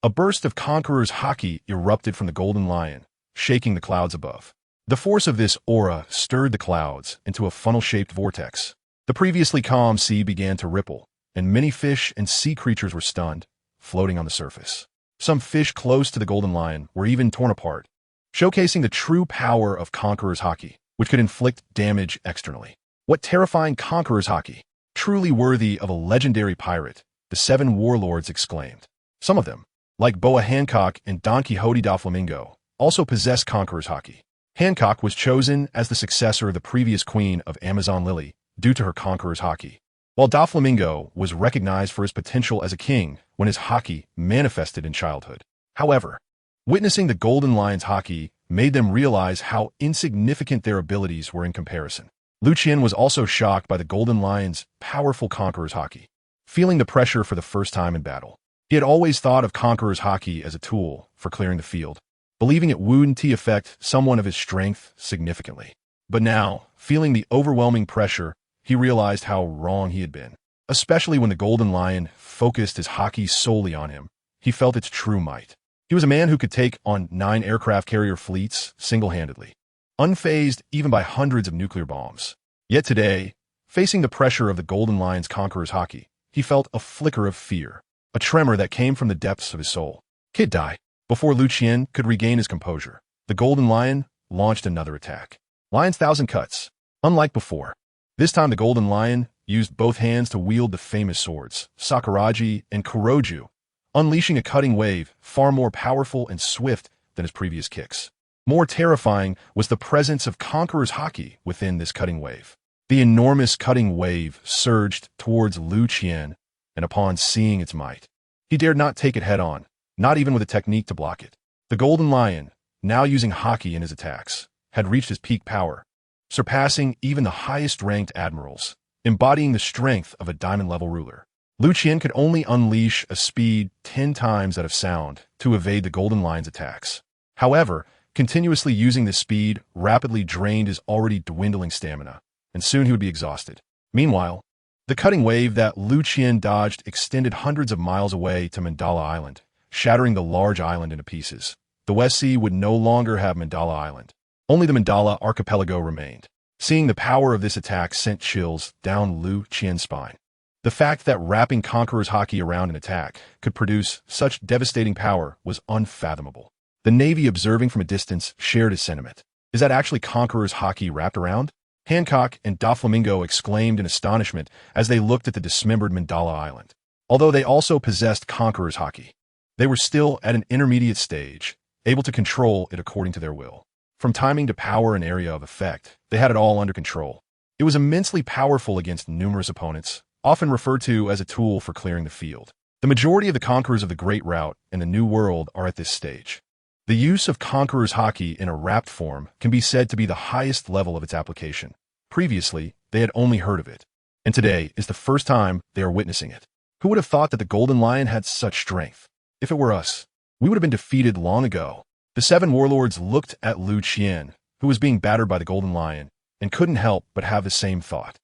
a burst of Conqueror's haki erupted from the Golden Lion, shaking the clouds above. The force of this aura stirred the clouds into a funnel-shaped vortex. The previously calm sea began to ripple, and many fish and sea creatures were stunned, floating on the surface. Some fish close to the Golden Lion were even torn apart, showcasing the true power of Conqueror's haki, which could inflict damage externally. What terrifying Conqueror's haki! Truly worthy of a legendary pirate, the 7 warlords exclaimed. Some of them, like Boa Hancock and Don Quixote da Flamingo, also possessed Conqueror's haki. Hancock was chosen as the successor of the previous queen of Amazon Lily due to her Conqueror's haki, while Da Flamingo was recognized for his potential as a king when his haki manifested in childhood. However, witnessing the Golden Lion's haki made them realize how insignificant their abilities were in comparison. Liu Qian was also shocked by the Golden Lion's powerful Conqueror's haki, feeling the pressure for the first time in battle. He had always thought of Conqueror's haki as a tool for clearing the field, believing it wouldn't affect someone of his strength significantly. But now, feeling the overwhelming pressure, he realized how wrong he had been. Especially when the Golden Lion focused his haki solely on him, he felt its true might. He was a man who could take on 9 aircraft carrier fleets single-handedly, unfazed even by hundreds of nuclear bombs. Yet today, facing the pressure of the Golden Lion's Conqueror's haki, he felt a flicker of fear, a tremor that came from the depths of his soul. "Kid, die." Before Liu Qian could regain his composure, the Golden Lion launched another attack. Lion's 1,000 cuts. Unlike before, this time the Golden Lion used both hands to wield the famous swords, Sakuraji and Kuroju, unleashing a cutting wave far more powerful and swift than his previous kicks. More terrifying was the presence of Conqueror's Haki within this cutting wave. The enormous cutting wave surged towards Liu Qian, and upon seeing its might, he dared not take it head-on, not even with a technique to block it. The Golden Lion, now using Haki in his attacks, had reached his peak power, surpassing even the highest-ranked admirals, embodying the strength of a diamond-level ruler. Liu Qian could only unleash a speed 10 times that of sound to evade the Golden Lion's attacks. However, continuously using this speed rapidly drained his already dwindling stamina, and soon he would be exhausted. Meanwhile, the cutting wave that Liu Qian dodged extended hundreds of miles away to Mandala Island, shattering the large island into pieces. The West Sea would no longer have Mandala Island. Only the Mandala archipelago remained. Seeing the power of this attack sent chills down Liu Qian's spine. The fact that wrapping Conqueror's Haki around an attack could produce such devastating power was unfathomable. The Navy, observing from a distance, shared his sentiment. Is that actually Conqueror's Haki wrapped around? Hancock and Doflamingo exclaimed in astonishment as they looked at the dismembered Mandala Island. Although they also possessed Conqueror's Haki, they were still at an intermediate stage, able to control it according to their will. From timing to power and area of effect, they had it all under control. It was immensely powerful against numerous opponents, often referred to as a tool for clearing the field. The majority of the conquerors of the Great Route and the New World are at this stage. The use of Conqueror's Haki in a wrapped form can be said to be the highest level of its application. Previously, they had only heard of it, and today is the first time they are witnessing it. Who would have thought that the Golden Lion had such strength? If it were us, we would have been defeated long ago. The 7 warlords looked at Liu Qian, who was being battered by the Golden Lion, and couldn't help but have the same thought.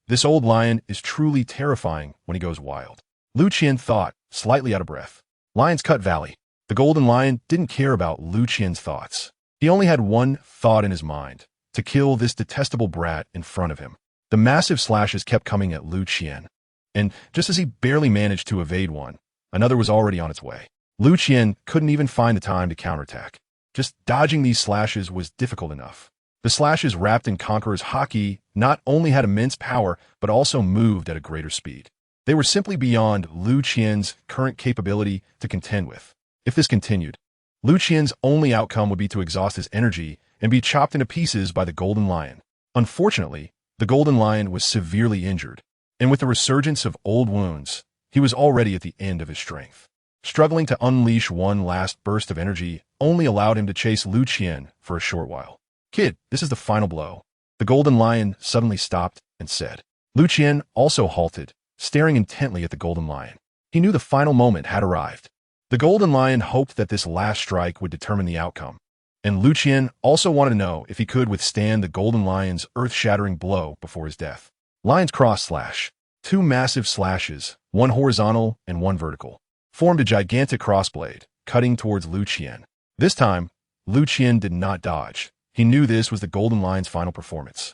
This old lion is truly terrifying when he goes wild. Liu Qian thought, slightly out of breath. Lion's Cut Valley. The Golden Lion didn't care about Liu Qian's thoughts. He only had one thought in his mind, to kill this detestable brat in front of him. The massive slashes kept coming at Liu Qian, and just as he barely managed to evade one, another was already on its way. Liu Qian couldn't even find the time to counterattack. Just dodging these slashes was difficult enough. The slashes wrapped in Conqueror's Haki not only had immense power, but also moved at a greater speed. They were simply beyond Liu Qian's current capability to contend with. If this continued, Liu Qian's only outcome would be to exhaust his energy and be chopped into pieces by the Golden Lion. Unfortunately, the Golden Lion was severely injured, and with the resurgence of old wounds, he was already at the end of his strength. Struggling to unleash one last burst of energy only allowed him to chase Liu Qian for a short while. Kid, this is the final blow. The Golden Lion suddenly stopped and said. Liu Qian also halted, staring intently at the Golden Lion. He knew the final moment had arrived. The Golden Lion hoped that this last strike would determine the outcome, and Liu Qian also wanted to know if he could withstand the Golden Lion's earth-shattering blow before his death. Lion's Cross Slash. 2 massive slashes, one horizontal and one vertical, formed a gigantic crossblade, cutting towards Liu Qian. This time, Liu Qian did not dodge. He knew this was the Golden Lion's final performance,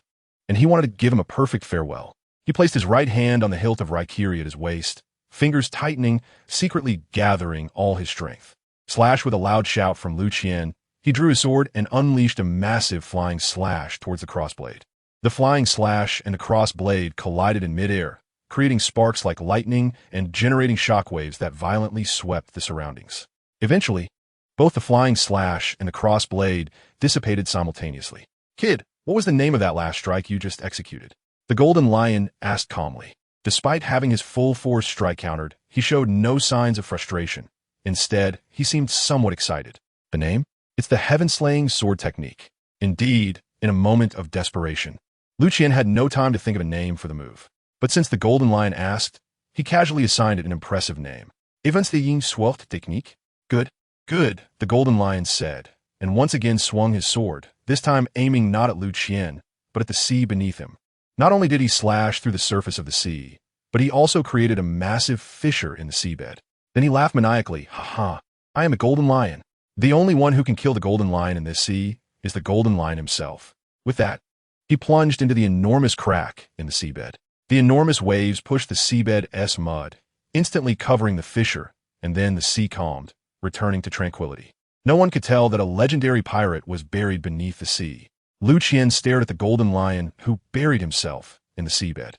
and he wanted to give him a perfect farewell. He placed his right hand on the hilt of Raikiri at his waist, fingers tightening, secretly gathering all his strength. Slash with a loud shout from Liu Qian, he drew his sword and unleashed a massive flying slash towards the crossblade. The flying slash and the crossblade collided in midair, creating sparks like lightning and generating shockwaves that violently swept the surroundings. Eventually, both the flying slash and the crossblade dissipated simultaneously. Kid, what was the name of that last strike you just executed? The Golden Lion asked calmly. Despite having his full force strike countered, he showed no signs of frustration. Instead, he seemed somewhat excited. The name? It's the Heaven-Slaying Sword Technique. Indeed, in a moment of desperation, Liu Qian had no time to think of a name for the move. But since the Golden Lion asked, he casually assigned it an impressive name. Heaven-Slaying Sword Technique? Good. Good, the Golden Lion said, and once again swung his sword, this time aiming not at Liu Qian, but at the sea beneath him. Not only did he slash through the surface of the sea, but he also created a massive fissure in the seabed. Then he laughed maniacally, "Ha! I am a Golden Lion. The only one who can kill the Golden Lion in this sea is the Golden Lion himself." With that, he plunged into the enormous crack in the seabed. The enormous waves pushed the seabed's mud, instantly covering the fissure, and then the sea calmed, returning to tranquility. No one could tell that a legendary pirate was buried beneath the sea. Liu Qian stared at the Golden Lion, who buried himself in the seabed.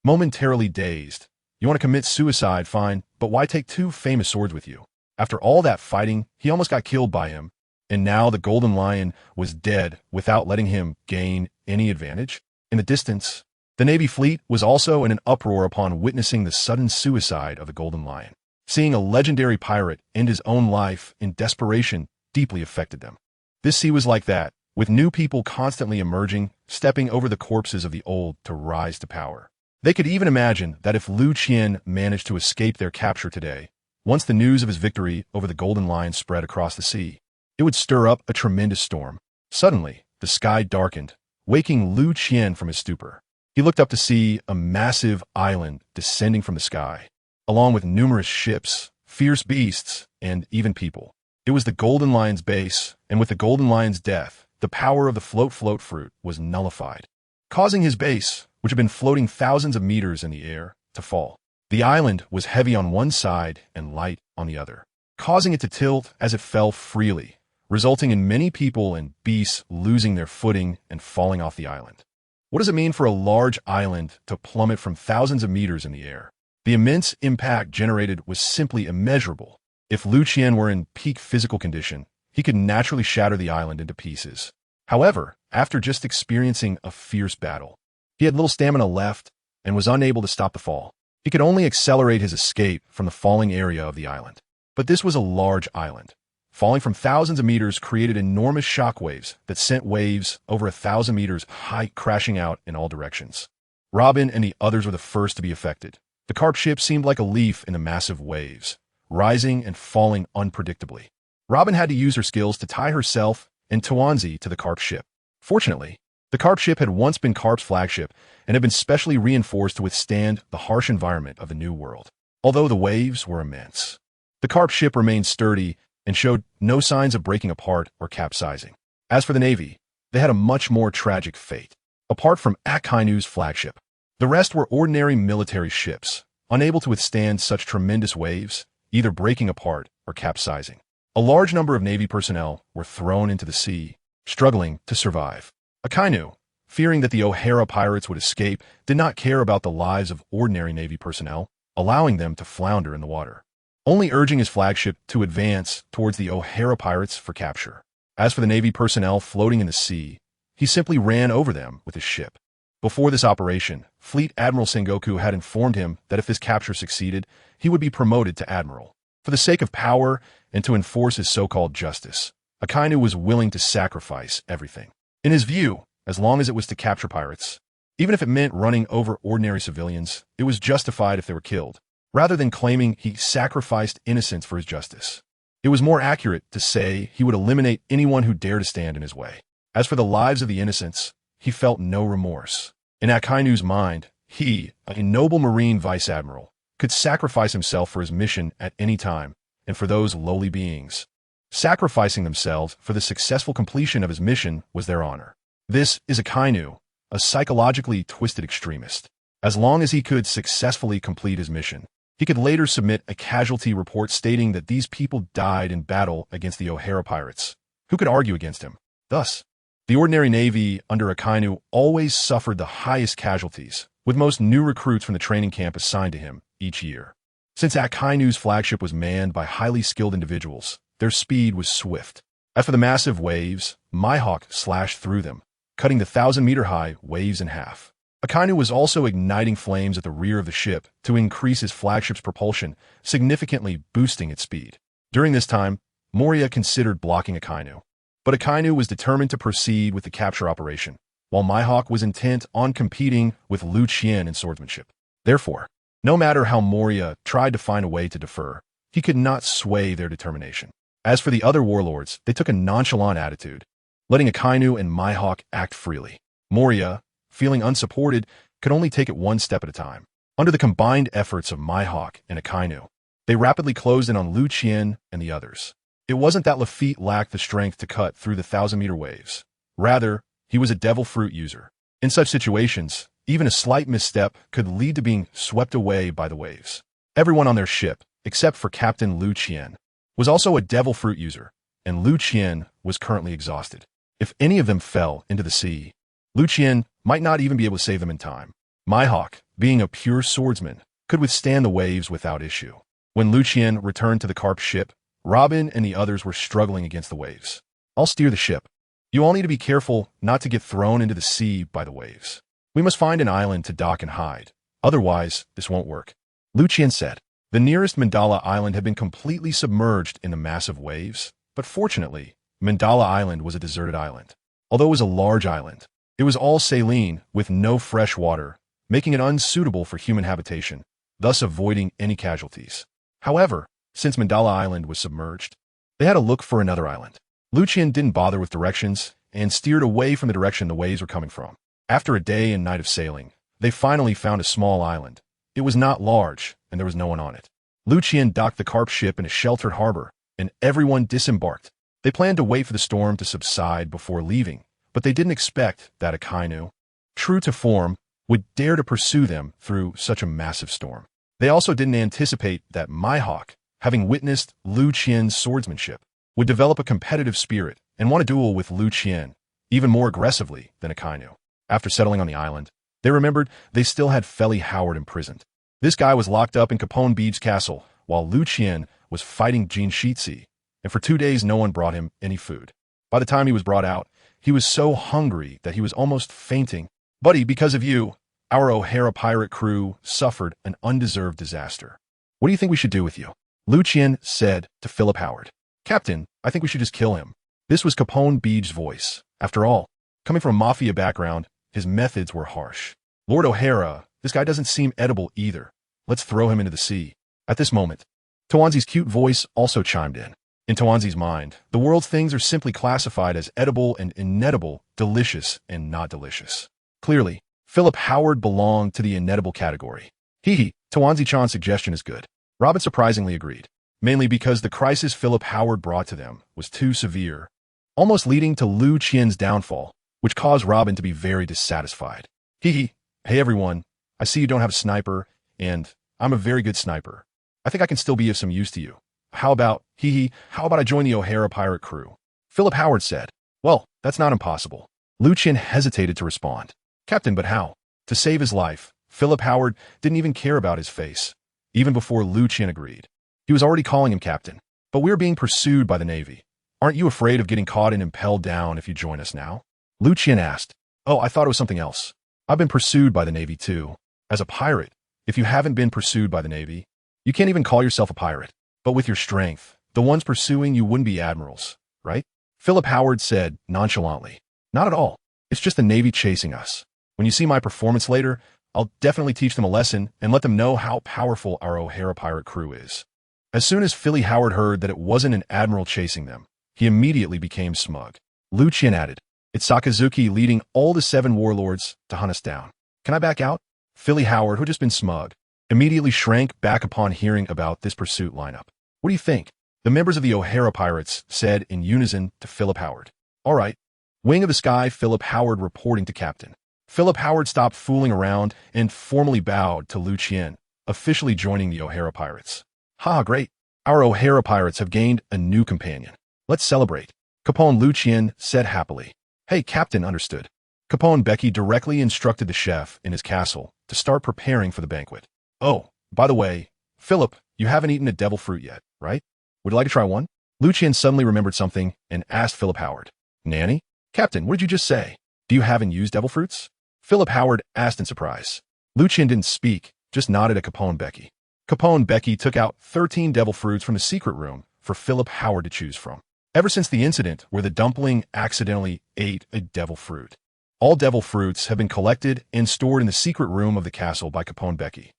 momentarily dazed. You want to commit suicide, fine, but why take two famous swords with you? After all that fighting, he almost got killed by him, and now the Golden Lion was dead without letting him gain any advantage? In the distance, the Navy fleet was also in an uproar upon witnessing the sudden suicide of the Golden Lion. Seeing a legendary pirate end his own life in desperation deeply affected them. This sea was like that, with new people constantly emerging, stepping over the corpses of the old to rise to power. They could even imagine that if Liu Qian managed to escape their capture today, once the news of his victory over the Golden Lion spread across the sea, it would stir up a tremendous storm. Suddenly, the sky darkened, waking Liu Qian from his stupor. He looked up to see a massive island descending from the sky, along with numerous ships, fierce beasts, and even people. It was the Golden Lion's base, and with the Golden Lion's death, the power of the float fruit was nullified, causing his base, which had been floating thousands of meters in the air, to fall. The island was heavy on one side and light on the other, causing it to tilt as it fell freely, resulting in many people and beasts losing their footing and falling off the island. What does it mean for a large island to plummet from thousands of meters in the air? The immense impact generated was simply immeasurable. If Liu Qian were in peak physical condition, he could naturally shatter the island into pieces. However, after just experiencing a fierce battle, he had little stamina left and was unable to stop the fall. He could only accelerate his escape from the falling area of the island. But this was a large island. Falling from thousands of meters created enormous shockwaves that sent waves over 1,000 meters high crashing out in all directions. Robin and the others were the first to be affected. The carp ship seemed like a leaf in the massive waves, rising and falling unpredictably. Robin had to use her skills to tie herself and Tuanzi to the carp ship. Fortunately, the carp ship had once been Carp's flagship and had been specially reinforced to withstand the harsh environment of the New World. Although the waves were immense, the carp ship remained sturdy and showed no signs of breaking apart or capsizing. As for the Navy, they had a much more tragic fate. Apart from Akainu's flagship, the rest were ordinary military ships, unable to withstand such tremendous waves, either breaking apart or capsizing. A large number of Navy personnel were thrown into the sea, struggling to survive. Akainu, fearing that the O'Hara pirates would escape, did not care about the lives of ordinary Navy personnel, allowing them to flounder in the water, only urging his flagship to advance towards the O'Hara pirates for capture. As for the Navy personnel floating in the sea, he simply ran over them with his ship. Before this operation, Fleet Admiral Sengoku had informed him that if his capture succeeded, he would be promoted to admiral. For the sake of power and to enforce his so-called justice, Akainu was willing to sacrifice everything. In his view, as long as it was to capture pirates, even if it meant running over ordinary civilians, it was justified if they were killed, rather than claiming he sacrificed innocents for his justice. It was more accurate to say he would eliminate anyone who dared to stand in his way. As for the lives of the innocents, he felt no remorse. In Akainu's mind, he, a noble Marine vice admiral, could sacrifice himself for his mission at any time, and for those lowly beings. Sacrificing themselves for the successful completion of his mission was their honor. This is Akainu, a psychologically twisted extremist. As long as he could successfully complete his mission, he could later submit a casualty report stating that these people died in battle against the O'Hara pirates. Who could argue against him? Thus, the ordinary Navy under Akainu always suffered the highest casualties, with most new recruits from the training camp assigned to him each year. Since Akainu's flagship was manned by highly skilled individuals, their speed was swift. As for the massive waves, Mihawk slashed through them, cutting the 1,000-meter-high waves in half. Akainu was also igniting flames at the rear of the ship to increase his flagship's propulsion, significantly boosting its speed. During this time, Moria considered blocking Akainu, but Akainu was determined to proceed with the capture operation, while Mihawk was intent on competing with Liu Qian in swordsmanship. Therefore, no matter how Moria tried to find a way to defer, he could not sway their determination. As for the other warlords, they took a nonchalant attitude, letting Akainu and Mihawk act freely. Moria, feeling unsupported, could only take it one step at a time. Under the combined efforts of Mihawk and Akainu, they rapidly closed in on Liu Qian and the others. It wasn't that Lafitte lacked the strength to cut through the 1,000-meter waves. Rather, he was a devil fruit user. In such situations, even a slight misstep could lead to being swept away by the waves. Everyone on their ship, except for Captain Liu Qian, was also a devil fruit user, and Liu Qian was currently exhausted. If any of them fell into the sea, Liu Qian might not even be able to save them in time. Mihawk, being a pure swordsman, could withstand the waves without issue. When Liu Qian returned to the Carp ship, Robin and the others were struggling against the waves. I'll steer the ship. You all need to be careful not to get thrown into the sea by the waves. We must find an island to dock and hide. Otherwise, this won't work. Liu Qian said. The nearest Mandala Island had been completely submerged in the massive waves, but fortunately, Mandala Island was a deserted island. Although it was a large island, it was all saline with no fresh water, making it unsuitable for human habitation, thus avoiding any casualties. However, since Mandala Island was submerged, they had to look for another island. Liu Qian didn't bother with directions and steered away from the direction the waves were coming from. After a day and night of sailing, they finally found a small island. It was not large, and there was no one on it. Liu Qian docked the Carp ship in a sheltered harbor, and everyone disembarked. They planned to wait for the storm to subside before leaving, but they didn't expect that Akainu, true to form, would dare to pursue them through such a massive storm. They also didn't anticipate that Mihawk, having witnessed Liu Qian's swordsmanship, would develop a competitive spirit and want to duel with Liu Qian, even more aggressively than Akainu. After settling on the island, they remembered they still had Feli Howard imprisoned. This guy was locked up in Capone Bede's castle, while Liu Qian was fighting Jin Shitsi, and for 2 days no one brought him any food. By the time he was brought out, he was so hungry that he was almost fainting. Buddy, because of you, our O'Hara pirate crew suffered an undeserved disaster. What do you think we should do with you? Liu Qian said to Philip Howard. Captain, I think we should just kill him. This was Capone Bede's voice. After all, coming from a mafia background, his methods were harsh. Lord O'Hara, this guy doesn't seem edible either. Let's throw him into the sea. At this moment, Tawanzi's cute voice also chimed in. In Tawanzi's mind, the world's things are simply classified as edible and inedible, delicious and not delicious. Clearly, Philip Howard belonged to the inedible category. Tawanzi-chan's suggestion is good. Robin surprisingly agreed, mainly because the crisis Philip Howard brought to them was too severe, almost leading to Liu Qian's downfall, which caused Robin to be very dissatisfied. Hey everyone, I see you don't have a sniper, and I'm a very good sniper. I think I can still be of some use to you. How about I join the O'Hara pirate crew? Philip Howard said. Well, that's not impossible. Liu Qian hesitated to respond. Captain, but how? To save his life, Philip Howard didn't even care about his face, even before Liu Qian agreed. He was already calling him captain. But we're being pursued by the Navy. Aren't you afraid of getting caught and impelled down if you join us now? Liu Qian asked. Oh, I thought it was something else. I've been pursued by the Navy too. As a pirate, if you haven't been pursued by the Navy, you can't even call yourself a pirate. But with your strength, the ones pursuing you wouldn't be admirals, right? Philip Howard said nonchalantly. Not at all. It's just the Navy chasing us. When you see my performance later, I'll definitely teach them a lesson and let them know how powerful our O'Hara pirate crew is. As soon as Philly Howard heard that it wasn't an admiral chasing them, he immediately became smug. Liu Qian added, It's Sakazuki leading all the 7 warlords to hunt us down. Can I back out? Philly Howard, who had just been smug, immediately shrank back upon hearing about this pursuit lineup. What do you think? The members of the O'Hara pirates said in unison to Philip Howard. All right. Wing of the Sky, Philip Howard reporting to Captain. Philip Howard stopped fooling around and formally bowed to Liu Qian, officially joining the O'Hara pirates. Ha, great. Our O'Hara pirates have gained a new companion. Let's celebrate. Capone Liu Qian said happily. Hey, Captain, understood. Capone Becky directly instructed the chef in his castle to start preparing for the banquet. Oh, by the way, Philip, you haven't eaten a devil fruit yet, right? Would you like to try one? Liu Qian suddenly remembered something and asked Philip Howard. Nanny? Captain, what did you just say? Do you haven't used devil fruits? Philip Howard asked in surprise. Liu Qian didn't speak, just nodded at Capone Becky. Capone Becky took out 13 devil fruits from the secret room for Philip Howard to choose from. Ever since the incident where the dumpling accidentally ate a devil fruit, all devil fruits have been collected and stored in the secret room of the castle by Capone Becky.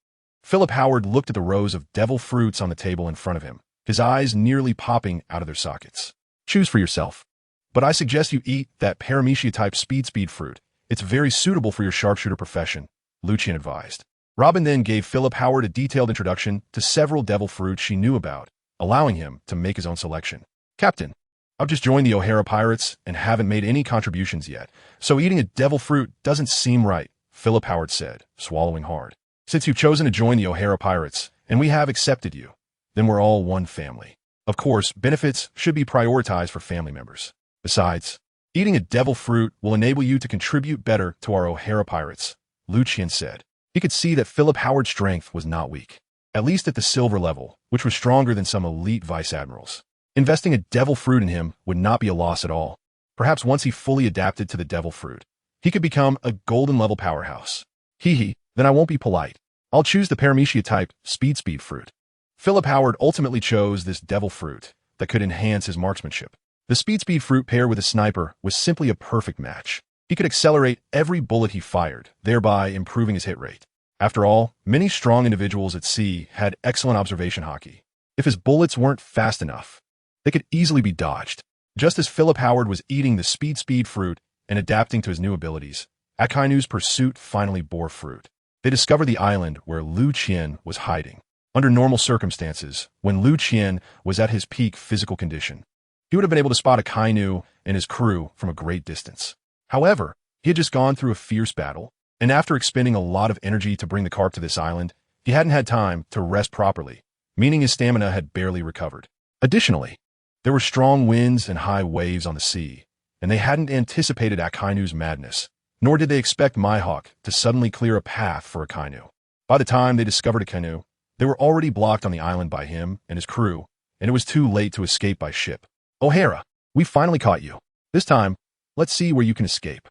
Philip Howard looked at the rows of devil fruits on the table in front of him, his eyes nearly popping out of their sockets. Choose for yourself. But I suggest you eat that paramecia-type speed fruit. It's very suitable for your sharpshooter profession, Liu Qian advised. Robin then gave Philip Howard a detailed introduction to several devil fruits she knew about, allowing him to make his own selection. Captain, I've just joined the O'Hara Pirates and haven't made any contributions yet, so eating a devil fruit doesn't seem right, Philip Howard said, swallowing hard. Since you've chosen to join the O'Hara Pirates, and we have accepted you, then we're all one family. Of course, benefits should be prioritized for family members. Besides, eating a devil fruit will enable you to contribute better to our O'Hara Pirates, Liu Qian said. He could see that Philip Howard's strength was not weak, at least at the silver level, which was stronger than some elite vice admirals. Investing a devil fruit in him would not be a loss at all. Perhaps once he fully adapted to the devil fruit, he could become a golden level powerhouse. Then I won't be polite. I'll choose the Paramecia type speed fruit. Philip Howard ultimately chose this devil fruit that could enhance his marksmanship. The speed fruit paired with a sniper was simply a perfect match. He could accelerate every bullet he fired, thereby improving his hit rate. After all, many strong individuals at sea had excellent observation hockey. If his bullets weren't fast enough, they could easily be dodged. Just as Philip Howard was eating the speed fruit and adapting to his new abilities, Akainu's pursuit finally bore fruit. They discovered the island where Liu Qian was hiding. Under normal circumstances, when Liu Qian was at his peak physical condition, he would have been able to spot Akainu and his crew from a great distance. However, he had just gone through a fierce battle, and after expending a lot of energy to bring the carp to this island, he hadn't had time to rest properly, meaning his stamina had barely recovered. Additionally, there were strong winds and high waves on the sea, and they hadn't anticipated Akainu's madness, nor did they expect Mihawk to suddenly clear a path for Akainu. By the time they discovered Akainu, they were already blocked on the island by him and his crew, and it was too late to escape by ship. O'Hara, we finally caught you. This time, let's see where you can escape.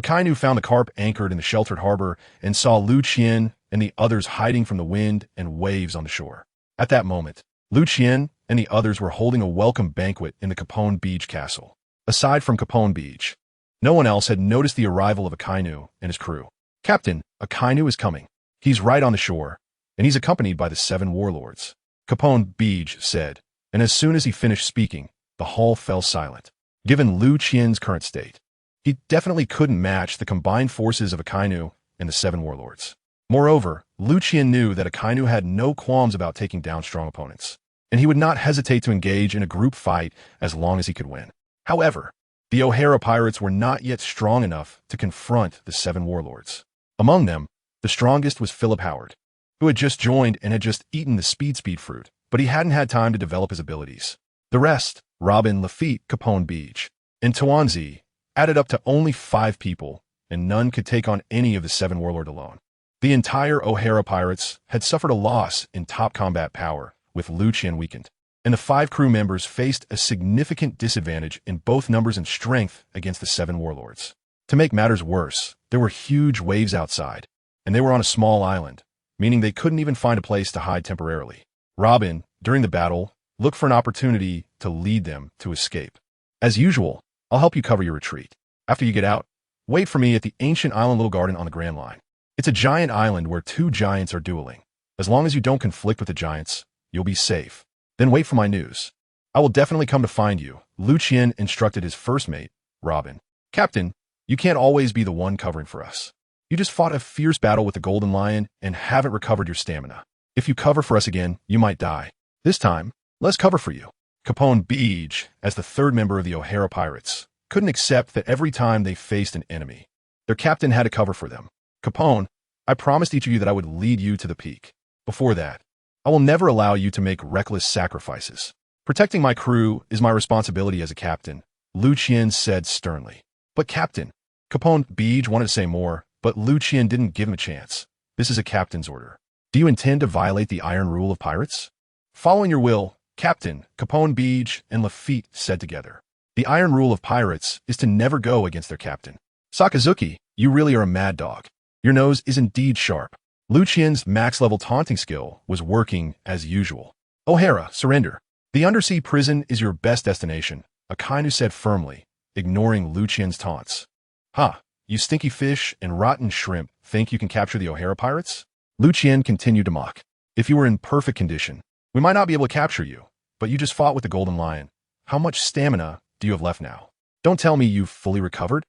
Akainu found the carp anchored in the sheltered harbor and saw Liu Qian and the others hiding from the wind and waves on the shore. At that moment, Liu Qian and the others were holding a welcome banquet in the Capone Beach castle. Aside from Capone Beach, no one else had noticed the arrival of Akainu and his crew. Captain, Akainu is coming. He's right on the shore, and he's accompanied by the 7 warlords, Capone Beach said, and as soon as he finished speaking, the hall fell silent. Given Liu Qian's current state, he definitely couldn't match the combined forces of Akainu and the 7 warlords. Moreover, Liu Qian knew that Akainu had no qualms about taking down strong opponents, and he would not hesitate to engage in a group fight as long as he could win. However, the O'Hara pirates were not yet strong enough to confront the 7 warlords. Among them, the strongest was Philip Howard, who had just joined and had just eaten the speed fruit, but he hadn't had time to develop his abilities. The rest, Robin, Lafitte, Capone Beach, and Tuanzi, added up to only 5 people, and none could take on any of the 7 warlord alone. The entire O'Hara pirates had suffered a loss in top combat power, with Liu Qian weakened, and the 5 crew members faced a significant disadvantage in both numbers and strength against the 7 warlords. To make matters worse, there were huge waves outside, and they were on a small island, meaning they couldn't even find a place to hide temporarily. Robin, during the battle, looked for an opportunity to lead them to escape. As usual, I'll help you cover your retreat. After you get out, wait for me at the ancient island Little Garden on the Grand Line. It's a giant island where 2 giants are dueling. As long as you don't conflict with the giants, you'll be safe. Then wait for my news. I will definitely come to find you, Liu Qian instructed his first mate, Robin. Captain, you can't always be the one covering for us. You just fought a fierce battle with the Golden Lion and haven't recovered your stamina. If you cover for us again, you might die. This time, let's cover for you. Capone Beach, as the 3rd member of the O'Hara pirates, couldn't accept that every time they faced an enemy, their captain had to cover for them. Capone, I promised each of you that I would lead you to the peak. Before that, I will never allow you to make reckless sacrifices. Protecting my crew is my responsibility as a captain, Liu Qian said sternly. But Captain, Capone Beach wanted to say more, but Liu Qian didn't give him a chance. This is a captain's order. Do you intend to violate the iron rule of pirates? Following your will, Captain, Capone Beach and Lafitte said together. The iron rule of pirates is to never go against their captain. Sakazuki, you really are a mad dog. Your nose is indeed sharp. Liu Qian's max-level taunting skill was working as usual. O'Hara, surrender. The undersea prison is your best destination, Akainu said firmly, ignoring Liu Qian's taunts. Ha, you stinky fish and rotten shrimp think you can capture the O'Hara pirates? Liu Qian continued to mock. If you were in perfect condition, we might not be able to capture you, but you just fought with the Golden Lion. How much stamina do you have left now? Don't tell me you've fully recovered?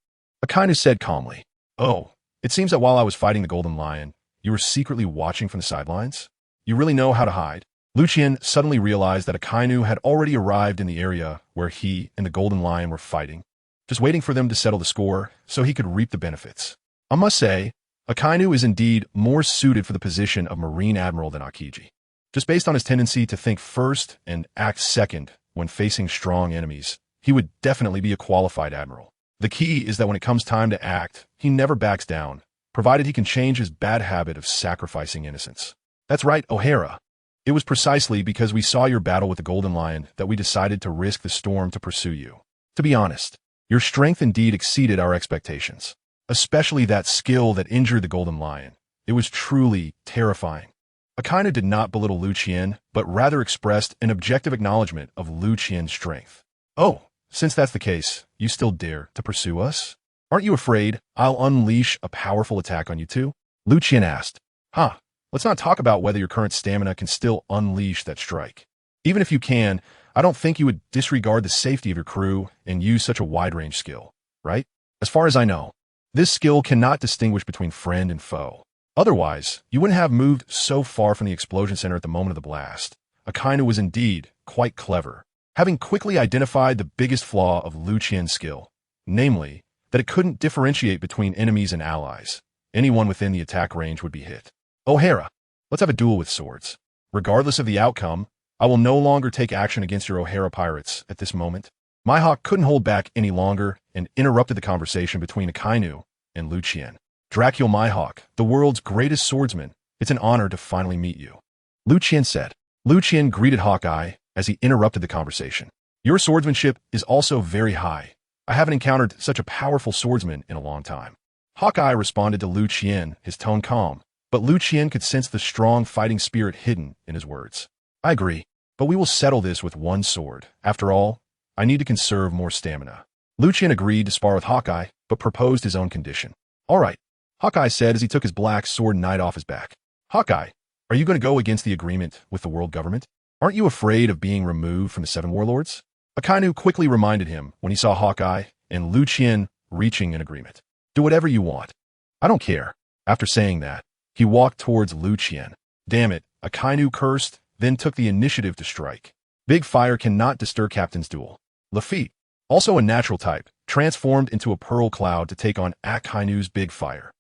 Akainu said calmly. Oh, it seems that while I was fighting the Golden Lion, you were secretly watching from the sidelines? You really know how to hide? Liu Qian suddenly realized that Akainu had already arrived in the area where he and the Golden Lion were fighting, just waiting for them to settle the score so he could reap the benefits. I must say, Akainu is indeed more suited for the position of Marine Admiral than Akiji. Just based on his tendency to think first and act second when facing strong enemies, he would definitely be a qualified admiral. The key is that when it comes time to act, he never backs down, provided he can change his bad habit of sacrificing innocence. That's right, O'Hara. It was precisely because we saw your battle with the Golden Lion that we decided to risk the storm to pursue you. To be honest, your strength indeed exceeded our expectations, especially that skill that injured the Golden Lion. It was truly terrifying. Akainu did not belittle Liu Qian, but rather expressed an objective acknowledgement of Liu Qian's strength. Oh, since that's the case, you still dare to pursue us? Aren't you afraid I'll unleash a powerful attack on you too? Liu Qian asked. Let's not talk about whether your current stamina can still unleash that strike. Even if you can, I don't think you would disregard the safety of your crew and use such a wide-range skill, right? As far as I know, this skill cannot distinguish between friend and foe. Otherwise, you wouldn't have moved so far from the explosion center at the moment of the blast. Akainu was indeed quite clever, having quickly identified the biggest flaw of Liu Qian's skill, namely, that it couldn't differentiate between enemies and allies. Anyone within the attack range would be hit. O'Hara, let's have a duel with swords. Regardless of the outcome, I will no longer take action against your O'Hara pirates at this moment. Mihawk couldn't hold back any longer and interrupted the conversation between Akainu and Liu Qian. Dracul Mihawk, the world's greatest swordsman, it's an honor to finally meet you, Liu Qian said. Liu Qian greeted Hawkeye as he interrupted the conversation. Your swordsmanship is also very high. I haven't encountered such a powerful swordsman in a long time. Hawkeye responded to Liu Qian, his tone calm, but Liu Qian could sense the strong fighting spirit hidden in his words. I agree, but we will settle this with one sword. After all, I need to conserve more stamina. Liu Qian agreed to spar with Hawkeye, but proposed his own condition. All right, Hawkeye said as he took his black sword knight off his back. Hawkeye, are you going to go against the agreement with the world government? Aren't you afraid of being removed from the Seven Warlords? Akainu quickly reminded him when he saw Hawkeye and Liu Qian reaching an agreement. Do whatever you want. I don't care. After saying that, he walked towards Liu Qian. Damn it, Akainu cursed, then took the initiative to strike. Big fire cannot disturb Captain's duel. Lafitte, also a natural type, transformed into a pearl cloud to take on Akainu's big fire.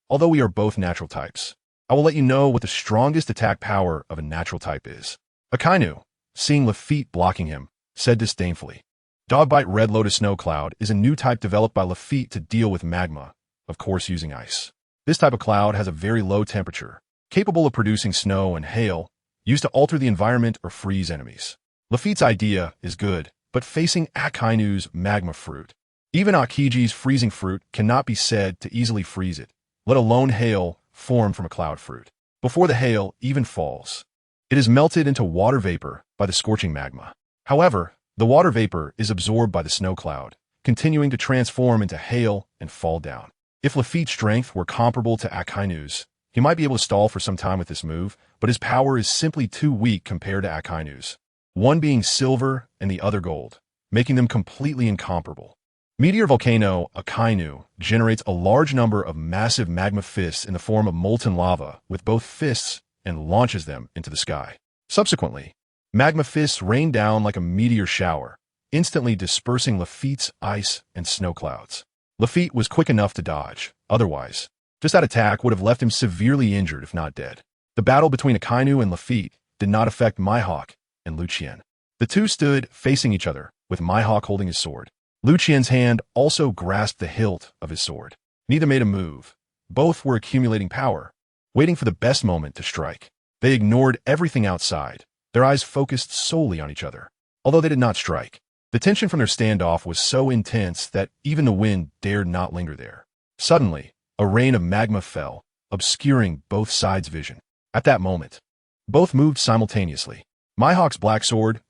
Although we are both natural types, I will let you know what the strongest attack power of a natural type is. Akainu, seeing Lafitte blocking him, said disdainfully. Dogbite Red Lotus Snow Cloud is a new type developed by Lafitte to deal with magma, of course using ice. This type of cloud has a very low temperature, capable of producing snow and hail, used to alter the environment or freeze enemies. Lafitte's idea is good, but facing Akainu's magma fruit, even Akiji's freezing fruit cannot be said to easily freeze it, let alone hail formed from a cloud fruit. Before the hail even falls, it is melted into water vapor by the scorching magma. However, the water vapor is absorbed by the snow cloud, continuing to transform into hail and fall down. If Lafitte's strength were comparable to Akainu's, he might be able to stall for some time with this move, but his power is simply too weak compared to Akainu's, one being silver and the other gold, making them completely incomparable. Meteor Volcano Akainu generates a large number of massive magma fists in the form of molten lava with both fists and launches them into the sky. Subsequently, magma fists rain down like a meteor shower, instantly dispersing Lafitte's ice and snow clouds. Lafitte was quick enough to dodge. Otherwise, just that attack would have left him severely injured if not dead. The battle between Akainu and Lafitte did not affect Mihawk and Liu Qian. The two stood facing each other, with Mihawk holding his sword. Liu Qian's hand also grasped the hilt of his sword. Neither made a move. Both were accumulating power, waiting for the best moment to strike. They ignored everything outside, their eyes focused solely on each other. Although they did not strike, the tension from their standoff was so intense that even the wind dared not linger there. Suddenly, a rain of magma fell, obscuring both sides' vision. At that moment, both moved simultaneously. Mihawk's black sword,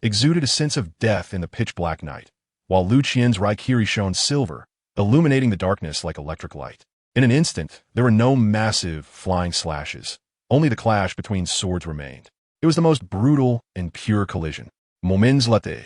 exuded a sense of death in the pitch-black night, while Liu Qian's Raikiri shone silver, illuminating the darkness like electric light. In an instant, there were no massive, flying slashes. Only the clash between swords remained. It was the most brutal and pure collision. Moments later,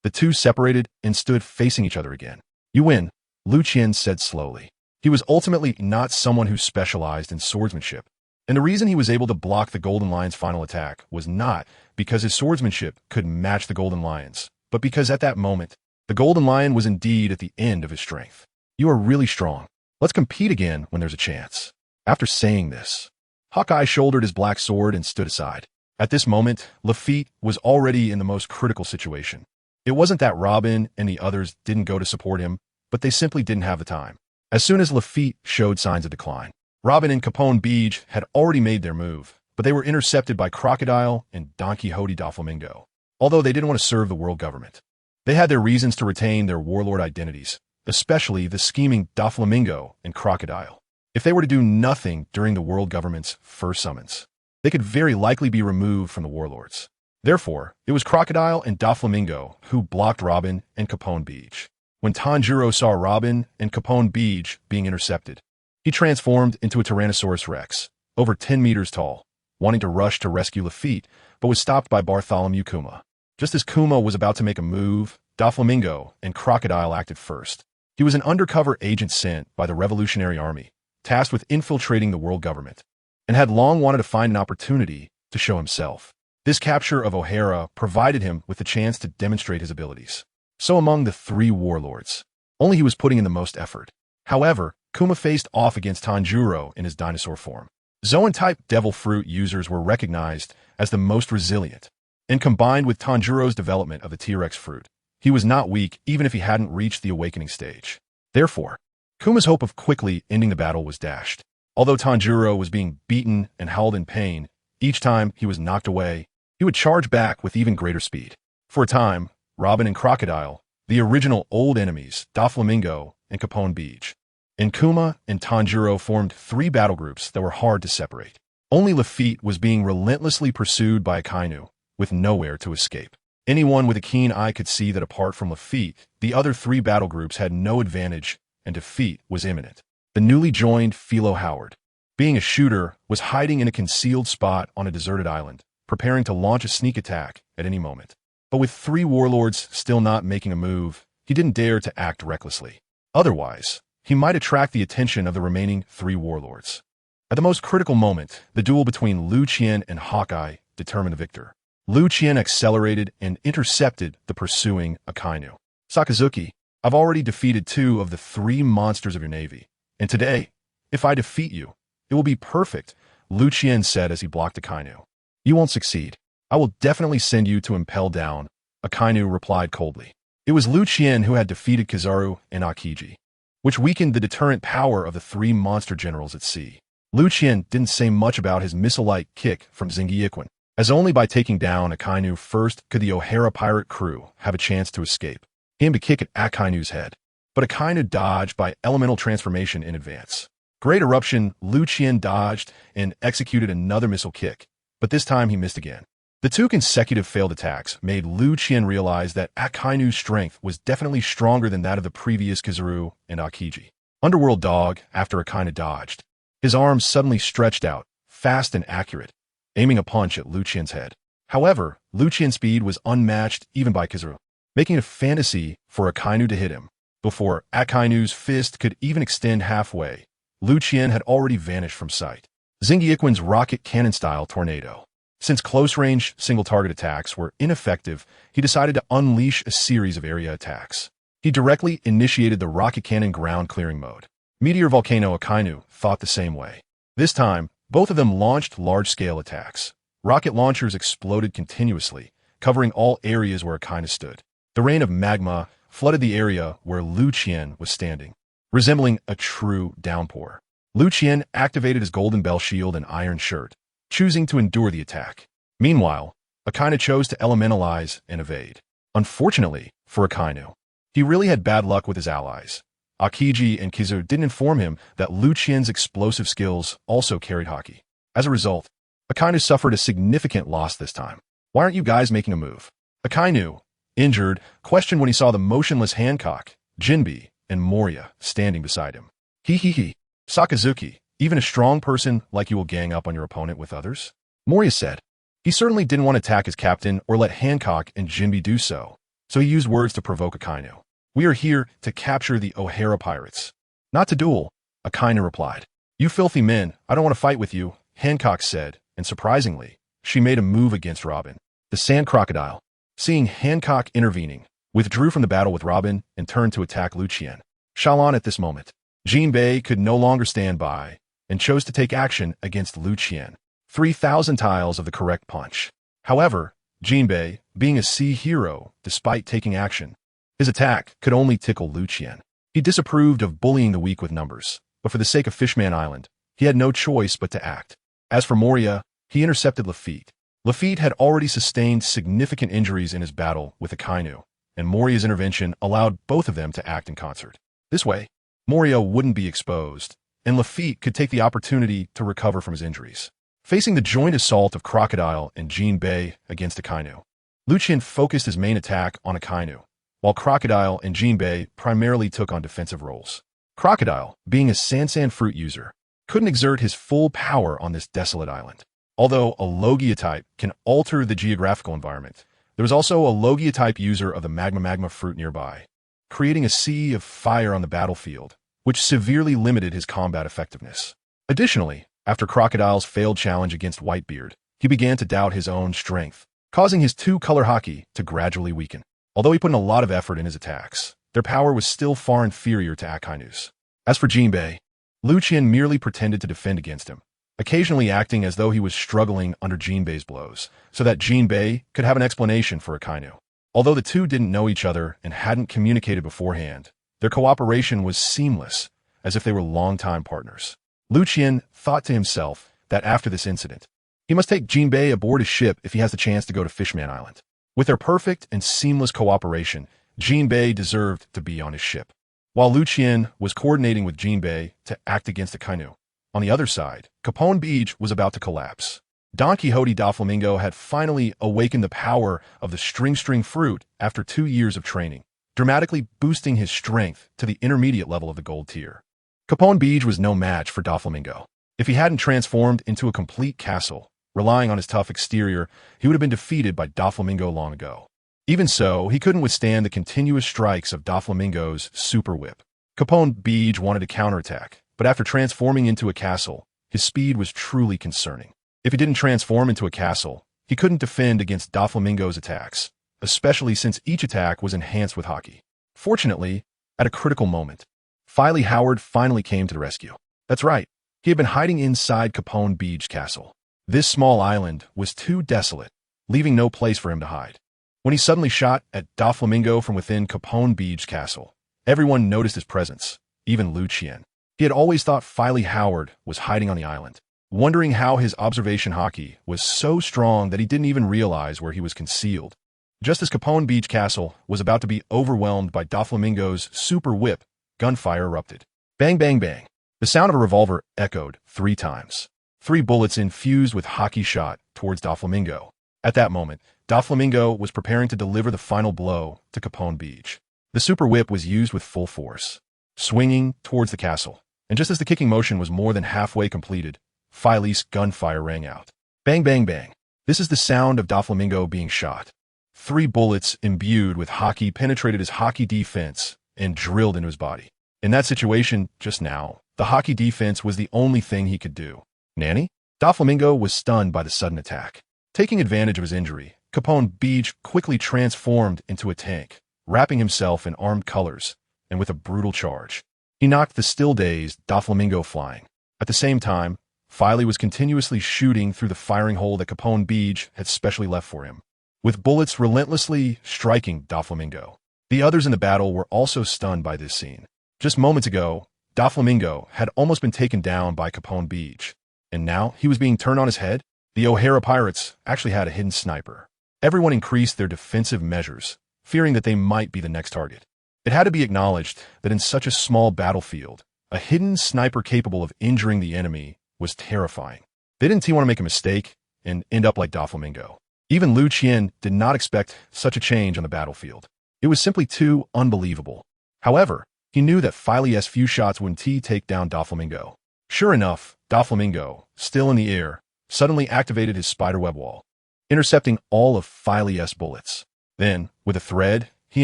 the two separated and stood facing each other again. You win, Liu Qian said slowly. He was ultimately not someone who specialized in swordsmanship, and the reason he was able to block the Golden Lion's final attack was not because his swordsmanship could match the Golden Lion's, but because at that moment, the Golden Lion was indeed at the end of his strength. You are really strong. Let's compete again when there's a chance. After saying this, Hawkeye shouldered his black sword and stood aside. At this moment, Lafitte was already in the most critical situation. It wasn't that Robin and the others didn't go to support him, but they simply didn't have the time. As soon as Lafitte showed signs of decline, Robin and Capone Beach had already made their move, but they were intercepted by Crocodile and Don Quixote Doflamingo. Although they didn't want to serve the world government, they had their reasons to retain their warlord identities, especially the scheming Doflamingo and Crocodile. If they were to do nothing during the world government's first summons, they could very likely be removed from the warlords. Therefore, it was Crocodile and Doflamingo who blocked Robin and Capone Beach. When Tanjiro saw Robin and Capone Beach being intercepted, he transformed into a Tyrannosaurus Rex, over 10 meters tall, wanting to rush to rescue Lafitte, but was stopped by Bartholomew Kuma. Just as Kuma was about to make a move, Doflamingo and Crocodile acted first. He was an undercover agent sent by the Revolutionary Army, tasked with infiltrating the world government, and had long wanted to find an opportunity to show himself. This capture of O'Hara provided him with the chance to demonstrate his abilities. So among the three warlords, only he was putting in the most effort. However, Kuma faced off against Tanjiro in his dinosaur form. Zoan-type Devil Fruit users were recognized as the most resilient, and combined with Tanjiro's development of the T-Rex fruit, he was not weak even if he hadn't reached the awakening stage. Therefore, Kuma's hope of quickly ending the battle was dashed. Although Tanjiro was being beaten and howled in pain, each time he was knocked away, he would charge back with even greater speed. For a time, Robin and Crocodile, the original old enemies, Doflamingo and Capone Beach, and Kuma and Tanjiro formed three battle groups that were hard to separate. Only Lafitte was being relentlessly pursued by Akainu, with nowhere to escape. Anyone with a keen eye could see that apart from Lafitte, the other three battle groups had no advantage and defeat was imminent. The newly joined Philo Howard, being a shooter, was hiding in a concealed spot on a deserted island, preparing to launch a sneak attack at any moment. But with three warlords still not making a move, he didn't dare to act recklessly. Otherwise, he might attract the attention of the remaining three warlords. At the most critical moment, the duel between Liu Qian and Hawkeye determined the victor. Liu Qian accelerated and intercepted the pursuing Akainu. Sakazuki, I've already defeated 2 of the 3 monsters of your navy, and today, if I defeat you, it will be perfect, Liu Qian said as he blocked Akainu. You won't succeed. I will definitely send you to impel down, Akainu replied coldly. It was Liu Qian who had defeated Kizaru and Akiji, which weakened the deterrent power of the 3 monster generals at sea. Liu Qian didn't say much about his missile-like kick from Xingyi Quan, as only by taking down Akainu first could the O'Hara pirate crew have a chance to escape. He aimed to kick at Akainu's head, but Akainu dodged by elemental transformation in advance. Great Eruption, Liu Qian dodged and executed another missile kick, but this time he missed again. The 2 consecutive failed attacks made Liu Qian realize that Akainu's strength was definitely stronger than that of the previous Kizaru and Akiji. Underworld Dog, after Akainu dodged, his arms suddenly stretched out, fast and accurate, aiming a punch at Liu Qian's head. However, Liu Qian's speed was unmatched even by Kizaru, making it a fantasy for Akainu to hit him. Before Akainu's fist could even extend halfway, Liu Qian had already vanished from sight. Xingyi Quan's rocket cannon-style tornado. Since close-range single-target attacks were ineffective, he decided to unleash a series of area attacks. He directly initiated the rocket cannon ground-clearing mode. Meteor Volcano Akainu thought the same way. This time, both of them launched large-scale attacks. Rocket launchers exploded continuously, covering all areas where Akainu stood. The rain of magma flooded the area where Liu Qian was standing, resembling a true downpour. Liu Qian activated his golden bell shield and iron shirt, choosing to endure the attack. Meanwhile, Akainu chose to elementalize and evade. Unfortunately for Akainu, he really had bad luck with his allies. Akiji and Kizaru didn't inform him that Liu Qian's explosive skills also carried Haki. As a result, Akainu suffered a significant loss this time. Why aren't you guys making a move? Akainu, injured, questioned when he saw the motionless Hancock, Jinbe, and Moria standing beside him. He. Sakazuki, even a strong person like you will gang up on your opponent with others? Moria said. He certainly didn't want to attack his captain or let Hancock and Jinbe do so he used words to provoke Akainu. We are here to capture the O'Hara pirates. Not to duel, Akainu replied. You filthy men, I don't want to fight with you, Hancock said, and surprisingly, she made a move against Robin. The Sand Crocodile, seeing Hancock intervening, withdrew from the battle with Robin and turned to attack Liu Qian. Shalon at this moment. Jinbe could no longer stand by and chose to take action against Liu Qian. 3,000 tiles of the correct punch. However, Jinbe, being a sea hero, despite taking action, his attack could only tickle Liu Qian. He disapproved of bullying the weak with numbers, but for the sake of Fishman Island, he had no choice but to act. As for Moria, he intercepted Lafitte. Lafitte had already sustained significant injuries in his battle with the Kainu, and Moria's intervention allowed both of them to act in concert. This way, Moria wouldn't be exposed, and Lafitte could take the opportunity to recover from his injuries. Facing the joint assault of Crocodile and Jinbei against Akainu, Liu Qian focused his main attack on Akainu, while Crocodile and Jinbei primarily took on defensive roles. Crocodile, being a Sansan fruit user, couldn't exert his full power on this desolate island. Although a Logia type can alter the geographical environment, there was also a Logia type user of the magma fruit nearby, creating a sea of fire on the battlefield, which severely limited his combat effectiveness. Additionally, after Crocodile's failed challenge against Whitebeard, he began to doubt his own strength, causing his two-color haki to gradually weaken. Although he put in a lot of effort in his attacks, their power was still far inferior to Akainu's. As for Jinbei, Liu Qian merely pretended to defend against him, occasionally acting as though he was struggling under Jinbei's blows, so that Jinbei could have an explanation for Akainu. Although the two didn't know each other and hadn't communicated beforehand, their cooperation was seamless, as if they were longtime partners. Liu Qian thought to himself that after this incident, he must take Jinbei aboard his ship if he has the chance to go to Fishman Island. With their perfect and seamless cooperation, Jinbei deserved to be on his ship. While Liu Qian was coordinating with Jinbei to act against Akainu, on the other side, Capone Beach was about to collapse. Don Quixote Doflamingo had finally awakened the power of the string fruit after 2 years of training, dramatically boosting his strength to the intermediate level of the gold tier. Capone Beach was no match for Doflamingo. If he hadn't transformed into a complete castle, relying on his tough exterior, he would have been defeated by Doflamingo long ago. Even so, he couldn't withstand the continuous strikes of Doflamingo's super whip. Capone Beach wanted to counterattack, but after transforming into a castle, his speed was truly concerning. If he didn't transform into a castle, he couldn't defend against Doflamingo's attacks, especially since each attack was enhanced with haki. Fortunately, at a critical moment, Filey Howard finally came to the rescue. That's right, he had been hiding inside Capone Beach Castle. This small island was too desolate, leaving no place for him to hide. When he suddenly shot at Doflamingo from within Capone Beach Castle, everyone noticed his presence, even Liu Qian. He had always thought Filey Howard was hiding on the island, wondering how his observation haki was so strong that he didn't even realize where he was concealed. Just as Capone Beach Castle was about to be overwhelmed by Doflamingo's super whip, gunfire erupted. Bang, bang, bang. The sound of a revolver echoed 3 times. 3 bullets infused with haki shot towards Doflamingo. At that moment, Doflamingo was preparing to deliver the final blow to Capone Beach. The super whip was used with full force, swinging towards the castle, and just as the kicking motion was more than halfway completed, Filey's gunfire rang out. Bang, bang, bang. This is the sound of Doflamingo being shot. 3 bullets imbued with haki penetrated his haki defense and drilled into his body. In that situation, just now, the haki defense was the only thing he could do. Nanny? Doflamingo was stunned by the sudden attack. Taking advantage of his injury, Capone Beach quickly transformed into a tank, wrapping himself in armed colors, and with a brutal charge, he knocked the still-dazed Doflamingo flying. At the same time, Filey was continuously shooting through the firing hole that Capone Beach had specially left for him, with bullets relentlessly striking Doflamingo. The others in the battle were also stunned by this scene. Just moments ago, Doflamingo had almost been taken down by Capone Beach, and now he was being turned on his head. The O'Hara pirates actually had a hidden sniper. Everyone increased their defensive measures, fearing that they might be the next target. It had to be acknowledged that in such a small battlefield, a hidden sniper capable of injuring the enemy was terrifying. They didn't want to make a mistake and end up like Doflamingo. Even Liu Qian did not expect such a change on the battlefield. It was simply too unbelievable. However, he knew that Filey's few shots wouldn't take down Doflamingo. Sure enough, Doflamingo, still in the air, suddenly activated his spiderweb wall, intercepting all of Filey's bullets. Then, with a thread, he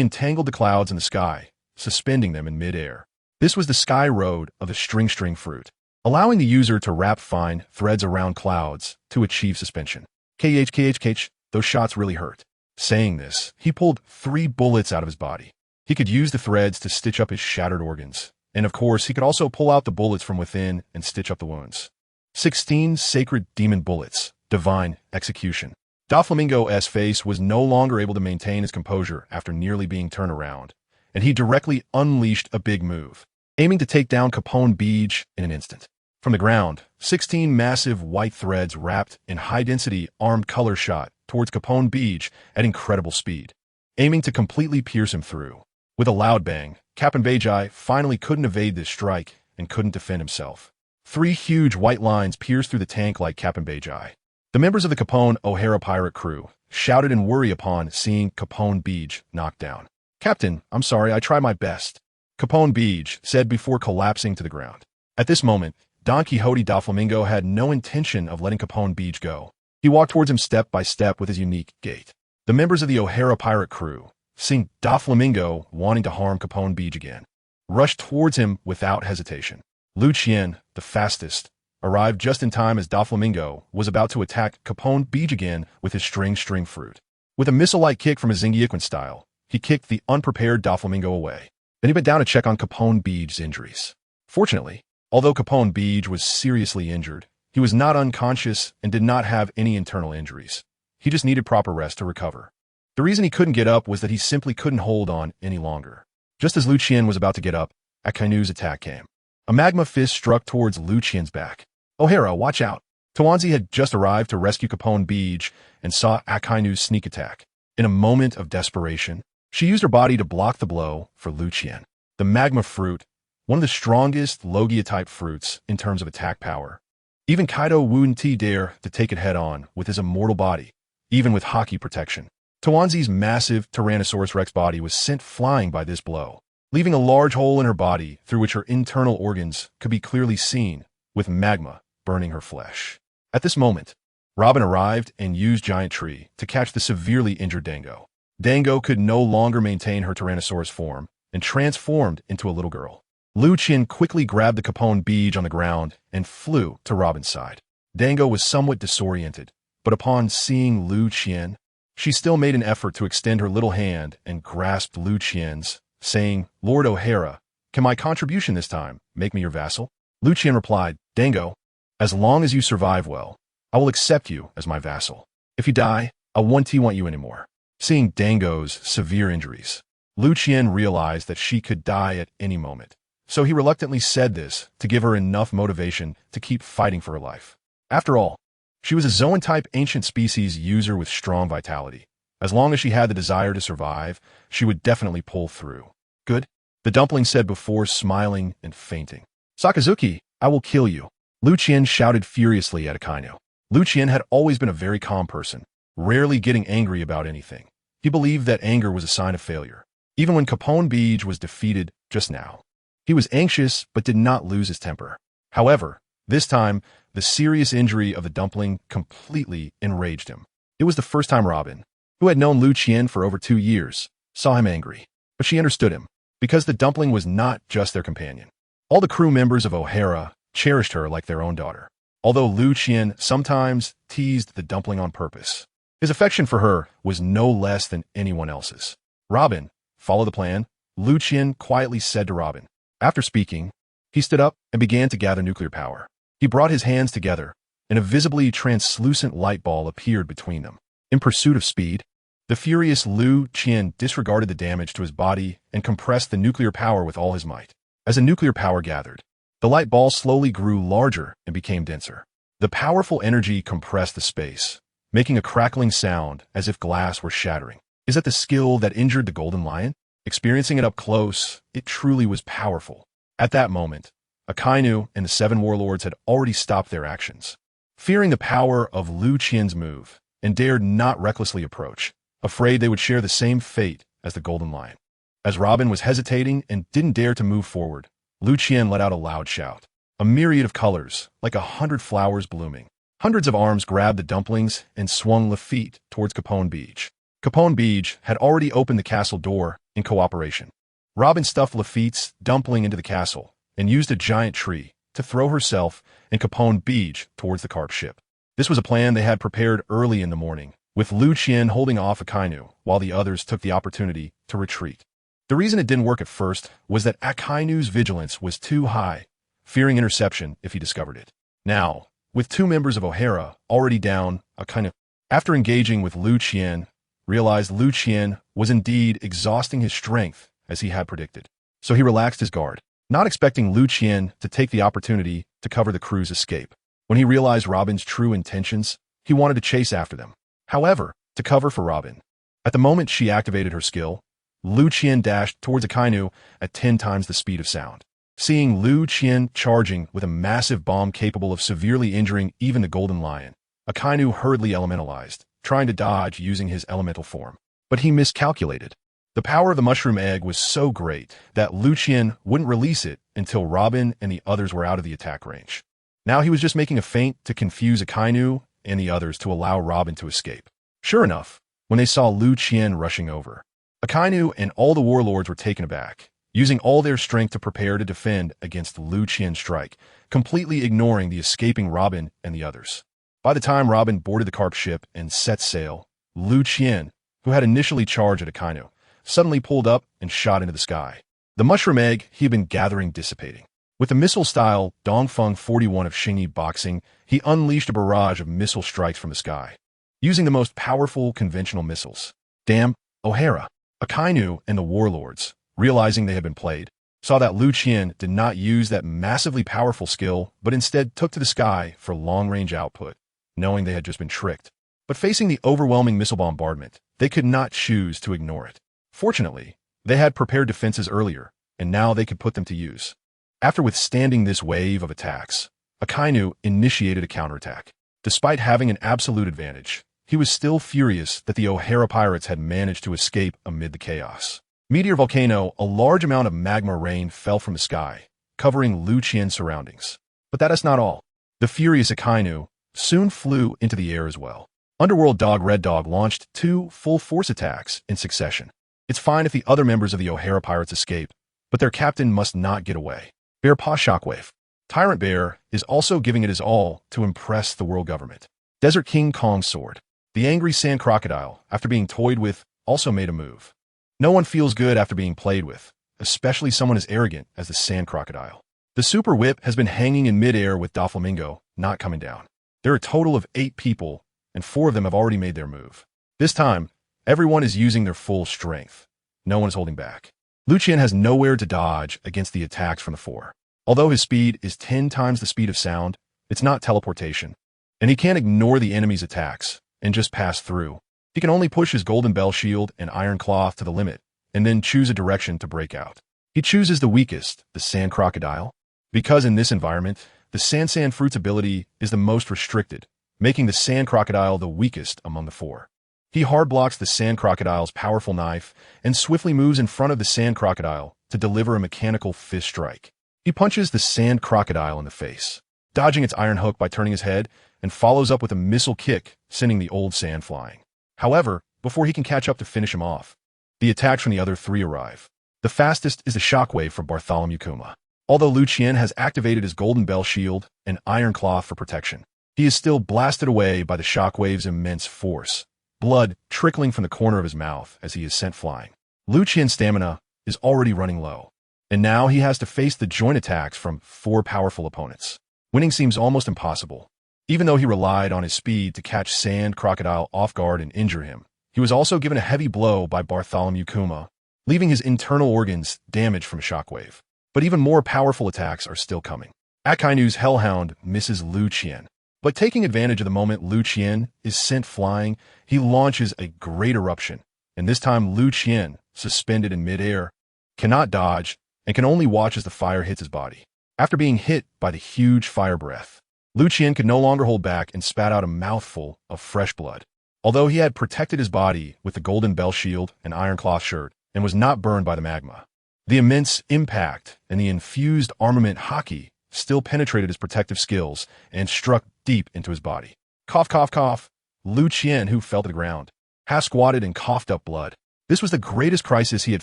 entangled the clouds in the sky, suspending them in mid-air. This was the sky road of the string fruit, allowing the user to wrap fine threads around clouds to achieve suspension. KH, those shots really hurt. Saying this, he pulled 3 bullets out of his body. He could use the threads to stitch up his shattered organs, and of course, he could also pull out the bullets from within and stitch up the wounds. 16 sacred demon bullets, divine execution. Doflamingo's face was no longer able to maintain his composure after nearly being turned around, and he directly unleashed a big move, aiming to take down Capone Beach in an instant. From the ground, 16 massive white threads wrapped in high-density armed color shot towards Capone Beach at incredible speed, aiming to completely pierce him through. With a loud bang, Captain Beijai finally couldn't evade this strike and couldn't defend himself. 3 huge white lines pierced through the tank like Captain Beijai. The members of the Capone O'Hara pirate crew shouted in worry upon seeing Capone Beach knocked down. "Captain, I'm sorry, I tried my best," Capone Beach said before collapsing to the ground. At this moment, Don Quixote Doflamingo had no intention of letting Capone Beach go. He walked towards him step by step with his unique gait. The members of the O'Hara pirate crew, seeing Doflamingo wanting to harm Capone Beach again, rushed towards him without hesitation. Liu Qian, the fastest, arrived just in time as Doflamingo was about to attack Capone Beach again with his string fruit. With a missile-like kick from his Xingyi Quan style, he kicked the unprepared Doflamingo away. Then he bent down to check on Capone Beach's injuries. Fortunately, although Capone Beach was seriously injured, he was not unconscious and did not have any internal injuries. He just needed proper rest to recover. The reason he couldn't get up was that he simply couldn't hold on any longer. Just as Liu Qian was about to get up, Akainu's attack came. A magma fist struck towards Liu Qian's back. "O'Hara, watch out!" Tawanzi had just arrived to rescue Capone Beach and saw Akainu's sneak attack. In a moment of desperation, she used her body to block the blow for Liu Qian. The magma fruit, one of the strongest Logia-type fruits in terms of attack power. Even Kaido wouldn't dare to take it head-on with his immortal body, even with Haki protection. Tawanzi's massive Tyrannosaurus Rex body was sent flying by this blow, leaving a large hole in her body through which her internal organs could be clearly seen, with magma burning her flesh. At this moment, Robin arrived and used Giant Tree to catch the severely injured Dango. Dango could no longer maintain her Tyrannosaurus form and transformed into a little girl. Liu Qian quickly grabbed the Capone Beach on the ground and flew to Robin's side. Dango was somewhat disoriented, but upon seeing Liu Qian, she still made an effort to extend her little hand and grasped Liu Qian's, saying, "Lord O'Hara, can my contribution this time make me your vassal?" Liu Qian replied, "Dango, as long as you survive well, I will accept you as my vassal. If you die, I won't want you anymore." Seeing Dango's severe injuries, Liu Qian realized that she could die at any moment. So he reluctantly said this to give her enough motivation to keep fighting for her life. After all, she was a Zoan-type ancient species user with strong vitality. As long as she had the desire to survive, she would definitely pull through. "Good," the dumpling said before smiling and fainting. "Sakazuki, I will kill you," Liu Qian shouted furiously at Akainu. Liu Qian had always been a very calm person, rarely getting angry about anything. He believed that anger was a sign of failure. Even when Capone Beach was defeated just now, he was anxious but did not lose his temper. However, this time, the serious injury of the dumpling completely enraged him. It was the first time Robin, who had known Liu Qian for over 2 years, saw him angry. But she understood him, because the dumpling was not just their companion. All the crew members of O'Hara cherished her like their own daughter. Although Liu Qian sometimes teased the dumpling on purpose, his affection for her was no less than anyone else's. "Robin, follow the plan," Liu Qian quietly said to Robin. After speaking, he stood up and began to gather nuclear power. He brought his hands together, and a visibly translucent light ball appeared between them. In pursuit of speed, the furious Liu Qian disregarded the damage to his body and compressed the nuclear power with all his might. As the nuclear power gathered, the light ball slowly grew larger and became denser. The powerful energy compressed the space, making a crackling sound as if glass were shattering. Is that the skill that injured the Golden Lion? Experiencing it up close, it truly was powerful. At that moment, Akainu and the 7 warlords had already stopped their actions, fearing the power of Liu Qian's move, and dared not recklessly approach, afraid they would share the same fate as the Golden Lion. As Robin was hesitating and didn't dare to move forward, Liu Qian let out a loud shout. A myriad of colors, like 100 flowers blooming. Hundreds of arms grabbed the dumplings and swung Lafitte towards Capone Beach. Capone Beach had already opened the castle door in cooperation. Robin stuffed Lafitte's dumpling into the castle and used a giant tree to throw herself and Capone Beach towards the carp ship. This was a plan they had prepared early in the morning, with Liu Qian holding off Akainu while the others took the opportunity to retreat. The reason it didn't work at first was that Akainu's vigilance was too high, fearing interception if he discovered it. Now, with 2 members of O'Hara already down, Akainu, after engaging with Liu Qian, realized Liu Qian was indeed exhausting his strength as he had predicted. So he relaxed his guard, not expecting Liu Qian to take the opportunity to cover the crew's escape. When he realized Robin's true intentions, he wanted to chase after them. However, to cover for Robin. At the moment she activated her skill, Liu Qian dashed towards Akainu at 10 times the speed of sound. Seeing Liu Qian charging with a massive bomb capable of severely injuring even the Golden Lion, Akainu hurriedly elementalized, trying to dodge using his elemental form. But he miscalculated. The power of the mushroom egg was so great that Liu Qian wouldn't release it until Robin and the others were out of the attack range. Now he was just making a feint to confuse Akainu and the others to allow Robin to escape. Sure enough, when they saw Liu Qian rushing over, Akainu and all the warlords were taken aback, using all their strength to prepare to defend against Liu Qian's strike, completely ignoring the escaping Robin and the others. By the time Robin boarded the carp ship and set sail, Liu Qian, who had initially charged at Akainu, suddenly pulled up and shot into the sky. The mushroom egg he had been gathering dissipating. With the missile-style Dongfeng 41 of Xingyi boxing, he unleashed a barrage of missile strikes from the sky, using the most powerful conventional missiles. Damn, O'Hara! Akainu and the warlords, realizing they had been played, saw that Liu Qian did not use that massively powerful skill, but instead took to the sky for long-range output, knowing they had just been tricked. But facing the overwhelming missile bombardment, they could not choose to ignore it. Fortunately, they had prepared defenses earlier, and now they could put them to use. After withstanding this wave of attacks, Akainu initiated a counterattack. Despite having an absolute advantage, he was still furious that the O'Hara pirates had managed to escape amid the chaos. Meteor Volcano, a large amount of magma rain fell from the sky, covering Liu Qian's surroundings. But that is not all. The furious Akainu soon flew into the air as well. Underworld Dog Red Dog launched 2 full-force attacks in succession. It's fine if the other members of the O'Hara pirates escape, but their captain must not get away. Bear Paw Shockwave. Tyrant Bear is also giving it his all to impress the world government. Desert King Kong's sword. The angry sand crocodile, after being toyed with, also made a move. No one feels good after being played with, especially someone as arrogant as the sand crocodile. The super whip has been hanging in midair with Doflamingo not coming down. There are a total of 8 people, and 4 of them have already made their move. This time, everyone is using their full strength. No one is holding back. Liu Qian has nowhere to dodge against the attacks from the 4. Although his speed is 10 times the speed of sound, it's not teleportation, and he can't ignore the enemy's attacks and just pass through. He can only push his Golden Bell Shield and Iron Cloth to the limit, and then choose a direction to break out. He chooses the weakest, the Sand Crocodile, because in this environment, the Sand Fruit's ability is the most restricted, making the Sand Crocodile the weakest among the 4. He hard blocks the Sand Crocodile's powerful knife and swiftly moves in front of the Sand Crocodile to deliver a mechanical fist strike. He punches the Sand Crocodile in the face, dodging its iron hook by turning his head, and follows up with a missile kick, sending the old sand flying. However, before he can catch up to finish him off, the attacks from the other 3 arrive. The fastest is the shockwave from Bartholomew Kuma. Although Liu Qian has activated his Golden Bell Shield and Iron Cloth for protection, he is still blasted away by the shockwave's immense force, blood trickling from the corner of his mouth as he is sent flying. Liu Qian's stamina is already running low, and now he has to face the joint attacks from 4 powerful opponents. Winning seems almost impossible. Even though he relied on his speed to catch Sand Crocodile off guard and injure him, he was also given a heavy blow by Bartholomew Kuma, leaving his internal organs damaged from a shockwave. But even more powerful attacks are still coming. Akainu's Hellhound misses Liu Qian, but taking advantage of the moment Liu Qian is sent flying, he launches a great eruption, and this time Liu Qian, suspended in midair, cannot dodge and can only watch as the fire hits his body. After being hit by the huge fire breath, Liu Qian could no longer hold back and spat out a mouthful of fresh blood. Although he had protected his body with the Golden Bell Shield and Iron Cloth shirt and was not burned by the magma, the immense impact and the infused armament haki still penetrated his protective skills and struck deep into his body. Cough, cough, cough. Liu Qian, who fell to the ground, half squatted and coughed up blood. This was the greatest crisis he had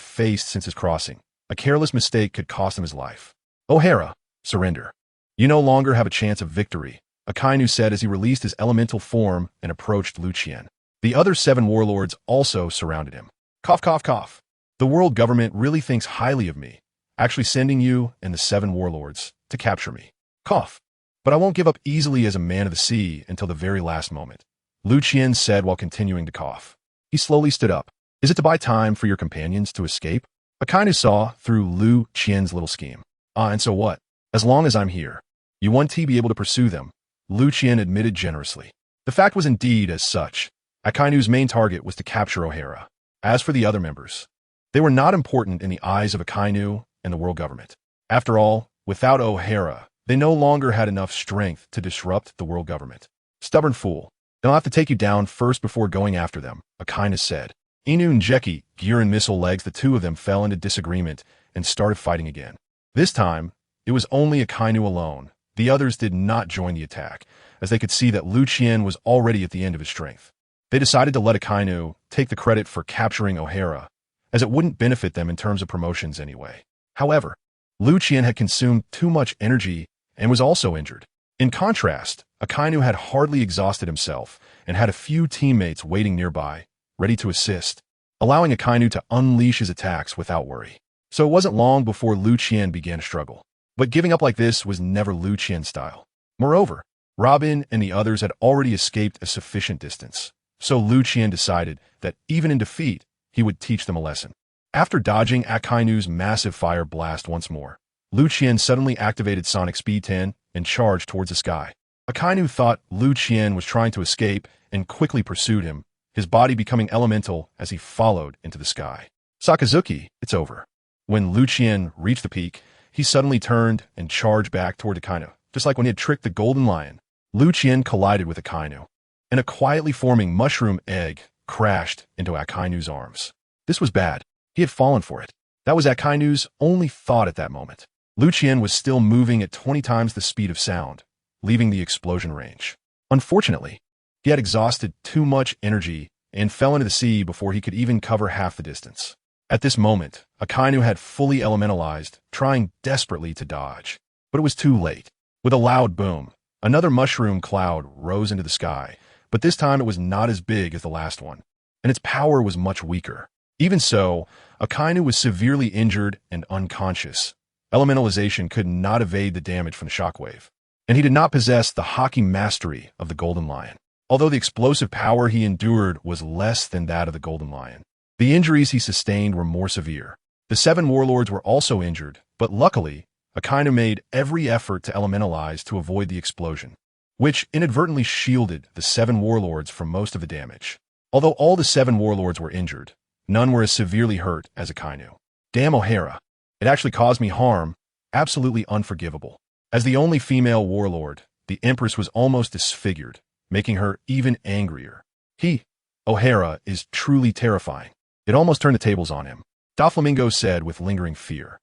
faced since his crossing. A careless mistake could cost him his life. O'Hara, surrender. You no longer have a chance of victory, Akainu said as he released his elemental form and approached Liu Qian. The other 7 warlords also surrounded him. Cough, cough, cough. The world government really thinks highly of me, actually sending you and the 7 warlords to capture me. Cough. But I won't give up easily as a man of the sea until the very last moment, Liu Qian said while continuing to cough. He slowly stood up. Is it to buy time for your companions to escape? Akainu saw through Liu Qian's little scheme. And so what? As long as I'm here, you won't be able to pursue them, Liu Qian admitted generously. The fact was indeed as such. Akainu's main target was to capture O'Hara. As for the other members, they were not important in the eyes of Akainu and the world government. After all, without O'Hara, they no longer had enough strength to disrupt the world government. Stubborn fool. They'll have to take you down first before going after them, Akainu said. Inu and Jeki, gear and missile legs, the two of them fell into disagreement and started fighting again. This time, it was only Akainu alone. The others did not join the attack, as they could see that Liu Qian was already at the end of his strength. They decided to let Akainu take the credit for capturing O'Hara, as it wouldn't benefit them in terms of promotions anyway. However, Liu Qian had consumed too much energy and was also injured. In contrast, Akainu had hardly exhausted himself and had a few teammates waiting nearby, ready to assist, allowing Akainu to unleash his attacks without worry. So it wasn't long before Liu Qian began to struggle. But giving up like this was never Liu Qian's style. Moreover, Robin and the others had already escaped a sufficient distance, so Liu Qian decided that even in defeat, he would teach them a lesson. After dodging Akainu's massive fire blast once more, Liu Qian suddenly activated Sonic Speed 10 and charged towards the sky. Akainu thought Liu Qian was trying to escape and quickly pursued him, his body becoming elemental as he followed into the sky. Sakazuki, it's over. When Liu Qian reached the peak, he suddenly turned and charged back toward Akainu. Just like when he had tricked the Golden Lion, Liu Qian collided with Akainu, and a quietly forming mushroom egg crashed into Akainu's arms. This was bad. He had fallen for it. That was Akainu's only thought at that moment. Liu Qian was still moving at 20 times the speed of sound, leaving the explosion range. Unfortunately, he had exhausted too much energy and fell into the sea before he could even cover half the distance. At this moment, Akainu had fully elementalized, trying desperately to dodge. But it was too late. With a loud boom, another mushroom cloud rose into the sky, but this time it was not as big as the last one, and its power was much weaker. Even so, Akainu was severely injured and unconscious. Elementalization could not evade the damage from the shockwave, and he did not possess the hockey mastery of the Golden Lion. Although the explosive power he endured was less than that of the Golden Lion, the injuries he sustained were more severe. The 7 warlords were also injured, but luckily, Akainu made every effort to elementalize to avoid the explosion, which inadvertently shielded the 7 warlords from most of the damage. Although all the 7 warlords were injured, none were as severely hurt as Akainu. Damn O'Hara. It actually caused me harm, absolutely unforgivable. As the only female warlord, the Empress was almost disfigured, making her even angrier. O'Hara, is truly terrifying. It almost turned the tables on him, Doflamingo said with lingering fear.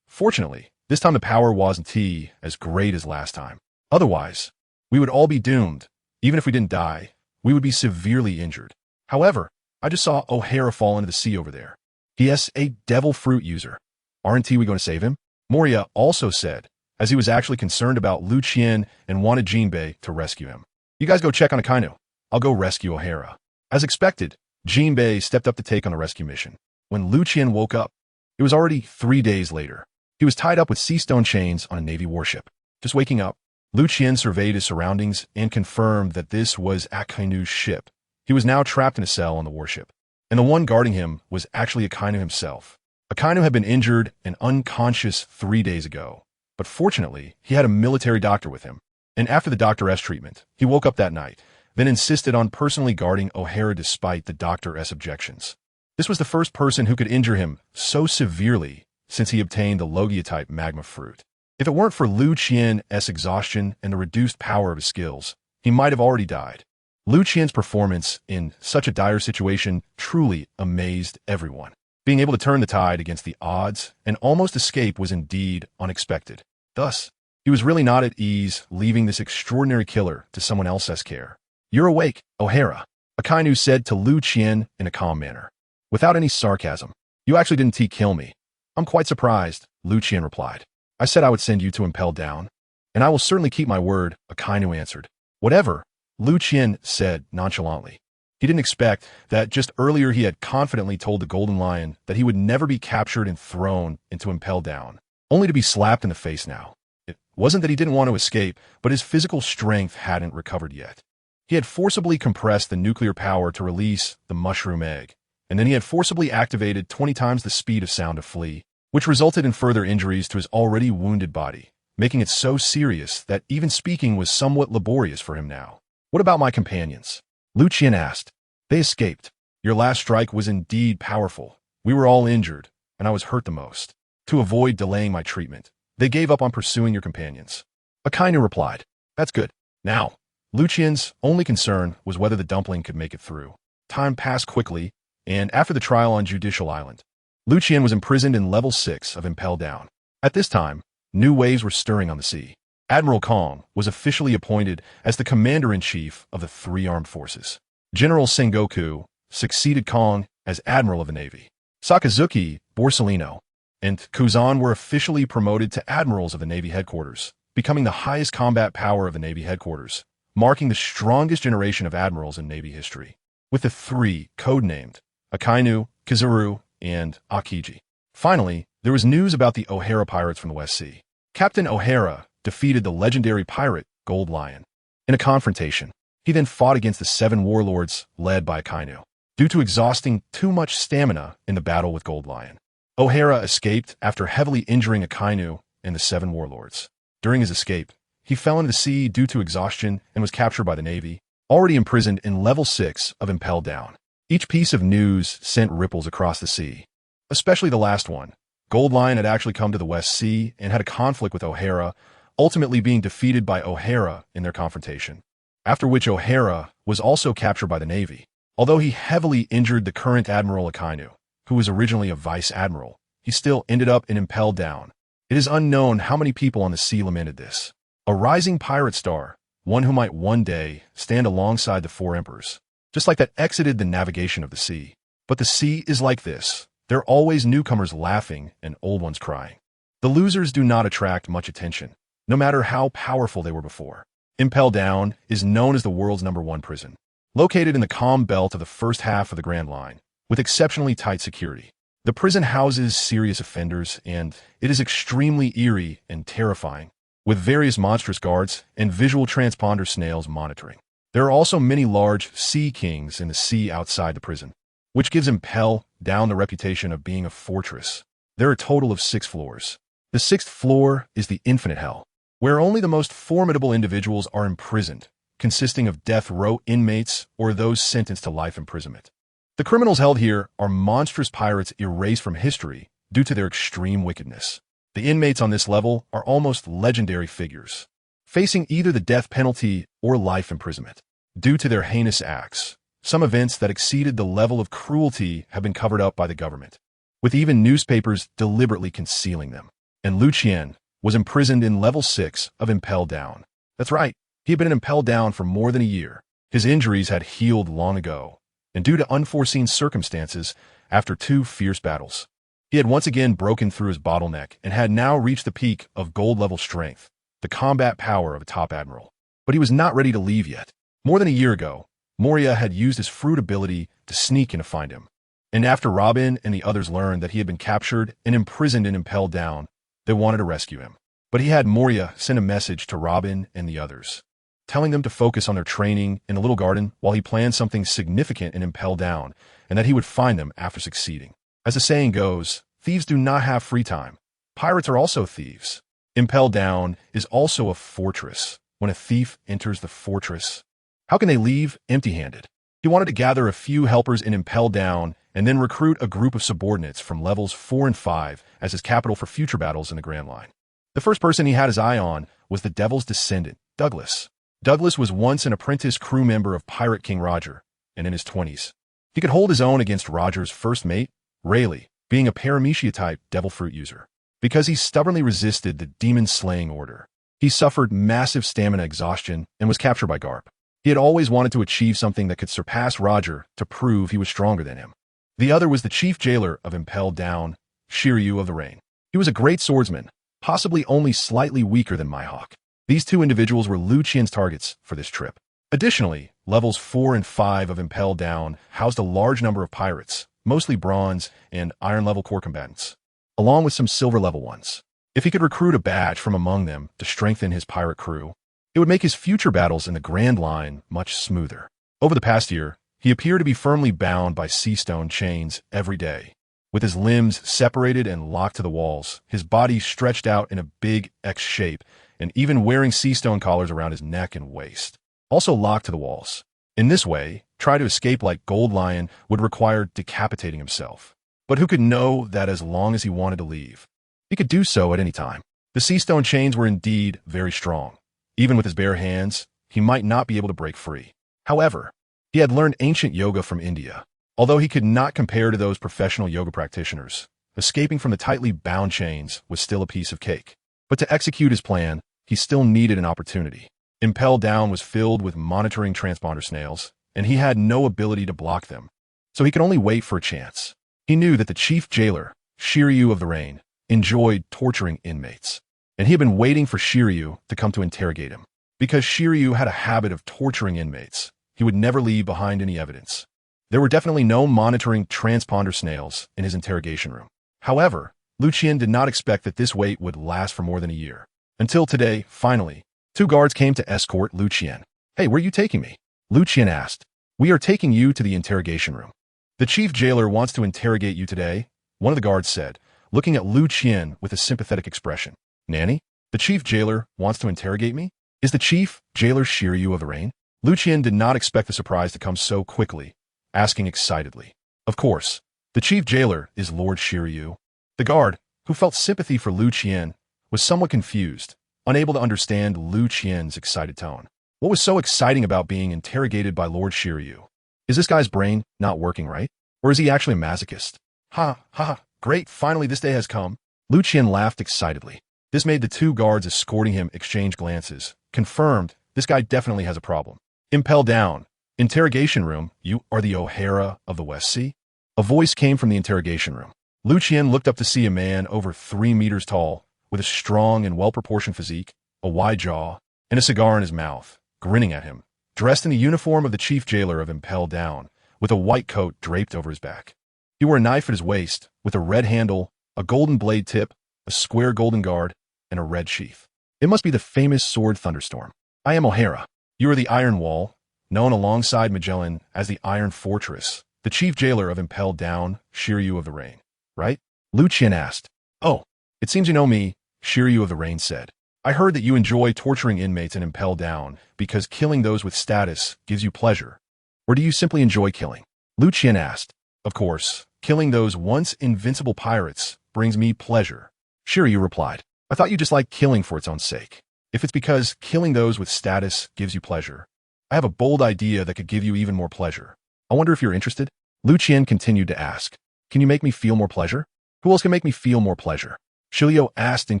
Fortunately, this time the power wasn't as great as last time. Otherwise, we would all be doomed. Even if we didn't die, we would be severely injured. However, I just saw O'Hara fall into the sea over there. He is a devil fruit user. Aren't we going to save him? Moria also said, as he was actually concerned about Liu Qian and wanted Jinbei to rescue him. You guys go check on Akainu. I'll go rescue O'Hara. As expected, Jinbei stepped up to take on the rescue mission. When Liu Qian woke up, it was already 3 days later. He was tied up with sea stone chains on a Navy warship. Just waking up, Liu Qian surveyed his surroundings and confirmed that this was Akainu's ship. He was now trapped in a cell on the warship, and the one guarding him was actually Akainu himself. Akainu had been injured and unconscious 3 days ago, but fortunately, he had a military doctor with him. And after the Dr. S treatment, he woke up that night, then insisted on personally guarding O'Hara despite the Dr. S objections. This was the first person who could injure him so severely since he obtained the Logia-type magma fruit. If it weren't for Liu Qian's exhaustion and the reduced power of his skills, he might have already died. Liu Qian's performance in such a dire situation truly amazed everyone. Being able to turn the tide against the odds and almost escape was indeed unexpected. Thus, he was really not at ease leaving this extraordinary killer to someone else's care. You're awake, O'Hara, Akainu said to Liu Qian in a calm manner. Without any sarcasm. You actually didn't kill me. I'm quite surprised, Liu Qian replied. I said I would send you to impel down, and I will certainly keep my word, Akainu answered. Whatever, Liu Qian said nonchalantly. He didn't expect that just earlier he had confidently told the Golden Lion that he would never be captured and thrown into impel down, only to be slapped in the face now. It wasn't that he didn't want to escape, but his physical strength hadn't recovered yet. He had forcibly compressed the nuclear power to release the mushroom egg, and then he had forcibly activated 20 times the speed of sound to flee, which resulted in further injuries to his already wounded body, making it so serious that even speaking was somewhat laborious for him now. What about my companions? Liu Qian asked. They escaped. Your last strike was indeed powerful. We were all injured, and I was hurt the most. To avoid delaying my treatment, they gave up on pursuing your companions. Akainu replied. That's good. Now, Liu Qian's only concern was whether the dumpling could make it through. Time passed quickly, and after the trial on Judicial Island, Liu Qian was imprisoned in level 6 of Impel Down. At this time, new waves were stirring on the sea. Admiral Kong was officially appointed as the commander-in-chief of the 3 armed forces. General Sengoku succeeded Kong as admiral of the Navy. Sakazuki, Borsellino, and Kuzan were officially promoted to admirals of the Navy headquarters, becoming the highest combat power of the Navy headquarters, marking the strongest generation of admirals in Navy history, with the 3 codenamed Akainu, Kizaru, and Akiji. Finally, there was news about the O'Hara pirates from the West Sea. Captain O'Hara defeated the legendary pirate Gold Lion in a confrontation. He then fought against the 7 warlords led by Akainu. Due to exhausting too much stamina in the battle with Gold Lion, O'Hara escaped after heavily injuring Akainu and the 7 warlords. During his escape, he fell into the sea due to exhaustion and was captured by the Navy, already imprisoned in level 6 of Impel Down. Each piece of news sent ripples across the sea, especially the last one. Gold Lion had actually come to the West Sea and had a conflict with O'Hara, ultimately being defeated by O'Hara in their confrontation, after which O'Hara was also captured by the Navy. Although he heavily injured the current Admiral Akainu, who was originally a vice admiral, he still ended up in Impel Down. It is unknown how many people on the sea lamented this. A rising pirate star, one who might one day stand alongside the 4 emperors, just like that exited the navigation of the sea. But the sea is like this. There are always newcomers laughing and old ones crying. The losers do not attract much attention, no matter how powerful they were before. Impel Down is known as the world's #1 prison, located in the calm belt of the first half of the Grand Line, with exceptionally tight security. The prison houses serious offenders, and it is extremely eerie and terrifying, with various monstrous guards and visual transponder snails monitoring. There are also many large sea kings in the sea outside the prison, which gives Impel Down the reputation of being a fortress. There are a total of 6 floors. The 6th floor is the Infinite Hell, where only the most formidable individuals are imprisoned, consisting of death row inmates or those sentenced to life imprisonment. The criminals held here are monstrous pirates erased from history due to their extreme wickedness. The inmates on this level are almost legendary figures, facing either the death penalty or life imprisonment. Due to their heinous acts, some events that exceeded the level of cruelty have been covered up by the government, with even newspapers deliberately concealing them. And Liu Qian was imprisoned in level 6 of Impel Down. That's right, he had been in Impel Down for more than a year. His injuries had healed long ago, and due to unforeseen circumstances, after 2 fierce battles, he had once again broken through his bottleneck and had now reached the peak of gold-level strength, the combat power of a top admiral. But he was not ready to leave yet. More than a year ago, Moria had used his fruit ability to sneak in to find him. And after Robin and the others learned that he had been captured and imprisoned in Impel Down, they wanted to rescue him. But he had Moria send a message to Robin and the others, telling them to focus on their training in the little garden while he planned something significant in Impel Down, and that he would find them after succeeding. As the saying goes, thieves do not have free time. Pirates are also thieves. Impel Down is also a fortress. When a thief enters the fortress, how can they leave empty-handed? He wanted to gather a few helpers in Impel Down and then recruit a group of subordinates from levels 4 and 5 as his capital for future battles in the Grand Line. The first person he had his eye on was the Devil's descendant, Douglas. Douglas was once an apprentice crew member of Pirate King Roger, and in his 20s, he could hold his own against Roger's first mate, Rayleigh, being a Paramecia-type devil fruit user. Because he stubbornly resisted the demon-slaying order, he suffered massive stamina exhaustion and was captured by Garp. He had always wanted to achieve something that could surpass Roger to prove he was stronger than him. The other was the chief jailer of Impel Down, Shiryu of the Rain. He was a great swordsman, possibly only slightly weaker than Mihawk. These 2 individuals were Liu Qian's targets for this trip. Additionally, levels 4 and 5 of Impel Down housed a large number of pirates, mostly bronze and iron-level core combatants, along with some silver-level ones. If he could recruit a badge from among them to strengthen his pirate crew, it would make his future battles in the Grand Line much smoother. Over the past year, He appeared to be firmly bound by sea stone chains every day. With his limbs separated and locked to the walls, his body stretched out in a big X shape, and even wearing sea stone collars around his neck and waist. Also locked to the walls. In this way, try to escape like Gold Lion would require decapitating himself. But who could know that as long as he wanted to leave? He could do so at any time. The sea stone chains were indeed very strong. Even with his bare hands, he might not be able to break free. However, he had learned ancient yoga from India. Although he could not compare to those professional yoga practitioners, escaping from the tightly bound chains was still a piece of cake. But to execute his plan, he still needed an opportunity. Impel Down was filled with monitoring transponder snails, and he had no ability to block them. So he could only wait for a chance. He knew that the chief jailer, Shiryu of the Rain, enjoyed torturing inmates. And he had been waiting for Shiryu to come to interrogate him. Because Shiryu had a habit of torturing inmates, he would never leave behind any evidence. There were definitely no monitoring transponder snails in his interrogation room. However, Liu Qian did not expect that this wait would last for more than a year. Until today, finally, 2 guards came to escort Liu Qian. "Hey, where are you taking me?" Liu Qian asked. "We are taking you to the interrogation room. The chief jailer wants to interrogate you today," one of the guards said, looking at Liu Qian with a sympathetic expression. "Nanny, the chief jailer wants to interrogate me? Is the chief jailer Shiryu of the Rain?" Liu Qian did not expect the surprise to come so quickly, asking excitedly. "Of course, the chief jailer is Lord Shiryu." The guard, who felt sympathy for Liu Qian, was somewhat confused, unable to understand Liu Qian's excited tone. What was so exciting about being interrogated by Lord Shiryu? Is this guy's brain not working right? Or is he actually a masochist? Ha, ha, great, finally this day has come. Liu Qian laughed excitedly. This made the 2 guards escorting him exchange glances, confirmed this guy definitely has a problem. Impel Down. Interrogation room, you are the O'Hara of the West Sea? A voice came from the interrogation room. Liu Qian looked up to see a man over 3 meters tall, with a strong and well-proportioned physique, a wide jaw, and a cigar in his mouth, grinning at him, dressed in the uniform of the chief jailer of Impel Down, with a white coat draped over his back. He wore a knife at his waist, with a red handle, a golden blade tip, a square golden guard, and a red sheath. It must be the famous sword Thunderstorm. "I am O'Hara. You are the Iron Wall, known alongside Magellan as the Iron Fortress, the chief jailer of Impel Down, Shiryu of the Rain, right?" Liu Qian asked. "Oh, it seems you know me," Shiryu of the Rain said. "I heard that you enjoy torturing inmates in Impel Down because killing those with status gives you pleasure. Or do you simply enjoy killing?" Liu Qian asked. "Of course, killing those once invincible pirates brings me pleasure," Shiryu replied. "I thought you just liked killing for its own sake. If it's because killing those with status gives you pleasure, I have a bold idea that could give you even more pleasure. I wonder if you're interested?" Liu Qian continued to ask. "Can you make me feel more pleasure?" "Who else can make me feel more pleasure?" Shilio asked in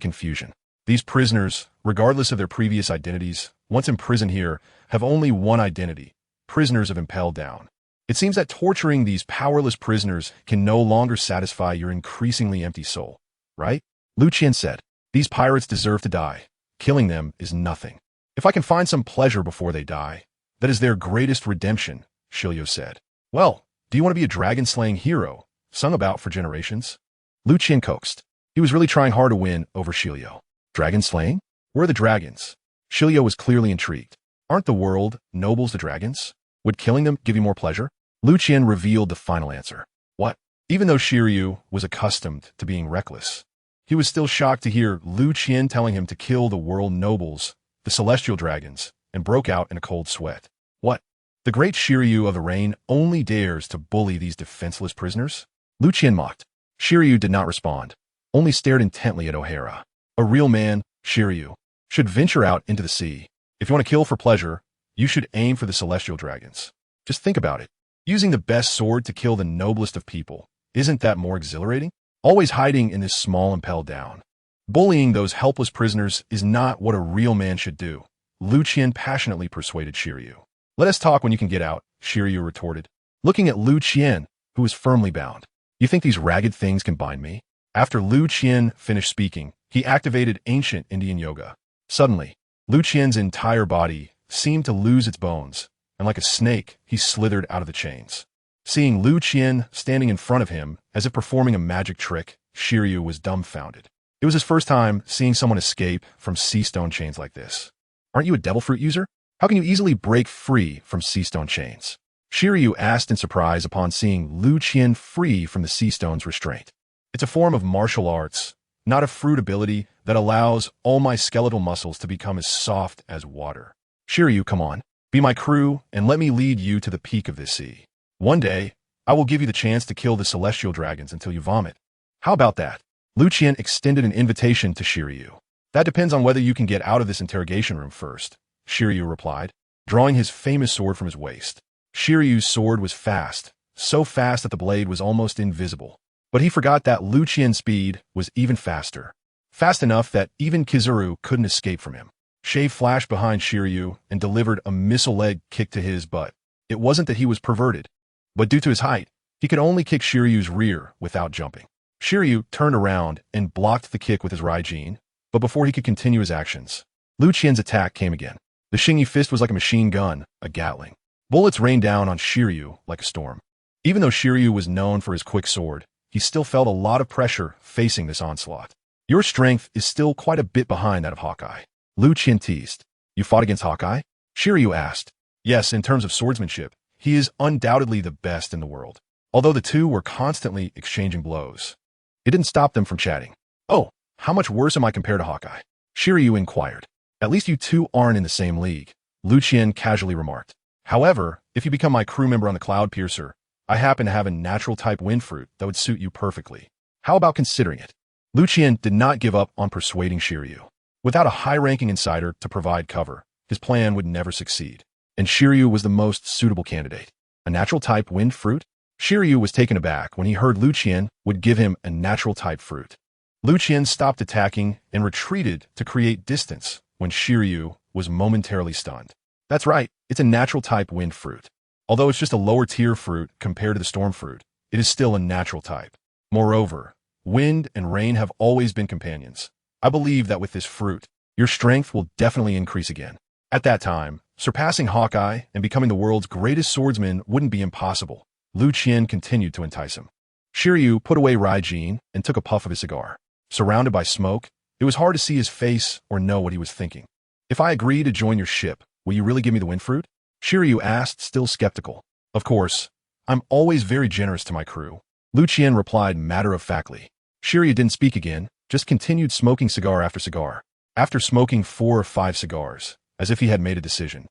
confusion. These prisoners, regardless of their previous identities, once imprisoned here, have only one identity: prisoners of Impel Down. It seems that torturing these powerless prisoners can no longer satisfy your increasingly empty soul, right? Liu Qian said. "These pirates deserve to die. Killing them is nothing. If I can find some pleasure before they die, that is their greatest redemption," Shilio said. "Well, do you want to be a dragon-slaying hero, sung about for generations?" Liu Qian coaxed. He was really trying hard to win over Shilio. "Dragon-slaying? Where are the dragons?" Shilio was clearly intrigued. "Aren't the world nobles the dragons? Would killing them give you more pleasure?" Liu Qian revealed the final answer. What? Even though Shiryu was accustomed to being reckless, he was still shocked to hear Liu Qian telling him to kill the world nobles, the celestial dragons, and broke out in a cold sweat. What? The great Shiryu of the Rain only dares to bully these defenseless prisoners? Liu Qian mocked. Shiryu did not respond, only stared intently at O'Hara. A real man, Shiryu, should venture out into the sea. If you want to kill for pleasure, you should aim for the celestial dragons. Just think about it. Using the best sword to kill the noblest of people, isn't that more exhilarating? Always hiding in this small Impel Down. Bullying those helpless prisoners is not what a real man should do, Liu Qian passionately persuaded Shiryu. "Let us talk when you can get out," Shiryu retorted, looking at Liu Qian, who was firmly bound. "You think these ragged things can bind me?" After Liu Qian finished speaking, he activated ancient Indian yoga. Suddenly, Liu Qian's entire body seemed to lose its bones, and like a snake, he slithered out of the chains. Seeing Liu Qian standing in front of him, as if performing a magic trick, Shiryu was dumbfounded. It was his first time seeing someone escape from sea stone chains like this. "Aren't you a devil fruit user? How can you easily break free from sea stone chains?" Shiryu asked in surprise upon seeing Liu Qian free from the sea stone's restraint. It's a form of martial arts, not a fruit ability that allows all my skeletal muscles to become as soft as water. Shiryu, come on, be my crew and let me lead you to the peak of this sea. One day, I will give you the chance to kill the celestial dragons until you vomit. How about that? Liu Qian extended an invitation to Shiryu. That depends on whether you can get out of this interrogation room first, Shiryu replied, drawing his famous sword from his waist. Shiryu's sword was fast, so fast that the blade was almost invisible. But he forgot that Liu Qian's speed was even faster. Fast enough that even Kizaru couldn't escape from him. Shay flashed behind Shiryu and delivered a missile leg kick to his butt. It wasn't that he was perverted, but due to his height, he could only kick Shiryu's rear without jumping. Shiryu turned around and blocked the kick with his Raijin, but before he could continue his actions, Liu Qian's attack came again. The Xingyi fist was like a machine gun, a Gatling. Bullets rained down on Shiryu like a storm. Even though Shiryu was known for his quick sword, he still felt a lot of pressure facing this onslaught. Your strength is still quite a bit behind that of Hawkeye. Liu Qian teased. You fought against Hawkeye? Shiryu asked. Yes, in terms of swordsmanship, he is undoubtedly the best in the world. Although the two were constantly exchanging blows, it didn't stop them from chatting. Oh, how much worse am I compared to Hawkeye? Shiryu inquired. At least you two aren't in the same league, Liu Qian casually remarked. However, if you become my crew member on the Cloud Piercer, I happen to have a natural-type wind fruit that would suit you perfectly. How about considering it? Liu Qian did not give up on persuading Shiryu. Without a high-ranking insider to provide cover, his plan would never succeed. And Shiryu was the most suitable candidate. A natural-type wind fruit? Shiryu was taken aback when he heard Liu Qian would give him a natural-type fruit. Liu Qian stopped attacking and retreated to create distance when Shiryu was momentarily stunned. That's right, it's a natural-type wind fruit. Although it's just a lower-tier fruit compared to the storm fruit, it is still a natural type. Moreover, wind and rain have always been companions. I believe that with this fruit, your strength will definitely increase again. At that time, surpassing Hawkeye and becoming the world's greatest swordsman wouldn't be impossible. Liu Qian continued to entice him. Shiryu put away Raijin and took a puff of his cigar. Surrounded by smoke, it was hard to see his face or know what he was thinking. If I agree to join your ship, will you really give me the wind fruit? Shiryu asked, still skeptical. Of course, I'm always very generous to my crew. Liu Qian replied matter-of-factly. Shiryu didn't speak again, just continued smoking cigar after cigar. After smoking 4 or 5 cigars, as if he had made a decision,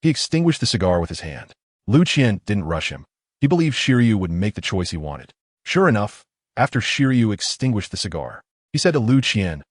he extinguished the cigar with his hand. Liu Qian didn't rush him. He believed Shiryu would make the choice he wanted. Sure enough, after Shiryu extinguished the cigar, he said to Liu Qian,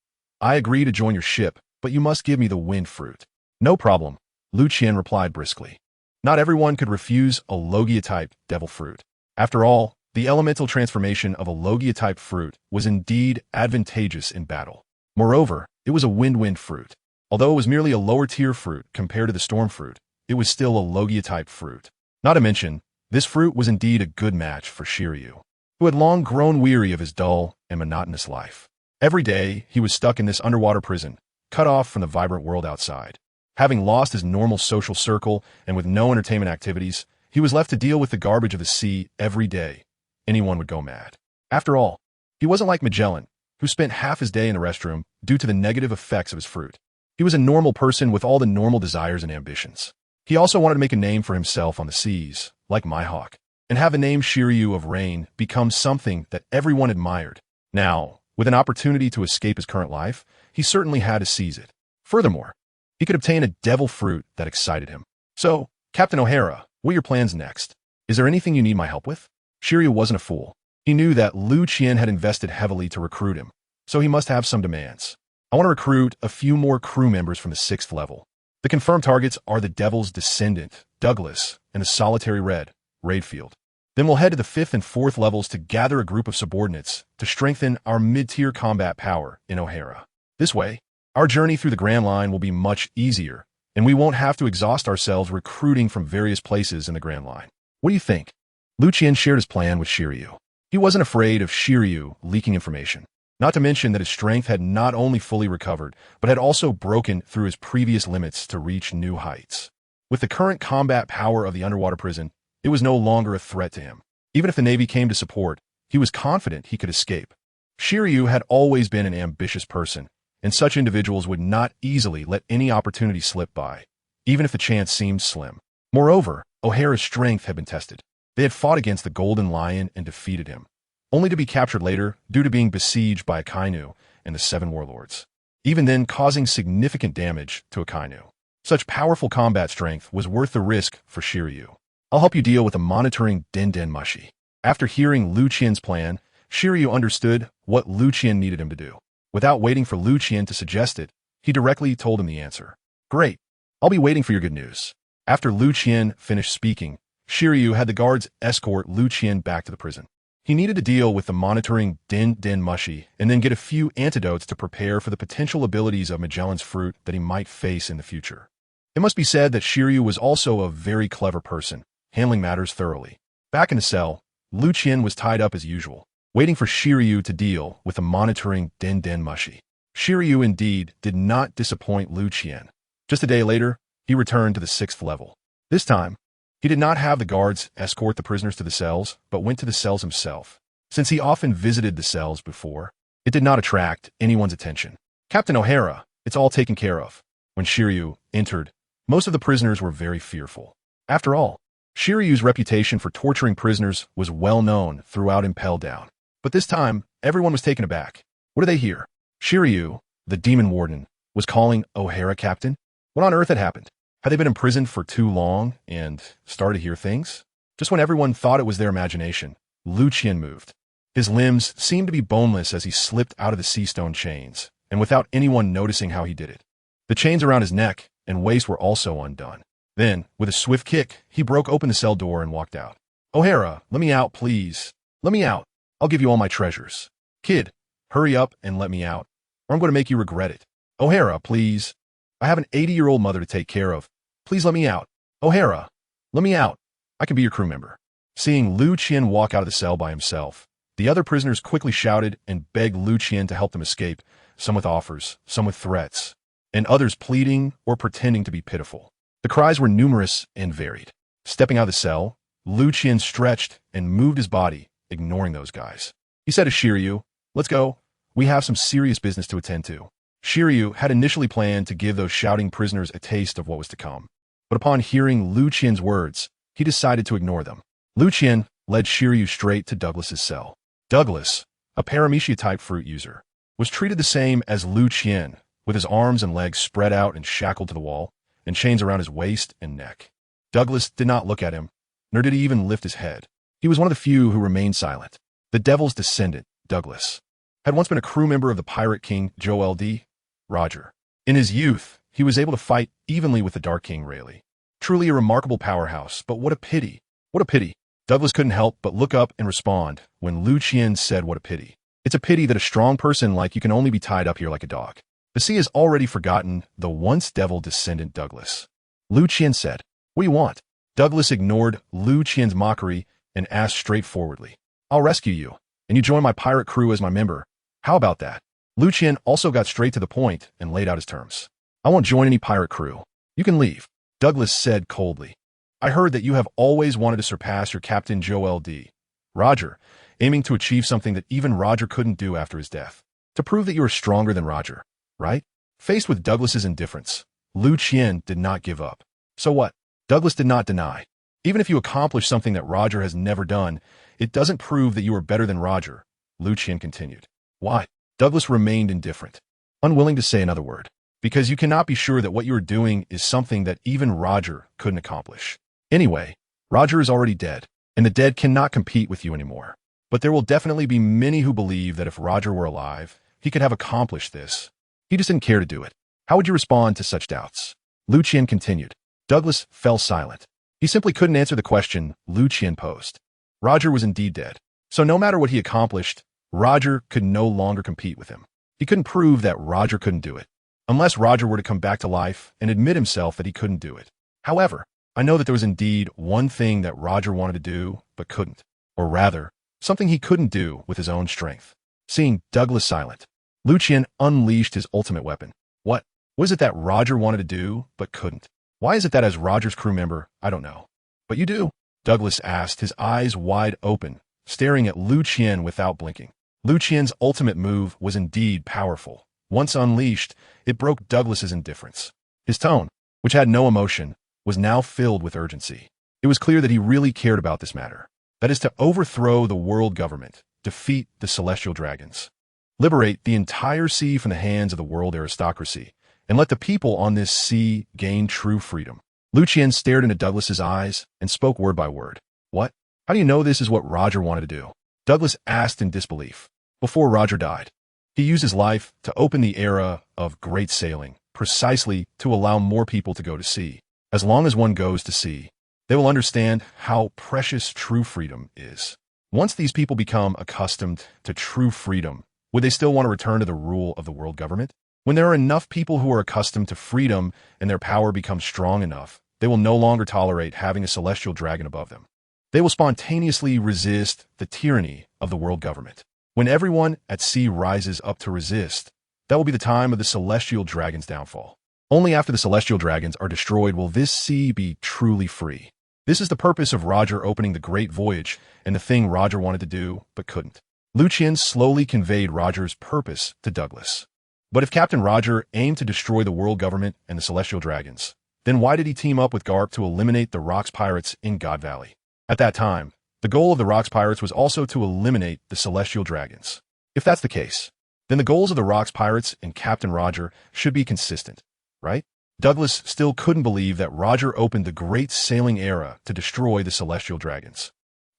I agree to join your ship, but you must give me the wind fruit. No problem, Liu Qian replied briskly. Not everyone could refuse a Logia-type devil fruit. After all, the elemental transformation of a Logia-type fruit was indeed advantageous in battle. Moreover, it was a wind fruit. Although it was merely a lower-tier fruit compared to the storm fruit, it was still a Logia-type fruit. Not to mention, this fruit was indeed a good match for Shiryu, who had long grown weary of his dull and monotonous life. Every day, he was stuck in this underwater prison, cut off from the vibrant world outside. Having lost his normal social circle and with no entertainment activities, he was left to deal with the garbage of the sea every day. Anyone would go mad. After all, he wasn't like Magellan, who spent half his day in the restroom due to the negative effects of his fruit. He was a normal person with all the normal desires and ambitions. He also wanted to make a name for himself on the seas, like Mihawk, and have the name Shiryu of Rain become something that everyone admired. Now, with an opportunity to escape his current life, he certainly had to seize it. Furthermore, he could obtain a devil fruit that excited him. So, Captain O'Hara, what are your plans next? Is there anything you need my help with? Shiryu wasn't a fool. He knew that Liu Qian had invested heavily to recruit him, so he must have some demands. I want to recruit a few more crew members from the 6th level. The confirmed targets are the Devil's Descendant, Douglas, and the Solitary Red, Raidfield. Then we'll head to the 5th and 4th levels to gather a group of subordinates to strengthen our mid-tier combat power in O'Hara. This way, our journey through the Grand Line will be much easier, and we won't have to exhaust ourselves recruiting from various places in the Grand Line. What do you think? Liu Qian shared his plan with Shiryu. He wasn't afraid of Shiryu leaking information. Not to mention that his strength had not only fully recovered, but had also broken through his previous limits to reach new heights. With the current combat power of the underwater prison, it was no longer a threat to him. Even if the Navy came to support, he was confident he could escape. Shiryu had always been an ambitious person, and such individuals would not easily let any opportunity slip by, even if the chance seemed slim. Moreover, O'Hara's strength had been tested. They had fought against the Golden Lion and defeated him, only to be captured later due to being besieged by Akainu and the Seven Warlords, even then causing significant damage to Akainu. Such powerful combat strength was worth the risk for Shiryu. I'll help you deal with the monitoring Den Mushi. After hearing Liu Qian's plan, Shiryu understood what Liu Qian needed him to do. Without waiting for Liu Qian to suggest it, he directly told him the answer. Great. I'll be waiting for your good news. After Liu Qian finished speaking, Shiryu had the guards escort Liu Qian back to the prison. He needed to deal with the monitoring Den Mushi and then get a few antidotes to prepare for the potential abilities of Magellan's fruit that he might face in the future. It must be said that Shiryu was also a very clever person, handling matters thoroughly. Back in the cell, Liu Qian was tied up as usual, waiting for Shiryu to deal with the monitoring Den Mushi. Shiryu indeed did not disappoint Liu Qian. Just a day later, he returned to the 6th level. This time, he did not have the guards escort the prisoners to the cells, but went to the cells himself. Since he often visited the cells before, it did not attract anyone's attention. Captain O'Hara, it's all taken care of. When Shiryu entered, most of the prisoners were very fearful. After all, Shiryu's reputation for torturing prisoners was well known throughout Impel Down. But this time, everyone was taken aback. What did they hear? Shiryu, the demon warden, was calling O'Hara captain? What on earth had happened? Had they been imprisoned for too long and started to hear things? Just when everyone thought it was their imagination, Liu Qian moved. His limbs seemed to be boneless as he slipped out of the sea stone chains, and without anyone noticing how he did it. The chains around his neck and waist were also undone. Then, with a swift kick, he broke open the cell door and walked out. O'Hara, let me out, please. Let me out. I'll give you all my treasures. Kid, hurry up and let me out, or I'm going to make you regret it. O'Hara, please. I have an 80-year-old mother to take care of. Please let me out. O'Hara, let me out. I can be your crew member. Seeing Liu Qian walk out of the cell by himself, the other prisoners quickly shouted and begged Liu Qian to help them escape, some with offers, some with threats, and others pleading or pretending to be pitiful. The cries were numerous and varied. Stepping out of the cell, Liu Qian stretched and moved his body, ignoring those guys. He said to Shiryu, let's go. We have some serious business to attend to. Shiryu had initially planned to give those shouting prisoners a taste of what was to come. But upon hearing Liu Qian's words, he decided to ignore them. Liu Qian led Shiryu straight to Douglas's cell. Douglas, a paramecia-type fruit user, was treated the same as Liu Qian, with his arms and legs spread out and shackled to the wall, and chains around his waist and neck. Douglas did not look at him, nor did he even lift his head. He was one of the few who remained silent. The Devil's descendant, Douglas, had once been a crew member of the Pirate King Joel D. Roger. In his youth, he was able to fight evenly with the Dark King Rayleigh. Truly a remarkable powerhouse, but what a pity. What a pity. Douglas couldn't help but look up and respond when Liu Qian said what a pity. It's a pity that a strong person like you can only be tied up here like a dog. The sea has already forgotten the once devil descendant Douglas. Liu Qian said, what do you want? Douglas ignored Liu Qian's mockery and asked straightforwardly, I'll rescue you, and you join my pirate crew as my member. How about that? Liu Qian also got straight to the point and laid out his terms. I won't join any pirate crew. You can leave. Douglas said coldly, I heard that you have always wanted to surpass your captain Joel D. Roger, aiming to achieve something that even Roger couldn't do after his death. To prove that you are stronger than Roger, right? Faced with Douglas's indifference, Liu Qian did not give up. So what? Douglas did not deny. Even if you accomplish something that Roger has never done, it doesn't prove that you are better than Roger, Liu Qian continued. Why? Douglas remained indifferent, unwilling to say another word. Because you cannot be sure that what you are doing is something that even Roger couldn't accomplish. Anyway, Roger is already dead, and the dead cannot compete with you anymore. But there will definitely be many who believe that if Roger were alive, he could have accomplished this. He just didn't care to do it. How would you respond to such doubts? Liu Qian continued. Douglas fell silent. He simply couldn't answer the question Liu Qian posed. Roger was indeed dead. So no matter what he accomplished, Roger could no longer compete with him. He couldn't prove that Roger couldn't do it, unless Roger were to come back to life and admit himself that he couldn't do it. However, I know that there was indeed one thing that Roger wanted to do, but couldn't. Or rather, something he couldn't do with his own strength. Seeing Douglas silent, Liu Qian unleashed his ultimate weapon. What was it that Roger wanted to do, but couldn't? Why is it that as Roger's crew member, I don't know. But you do? Douglas asked, his eyes wide open, staring at Liu Qian without blinking. Liu Qian's ultimate move was indeed powerful. Once unleashed, it broke Douglas's indifference. His tone, which had no emotion, was now filled with urgency. It was clear that he really cared about this matter. That is to overthrow the world government, defeat the celestial dragons, liberate the entire sea from the hands of the world aristocracy, and let the people on this sea gain true freedom. Liu Qian stared into Douglas's eyes and spoke word by word. What? How do you know this is what Roger wanted to do? Douglas asked in disbelief. Before Roger died, he used his life to open the era of great sailing, precisely to allow more people to go to sea. As long as one goes to sea, they will understand how precious true freedom is. Once these people become accustomed to true freedom, would they still want to return to the rule of the world government? When there are enough people who are accustomed to freedom and their power becomes strong enough, they will no longer tolerate having a celestial dragon above them. They will spontaneously resist the tyranny of the world government. When everyone at sea rises up to resist, that will be the time of the celestial dragon's downfall. Only after the celestial dragons are destroyed will this sea be truly free. This is the purpose of Roger opening the Great Voyage and the thing Roger wanted to do but couldn't. Liu Qian slowly conveyed Roger's purpose to Douglas. But if Captain Roger aimed to destroy the world government and the celestial dragons, then why did he team up with Garp to eliminate the Rocks Pirates in God Valley? At that time, the goal of the Rocks Pirates was also to eliminate the celestial dragons. If that's the case, then the goals of the Rocks Pirates and Captain Roger should be consistent, right? Douglas still couldn't believe that Roger opened the great sailing era to destroy the celestial dragons.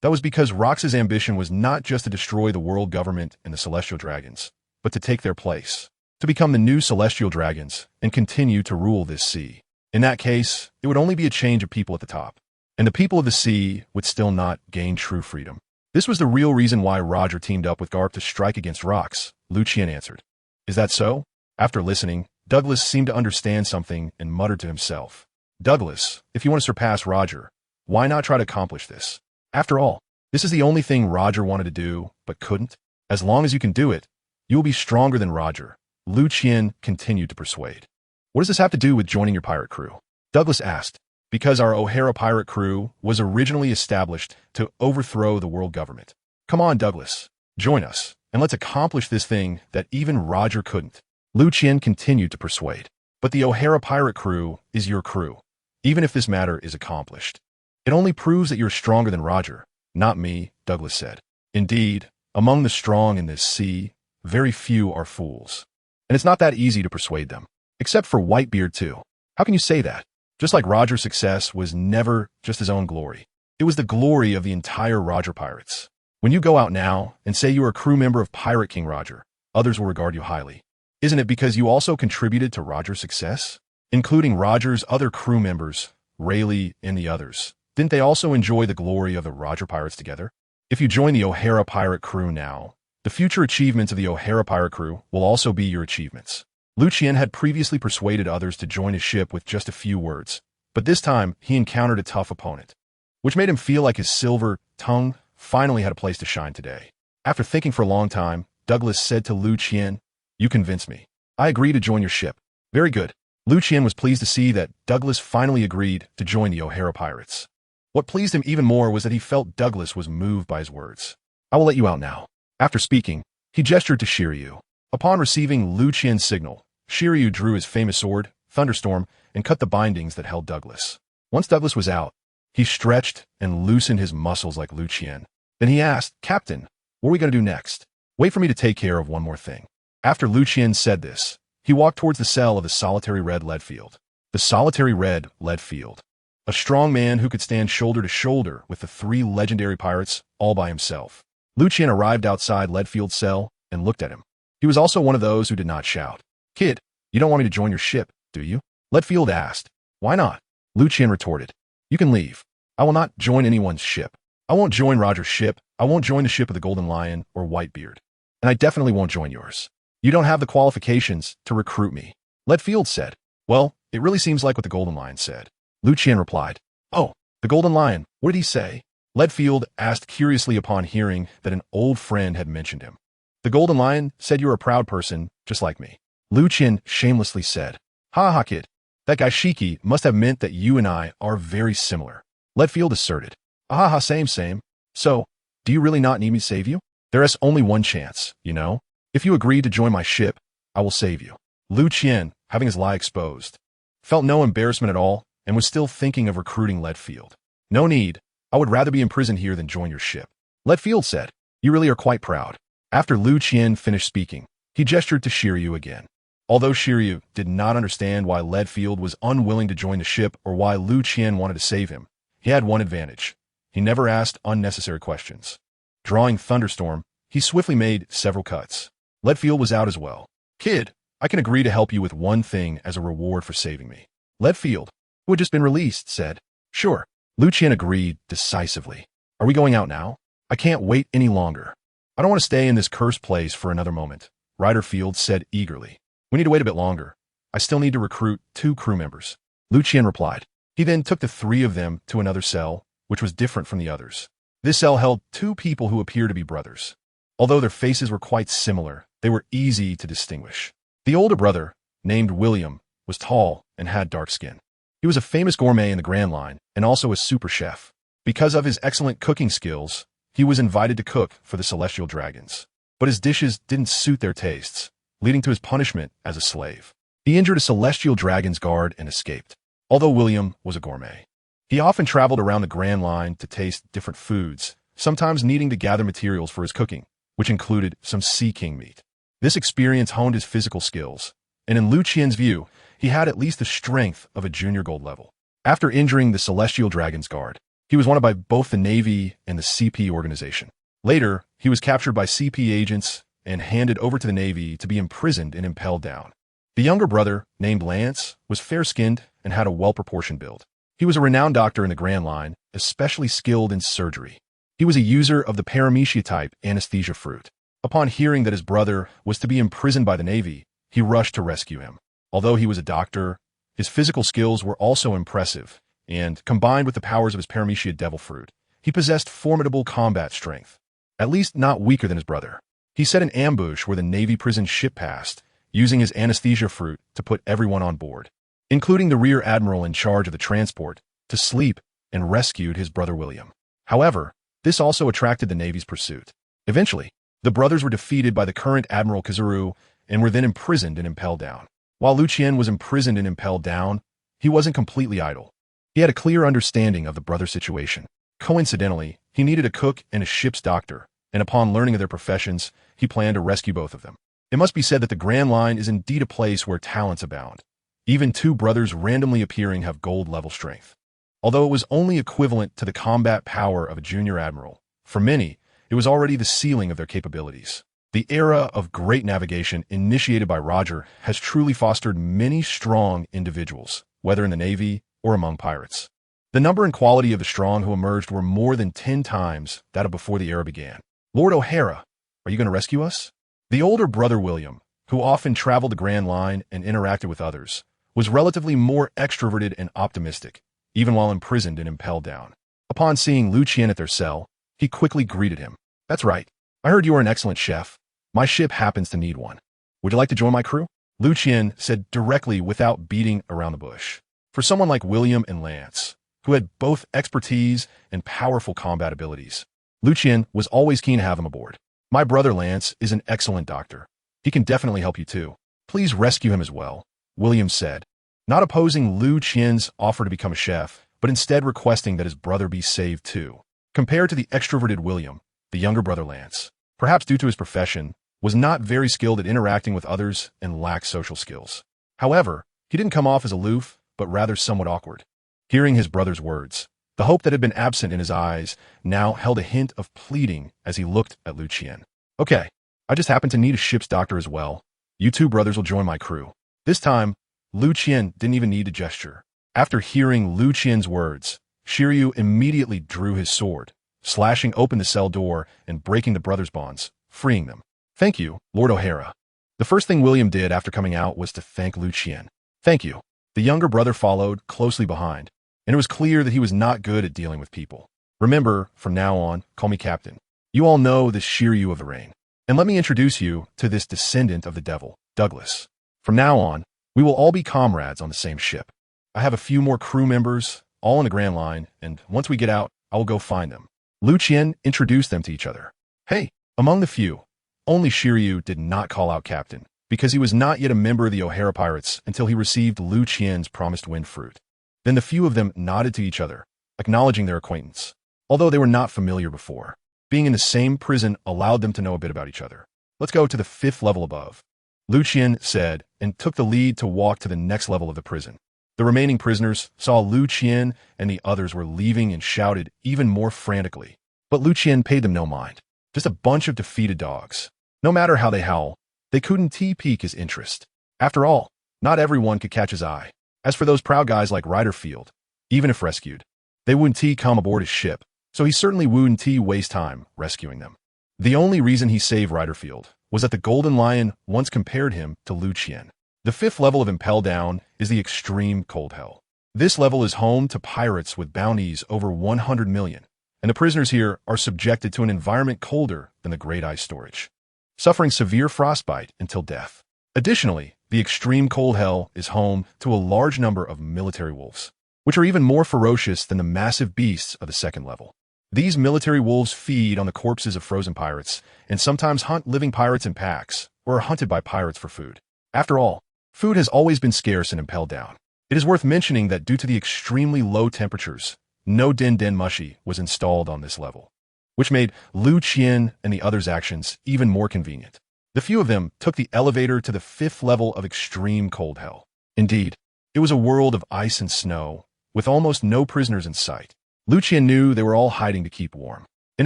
That was because Rox's ambition was not just to destroy the world government and the celestial dragons, but to take their place, to become the new celestial dragons and continue to rule this sea. In that case, it would only be a change of people at the top, and the people of the sea would still not gain true freedom. This was the real reason why Roger teamed up with Garp to strike against Rox, Liu Qian answered. Is that so? After listening, Douglas seemed to understand something and muttered to himself. Douglas, if you want to surpass Roger, why not try to accomplish this? After all, this is the only thing Roger wanted to do, but couldn't. As long as you can do it, you will be stronger than Roger. Liu Qian continued to persuade. What does this have to do with joining your pirate crew? Douglas asked. Because our O'Hara pirate crew was originally established to overthrow the world government. Come on, Douglas, join us, and let's accomplish this thing that even Roger couldn't. Liu Qian continued to persuade. But the O'Hara pirate crew is your crew, even if this matter is accomplished. It only proves that you're stronger than Roger, not me, Douglas said. Indeed, among the strong in this sea, very few are fools. And it's not that easy to persuade them, except for Whitebeard too. How can you say that? Just like Roger's success was never just his own glory. It was the glory of the entire Roger Pirates. When you go out now and say you are a crew member of Pirate King Roger, others will regard you highly. Isn't it because you also contributed to Roger's success? Including Roger's other crew members, Rayleigh and the others. Didn't they also enjoy the glory of the Roger Pirates together? If you join the O'Hara pirate crew now, the future achievements of the O'Hara pirate crew will also be your achievements. Liu Qian had previously persuaded others to join his ship with just a few words, but this time he encountered a tough opponent, which made him feel like his silver tongue finally had a place to shine today. After thinking for a long time, Douglas said to Liu Qian, "You convinced me. I agree to join your ship." Very good. Liu Qian was pleased to see that Douglas finally agreed to join the O'Hara pirates. What pleased him even more was that he felt Douglas was moved by his words. "I will let you out now." After speaking, he gestured to Shiryu. Upon receiving Liu Qian's signal, Shiryu drew his famous sword, Thunderstorm, and cut the bindings that held Douglas. Once Douglas was out, he stretched and loosened his muscles like Liu Qian. Then he asked, "Captain, what are we going to do next?" "Wait for me to take care of one more thing." After Liu Qian said this, he walked towards the cell of the solitary red Leadfield. The solitary red Leadfield. A strong man who could stand shoulder to shoulder with the three legendary pirates all by himself. Liu Qian arrived outside Leadfield's cell and looked at him. He was also one of those who did not shout. "Kid, you don't want me to join your ship, do you?" Leadfield asked. "Why not?" Liu Qian retorted. "You can leave. I will not join anyone's ship. I won't join Roger's ship. I won't join the ship of the Golden Lion or Whitebeard. And I definitely won't join yours. You don't have the qualifications to recruit me." Leadfield said. "Well, it really seems like what the Golden Lion said." Liu Qian replied. "Oh, the Golden Lion, what did he say?" Leadfield asked curiously upon hearing that an old friend had mentioned him. "The Golden Lion said you're a proud person, just like me." Liu Qian shamelessly said. "Ha ha, kid. That guy Shiki must have meant that you and I are very similar." Leadfield asserted. "Ha ha, same. So, do you really not need me to save you?" "There is only one chance, you know. If you agree to join my ship, I will save you." Liu Qian, having his lie exposed, felt no embarrassment at all and was still thinking of recruiting Leadfield. No need. I would rather be imprisoned here than join your ship. Leadfield said. You really are quite proud. After Liu Qian finished speaking, he gestured to Shiryu again. Although Shiryu did not understand why Leadfield was unwilling to join the ship or why Liu Qian wanted to save him, he had one advantage. He never asked unnecessary questions. Drawing Thunderstorm, he swiftly made several cuts. Leadfield was out as well. Kid, I can agree to help you with one thing as a reward for saving me. Leadfield, who had just been released, said. Sure. Liu Qian agreed decisively. Are we going out now? I can't wait any longer. I don't want to stay in this cursed place for another moment, Ryderfield said eagerly. We need to wait a bit longer. I still need to recruit 2 crew members. Liu Qian replied. He then took the 3 of them to another cell, which was different from the others. This cell held 2 people who appeared to be brothers. Although their faces were quite similar, they were easy to distinguish. The older brother, named William, was tall and had dark skin. He was a famous gourmet in the Grand Line and also a super chef. Because of his excellent cooking skills, he was invited to cook for the Celestial Dragons. But his dishes didn't suit their tastes, leading to his punishment as a slave. He injured a Celestial Dragon's guard and escaped. Although William was a gourmet, he often traveled around the Grand Line to taste different foods, sometimes needing to gather materials for his cooking, which included some Sea King meat. This experience honed his physical skills, and in Liu Qian's view, he had at least the strength of a junior gold level. After injuring the Celestial Dragon's guard, he was wanted by both the Navy and the CP organization. Later, he was captured by CP agents and handed over to the Navy to be imprisoned and impelled down. The younger brother, named Lance, was fair-skinned and had a well-proportioned build. He was a renowned doctor in the Grand Line, especially skilled in surgery. He was a user of the paramecia-type anesthesia fruit. Upon hearing that his brother was to be imprisoned by the Navy, he rushed to rescue him. Although he was a doctor, his physical skills were also impressive, and, combined with the powers of his paramecia devil fruit, he possessed formidable combat strength, at least not weaker than his brother. He set an ambush where the Navy prison ship passed, using his anesthesia fruit to put everyone on board, including the rear admiral in charge of the transport, to sleep and rescued his brother William. However, this also attracted the Navy's pursuit. Eventually, the brothers were defeated by the current Admiral Kizaru and were then imprisoned and impelled down. While Liu Qian was imprisoned and impelled down, he wasn't completely idle. He had a clear understanding of the brother situation. Coincidentally, he needed a cook and a ship's doctor, and upon learning of their professions, he planned to rescue both of them. It must be said that the Grand Line is indeed a place where talents abound. Even 2 brothers randomly appearing have gold-level strength. Although it was only equivalent to the combat power of a junior admiral, for many, it was already the ceiling of their capabilities. The era of great navigation initiated by Roger has truly fostered many strong individuals, whether in the Navy or among pirates. The number and quality of the strong who emerged were more than 10 times that of before the era began. Lord O'Hara, are you going to rescue us? The older brother William, who often traveled the Grand Line and interacted with others, was relatively more extroverted and optimistic, even while imprisoned and impelled down. Upon seeing Liu Qian at their cell, he quickly greeted him. That's right. I heard you are an excellent chef. My ship happens to need one. Would you like to join my crew? Liu Qian said directly without beating around the bush. For someone like William and Lance, who had both expertise and powerful combat abilities, Liu Qian was always keen to have them aboard. My brother Lance is an excellent doctor. He can definitely help you too. Please rescue him as well, William said, not opposing Liu Qian's offer to become a chef, but instead requesting that his brother be saved too. Compared to the extroverted William, the younger brother Lance, perhaps due to his profession, was not very skilled at interacting with others and lacked social skills. However, he didn't come off as aloof, but rather somewhat awkward. Hearing his brother's words, the hope that had been absent in his eyes now held a hint of pleading as he looked at Liu Qian. Okay, I just happen to need a ship's doctor as well. You 2 brothers will join my crew. This time, Liu Qian didn't even need to gesture. After hearing Liu Qian's words, Shiryu immediately drew his sword, slashing open the cell door and breaking the brothers' bonds, freeing them. Thank you, Lord O'Hara. The first thing William did after coming out was to thank Liu Qian. Thank you. The younger brother followed closely behind, and it was clear that he was not good at dealing with people. Remember, from now on, call me Captain. You all know this Shiryu of the Rain. And let me introduce you to this descendant of the devil, Douglas. From now on, we will all be comrades on the same ship. I have a few more crew members, all in the Grand Line, and once we get out, I will go find them. Liu Qian introduced them to each other. Hey, among the few, only Shiryu did not call out Captain, because he was not yet a member of the O'Hara Pirates until he received Liu Qian's promised wind fruit. Then the few of them nodded to each other, acknowledging their acquaintance. Although they were not familiar before, being in the same prison allowed them to know a bit about each other. Let's go to the 5th level above, Liu Qian said, and took the lead to walk to the next level of the prison. The remaining prisoners saw Liu Qian and the others were leaving and shouted even more frantically. But Liu Qian paid them no mind. Just a bunch of defeated dogs. No matter how they howl, they couldn't pique his interest. After all, not everyone could catch his eye. As for those proud guys like Ryderfield, even if rescued, they wouldn't come aboard his ship, so he certainly wouldn't waste time rescuing them. The only reason he saved Ryderfield was that the Golden Lion once compared him to Liu Qian. The 5th level of Impel Down is the Extreme Cold Hell. This level is home to pirates with bounties over 100 million, and the prisoners here are subjected to an environment colder than the Great Ice Storage, suffering severe frostbite until death. Additionally, the Extreme Cold Hell is home to a large number of military wolves, which are even more ferocious than the massive beasts of the 2nd level. These military wolves feed on the corpses of frozen pirates and sometimes hunt living pirates in packs or are hunted by pirates for food. After all, food has always been scarce in Impel Down. It is worth mentioning that due to the extremely low temperatures, no Den Den Mushi was installed on this level, which made Liu Qian and the others' actions even more convenient. The few of them took the elevator to the 5th level of Extreme Cold Hell. Indeed, it was a world of ice and snow, with almost no prisoners in sight. Liu Qian knew they were all hiding to keep warm. In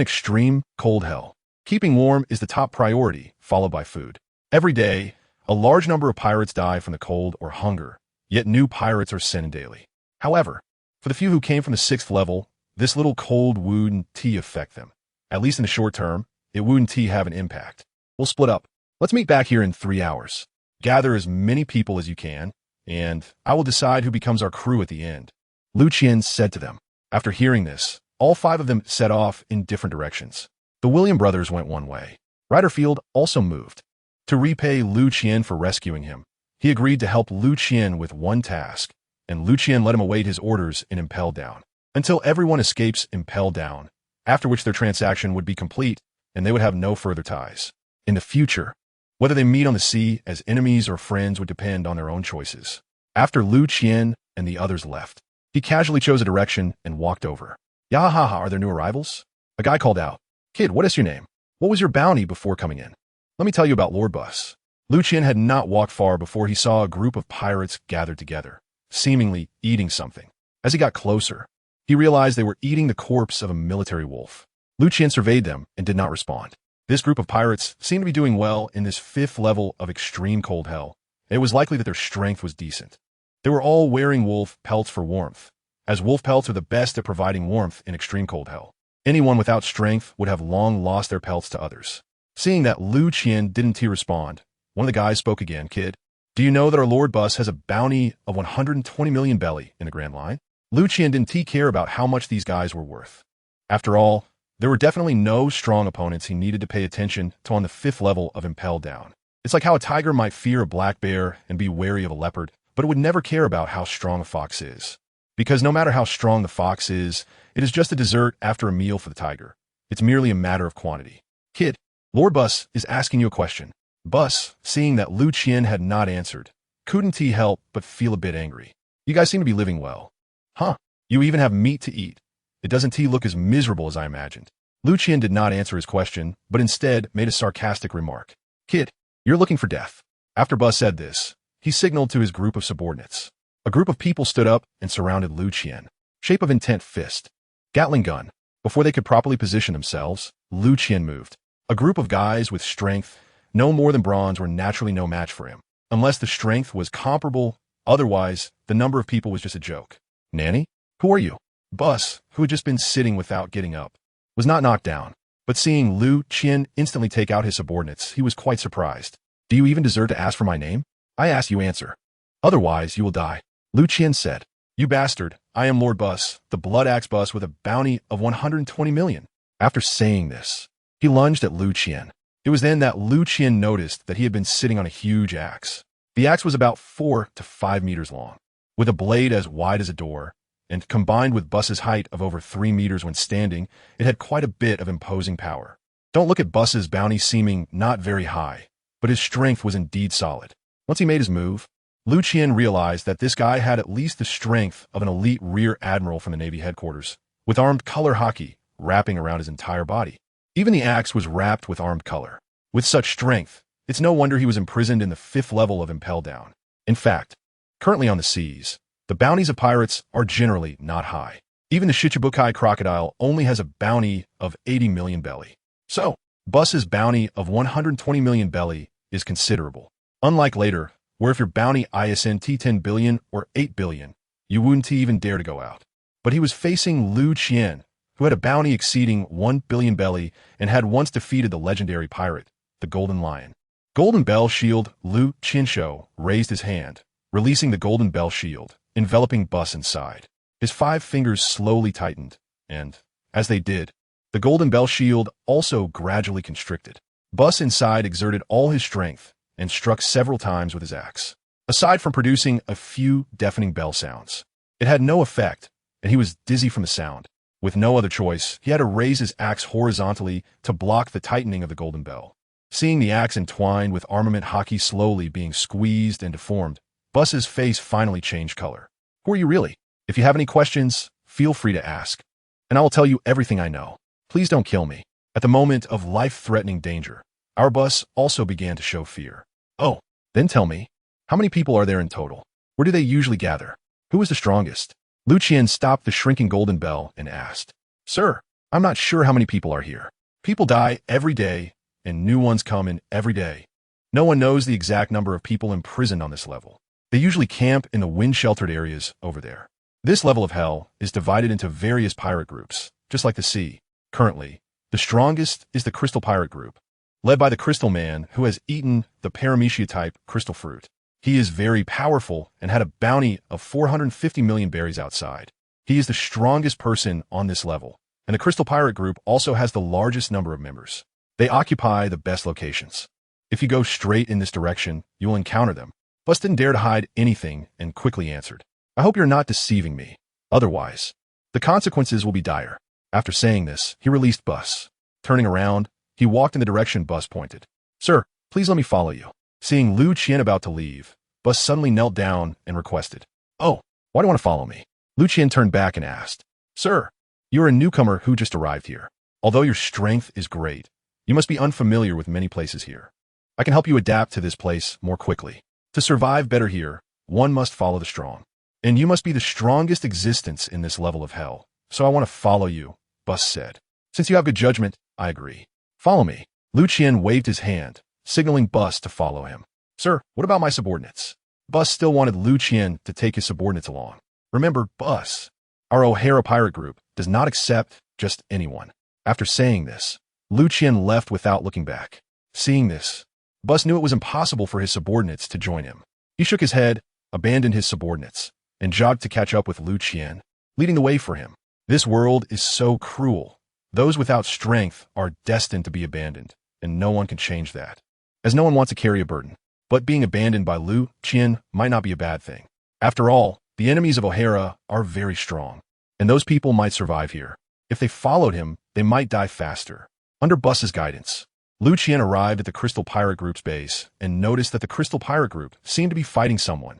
Extreme Cold Hell, keeping warm is the top priority, followed by food. Every day, a large number of pirates die from the cold or hunger, yet new pirates are sent in daily. However, for the few who came from the 6th level, this little cold wouldn't affect them. At least in the short term, it wouldn't have an impact. We'll split up. Let's meet back here in 3 hours. Gather as many people as you can, and I will decide who becomes our crew at the end. Liu Qian said to them. After hearing this, all 5 of them set off in different directions. The William brothers went one way. Ryderfield also moved. To repay Liu Qian for rescuing him, he agreed to help Liu Qian with one task, and Liu Qian let him await his orders in Impel Down, until everyone escapes Impel Down, after which their transaction would be complete and they would have no further ties. In the future, whether they meet on the sea as enemies or friends would depend on their own choices. After Liu Qian and the others left, he casually chose a direction and walked over. Yahaha, are there new arrivals? A guy called out. Kid, what is your name? What was your bounty before coming in? Let me tell you about Lord Bus. Liu Qian had not walked far before he saw a group of pirates gathered together, seemingly eating something. As he got closer, he realized they were eating the corpse of a military wolf. Liu Qian surveyed them and did not respond. This group of pirates seemed to be doing well in this 5th level of Extreme Cold Hell. It was likely that their strength was decent. They were all wearing wolf pelts for warmth, as wolf pelts are the best at providing warmth in Extreme Cold Hell. Anyone without strength would have long lost their pelts to others. Seeing that Liu Qian didn't respond, one of the guys spoke again. Kid, do you know that our Lord Bus has a bounty of 120 million belly in the Grand Line? Liu Qian didn't care about how much these guys were worth. After all, there were definitely no strong opponents he needed to pay attention to on the 5th level of Impel Down. It's like how a tiger might fear a black bear and be wary of a leopard, but it would never care about how strong a fox is. Because no matter how strong the fox is, it is just a dessert after a meal for the tiger. It's merely a matter of quantity. Kid, Lord Bus is asking you a question. Bus, seeing that Liu Qian had not answered, couldn't he help but feel a bit angry. You guys seem to be living well. Huh, you even have meat to eat. It doesn't look as miserable as I imagined. Liu Qian did not answer his question, but instead made a sarcastic remark. Kid, you're looking for death. After Bus said this, he signaled to his group of subordinates. A group of people stood up and surrounded Liu Qian. Shape of intent fist. Gatling gun. Before they could properly position themselves, Liu Qian moved. A group of guys with strength, no more than bronze, were naturally no match for him. Unless the strength was comparable, otherwise, the number of people was just a joke. Nanny? Who are you? Bus, who had just been sitting without getting up, was not knocked down, but seeing Liu Qian instantly take out his subordinates, he was quite surprised. Do you even deserve to ask for my name? I ask you answer. Otherwise, you will die. Liu Qian said. You bastard, I am Lord Bus, the Blood Axe Bus with a bounty of 120 million. After saying this, he lunged at Liu Qian. It was then that Liu Qian noticed that he had been sitting on a huge axe. The axe was about 4 to 5 meters long, with a blade as wide as a door, and combined with Bus's height of over 3 meters when standing, it had quite a bit of imposing power. Don't look at Bus's bounty seeming not very high, but his strength was indeed solid. Once he made his move, Liu Qian realized that this guy had at least the strength of an elite rear admiral from the Navy headquarters, with armed color hockey wrapping around his entire body. Even the axe was wrapped with armed color. With such strength, it's no wonder he was imprisoned in the 5th level of Impel Down. In fact, currently on the seas, the bounties of pirates are generally not high. Even the Shichibukai crocodile only has a bounty of 80 million belly. So, Bus's bounty of 120 million belly is considerable. Unlike later, where if your bounty ISNT 10 billion or 8 billion, you wouldn't even dare to go out. But he was facing Liu Qian, who had a bounty exceeding 1 billion belly and had once defeated the legendary pirate, the Golden Lion. Golden Bell Shield Liu Qiansho raised his hand, releasing the Golden Bell Shield, enveloping Bus inside. His 5 fingers slowly tightened, and, as they did, the Golden Bell Shield also gradually constricted. Bus inside exerted all his strength and struck several times with his axe. Aside from producing a few deafening bell sounds, it had no effect, and he was dizzy from the sound. With no other choice, he had to raise his axe horizontally to block the tightening of the Golden Bell. Seeing the axe entwined with armament hockey slowly being squeezed and deformed, Bus's face finally changed color. Who are you really? If you have any questions, feel free to ask, and I will tell you everything I know. Please don't kill me. At the moment of life-threatening danger, our Bus also began to show fear. Oh, then tell me, how many people are there in total? Where do they usually gather? Who is the strongest? Liu Qian stopped the shrinking Golden Bell and asked, Sir, I'm not sure how many people are here. People die every day, and new ones come in every day. No one knows the exact number of people imprisoned on this level. They usually camp in the wind-sheltered areas over there. This level of hell is divided into various pirate groups, just like the sea. Currently, the strongest is the Crystal Pirate Group, led by the Crystal Man who has eaten the Paramecia-type crystal fruit. He is very powerful and had a bounty of 450 million berries outside. He is the strongest person on this level, and the Crystal Pirate Group also has the largest number of members. They occupy the best locations. If you go straight in this direction, you will encounter them. Bus didn't dare to hide anything and quickly answered, I hope you're not deceiving me. Otherwise, the consequences will be dire. After saying this, he released Bus. Turning around, he walked in the direction Bus pointed. Sir, please let me follow you. Seeing Liu Qian about to leave, Bus suddenly knelt down and requested, Oh, why do you want to follow me? Liu Qian turned back and asked, Sir, you are a newcomer who just arrived here. Although your strength is great, you must be unfamiliar with many places here. I can help you adapt to this place more quickly. To survive better here, one must follow the strong. And you must be the strongest existence in this level of hell. So I want to follow you, Bus said. Since you have good judgment, I agree. Follow me. Liu Qian waved his hand, signaling Bus to follow him. Sir, what about my subordinates? Bus still wanted Liu Qian to take his subordinates along. Remember, Bus, our O'Hara pirate group, does not accept just anyone. After saying this, Liu Qian left without looking back. Seeing this, Bus knew it was impossible for his subordinates to join him. He shook his head, abandoned his subordinates, and jogged to catch up with Liu Qian, leading the way for him. This world is so cruel. Those without strength are destined to be abandoned, and no one can change that, as no one wants to carry a burden. But being abandoned by Liu Qian might not be a bad thing. After all, the enemies of O'Hara are very strong, and those people might survive here. If they followed him, they might die faster. Under Bus's guidance, Liu Qian arrived at the Crystal Pirate Group's base and noticed that the Crystal Pirate Group seemed to be fighting someone.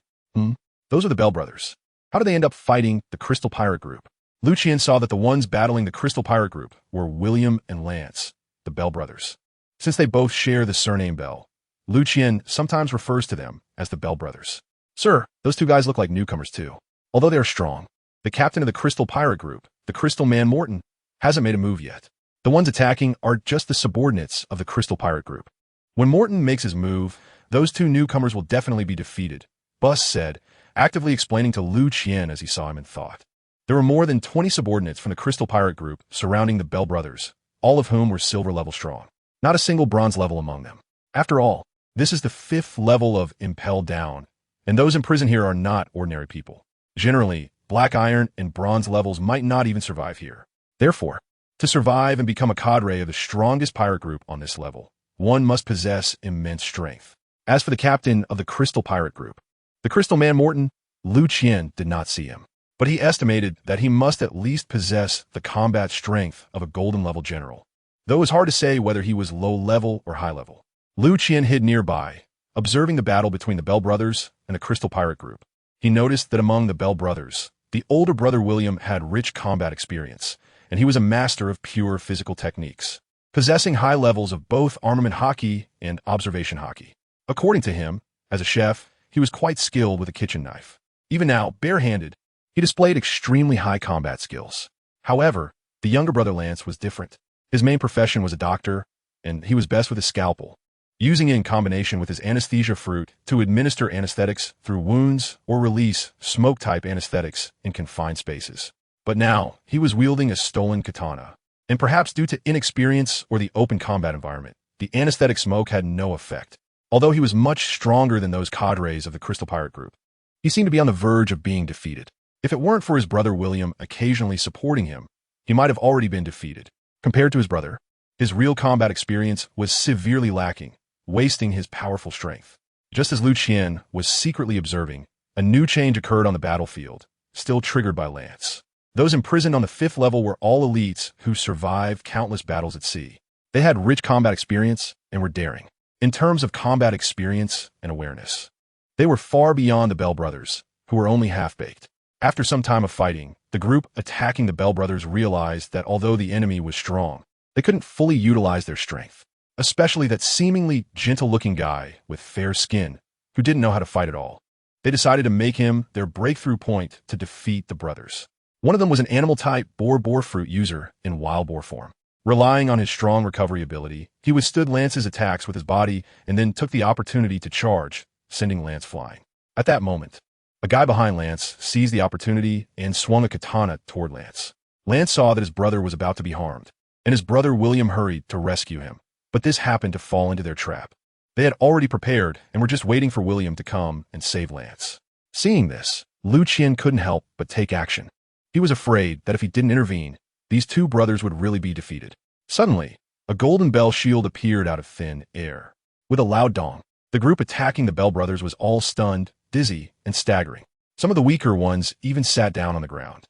Those are the Bell Brothers. How did they end up fighting the Crystal Pirate Group? Liu Qian saw that the ones battling the Crystal Pirate Group were William and Lance, the Bell Brothers. Since they both share the surname Bell, Liu Qian sometimes refers to them as the Bell Brothers. Sir, those two guys look like newcomers too. Although they are strong, the captain of the Crystal Pirate Group, the Crystal Man Morton, hasn't made a move yet. The ones attacking are just the subordinates of the Crystal Pirate Group. When Morton makes his move, those two newcomers will definitely be defeated, Bus said, actively explaining to Liu Qian as he saw him in thought. There were more than 20 subordinates from the Crystal Pirate Group surrounding the Bell Brothers, all of whom were silver level strong. Not a single bronze level among them. After all, this is the 5th level of Impel Down, and those in prison here are not ordinary people. Generally, black iron and bronze levels might not even survive here. Therefore, to survive and become a cadre of the strongest pirate group on this level, one must possess immense strength. As for the captain of the Crystal Pirate Group, the Crystal Man Morton, Liu Qian did not see him, but he estimated that he must at least possess the combat strength of a golden level general, though it was hard to say whether he was low level or high level. Liu Qian hid nearby, observing the battle between the Bell Brothers and the Crystal Pirate Group. He noticed that among the Bell Brothers, The older brother William had rich combat experience, and he was a master of pure physical techniques, possessing high levels of both armament hockey and observation hockey. According to him, as a chef, he was quite skilled with a kitchen knife. Even now, barehanded, he displayed extremely high combat skills. However, the younger brother Lance was different. His main profession was a doctor, and he was best with his scalpel, using it in combination with his anesthesia fruit to administer anesthetics through wounds or release smoke-type anesthetics in confined spaces. But now, he was wielding a stolen katana, and perhaps due to inexperience or the open combat environment, the anesthetic smoke had no effect. Although he was much stronger than those cadres of the Crystal Pirate Group, he seemed to be on the verge of being defeated. If it weren't for his brother William occasionally supporting him, he might have already been defeated. Compared to his brother, his real combat experience was severely lacking, wasting his powerful strength. Just as Liu Qian was secretly observing, a new change occurred on the battlefield, still triggered by Lance. Those imprisoned on the 5th level were all elites who survived countless battles at sea. They had rich combat experience and were daring. In terms of combat experience and awareness, they were far beyond the Bell brothers, who were only half-baked. After some time of fighting, the group attacking the Bell brothers realized that although the enemy was strong, they couldn't fully utilize their strength, especially that seemingly gentle-looking guy with fair skin who didn't know how to fight at all. They decided to make him their breakthrough point to defeat the brothers. One of them was an animal-type boar fruit user in wild boar form. Relying on his strong recovery ability, he withstood Lance's attacks with his body and then took the opportunity to charge, sending Lance flying. At that moment, a guy behind Lance seized the opportunity and swung a katana toward Lance. Lance saw that his brother was about to be harmed, and his brother William hurried to rescue him. But this happened to fall into their trap. They had already prepared and were just waiting for William to come and save Lance. Seeing this, Liu Qian couldn't help but take action. He was afraid that if he didn't intervene, these two brothers would really be defeated. Suddenly, a golden bell shield appeared out of thin air. With a loud dong, the group attacking the Bell brothers was all stunned, dizzy, and staggering. Some of the weaker ones even sat down on the ground.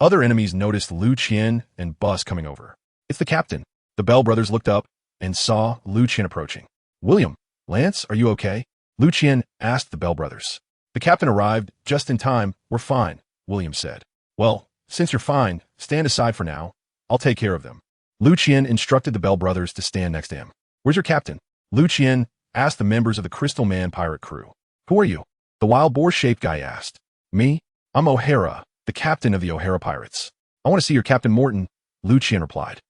Other enemies noticed Liu Qian and Bus coming over. "It's the captain." The Bell brothers looked up and saw Liu Qian approaching. "William, Lance, are you okay?" Liu Qian asked the Bell brothers. "The captain arrived just in time. We're fine," William said. "Well, since you're fine, stand aside for now. I'll take care of them." Liu Qian instructed the Bell brothers to stand next to him. "Where's your captain?" Liu Qian asked the members of the Crystal Man pirate crew. "Who are you?" The wild boar-shaped guy asked. "Me? I'm O'Hara, the captain of the O'Hara Pirates." "I want to see your Captain Morton," Liu Qian replied.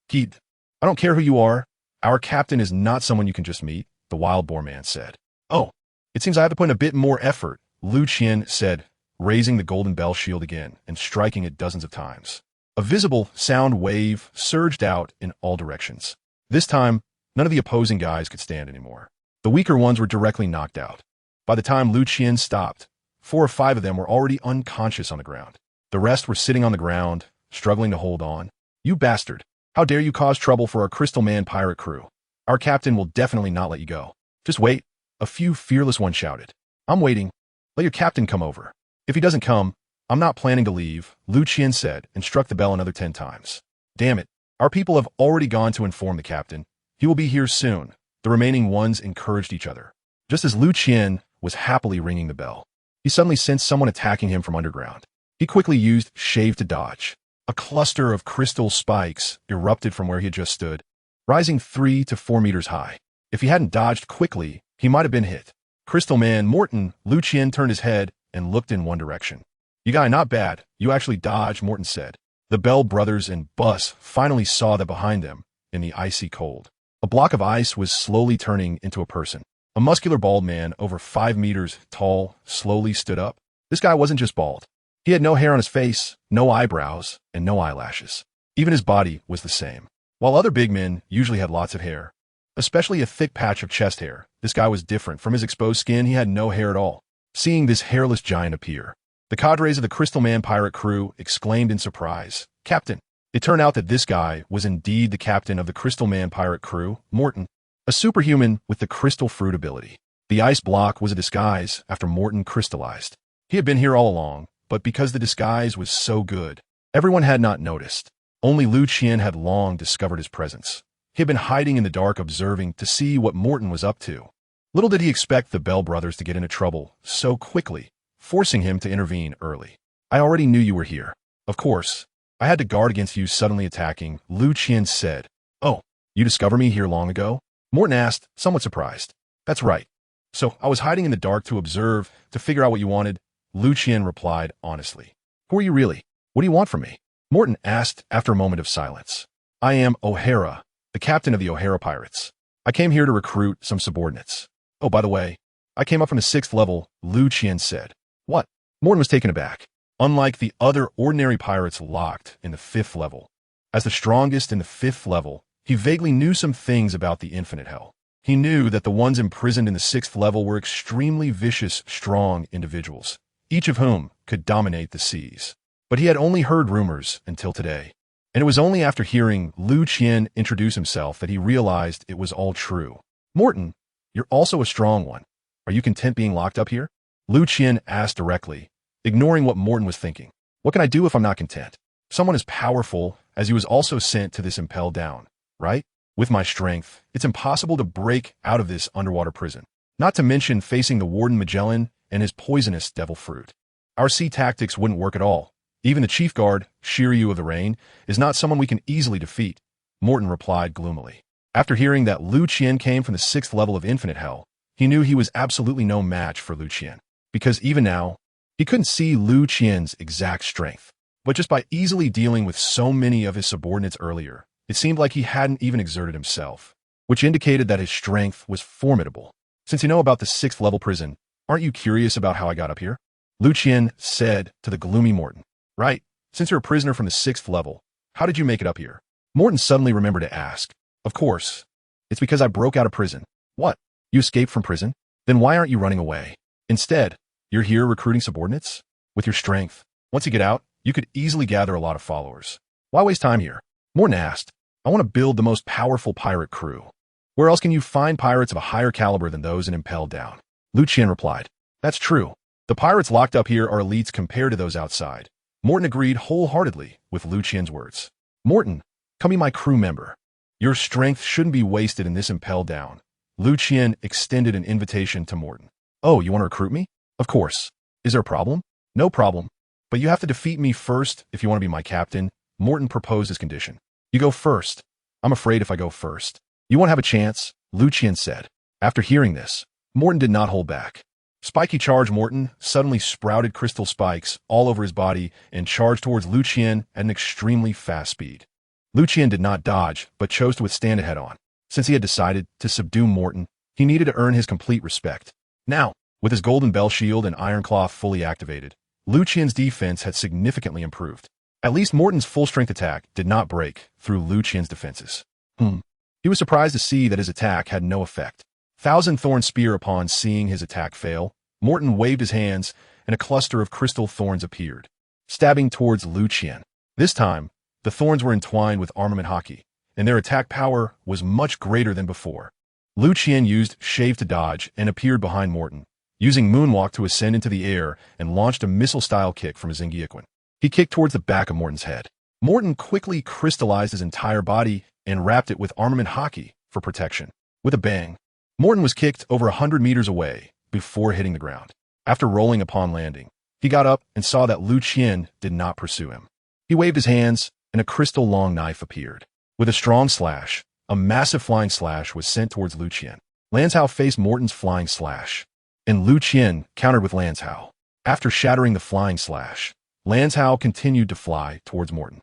Kid, I don't care who you are. Our captain is not someone you can just meet," the wild boar man said. "Oh, it seems I have to put in a bit more effort," Liu Qian said, raising the golden bell shield again and striking it dozens of times. A visible sound wave surged out in all directions. This time, none of the opposing guys could stand anymore. The weaker ones were directly knocked out. By the time Liu Qian stopped, 4 or 5 of them were already unconscious on the ground. The rest were sitting on the ground, struggling to hold on. "You bastard! How dare you cause trouble for our Crystal Man pirate crew? Our captain will definitely not let you go." "Just wait," a few fearless ones shouted. "I'm waiting. Let your captain come over." "If he doesn't come, I'm not planning to leave," Liu Qian said and struck the bell another 10 times. "Damn it. Our people have already gone to inform the captain. He will be here soon." The remaining ones encouraged each other. Just as Liu Qian was happily ringing the bell, he suddenly sensed someone attacking him from underground. He quickly used Shave to dodge. A cluster of crystal spikes erupted from where he had just stood, rising 3 to 4 meters high. If he hadn't dodged quickly, he might have been hit. "Crystal Man Morton," Liu Qian turned his head and looked in one direction. "You guy, not bad. You actually dodged," Morton said. The Bell brothers and Bus finally saw that behind them, in the icy cold, a block of ice was slowly turning into a person. A muscular bald man, over 5 meters tall, slowly stood up. This guy wasn't just bald. He had no hair on his face, no eyebrows, and no eyelashes. Even his body was the same. While other big men usually had lots of hair, especially a thick patch of chest hair, this guy was different. From his exposed skin, he had no hair at all. Seeing this hairless giant appear, the cadres of the Crystal Man pirate crew exclaimed in surprise, "Captain!" It turned out that this guy was indeed the captain of the Crystal Man pirate crew, Morton, a superhuman with the crystal fruit ability. The ice block was a disguise after Morton crystallized. He had been here all along, but because the disguise was so good, everyone had not noticed. Only Liu Qian had long discovered his presence. He had been hiding in the dark, observing to see what Morton was up to. Little did he expect the Bell brothers to get into trouble so quickly, forcing him to intervene early. I already knew you were here. Of course. I had to guard against you suddenly attacking, Liu Qian said. Oh, you discovered me here long ago? Morton asked, somewhat surprised. That's right. So, I was hiding in the dark to observe, to figure out what you wanted, Liu Qian replied honestly. Who are you really? What do you want from me? Morton asked after a moment of silence. I am O'Hara, the captain of the O'Hara Pirates. I came here to recruit some subordinates. Oh, by the way, I came up from the 6th level, Liu Qian said. What? Morton was taken aback. Unlike the other ordinary pirates locked in the 5th level, as the strongest in the 5th level, he vaguely knew some things about the infinite hell. He knew that the ones imprisoned in the 6th level were extremely vicious, strong individuals, each of whom could dominate the seas. But he had only heard rumors until today. And it was only after hearing Liu Qian introduce himself that he realized it was all true. Morton, you're also a strong one. Are you content being locked up here? Liu Qian asked directly, ignoring what Morton was thinking. What can I do if I'm not content? Someone as powerful as you was also sent to this impel down, right? With my strength, it's impossible to break out of this underwater prison. Not to mention facing the Warden Magellan and his poisonous devil fruit. Our sea tactics wouldn't work at all. Even the chief guard, Shiryu of the Rain, is not someone we can easily defeat, Morton replied gloomily. After hearing that Liu Qian came from the 6th level of infinite hell, he knew he was absolutely no match for Liu Qian. Because even now, he couldn't see Liu Qian's exact strength. But just by easily dealing with so many of his subordinates earlier, it seemed like he hadn't even exerted himself, which indicated that his strength was formidable. Since you know about the 6th level prison, aren't you curious about how I got up here? Liu Qian said to the gloomy Morton. Right, since you're a prisoner from the 6th level, how did you make it up here? Morton suddenly remembered to ask. Of course. It's because I broke out of prison. What? You escaped from prison? Then why aren't you running away? Instead, you're here recruiting subordinates? With your strength, once you get out, you could easily gather a lot of followers. Why waste time here? Morton asked. I want to build the most powerful pirate crew. Where else can you find pirates of a higher caliber than those in Impel Down? Liu Qian replied. That's true. The pirates locked up here are elites compared to those outside. Morton agreed wholeheartedly with Liu Qian's words. Morton, come be my crew member. Your strength shouldn't be wasted in this Impel Down. Liu Qian extended an invitation to Morton. Oh, you want to recruit me? Of course. Is there a problem? No problem. But you have to defeat me first if you want to be my captain, Morton proposed his condition. You go first. I'm afraid if I go first, you won't have a chance, Liu Qian said. After hearing this, Morton did not hold back. Spiky Charge Morton suddenly sprouted crystal spikes all over his body and charged towards Liu Qian at an extremely fast speed. Liu Qian did not dodge, but chose to withstand it head-on. Since he had decided to subdue Morton, he needed to earn his complete respect. Now, with his golden bell shield and iron claw fully activated, Liu Qian's defense had significantly improved. At least Morton's full-strength attack did not break through Liu Qian's defenses. He was surprised to see that his attack had no effect. Thousand Thorn Spear upon seeing his attack fail, Morton waved his hands and a cluster of crystal thorns appeared, stabbing towards Liu Qian. This time, the thorns were entwined with armament hockey, and their attack power was much greater than before. Liu Qian used Shave to dodge and appeared behind Morton, using Moonwalk to ascend into the air and launched a missile-style kick from his Xingyi Quan. He kicked towards the back of Morton's head. Morton quickly crystallized his entire body and wrapped it with armament hockey for protection. With a bang, Morton was kicked over 100 meters away before hitting the ground. After rolling upon landing, he got up and saw that Liu Qian did not pursue him. He waved his hands, and a crystal-long knife appeared. With a strong slash, a massive flying slash was sent towards Liu Qian. Lanzhao faced Morton's flying slash, and Liu Qian countered with Lanzhao. After shattering the flying slash, Lanzhao continued to fly towards Morton.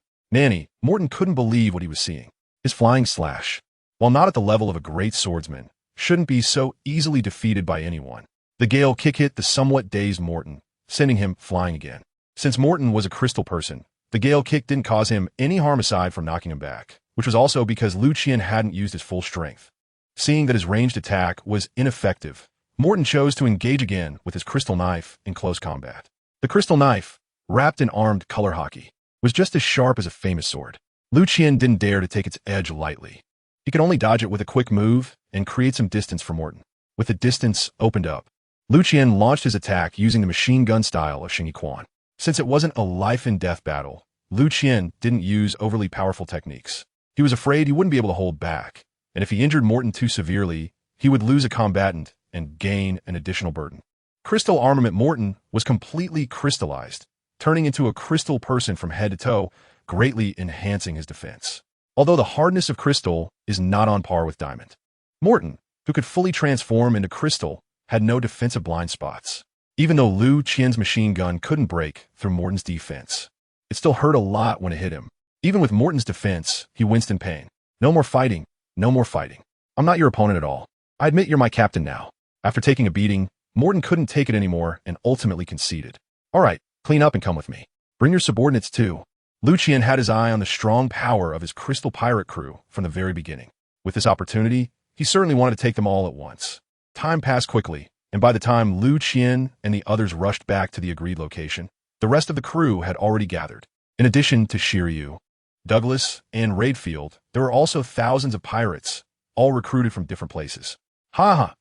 Morton couldn't believe what he was seeing. His flying slash, while not at the level of a great swordsman, shouldn't be so easily defeated by anyone. The gale kick hit the somewhat dazed Morton, sending him flying again. Since Morton was a crystal person, the gale kick didn't cause him any harm aside from knocking him back, which was also because Liu Qian hadn't used his full strength. Seeing that his ranged attack was ineffective, Morton chose to engage again with his crystal knife in close combat. The crystal knife, wrapped in armed color hockey, was just as sharp as a famous sword. Liu Qian didn't dare to take its edge lightly. He could only dodge it with a quick move and create some distance for Morton. With the distance opened up, Liu Qian launched his attack using the machine gun style of Xingyi Quan. Since it wasn't a life-and-death battle, Liu Qian didn't use overly powerful techniques. He was afraid he wouldn't be able to hold back, and if he injured Morton too severely, he would lose a combatant and gain an additional burden. Crystal Armament Morton was completely crystallized, turning into a crystal person from head to toe, greatly enhancing his defense. Although the hardness of crystal is not on par with diamond. Morton, who could fully transform into crystal, had no defensive blind spots. Even though Liu Qian's machine gun couldn't break through Morton's defense, it still hurt a lot when it hit him. Even with Morton's defense, he winced in pain. No more fighting, no more fighting. I'm not your opponent at all. I admit you're my captain now. After taking a beating, Morton couldn't take it anymore and ultimately conceded. All right, clean up and come with me. Bring your subordinates too. Liu Qian had his eye on the strong power of his crystal pirate crew from the very beginning. With this opportunity, he certainly wanted to take them all at once. Time passed quickly, and by the time Liu Qian and the others rushed back to the agreed location, the rest of the crew had already gathered. In addition to Shiryu, Douglas, and Raidfield, there were also thousands of pirates, all recruited from different places.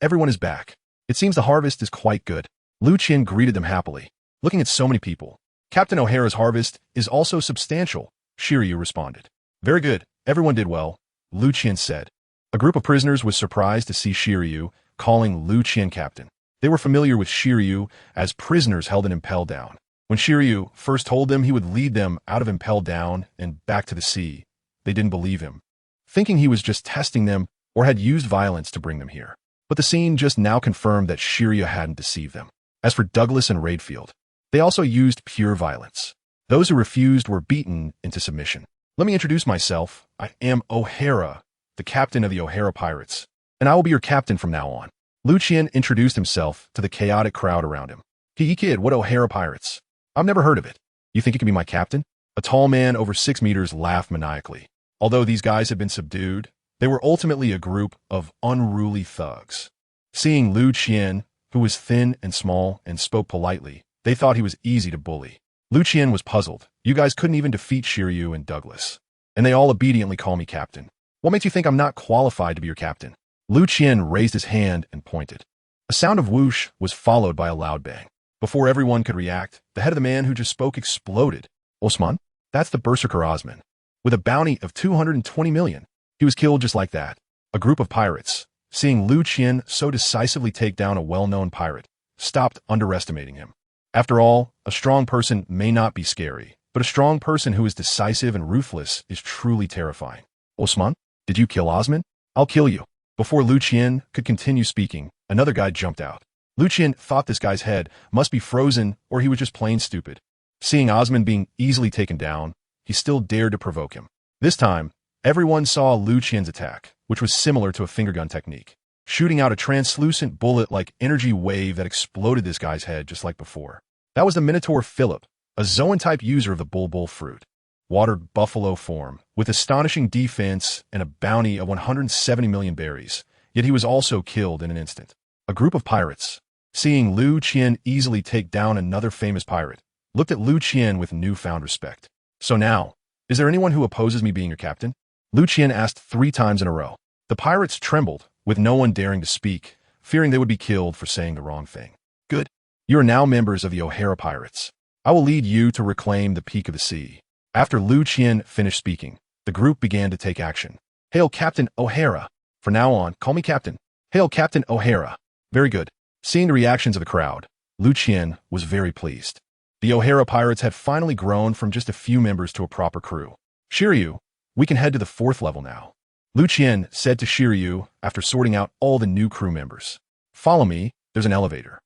Everyone is back. It seems the harvest is quite good. Liu Qian greeted them happily. Looking at so many people. Captain O'Hara's harvest is also substantial, Shiryu responded. Very good, everyone did well, Liu Qian said. A group of prisoners was surprised to see Shiryu calling Liu Qian captain. They were familiar with Shiryu as prisoners held in Impel Down. When Shiryu first told them he would lead them out of Impel Down and back to the sea, they didn't believe him, thinking he was just testing them or had used violence to bring them here. But the scene just now confirmed that Shiryu hadn't deceived them. As for Douglas and Raidfield, they also used pure violence. Those who refused were beaten into submission. Let me introduce myself. I am O'Hara, the captain of the O'Hara Pirates, and I will be your captain from now on. Liu Qian introduced himself to the chaotic crowd around him. Xingyi Kid, what O'Hara Pirates? I've never heard of it. You think you can be my captain? A tall man over 6 meters laughed maniacally. Although these guys had been subdued, they were ultimately a group of unruly thugs. Seeing Liu Qian, who was thin and small and spoke politely, they thought he was easy to bully. Liu Qian was puzzled. You guys couldn't even defeat Shiryu and Douglas. And they all obediently call me captain. What makes you think I'm not qualified to be your captain? Liu Qian raised his hand and pointed. A sound of whoosh was followed by a loud bang. Before everyone could react, the head of the man who just spoke exploded. Osman? That's the Berserker Osman. With a bounty of 220 million. He was killed just like that. A group of pirates, seeing Liu Qian so decisively take down a well-known pirate, stopped underestimating him. After all, a strong person may not be scary, but a strong person who is decisive and ruthless is truly terrifying. Osman, did you kill Osman? I'll kill you. Before Liu Qian could continue speaking, another guy jumped out. Liu Qian thought this guy's head must be frozen or he was just plain stupid. Seeing Osman being easily taken down, he still dared to provoke him. This time, everyone saw Liu Qian's attack, which was similar to a finger gun technique, shooting out a translucent bullet-like energy wave that exploded this guy's head just like before. That was the Minotaur Philip, a Zoan-type user of the Bulbul fruit. Watered buffalo form, with astonishing defense and a bounty of 170 million berries, yet he was also killed in an instant. A group of pirates, seeing Liu Qian easily take down another famous pirate, looked at Liu Qian with newfound respect. So now, is there anyone who opposes me being your captain? Liu Qian asked 3 times in a row. The pirates trembled, with no one daring to speak, fearing they would be killed for saying the wrong thing. Good. You are now members of the O'Hara Pirates. I will lead you to reclaim the peak of the sea. After Liu Qian finished speaking, the group began to take action. Hail Captain O'Hara. From now on, call me Captain. Hail Captain O'Hara. Very good. Seeing the reactions of the crowd, Liu Qian was very pleased. The O'Hara Pirates had finally grown from just a few members to a proper crew. Shiryu, we can head to the 4th level now. Liu Qian said to Shiryu after sorting out all the new crew members. Follow me, there's an elevator.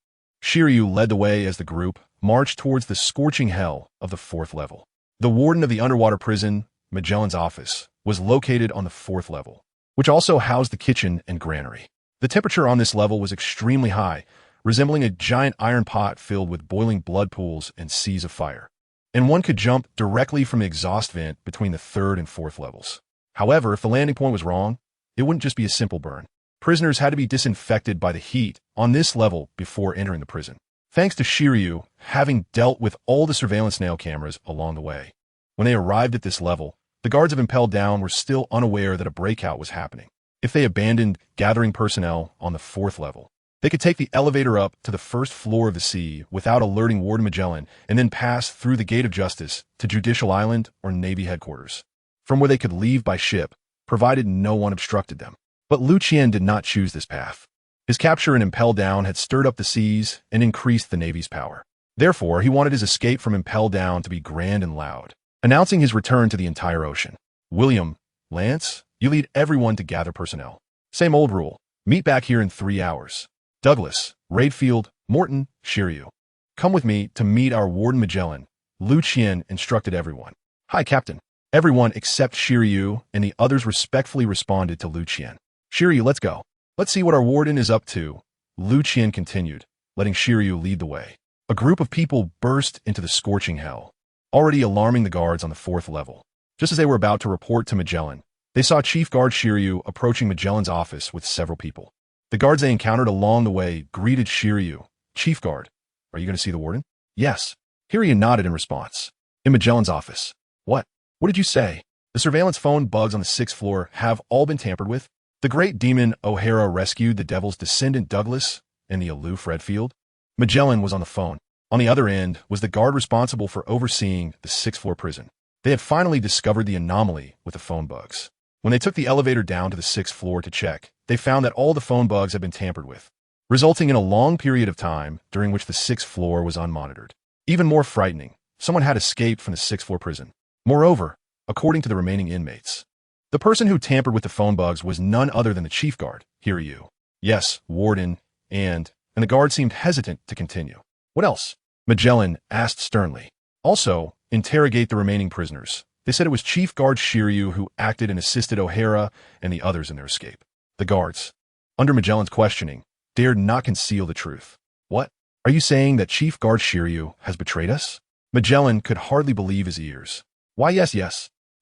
Shiryu led the way as the group marched towards the scorching hell of the 4th level. The warden of the underwater prison, Magellan's office, was located on the 4th level, which also housed the kitchen and granary. The temperature on this level was extremely high, resembling a giant iron pot filled with boiling blood pools and seas of fire. And one could jump directly from the exhaust vent between the 3rd and 4th levels. However, if the landing point was wrong, it wouldn't just be a simple burn. Prisoners had to be disinfected by the heat on this level before entering the prison. Thanks to Shiryu having dealt with all the surveillance nail cameras along the way. When they arrived at this level, the guards of Impel Down were still unaware that a breakout was happening. If they abandoned gathering personnel on the 4th level, they could take the elevator up to the 1st floor of the sea without alerting Warden Magellan and then pass through the Gate of Justice to Judicial Island or Navy headquarters, from where they could leave by ship, provided no one obstructed them. But Liu Qian did not choose this path. His capture in Impel Down had stirred up the seas and increased the Navy's power. Therefore, he wanted his escape from Impel Down to be grand and loud, announcing his return to the entire ocean. William, Lance, you lead everyone to gather personnel. Same old rule. Meet back here in 3 hours. Douglas, Raidfield, Morton, Shiryu. Come with me to meet our Warden Magellan. Liu Qian instructed everyone. Hi, Captain. Everyone except Shiryu and the others respectfully responded to Liu Qian. Shiryu, let's go. Let's see what our warden is up to. Liu Qian continued, letting Shiryu lead the way. A group of people burst into the scorching hell, already alarming the guards on the 4th level. Just as they were about to report to Magellan, they saw Chief Guard Shiryu approaching Magellan's office with several people. The guards they encountered along the way greeted Shiryu. Chief Guard, are you going to see the warden? Yes. Shiryu nodded in response. In Magellan's office. What? What did you say? The surveillance phone bugs on the 6th floor have all been tampered with? The great demon O'Hara rescued the devil's descendant Douglas and the aloof Redfield? Magellan was on the phone. On the other end was the guard responsible for overseeing the 6th floor prison. They had finally discovered the anomaly with the phone bugs. When they took the elevator down to the 6th floor to check, they found that all the phone bugs had been tampered with, resulting in a long period of time during which the 6th floor was unmonitored. Even more frightening, someone had escaped from the 6th floor prison. Moreover, according to the remaining inmates, the person who tampered with the phone bugs was none other than the chief guard, Shiryu. Yes, warden, and the guard seemed hesitant to continue. What else? Magellan asked sternly. Also, interrogate the remaining prisoners. They said it was Chief Guard Shiryu who acted and assisted O'Hara and the others in their escape. The guards, under Magellan's questioning, dared not conceal the truth. What? Are you saying that Chief Guard Shiryu has betrayed us? Magellan could hardly believe his ears. Why, yes.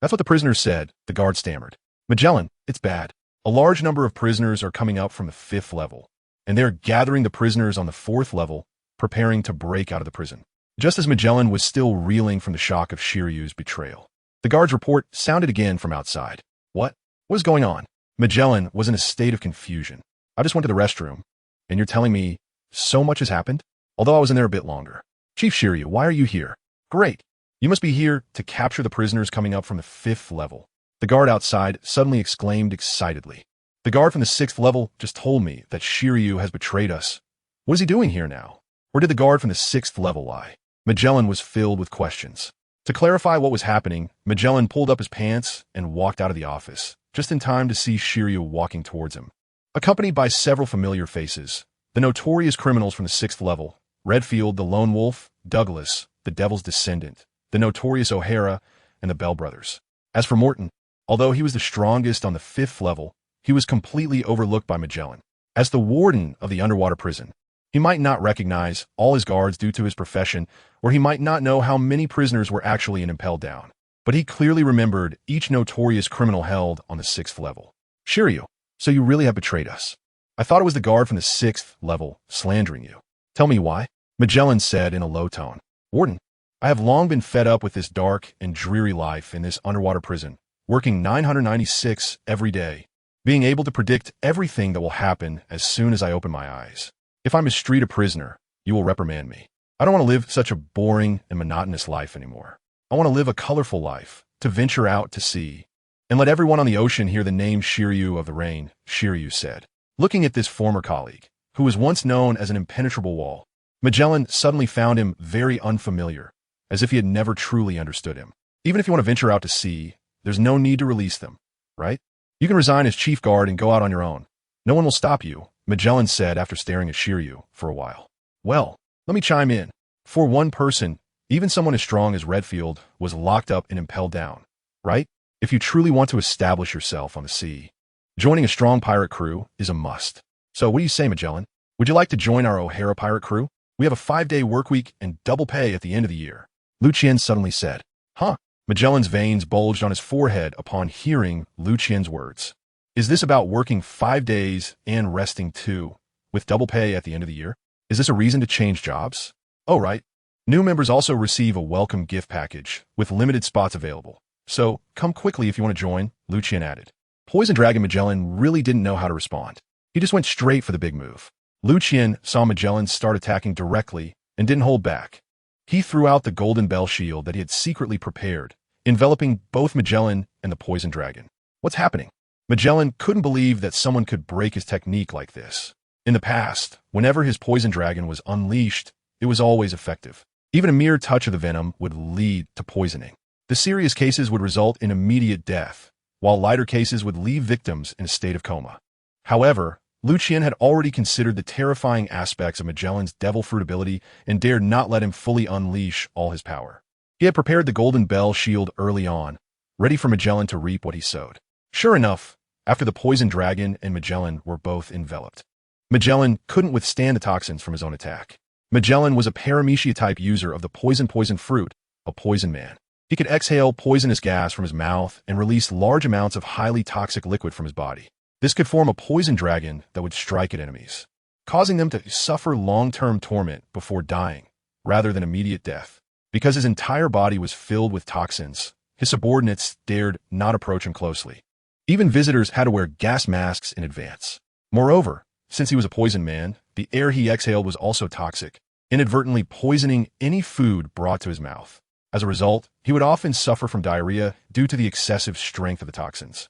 That's what the prisoners said, the guard stammered. Magellan, it's bad. A large number of prisoners are coming up from the 5th level, and they're gathering the prisoners on the 4th level, preparing to break out of the prison. Just as Magellan was still reeling from the shock of Shiryu's betrayal, the guard's report sounded again from outside. What? What is going on? Magellan was in a state of confusion. I just went to the restroom, and you're telling me so much has happened? Although I was in there a bit longer. Chief Shiryu, why are you here? Great. You must be here to capture the prisoners coming up from the 5th level. The guard outside suddenly exclaimed excitedly. The guard from the 6th level just told me that Shiryu has betrayed us. What is he doing here now? Where did the guard from the 6th level lie? Magellan was filled with questions. To clarify what was happening, Magellan pulled up his pants and walked out of the office, just in time to see Shiryu walking towards him. Accompanied by several familiar faces, the notorious criminals from the 6th level, Redfield, the Lone Wolf, Douglas, the Devil's Descendant, the notorious O'Hara, and the Bell Brothers. As for Morton, although he was the strongest on the 5th level, he was completely overlooked by Magellan. As the warden of the underwater prison, he might not recognize all his guards due to his profession, or he might not know how many prisoners were actually in Impel Down. But he clearly remembered each notorious criminal held on the 6th level. Shiryu, so you really have betrayed us. I thought it was the guard from the 6th level slandering you. Tell me why? Magellan said in a low tone. Warden, I have long been fed up with this dark and dreary life in this underwater prison, working 996 every day, being able to predict everything that will happen as soon as I open my eyes. If I mistreat a prisoner, you will reprimand me. I don't want to live such a boring and monotonous life anymore. I want to live a colorful life, to venture out to sea, and let everyone on the ocean hear the name Shiryu of the Rain, Shiryu said. Looking at this former colleague, who was once known as an impenetrable wall, Magellan suddenly found him very unfamiliar, as if he had never truly understood him. Even if you want to venture out to sea, there's no need to release them, right? You can resign as chief guard and go out on your own. No one will stop you, Magellan said after staring at Shiryu for a while. Well, let me chime in. For one person, even someone as strong as Redfield was locked up and impelled down, right? If you truly want to establish yourself on the sea, joining a strong pirate crew is a must. So what do you say, Magellan? Would you like to join our O'Hara pirate crew? We have a 5-day work week and double pay at the end of the year. Liu Qian suddenly said. Huh? Magellan's veins bulged on his forehead upon hearing Liu Qian's words. Is this about working 5 days and resting too, with double pay at the end of the year? Is this a reason to change jobs? Oh, right. New members also receive a welcome gift package with limited spots available. So come quickly if you want to join, Liu Qian added. Poison Dragon Magellan really didn't know how to respond. He just went straight for the big move. Liu Qian saw Magellan start attacking directly and didn't hold back. He threw out the golden bell shield that he had secretly prepared, enveloping both Magellan and the poison dragon. What's happening? Magellan couldn't believe that someone could break his technique like this. In the past, whenever his poison dragon was unleashed, it was always effective. Even a mere touch of the venom would lead to poisoning. The serious cases would result in immediate death, while lighter cases would leave victims in a state of coma. However, Liu Qian had already considered the terrifying aspects of Magellan's devil fruit ability and dared not let him fully unleash all his power. He had prepared the Golden Bell shield early on, ready for Magellan to reap what he sowed. Sure enough, after the Poison Dragon and Magellan were both enveloped, Magellan couldn't withstand the toxins from his own attack. Magellan was a paramecia-type user of the poison fruit, a poison man. He could exhale poisonous gas from his mouth and release large amounts of highly toxic liquid from his body. This could form a poison dragon that would strike at enemies, causing them to suffer long-term torment before dying, rather than immediate death. Because his entire body was filled with toxins, his subordinates dared not approach him closely. Even visitors had to wear gas masks in advance. Moreover, since he was a poison man, the air he exhaled was also toxic, inadvertently poisoning any food brought to his mouth. As a result, he would often suffer from diarrhea due to the excessive strength of the toxins.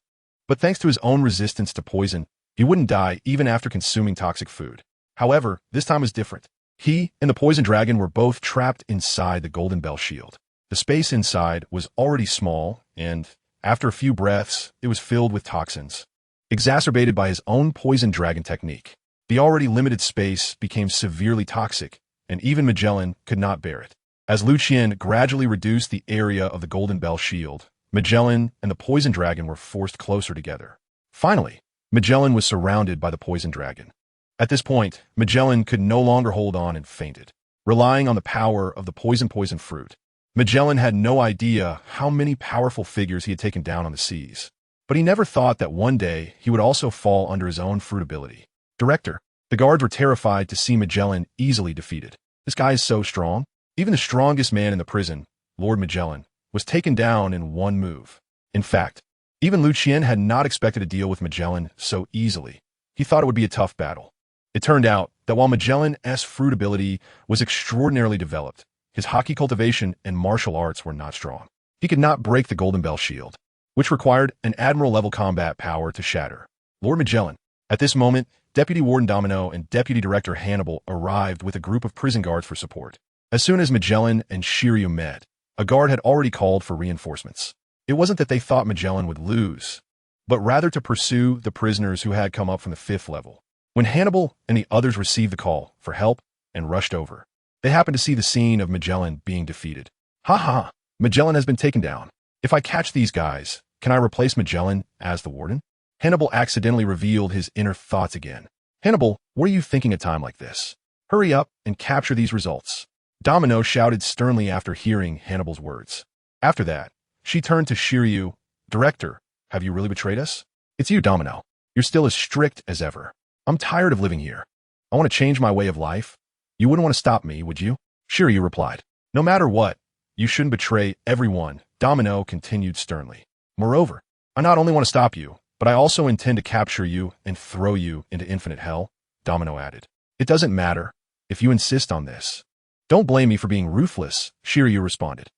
But thanks to his own resistance to poison, he wouldn't die even after consuming toxic food. However, this time was different. He and the poison dragon were both trapped inside the Golden Bell shield. The space inside was already small, and after a few breaths, it was filled with toxins. Exacerbated by his own poison dragon technique, the already limited space became severely toxic, and even Magellan could not bear it. As Liu Qian gradually reduced the area of the Golden Bell shield, Magellan and the poison dragon were forced closer together. Finally, Magellan was surrounded by the poison dragon. At this point, Magellan could no longer hold on and fainted. Relying on the power of the poison fruit, Magellan had no idea how many powerful figures he had taken down on the seas. But he never thought that one day he would also fall under his own fruit ability. Director, the guards were terrified to see Magellan easily defeated. This guy is so strong. Even the strongest man in the prison, Lord Magellan, was taken down in one move. In fact, even Liu Qian had not expected to deal with Magellan so easily. He thought it would be a tough battle. It turned out that while Magellan's fruit ability was extraordinarily developed, his haki cultivation and martial arts were not strong. He could not break the Golden Bell shield, which required an admiral-level combat power to shatter. Lord Magellan. At this moment, Deputy Warden Domino and Deputy Director Hannibal arrived with a group of prison guards for support. As soon as Magellan and Shiryu met, a guard had already called for reinforcements. It wasn't that they thought Magellan would lose, but rather to pursue the prisoners who had come up from the 5th level. When Hannibal and the others received the call for help and rushed over, they happened to see the scene of Magellan being defeated. Ha ha! Magellan has been taken down. If I catch these guys, can I replace Magellan as the warden? Hannibal accidentally revealed his inner thoughts again. Hannibal, what are you thinking at a time like this? Hurry up and capture these results. Domino shouted sternly after hearing Hannibal's words. After that, she turned to Shiryu. Director, have you really betrayed us? It's you, Domino. You're still as strict as ever. I'm tired of living here. I want to change my way of life. You wouldn't want to stop me, would you? Shiryu replied. No matter what, you shouldn't betray everyone, Domino continued sternly. Moreover, I not only want to stop you, but I also intend to capture you and throw you into infinite hell, Domino added. It doesn't matter if you insist on this. Don't blame me for being ruthless, Shiryu responded.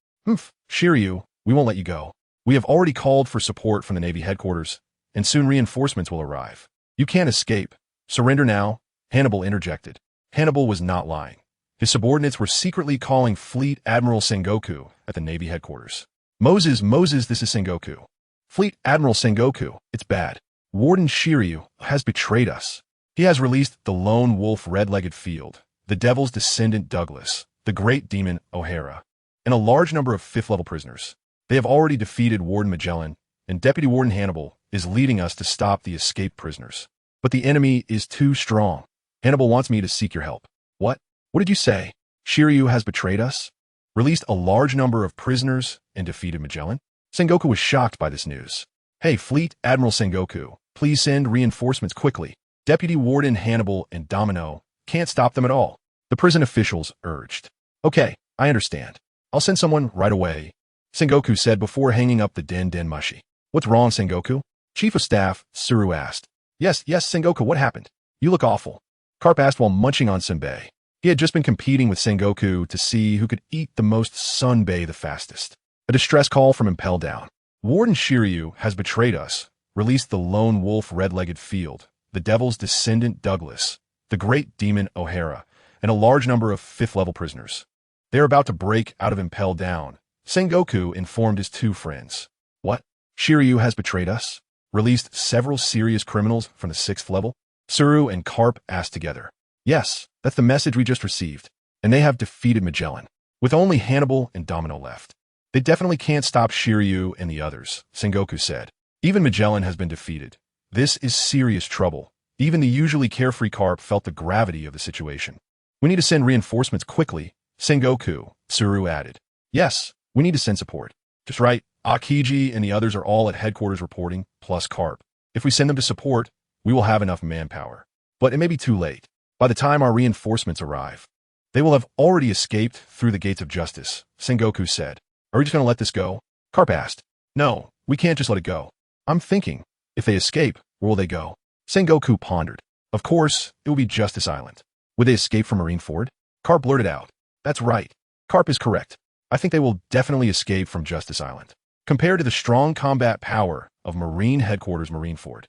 Shiryu, we won't let you go. We have already called for support from the Navy headquarters, and soon reinforcements will arrive. You can't escape. Surrender now, Hannibal interjected. Hannibal was not lying. His subordinates were secretly calling Fleet Admiral Sengoku at the Navy headquarters. Moses, this is Sengoku. Fleet Admiral Sengoku, it's bad. Warden Shiryu has betrayed us. He has released the lone wolf red-legged field, the devil's descendant Douglas, the great demon O'Hara, and a large number of 5th-level prisoners. They have already defeated Warden Magellan, and Deputy Warden Hannibal is leading us to stop the escaped prisoners. But the enemy is too strong. Hannibal wants me to seek your help. What? What did you say? Shiryu has betrayed us? Released a large number of prisoners and defeated Magellan? Sengoku was shocked by this news. Hey, Fleet Admiral Sengoku, please send reinforcements quickly. Deputy Warden Hannibal and Domino can't stop them at all, the prison officials urged. Okay, I understand. I'll send someone right away, Sengoku said before hanging up the den mushi. What's wrong, Sengoku? Chief of Staff, Tsuru asked. Yes, Sengoku, what happened? You look awful. Carp asked while munching on senbei. He had just been competing with Sengoku to see who could eat the most sunbei the fastest. A distress call from Impel down. Warden Shiryu has betrayed us, released the lone wolf red-legged field, the devil's descendant Douglas, the great demon O'Hara, and a large number of 5th-level prisoners. They are about to break out of Impel Down. Sengoku informed his 2 friends. What? Shiryu has betrayed us? Released several serious criminals from the 6th level? Tsuru and Carp asked together. Yes, that's the message we just received. And they have defeated Magellan, with only Hannibal and Domino left. They definitely can't stop Shiryu and the others, Sengoku said. Even Magellan has been defeated. This is serious trouble. Even the usually carefree Carp felt the gravity of the situation. We need to send reinforcements quickly, Sengoku, Tsuru added. Yes, we need to send support. Just right, Akiji and the others are all at headquarters reporting, plus Carp. If we send them to support, we will have enough manpower. But it may be too late. By the time our reinforcements arrive, they will have already escaped through the gates of justice, Sengoku said. Are we just going to let this go? Carp asked. No, we can't just let it go. I'm thinking, if they escape, where will they go? Sengoku pondered. Of course, it will be Justice Island. Would they escape from Marineford? Carp blurted out. That's right. Carp is correct. I think they will definitely escape from Justice Island. Compared to the strong combat power of Marine Headquarters Marineford,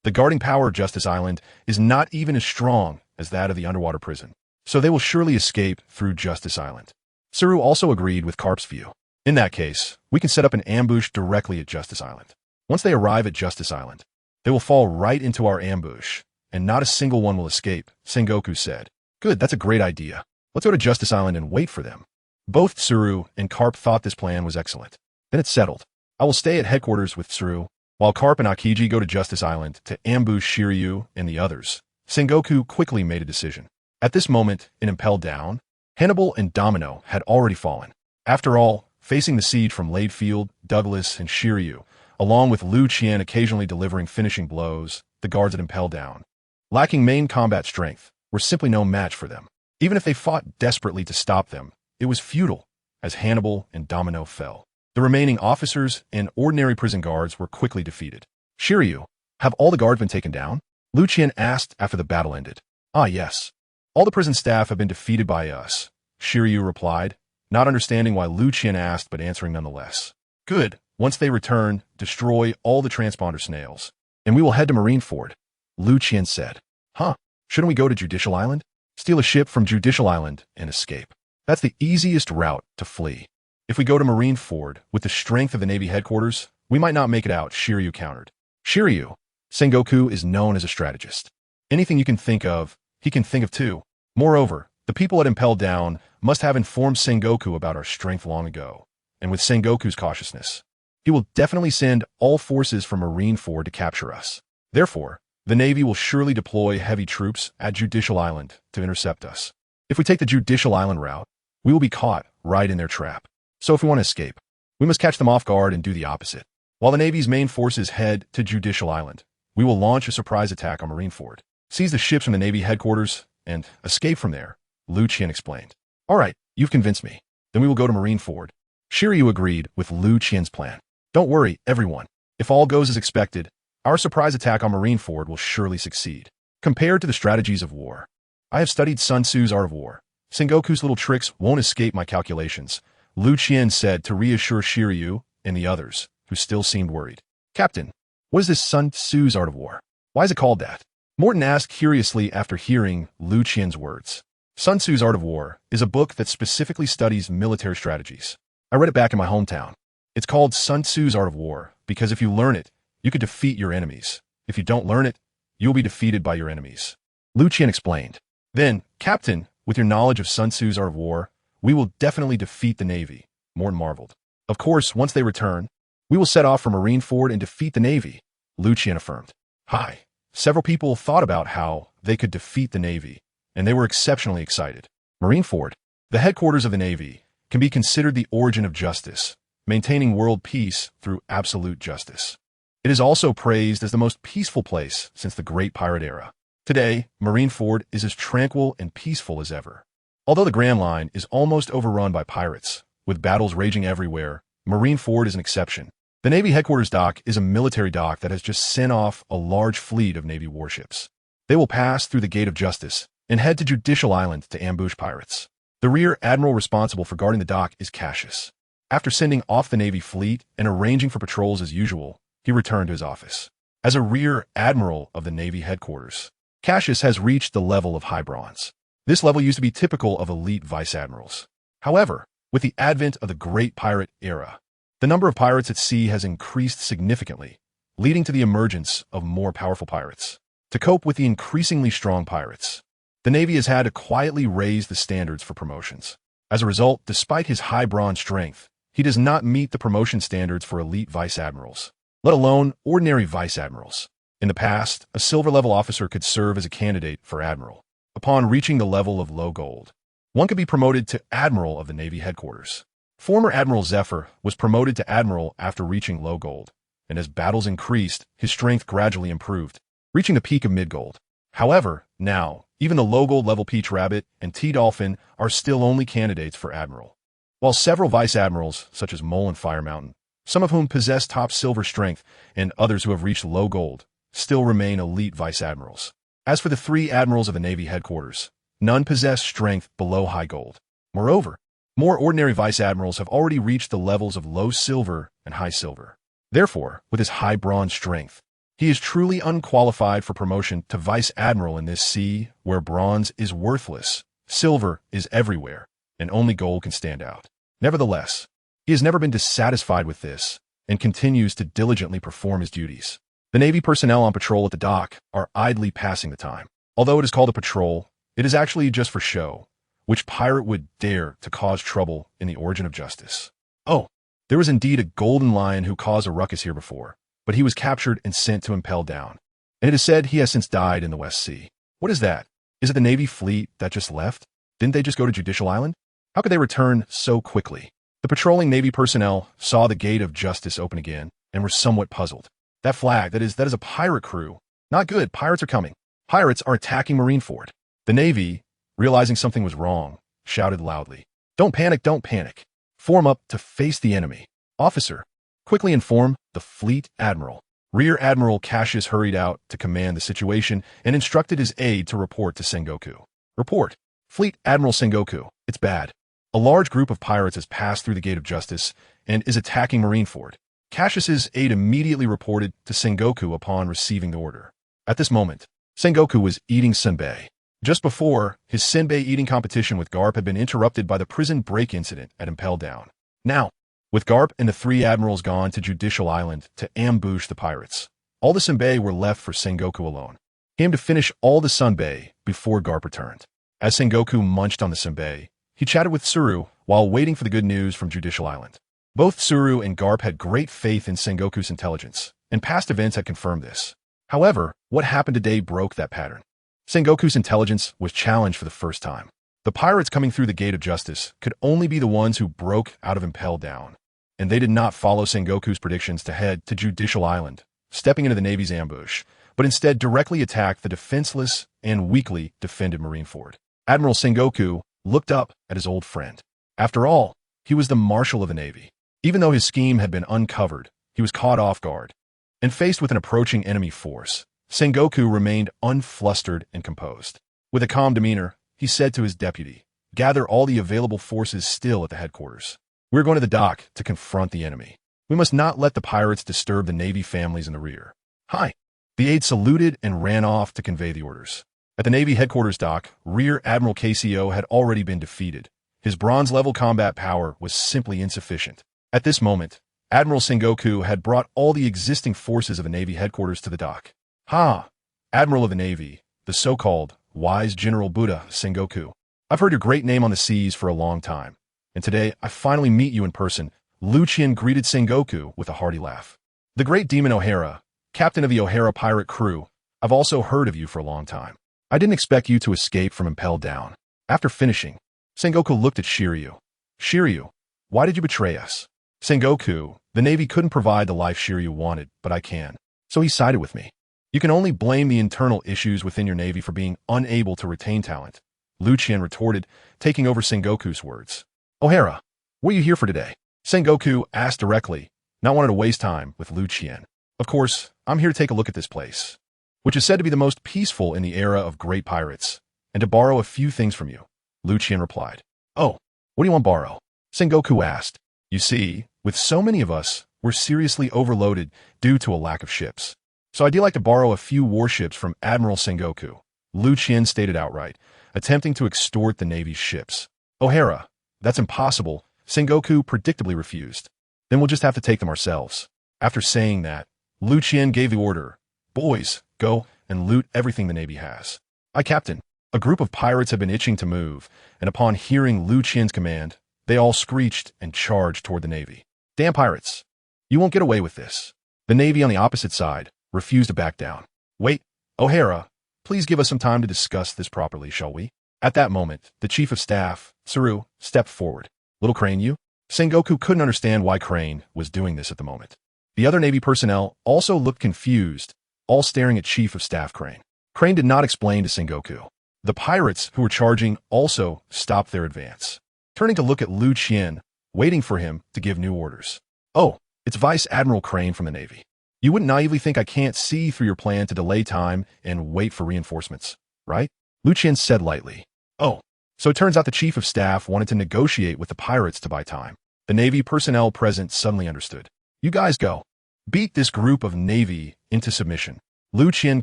the guarding power of Justice Island is not even as strong as that of the underwater prison, so they will surely escape through Justice Island. Tsuru also agreed with Carp's view. In that case, we can set up an ambush directly at Justice Island. Once they arrive at Justice Island, they will fall right into our ambush, and not a single one will escape, Sengoku said. Good, that's a great idea. Let's go to Justice Island and wait for them. Both Tsuru and Carp thought this plan was excellent. Then it's settled. I will stay at headquarters with Tsuru, while Carp and Akiji go to Justice Island to ambush Shiryu and the others. Sengoku quickly made a decision. At this moment, in Impel Down, Hannibal and Domino had already fallen. After all, facing the siege from Ladefield, Douglas, and Shiryu, along with Liu Qian occasionally delivering finishing blows, the guards at Impel Down, lacking main combat strength, were simply no match for them. Even if they fought desperately to stop them, it was futile, as Hannibal and Domino fell. The remaining officers and ordinary prison guards were quickly defeated. Shiryu, have all the guards been taken down? Liu Qian asked after the battle ended. Ah, yes. All the prison staff have been defeated by us, Shiryu replied, not understanding why Liu Qian asked but answering nonetheless. Good. Once they return, destroy all the transponder snails, and we will head to Marineford, Liu Qian said. Huh? Shouldn't we go to Judicial Island? Steal a ship from Judicial Island and escape. That's the easiest route to flee. If we go to Marineford with the strength of the Navy headquarters, we might not make it out, Shiryu countered. Shiryu, Sengoku is known as a strategist. Anything you can think of, he can think of too. Moreover, the people at Impel Down must have informed Sengoku about our strength long ago, and with Sengoku's cautiousness, he will definitely send all forces from Marineford to capture us. Therefore, the Navy will surely deploy heavy troops at Judicial Island to intercept us. If we take the Judicial Island route, we will be caught right in their trap. So if we want to escape, we must catch them off guard and do the opposite. While the Navy's main forces head to Judicial Island, we will launch a surprise attack on Marineford, seize the ships from the Navy headquarters, and escape from there, Liu Qian explained. All right, you've convinced me. Then we will go to Marineford. Shiryu agreed with Liu Qian's plan. Don't worry, everyone. If all goes as expected, our surprise attack on Marineford will surely succeed. Compared to the strategies of war, I have studied Sun Tzu's Art of War. Sengoku's little tricks won't escape my calculations, Liu Qian said to reassure Shiryu and the others, who still seemed worried. Captain, what is this Sun Tzu's Art of War? Why is it called that? Morton asked curiously after hearing Liu Qian's words. Sun Tzu's Art of War is a book that specifically studies military strategies. I read it back in my hometown. It's called Sun Tzu's Art of War because if you learn it, you could defeat your enemies. If you don't learn it, you will be defeated by your enemies. Liu Qian explained. Then, Captain, with your knowledge of Sun Tzu's Art of War, we will definitely defeat the Navy, Morton marveled. Of course, once they return, we will set off for Marineford and defeat the Navy, Liu Qian affirmed. Hi. Several people thought about how they could defeat the Navy, and they were exceptionally excited. Marineford, the headquarters of the Navy, can be considered the origin of justice, maintaining world peace through absolute justice. It is also praised as the most peaceful place since the Great Pirate Era. Today, Marineford is as tranquil and peaceful as ever. Although the Grand Line is almost overrun by pirates, with battles raging everywhere, Marineford is an exception. The Navy headquarters dock is a military dock that has just sent off a large fleet of Navy warships. They will pass through the Gate of Justice and head to Judicial Island to ambush pirates. The rear admiral responsible for guarding the dock is Cassius. After sending off the Navy fleet and arranging for patrols as usual, he returned to his office. As a rear admiral of the Navy headquarters, Cassius has reached the level of high bronze. This level used to be typical of elite vice admirals. However, with the advent of the Great Pirate Era, the number of pirates at sea has increased significantly, leading to the emergence of more powerful pirates. To cope with the increasingly strong pirates, the Navy has had to quietly raise the standards for promotions. As a result, despite his high bronze strength, he does not meet the promotion standards for elite vice admirals, let alone ordinary vice admirals. In the past, a silver-level officer could serve as a candidate for admiral. Upon reaching the level of low gold, one could be promoted to admiral of the Navy headquarters. Former Admiral Zephyr was promoted to admiral after reaching low gold, and as battles increased, his strength gradually improved, reaching the peak of mid-gold. However, now, even the low-gold level Peach Rabbit and T-Dolphin are still only candidates for admiral. While several vice admirals, such as Mole and Fire Mountain, some of whom possess top silver strength and others who have reached low gold, still remain elite vice admirals. As for the 3 admirals of the Navy headquarters, none possess strength below high gold. Moreover, more ordinary vice admirals have already reached the levels of low silver and high silver. Therefore, with his high bronze strength, he is truly unqualified for promotion to vice admiral in this sea where bronze is worthless, silver is everywhere, and only gold can stand out. Nevertheless, he has never been dissatisfied with this and continues to diligently perform his duties. The Navy personnel on patrol at the dock are idly passing the time. Although it is called a patrol, it is actually just for show. Which pirate would dare to cause trouble in the origin of justice? Oh, there was indeed a golden lion who caused a ruckus here before, but he was captured and sent to impel down. And it is said he has since died in the West Sea. What is that? Is it the Navy fleet that just left? Didn't they just go to Judicial Island? How could they return so quickly? The patrolling Navy personnel saw the gate of justice open again and were somewhat puzzled. That flag, that is a pirate crew. Not good, pirates are coming. Pirates are attacking Marineford. The Navy, realizing something was wrong, shouted loudly, "Don't panic, don't panic. Form up to face the enemy. Officer, quickly inform the Fleet Admiral." Rear Admiral Cassius hurried out to command the situation and instructed his aide to report to Sengoku. Report, Fleet Admiral Sengoku, it's bad. A large group of pirates has passed through the Gate of Justice and is attacking Marineford. Cassius's aide immediately reported to Sengoku upon receiving the order. At this moment, Sengoku was eating senbei. Just before, his senbei eating competition with Garp had been interrupted by the prison break incident at Impel Down. Now, with Garp and the 3 admirals gone to Judicial Island to ambush the pirates, all the senbei were left for Sengoku alone. He aimed to finish all the senbei before Garp returned. As Sengoku munched on the senbei, he chatted with Tsuru while waiting for the good news from Judicial Island. Both Tsuru and Garp had great faith in Sengoku's intelligence, and past events had confirmed this. However, what happened today broke that pattern. Sengoku's intelligence was challenged for the first time. The pirates coming through the Gate of Justice could only be the ones who broke out of Impel Down, and they did not follow Sengoku's predictions to head to Judicial Island, stepping into the Navy's ambush, but instead directly attacked the defenseless and weakly defended Marineford. Admiral Sengoku looked up at his old friend. After all, he was the Marshal of the Navy. Even though his scheme had been uncovered, he was caught off guard. And faced with an approaching enemy force, Sengoku remained unflustered and composed. With a calm demeanor, he said to his deputy, "Gather all the available forces still at the headquarters. We're going to the dock to confront the enemy. We must not let the pirates disturb the Navy families in the rear." "Hi." The aide saluted and ran off to convey the orders. At the Navy headquarters dock, Rear Admiral KCO had already been defeated. His bronze-level combat power was simply insufficient. At this moment, Admiral Sengoku had brought all the existing forces of the Navy headquarters to the dock. "Ha! Admiral of the Navy, the so-called wise General Buddha Sengoku. I've heard your great name on the seas for a long time, and today I finally meet you in person." Liu Qian greeted Sengoku with a hearty laugh. "The great Demon O'Hara, captain of the O'Hara pirate crew, I've also heard of you for a long time. I didn't expect you to escape from Impel Down." After finishing, Sengoku looked at Shiryu. "Shiryu, why did you betray us?" "Sengoku, the Navy couldn't provide the life Shiryu wanted, but I can. So he sided with me. You can only blame the internal issues within your Navy for being unable to retain talent," Liu Qian retorted, taking over Sengoku's words. "O'Hara, what are you here for today?" Sengoku asked directly, not wanting to waste time with Liu Qian. "Of course, I'm here to take a look at this place, which is said to be the most peaceful in the era of great pirates, and to borrow a few things from you," Liu Qian replied. "Oh, what do you want to borrow?" Sengoku asked. "You see, with so many of us, we're seriously overloaded due to a lack of ships. So I'd like to borrow a few warships from Admiral Sengoku," Liu Qian stated outright, attempting to extort the Navy's ships. O'Hara, that's impossible, Sengoku predictably refused. Then we'll just have to take them ourselves. After saying that, Liu Qian gave the order, boys, go and loot everything the Navy has. Aye, Captain. A group of pirates had been itching to move, and upon hearing Liu Qian's command, they all screeched and charged toward the Navy. Damn pirates! You won't get away with this. The Navy on the opposite side refused to back down. Wait, O'Hara, please give us some time to discuss this properly, shall we? At that moment, the Chief of Staff, Kizaru, stepped forward. Little Crane, you? Sengoku couldn't understand why Crane was doing this at the moment. The other Navy personnel also looked confused, all staring at Chief of Staff Crane. Crane did not explain to Sengoku. The pirates who were charging also stopped their advance, turning to look at Liu Qian, waiting for him to give new orders. Oh, it's Vice Admiral Crane from the Navy. You wouldn't naively think I can't see through your plan to delay time and wait for reinforcements, right? Liu Qian said lightly. Oh, so it turns out the Chief of Staff wanted to negotiate with the pirates to buy time. The Navy personnel present suddenly understood. You guys go. Beat this group of Navy into submission. Liu Qian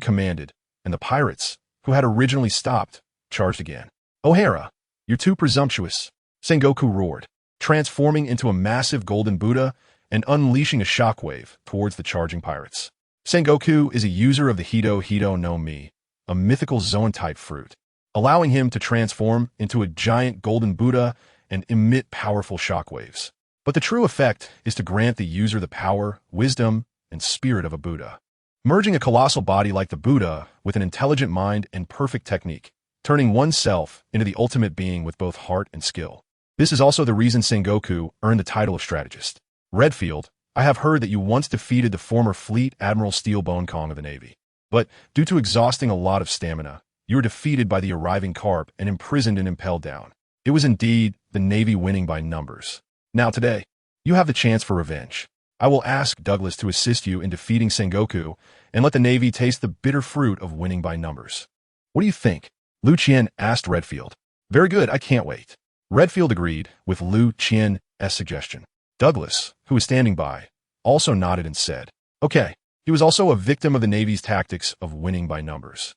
commanded, and the pirates, who had originally stopped, charged again. O'Hara, you're too presumptuous, Sengoku roared, transforming into a massive golden Buddha and unleashing a shockwave towards the charging pirates. Sengoku is a user of the Hito no Mi, a mythical Zoan-type fruit, allowing him to transform into a giant golden Buddha and emit powerful shockwaves. But the true effect is to grant the user the power, wisdom, and spirit of a Buddha. Merging a colossal body like the Buddha with an intelligent mind and perfect technique, turning oneself into the ultimate being with both heart and skill. This is also the reason Sengoku earned the title of strategist. Redfield, I have heard that you once defeated the former Fleet Admiral Steelbone Kong of the Navy. But due to exhausting a lot of stamina, you were defeated by the arriving Carp and imprisoned and impelled down. It was indeed the Navy winning by numbers. Now today, you have the chance for revenge. I will ask Douglas to assist you in defeating Sengoku and let the Navy taste the bitter fruit of winning by numbers. What do you think? Liu Qian asked Redfield. Very good, I can't wait. Redfield agreed with Liu Qian's suggestion. Douglas, who was standing by, also nodded and said, okay. He was also a victim of the Navy's tactics of winning by numbers.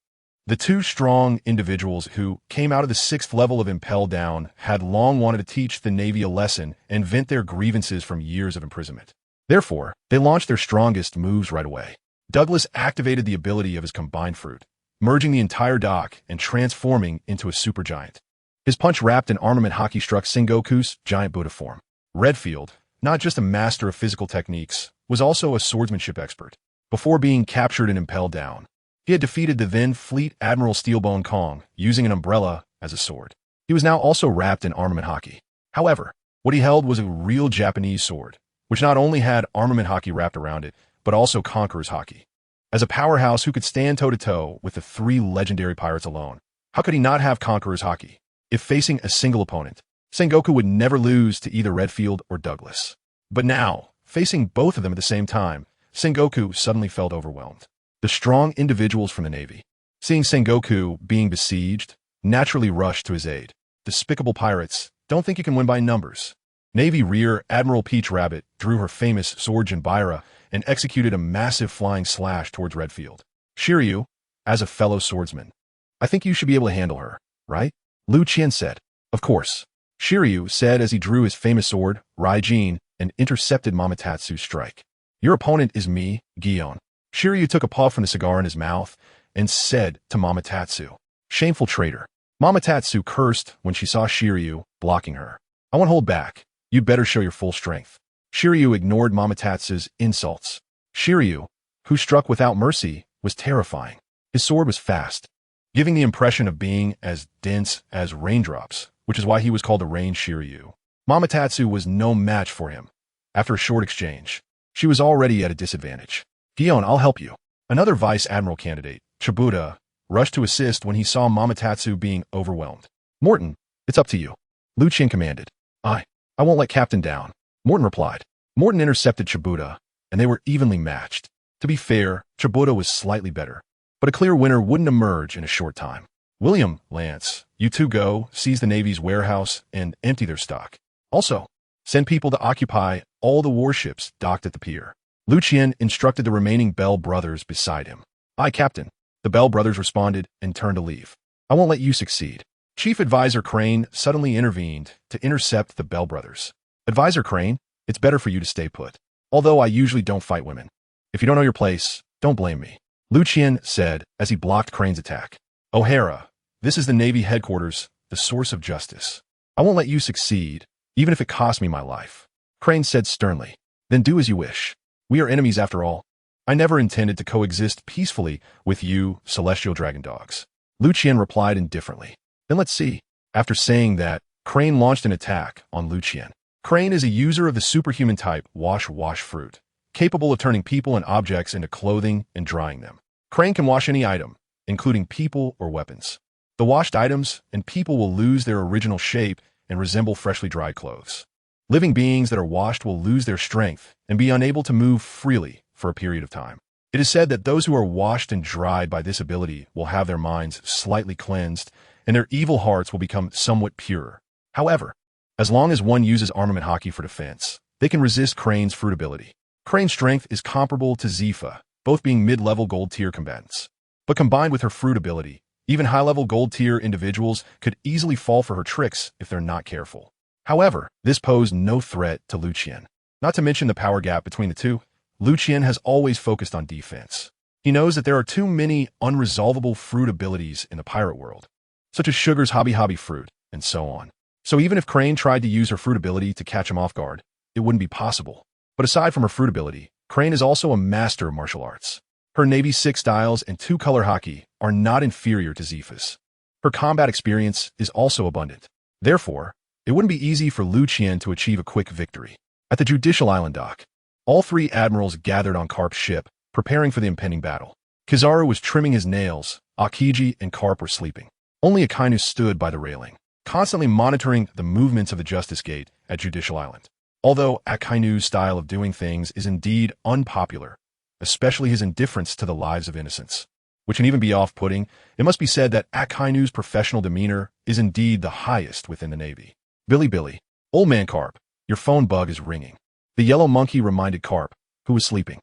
The two strong individuals who came out of the 6th level of Impel Down had long wanted to teach the Navy a lesson and vent their grievances from years of imprisonment. Therefore, they launched their strongest moves right away. Douglas activated the ability of his combined fruit, merging the entire dock and transforming into a supergiant. His punch wrapped in armament hockey struck Sengoku's giant Buddha form. Redfield, not just a master of physical techniques, was also a swordsmanship expert. Before being captured and impelled down, he had defeated the then Fleet Admiral Steelbone Kong using an umbrella as a sword. He was now also wrapped in armament hockey. However, what he held was a real Japanese sword, which not only had armament hockey wrapped around it, but also conqueror's hockey. As a powerhouse who could stand toe-to-toe with the 3 legendary pirates alone, how could he not have conqueror's hockey? If facing a single opponent, Sengoku would never lose to either Redfield or Douglas. But now, facing both of them at the same time, Sengoku suddenly felt overwhelmed. The strong individuals from the Navy, seeing Sengoku being besieged, naturally rushed to his aid. Despicable pirates, don't think you can win by numbers. Navy Rear Admiral Peach Rabbit drew her famous sword Jinbaira and executed a massive flying slash towards Redfield. Shiryu, as a fellow swordsman, I think you should be able to handle her, right? Liu Qian said. Of course. Shiryu said as he drew his famous sword, Raijin, and intercepted Mamatatsu's strike. Your opponent is me, Gion. Shiryu took a puff from the cigar in his mouth and said to Mamatatsu, shameful traitor. Mamatatsu cursed when she saw Shiryu blocking her. I won't hold back. You'd better show your full strength. Shiryu ignored Mamatatsu's insults. Shiryu, who struck without mercy, was terrifying. His sword was fast, giving the impression of being as dense as raindrops, which is why he was called the Rain Shiryu. Mamatatsu was no match for him. After a short exchange, she was already at a disadvantage. Gion, I'll help you. Another vice admiral candidate, Chibuta, rushed to assist when he saw Mamatatsu being overwhelmed. Morton, it's up to you. Liu Qian commanded. I won't let Captain down. Morton replied. Morton intercepted Chibuta, and they were evenly matched. To be fair, Chibuta was slightly better, but a clear winner wouldn't emerge in a short time. William, Lance, you two go, seize the Navy's warehouse, and empty their stock. Also, send people to occupy all the warships docked at the pier. Liu Qian instructed the remaining Bell brothers beside him. Aye, Captain. The Bell brothers responded and turned to leave. I won't let you succeed. Chief Advisor Crane suddenly intervened to intercept the Bell brothers. Advisor Crane, it's better for you to stay put. Although I usually don't fight women. If you don't know your place, don't blame me. Liu Qian said as he blocked Crane's attack. O'Hara, this is the Navy headquarters, the source of justice. I won't let you succeed, even if it costs me my life. Crane said sternly. Then do as you wish. We are enemies after all. I never intended to coexist peacefully with you, celestial dragon dogs. Liu Qian replied indifferently. Then let's see. After saying that, Crane launched an attack on Liu Qian. Crane is a user of the superhuman type wash fruit, capable of turning people and objects into clothing and drying them. Crane can wash any item, including people or weapons. The washed items and people will lose their original shape and resemble freshly dried clothes. Living beings that are washed will lose their strength and be unable to move freely for a period of time. It is said that those who are washed and dried by this ability will have their minds slightly cleansed and their evil hearts will become somewhat purer. However, as long as one uses armament hockey for defense, they can resist Crane's fruit ability. Crane's strength is comparable to Zifa, both being mid-level gold-tier combatants. But combined with her fruit ability, even high-level gold-tier individuals could easily fall for her tricks if they're not careful. However, this posed no threat to Liu Qian. Not to mention the power gap between the two, Liu Qian has always focused on defense. He knows that there are too many unresolvable fruit abilities in the pirate world, such as Sugar's hobby fruit, and so on. So even if Crane tried to use her fruit ability to catch him off guard, it wouldn't be possible. But aside from her fruit ability, Crane is also a master of martial arts. Her Navy 6 styles and 2-color hockey are not inferior to Zifa's. Her combat experience is also abundant. Therefore, it wouldn't be easy for Liu Qian to achieve a quick victory. At the Judicial Island dock, all 3 admirals gathered on Karp's ship, preparing for the impending battle. Kizaru was trimming his nails, Aokiji and Karp were sleeping. Only Akainu stood by the railing, constantly monitoring the movements of the Justice Gate at Judicial Island. Although Akainu's style of doing things is indeed unpopular, especially his indifference to the lives of innocents, which can even be off-putting, it must be said that Akainu's professional demeanor is indeed the highest within the Navy. Billy, old man Karp, your phone bug is ringing. The yellow monkey reminded Karp, who was sleeping.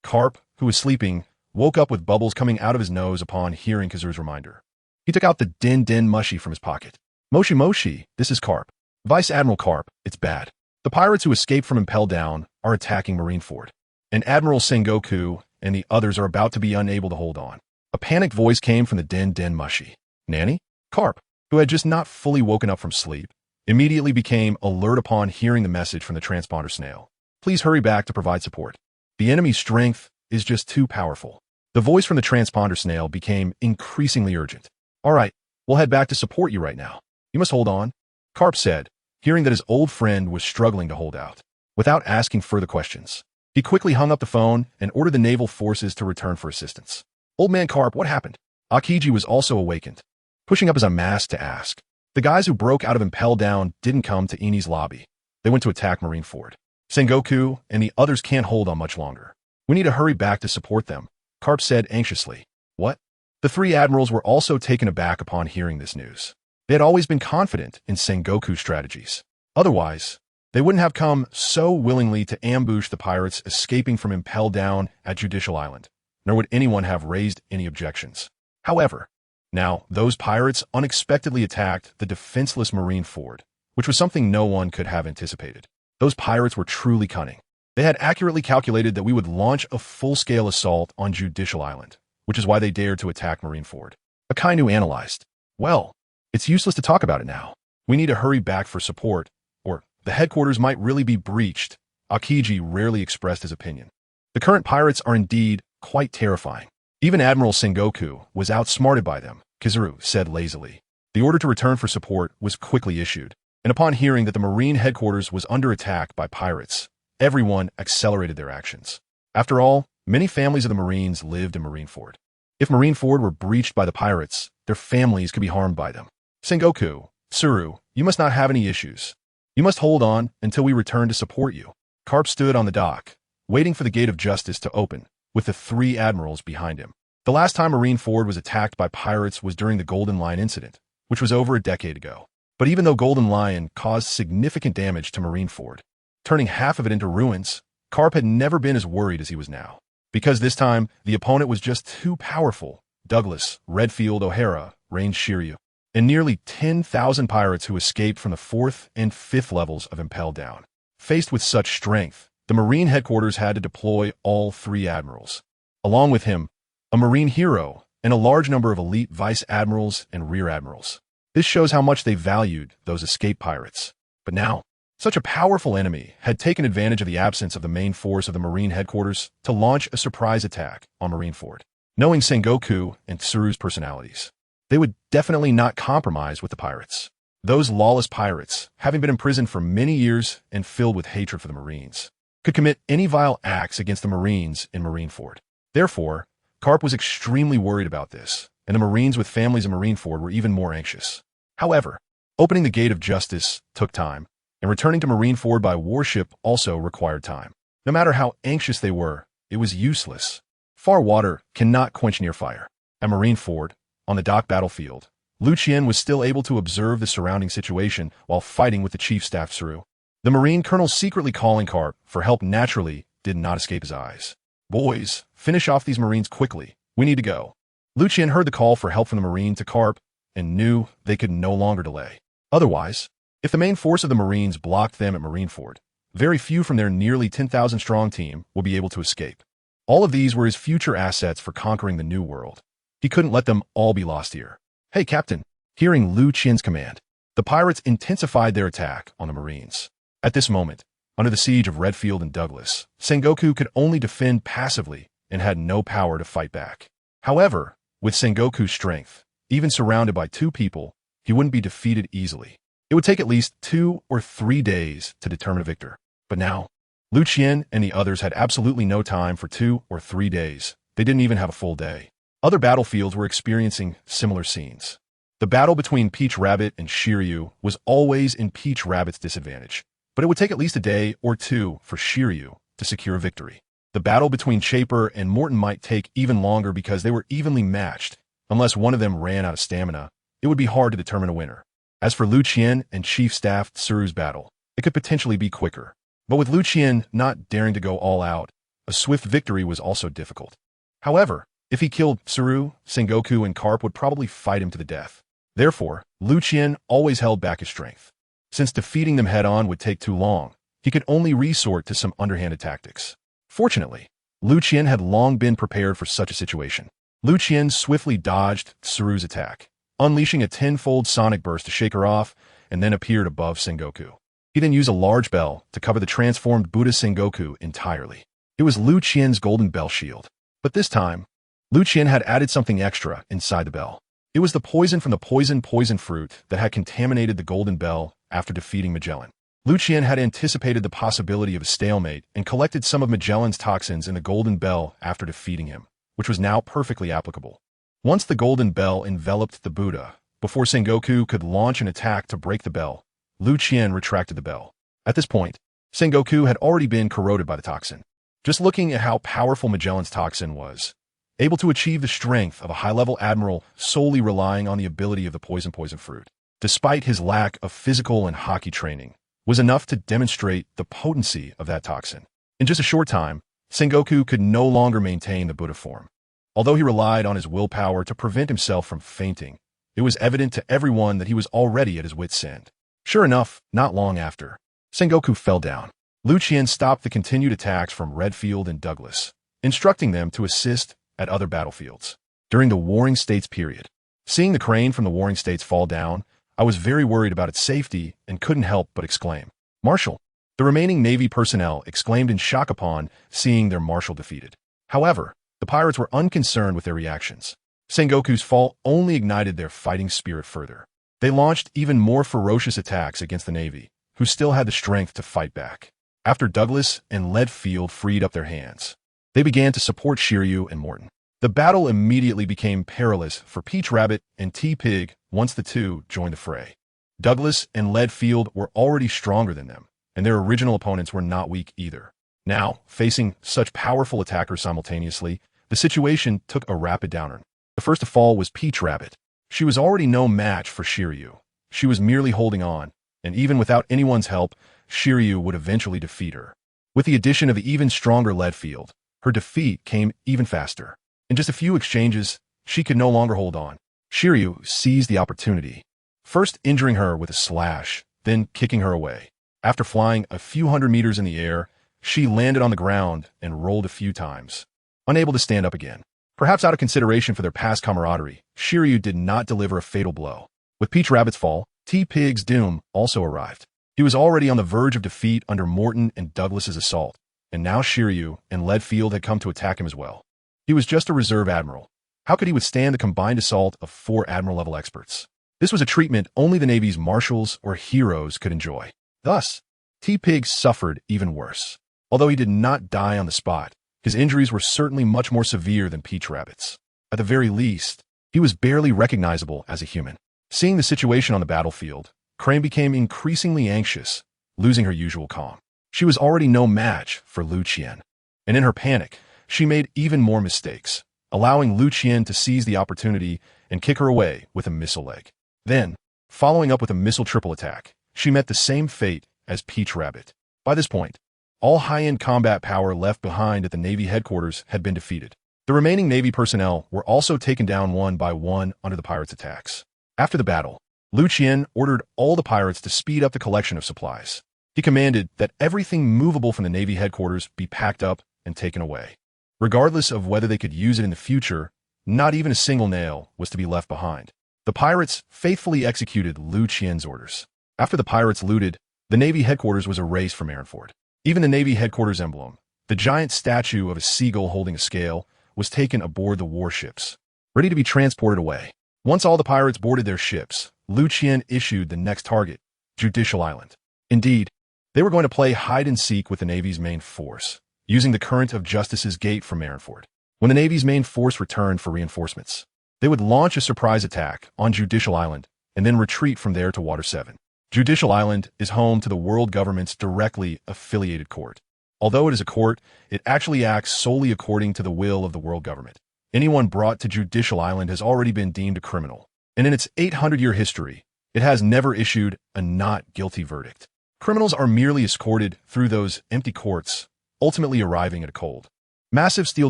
Karp, who was sleeping, woke up with bubbles coming out of his nose upon hearing Kizaru's reminder. He took out the din mushy from his pocket. Moshi, this is Karp. Vice Admiral Karp, it's bad. The pirates who escaped from Impel Down are attacking Marineford, and Admiral Sengoku and the others are about to be unable to hold on. A panicked voice came from the din mushy. Nanny? Karp, who had just not fully woken up from sleep, immediately became alert upon hearing the message from the transponder snail. Please hurry back to provide support. The enemy's strength is just too powerful. The voice from the transponder snail became increasingly urgent. All right, we'll head back to support you right now. You must hold on, Karp said, hearing that his old friend was struggling to hold out. Without asking further questions, he quickly hung up the phone and ordered the naval forces to return for assistance. Old man Karp, what happened? Aokiji was also awakened, pushing up his mask to ask. The guys who broke out of Impel Down didn't come to Eni's lobby. They went to attack Marineford. Sengoku and the others can't hold on much longer. We need to hurry back to support them, Karp said anxiously. What? The 3 admirals were also taken aback upon hearing this news. They had always been confident in Sengoku's strategies. Otherwise, they wouldn't have come so willingly to ambush the pirates escaping from Impel Down at Judicial Island, nor would anyone have raised any objections. However, now those pirates unexpectedly attacked the defenseless Marineford, which was something no one could have anticipated. Those pirates were truly cunning. They had accurately calculated that we would launch a full-scale assault on Judicial Island, which is why they dared to attack Marineford. Akainu analyzed. Well, it's useless to talk about it now. We need to hurry back for support, or the headquarters might really be breached. Aokiji rarely expressed his opinion. The current pirates are indeed quite terrifying. Even Admiral Sengoku was outsmarted by them, Kizaru said lazily. The order to return for support was quickly issued, and upon hearing that the Marine headquarters was under attack by pirates, everyone accelerated their actions. After all, many families of the Marines lived in Marineford. If Marineford were breached by the pirates, their families could be harmed by them. Sengoku, Tsuru, you must not have any issues. You must hold on until we return to support you. Karp stood on the dock, waiting for the Gate of Justice to open, with the 3 admirals behind him. The last time Marineford was attacked by pirates was during the Golden Lion incident, which was over a decade ago. But even though Golden Lion caused significant damage to Marineford, turning half of it into ruins, Karp had never been as worried as he was now. Because this time, the opponent was just too powerful. Douglas, Redfield, O'Hara, Range Shiryu. and nearly 10,000 pirates who escaped from the 4th and 5th levels of Impel Down. Faced with such strength, the Marine headquarters had to deploy all 3 admirals. Along with him, a Marine hero and a large number of elite vice admirals and rear admirals. This shows how much they valued those escaped pirates. But now, such a powerful enemy had taken advantage of the absence of the main force of the Marine headquarters to launch a surprise attack on Marineford. Knowing Sengoku and Tsuru's personalities, they would definitely not compromise with the pirates. Those lawless pirates, having been imprisoned for many years and filled with hatred for the Marines, could commit any vile acts against the Marines in Marineford. Therefore, Carp was extremely worried about this, and the Marines with families in Marineford were even more anxious. However, opening the Gate of Justice took time, and returning to Marineford by warship also required time. No matter how anxious they were, it was useless. Far water cannot quench near fire. At Marineford, on the dock battlefield, Liu Qian was still able to observe the surrounding situation while fighting with the Chief Staff Tsuru. The Marine Colonel secretly calling Carp for help naturally did not escape his eyes. "Boys, finish off these Marines quickly. We need to go." Liu Qian heard the call for help from the Marine to Carp and knew they could no longer delay. Otherwise, if the main force of the Marines blocked them at Marineford, very few from their nearly 10,000-strong team would be able to escape. All of these were his future assets for conquering the New World. He couldn't let them all be lost here. "Hey, Captain." Hearing Liu Qian's command, the pirates intensified their attack on the Marines. At this moment, under the siege of Redfield and Douglas, Sengoku could only defend passively and had no power to fight back. However, with Sengoku's strength, even surrounded by 2 people, he wouldn't be defeated easily. It would take at least 2 or 3 days to determine a victor. But now, Liu Qian and the others had absolutely no time for 2 or 3 days. They didn't even have a full day. Other battlefields were experiencing similar scenes. The battle between Peach Rabbit and Shiryu was always in Peach Rabbit's disadvantage, but it would take at least a day or 2 for Shiryu to secure a victory. The battle between Chaper and Morton might take even longer because they were evenly matched. Unless one of them ran out of stamina, it would be hard to determine a winner. As for Liu Qian and Chief Staff Tsuru's battle, it could potentially be quicker. But with Liu Qian not daring to go all out, a swift victory was also difficult. However, if he killed Tsuru, Sengoku and Carp would probably fight him to the death. Therefore, Liu Qian always held back his strength. Since defeating them head-on would take too long, he could only resort to some underhanded tactics. Fortunately, Liu Qian had long been prepared for such a situation. Liu Qian swiftly dodged Tsuru's attack, unleashing a 10-fold sonic burst to shake her off, and then appeared above Sengoku. He then used a large bell to cover the transformed Buddha Sengoku entirely. It was Liu Qian's golden bell shield. But this time, Liu Qian had added something extra inside the bell. It was the poison from the poison fruit that had contaminated the golden bell after defeating Magellan. Liu Qian had anticipated the possibility of a stalemate and collected some of Magellan's toxins in the golden bell after defeating him, which was now perfectly applicable. Once the golden bell enveloped the Buddha, before Sengoku could launch an attack to break the bell, Liu Qian retracted the bell. At this point, Sengoku had already been corroded by the toxin. Just looking at how powerful Magellan's toxin was, able to achieve the strength of a high-level admiral solely relying on the ability of the poison fruit, despite his lack of physical and hockey training, was enough to demonstrate the potency of that toxin. In just a short time, Sengoku could no longer maintain the Buddha form. Although he relied on his willpower to prevent himself from fainting, it was evident to everyone that he was already at his wit's end. Sure enough, not long after, Sengoku fell down. Liu Qian stopped the continued attacks from Redfield and Douglas, instructing them to assist at other battlefields. During the Warring States period, seeing the crane from the Warring States fall down, I was very worried about its safety and couldn't help but exclaim, "Marshal!" The remaining Navy personnel exclaimed in shock upon seeing their marshal defeated. However, the pirates were unconcerned with their reactions. Sengoku's fall only ignited their fighting spirit further. They launched even more ferocious attacks against the Navy, who still had the strength to fight back. After Douglas and Redfield freed up their hands, they began to support Shiryu and Morton. The battle immediately became perilous for Peach Rabbit and T-Pig once the two joined the fray. Douglas and Redfield were already stronger than them, and their original opponents were not weak either. Now, facing such powerful attackers simultaneously, the situation took a rapid downturn. The first to fall was Peach Rabbit. She was already no match for Shiryu. She was merely holding on, and even without anyone's help, Shiryu would eventually defeat her. With the addition of the even stronger Redfield, her defeat came even faster. In just a few exchanges, she could no longer hold on. Shiryu seized the opportunity, first injuring her with a slash, then kicking her away. After flying a few hundred meters in the air, she landed on the ground and rolled a few times, unable to stand up again. Perhaps out of consideration for their past camaraderie, Shiryu did not deliver a fatal blow. With Peach Rabbit's fall, T-Pig's doom also arrived. He was already on the verge of defeat under Morton and Douglas's assault, and now Shiryu and Leadfield had come to attack him as well. He was just a reserve admiral. How could he withstand the combined assault of 4 admiral-level experts? This was a treatment only the Navy's marshals or heroes could enjoy. Thus, T-Pig suffered even worse. Although he did not die on the spot, his injuries were certainly much more severe than Peach Rabbit's. At the very least, he was barely recognizable as a human. Seeing the situation on the battlefield, Crane became increasingly anxious, losing her usual calm. She was already no match for Liu Qian, and in her panic, she made even more mistakes, allowing Liu Qian to seize the opportunity and kick her away with a missile leg. Then, following up with a missile triple attack, she met the same fate as Peach Rabbit. By this point, all high-end combat power left behind at the Navy headquarters had been defeated. The remaining Navy personnel were also taken down one by one under the pirates' attacks. After the battle, Liu Qian ordered all the pirates to speed up the collection of supplies. He commanded that everything movable from the Navy headquarters be packed up and taken away. Regardless of whether they could use it in the future, not even a single nail was to be left behind. The pirates faithfully executed Liu Qian's orders. After the pirates looted, the Navy headquarters was erased from Marineford. Even the Navy headquarters emblem, the giant statue of a seagull holding a scale, was taken aboard the warships, ready to be transported away. Once all the pirates boarded their ships, Liu Qian issued the next target, Judicial Island. Indeed, they were going to play hide-and-seek with the Navy's main force, using the current of Justice's Gate from Marineford. When the Navy's main force returned for reinforcements, they would launch a surprise attack on Judicial Island and then retreat from there to Water 7. Judicial Island is home to the world government's directly affiliated court. Although it is a court, it actually acts solely according to the will of the world government. Anyone brought to Judicial Island has already been deemed a criminal, and in its 800-year history, it has never issued a not guilty verdict. Criminals are merely escorted through those empty courts, ultimately arriving at a cold, massive steel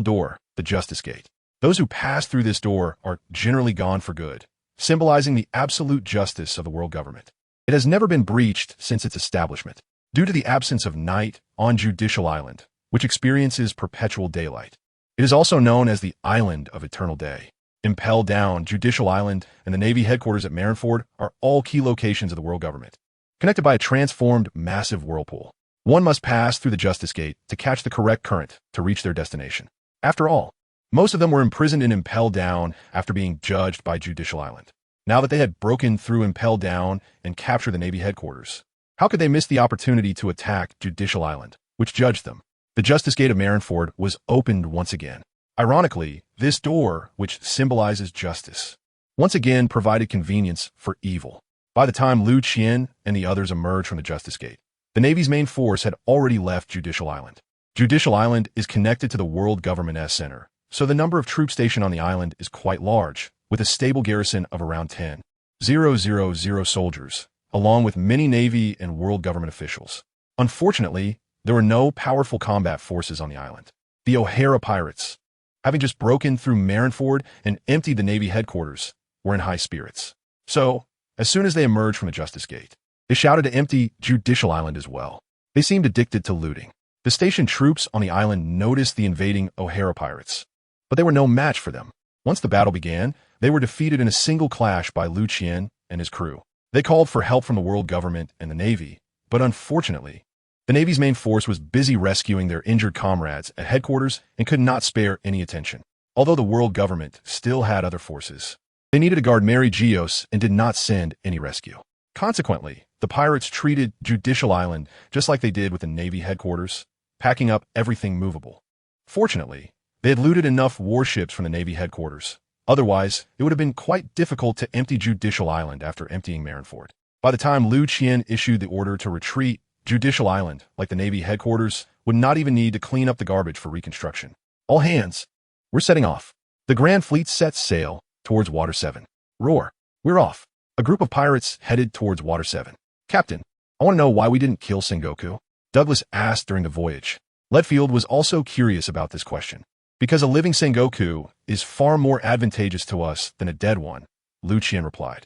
door, the Justice Gate. Those who pass through this door are generally gone for good, symbolizing the absolute justice of the world government. It has never been breached since its establishment, due to the absence of night on Judicial Island, which experiences perpetual daylight. It is also known as the Island of Eternal Day. Impel Down, Judicial Island, and the Navy headquarters at Marineford are all key locations of the world government, connected by a transformed massive whirlpool. One must pass through the Justice Gate to catch the correct current to reach their destination. After all, most of them were imprisoned in Impel Down after being judged by Judicial Island. Now that they had broken through Impel Down and captured the Navy headquarters, how could they miss the opportunity to attack Judicial Island, which judged them? The Justice Gate of Marineford was opened once again. Ironically, this door, which symbolizes justice, once again provided convenience for evil. By the time Liu Qian and the others emerged from the Justice Gate, the Navy's main force had already left Judicial Island. Judicial Island is connected to the World Government Center, so the number of troops stationed on the island is quite large, with a stable garrison of around 10,000 soldiers, along with many Navy and world government officials. Unfortunately, there were no powerful combat forces on the island. The O'Hara pirates, having just broken through Marineford and emptied the Navy headquarters, were in high spirits. So, as soon as they emerged from the Justice Gate, they shouted to empty Judicial Island as well. They seemed addicted to looting. The stationed troops on the island noticed the invading O'Hara pirates, but they were no match for them. Once the battle began, they were defeated in a single clash by Liu Qian and his crew. They called for help from the world government and the Navy, but unfortunately, the Navy's main force was busy rescuing their injured comrades at headquarters and could not spare any attention. Although the world government still had other forces, they needed to guard Mary Geos and did not send any rescue. Consequently, the pirates treated Judicial Island just like they did with the Navy headquarters, packing up everything movable. Fortunately, they had looted enough warships from the Navy headquarters. Otherwise, it would have been quite difficult to empty Judicial Island after emptying Marineford. By the time Liu Qian issued the order to retreat, Judicial Island, like the Navy headquarters, would not even need to clean up the garbage for reconstruction. All hands, we're setting off. The Grand Fleet sets sail towards Water 7. Roar, we're off. A group of pirates headed towards Water 7. Captain, I want to know why we didn't kill Sengoku, Douglas asked during the voyage. Leadfield was also curious about this question. Because a living Sengoku is far more advantageous to us than a dead one, Liu Qian replied.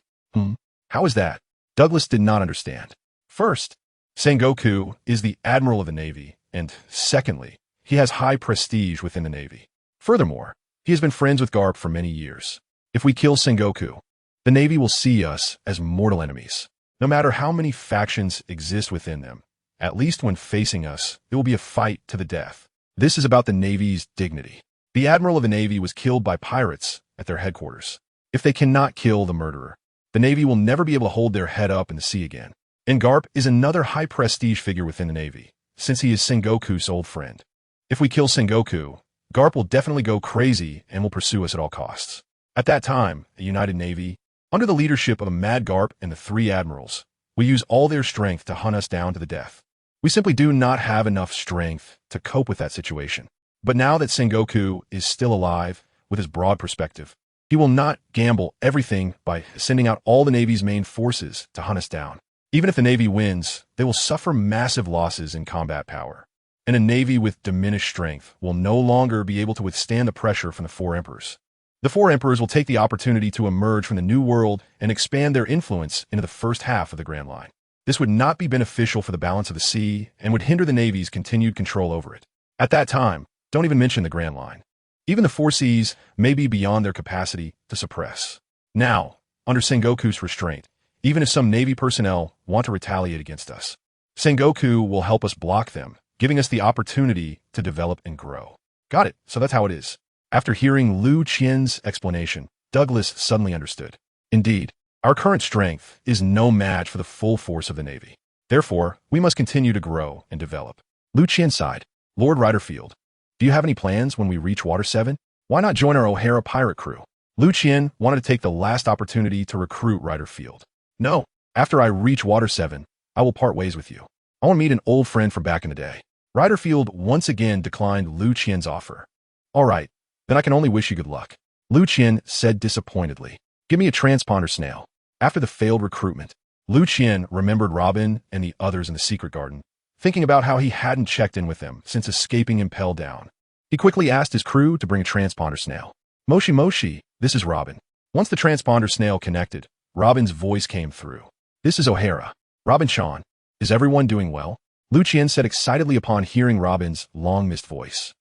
How is that? Douglas did not understand. First, Sengoku is the admiral of the Navy, and secondly, he has high prestige within the Navy. Furthermore, he has been friends with Garp for many years. If we kill Sengoku, the Navy will see us as mortal enemies. No matter how many factions exist within them, at least when facing us, it will be a fight to the death. This is about the Navy's dignity. The admiral of the Navy was killed by pirates at their headquarters. If they cannot kill the murderer, the Navy will never be able to hold their head up in the sea again. And Garp is another high-prestige figure within the Navy, since he is Sengoku's old friend. If we kill Sengoku, Garp will definitely go crazy and will pursue us at all costs. At that time, the United Navy, under the leadership of a mad Garp and the three admirals, will use all their strength to hunt us down to the death. We simply do not have enough strength to cope with that situation. But now that Sengoku is still alive, with his broad perspective, he will not gamble everything by sending out all the Navy's main forces to hunt us down. Even if the Navy wins, they will suffer massive losses in combat power. And a Navy with diminished strength will no longer be able to withstand the pressure from the four emperors. The four emperors will take the opportunity to emerge from the New World and expand their influence into the first half of the Grand Line. This would not be beneficial for the balance of the sea and would hinder the Navy's continued control over it. At that time, don't even mention the Grand Line. Even the four seas may be beyond their capacity to suppress. Now, under Sengoku's restraint, even if some Navy personnel want to retaliate against us, Sengoku will help us block them, giving us the opportunity to develop and grow. Got it, so that's how it is. After hearing Liu Qian's explanation, Douglas suddenly understood. Indeed, our current strength is no match for the full force of the Navy. Therefore, we must continue to grow and develop. Liu Qian sighed. Lord Ryderfield, do you have any plans when we reach Water 7? Why not join our O'Hara pirate crew? Liu Qian wanted to take the last opportunity to recruit Ryderfield. No, after I reach Water 7, I will part ways with you. I want to meet an old friend from back in the day. Ryderfield once again declined Liu Qian's offer. All right, then I can only wish you good luck. Liu Qian said disappointedly. Give me a transponder snail. After the failed recruitment, Liu Qian remembered Robin and the others in the secret garden, thinking about how he hadn't checked in with them since escaping Impel Down. He quickly asked his crew to bring a transponder snail. Moshi Moshi, this is Robin. Once the transponder snail connected, Robin's voice came through. This is O'Hara. Robin-chan, is everyone doing well? Liu Qian said excitedly upon hearing Robin's long-missed voice.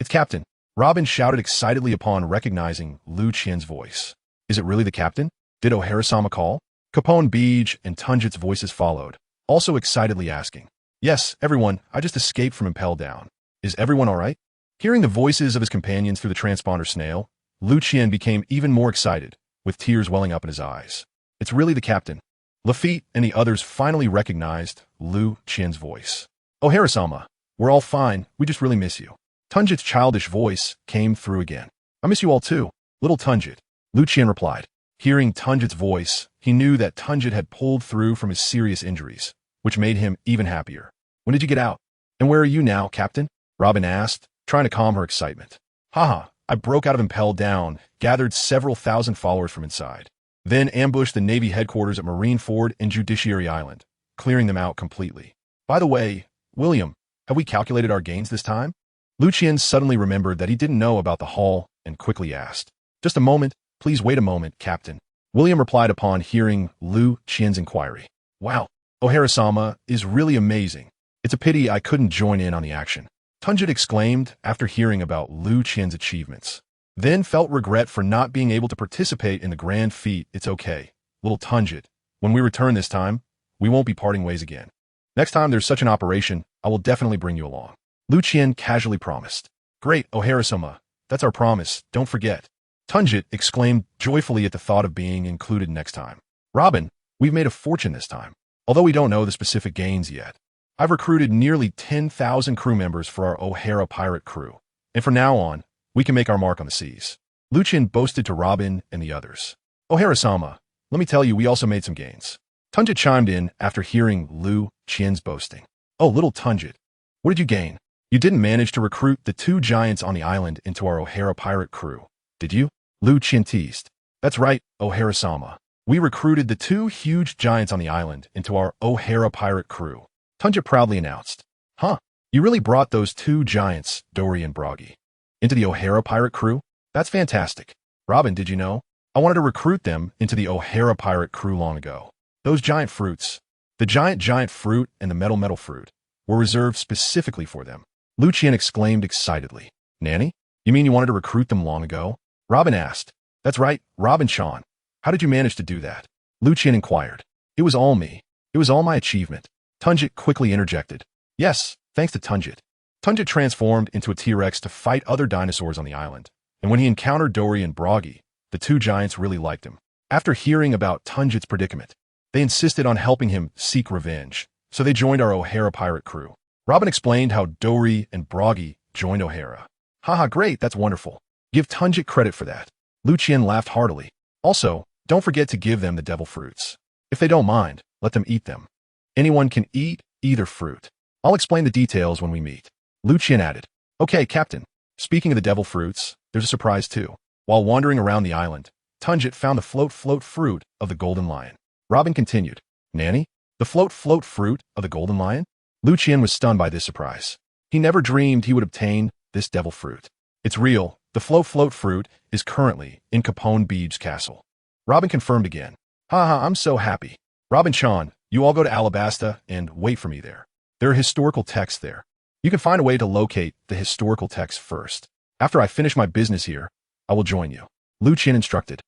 It's Captain. Robin shouted excitedly upon recognizing Liu Qian's voice. Is it really the captain? Did O'Hara-sama call? Capone Beej and Tunjit's voices followed, also excitedly asking. Yes, everyone, I just escaped from Impel Down. Is everyone all right? Hearing the voices of his companions through the transponder snail, Liu Qian became even more excited, with tears welling up in his eyes. It's really the captain. Lafitte and the others finally recognized Liu Qian's voice. O'Hara-sama, we're all fine, we just really miss you. Tunjit's childish voice came through again. I miss you all too, little Tunjit. Liu Qian replied. Hearing Tunjit's voice, he knew that Tunjit had pulled through from his serious injuries, which made him even happier. When did you get out? And where are you now, Captain? Robin asked, trying to calm her excitement. Haha, I broke out of Impel Down, gathered several thousand followers from inside, then ambushed the Navy headquarters at Marineford and Judiciary Island, clearing them out completely. By the way, William, have we calculated our gains this time? Liu Qian suddenly remembered that he didn't know about the haul and quickly asked. Just a moment, please wait a moment, Captain. William replied upon hearing Liu Qian's inquiry. Wow, O'Hara-sama is really amazing. It's a pity I couldn't join in on the action. Tunjit exclaimed after hearing about Liu Qian's achievements, then felt regret for not being able to participate in the grand feat. It's okay, little Tunjit. When we return this time, we won't be parting ways again. Next time there's such an operation, I will definitely bring you along. Liu Qian casually promised. Great, O'Hara-sama. That's our promise, don't forget. Tunjit exclaimed joyfully at the thought of being included next time. Robin, we've made a fortune this time. Although we don't know the specific gains yet, I've recruited nearly 10,000 crew members for our O'Hara pirate crew, and from now on, we can make our mark on the seas. Liu Qian boasted to Robin and the others. O'Hara-sama, let me tell you we also made some gains. Tunjit chimed in after hearing Liu Qian's boasting. Oh, little Tunjit, what did you gain? You didn't manage to recruit the two giants on the island into our O'Hara pirate crew, did you? Liu Qian teased. That's right, O'Hara-sama. We recruited the two huge giants on the island into our O'Hara pirate crew. Tunjit proudly announced. Huh, you really brought those two giants, Dory and Broggy, into the O'Hara pirate crew? That's fantastic. Robin, did you know? I wanted to recruit them into the O'Hara pirate crew long ago. Those giant fruits, the giant fruit and the metal fruit, were reserved specifically for them. Liu Qian exclaimed excitedly. Nanny? You mean you wanted to recruit them long ago? Robin asked. That's right, Robin-chan. How did you manage to do that? Liu Qian inquired. It was all me. It was all my achievement. Tunjit quickly interjected. Yes, thanks to Tunjit. Tunjit transformed into a T-Rex to fight other dinosaurs on the island. And when he encountered Dori and Broggy, the two giants really liked him. After hearing about Tunjit's predicament, they insisted on helping him seek revenge, so they joined our O'Hara pirate crew. Robin explained how Dori and Broggy joined O'Hara. Haha, great, that's wonderful. Give Tunjit credit for that. Liu Qian laughed heartily. Also, don't forget to give them the devil fruits. If they don't mind, let them eat them. Anyone can eat either fruit. I'll explain the details when we meet. Liu Qian added. Okay, Captain. Speaking of the devil fruits, there's a surprise too. While wandering around the island, Tunjit found the float fruit of the golden lion. Robin continued. Nanny? The float fruit of the golden lion? Liu Qian was stunned by this surprise. He never dreamed he would obtain this devil fruit. It's real. The float fruit is currently in Capone Beeb's castle. Robin confirmed again. Haha, I'm so happy. Robin-chan, you all go to Alabasta and wait for me there. There are historical texts there. You can find a way to locate the historical text first. After I finish my business here, I will join you. Liu Qian instructed.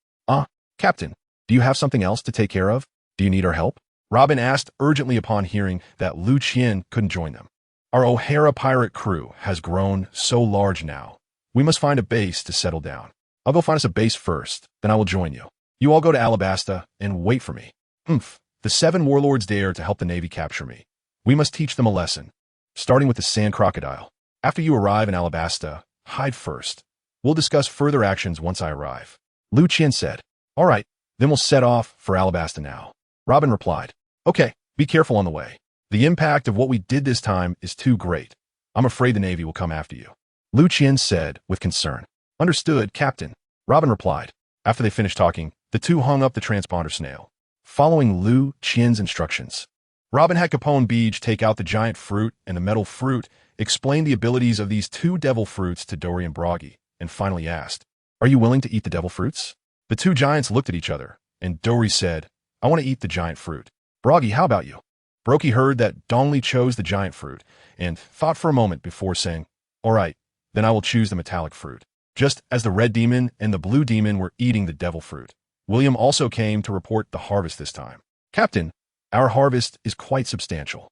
Captain, do you have something else to take care of? Do you need our help? Robin asked urgently upon hearing that Liu Qian couldn't join them. Our O'Hara pirate crew has grown so large now. We must find a base to settle down. I'll go find us a base first, then I will join you. You all go to Alabasta and wait for me. The 7 warlords dare to help the Navy capture me. We must teach them a lesson, starting with the sand crocodile. After you arrive in Alabasta, hide first. We'll discuss further actions once I arrive. Liu Qian said. All right, then we'll set off for Alabasta now. Robin replied. Okay, be careful on the way. The impact of what we did this time is too great. I'm afraid the Navy will come after you. Liu Qian said with concern. Understood, Captain. Robin replied. After they finished talking, the two hung up the transponder snail, following Liu Qian's instructions. Robin had Capone Beej take out the giant fruit and the metal fruit, explain the abilities of these 2 devil fruits to Dori and Broggy, and finally asked, Are you willing to eat the devil fruits? The 2 giants looked at each other, and Dori said, I want to eat the giant fruit. Broggy, how about you? Broggy heard that Dongli chose the giant fruit, and thought for a moment before saying, All right, then I will choose the metallic fruit. Just as the red demon and the blue demon were eating the devil fruit, William also came to report the harvest this time. Captain, our harvest is quite substantial.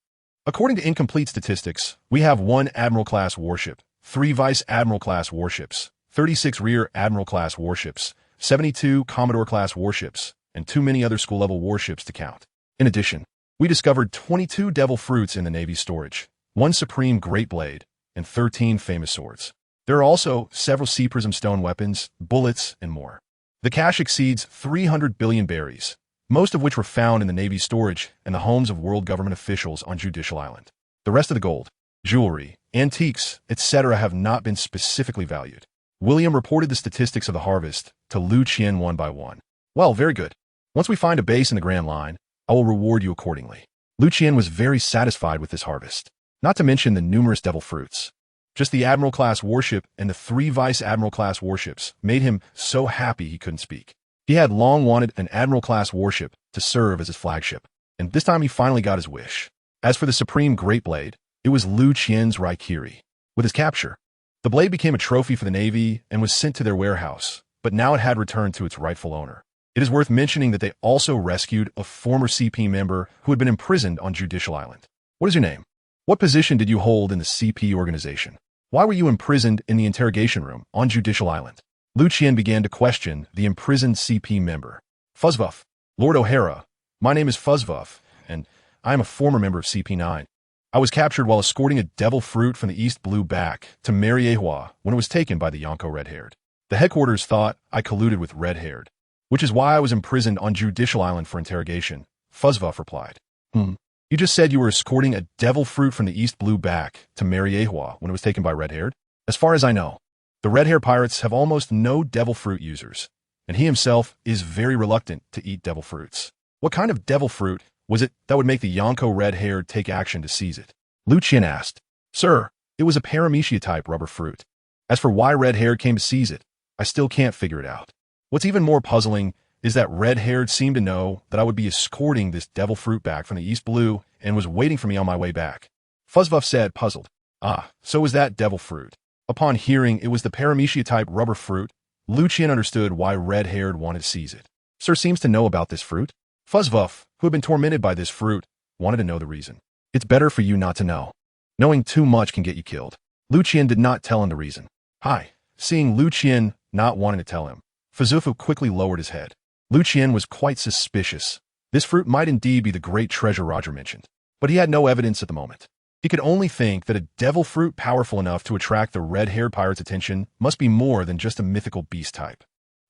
According to incomplete statistics, we have 1 Admiral-class warship, 3 Vice Admiral-class warships, 36 Rear Admiral-class warships, 72 Commodore-class warships, and too many other school-level warships to count. In addition, we discovered 22 devil fruits in the Navy's storage, 1 Supreme Great Blade, and 13 famous swords. There are also several Sea Prism stone weapons, bullets, and more. The cache exceeds 300 billion berries, most of which were found in the Navy's storage and the homes of world government officials on Judicial Island. The rest of the gold, jewelry, antiques, etc. have not been specifically valued. William reported the statistics of the harvest to Liu Qian one by one. Well, very good. Once we find a base in the Grand Line, I will reward you accordingly. Liu Qian was very satisfied with this harvest, not to mention the numerous devil fruits. Just the Admiral-class warship and the 3 Vice Admiral-class warships made him so happy he couldn't speak. He had long wanted an Admiral-class warship to serve as his flagship, and this time he finally got his wish. As for the Supreme Great Blade, it was Liu Qian's Raikiri. With his capture, the blade became a trophy for the Navy and was sent to their warehouse, but now it had returned to its rightful owner. It is worth mentioning that they also rescued a former CP member who had been imprisoned on Judicial Island. What is your name? What position did you hold in the CP organization? Why were you imprisoned in the interrogation room on Judicial Island? Liu Qian began to question the imprisoned CP member. Fuzzvuff, Lord O'Hara, my name is Fuzzvuff, and I am a former member of CP9. I was captured while escorting a devil fruit from the East Blue back to Mariehua when it was taken by the Yonko Red-Haired. The headquarters thought I colluded with Red-Haired, which is why I was imprisoned on Judicial Island for interrogation, Fuzzvuff replied. You just said you were escorting a devil fruit from the East Blue back to Mariehua when it was taken by Red-Haired? As far as I know, the Red-Hair pirates have almost no devil fruit users, and he himself is very reluctant to eat devil fruits. What kind of devil fruit was it that would make the Yonko Red-Haired take action to seize it? Liu Qian asked. Sir, it was a paramecia-type rubber fruit. As for why Red-Haired came to seize it, I still can't figure it out. What's even more puzzling is that red-haired seemed to know that I would be escorting this devil fruit back from the East Blue and was waiting for me on my way back. Fuzzvuff said, puzzled. Ah, so was that devil fruit. Upon hearing it was the paramecia-type rubber fruit, Liu Qian understood why red-haired wanted to seize it. Sir seems to know about this fruit. Fuzzvuff, who had been tormented by this fruit, wanted to know the reason. It's better for you not to know. Knowing too much can get you killed. Liu Qian did not tell him the reason. Hi. Seeing Liu Qian not wanting to tell him, Fuzufu quickly lowered his head. Liu Qian was quite suspicious. This fruit might indeed be the great treasure Roger mentioned, but he had no evidence at the moment. He could only think that a devil fruit powerful enough to attract the red-haired pirate's attention must be more than just a mythical beast type.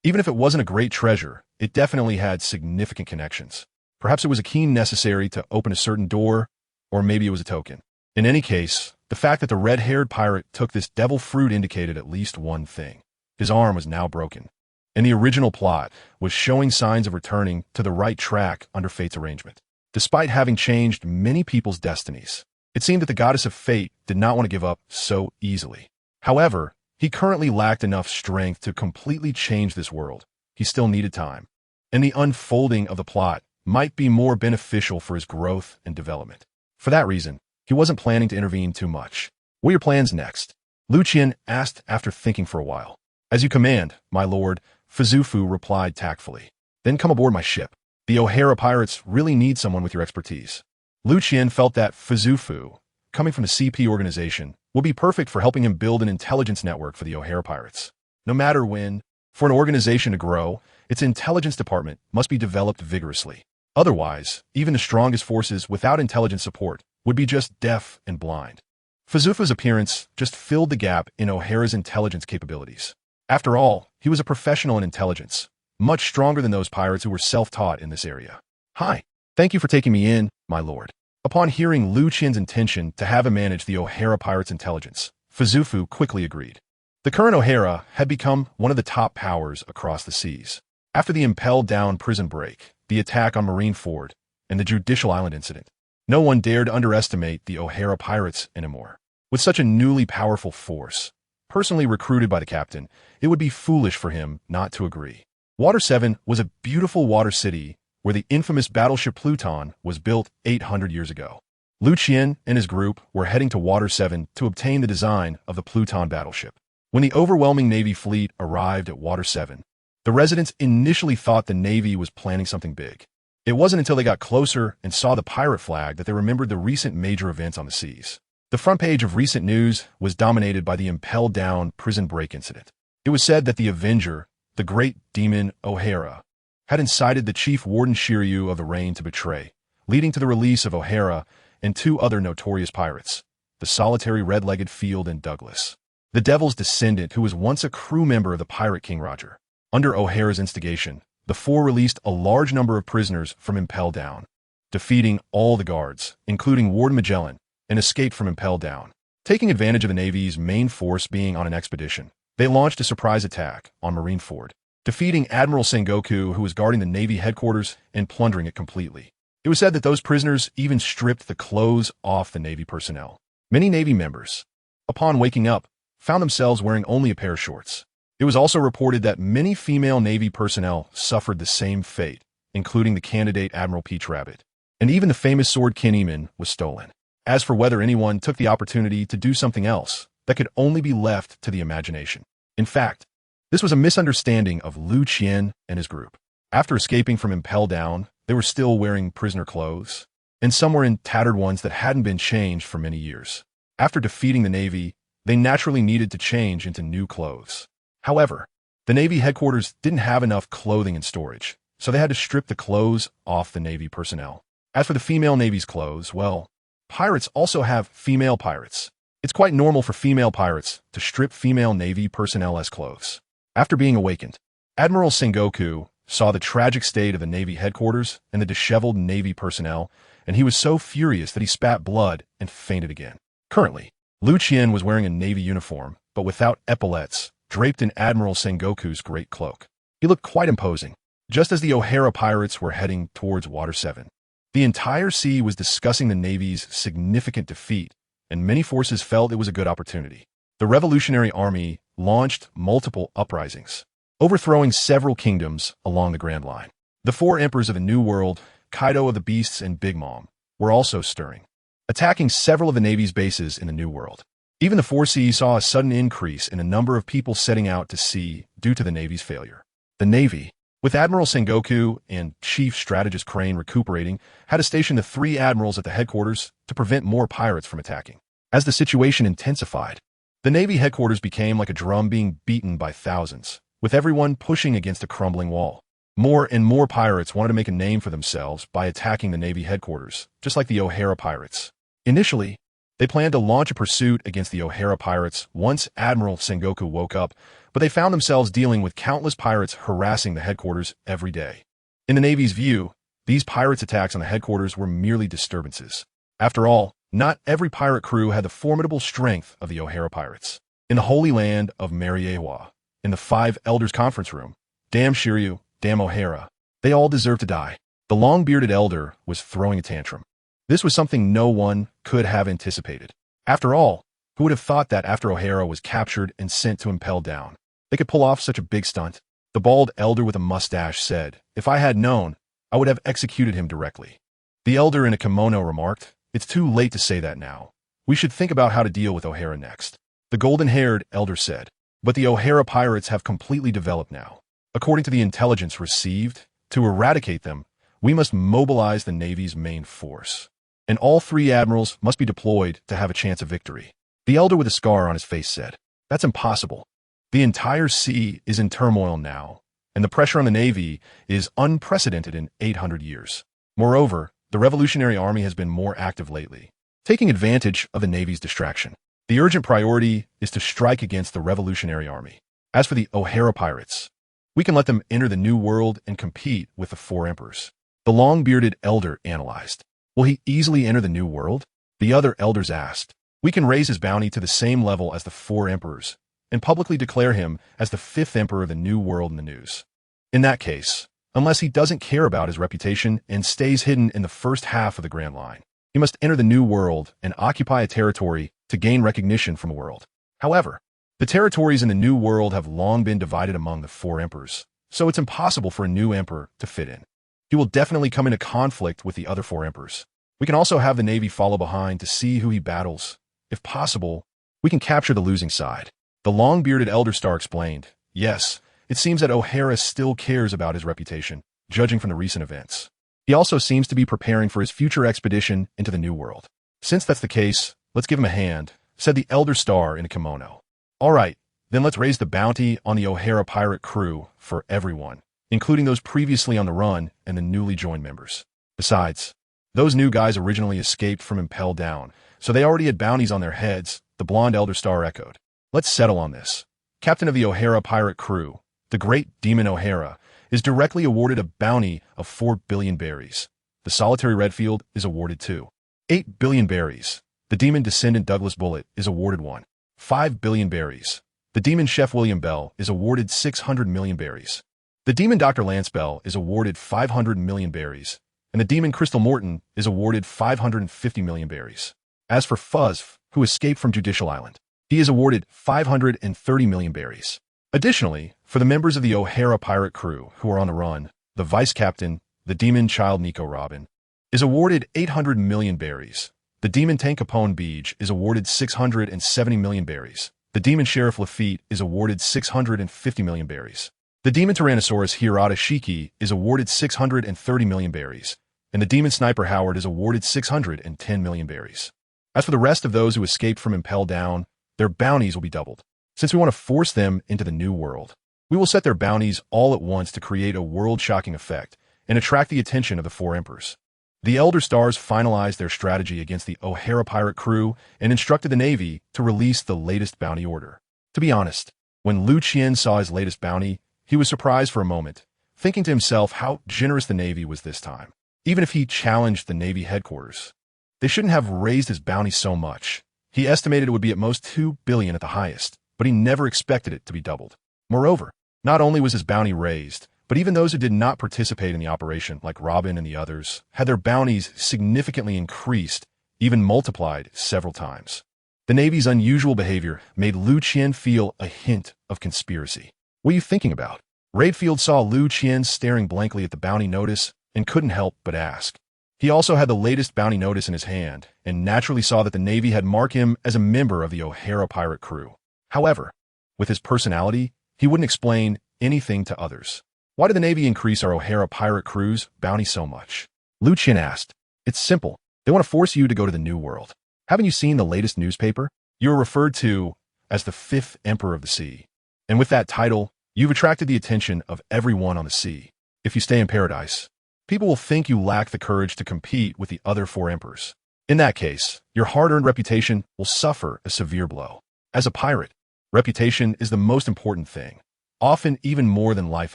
Even if it wasn't a great treasure, it definitely had significant connections. Perhaps it was a key necessary to open a certain door, or maybe it was a token. In any case, the fact that the red-haired pirate took this devil fruit indicated at least one thing. His arm was now broken, and the original plot was showing signs of returning to the right track under fate's arrangement. Despite having changed many people's destinies, it seemed that the goddess of fate did not want to give up so easily. However, he currently lacked enough strength to completely change this world. He still needed time, and the unfolding of the plot might be more beneficial for his growth and development. For that reason, he wasn't planning to intervene too much. What are your plans next? Liu Qian asked after thinking for a while. As you command, my lord, Fuzufu replied tactfully. Then come aboard my ship. The O'Hara pirates really need someone with your expertise. Liu Qian felt that Fuzufu, coming from the CP organization, would be perfect for helping him build an intelligence network for the O'Hara pirates. No matter when, for an organization to grow, its intelligence department must be developed vigorously. Otherwise, even the strongest forces without intelligence support would be just deaf and blind. Fuzufu's appearance just filled the gap in O'Hara's intelligence capabilities. After all, he was a professional in intelligence, much stronger than those pirates who were self-taught in this area. Hi. Thank you for taking me in, my lord. Upon hearing Liu Qian's intention to have him manage the O'Hara pirates' intelligence, Fuzufu quickly agreed. The current O'Hara had become one of the top powers across the seas. After the impelled-down prison break, the attack on Marineford, and the Judicial Island incident, no one dared underestimate the O'Hara pirates anymore. With such a newly powerful force, personally recruited by the captain, it would be foolish for him not to agree. Water 7 was a beautiful water city where the infamous battleship Pluton was built 800 years ago. Liu Qian and his group were heading to Water 7 to obtain the design of the Pluton battleship. When the overwhelming Navy fleet arrived at Water 7, the residents initially thought the Navy was planning something big. It wasn't until they got closer and saw the pirate flag that they remembered the recent major events on the seas. The front page of recent news was dominated by the impelled-down prison break incident. It was said that the Avenger, the great demon O'Hara, had incited the chief warden Shiryu of the Rain to betray, leading to the release of O'Hara and two other notorious pirates, the solitary red-legged Field and Douglas. The Devil's descendant, who was once a crew member of the pirate King Roger. Under O'Hara's instigation, the four released a large number of prisoners from Impel Down, defeating all the guards, including Warden Magellan, and escaped from Impel Down. Taking advantage of the Navy's main force being on an expedition, they launched a surprise attack on Marineford, defeating Admiral Sengoku, who was guarding the Navy headquarters, and plundering it completely. It was said that those prisoners even stripped the clothes off the Navy personnel. Many Navy members, upon waking up, found themselves wearing only a pair of shorts. It was also reported that many female Navy personnel suffered the same fate, including the candidate Admiral Peach Rabbit. And even the famous sword Kineman was stolen. As for whether anyone took the opportunity to do something else, that could only be left to the imagination. In fact, this was a misunderstanding of Liu Qian and his group. After escaping from Impel Down, they were still wearing prisoner clothes, and some were in tattered ones that hadn't been changed for many years. After defeating the Navy, they naturally needed to change into new clothes. However, the Navy headquarters didn't have enough clothing in storage, so they had to strip the clothes off the Navy personnel. As for the female Navy's clothes, well, pirates also have female pirates. It's quite normal for female pirates to strip female Navy personnel as clothes. After being awakened, Admiral Sengoku saw the tragic state of the Navy headquarters and the disheveled Navy personnel, and he was so furious that he spat blood and fainted again. Currently, Liu Qian was wearing a Navy uniform, but without epaulets, draped in Admiral Sengoku's great cloak. He looked quite imposing, just as the O'Hara pirates were heading towards Water 7. The entire sea was discussing the Navy's significant defeat, and many forces felt it was a good opportunity. The Revolutionary Army launched multiple uprisings, overthrowing several kingdoms along the Grand Line. The four emperors of the New World, Kaido of the Beasts and Big Mom, were also stirring, attacking several of the Navy's bases in the New World. Even the Four Seas saw a sudden increase in the number of people setting out to sea due to the Navy's failure. The Navy, with Admiral Sengoku and Chief Strategist Crane recuperating, had to station the three admirals at the headquarters to prevent more pirates from attacking. As the situation intensified, the Navy headquarters became like a drum being beaten by thousands, with everyone pushing against a crumbling wall. More and more pirates wanted to make a name for themselves by attacking the Navy headquarters, just like the O'Hara pirates. Initially, they planned to launch a pursuit against the O'Hara pirates once Admiral Sengoku woke up, but they found themselves dealing with countless pirates harassing the headquarters every day. In the Navy's view, these pirates' attacks on the headquarters were merely disturbances. After all, not every pirate crew had the formidable strength of the O'Hara pirates. In the holy land of Mariewa, in the Five Elders conference room, damn Shiryu, damn O'Hara, they all deserve to die. The long-bearded elder was throwing a tantrum. This was something no one could have anticipated. After all, who would have thought that after O'Hara was captured and sent to Impel Down, they could pull off such a big stunt? The bald elder with a mustache said, "If I had known, I would have executed him directly." The elder in a kimono remarked, "It's too late to say that now. We should think about how to deal with O'Hara next." The golden-haired elder said, "But the O'Hara pirates have completely developed now. According to the intelligence received, to eradicate them, we must mobilize the Navy's main force. And all three admirals must be deployed to have a chance of victory." The elder with a scar on his face said, "That's impossible. The entire sea is in turmoil now, and the pressure on the Navy is unprecedented in 800 years. Moreover, the Revolutionary Army has been more active lately, taking advantage of the Navy's distraction. The urgent priority is to strike against the Revolutionary Army. As for the O'Hara pirates, we can let them enter the New World and compete with the four emperors." The long-bearded elder analyzed. "Will he easily enter the New World?" The other elders asked. "We can raise his bounty to the same level as the four emperors and publicly declare him as the fifth emperor of the New World in the news. In that case, unless he doesn't care about his reputation and stays hidden in the first half of the Grand Line, he must enter the New World and occupy a territory to gain recognition from the world. However, the territories in the New World have long been divided among the four emperors, so it's impossible for a new emperor to fit in. He will definitely come into conflict with the other four emperors. We can also have the Navy follow behind to see who he battles. If possible, we can capture the losing side." The long-bearded elder star explained, "Yes, it seems that O'Hara still cares about his reputation, judging from the recent events. He also seems to be preparing for his future expedition into the New World. Since that's the case, let's give him a hand," said the elder star in a kimono. "All right, then let's raise the bounty on the O'Hara pirate crew for everyone, including those previously on the run and the newly joined members. Besides, those new guys originally escaped from Impel Down, so they already had bounties on their heads," the blonde elder star echoed. "Let's settle on this. Captain of the O'Hara pirate crew, the great Demon O'Hara, is directly awarded a bounty of 4 billion berries. The solitary Redfield is awarded 2. 8 billion berries. The demon descendant Douglas Bullet is awarded 1. 5 billion berries. The demon Chef William Bell is awarded 600 million berries. The demon Dr. Lance Bell is awarded 500 million berries, and the demon Crystal Morton is awarded 550 million berries. As for Fuzz, who escaped from Judicial Island, he is awarded 530 million berries. Additionally, for the members of the O'Hara pirate crew who are on the run, the vice captain, the demon child Nico Robin, is awarded 800 million berries. The demon tank Capone Beach is awarded 670 million berries. The demon sheriff Lafitte is awarded 650 million berries. The demon Tyrannosaurus Hirata Shiki is awarded 630 million berries, and the demon sniper Howard is awarded 610 million berries. As for the rest of those who escaped from Impel Down, their bounties will be doubled. Since we want to force them into the New World, we will set their bounties all at once to create a world-shocking effect and attract the attention of the four emperors." The Elder Stars finalized their strategy against the O'Hara pirate crew and instructed the Navy to release the latest bounty order. To be honest, when Liu Qian saw his latest bounty, he was surprised for a moment, thinking to himself how generous the Navy was this time. Even if he challenged the Navy headquarters, they shouldn't have raised his bounty so much. He estimated it would be at most 2 billion at the highest, but he never expected it to be doubled. Moreover, not only was his bounty raised, but even those who did not participate in the operation, like Robin and the others, had their bounties significantly increased, even multiplied several times. The Navy's unusual behavior made Liu Qian feel a hint of conspiracy. "What are you thinking about?" Radefield saw Liu Qian staring blankly at the bounty notice and couldn't help but ask. He also had the latest bounty notice in his hand and naturally saw that the Navy had marked him as a member of the O'Hara pirate crew. However, with his personality, he wouldn't explain anything to others. Why did the Navy increase our O'Hara pirate crew's bounty so much? Liu Qian asked. It's simple. They want to force you to go to the New World. Haven't you seen the latest newspaper? You are referred to as the 5th Emperor of the Sea. And with that title, you've attracted the attention of everyone on the sea. If you stay in paradise, people will think you lack the courage to compete with the other 4 emperors. In that case, your hard-earned reputation will suffer a severe blow. As a pirate, reputation is the most important thing, often even more than life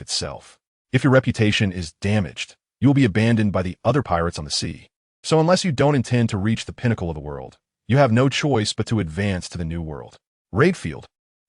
itself. If your reputation is damaged, you will be abandoned by the other pirates on the sea. So unless you don't intend to reach the pinnacle of the world, you have no choice but to advance to the New World. Radefield,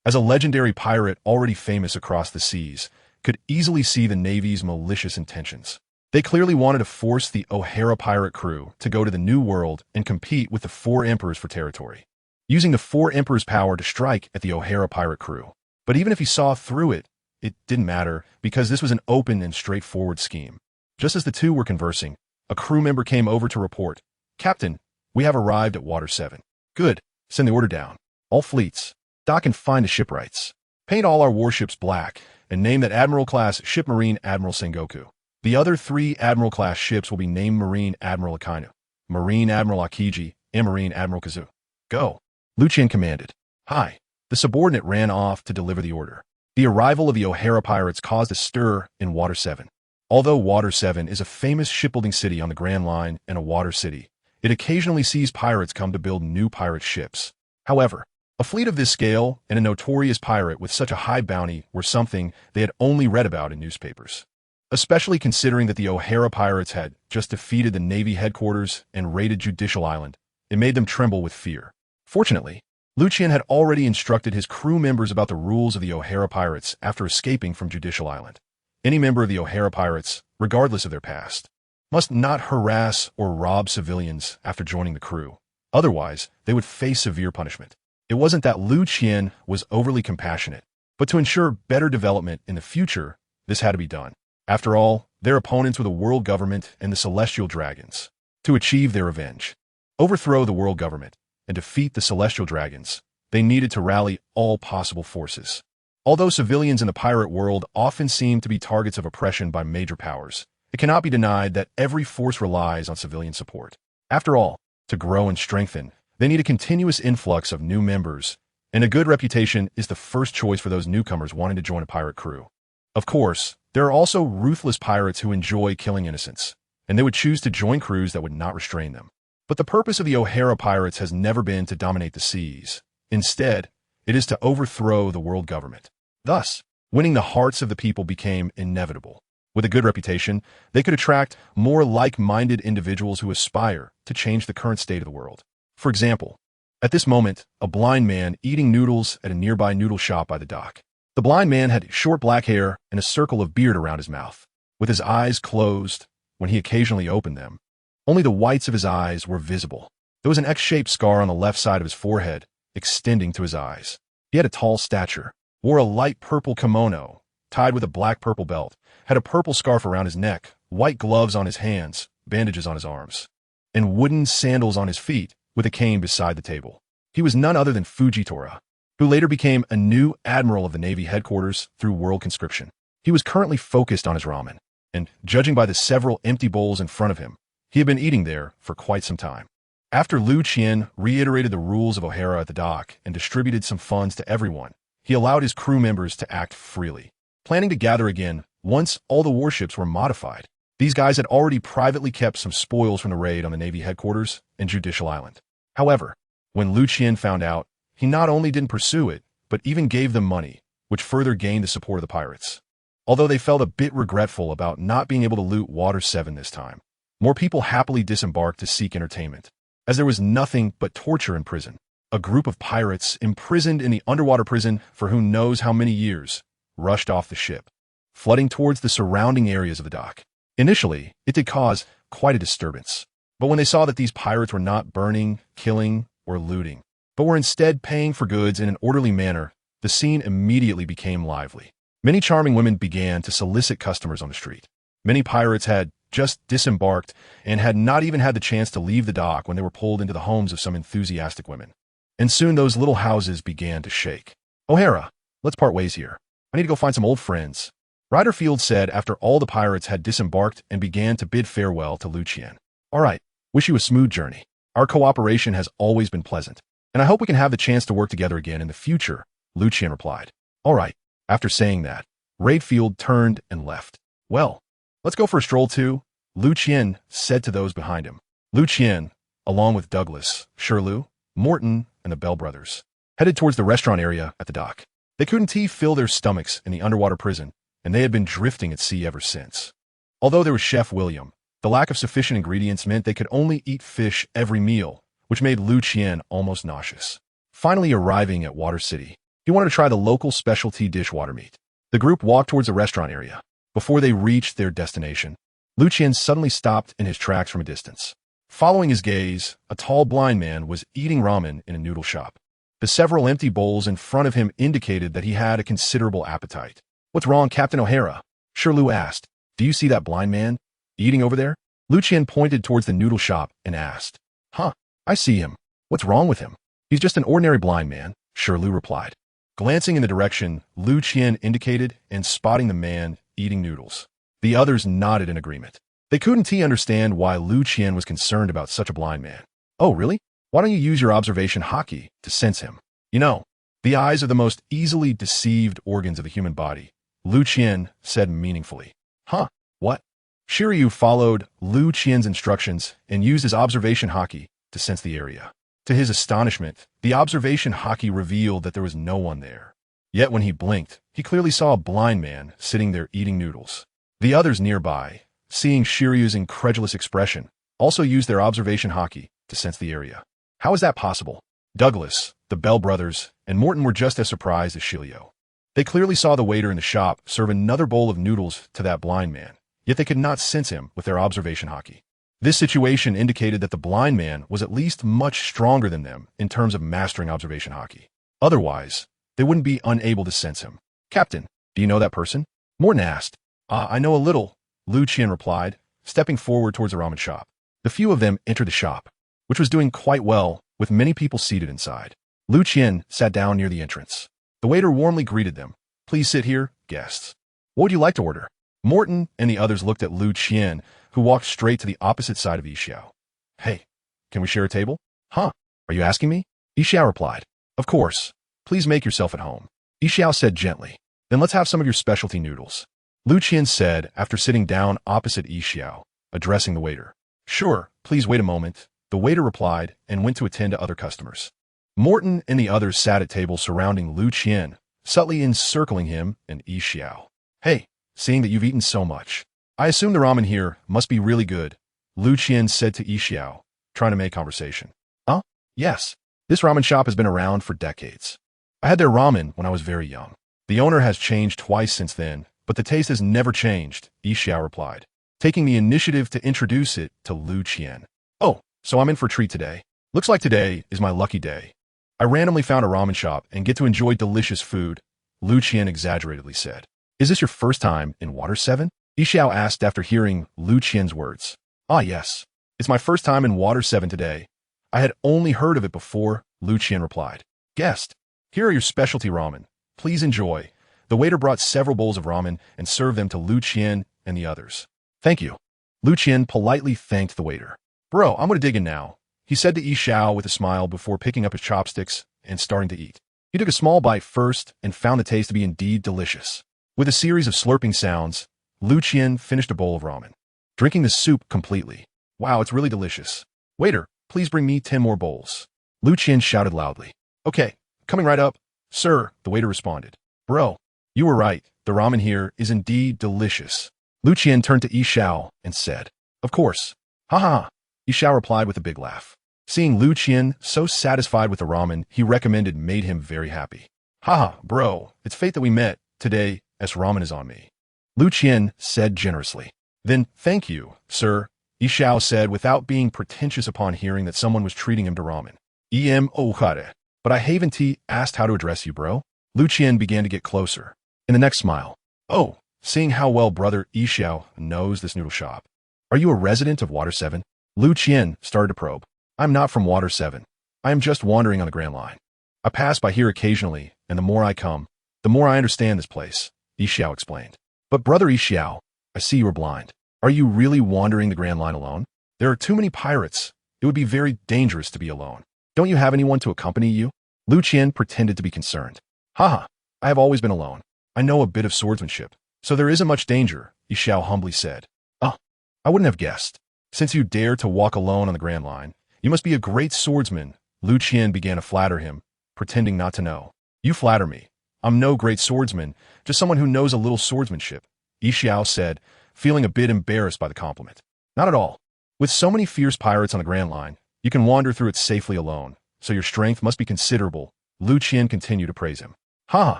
as a legendary pirate already famous across the seas, could easily see the Navy's malicious intentions. They clearly wanted to force the O'Hara pirate crew to go to the New World and compete with the 4 emperors for territory, using the 4 emperors' power to strike at the O'Hara pirate crew. But even if he saw through it, it didn't matter because this was an open and straightforward scheme. Just as the two were conversing, a crew member came over to report, "Captain, we have arrived at Water 7. Good. Send the order down. All fleets, dock and find the shipwrights. Paint all our warships black and name that Admiral-class ship Marine Admiral Sengoku. The other 3 Admiral-class ships will be named Marine Admiral Akainu, Marine Admiral Akiji, and Marine Admiral Kizaru. Go." Liu Qian commanded. Hi. The subordinate ran off to deliver the order. The arrival of the O'Hara pirates caused a stir in Water 7. Although Water 7 is a famous shipbuilding city on the Grand Line and a water city, it occasionally sees pirates come to build new pirate ships. However, a fleet of this scale and a notorious pirate with such a high bounty were something they had only read about in newspapers. Especially considering that the O'Hara pirates had just defeated the Navy headquarters and raided Judicial Island, it made them tremble with fear. Fortunately, Liu Qian had already instructed his crew members about the rules of the O'Hara pirates after escaping from Judicial Island. Any member of the O'Hara pirates, regardless of their past, must not harass or rob civilians after joining the crew. Otherwise, they would face severe punishment. It wasn't that Liu Qian was overly compassionate, but to ensure better development in the future, this had to be done. After all, their opponents were the world government and the celestial dragons. To achieve their revenge, overthrow the world government, and defeat the celestial dragons, they needed to rally all possible forces. Although civilians in the pirate world often seem to be targets of oppression by major powers, it cannot be denied that every force relies on civilian support. After all, to grow and strengthen, they need a continuous influx of new members, and a good reputation is the first choice for those newcomers wanting to join a pirate crew. Of course, there are also ruthless pirates who enjoy killing innocents, and they would choose to join crews that would not restrain them. But the purpose of the O'Hara pirates has never been to dominate the seas. Instead, it is to overthrow the world government. Thus, winning the hearts of the people became inevitable. With a good reputation, they could attract more like-minded individuals who aspire to change the current state of the world. For example, at this moment, a blind man eating noodles at a nearby noodle shop by the dock. The blind man had short black hair and a circle of beard around his mouth. With his eyes closed, when he occasionally opened them, only the whites of his eyes were visible. There was an X-shaped scar on the left side of his forehead, extending to his eyes. He had a tall stature, wore a light purple kimono, tied with a black-purple belt, had a purple scarf around his neck, white gloves on his hands, bandages on his arms, and wooden sandals on his feet, with a cane beside the table. He was none other than Fujitora, who later became a new admiral of the Navy headquarters through world conscription. He was currently focused on his ramen, and judging by the several empty bowls in front of him, he had been eating there for quite some time. After Liu Qian reiterated the rules of O'Hara at the dock and distributed some funds to everyone, he allowed his crew members to act freely, planning to gather again once all the warships were modified. These guys had already privately kept some spoils from the raid on the Navy headquarters and Judicial Island. However, when Liu Qian found out, he not only didn't pursue it, but even gave them money, which further gained the support of the pirates. Although they felt a bit regretful about not being able to loot Water 7 this time, more people happily disembarked to seek entertainment. As there was nothing but torture in prison, a group of pirates imprisoned in the underwater prison for who knows how many years rushed off the ship, flooding towards the surrounding areas of the dock. Initially, it did cause quite a disturbance, but when they saw that these pirates were not burning, killing, or looting, but were instead paying for goods in an orderly manner, the scene immediately became lively. Many charming women began to solicit customers on the street. Many pirates had just disembarked and had not even had the chance to leave the dock when they were pulled into the homes of some enthusiastic women. And soon those little houses began to shake. "O'Hara, let's part ways here. I need to go find some old friends," Ryderfield said after all the pirates had disembarked and began to bid farewell to Liu Qian. "All right, wish you a smooth journey. Our cooperation has always been pleasant, and I hope we can have the chance to work together again in the future," Liu Qian replied. "All right." After saying that, Ryderfield turned and left. "Well, let's go for a stroll too," Liu Qian said to those behind him. Liu Qian, along with Douglas, Shirley, Morton, and the Bell brothers, headed towards the restaurant area at the dock. They couldn't fill their stomachs in the underwater prison, and they had been drifting at sea ever since. Although there was Chef William, the lack of sufficient ingredients meant they could only eat fish every meal, which made Liu Qian almost nauseous. Finally arriving at Water City, he wanted to try the local specialty dishwater meat. The group walked towards the restaurant area. Before they reached their destination, Liu Qian suddenly stopped in his tracks from a distance. Following his gaze, a tall blind man was eating ramen in a noodle shop. The several empty bowls in front of him indicated that he had a considerable appetite. "What's wrong, Captain O'Hara?" Shirley asked. "Do you see that blind man eating over there?" Liu Qian pointed towards the noodle shop and asked. "Huh, I see him. What's wrong with him?" "He's just an ordinary blind man," Shirley replied. Glancing in the direction Liu Qian indicated and spotting the man eating noodles, the others nodded in agreement. They couldn't understand why Liu Qian was concerned about such a blind man. "Oh, really? Why don't you use your observation haki to sense him? You know, the eyes are the most easily deceived organs of the human body," Liu Qian said meaningfully. "Huh? What?" Shiryu followed Liu Qian's instructions and used his observation haki to sense the area. To his astonishment, the observation haki revealed that there was no one there. Yet when he blinked, he clearly saw a blind man sitting there eating noodles. The others nearby, seeing Shiryu's incredulous expression, also used their observation haki to sense the area. How is that possible? Douglas, the Bell brothers, and Morton were just as surprised as Shiryu. They clearly saw the waiter in the shop serve another bowl of noodles to that blind man, yet they could not sense him with their observation haki. This situation indicated that the blind man was at least much stronger than them in terms of mastering observation haki. Otherwise, they wouldn't be unable to sense him. "Captain, do you know that person?" Morton asked. I know a little," Liu Qian replied, stepping forward towards the ramen shop. The few of them entered the shop, which was doing quite well, with many people seated inside. Liu Qian sat down near the entrance. The waiter warmly greeted them. "Please sit here, guests. What would you like to order?" Morton and the others looked at Liu Qian, who walked straight to the opposite side of Yixiao. "Hey, can we share a table?" "Huh? Are you asking me?" Yixiao replied. "Of course. Please make yourself at home," Yixiao said gently. "Then let's have some of your specialty noodles," Liu Qian said after sitting down opposite Yixiao, addressing the waiter. "Sure, please wait a moment," the waiter replied and went to attend to other customers. Morton and the others sat at tables surrounding Liu Qian, subtly encircling him and Yixiao. "Hey, seeing that you've eaten so much, I assume the ramen here must be really good," Liu Qian said to Yixiao, trying to make conversation. "Huh? Yes. This ramen shop has been around for decades. I had their ramen when I was very young. The owner has changed twice since then, but the taste has never changed," Yixiao replied, taking the initiative to introduce it to Liu Qian. "Oh, so I'm in for a treat today. Looks like today is my lucky day. I randomly found a ramen shop and get to enjoy delicious food," Liu Qian exaggeratedly said. "Is this your first time in Water 7? Yixiao asked after hearing Liu Qian's words. "Ah, yes. It's my first time in Water 7 today. I had only heard of it before," Liu Qian replied. "Guest, here are your specialty ramen. Please enjoy." The waiter brought several bowls of ramen and served them to Liu Qian and the others. "Thank you." Liu Qian politely thanked the waiter. "Bro, I'm going to dig in now," he said to Yixiao with a smile before picking up his chopsticks and starting to eat. He took a small bite first and found the taste to be indeed delicious. With a series of slurping sounds, Liu Qian finished a bowl of ramen, drinking the soup completely. "Wow, it's really delicious. Waiter, please bring me 10 more bowls," Liu Qian shouted loudly. "Okay, coming right up, sir," the waiter responded. "Bro, you were right. The ramen here is indeed delicious." Liu Qian turned to Yixiao and said, "Of course." "Ha ha ha," Yixiao replied with a big laugh. Seeing Liu Qian so satisfied with the ramen he recommended made him very happy. "Haha, bro, it's fate that we met today as ramen is on me," Liu Qian said generously. "Then thank you, sir," Yixiao said without being pretentious upon hearing that someone was treating him to ramen. "Em ohare, but I haven't asked how to address you, bro." Liu Qian began to get closer. In the next smile, "Oh, seeing how well Brother Yixiao knows this noodle shop. Are you a resident of Water 7? Liu Qian started to probe. "I'm not from Water 7. I am just wandering on the Grand Line. I pass by here occasionally, and the more I come, the more I understand this place," Yixiao explained. "But Brother Yixiao, I see you are blind. Are you really wandering the Grand Line alone? There are too many pirates. It would be very dangerous to be alone. Don't you have anyone to accompany you?" Liu Qian pretended to be concerned. "Haha, I have always been alone. I know a bit of swordsmanship, so there isn't much danger," Yixiao humbly said. "Oh, I wouldn't have guessed. Since you dare to walk alone on the Grand Line, you must be a great swordsman." Liu Qian began to flatter him, pretending not to know. "You flatter me. I'm no great swordsman, just someone who knows a little swordsmanship," Yixiao said, feeling a bit embarrassed by the compliment. "Not at all. With so many fierce pirates on the Grand Line, you can wander through it safely alone, so your strength must be considerable." Liu Qian continued to praise him. "Haha,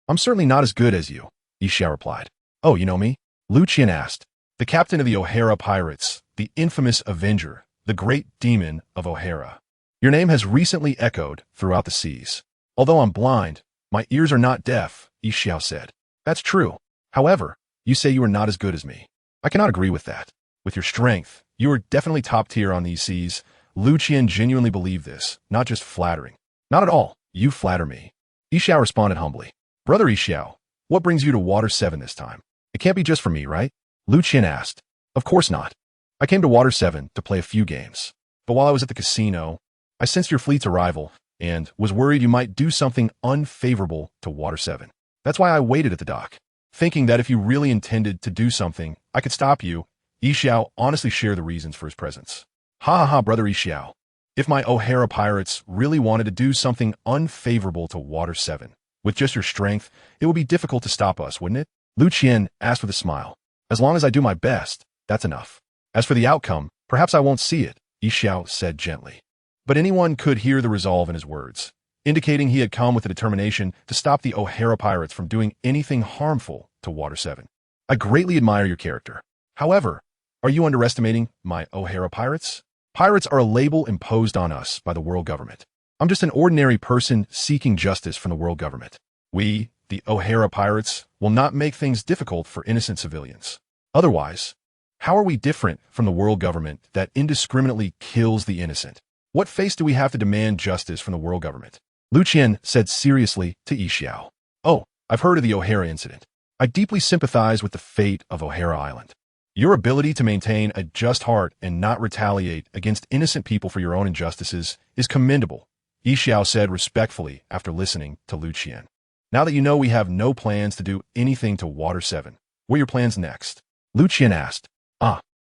I'm certainly not as good as you," Yixiao replied. "Oh, you know me?" Liu Qian asked. "The captain of the O'Hara pirates, the infamous Avenger, the great demon of O'Hara. Your name has recently echoed throughout the seas. Although I'm blind, my ears are not deaf," Yixiao said. "That's true. However, you say you are not as good as me. I cannot agree with that. With your strength, you are definitely top tier on these seas." Liu Qian genuinely believed this, not just flattering. "Not at all. You flatter me," Yixiao responded humbly. "Brother Yixiao, what brings you to Water 7 this time? It can't be just for me, right?" Liu Qian asked. "Of course not. I came to Water 7 to play a few games. But while I was at the casino, I sensed your fleet's arrival and was worried you might do something unfavorable to Water 7. That's why I waited at the dock, thinking that if you really intended to do something, I could stop you." Yixiao honestly shared the reasons for his presence. "Ha ha ha, Brother Yixiao. If my O'Hara pirates really wanted to do something unfavorable to Water 7, with just your strength, it would be difficult to stop us, wouldn't it?" Liu Qian asked with a smile. "As long as I do my best, that's enough. As for the outcome, perhaps I won't see it," Yixiao said gently. But anyone could hear the resolve in his words, indicating he had come with a determination to stop the O'Hara pirates from doing anything harmful to Water 7. "I greatly admire your character. However, are you underestimating my O'Hara pirates? Pirates are a label imposed on us by the world government. I'm just an ordinary person seeking justice from the world government. We, the O'Hara pirates, will not make things difficult for innocent civilians. Otherwise, how are we different from the world government that indiscriminately kills the innocent? What face do we have to demand justice from the world government?" Liu Qian said seriously to Yixiao. "Oh, I've heard of the O'Hara incident. I deeply sympathize with the fate of O'Hara Island. Your ability to maintain a just heart and not retaliate against innocent people for your own injustices is commendable," Yixiao said respectfully after listening to Liu Qian. "Now that you know we have no plans to do anything to Water 7, what are your plans next?" Liu Qian asked.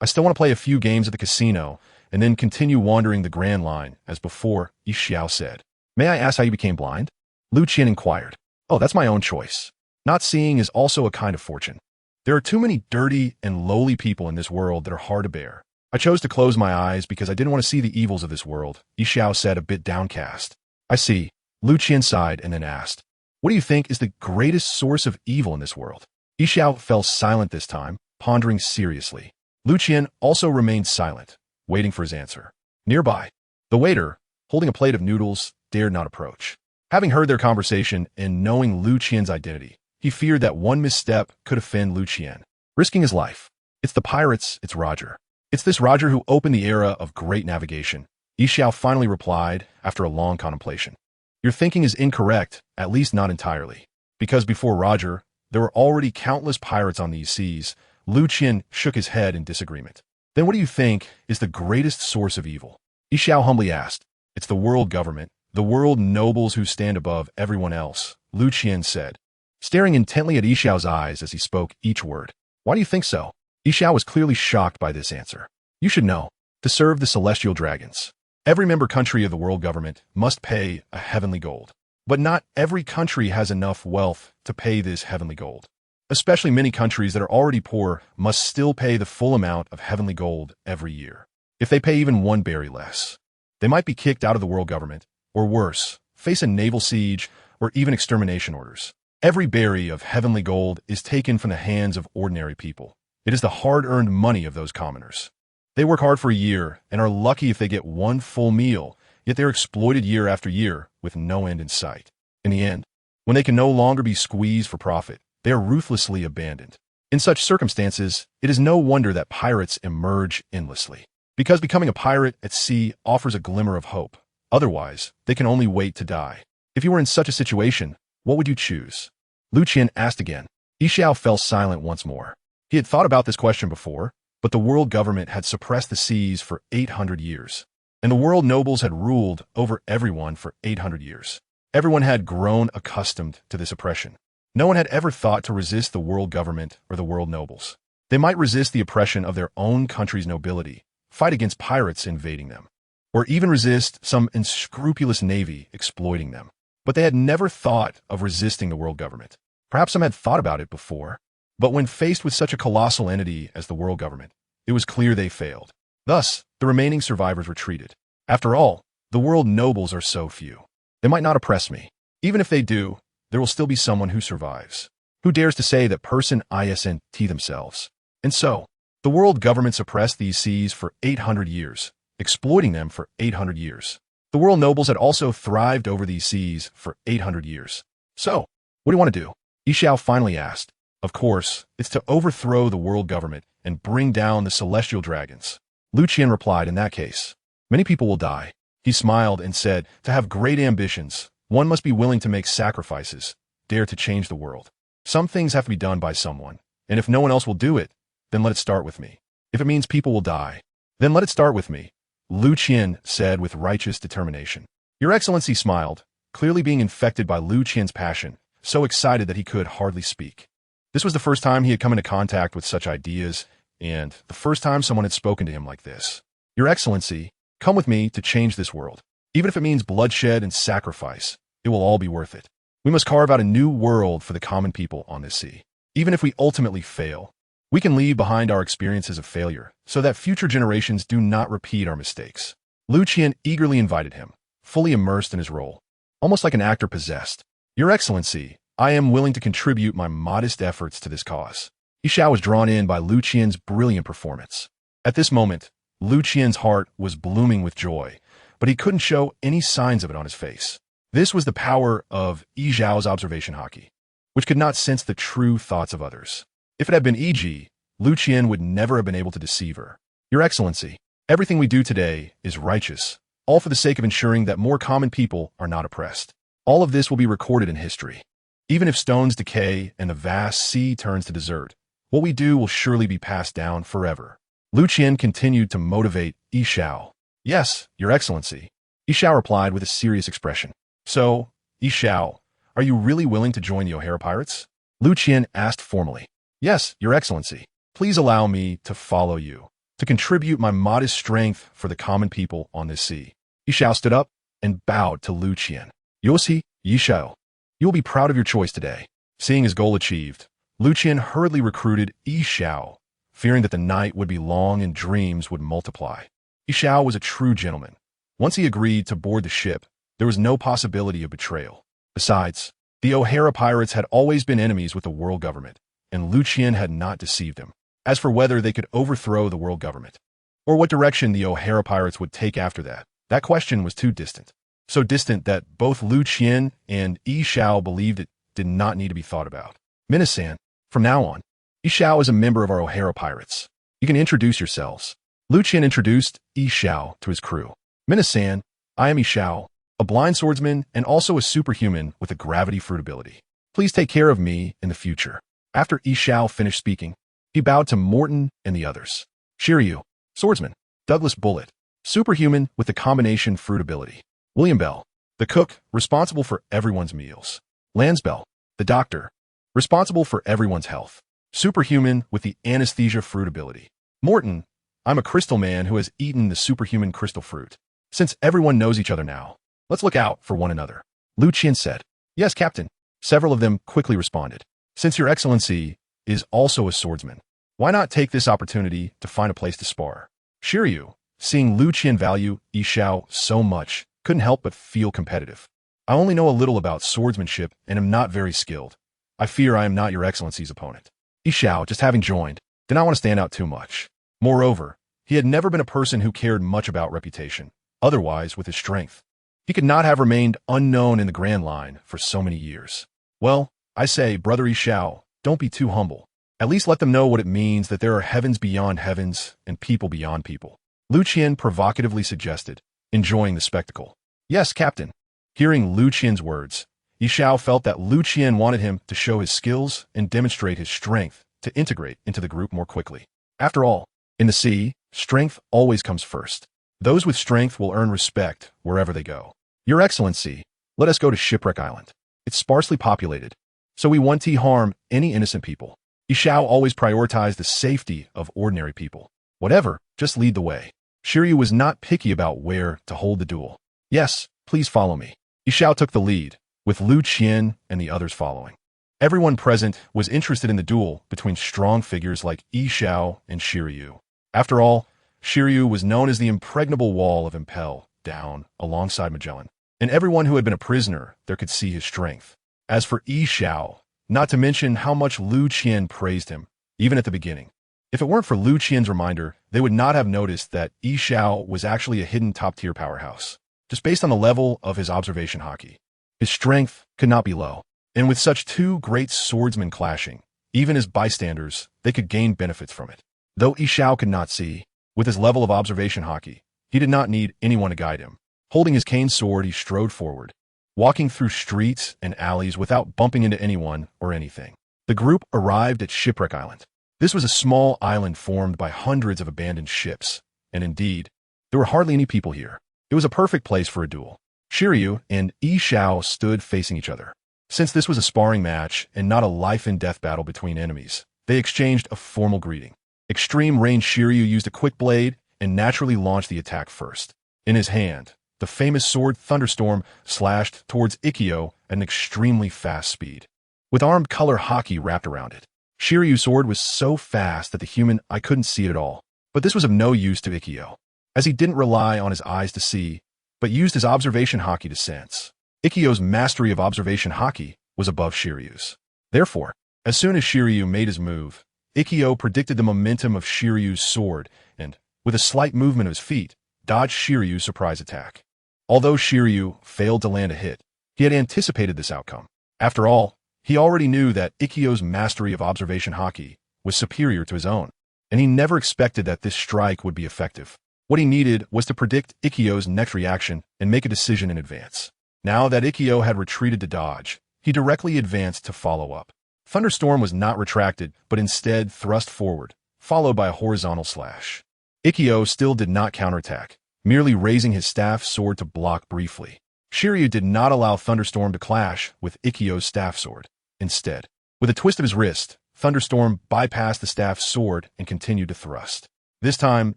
I still want to play a few games at the casino and then continue wandering the Grand Line as before," Yixiao said. "May I ask how you became blind?" Liu Qian inquired. "Oh, that's my own choice. Not seeing is also a kind of fortune. There are too many dirty and lowly people in this world that are hard to bear. I chose to close my eyes because I didn't want to see the evils of this world," Yixiao said, a bit downcast. "I see." Liu Qian sighed and then asked, "What do you think is the greatest source of evil in this world?" Yixiao fell silent this time, pondering seriously. Liu Qian also remained silent, waiting for his answer. Nearby, the waiter, holding a plate of noodles, dared not approach. Having heard their conversation and knowing Liu Qian's identity, he feared that one misstep could offend Liu Qian, risking his life. "It's the pirates, it's Roger. It's this Roger who opened the era of great navigation," Yixiao finally replied after a long contemplation. "Your thinking is incorrect, at least not entirely. Because before Roger, there were already countless pirates on these seas." Liu Qian shook his head in disagreement. "Then what do you think is the greatest source of evil?" Yixiao humbly asked. "It's the world government, the world nobles who stand above everyone else," Liu Qian said, staring intently at Yixiao's eyes as he spoke each word. "Why do you think so?" Yixiao was clearly shocked by this answer. "You should know. To serve the celestial dragons, every member country of the world government must pay a heavenly gold. But not every country has enough wealth to pay this heavenly gold. Especially many countries that are already poor must still pay the full amount of heavenly gold every year. If they pay even one berry less, they might be kicked out of the world government, or worse, face a naval siege or even extermination orders. Every berry of heavenly gold is taken from the hands of ordinary people. It is the hard-earned money of those commoners. They work hard for a year and are lucky if they get one full meal, yet they're exploited year after year with no end in sight. In the end, when they can no longer be squeezed for profit, They are ruthlessly abandoned. In such circumstances, it is no wonder that pirates emerge endlessly. Because becoming a pirate at sea offers a glimmer of hope. Otherwise, they can only wait to die. If you were in such a situation, what would you choose? Liu Qian asked again. Yixiao fell silent once more. He had thought about this question before, but the world government had suppressed the seas for 800 years. And the world nobles had ruled over everyone for 800 years. Everyone had grown accustomed to this oppression. No one had ever thought to resist the world government or the world nobles. They might resist the oppression of their own country's nobility, fight against pirates invading them, or even resist some unscrupulous navy exploiting them. But they had never thought of resisting the world government. Perhaps some had thought about it before, but when faced with such a colossal entity as the world government, it was clear they failed. Thus, the remaining survivors retreated. After all, the world nobles are so few. They might not oppress me. Even if they do, there will still be someone who survives. Who dares to say that person isn't themselves? And so, the world government suppressed these seas for 800 years, exploiting them for 800 years. The world nobles had also thrived over these seas for 800 years. So, what do you want to do? Yixiao finally asked. Of course, it's to overthrow the world government and bring down the celestial dragons. Liu Qian replied, in that case, many people will die. He smiled and said, to have great ambitions, one must be willing to make sacrifices, dare to change the world. Some things have to be done by someone, and if no one else will do it, then let it start with me. If it means people will die, then let it start with me, Liu Qian said with righteous determination. Your Excellency smiled, clearly being infected by Liu Qian's passion, so excited that he could hardly speak. This was the first time he had come into contact with such ideas, and the first time someone had spoken to him like this. Your Excellency, come with me to change this world. Even if it means bloodshed and sacrifice, it will all be worth it. We must carve out a new world for the common people on this sea. Even if we ultimately fail, we can leave behind our experiences of failure so that future generations do not repeat our mistakes. Liu Qian eagerly invited him, fully immersed in his role, almost like an actor possessed. Your Excellency, I am willing to contribute my modest efforts to this cause. Yixiao was drawn in by Liu Qian's brilliant performance. At this moment, Liu Qian's heart was blooming with joy, but he couldn't show any signs of it on his face. This was the power of Yixiao's observation hockey, which could not sense the true thoughts of others. If it had been E.G., Liu Qian would never have been able to deceive her. Your Excellency, everything we do today is righteous, all for the sake of ensuring that more common people are not oppressed. All of this will be recorded in history. Even if stones decay and the vast sea turns to desert, what we do will surely be passed down forever. Liu Qian continued to motivate Yixiao. Yes, Your Excellency. Yixiao replied with a serious expression. So, Yixiao, are you really willing to join the O'Hara pirates? Liu Qian asked formally. Yes, Your Excellency. Please allow me to follow you, to contribute my modest strength for the common people on this sea. Yixiao stood up and bowed to Liu Qian. Yosi, Yixiao, you will be proud of your choice today. Seeing his goal achieved, Liu Qian hurriedly recruited Yixiao, fearing that the night would be long and dreams would multiply. Yixiao was a true gentleman. Once he agreed to board the ship, there was no possibility of betrayal. Besides, the O'Hara pirates had always been enemies with the world government, and Liu Qian had not deceived him. As for whether they could overthrow the world government, or what direction the O'Hara pirates would take after that, that question was too distant. So distant that both Liu Qian and Yixiao believed it did not need to be thought about. Minasan, from now on, Yixiao is a member of our O'Hara pirates. You can introduce yourselves. Liu Qian introduced Yixiao to his crew. Minasan, I am Yixiao, a blind swordsman and also a superhuman with a gravity fruit ability. Please take care of me in the future. After Yixiao finished speaking, he bowed to Morton and the others. Shiryu, swordsman. Douglas Bullet, superhuman with the combination fruit ability. William Bell, the cook, responsible for everyone's meals. Lansbell, the doctor, responsible for everyone's health. Superhuman with the anesthesia fruit ability. Morton, I'm a crystal man who has eaten the superhuman crystal fruit. Since everyone knows each other now, let's look out for one another. Liu Qian said. Yes, Captain. Several of them quickly responded. Since Your Excellency is also a swordsman, why not take this opportunity to find a place to spar? Shiryu, seeing Liu Qian value Yixiao so much, couldn't help but feel competitive. I only know a little about swordsmanship and am not very skilled. I fear I am not Your Excellency's opponent. Yixiao, just having joined, did not want to stand out too much. Moreover, he had never been a person who cared much about reputation. Otherwise, with his strength, he could not have remained unknown in the Grand Line for so many years. Well, I say, Brother Yixiao, don't be too humble. At least let them know what it means that there are heavens beyond heavens and people beyond people. Liu Qian provocatively suggested, enjoying the spectacle. Yes, Captain. Hearing Liu Qian's words, Yishao felt that Liu Qian wanted him to show his skills and demonstrate his strength to integrate into the group more quickly. After all, in the sea, strength always comes first. Those with strength will earn respect wherever they go. Your Excellency, let us go to Shipwreck Island. It's sparsely populated, so we won't harm any innocent people. Yishao always prioritized the safety of ordinary people. Whatever, just lead the way. Shiryu was not picky about where to hold the duel. Yes, please follow me. Yishao took the lead, with Liu Qian and the others following. Everyone present was interested in the duel between strong figures like Yishao and Shiryu. After all, Shiryu was known as the impregnable wall of Impel, down, alongside Magellan. And everyone who had been a prisoner there could see his strength. As for Yishao, not to mention how much Liu Qian praised him, even at the beginning. If it weren't for Liu Qian's reminder, they would not have noticed that Yishao was actually a hidden top-tier powerhouse, just based on the level of his observation haki. His strength could not be low, and with such two great swordsmen clashing, even as bystanders, they could gain benefits from it. Though Yishao could not see, with his level of observation haki, he did not need anyone to guide him. Holding his cane sword, he strode forward, walking through streets and alleys without bumping into anyone or anything. The group arrived at Shipwreck Island. This was a small island formed by hundreds of abandoned ships, and indeed, there were hardly any people here. It was a perfect place for a duel. Shiryu and Yishao stood facing each other. Since this was a sparring match and not a life-and-death battle between enemies, they exchanged a formal greeting. Extreme Range Shiryu used a quick blade and naturally launched the attack first. In his hand, the famous sword Thunderstorm slashed towards Ikkyo at an extremely fast speed, with armed color haki wrapped around it. Shiryu's sword was so fast that the human eye couldn't see it at all. But this was of no use to Ikkyo, as he didn't rely on his eyes to see, but used his observation haki to sense. Ikkyo's mastery of observation haki was above Shiryu's. Therefore, as soon as Shiryu made his move, Ikkyo predicted the momentum of Shiryu's sword and, with a slight movement of his feet, dodged Shiryu's surprise attack. Although Shiryu failed to land a hit, he had anticipated this outcome. After all, he already knew that Ikkyo's mastery of observation haki was superior to his own, and he never expected that this strike would be effective. What he needed was to predict Ikkyo's next reaction and make a decision in advance. Now that Ikkyo had retreated to dodge, he directly advanced to follow up. Thunderstorm was not retracted, but instead thrust forward, followed by a horizontal slash. Ikkyo still did not counterattack, merely raising his staff sword to block briefly. Shiryu did not allow Thunderstorm to clash with Ikkyo's staff sword. Instead, with a twist of his wrist, Thunderstorm bypassed the staff sword and continued to thrust. This time,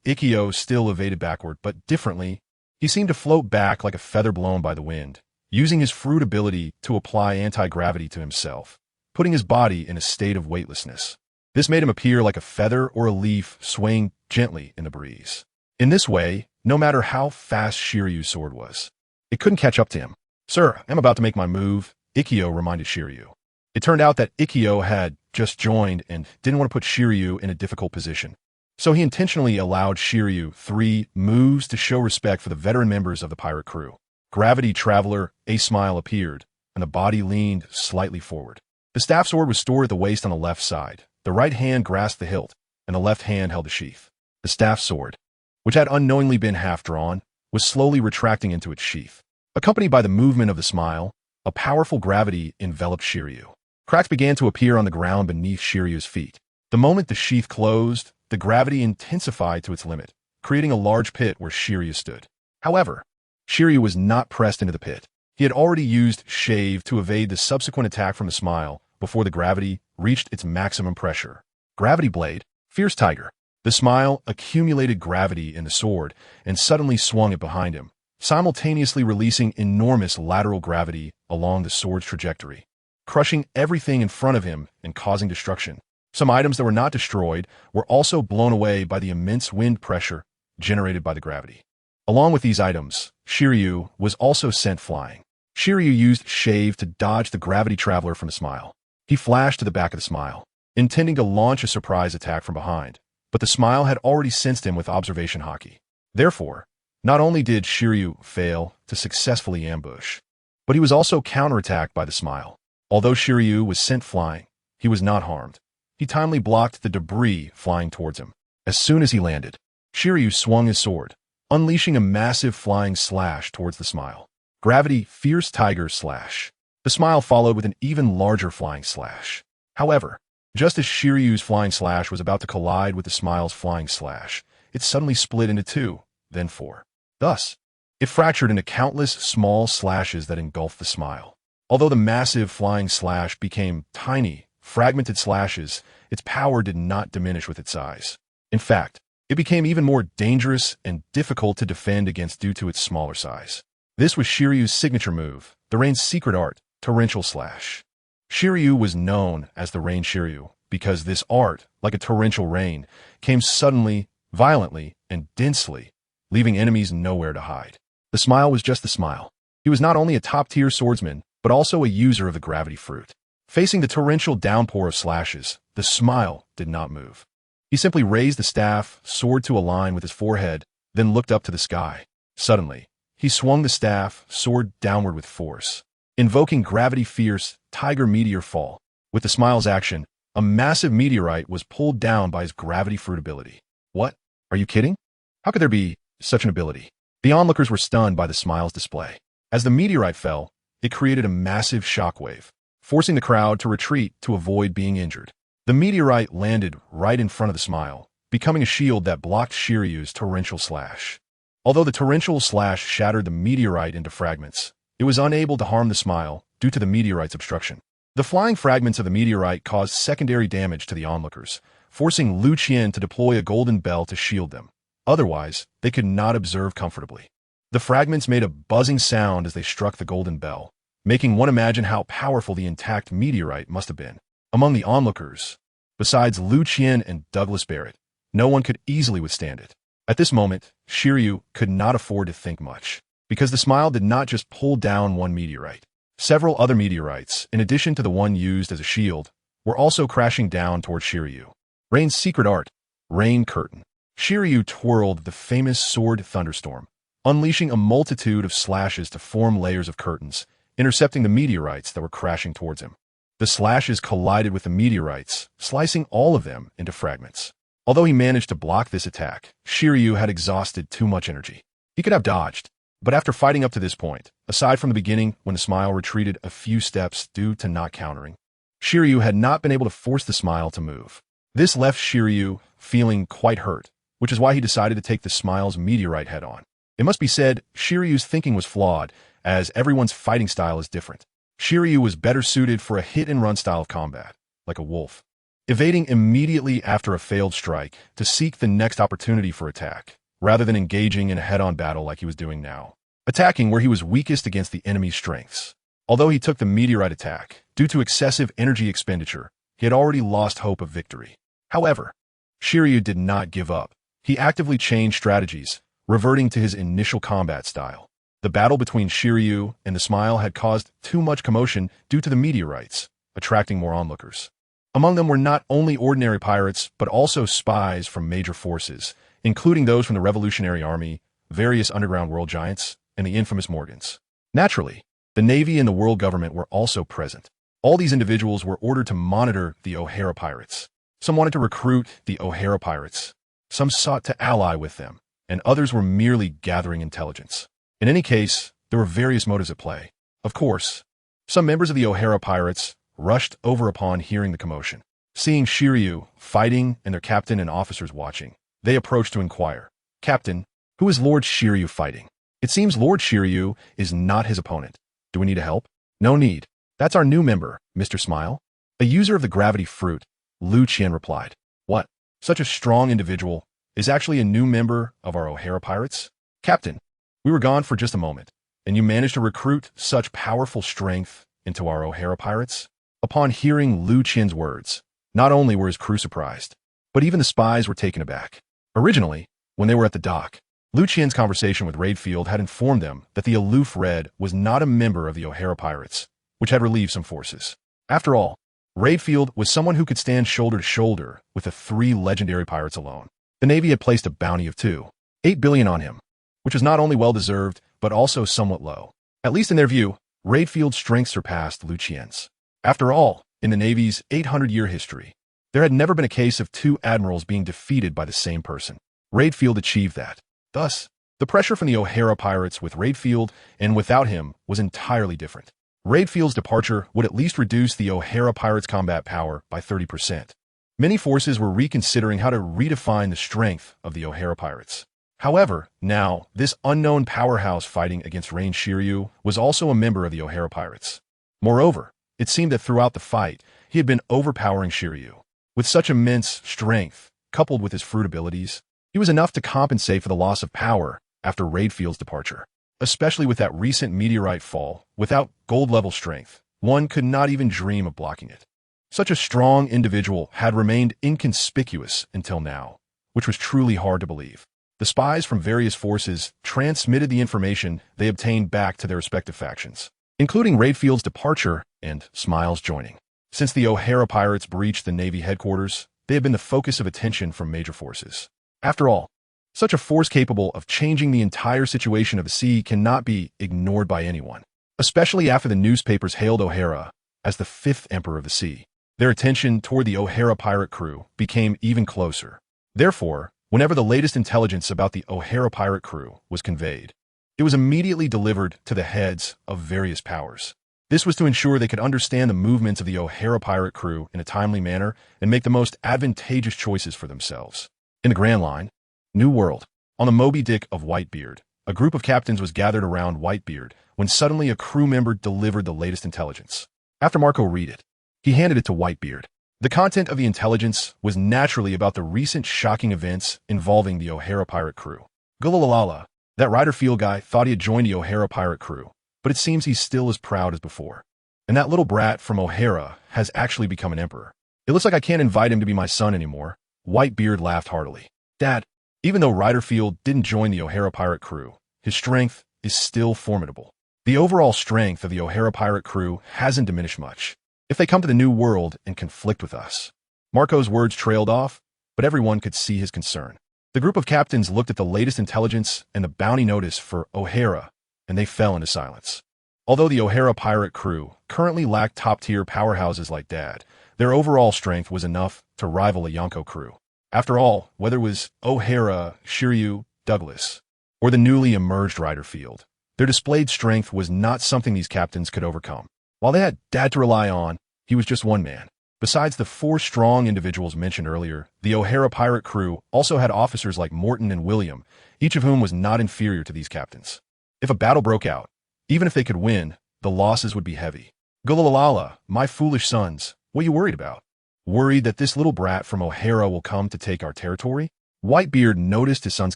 Ikkyo still evaded backward, but differently. He seemed to float back like a feather blown by the wind, using his fruit ability to apply anti-gravity to himself, putting his body in a state of weightlessness. This made him appear like a feather or a leaf swaying gently in the breeze. In this way, no matter how fast Shiryu's sword was, it couldn't catch up to him. "Sir, I'm about to make my move," Ikkyo reminded Shiryu. It turned out that Ikkyo had just joined and didn't want to put Shiryu in a difficult position. So he intentionally allowed Shiryu 3 moves to show respect for the veteran members of the pirate crew. Gravity Traveler, a smile appeared, and the body leaned slightly forward. The staff sword was stored at the waist on the left side. The right hand grasped the hilt, and the left hand held the sheath. The staff sword, which had unknowingly been half-drawn, was slowly retracting into its sheath. Accompanied by the movement of the smile, a powerful gravity enveloped Shiryu. Cracks began to appear on the ground beneath Shiryu's feet. The moment the sheath closed, the gravity intensified to its limit, creating a large pit where Shiryu stood. However, Shiryu was not pressed into the pit. He had already used Shave to evade the subsequent attack from the smile before the gravity reached its maximum pressure. Gravity Blade, Fierce Tiger. The smile accumulated gravity in the sword and suddenly swung it behind him, simultaneously releasing enormous lateral gravity along the sword's trajectory, crushing everything in front of him and causing destruction. Some items that were not destroyed were also blown away by the immense wind pressure generated by the gravity. Along with these items, Shiryu was also sent flying. Shiryu used Shave to dodge the Gravity Traveler from the smile. He flashed to the back of the smile, intending to launch a surprise attack from behind, but the smile had already sensed him with observation haki. Therefore, not only did Shiryu fail to successfully ambush, but he was also counterattacked by the smile. Although Shiryu was sent flying, he was not harmed. He timely blocked the debris flying towards him. As soon as he landed, Shiryu swung his sword, unleashing a massive flying slash towards the Smile. Gravity Fierce Tiger Slash. The Smile followed with an even larger flying slash. However, just as Shiryu's flying slash was about to collide with the Smile's flying slash, it suddenly split into two, then four. Thus, it fractured into countless small slashes that engulfed the Smile. Although the massive flying slash became tiny, fragmented slashes, its power did not diminish with its size. In fact, it became even more dangerous and difficult to defend against due to its smaller size. This was Shiryu's signature move, the Rain's secret art, Torrential Slash. Shiryu was known as the Rain Shiryu because this art, like a torrential rain, came suddenly, violently, and densely, leaving enemies nowhere to hide. The Smile was just the Smile. He was not only a top-tier swordsman, but also a user of the gravity fruit. Facing the torrential downpour of slashes, the Smile did not move. He simply raised the staff, sword to align with his forehead, then looked up to the sky. Suddenly, he swung the staff, sword downward with force, invoking Gravity Fierce Tiger Meteor Fall. With the Smile's action, a massive meteorite was pulled down by his gravity fruit ability. What? Are you kidding? How could there be such an ability? The onlookers were stunned by the Smile's display. As the meteorite fell, it created a massive shockwave, forcing the crowd to retreat to avoid being injured. The meteorite landed right in front of the Smile, becoming a shield that blocked Shiryu's torrential slash. Although the torrential slash shattered the meteorite into fragments, it was unable to harm the Smile due to the meteorite's obstruction. The flying fragments of the meteorite caused secondary damage to the onlookers, forcing Liu Qian to deploy a golden bell to shield them. Otherwise, they could not observe comfortably. The fragments made a buzzing sound as they struck the golden bell, making one imagine how powerful the intact meteorite must have been. Among the onlookers, besides Liu Qian and Douglas Barrett, no one could easily withstand it. At this moment, Shiryu could not afford to think much, because the Smile did not just pull down one meteorite. Several other meteorites, in addition to the one used as a shield, were also crashing down toward Shiryu. Rain's secret art, Rain Curtain. Shiryu twirled the famous sword Thunderstorm, unleashing a multitude of slashes to form layers of curtains, intercepting the meteorites that were crashing towards him. The slashes collided with the meteorites, slicing all of them into fragments. Although he managed to block this attack, Shiryu had exhausted too much energy. He could have dodged, but after fighting up to this point, aside from the beginning when the Smile retreated a few steps due to not countering, Shiryu had not been able to force the Smile to move. This left Shiryu feeling quite hurt, which is why he decided to take the Smile's meteorite head-on. It must be said, Shiryu's thinking was flawed, as everyone's fighting style is different. Shiryu was better suited for a hit-and-run style of combat, like a wolf, evading immediately after a failed strike to seek the next opportunity for attack, rather than engaging in a head-on battle like he was doing now, attacking where he was weakest against the enemy's strengths. Although he took the meteorite attack, due to excessive energy expenditure, he had already lost hope of victory. However, Shiryu did not give up. He actively changed strategies, reverting to his initial combat style. The battle between Shiryu and the Smile had caused too much commotion due to the meteorites, attracting more onlookers. Among them were not only ordinary pirates, but also spies from major forces, including those from the Revolutionary Army, various underground world giants, and the infamous Morgans. Naturally, the Navy and the world government were also present. All these individuals were ordered to monitor the O'Hara pirates. Some wanted to recruit the O'Hara pirates. Some sought to ally with them, and others were merely gathering intelligence. In any case, there were various motives at play. Of course, some members of the O'Hara pirates rushed over upon hearing the commotion. Seeing Shiryu fighting and their captain and officers watching, they approached to inquire, "Captain, who is Lord Shiryu fighting? It seems Lord Shiryu is not his opponent. Do we need help?" "No need. That's our new member, Mr. Smile." A user of the gravity fruit, Liu Qian replied. "What? Such a strong individual is actually a new member of our O'Hara pirates? Captain, we were gone for just a moment, and you managed to recruit such powerful strength into our O'Hara pirates?" Upon hearing Liu Qian's words, not only were his crew surprised, but even the spies were taken aback. Originally, when they were at the dock, Liu Qian's conversation with Raidfield had informed them that the aloof Red was not a member of the O'Hara pirates, which had relieved some forces. After all, Raidfield was someone who could stand shoulder to shoulder with the 3 legendary pirates alone. The Navy had placed a bounty of $2.8 billion on him, which was not only well-deserved, but also somewhat low. At least in their view, Raidfield's strength surpassed Liu Qian's. After all, In the Navy's 800-year history, there had never been a case of two admirals being defeated by the same person. Radfield achieved that. Thus, the pressure from the O'Hara pirates with Radfield and without him was entirely different. Radfield's departure would at least reduce the O'Hara pirates' combat power by 30%. Many forces were reconsidering how to redefine the strength of the O'Hara pirates. However, now, this unknown powerhouse fighting against Rain Shiryu was also a member of the O'Hara pirates. Moreover, it seemed that throughout the fight, he had been overpowering Shiryu. With such immense strength, coupled with his fruit abilities, he was enough to compensate for the loss of power after Radfield's departure. Especially with that recent meteorite fall, without gold-level strength, one could not even dream of blocking it. Such a strong individual had remained inconspicuous until now, which was truly hard to believe. The spies from various forces transmitted the information they obtained back to their respective factions, including Radfield's departure and Smiles joining. Since the O'Hara pirates breached the Navy headquarters, they had been the focus of attention from major forces. After all, such a force capable of changing the entire situation of the sea cannot be ignored by anyone, especially after the newspapers hailed O'Hara as the fifth emperor of the sea. Their attention toward the O'Hara pirate crew became even closer. Therefore, whenever the latest intelligence about the O'Hara pirate crew was conveyed, it was immediately delivered to the heads of various powers. This was to ensure they could understand the movements of the O'Hara pirate crew in a timely manner and make the most advantageous choices for themselves. In the Grand Line, New World, on the Moby Dick of Whitebeard, a group of captains was gathered around Whitebeard when suddenly a crew member delivered the latest intelligence. After Marco read it, he handed it to Whitebeard. The content of the intelligence was naturally about the recent shocking events involving the O'Hara pirate crew. Gulalala, that Ryderfield guy thought he had joined the O'Hara pirate crew, but it seems he's still as proud as before. And that little brat from O'Hara has actually become an emperor. It looks like I can't invite him to be my son anymore. Whitebeard laughed heartily. Dad, even though Ryderfield didn't join the O'Hara pirate crew, his strength is still formidable. The overall strength of the O'Hara pirate crew hasn't diminished much. If they come to the New World and conflict with us. Marco's words trailed off, but everyone could see his concern. The group of captains looked at the latest intelligence and the bounty notice for O'Hara, and they fell into silence. Although the O'Hara pirate crew currently lacked top-tier powerhouses like Dad, their overall strength was enough to rival a Yonko crew. After all, whether it was O'Hara, Shiryu, Douglas, or the newly emerged Ryderfield, their displayed strength was not something these captains could overcome. While they had Dad to rely on, he was just one man. Besides the four strong individuals mentioned earlier, the O'Hara pirate crew also had officers like Morton and William, each of whom was not inferior to these captains. If a battle broke out, even if they could win, the losses would be heavy. Gulalala, my foolish sons, what are you worried about? Worried that this little brat from O'Hara will come to take our territory? Whitebeard noticed his son's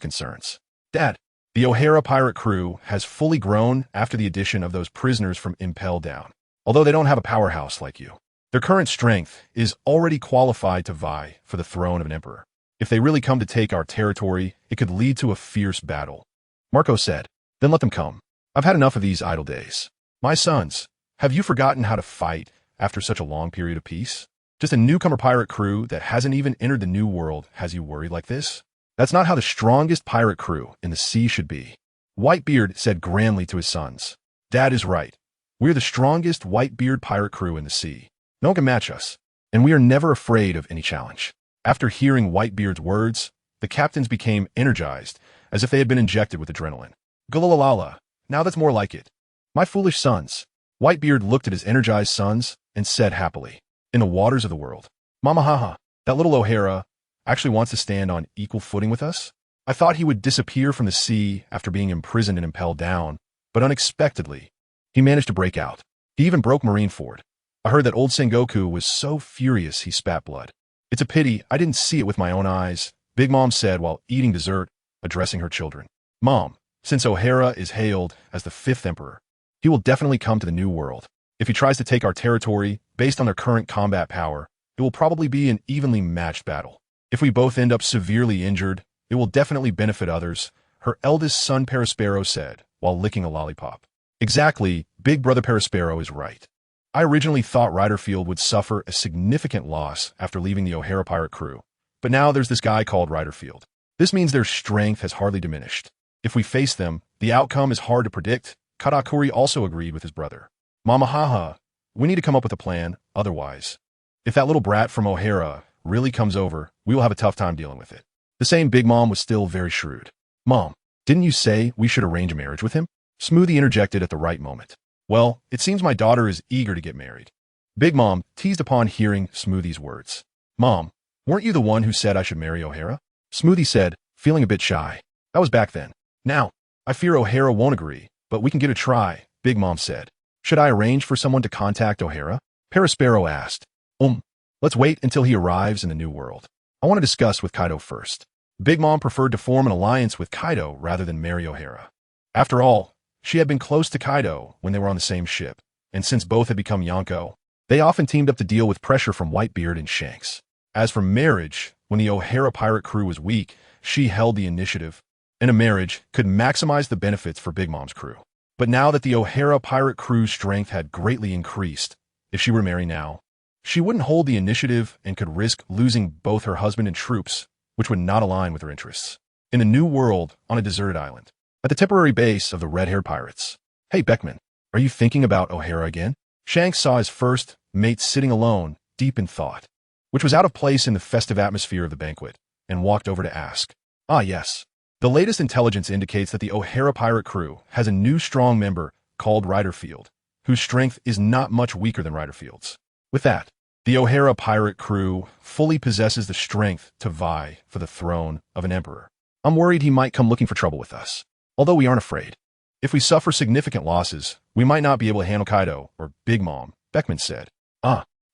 concerns. Dad, the O'Hara pirate crew has fully grown after the addition of those prisoners from Impel Down. Although they don't have a powerhouse like you, their current strength is already qualified to vie for the throne of an emperor. If they really come to take our territory, it could lead to a fierce battle. Marco said, then let them come. I've had enough of these idle days. My sons, have you forgotten how to fight after such a long period of peace? Just a newcomer pirate crew that hasn't even entered the New World has you worried like this? That's not how the strongest pirate crew in the sea should be. Whitebeard said grandly to his sons. Dad is right. We're the strongest Whitebeard pirate crew in the sea. No one can match us, and we are never afraid of any challenge. After hearing Whitebeard's words, the captains became energized, as if they had been injected with adrenaline. Gulalala, now that's more like it. My foolish sons. Whitebeard looked at his energized sons and said happily, in the waters of the world, Mama haha, that little O'Hara actually wants to stand on equal footing with us? I thought he would disappear from the sea after being imprisoned and impelled down, but unexpectedly, he managed to break out. He even broke Marineford. I heard that old Sengoku was so furious he spat blood. It's a pity I didn't see it with my own eyes, Big Mom said while eating dessert, addressing her children. Mom, since O'Hara is hailed as the fifth emperor, he will definitely come to the New World. If he tries to take our territory, based on their current combat power, it will probably be an evenly matched battle. If we both end up severely injured, it will definitely benefit others, her eldest son Perispero said, while licking a lollipop. Exactly, Big Brother Perispero is right. I originally thought Ryderfield would suffer a significant loss after leaving the O'Hara pirate crew, but now there's this guy called Ryderfield. This means their strength has hardly diminished. If we face them, the outcome is hard to predict. Katakuri also agreed with his brother. Mama haha, we need to come up with a plan, otherwise. If that little brat from O'Hara really comes over, we will have a tough time dealing with it. The same Big Mom was still very shrewd. Mom, didn't you say we should arrange a marriage with him? Smoothie interjected at the right moment. Well, it seems my daughter is eager to get married. Big Mom teased upon hearing Smoothie's words. Mom, weren't you the one who said I should marry O'Hara? Smoothie said, feeling a bit shy. That was back then. Now, I fear O'Hara won't agree, but we can give it a try, Big Mom said. Should I arrange for someone to contact O'Hara? Parasparrow asked. Let's wait until he arrives in the new world. I want to discuss with Kaido first. Big Mom preferred to form an alliance with Kaido rather than marry O'Hara. After all, she had been close to Kaido when they were on the same ship, and since both had become Yonko, they often teamed up to deal with pressure from Whitebeard and Shanks. As for marriage, when the O'Hara pirate crew was weak, she held the initiative, and a marriage could maximize the benefits for Big Mom's crew. But now that the O'Hara pirate crew's strength had greatly increased, if she were to marry now, she wouldn't hold the initiative and could risk losing both her husband and troops, which would not align with her interests. In a new world, on a deserted island, at the temporary base of the red-haired pirates. Hey, Beckman, are you thinking about O'Hara again? Shanks saw his first mate sitting alone, deep in thought, which was out of place in the festive atmosphere of the banquet, and walked over to ask. Ah, yes. The latest intelligence indicates that the O'Hara pirate crew has a new strong member called Riderfield, whose strength is not much weaker than Riderfield's. With that, the O'Hara pirate crew fully possesses the strength to vie for the throne of an emperor. I'm worried he might come looking for trouble with us, although we aren't afraid. If we suffer significant losses, we might not be able to handle Kaido or Big Mom, Beckman said.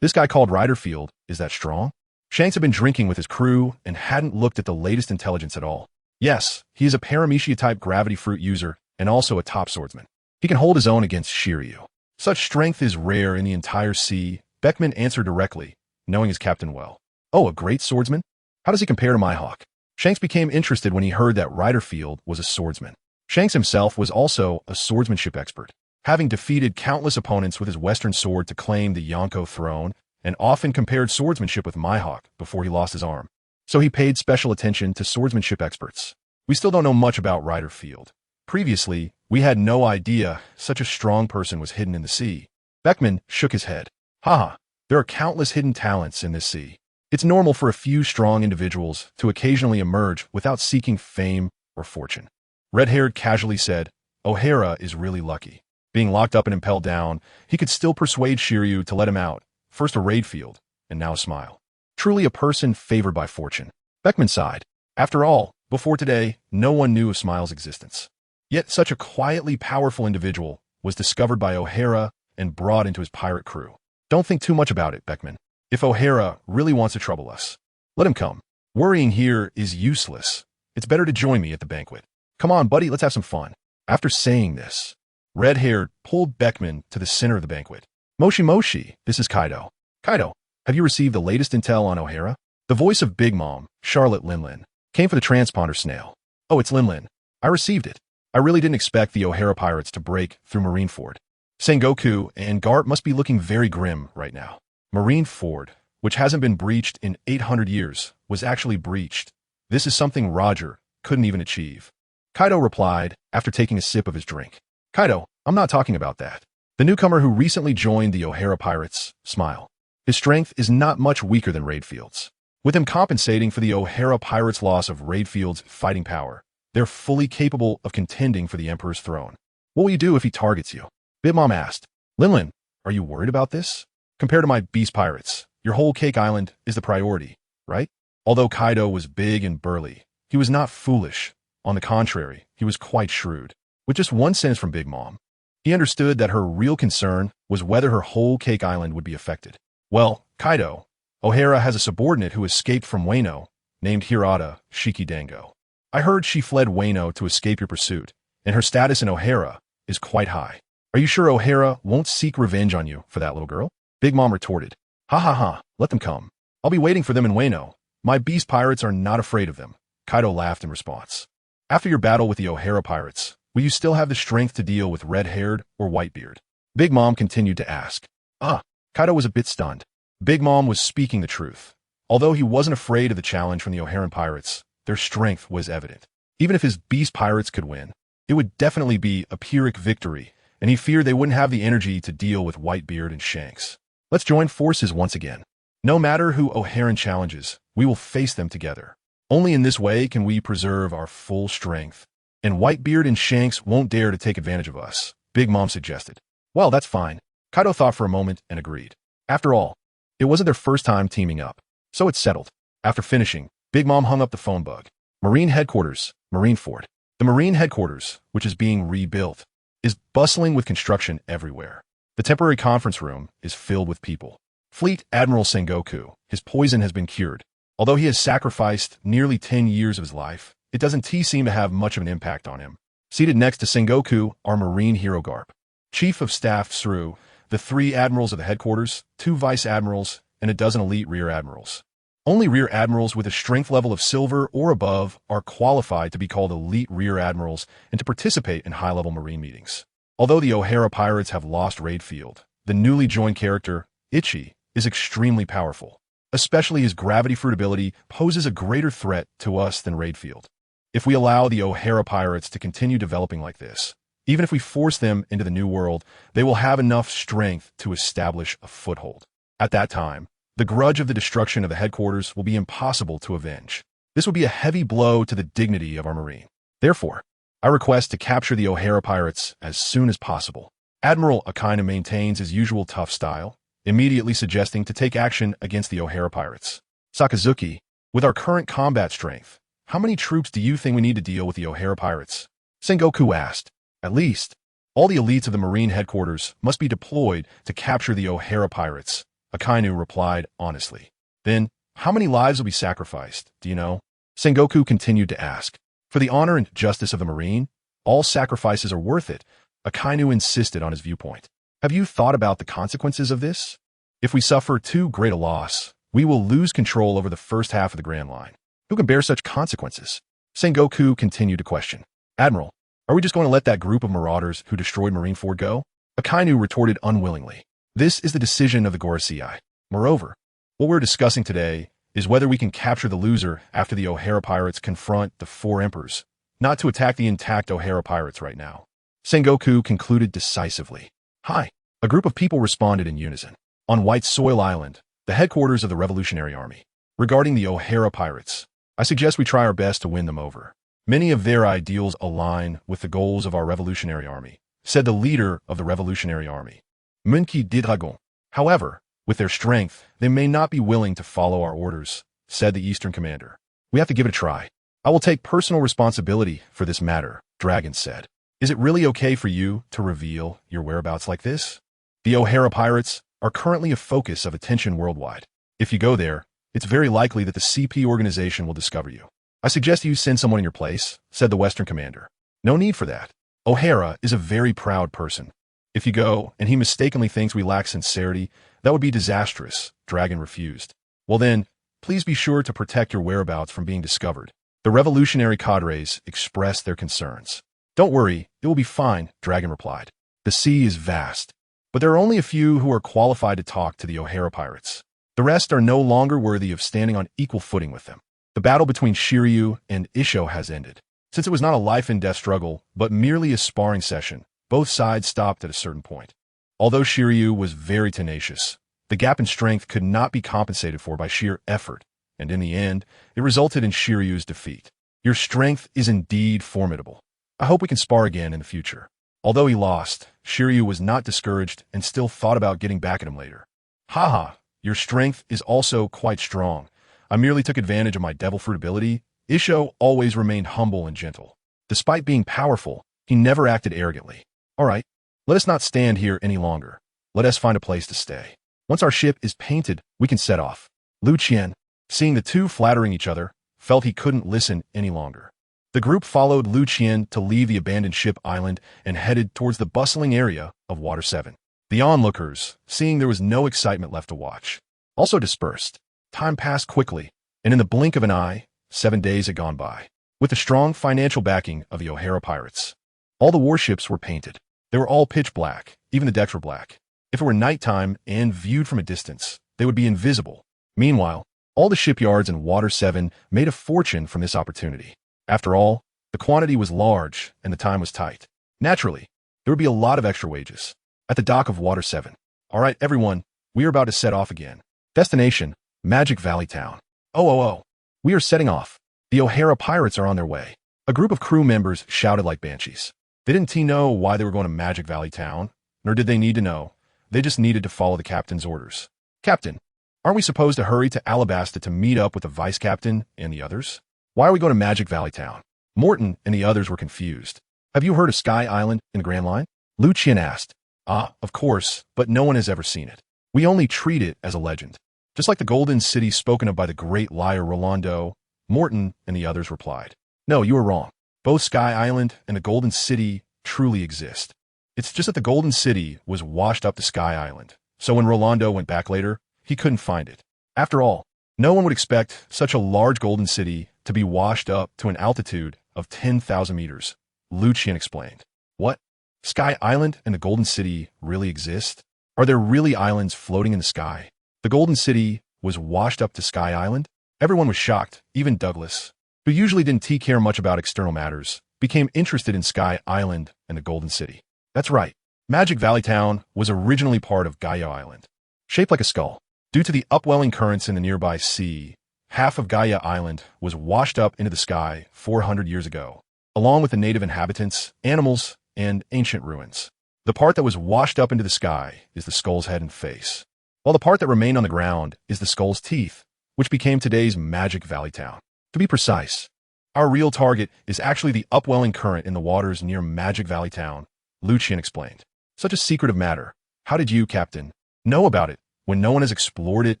This guy called Riderfield, is that strong? Shanks had been drinking with his crew and hadn't looked at the latest intelligence at all. Yes, he is a Paramecia-type gravity fruit user and also a top swordsman. He can hold his own against Shiryu. Such strength is rare in the entire sea, Beckman answered directly, knowing his captain well. Oh, a great swordsman? How does he compare to my hawk? Shanks became interested when he heard that Riderfield was a swordsman. Shanks himself was also a swordsmanship expert, having defeated countless opponents with his western sword to claim the Yonko throne, and often compared swordsmanship with Mihawk before he lost his arm. So he paid special attention to swordsmanship experts. We still don't know much about Riderfield. Previously, we had no idea such a strong person was hidden in the sea. Beckman shook his head. Haha, there are countless hidden talents in this sea. It's normal for a few strong individuals to occasionally emerge without seeking fame or fortune. Red-haired casually said, O'Hara is really lucky. Being locked up and impelled down, he could still persuade Shiryu to let him out, first a raid field, and now a smile. Truly a person favored by fortune. Beckman sighed. After all, before today, no one knew of Smile's existence. Yet such a quietly powerful individual was discovered by O'Hara and brought into his pirate crew. Don't think too much about it, Beckman. If O'Hara really wants to trouble us, let him come. Worrying here is useless. It's better to join me at the banquet. Come on, buddy, let's have some fun. After saying this, Red-haired pulled Beckman to the center of the banquet. Moshi, this is Kaido. Kaido, have you received the latest intel on O'Hara? The voice of Big Mom, Charlotte Linlin, came for the transponder snail. Oh, it's Linlin. I received it. I really didn't expect the O'Hara pirates to break through Marineford. Sengoku and Garp must be looking very grim right now. Marineford, which hasn't been breached in 800 years, was actually breached. This is something Roger couldn't even achieve. Kaido replied after taking a sip of his drink. Kaido, I'm not talking about that. The newcomer who recently joined the O'Hara pirates, Smile. His strength is not much weaker than Raidfield's. With him compensating for the O'Hara pirates' loss of Raidfield's fighting power, they're fully capable of contending for the Emperor's throne. What will you do if he targets you? Big Mom asked. Linlin, are you worried about this? Compared to my beast pirates, your whole Cake Island is the priority, right? Although Kaido was big and burly, he was not foolish. On the contrary, he was quite shrewd. With just one sentence from Big Mom, he understood that her real concern was whether her whole Cake Island would be affected. Well, Kaido, O'Hara has a subordinate who escaped from Wano, named Hirata Shiki Dango. I heard she fled Wano to escape your pursuit, and her status in O'Hara is quite high. Are you sure O'Hara won't seek revenge on you for that little girl? Big Mom retorted. Ha, let them come. I'll be waiting for them in Wano. My beast pirates are not afraid of them. Kaido laughed in response. After your battle with the O'Hara pirates, will you still have the strength to deal with Red-haired or Whitebeard? Big Mom continued to ask. Kaido was a bit stunned. Big Mom was speaking the truth. Although he wasn't afraid of the challenge from the O'Haran pirates, their strength was evident. Even if his beast pirates could win, it would definitely be a Pyrrhic victory, and he feared they wouldn't have the energy to deal with Whitebeard and Shanks. Let's join forces once again. No matter who O'Haran challenges, we will face them together. Only in this way can we preserve our full strength. And Whitebeard and Shanks won't dare to take advantage of us, Big Mom suggested. Well, that's fine. Kaido thought for a moment and agreed. After all, it wasn't their first time teaming up, so it's settled. After finishing, Big Mom hung up the phone bug. Marine Headquarters, Marineford. The Marine Headquarters, which is being rebuilt, is bustling with construction everywhere. The temporary conference room is filled with people. Fleet Admiral Sengoku, his poison has been cured. Although he has sacrificed nearly 10 years of his life, it doesn't seem to have much of an impact on him. Seated next to Sengoku are Marine Hero Garp, Chief of Staff Tsuru, the 3 admirals of the headquarters, 2 vice admirals, and a dozen elite rear admirals. Only rear admirals with a strength level of silver or above are qualified to be called elite rear admirals and to participate in high-level marine meetings. Although the O'Hara pirates have lost Raid Field, the newly joined character, Ichi, is extremely powerful. Especially his gravity fruit ability poses a greater threat to us than Raid Field. If we allow the O'Hara pirates to continue developing like this, even if we force them into the New World, they will have enough strength to establish a foothold. At that time, the grudge of the destruction of the headquarters will be impossible to avenge. This would be a heavy blow to the dignity of our Marine. Therefore, I request to capture the O'Hara pirates as soon as possible. Admiral Akainu maintains his usual tough style, immediately suggesting to take action against the O'Hara pirates. Sakazuki, with our current combat strength, how many troops do you think we need to deal with the O'Hara pirates? Sengoku asked. At least, all the elites of the Marine headquarters must be deployed to capture the O'Hara pirates, Akainu replied honestly. Then, how many lives will be sacrificed, do you know? Sengoku continued to ask. For the honor and justice of the Marine, all sacrifices are worth it, Akainu insisted on his viewpoint. Have you thought about the consequences of this? If we suffer too great a loss, we will lose control over the first half of the Grand Line. Who can bear such consequences? Sengoku continued to question. Admiral, are we just going to let that group of marauders who destroyed Marineford go? Akainu retorted unwillingly. This is the decision of the Gorosei. Moreover, what we're discussing today is whether we can capture the loser after the O'Hara pirates confront the 4 emperors, not to attack the intact O'Hara pirates right now. Sengoku concluded decisively. Hi. A group of people responded in unison. On White Soil Island, the headquarters of the Revolutionary Army. Regarding the O'Hara pirates, I suggest we try our best to win them over. Many of their ideals align with the goals of our Revolutionary Army, said the leader of the Revolutionary Army, Munki Didragon. However, with their strength, they may not be willing to follow our orders, said the Eastern Commander. We have to give it a try. I will take personal responsibility for this matter, Dragon said. Is it really okay for you to reveal your whereabouts like this? The O'Hara pirates are currently a focus of attention worldwide. If you go there, it's very likely that the CP organization will discover you. I suggest you send someone in your place, said the Western Commander. No need for that. O'Hara is a very proud person. If you go and he mistakenly thinks we lack sincerity, that would be disastrous, Dragon refused. Well then, please be sure to protect your whereabouts from being discovered. The revolutionary cadres expressed their concerns. Don't worry, it will be fine, Dragon replied. The sea is vast, but there are only a few who are qualified to talk to the O'Hara pirates. The rest are no longer worthy of standing on equal footing with them. The battle between Shiryu and Isho has ended. Since it was not a life-and-death struggle, but merely a sparring session, both sides stopped at a certain point. Although Shiryu was very tenacious, the gap in strength could not be compensated for by sheer effort, and in the end, it resulted in Shiryu's defeat. Your strength is indeed formidable. I hope we can spar again in the future. Although he lost, Shiryu was not discouraged and still thought about getting back at him later. Haha, your strength is also quite strong. I merely took advantage of my devil fruit ability. Isho always remained humble and gentle. Despite being powerful, he never acted arrogantly. All right, let us not stand here any longer. Let us find a place to stay. Once our ship is painted, we can set off. Liu Qian, seeing the two flattering each other, felt he couldn't listen any longer. The group followed Liu Qian to leave the abandoned ship island and headed towards the bustling area of Water 7. The onlookers, seeing there was no excitement left to watch, also dispersed. Time passed quickly, and in the blink of an eye, 7 days had gone by. With the strong financial backing of the O'Hara pirates, all the warships were painted. They were all pitch black, even the decks were black. If it were nighttime and viewed from a distance, they would be invisible. Meanwhile, all the shipyards in Water 7 made a fortune from this opportunity. After all, the quantity was large and the time was tight. Naturally, There would be a lot of extra wages. At the dock of Water 7. All right, everyone, we are about to set off again. Destination, Magic Valley Town. Oh. We are setting off. The O'Hara pirates are on their way. A group of crew members shouted like banshees. They didn't know why they were going to Magic Valley Town, nor did they need to know. They just needed to follow the captain's orders. Captain, aren't we supposed to hurry to Alabasta to meet up with the vice captain and the others? Why are we going to Magic Valley Town? Morton and the others were confused. Have you heard of Sky Island in the Grand Line? Liu Qian asked. Of course, but no one has ever seen it. We only treat it as a legend. Just like the Golden City spoken of by the great liar Rolando, Morton and the others replied. No, you are wrong. Both Sky Island and the Golden City truly exist. It's just that the Golden City was washed up to Sky Island, so when Rolando went back later, he couldn't find it. After all, no one would expect such a large Golden City to be washed up to an altitude of 10,000 meters, Liu Qian explained. What? Sky Island and the Golden City really exist? Are there really islands floating in the sky? The Golden City was washed up to Sky Island? Everyone was shocked, even Douglas, who usually didn't care much about external matters, became interested in Sky Island and the Golden City. That's right. Magic Valley Town was originally part of Gaia Island. Shaped like a skull, due to the upwelling currents in the nearby sea, half of Gaia Island was washed up into the sky 400 years ago, along with the native inhabitants, animals, and ancient ruins. The part that was washed up into the sky is the skull's head and face, while the part that remained on the ground is the skull's teeth, which became today's Magic Valley Town. To be precise, our real target is actually the upwelling current in the waters near Magic Valley Town, Liu Qian explained. Such a secretive matter. How did you, Captain, know about it when no one has explored it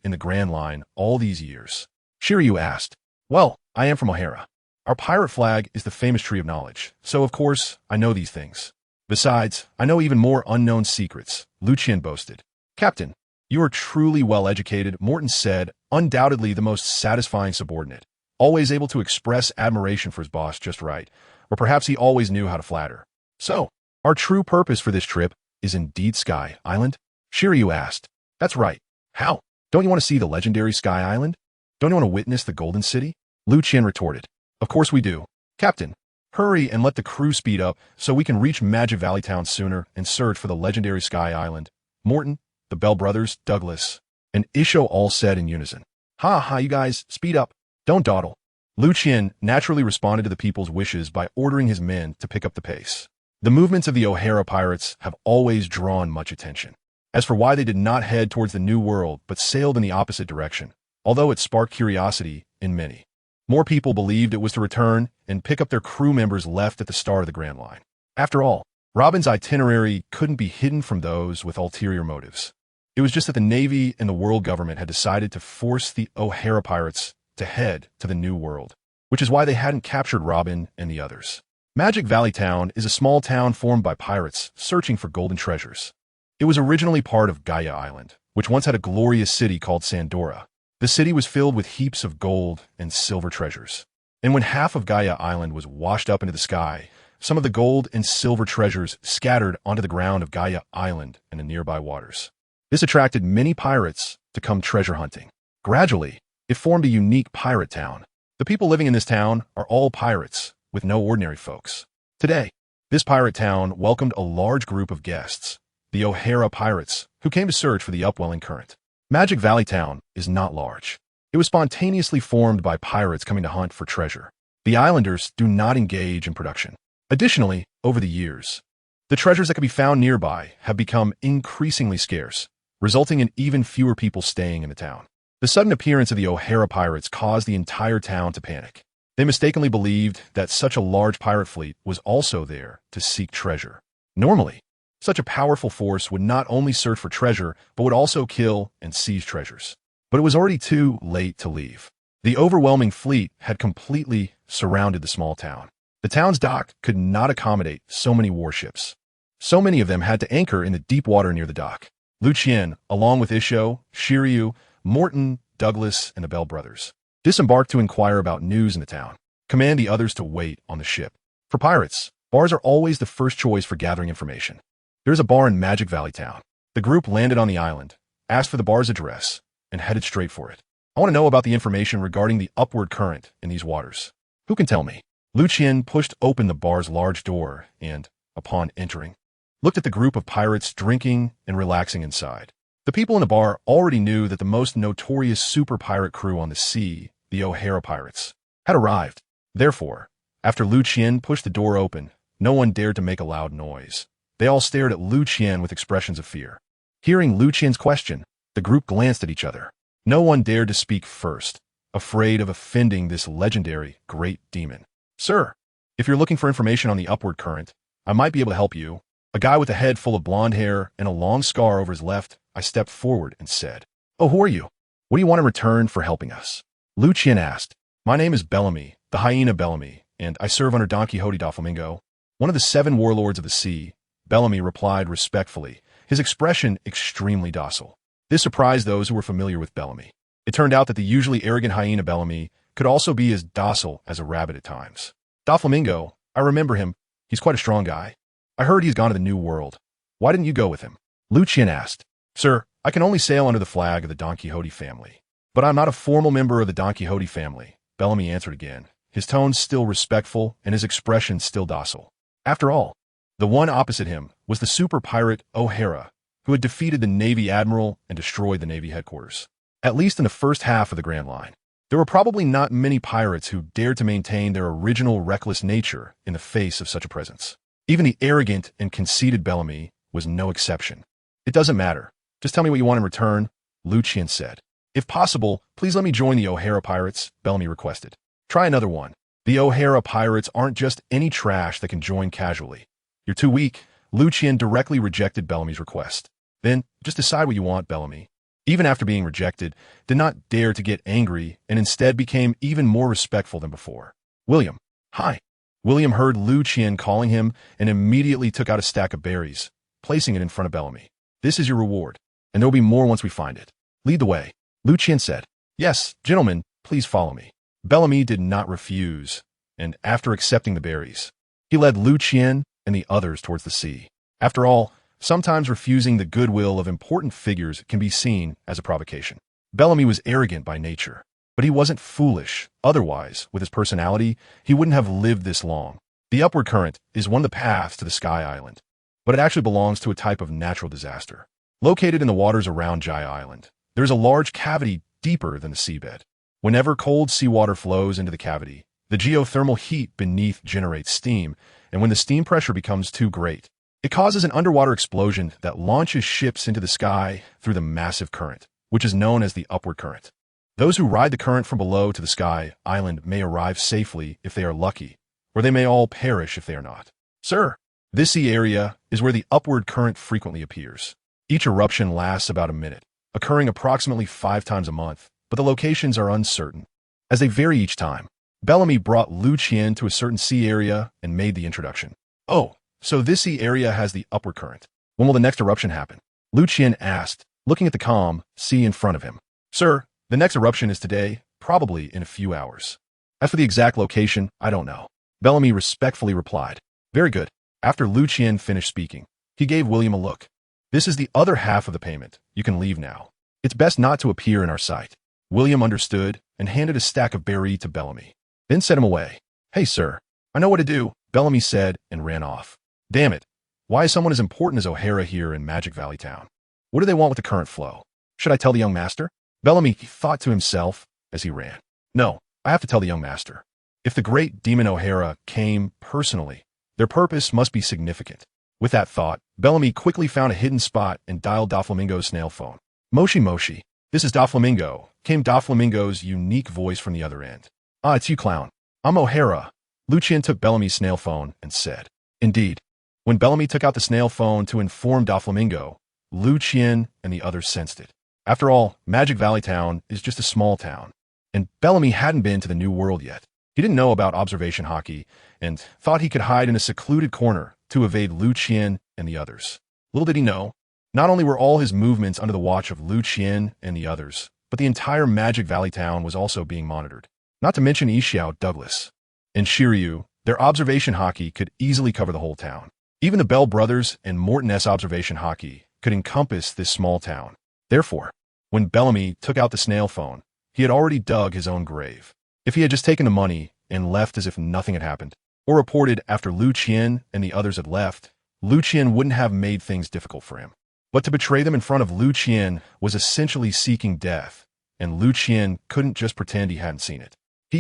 in the Grand Line all these years? Shiryu asked. Well, I am from O'Hara. Our pirate flag is the famous tree of knowledge, so of course I know these things. Besides, I know even more unknown secrets, Liu Qian boasted. Captain, you are truly well-educated, Morton said, undoubtedly the most satisfying subordinate, always able to express admiration for his boss just right, or perhaps he always knew how to flatter. So, our true purpose for this trip is indeed Sky Island? Shiryu asked. That's right. How? Don't you want to see the legendary Sky Island? Don't you want to witness the Golden City? Liu Qian retorted. Of course we do. Captain, hurry and let the crew speed up so we can reach Magic Valley Town sooner and search for the legendary Sky Island. Morton, the Bell brothers, Douglas, and Isho all said in unison. Ha, you guys, speed up. Don't dawdle. Liu Qian naturally responded to the people's wishes by ordering his men to pick up the pace. The movements of the O'Hara pirates have always drawn much attention. As for why they did not head towards the New World but sailed in the opposite direction, although it sparked curiosity in many. More people believed it was to return and pick up their crew members left at the start of the Grand Line. After all, Robin's itinerary couldn't be hidden from those with ulterior motives. It was just that the Navy and the world government had decided to force the O'Hara pirates to head to the New World, which is why they hadn't captured Robin and the others. Magic Valley Town is a small town formed by pirates searching for golden treasures. It was originally part of Gaia Island, which once had a glorious city called Sandora. The city was filled with heaps of gold and silver treasures. And when half of Gaia Island was washed up into the sky, some of the gold and silver treasures scattered onto the ground of Gaia Island and the nearby waters. This attracted many pirates to come treasure hunting. Gradually, it formed a unique pirate town. The people living in this town are all pirates, with no ordinary folks. Today, this pirate town welcomed a large group of guests, the O'Hara pirates, who came to search for the upwelling current. Magic Valley Town is not large. It was spontaneously formed by pirates coming to hunt for treasure. The islanders do not engage in production. Additionally, over the years, the treasures that can be found nearby have become increasingly scarce, resulting in even fewer people staying in the town. The sudden appearance of the O'Hara pirates caused the entire town to panic. They mistakenly believed that such a large pirate fleet was also there to seek treasure. Normally, such a powerful force would not only search for treasure, but would also kill and seize treasures. But it was already too late to leave. The overwhelming fleet had completely surrounded the small town. The town's dock could not accommodate so many warships. So many of them had to anchor in the deep water near the dock. Liu Qian, along with Isho, Shiryu, Morton, Douglas, and the Bell brothers, disembarked to inquire about news in the town. Command the others to wait on the ship. For pirates, bars are always the first choice for gathering information. There's a bar in Magic Valley Town. The group landed on the island, asked for the bar's address, and headed straight for it. I want to know about the information regarding the upward current in these waters. Who can tell me? Liu Qian pushed open the bar's large door and, upon entering, looked at the group of pirates drinking and relaxing inside. The people in the bar already knew that the most notorious super pirate crew on the sea, the O'Hara pirates, had arrived. Therefore, after Liu Qian pushed the door open, no one dared to make a loud noise. They all stared at Liu Qian with expressions of fear. Hearing Liu Qian's question, the group glanced at each other. No one dared to speak first, afraid of offending this legendary great demon. Sir, if you're looking for information on the upward current, I might be able to help you. A guy with a head full of blonde hair and a long scar over his left, I stepped forward and said, "Oh, who are you? What do you want in return for helping us?" Liu Qian asked. "My name is Bellamy, the hyena Bellamy, and I serve under Don Quixote Doflamingo, one of the 7 warlords of the sea." Bellamy replied respectfully, his expression extremely docile. This surprised those who were familiar with Bellamy. It turned out that the usually arrogant hyena Bellamy could also be as docile as a rabbit at times. "Doflamingo, I remember him. He's quite a strong guy. I heard he's gone to the New World. Why didn't you go with him?" Liu Qian asked. "Sir, I can only sail under the flag of the Don Quixote family. But I'm not a formal member of the Don Quixote family," Bellamy answered again, his tone still respectful and his expression still docile. After all, the one opposite him was the super pirate O'Hara, who had defeated the Navy Admiral and destroyed the Navy headquarters. At least in the first half of the Grand Line, there were probably not many pirates who dared to maintain their original reckless nature in the face of such a presence. Even the arrogant and conceited Bellamy was no exception. "It doesn't matter. Just tell me what you want in return," Liu Qian said. "If possible, please let me join the O'Hara pirates," Bellamy requested. "Try another one. The O'Hara pirates aren't just any trash that can join casually. You're too weak." Liu Qian directly rejected Bellamy's request. "Then, just decide what you want, Bellamy." Even after being rejected, did not dare to get angry and instead became even more respectful than before. "William." "Hi." William heard Liu Qian calling him and immediately took out a stack of berries, placing it in front of Bellamy. "This is your reward, and there will be more once we find it. Lead the way." Liu Qian said. "Yes, gentlemen, please follow me." Bellamy did not refuse, and after accepting the berries, he led Liu Qian and the others towards the sea. After all, sometimes refusing the goodwill of important figures can be seen as a provocation. Bellamy was arrogant by nature, but he wasn't foolish. Otherwise, with his personality, he wouldn't have lived this long. The upward current is one of the paths to the Sky Island, but it actually belongs to a type of natural disaster. Located in the waters around Jai Island, there is a large cavity deeper than the seabed. Whenever cold seawater flows into the cavity, the geothermal heat beneath generates steam, and when the steam pressure becomes too great, it causes an underwater explosion that launches ships into the sky through the massive current, which is known as the upward current. Those who ride the current from below to the Sky Island may arrive safely if they are lucky, or they may all perish if they are not. "Sir, this sea area is where the upward current frequently appears. Each eruption lasts about a minute, occurring approximately 5 times a month, but the locations are uncertain, as they vary each time." Bellamy brought Liu Qian to a certain sea area and made the introduction. "Oh, so this sea area has the upward current. When will the next eruption happen?" Liu Qian asked, looking at the calm sea in front of him. "Sir, the next eruption is today, probably in a few hours. As for the exact location, I don't know," Bellamy respectfully replied. "Very good." After Liu Qian finished speaking, he gave William a look. "This is the other half of the payment. You can leave now. It's best not to appear in our sight." William understood and handed a stack of berries to Bellamy, then sent him away. "Hey, sir, I know what to do," Bellamy said and ran off. Damn it. Why is someone as important as O'Hara here in Magic Valley Town? What do they want with the current flow? Should I tell the young master? Bellamy thought to himself as he ran. No, I have to tell the young master. If the great demon O'Hara came personally, their purpose must be significant. With that thought, Bellamy quickly found a hidden spot and dialed Doflamingo's snail phone. "Moshi Moshi, this is Doflamingo," came Doflamingo's unique voice from the other end. "Ah, it's you, clown. I'm O'Hara." Liu Qian took Bellamy's snail phone and said, "Indeed." When Bellamy took out the snail phone to inform Doflamingo, Liu Qian and the others sensed it. After all, Magic Valley Town is just a small town, and Bellamy hadn't been to the New World yet. He didn't know about observation hockey and thought he could hide in a secluded corner to evade Liu Qian and the others. Little did he know, not only were all his movements under the watch of Liu Qian and the others, but the entire Magic Valley Town was also being monitored. Not to mention Ishiao Douglas and Shiryu, their observation hockey could easily cover the whole town. Even the Bell brothers and Morton S. observation hockey could encompass this small town. Therefore, when Bellamy took out the snail phone, he had already dug his own grave. If he had just taken the money and left as if nothing had happened, or reported after Liu Qian and the others had left, Liu Qian wouldn't have made things difficult for him. But to betray them in front of Liu Qian was essentially seeking death, and Liu Qian couldn't just pretend he hadn't seen it.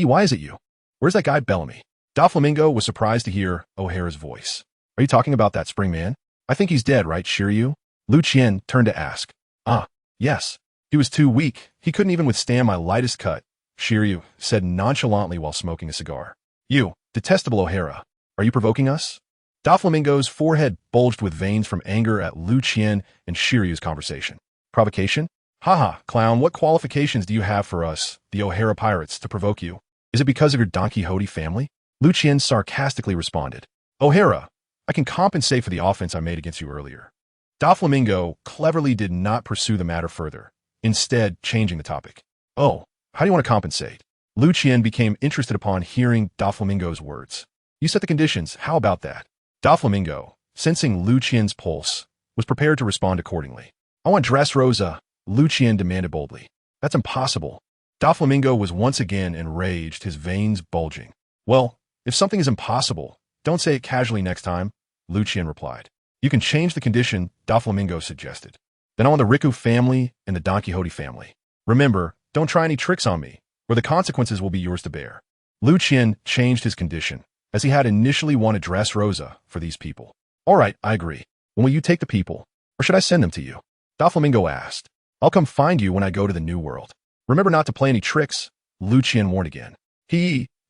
Why is it you? Where's that guy Bellamy? Doflamingo was surprised to hear O'Hara's voice. Are you talking about that spring man? I think he's dead, right, Shiryu? Liu Qian turned to ask. Yes. He was too weak. He couldn't even withstand my lightest cut, Shiryu said nonchalantly while smoking a cigar. You, detestable O'Hara, are you provoking us? Doflamingo's forehead bulged with veins from anger at Liu Qian and Shiryu's conversation. Provocation? Haha, clown, what qualifications do you have for us, the O'Hara pirates, to provoke you? Is it because of your Don Quixote family? Liu Qian sarcastically responded. O'Hara, I can compensate for the offense I made against you earlier. Doflamingo cleverly did not pursue the matter further, instead changing the topic. Oh, how do you want to compensate? Liu Qian became interested upon hearing Doflamingo's words. You set the conditions, how about that? Doflamingo, sensing Liu Qian's pulse, was prepared to respond accordingly. I want Dressrosa, Liu Qian demanded boldly. That's impossible. Doflamingo was once again enraged, his veins bulging. Well, if something is impossible, don't say it casually next time, Liu Qian replied. You can change the condition, Doflamingo suggested. Then I want the Riku family and the Don Quixote family. Remember, don't try any tricks on me, or the consequences will be yours to bear. Liu Qian changed his condition, as he had initially wanted Dressrosa for these people. All right, I agree. When will you take the people, or should I send them to you? Doflamingo asked. I'll come find you when I go to the New World. Remember not to play any tricks, Liu Qian warned again.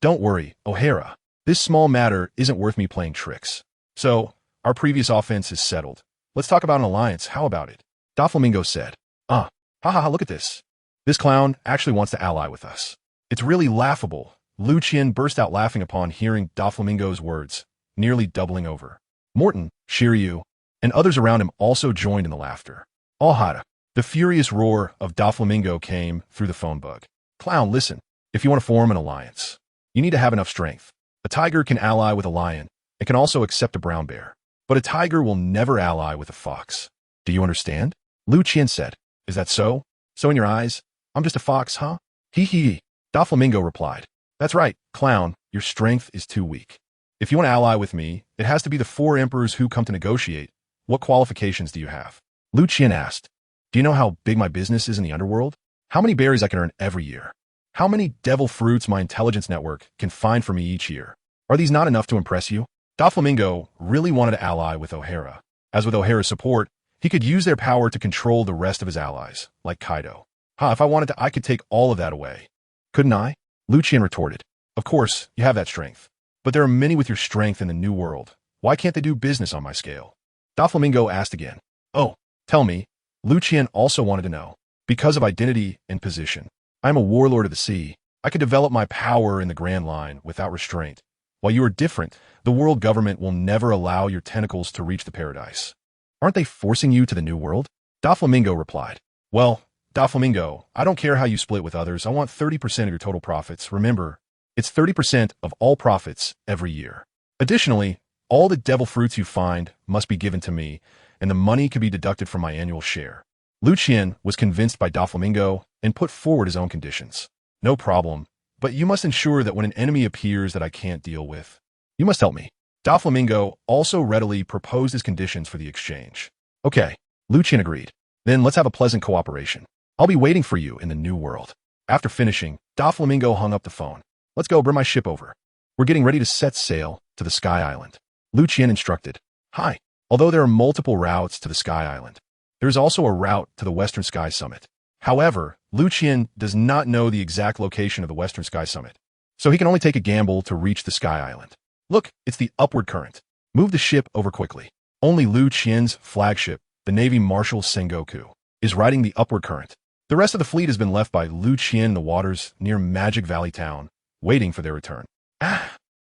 Don't worry, O'Hara. This small matter isn't worth me playing tricks. So, our previous offense is settled. Let's talk about an alliance, how about it? Doflamingo said. Look at this. This clown actually wants to ally with us. It's really laughable. Liu Qian burst out laughing upon hearing Doflamingo's words, nearly doubling over. Morton, Shiryu, and others around him also joined in the laughter. Ohara. The furious roar of Doflamingo came through the phone bug. Clown, listen. If you want to form an alliance, you need to have enough strength. A tiger can ally with a lion and can also accept a brown bear. But a tiger will never ally with a fox. Do you understand? Liu Qian said. Is that so? So in your eyes, I'm just a fox, huh? Doflamingo replied. That's right, clown, your strength is too weak. If you want to ally with me, it has to be the 4 emperors who come to negotiate. What qualifications do you have? Liu Qian asked. Do you know how big my business is in the underworld? How many berries I can earn every year? How many devil fruits my intelligence network can find for me each year? Are these not enough to impress you? Doflamingo really wanted to ally with O'Hara. As with O'Hara's support, he could use their power to control the rest of his allies, like Kaido. If I wanted to, I could take all of that away. Couldn't I? Liu Qian retorted. Of course, you have that strength. But there are many with your strength in the New World. Why can't they do business on my scale? Doflamingo asked again. Oh, tell me. Liu Qian also wanted to know. Because of identity and position. I am a warlord of the sea. I could develop my power in the Grand Line without restraint. While you are different, the world government will never allow your tentacles to reach the paradise. Aren't they forcing you to the New World? Doflamingo replied. Well, Doflamingo, I don't care how you split with others. I want 30% of your total profits. Remember, it's 30% of all profits every year. Additionally, all the devil fruits you find must be given to me, and the money can be deducted from my annual share. Liu Qian was convinced by Doflamingo and put forward his own conditions. No problem, but you must ensure that when an enemy appears that I can't deal with, you must help me. Doflamingo also readily proposed his conditions for the exchange. Okay, Liu Qian agreed. Then let's have a pleasant cooperation. I'll be waiting for you in the New World. After finishing, Doflamingo hung up the phone. Let's go, bring my ship over. We're getting ready to set sail to the Sky Island. Liu Qian instructed. Hi. Although there are multiple routes to the Sky Island, there is also a route to the Western Sky Summit. However, Liu Qian does not know the exact location of the Western Sky Summit, so he can only take a gamble to reach the Sky Island. Look, it's the upward current. Move the ship over quickly. Only Liu Qian's flagship, the Navy Marshal Sengoku, is riding the upward current. The rest of the fleet has been left by Liu Qian in the waters near Magic Valley Town, waiting for their return.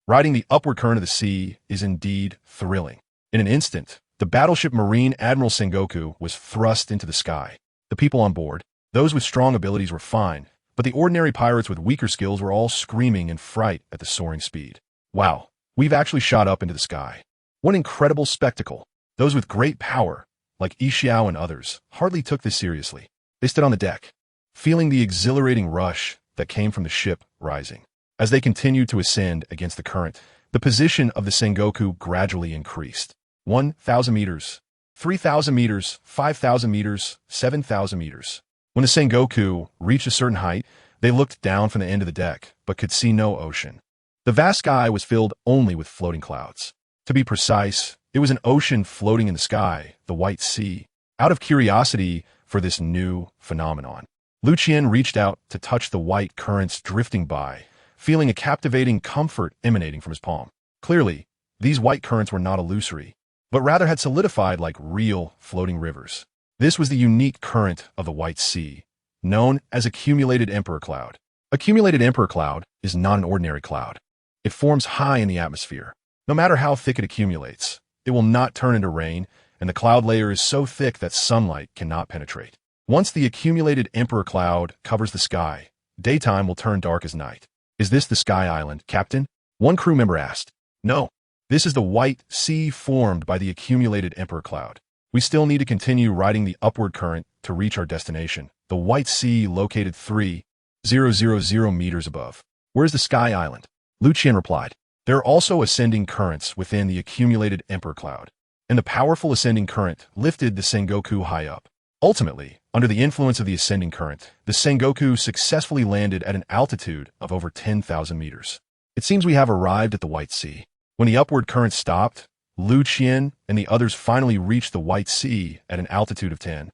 Riding the upward current of the sea is indeed thrilling. In an instant, the battleship Marine Admiral Sengoku was thrust into the sky. The people on board, those with strong abilities were fine, but the ordinary pirates with weaker skills were all screaming in fright at the soaring speed. Wow, we've actually shot up into the sky. What an incredible spectacle. Those with great power, like Yixiao and others, hardly took this seriously. They stood on the deck, feeling the exhilarating rush that came from the ship rising. As they continued to ascend against the current, the position of the Sengoku gradually increased. 1,000 meters, 3,000 meters, 5,000 meters, 7,000 meters. When the Sengoku reached a certain height, they looked down from the end of the deck, but could see no ocean. The vast sky was filled only with floating clouds. To be precise, it was an ocean floating in the sky, the White Sea. Out of curiosity for this new phenomenon, Liu Qian reached out to touch the white currents drifting by, feeling a captivating comfort emanating from his palm. Clearly, these white currents were not illusory, but rather had solidified like real floating rivers. This was the unique current of the White Sea, known as Accumulated Emperor Cloud. Accumulated Emperor Cloud is not an ordinary cloud. It forms high in the atmosphere. No matter how thick it accumulates, it will not turn into rain, and the cloud layer is so thick that sunlight cannot penetrate. Once the accumulated Emperor Cloud covers the sky, daytime will turn dark as night. Is this the Sky Island, Captain? One crew member asked. No. This is the White Sea formed by the accumulated Emperor Cloud. We still need to continue riding the upward current to reach our destination, the White Sea located 3,000 meters above. Where's the Sky Island? Liu Qian replied. There are also ascending currents within the accumulated Emperor Cloud, and the powerful ascending current lifted the Sengoku high up. Ultimately, under the influence of the ascending current, the Sengoku successfully landed at an altitude of over 10,000 meters. It seems we have arrived at the White Sea. When the upward current stopped, Liu Qian and the others finally reached the White Sea at an altitude of 10,000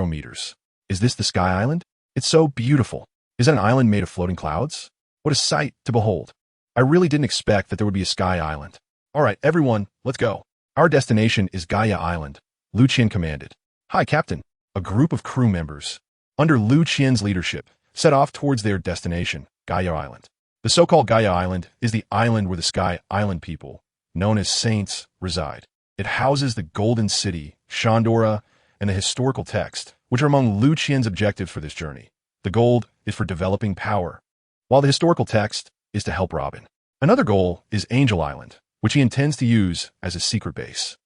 meters. Is this the Sky Island? It's so beautiful. Is that an island made of floating clouds? What a sight to behold. I really didn't expect that there would be a Sky Island. All right, everyone, let's go. Our destination is Gaia Island, Liu Qian commanded. Hi, Captain. A group of crew members, under Liu Qian's leadership, set off towards their destination, Gaia Island. The so-called Gaia Island is the island where the Sky Island people, known as Saints, reside. It houses the Golden City, Shandora, and the historical text, which are among Liu Qian's objectives for this journey. The gold is for developing power, while the historical text is to help Robin. Another goal is Angel Island, which he intends to use as a secret base.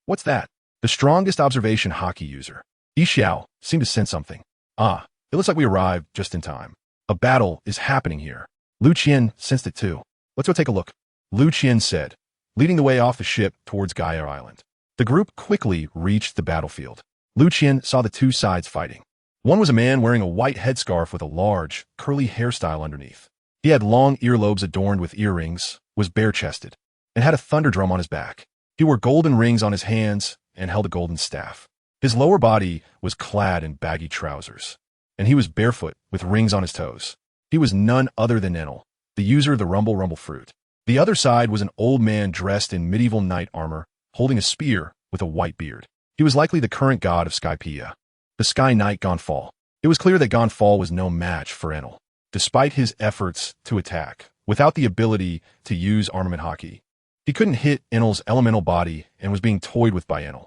What's that? The strongest observation hockey user. Yixiao seemed to sense something. It looks like we arrived just in time. A battle is happening here. Liu Qian sensed it too. Let's go take a look, Liu Qian said, leading the way off the ship towards Gaia Island. The group quickly reached the battlefield. Liu Qian saw the two sides fighting. One was a man wearing a white headscarf with a large, curly hairstyle underneath. He had long earlobes adorned with earrings, was bare-chested, and had a thunder drum on his back. He wore golden rings on his hands and held a golden staff. His lower body was clad in baggy trousers, and he was barefoot with rings on his toes. He was none other than Enel, the user of the Rumble fruit. The other side was an old man dressed in medieval knight armor, holding a spear with a white beard. He was likely the current god of Skypiea, the Sky Knight Gonfall. It was clear that Gonfall was no match for Enel, despite his efforts to attack. Without the ability to use armament hockey, he couldn't hit Enel's elemental body and was being toyed with by Enel.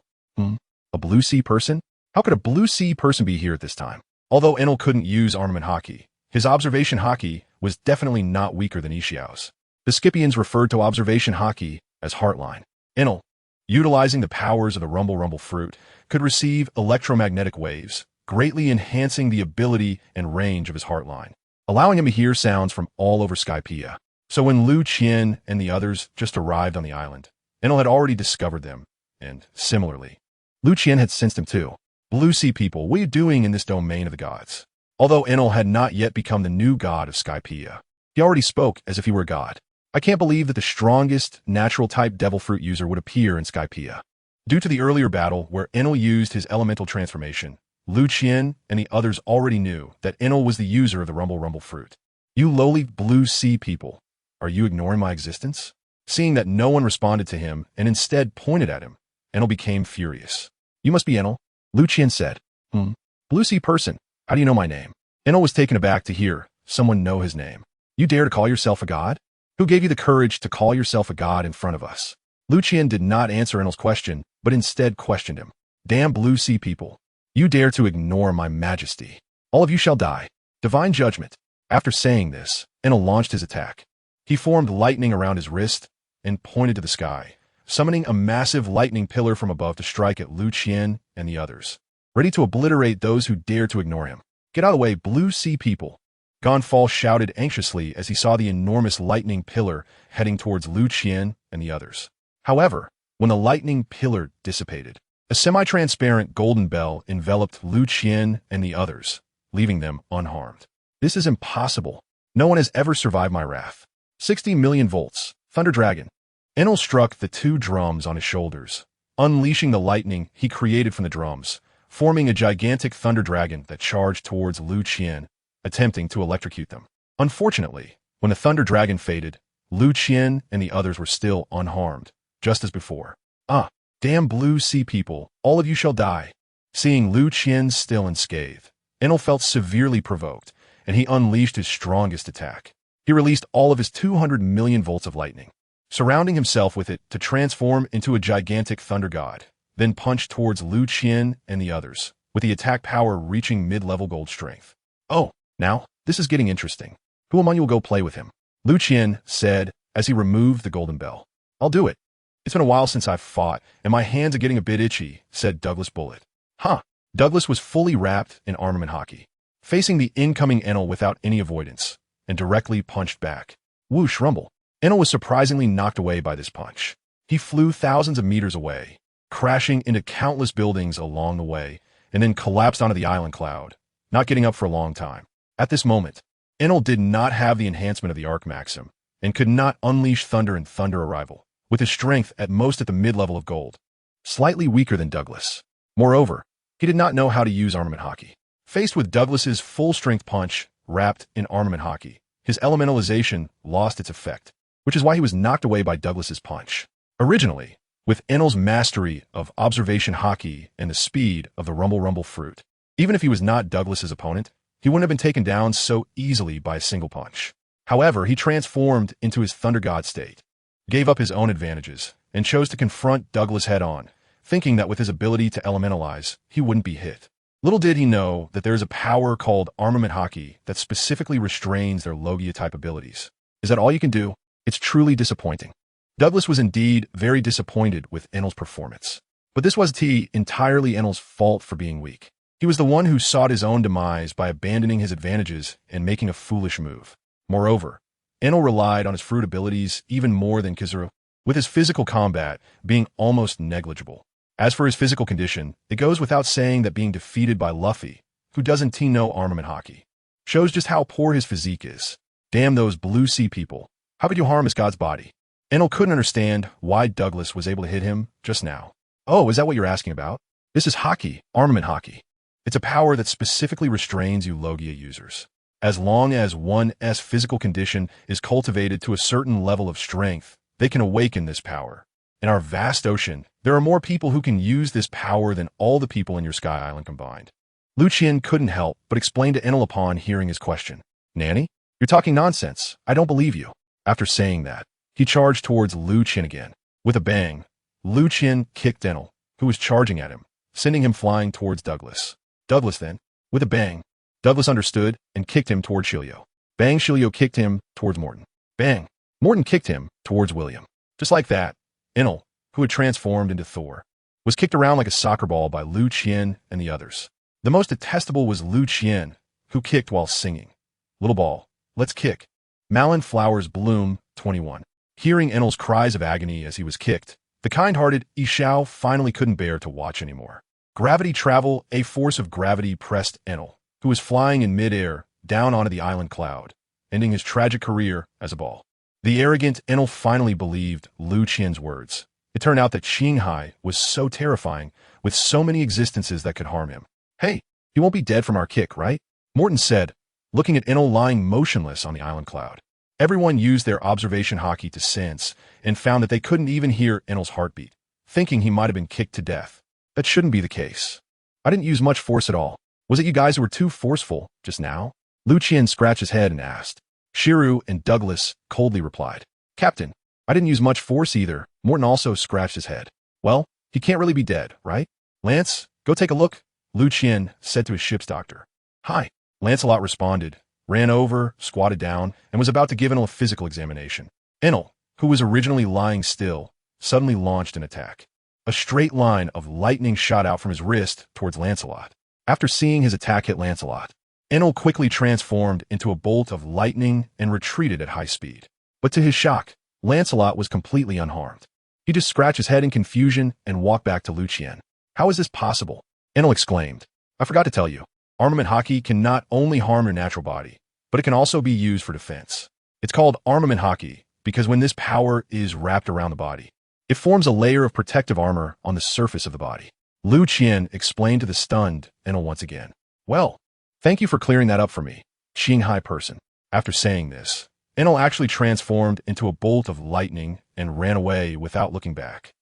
A Blue Sea person? How could a Blue Sea person be here at this time? Although Enel couldn't use armament hockey, his observation hockey was definitely not weaker than Yixiao's. The Scipians referred to observation hockey as Heartline. Enel, utilizing the powers of the Rumble fruit, could receive electromagnetic waves, greatly enhancing the ability and range of his Heartline, allowing him to hear sounds from all over Skypiea. So when Liu Qian and the others just arrived on the island, Enel had already discovered them, and similarly, Liu Qian had sensed him too. Blue Sea people, what are you doing in this domain of the gods? Although Enel had not yet become the new god of Skypiea, he already spoke as if he were a god. I can't believe that the strongest natural-type devil fruit user would appear in Skypiea. Due to the earlier battle where Enel used his elemental transformation, Liu Qian and the others already knew that Enel was the user of the Rumble fruit. You lowly Blue Sea people, are you ignoring my existence? Seeing that no one responded to him and instead pointed at him, Enel became furious. You must be Enel, Liu Qian said. Blue Sea person, how do you know my name? Enel was taken aback to hear someone know his name. You dare to call yourself a god? Who gave you the courage to call yourself a god in front of us? Liu Qian did not answer Enel's question, but instead questioned him. Damn Blue Sea people. You dare to ignore my majesty. All of you shall die. Divine judgment. After saying this, Enel launched his attack. He formed lightning around his wrist and pointed to the sky, summoning a massive lightning pillar from above to strike at Liu Qian and the others, ready to obliterate those who dare to ignore him. Get out of the way, Blue Sea people. Gonfall shouted anxiously as he saw the enormous lightning pillar heading towards Liu Qian and the others. However, when the lightning pillar dissipated. A semi-transparent golden bell enveloped Liu Qian and the others, leaving them unharmed. This is impossible. No one has ever survived my wrath. 60 million volts. Thunder Dragon. Enel struck the two drums on his shoulders, unleashing the lightning he created from the drums, forming a gigantic thunder dragon that charged towards Liu Qian, attempting to electrocute them. Unfortunately, when the thunder dragon faded, Liu Qian and the others were still unharmed, just as before. Ah, damn blue sea people, all of you shall die. Seeing Liu Qian still unscathed, Enel felt severely provoked, and he unleashed his strongest attack. He released all of his 200 million volts of lightning, surrounding himself with it to transform into a gigantic thunder god, then punched towards Liu Qian and the others, with the attack power reaching mid-level gold strength. Oh, now, this is getting interesting. Who among you will go play with him? Liu Qian said as he removed the golden bell. I'll do it. It's been a while since I've fought, and my hands are getting a bit itchy, said Douglas Bullet. Huh. Douglas was fully wrapped in armament hockey, facing the incoming Enel without any avoidance, and directly punched back. Whoosh rumble. Enel was surprisingly knocked away by this punch. He flew thousands of meters away, crashing into countless buildings along the way, and then collapsed onto the island cloud, not getting up for a long time. At this moment, Enel did not have the enhancement of the Arc Maxim, and could not unleash Thunder and Thunder Arrival, with his strength at most at the mid-level of gold, slightly weaker than Douglas. Moreover, he did not know how to use armament hockey. Faced with Douglas's full-strength punch wrapped in armament hockey, his elementalization lost its effect, which is why he was knocked away by Douglas's punch. Originally, with Enel's mastery of observation hockey and the speed of the Rumble Rumble fruit, even if he was not Douglas's opponent, he wouldn't have been taken down so easily by a single punch. However, he transformed into his Thunder God state, gave up his own advantages, and chose to confront Douglas head-on, thinking that with his ability to elementalize, he wouldn't be hit. Little did he know that there is a power called armament hockey that specifically restrains their Logia-type abilities. Is that all you can do? It's truly disappointing. Douglas was indeed very disappointed with Enel's performance. But this wasn't entirely Enel's fault for being weak. He was the one who sought his own demise by abandoning his advantages and making a foolish move. Moreover, Enel relied on his fruit abilities even more than Kizaru, with his physical combat being almost negligible. As for his physical condition, it goes without saying that being defeated by Luffy, who doesn't know armament hockey, shows just how poor his physique is. Damn those blue sea people. How could you harm this god's body? Enel couldn't understand why Douglas was able to hit him just now. Oh, is that what you're asking about? This is hockey, armament hockey. It's a power that specifically restrains you Logia users. As long as one's physical condition is cultivated to a certain level of strength, they can awaken this power. In our vast ocean, there are more people who can use this power than all the people in your Sky Island combined. Liu Qian couldn't help but explain to Enel upon hearing his question. Nanny? You're talking nonsense. I don't believe you. After saying that, he charged towards Liu Qian again. With a bang, Liu Qian kicked Enel, who was charging at him, sending him flying towards Douglas. Douglas then, with a bang, Douglas understood and kicked him toward Shilio. Bang, Shilio kicked him towards Morton. Bang, Morton kicked him towards William. Just like that, Enel, who had transformed into Thor, was kicked around like a soccer ball by Liu Qian and the others. The most detestable was Liu Qian, who kicked while singing. Little ball, let's kick. Malin Flowers Bloom, 21. Hearing Enel's cries of agony as he was kicked, the kind-hearted Ishao finally couldn't bear to watch anymore. Gravity travel, a force of gravity pressed Enel, who was flying in mid-air, down onto the island cloud, ending his tragic career as a ball. The arrogant Enel finally believed Liu Qian's words. It turned out that Xingyi was so terrifying, with so many existences that could harm him. Hey, he won't be dead from our kick, right? Morton said, looking at Enel lying motionless on the island cloud. Everyone used their observation hockey to sense, and found that they couldn't even hear Enel's heartbeat, thinking he might have been kicked to death. That shouldn't be the case. I didn't use much force at all. Was it you guys who were too forceful just now? Liu Qian scratched his head and asked. Shiru and Douglas coldly replied. Captain, I didn't use much force either. Morton also scratched his head. Well, he can't really be dead, right? Lance, go take a look, Liu Qian said to his ship's doctor. Hi. Lancelot responded, ran over, squatted down, and was about to give Enel a physical examination. Enel, who was originally lying still, suddenly launched an attack. A straight line of lightning shot out from his wrist towards Lancelot. After seeing his attack hit Lancelot, Enel quickly transformed into a bolt of lightning and retreated at high speed. But to his shock, Lancelot was completely unharmed. He just scratched his head in confusion and walked back to Liu Qian. How is this possible? Enel exclaimed. I forgot to tell you. Armament hockey can not only harm your natural body, but it can also be used for defense. It's called armament hockey because when this power is wrapped around the body, it forms a layer of protective armor on the surface of the body. Liu Qian explained to the stunned Enel once again. Well, thank you for clearing that up for me, Xingyi person. After saying this, Enel actually transformed into a bolt of lightning and ran away without looking back.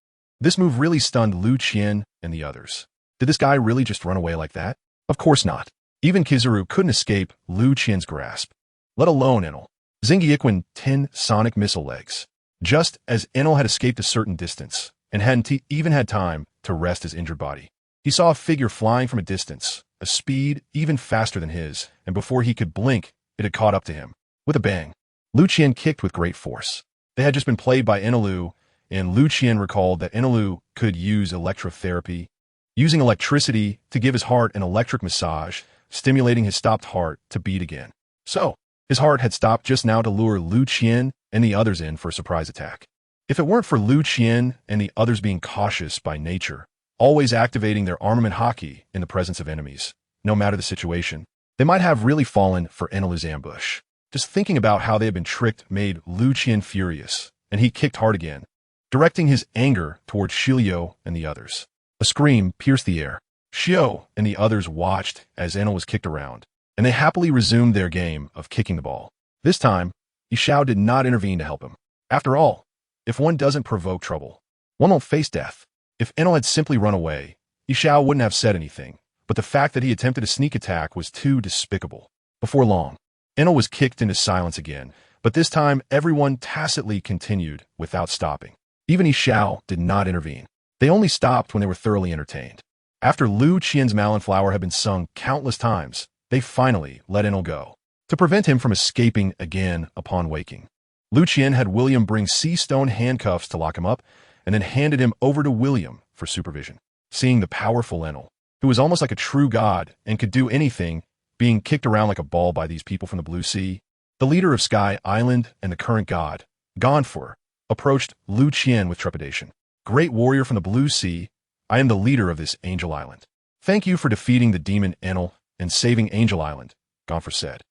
This move really stunned Liu Qian and the others. Did this guy really just run away like that? Of course not. Even Kizaru couldn't escape Liu Qian's grasp, let alone Enel. Xingyi Quan 10 sonic missile legs. Just as Enel had escaped a certain distance and hadn't even had time to rest his injured body, he saw a figure flying from a distance, a speed even faster than his, and before he could blink, it had caught up to him. With a bang, Liu Qian kicked with great force. They had just been played by Enelu, and Liu Qian recalled that Enelu could use electrotherapy, using electricity to give his heart an electric massage, stimulating his stopped heart to beat again. So, his heart had stopped just now to lure Liu Qian and the others in for a surprise attack. If it weren't for Liu Qian and the others being cautious by nature, always activating their armament hockey in the presence of enemies, no matter the situation, they might have really fallen for Enelu's ambush. Just thinking about how they had been tricked made Liu Qian furious, and he kicked hard again, directing his anger towards Shilio and the others. A scream pierced the air. Xiao and the others watched as Enel was kicked around, and they happily resumed their game of kicking the ball. This time, Xiao did not intervene to help him. After all, if one doesn't provoke trouble, one won't face death. If Enel had simply run away, Xiao wouldn't have said anything, but the fact that he attempted a sneak attack was too despicable. Before long, Enel was kicked into silence again, but this time everyone tacitly continued without stopping. Even Xiao did not intervene. They only stopped when they were thoroughly entertained. After Liu Qian's Malin Flower had been sung countless times, they finally let Enel go, to prevent him from escaping again upon waking. Liu Qian had William bring sea stone handcuffs to lock him up, and then handed him over to William for supervision. Seeing the powerful Enel, who was almost like a true god and could do anything, being kicked around like a ball by these people from the Blue Sea, the leader of Sky Island and the current god, Gonfor, approached Liu Qian with trepidation. Great warrior from the Blue Sea, I am the leader of this Angel Island. Thank you for defeating the demon Enel and saving Angel Island, Gonfor said.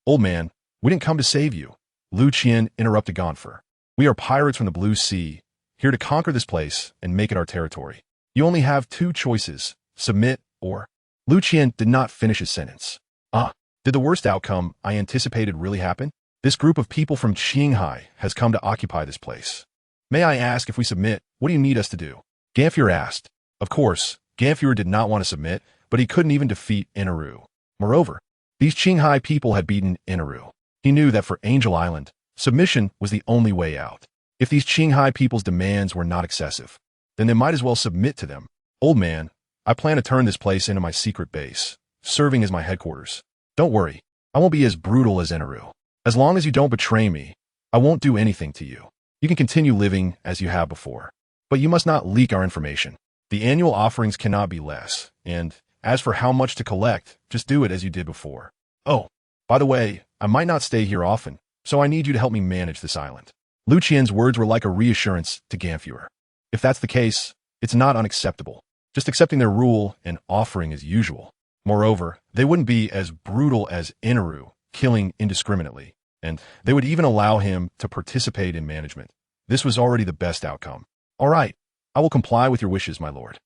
Old man, we didn't come to save you, Liu Qian interrupted Gonfor. We are pirates from the Blue Sea, here to conquer this place and make it our territory. You only have two choices, submit or... Liu Qian did not finish his sentence. Did the worst outcome I anticipated really happen? This group of people from Qinghai has come to occupy this place. May I ask if we submit, what do you need us to do? Gonfor asked. Of course, Gonfor did not want to submit, but he couldn't even defeat Inaru. Moreover, these Qinghai people had beaten Inaru. He knew that for Angel Island, submission was the only way out. If these Qinghai people's demands were not excessive, then they might as well submit to them. Old man, I plan to turn this place into my secret base, serving as my headquarters. Don't worry, I won't be as brutal as Inaru. As long as you don't betray me, I won't do anything to you. You can continue living as you have before, but you must not leak our information. The annual offerings cannot be less, and as for how much to collect, just do it as you did before. Oh, by the way, I might not stay here often, so I need you to help me manage this island. Liu Qian's words were like a reassurance to Gonfor. If that's the case, it's not unacceptable. Just accepting their rule and offering as usual. Moreover, they wouldn't be as brutal as Inaru, killing indiscriminately, and they would even allow him to participate in management. This was already the best outcome. All right, I will comply with your wishes, my lord.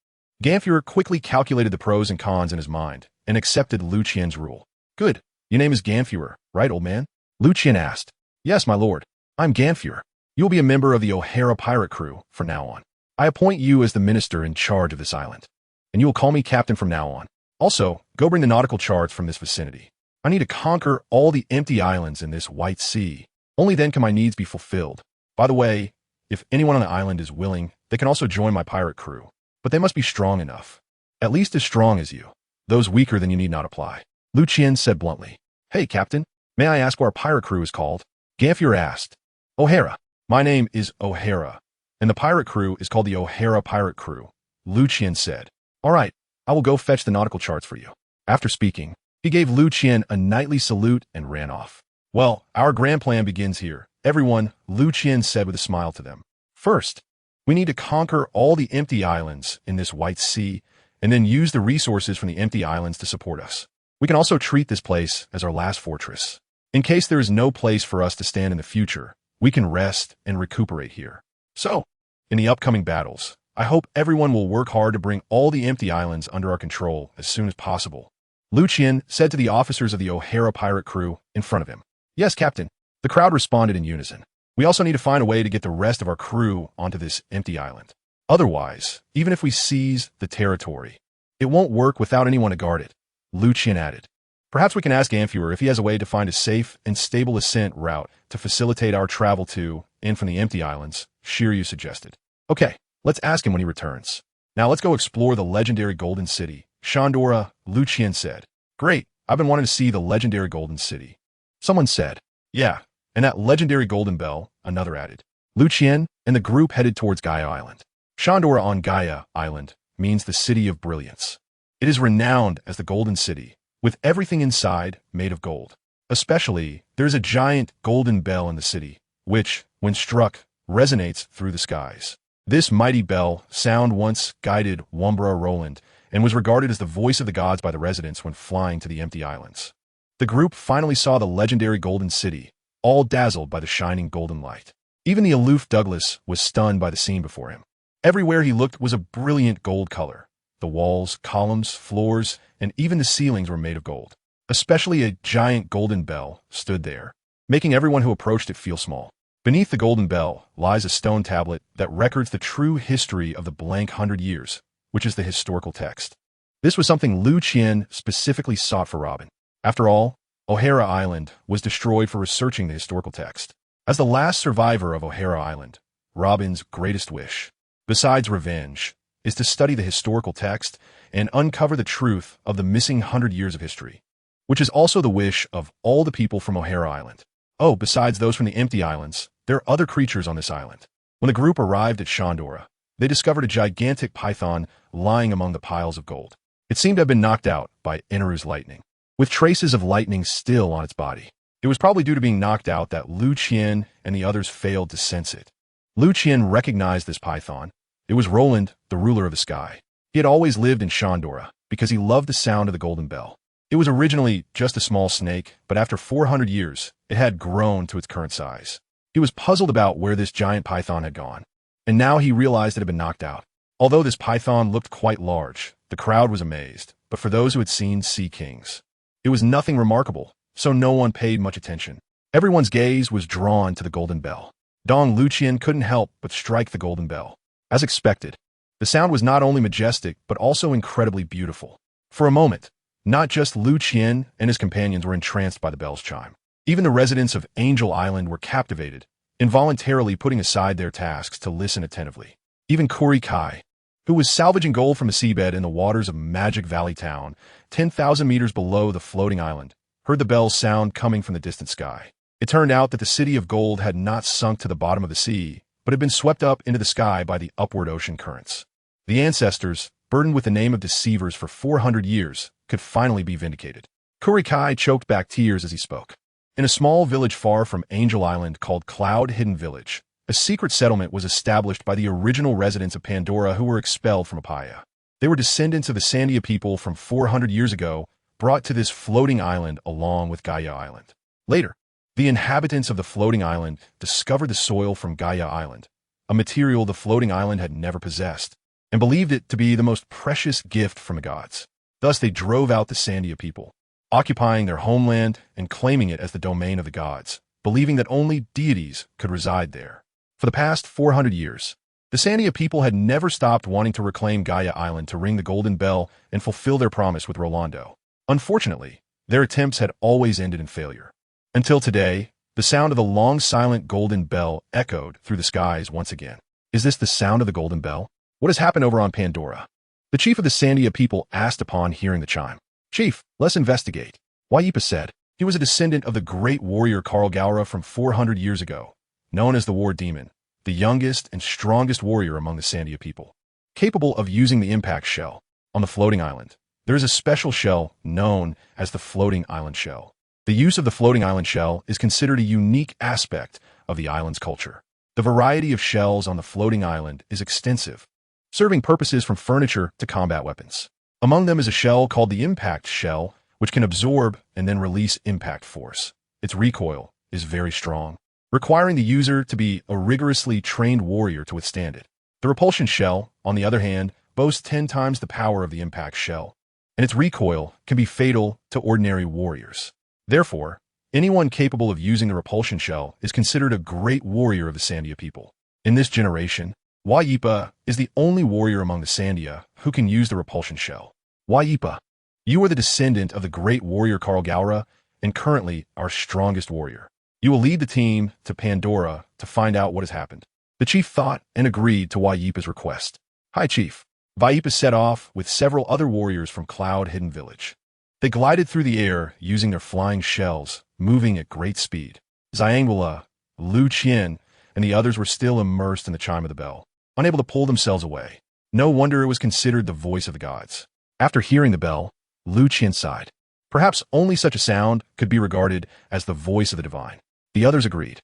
Gonfor quickly calculated the pros and cons in his mind and accepted Liu Qian's rule. Good. Your name is Gonfor, right, old man? Liu Qian asked. Yes, my lord. I'm Gonfor. You will be a member of the O'Hara pirate crew from now on. I appoint you as the minister in charge of this island, and you will call me captain from now on. Also, go bring the nautical charts from this vicinity. I need to conquer all the empty islands in this white sea. Only then can my needs be fulfilled. By the way, if anyone on the island is willing, they can also join my pirate crew. But they must be strong enough. At least as strong as you. Those weaker than you need not apply. Liu Qian said bluntly. Hey, Captain, may I ask what our pirate crew is called? Gonfor asked. O'Hara. My name is O'Hara, and the pirate crew is called the O'Hara Pirate Crew, Liu Qian said. All right, I will go fetch the nautical charts for you. After speaking, he gave Liu Qian a knightly salute and ran off. Well, our grand plan begins here. Everyone, Liu Qian said with a smile to them. First, We need to conquer all the empty islands in this white sea and then use the resources from the empty islands to support us. We can also treat this place as our last fortress. In case there is no place for us to stand in the future, we can rest and recuperate here. So, in the upcoming battles, I hope everyone will work hard to bring all the empty islands under our control as soon as possible. Liu Qian said to the officers of the O'Hara pirate crew in front of him. Yes, Captain. The crowd responded in unison. We also need to find a way to get the rest of our crew onto this empty island. Otherwise, even if we seize the territory, it won't work without anyone to guard it, Liu Qian added. Perhaps we can ask Amphior if he has a way to find a safe and stable ascent route to facilitate our travel to and from the empty islands, Shiryu suggested. Okay, let's ask him when he returns. Now let's go explore the legendary Golden City, Shandora, Liu Qian said. Great, I've been wanting to see the legendary Golden City. Someone said. Yeah, and that legendary Golden Bell, another added. Liu Qian and the group headed towards Gaia Island. Shandora on Gaia Island means the City of Brilliance. It is renowned as the Golden City, with everything inside made of gold. Especially, there's a giant golden bell in the city, which, when struck, resonates through the skies. This mighty bell sound once guided Wumbra Roland and was regarded as the voice of the gods by the residents when flying to the empty islands. The group finally saw the legendary Golden City, all dazzled by the shining golden light. Even the aloof Douglas was stunned by the scene before him. Everywhere he looked was a brilliant gold color. The walls, columns, floors, and even the ceilings were made of gold. Especially a giant golden bell stood there, making everyone who approached it feel small. Beneath the golden bell lies a stone tablet that records the true history of the blank 100 years, which is the historical text. This was something Liu Qian specifically sought for Robin. After all, O'Hara Island was destroyed for researching the historical text. As the last survivor of O'Hara Island, Robin's greatest wish, besides revenge, is to study the historical text and uncover the truth of the missing 100 years of history, which is also the wish of all the people from O'Hara Island. Oh, besides those from the empty islands, there are other creatures on this island. When the group arrived at Shandora, they discovered a gigantic python lying among the piles of gold. It seemed to have been knocked out by Inaru's lightning, with traces of lightning still on its body. It was probably due to being knocked out that Liu Qian and the others failed to sense it. Liu Qian recognized this python. It was Roland, the ruler of the sky. He had always lived in Shandora because he loved the sound of the golden bell. It was originally just a small snake, but after 400 years, it had grown to its current size. He was puzzled about where this giant python had gone, and now he realized it had been knocked out. Although this python looked quite large, the crowd was amazed, but for those who had seen Sea Kings, it was nothing remarkable, so no one paid much attention. Everyone's gaze was drawn to the golden bell. Dong Liu Qian couldn't help but strike the golden bell. As expected, the sound was not only majestic, but also incredibly beautiful. For a moment, not just Liu Qian and his companions were entranced by the bell's chime. Even the residents of Angel Island were captivated, involuntarily putting aside their tasks to listen attentively. Even Kuri Kai, who was salvaging gold from a seabed in the waters of Magic Valley Town, 10,000 meters below the floating island, heard the bell's sound coming from the distant sky. It turned out that the city of gold had not sunk to the bottom of the sea, but had been swept up into the sky by the upward ocean currents. The ancestors, burdened with the name of deceivers for 400 years, could finally be vindicated. Kuri Kai choked back tears as he spoke. In a small village far from Angel Island called Cloud Hidden Village, a secret settlement was established by the original residents of Pandora who were expelled from Apaya. They were descendants of the Sandia people from 400 years ago, brought to this floating island along with Gaia Island. Later, the inhabitants of the floating island discovered the soil from Gaia Island, a material the floating island had never possessed, and believed it to be the most precious gift from the gods. Thus they drove out the Sandia people, occupying their homeland and claiming it as the domain of the gods, believing that only deities could reside there. For the past 400 years, the Sandia people had never stopped wanting to reclaim Gaia Island to ring the golden bell and fulfill their promise with Rolando. Unfortunately, their attempts had always ended in failure. Until today, the sound of the long silent golden bell echoed through the skies once again. Is this the sound of the golden bell? What has happened over on Pandora? The chief of the Sandia people asked upon hearing the chime. Chief, let's investigate. Waipa said. He was a descendant of the great warrior Karl Gaura from 400 years ago, known as the War Demon, the youngest and strongest warrior among the Sandia people. Capable of using the impact shell on the floating island, there is a special shell known as the floating island shell. The use of the floating island shell is considered a unique aspect of the island's culture. The variety of shells on the floating island is extensive, serving purposes from furniture to combat weapons. Among them is a shell called the impact shell, which can absorb and then release impact force. Its recoil is very strong, requiring the user to be a rigorously trained warrior to withstand it. The repulsion shell, on the other hand, boasts 10 times the power of the impact shell, and its recoil can be fatal to ordinary warriors. Therefore, anyone capable of using the repulsion shell is considered a great warrior of the Sandia people. In this generation, Waipa is the only warrior among the Sandia who can use the repulsion shell. Waipa, you are the descendant of the great warrior Karl Gaura and currently our strongest warrior. You will lead the team to Pandora to find out what has happened. The chief thought and agreed to Waipa's request. Hi, Chief. Waipa set off with several other warriors from Cloud Hidden Village. They glided through the air using their flying shells, moving at great speed. Xingyi, Liu Qian, and the others were still immersed in the chime of the bell, unable to pull themselves away. No wonder it was considered the voice of the gods. After hearing the bell, Liu Qian sighed. Perhaps only such a sound could be regarded as the voice of the divine. The others agreed.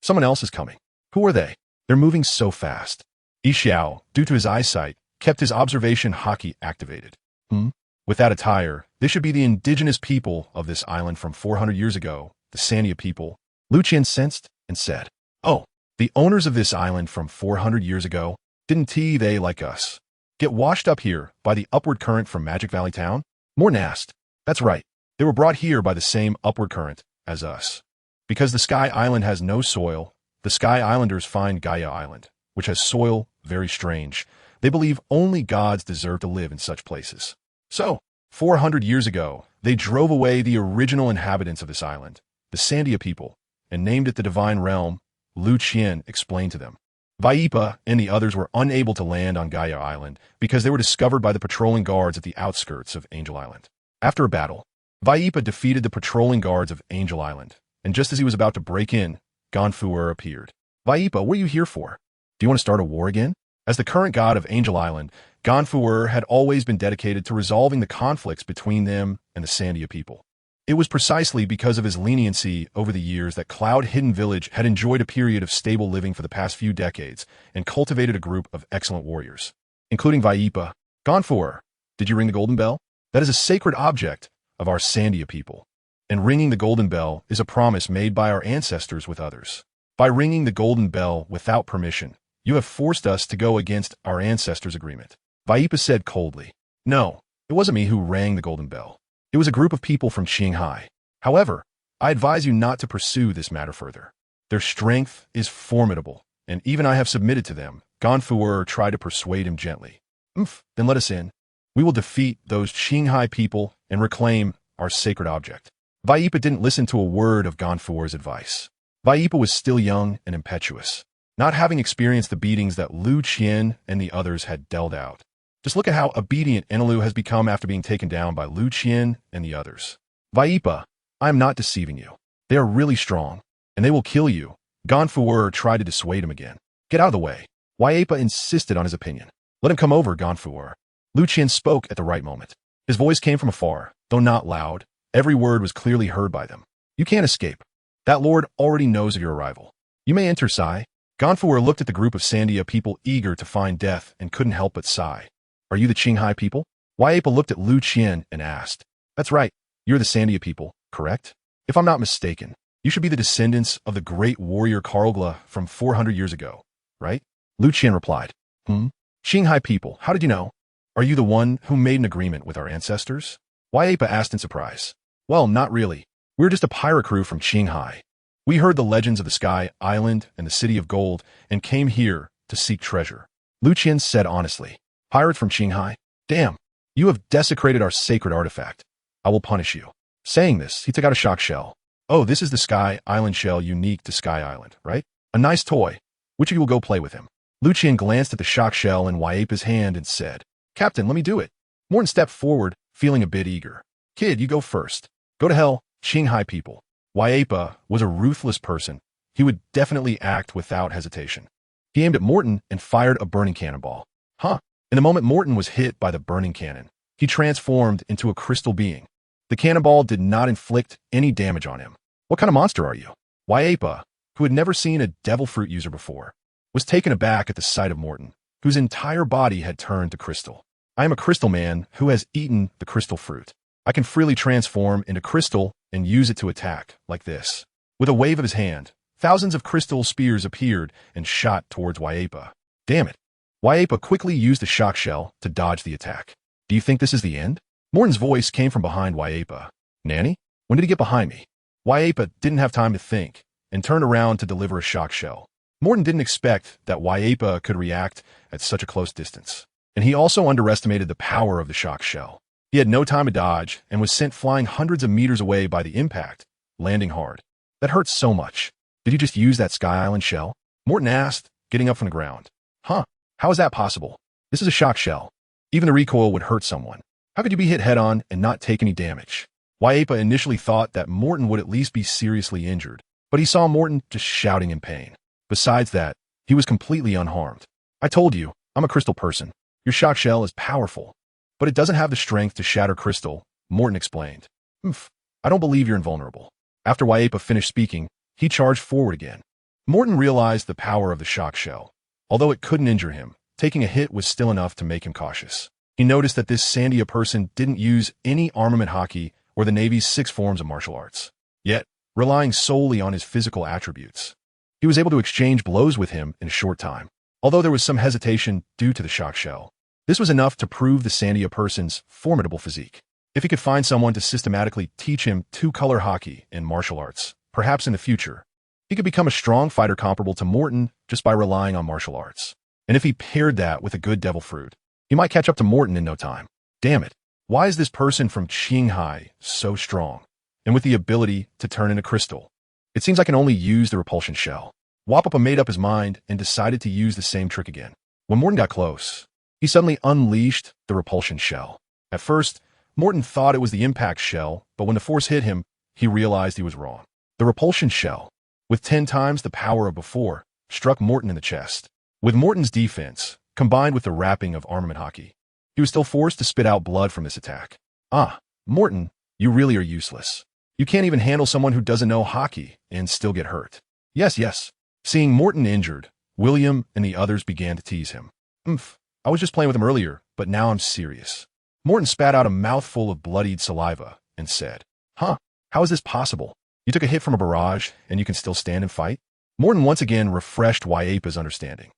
Someone else is coming. Who are they? They're moving so fast. Yixiao, due to his eyesight, kept his observation hockey activated. With that attire, this should be the indigenous people of this island from 400 years ago, the Sandia people. Liu Qian sensed and said, "Oh, the owners of this island from 400 years ago, didn't they, like us, get washed up here by the upward current from Magic Valley Town? More Nast. That's right. They were brought here by the same upward current as us. Because the Sky Island has no soil, the Sky Islanders find Gaia Island, which has soil, very strange. They believe only gods deserve to live in such places. So, 400 years ago, they drove away the original inhabitants of this island, the Sandia people, and named it the Divine Realm," Liu Qian explained to them. Waipa and the others were unable to land on Gaia Island because they were discovered by the patrolling guards at the outskirts of Angel Island. After a battle, Waipa defeated the patrolling guards of Angel Island, and just as he was about to break in, Ganfuer appeared. "Waipa, what are you here for? Do you want to start a war again?" As the current god of Angel Island, Ganfuer had always been dedicated to resolving the conflicts between them and the Sandia people. It was precisely because of his leniency over the years that Cloud Hidden Village had enjoyed a period of stable living for the past few decades and cultivated a group of excellent warriors, including Waipa. "Ganfuer, did you ring the golden bell? That is a sacred object of our Sandia people, and ringing the golden bell is a promise made by our ancestors with others. By ringing the golden bell without permission, you have forced us to go against our ancestors' agreement." Waipa said coldly. "No, it wasn't me who rang the golden bell. It was a group of people from Shanghai. However, I advise you not to pursue this matter further. Their strength is formidable, and even I have submitted to them." Ganfuer tried to persuade him gently. Then let us in. We will defeat those Shanghai people and reclaim our sacred object." Waipa didn't listen to a word of Ganfuer's advice. Waipa was still young and impetuous, not having experienced the beatings that Liu Qian and the others had dealt out. Just look at how obedient Enelu has become after being taken down by Liu Qian and the others. "Waipa, I am not deceiving you. They are really strong, and they will kill you." Ganfuer tried to dissuade him again. "Get out of the way." Waipa insisted on his opinion. "Let him come over, Ganfuer." Liu Qian spoke at the right moment. His voice came from afar, though not loud. Every word was clearly heard by them. "You can't escape. That lord already knows of your arrival. You may enter, Sai." Ganfuer looked at the group of Sandia people eager to find death and couldn't help but sigh. "Are you the Qinghai people?" Waipa looked at Liu Qian and asked. "That's right. You're the Sandia people, correct? If I'm not mistaken, you should be the descendants of the great warrior Karlgla from 400 years ago, right?" Liu Qian replied. "Qinghai people, how did you know? Are you the one who made an agreement with our ancestors?" Waipa asked in surprise. "Well, not really. We're just a pirate crew from Qinghai. We heard the legends of the Sky Island and the City of Gold and came here to seek treasure." Liu Qian said honestly. "Pirates from Qinghai? Damn, you have desecrated our sacred artifact. I will punish you." Saying this, he took out a shock shell. "Oh, this is the Sky Island shell unique to Sky Island, right? A nice toy. Which of you will go play with him?" Liu Qian glanced at the shock shell in Waipa's hand and said, "Captain, let me do it." Morton stepped forward, feeling a bit eager. "Kid, you go first. Go to hell, Qinghai people." Waipa was a ruthless person. He would definitely act without hesitation. He aimed at Morton and fired a burning cannonball. In the moment Morton was hit by the burning cannon, he transformed into a crystal being. The cannonball did not inflict any damage on him. "What kind of monster are you?" Waipa, who had never seen a devil fruit user before, was taken aback at the sight of Morton, whose entire body had turned to crystal. I am a crystal man who has eaten the crystal fruit. I can freely transform into crystal and use it to attack, like this. With a wave of his hand, thousands of crystal spears appeared and shot towards Waipa. Damn it. Waipa quickly used the shock shell to dodge the attack. Do you think this is the end? Morton's voice came from behind Waipa. Nanny? When did he get behind me? Waipa didn't have time to think and turned around to deliver a shock shell. Morton didn't expect that Waipa could react at such a close distance, and he also underestimated the power of the shock shell. He had no time to dodge and was sent flying hundreds of meters away by the impact, landing hard. That hurts so much. Did you just use that Sky Island shell? Morton asked, getting up from the ground. Huh? How is that possible? This is a shock shell. Even the recoil would hurt someone. How could you be hit head-on and not take any damage? Waipa initially thought that Morton would at least be seriously injured, but he saw Morton just shouting in pain. Besides that, he was completely unharmed. I told you, I'm a crystal person. Your shock shell is powerful, but it doesn't have the strength to shatter crystal, Morton explained. I don't believe you're invulnerable. After Waipa finished speaking, he charged forward again. Morton realized the power of the shock shell. Although it couldn't injure him, taking a hit was still enough to make him cautious. He noticed that this Sandia person didn't use any armament hockey or the Navy's 6 forms of martial arts. Yet, relying solely on his physical attributes, he was able to exchange blows with him in a short time. Although there was some hesitation due to the shock shell, this was enough to prove the Sandia person's formidable physique. If he could find someone to systematically teach him 2-color hockey and martial arts, perhaps in the future, he could become a strong fighter comparable to Morton just by relying on martial arts. And if he paired that with a good devil fruit, he might catch up to Morton in no time. Damn it. Why is this person from Qinghai so strong, and with the ability to turn into crystal? It seems I can only use the repulsion shell. Waipa made up his mind and decided to use the same trick again. When Morton got close, he suddenly unleashed the repulsion shell. At first, Morton thought it was the impact shell, but when the force hit him, he realized he was wrong. The repulsion shell, with 10 times the power of before, struck Morton in the chest. With Morton's defense, combined with the wrapping of armament hockey, he was still forced to spit out blood from this attack. Morton, you really are useless. You can't even handle someone who doesn't know hockey and still get hurt. Yes. Seeing Morton injured, William and the others began to tease him. I was just playing with him earlier, but now I'm serious. Morton spat out a mouthful of bloodied saliva and said, How is this possible? You took a hit from a barrage and you can still stand and fight? Morton once again refreshed Waipa's understanding.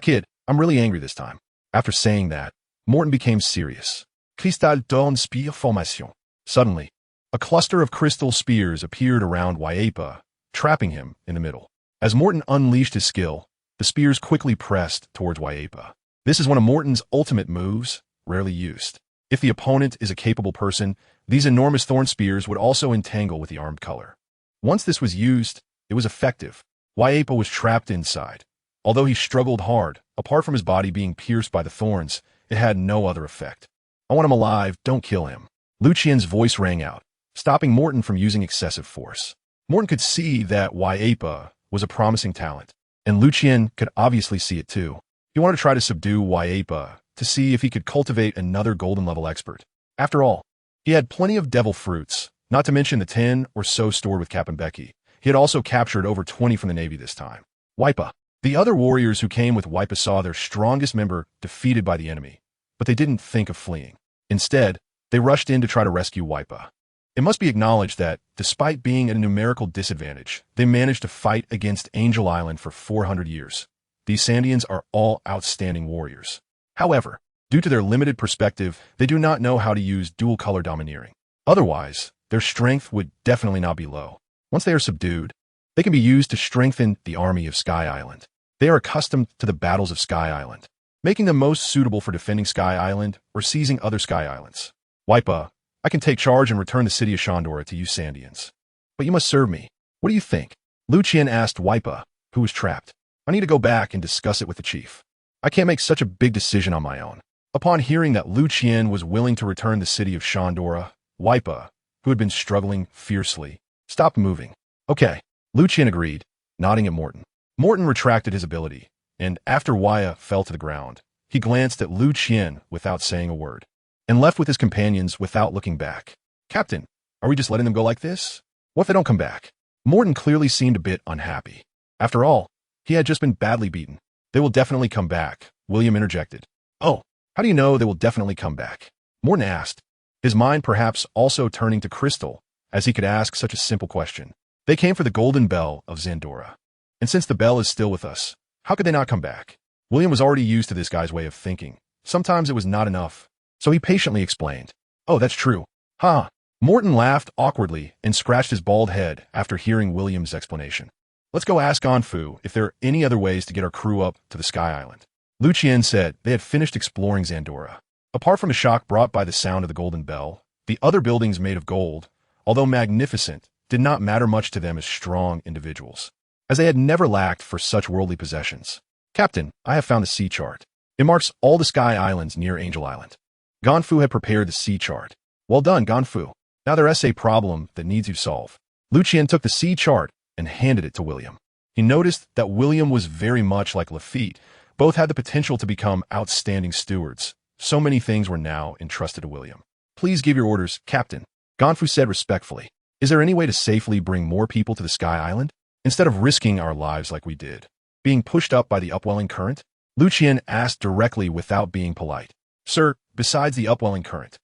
Kid, I'm really angry this time. After saying that, Morton became serious. Cristal d'un spear formation. Suddenly, a cluster of crystal spears appeared around Waipa, trapping him in the middle. As Morton unleashed his skill, the spears quickly pressed towards Waipa. This is one of Morton's ultimate moves, rarely used. If the opponent is a capable person, these enormous thorn spears would also entangle with the armed color. Once this was used, it was effective. Waipa was trapped inside. Although he struggled hard, apart from his body being pierced by the thorns, it had no other effect. I want him alive, don't kill him. Liu Qian's voice rang out, stopping Morton from using excessive force. Morton could see that Waipa was a promising talent, and Liu Qian could obviously see it too. He wanted to try to subdue Waipa to see if he could cultivate another golden-level expert. After all, he had plenty of devil fruits, not to mention the 10 or so stored with Captain Becky. He had also captured over 20 from the Navy this time. Waipa. The other warriors who came with Waipa saw their strongest member defeated by the enemy, but they didn't think of fleeing. Instead, they rushed in to try to rescue Waipa. It must be acknowledged that, despite being at a numerical disadvantage, they managed to fight against Angel Island for 400 years. These Sandians are all outstanding warriors. However, due to their limited perspective, they do not know how to use dual-color domineering. Otherwise, their strength would definitely not be low. Once they are subdued, they can be used to strengthen the army of Sky Island. They are accustomed to the battles of Sky Island, making them most suitable for defending Sky Island or seizing other Sky Islands. Waipa, I can take charge and return the city of Shandora to you Sandians. But you must serve me. What do you think? Liu Qian asked Waipa, who was trapped. I need to go back and discuss it with the chief. I can't make such a big decision on my own. Upon hearing that Liu Qian was willing to return the city of Shandora, Waipa, who had been struggling fiercely, stopped moving. Okay, Liu Qian agreed, nodding at Morton. Morton retracted his ability, and after Waipa fell to the ground, he glanced at Liu Qian without saying a word, and left with his companions without looking back. Captain, are we just letting them go like this? What if they don't come back? Morton clearly seemed a bit unhappy. After all, he had just been badly beaten. They will definitely come back, William interjected. Oh, how do you know they will definitely come back? Morton asked, his mind perhaps also turning to Crystal, as he could ask such a simple question. They came for the golden bell of Zandora. And since the bell is still with us, how could they not come back? William was already used to this guy's way of thinking. Sometimes it was not enough. So he patiently explained. Oh, that's true. Huh. Morton laughed awkwardly and scratched his bald head after hearing William's explanation. Let's go ask Ganfu if there are any other ways to get our crew up to the Sky Island. Liu Qian said they had finished exploring Zandora. Apart from the shock brought by the sound of the golden bell, the other buildings made of gold, although magnificent, did not matter much to them as strong individuals, as they had never lacked for such worldly possessions. Captain, I have found the sea chart. It marks all the Sky Islands near Angel Island. Ganfu had prepared the sea chart. Well done, Ganfu. Now there's a problem that needs you to solve. Liu Qian took the sea chart and handed it to William. He noticed that William was very much like Lafitte. Both had the potential to become outstanding stewards. So many things were now entrusted to William. Please give your orders, Captain. Ganfu said respectfully. Is there any way to safely bring more people to the Sky Island, instead of risking our lives like we did, being pushed up by the upwelling current? Liu Qian asked directly without being polite. Sir, besides the upwelling current,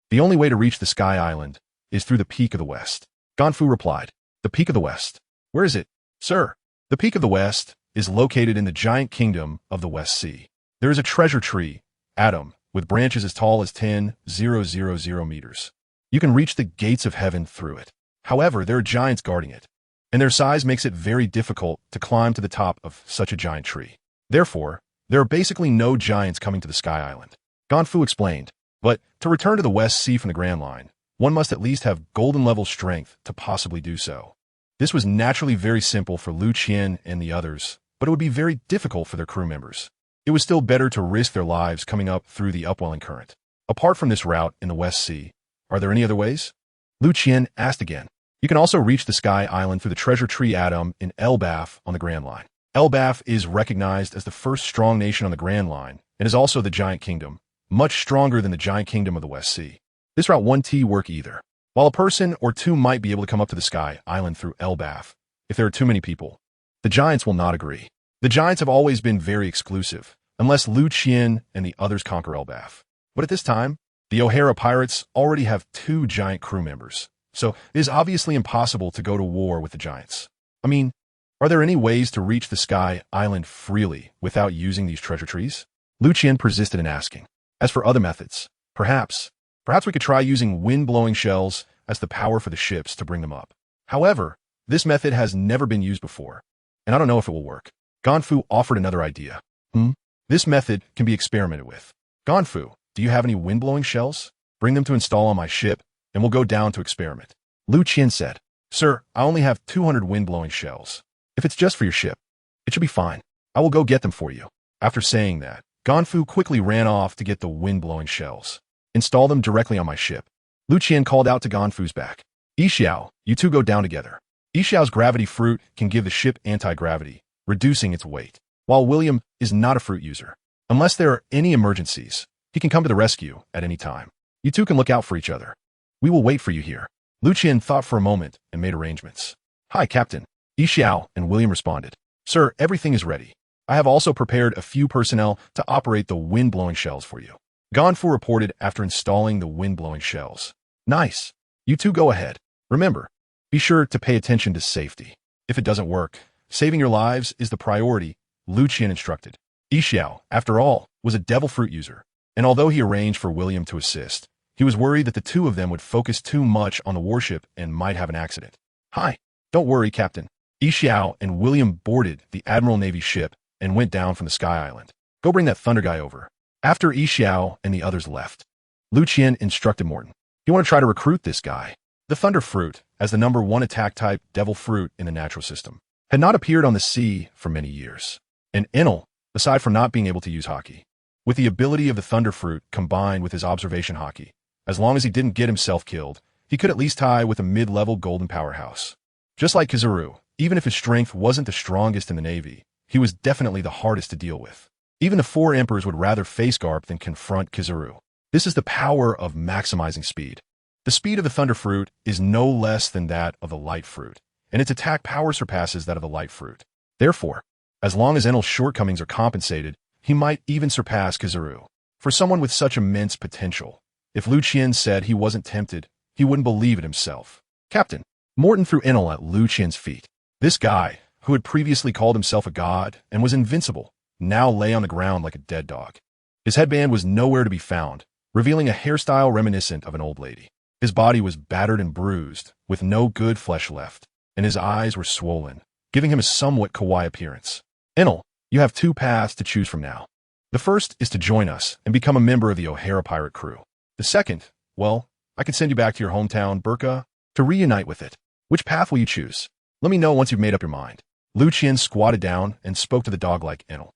the only way to reach the Sky Island is through the Peak of the West. Ganfu replied. The Peak of the West. Where is it? Sir, the Peak of the West is located in the giant kingdom of the West Sea. There is a treasure tree, Atom, with branches as tall as 10,000 meters. You can reach the gates of heaven through it. However, there are giants guarding it, and their size makes it very difficult to climb to the top of such a giant tree. Therefore, there are basically no giants coming to the Sky Island. Ganfu explained. But to return to the West Sea from the Grand Line, one must at least have golden-level strength to possibly do so. This was naturally very simple for Liu Qian and the others, but it would be very difficult for their crew members. It was still better to risk their lives coming up through the upwelling current. Apart from this route in the West Sea, are there any other ways? Liu Qian asked again. You can also reach the Sky Island through the treasure tree Atom in Elbaf on the Grand Line. Elbaf is recognized as the first strong nation on the Grand Line and is also the giant kingdom, much stronger than the giant kingdom of the West Sea. This route won't work either. While a person or two might be able to come up to the Sky Island through Elbaf, if there are too many people, the giants will not agree. The giants have always been very exclusive, unless Liu Qian and the others conquer Elbaf. But at this time, the O'Hara pirates already have 2 giant crew members, so it is obviously impossible to go to war with the giants. I mean, are there any ways to reach the Sky Island freely without using these treasure trees? Liu Qian persisted in asking. As for other methods, perhaps we could try using wind-blowing shells as the power for the ships to bring them up. However, this method has never been used before, and I don't know if it will work. Ganfu offered another idea. This method can be experimented with. Ganfu, do you have any wind-blowing shells? Bring them to install on my ship, and we'll go down to experiment. Liu Qian said, Sir, I only have 200 wind-blowing shells. If it's just for your ship, it should be fine. I will go get them for you. After saying that, Ganfu quickly ran off to get the wind-blowing shells. Install them directly on my ship. Liu Qian called out to Ganfu's back. Yixiao, you two go down together. Yixiao's gravity fruit can give the ship anti-gravity, reducing its weight, while William is not a fruit user. Unless there are any emergencies, he can come to the rescue at any time. You two can look out for each other. We will wait for you here. Liu Qian thought for a moment and made arrangements. Hi, Captain. Yixiao and William responded. Sir, everything is ready. I have also prepared a few personnel to operate the wind-blowing shells for you. Ganfu reported after installing the wind-blowing shells. Nice. You two go ahead. Remember, be sure to pay attention to safety. If it doesn't work, saving your lives is the priority, Liu Qian instructed. Yixiao, after all, was a devil fruit user, and although he arranged for William to assist, he was worried that the two of them would focus too much on the warship and might have an accident. Hi. Don't worry, Captain. Yixiao and William boarded the Admiral Navy ship and went down from the Sky Island. Go bring that Thunder guy over. After Yixiao and the others left, Liu Qian instructed Morton. You want to try to recruit this guy. The Thunder Fruit, as the #1 attack type devil fruit in the natural system, had not appeared on the sea for many years. And Enel, aside from not being able to use hockey, with the ability of the Thunder Fruit combined with his observation hockey, as long as he didn't get himself killed, he could at least tie with a mid-level golden powerhouse. Just like Kizaru, even if his strength wasn't the strongest in the Navy, he was definitely the hardest to deal with. Even the 4 emperors would rather face Garp than confront Kizaru. This is the power of maximizing speed. The speed of the Thunder Fruit is no less than that of the Light Fruit, and its attack power surpasses that of the Light Fruit. Therefore, as long as Enel's shortcomings are compensated, he might even surpass Kizaru. For someone with such immense potential, if Liu Qian said he wasn't tempted, he wouldn't believe it himself. Captain, Morton threw Enel at Liu Qian's feet. This guy, who had previously called himself a god and was invincible, now lay on the ground like a dead dog. His headband was nowhere to be found, revealing a hairstyle reminiscent of an old lady. His body was battered and bruised, with no good flesh left, and his eyes were swollen, giving him a somewhat kawaii appearance. Enel, you have two paths to choose from now. The first is to join us and become a member of the O'Hara pirate crew. The second, well, I could send you back to your hometown, Burka, to reunite with it. Which path will you choose? Let me know once you've made up your mind. Liu Qian squatted down and spoke to the dog like Enel.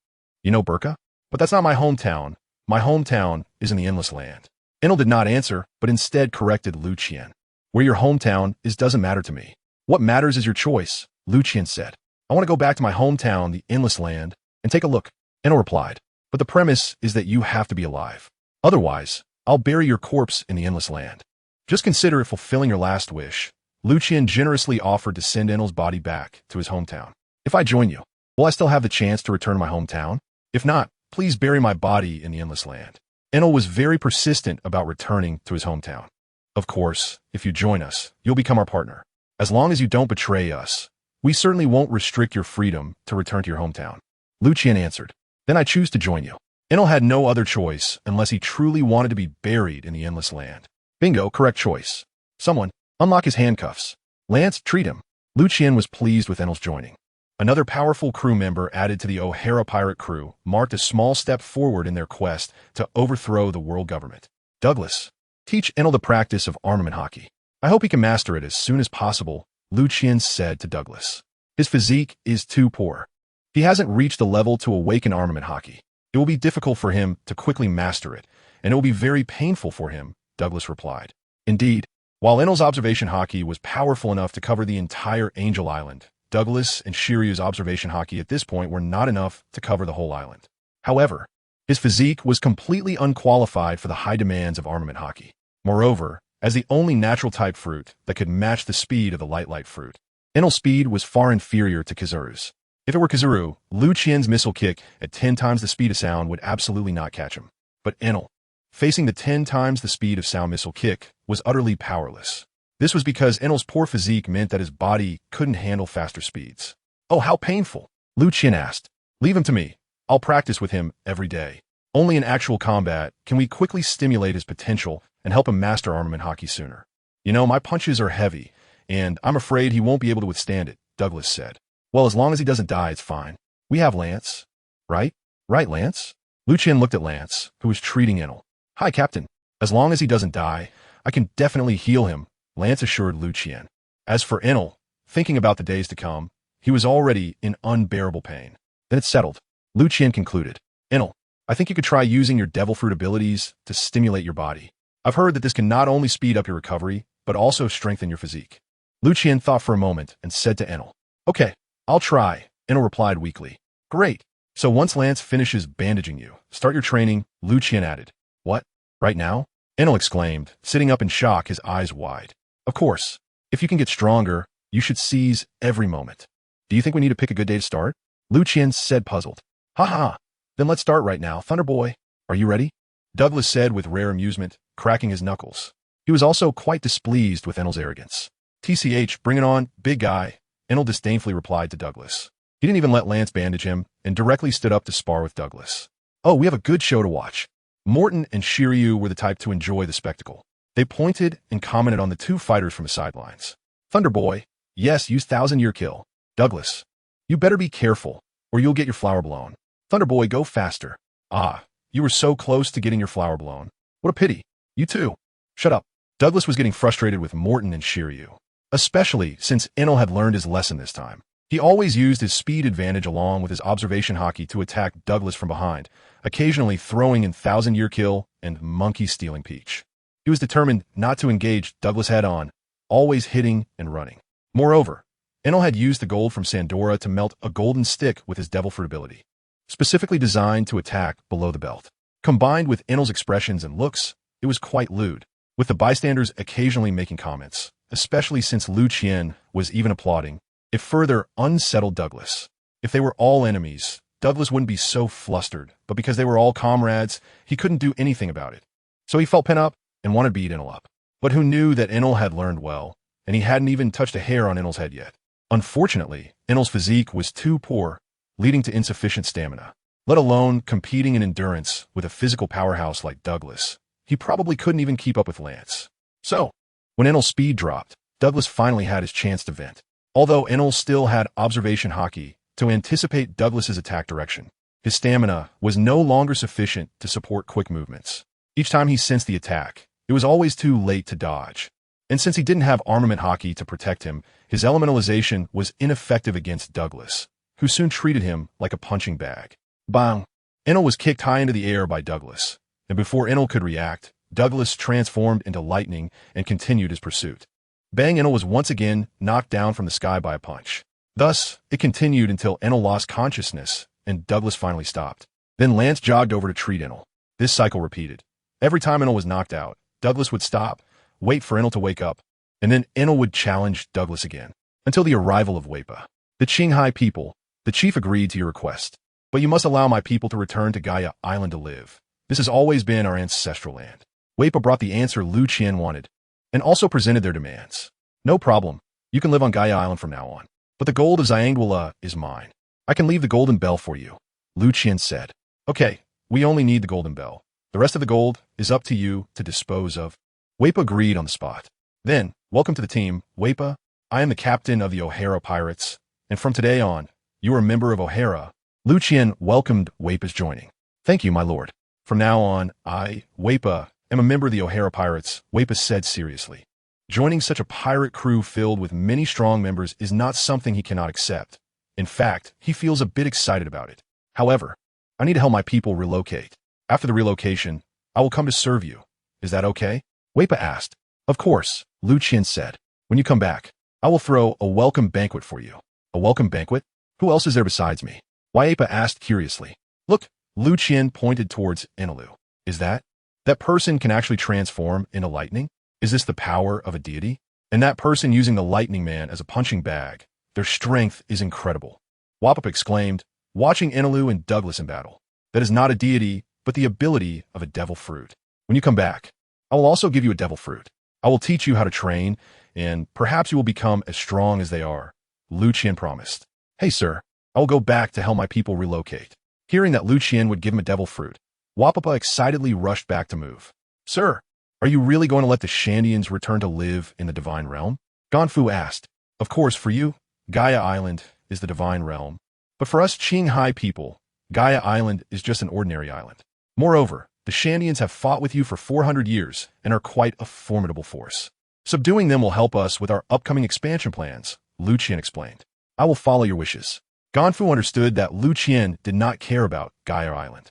You know Burka? But that's not my hometown. My hometown is in the Endless Land. Enel did not answer, but instead corrected Liu Qian. Where your hometown is doesn't matter to me. What matters is your choice, Liu Qian said. I want to go back to my hometown, the Endless Land, and take a look. Enel replied. But the premise is that you have to be alive. Otherwise, I'll bury your corpse in the Endless Land. Just consider it fulfilling your last wish. Liu Qian generously offered to send Enel's body back to his hometown. If I join you, will I still have the chance to return to my hometown? If not, please bury my body in the Endless Land. Enel was very persistent about returning to his hometown. Of course, if you join us, you'll become our partner. As long as you don't betray us, we certainly won't restrict your freedom to return to your hometown. Liu Qian answered. Then I choose to join you. Enel had no other choice unless he truly wanted to be buried in the Endless Land. Bingo, correct choice. Someone, unlock his handcuffs. Lance, treat him. Liu Qian was pleased with Enel's joining. Another powerful crew member added to the O'Hara pirate crew marked a small step forward in their quest to overthrow the world government. Douglas, teach Enel the practice of armament hockey. I hope he can master it as soon as possible, Liu Qian said to Douglas. His physique is too poor. He hasn't reached the level to awaken armament hockey. It will be difficult for him to quickly master it, and it will be very painful for him, Douglas replied. Indeed, while Enel's observation hockey was powerful enough to cover the entire Angel Island, Douglas and Shiryu's observation hockey at this point were not enough to cover the whole island. However, his physique was completely unqualified for the high demands of armament hockey. Moreover, as the only natural-type fruit that could match the speed of the light fruit, Enel's speed was far inferior to Kizaru's. If it were Kizaru, Liu Qian's missile kick at 10 times the speed of sound would absolutely not catch him. But Enel, facing the 10 times the speed of sound missile kick, was utterly powerless. This was because Enel's poor physique meant that his body couldn't handle faster speeds. Oh, how painful! Liu Qian asked. Leave him to me. I'll practice with him every day. Only in actual combat can we quickly stimulate his potential and help him master armament hockey sooner. You know, my punches are heavy, and I'm afraid he won't be able to withstand it, Douglas said. Well, as long as he doesn't die, it's fine. We have Lance. Right? Right, Lance? Liu Qian looked at Lance, who was treating Enel. Hi, Captain. As long as he doesn't die, I can definitely heal him, Lance assured Liu Qian. As for Enel, thinking about the days to come, he was already in unbearable pain. Then it's settled. Liu Qian concluded. Enel, I think you could try using your devil fruit abilities to stimulate your body. I've heard that this can not only speed up your recovery, but also strengthen your physique. Liu Qian thought for a moment and said to Enel. Okay, I'll try, Enel replied weakly. Great. So once Lance finishes bandaging you, start your training, Liu Qian added. What? Right now? Enel exclaimed, sitting up in shock, his eyes wide. Of course. If you can get stronger, you should seize every moment. Do you think we need to pick a good day to start? Liu Qian said, puzzled. Ha. Then let's start right now, Thunder Boy. Are you ready? Douglas said with rare amusement, cracking his knuckles. He was also quite displeased with Enel's arrogance. TCH, bring it on, big guy, Enel disdainfully replied to Douglas. He didn't even let Lance bandage him and directly stood up to spar with Douglas. Oh, we have a good show to watch. Morton and Shiryu were the type to enjoy the spectacle. They pointed and commented on the two fighters from the sidelines. Thunder Boy, yes, use 1,000-year kill. Douglas, you better be careful, or you'll get your flower blown. Thunder Boy, go faster. Ah, you were so close to getting your flower blown. What a pity. You too. Shut up. Douglas was getting frustrated with Morton and Shiryu, especially since Enel had learned his lesson this time. He always used his speed advantage along with his observation hockey to attack Douglas from behind, occasionally throwing in 1,000-year kill and monkey stealing peach. He was determined not to engage Douglas head-on, always hitting and running. Moreover, Enel had used the gold from Sandora to melt a golden stick with his devil fruit ability, specifically designed to attack below the belt. Combined with Enel's expressions and looks, it was quite lewd, with the bystanders occasionally making comments, especially since Liu Qian was even applauding. It further unsettled Douglas. If they were all enemies, Douglas wouldn't be so flustered, but because they were all comrades, he couldn't do anything about it. So he felt pent up and wanted to beat Enel up. But who knew that Enel had learned well, and he hadn't even touched a hair on Enel's head yet. Unfortunately, Enel's physique was too poor, leading to insufficient stamina. Let alone competing in endurance with a physical powerhouse like Douglas. He probably couldn't even keep up with Lance. So, when Enel's speed dropped, Douglas finally had his chance to vent. Although Enel still had observation hockey to anticipate Douglas's attack direction, his stamina was no longer sufficient to support quick movements. Each time he sensed the attack, it was always too late to dodge. And since he didn't have armament hockey to protect him, his elementalization was ineffective against Douglas, who soon treated him like a punching bag. Bang! Enel was kicked high into the air by Douglas, and before Enel could react, Douglas transformed into lightning and continued his pursuit. Bang! Enel was once again knocked down from the sky by a punch. Thus, it continued until Enel lost consciousness and Douglas finally stopped. Then Lance jogged over to treat Enel. This cycle repeated. Every time Enel was knocked out, Douglas would stop, wait for Enel to wake up, and then Enel would challenge Douglas again, until the arrival of Weipa. The Qinghai people, the chief agreed to your request. But you must allow my people to return to Gaia Island to live. This has always been our ancestral land. Weipa brought the answer Liu Qian wanted, and also presented their demands. No problem. You can live on Gaia Island from now on. But the gold of Xiangguala is mine. I can leave the golden bell for you, Liu Qian said. Okay, we only need the golden bell. The rest of the gold is up to you to dispose of. Weipa agreed on the spot. Then, welcome to the team, Weipa. I am the captain of the O'Hara Pirates, and from today on, you are a member of O'Hara. Liu Qian welcomed Weipa's joining. Thank you, my lord. From now on, I, Weipa, am a member of the O'Hara Pirates, Weipa said seriously. Joining such a pirate crew filled with many strong members is not something he cannot accept. In fact, he feels a bit excited about it. However, I need to help my people relocate. After the relocation, I will come to serve you. Is that okay? Weipa asked. Of course, Liu Qian said. When you come back, I will throw a welcome banquet for you. A welcome banquet? Who else is there besides me? Weipa asked curiously. Look, Liu Qian pointed towards Enelu. Is that? That person can actually transform into lightning? Is this the power of a deity? And that person using the lightning man as a punching bag. Their strength is incredible. Wapop exclaimed, watching Enelu and Douglas in battle. That is not a deity, but the ability of a devil fruit. When you come back, I will also give you a devil fruit. I will teach you how to train, and perhaps you will become as strong as they are, Liu Qian promised. Hey, sir, I will go back to help my people relocate. Hearing that Liu Qian would give him a devil fruit, Wapapa excitedly rushed back to move. Sir, are you really going to let the Shandians return to live in the divine realm? Ganfu asked. Of course, for you, Gaia Island is the divine realm. But for us Qinghai people, Gaia Island is just an ordinary island. Moreover, the Shandians have fought with you for 400 years and are quite a formidable force. Subduing them will help us with our upcoming expansion plans, Liu Qian explained. I will follow your wishes. Ganfu understood that Liu Qian did not care about Gaia Island.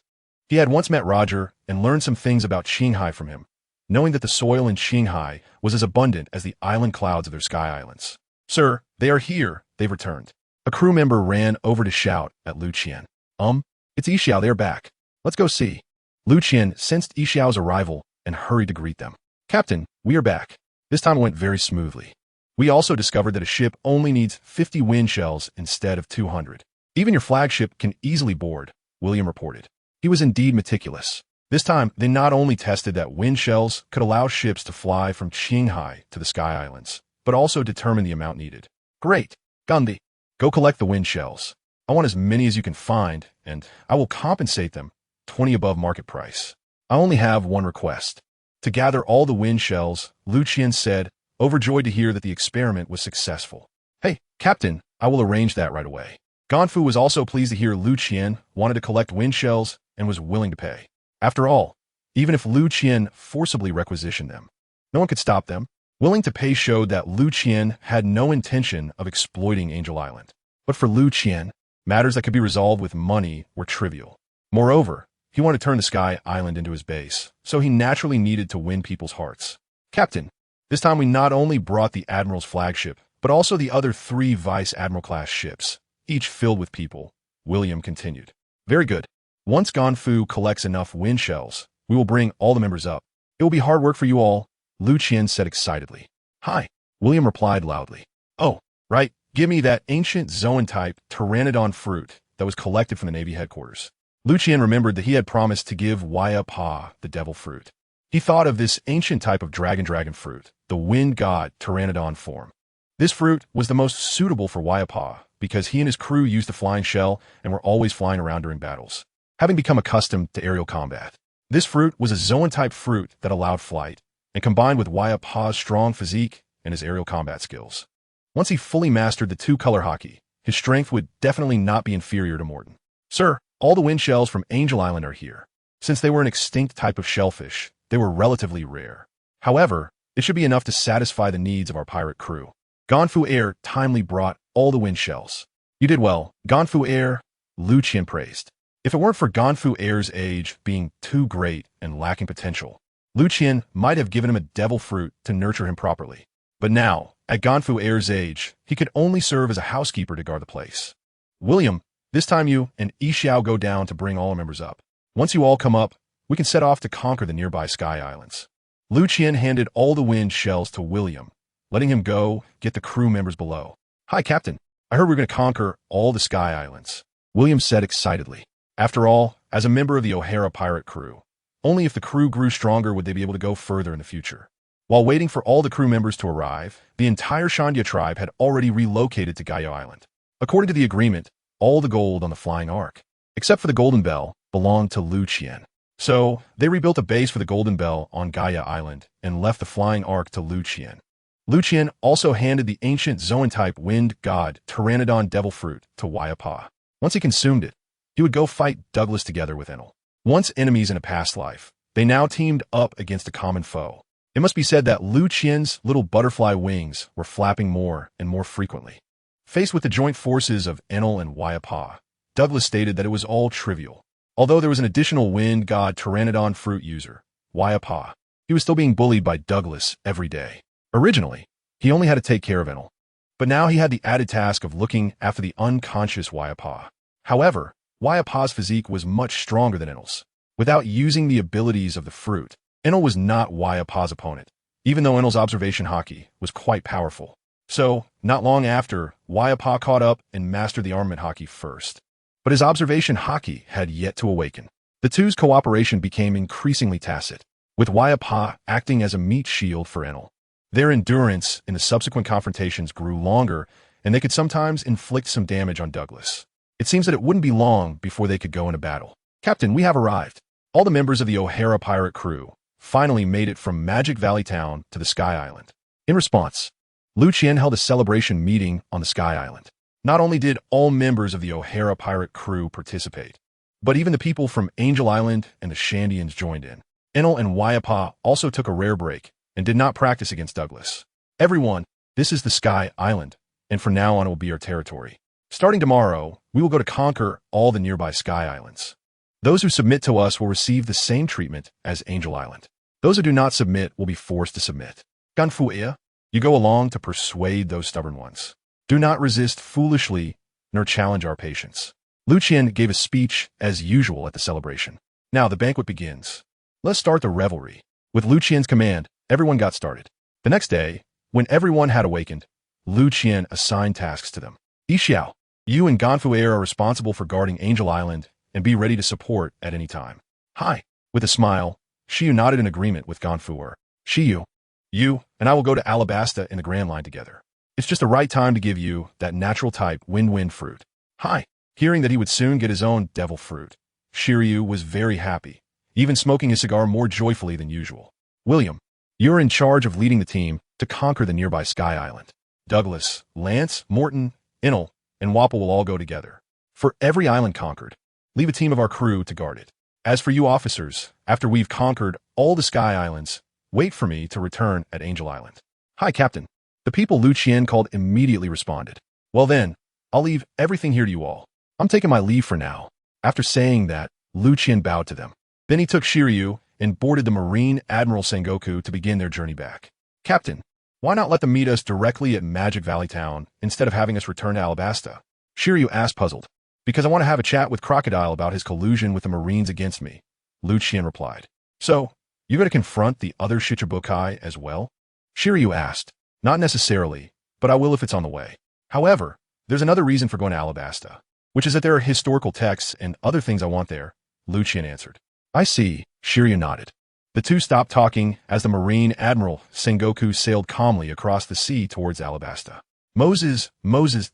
He had once met Roger and learned some things about Qinghai from him, knowing that the soil in Qinghai was as abundant as the island clouds of their sky islands. Sir, they are here, they've returned. A crew member ran over to shout at Liu Qian. It's Yixiao, they're back. Let's go see. Liu Qian sensed Yixiao's arrival and hurried to greet them. Captain, we are back. This time it went very smoothly. We also discovered that a ship only needs 50 wind shells instead of 200. Even your flagship can easily board, William reported. He was indeed meticulous. This time, they not only tested that wind shells could allow ships to fly from Qinghai to the Sky Islands, but also determine the amount needed. Great. Gandhi, go collect the wind shells. I want as many as you can find, and I will compensate them 20 above market price. I only have one request. To gather all the wind shells, Liu Qian said, overjoyed to hear that the experiment was successful. Hey, Captain, I will arrange that right away. Ganfu was also pleased to hear Liu Qian wanted to collect wind shells and was willing to pay. After all, even if Liu Qian forcibly requisitioned them, no one could stop them. Willing to pay showed that Liu Qian had no intention of exploiting Angel Island. But for Liu Qian, matters that could be resolved with money were trivial. Moreover, he wanted to turn the Sky Island into his base, so he naturally needed to win people's hearts. Captain, this time we not only brought the Admiral's flagship, but also the other 3 Vice Admiral-class ships, each filled with people, William continued. Very good. Once Ganfu collects enough wind shells, we will bring all the members up. It will be hard work for you all, Liu Qian said excitedly. Hi, William replied loudly. Oh, right, Give me that ancient Zoan-type Pteranodon fruit that was collected from the Navy headquarters. Liu Qian remembered that he had promised to give Waya Pa the devil fruit. He thought of this ancient type of dragon fruit, the wind god Pteranodon form. This fruit was the most suitable for Waya Pa because he and his crew used the flying shell and were always flying around during battles, having become accustomed to aerial combat. This fruit was a Zoan-type fruit that allowed flight, and combined with Waya Pa's strong physique and his aerial combat skills. Once he fully mastered the two-color hockey, his strength would definitely not be inferior to Morton. Sir, all the wind shells from Angel Island are here. Since they were an extinct type of shellfish, they were relatively rare. However, it should be enough to satisfy the needs of our pirate crew. Ganfu Air timely brought all the wind shells. You did well, Ganfu Air, Liu Qian praised. If it weren't for Ganfu Air's age being too great and lacking potential, Liu Qian might have given him a devil fruit to nurture him properly. But now, at Ganfu Air's age, he could only serve as a housekeeper to guard the place. William, this time you and Yixiao go down to bring all our members up. Once you all come up, we can set off to conquer the nearby Sky Islands. Liu Qian handed all the wind shells to William, letting him go get the crew members below. Hi, Captain. I heard we're going to conquer all the Sky Islands, William said excitedly. After all, as a member of the O'Hara pirate crew, only if the crew grew stronger would they be able to go further in the future. While waiting for all the crew members to arrive, the entire Shandia tribe had already relocated to Gaia Island. According to the agreement, all the gold on the Flying Ark, except for the Golden Bell, belonged to Liu Qian. So, they rebuilt a base for the Golden Bell on Gaia Island and left the Flying Ark to Liu Qian. Liu Qian also handed the ancient Zoan-type wind god Pteranodon devil fruit to Waya Pa. Once he consumed it, he would go fight Douglas together with Enel. Once enemies in a past life, they now teamed up against a common foe. It must be said that Liu Qian's little butterfly wings were flapping more and more frequently. Faced with the joint forces of Enel and Waya Pa, Douglas stated that it was all trivial. Although there was an additional wind god Pteranodon fruit user, Waya Pa, he was still being bullied by Douglas every day. Originally, he only had to take care of Enel, but now he had the added task of looking after the unconscious Waya Pa. However, Waya Pa's physique was much stronger than Enel's. Without using the abilities of the fruit, Enel was not Waya Pa's opponent, even though Enel's observation hockey was quite powerful. So, not long after, Waya Pa caught up and mastered the armament hockey first. But his observation hockey had yet to awaken. The two's cooperation became increasingly tacit, with Waya Pa acting as a meat shield for Enel. Their endurance in the subsequent confrontations grew longer, and they could sometimes inflict some damage on Douglas. It seems that it wouldn't be long before they could go into battle. Captain, we have arrived. All the members of the O'Hara pirate crew finally made it from Magic Valley Town to the Sky Island. In response, Liu Qian held a celebration meeting on the Sky Island. Not only did all members of the O'Hara pirate crew participate, but even the people from Angel Island and the Shandians joined in. Enel and Waya Pa also took a rare break and did not practice against Douglas. Everyone, this is the Sky Island, and from now on it will be our territory. Starting tomorrow, we will go to conquer all the nearby Sky Islands. Those who submit to us will receive the same treatment as Angel Island. Those who do not submit will be forced to submit. Ganfu, you go along to persuade those stubborn ones. Do not resist foolishly, nor challenge our patience. Liu Qian gave a speech as usual at the celebration. Now the banquet begins. Let's start the revelry. With Liu Qian's command, everyone got started. The next day, when everyone had awakened, Liu Qian assigned tasks to them. Yixiao, you and Ganfu are responsible for guarding Angel Island and be ready to support at any time. Hi. With a smile, Shiyu nodded in agreement with Ganfu. Shiyu, you and I will go to Alabasta in the Grand Line together. It's just the right time to give you that natural type wind fruit. Hi. Hearing that he would soon get his own devil fruit, Shiryu was very happy, even smoking his cigar more joyfully than usual. William, you're in charge of leading the team to conquer the nearby Sky Island. Douglas, Lance, Morton, Enel, and Wapple will all go together. For every island conquered, leave a team of our crew to guard it. As for you officers, after we've conquered all the Sky Islands, wait for me to return at Angel Island. Hi, Captain. The people Liu Qian called immediately responded. Well then, I'll leave everything here to you all. I'm taking my leave for now. After saying that, Liu Qian bowed to them. Then he took Shiryu and boarded the Marine Admiral Sengoku to begin their journey back. Captain, why not let them meet us directly at Magic Valley Town instead of having us return to Alabasta? Shiryu asked, puzzled. Because I want to have a chat with Crocodile about his collusion with the Marines against me, Liu Qian replied. So, you going to confront the other Shichibukai as well? Shiryu asked. Not necessarily, but I will if it's on the way. However, there's another reason for going to Alabasta, which is that there are historical texts and other things I want there, Liu Qian answered. I see, Shiryu nodded. The two stopped talking as the Marine Admiral Sengoku sailed calmly across the sea towards Alabasta. Moses,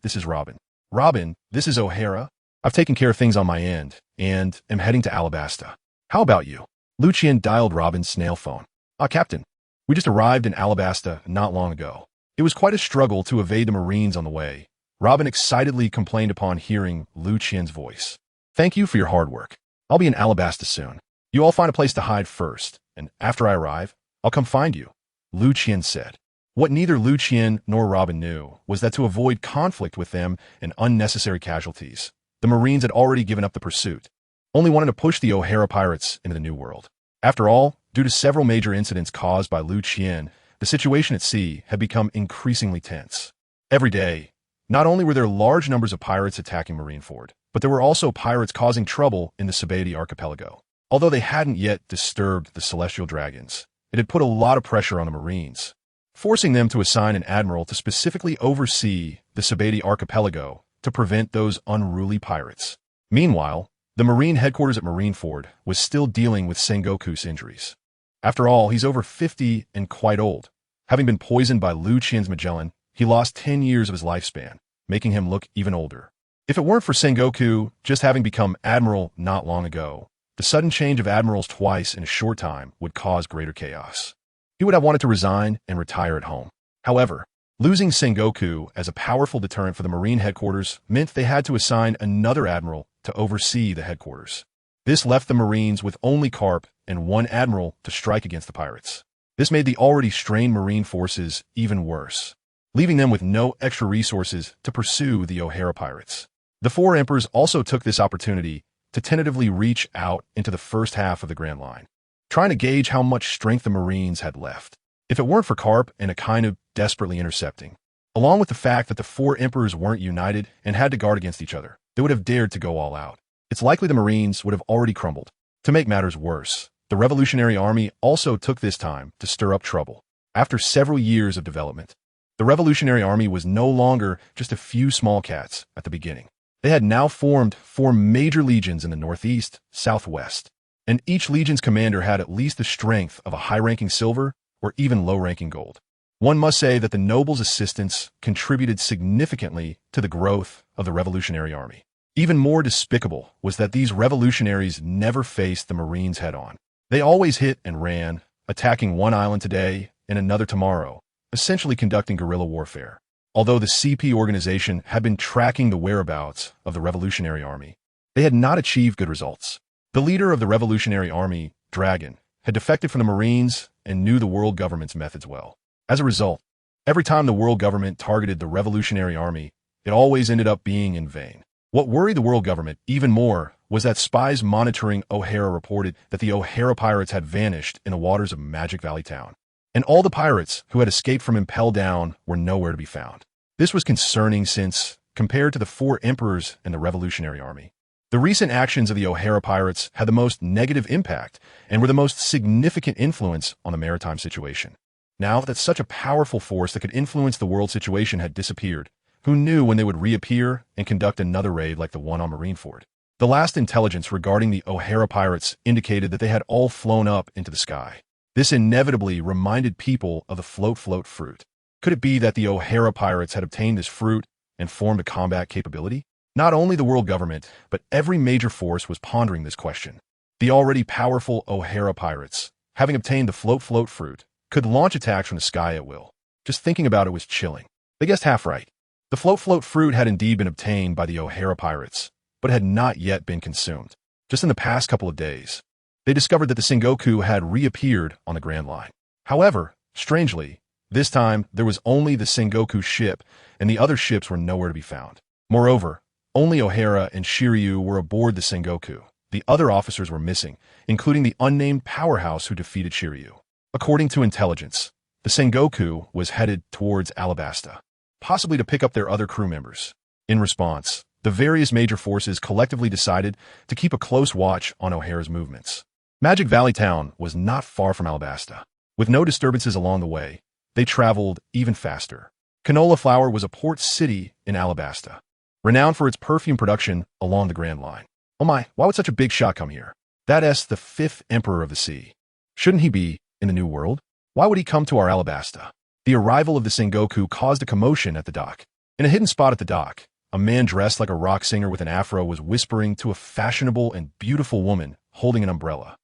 this is Robin. Robin, this is O'Hara. I've taken care of things on my end, and am heading to Alabasta. How about you? Liu Qian dialed Robin's snail phone. Captain. We just arrived in Alabasta not long ago. It was quite a struggle to evade the Marines on the way. Robin excitedly complained upon hearing Liu Qian's voice. Thank you for your hard work. I'll be in Alabasta soon. You all find a place to hide first, and after I arrive, I'll come find you, Liu Qian said. What neither Liu Qian nor Robin knew was that to avoid conflict with them and unnecessary casualties, the Marines had already given up the pursuit, only wanting to push the O'Hara pirates into the New World. After all, due to several major incidents caused by Liu Qian, the situation at sea had become increasingly tense. Every day, not only were there large numbers of pirates attacking Marineford, but there were also pirates causing trouble in the Sabeti archipelago. Although they hadn't yet disturbed the celestial dragons, it had put a lot of pressure on the Marines, forcing them to assign an admiral to specifically oversee the Sabeti archipelago to prevent those unruly pirates. Meanwhile, the Marine headquarters at Marineford was still dealing with Sengoku's injuries. After all, he's over 50 and quite old. Having been poisoned by Liu Qian's Magellan, he lost 10 years of his lifespan, making him look even older. If it weren't for Sengoku just having become admiral not long ago, the sudden change of admirals twice in a short time would cause greater chaos. He would have wanted to resign and retire at home. However, losing Sengoku as a powerful deterrent for the Marine headquarters meant they had to assign another admiral to oversee the headquarters. This left the Marines with only Carp and one admiral to strike against the pirates. This made the already strained Marine forces even worse, leaving them with no extra resources to pursue the O'Hara pirates. The four emperors also took this opportunity to tentatively reach out into the first half of the Grand Line, trying to gauge how much strength the Marines had left. If it weren't for Carp and a kind of desperately intercepting, along with the fact that the four emperors weren't united and had to guard against each other, they would have dared to go all out. It's likely the Marines would have already crumbled. To make matters worse, the Revolutionary Army also took this time to stir up trouble. After several years of development, the Revolutionary Army was no longer just a few small cats at the beginning. They had now formed 4 major legions in the northeast, southwest, and each legion's commander had at least the strength of a high-ranking silver or even low-ranking gold. One must say that the nobles' assistance contributed significantly to the growth of the Revolutionary Army. Even more despicable was that these revolutionaries never faced the Marines head-on. They always hit and ran, attacking one island today and another tomorrow, essentially conducting guerrilla warfare. Although the CP organization had been tracking the whereabouts of the Revolutionary Army, they had not achieved good results. The leader of the Revolutionary Army, Dragon, had defected from the Marines and knew the world government's methods well. As a result, every time the world government targeted the Revolutionary Army, it always ended up being in vain. What worried the world government even more was that spies monitoring O'Hara reported that the O'Hara pirates had vanished in the waters of Magic Valley Town, and all the pirates who had escaped from Impel Down were nowhere to be found. This was concerning since, compared to the 4 emperors and the Revolutionary Army, the recent actions of the O'Hara pirates had the most negative impact and were the most significant influence on the maritime situation. Now that such a powerful force that could influence the world situation had disappeared, who knew when they would reappear and conduct another raid like the one on Marineford? The last intelligence regarding the O'Hara pirates indicated that they had all flown up into the sky. This inevitably reminded people of the float fruit. Could it be that the O'Hara pirates had obtained this fruit and formed a combat capability? Not only the world government, but every major force was pondering this question. The already powerful O'Hara pirates, having obtained the float fruit, could launch attacks from the sky at will. Just thinking about it was chilling. They guessed half right. The float fruit had indeed been obtained by the O'Hara pirates, but had not yet been consumed. Just in the past couple of days, they discovered that the Sengoku had reappeared on the Grand Line. However, strangely, this time there was only the Sengoku ship, and the other ships were nowhere to be found. Moreover, only O'Hara and Shiryu were aboard the Sengoku. The other officers were missing, including the unnamed powerhouse who defeated Shiryu. According to intelligence, the Sengoku was headed towards Alabasta, possibly to pick up their other crew members. In response, the various major forces collectively decided to keep a close watch on O'Hara's movements. Magic Valley Town was not far from Alabasta. With no disturbances along the way, they traveled even faster. Canola flour was a port city in Alabasta, renowned for its perfume production along the Grand Line. Oh my, why would such a big shot come here? That's the fifth emperor of the sea. Shouldn't he be in the New World? Why would he come to our Alabasta? The arrival of the Sengoku caused a commotion at the dock. In a hidden spot at the dock, a man dressed like a rock singer with an afro was whispering to a fashionable and beautiful woman holding an umbrella.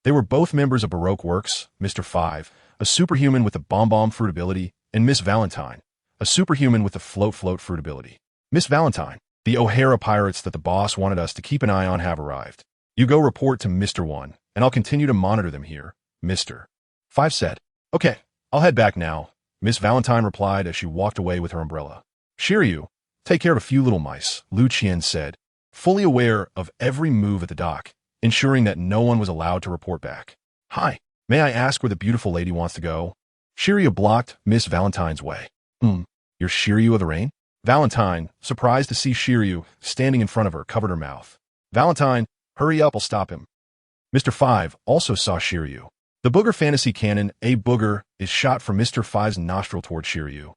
They were both members of Baroque Works, Mr. Five, a superhuman with a bomb fruit ability, and Miss Valentine, a superhuman with a float fruit ability. Miss Valentine, the O'Hara pirates that the boss wanted us to keep an eye on have arrived. You go report to Mr. One, and I'll continue to monitor them here, Mr. Five said. Okay, I'll head back now, Miss Valentine replied as she walked away with her umbrella. Shiryu, take care of a few little mice, Liu Qian said, fully aware of every move at the dock, ensuring that no one was allowed to report back. Hi, may I ask where the beautiful lady wants to go? Shiryu blocked Miss Valentine's way. You're Shiryu of the Rain? Valentine, surprised to see Shiryu standing in front of her, covered her mouth. Valentine, hurry up, I'll stop him. Mr. Five also saw Shiryu. The booger fantasy cannon, a booger, is shot from Mr. Five's nostril toward Shiryu.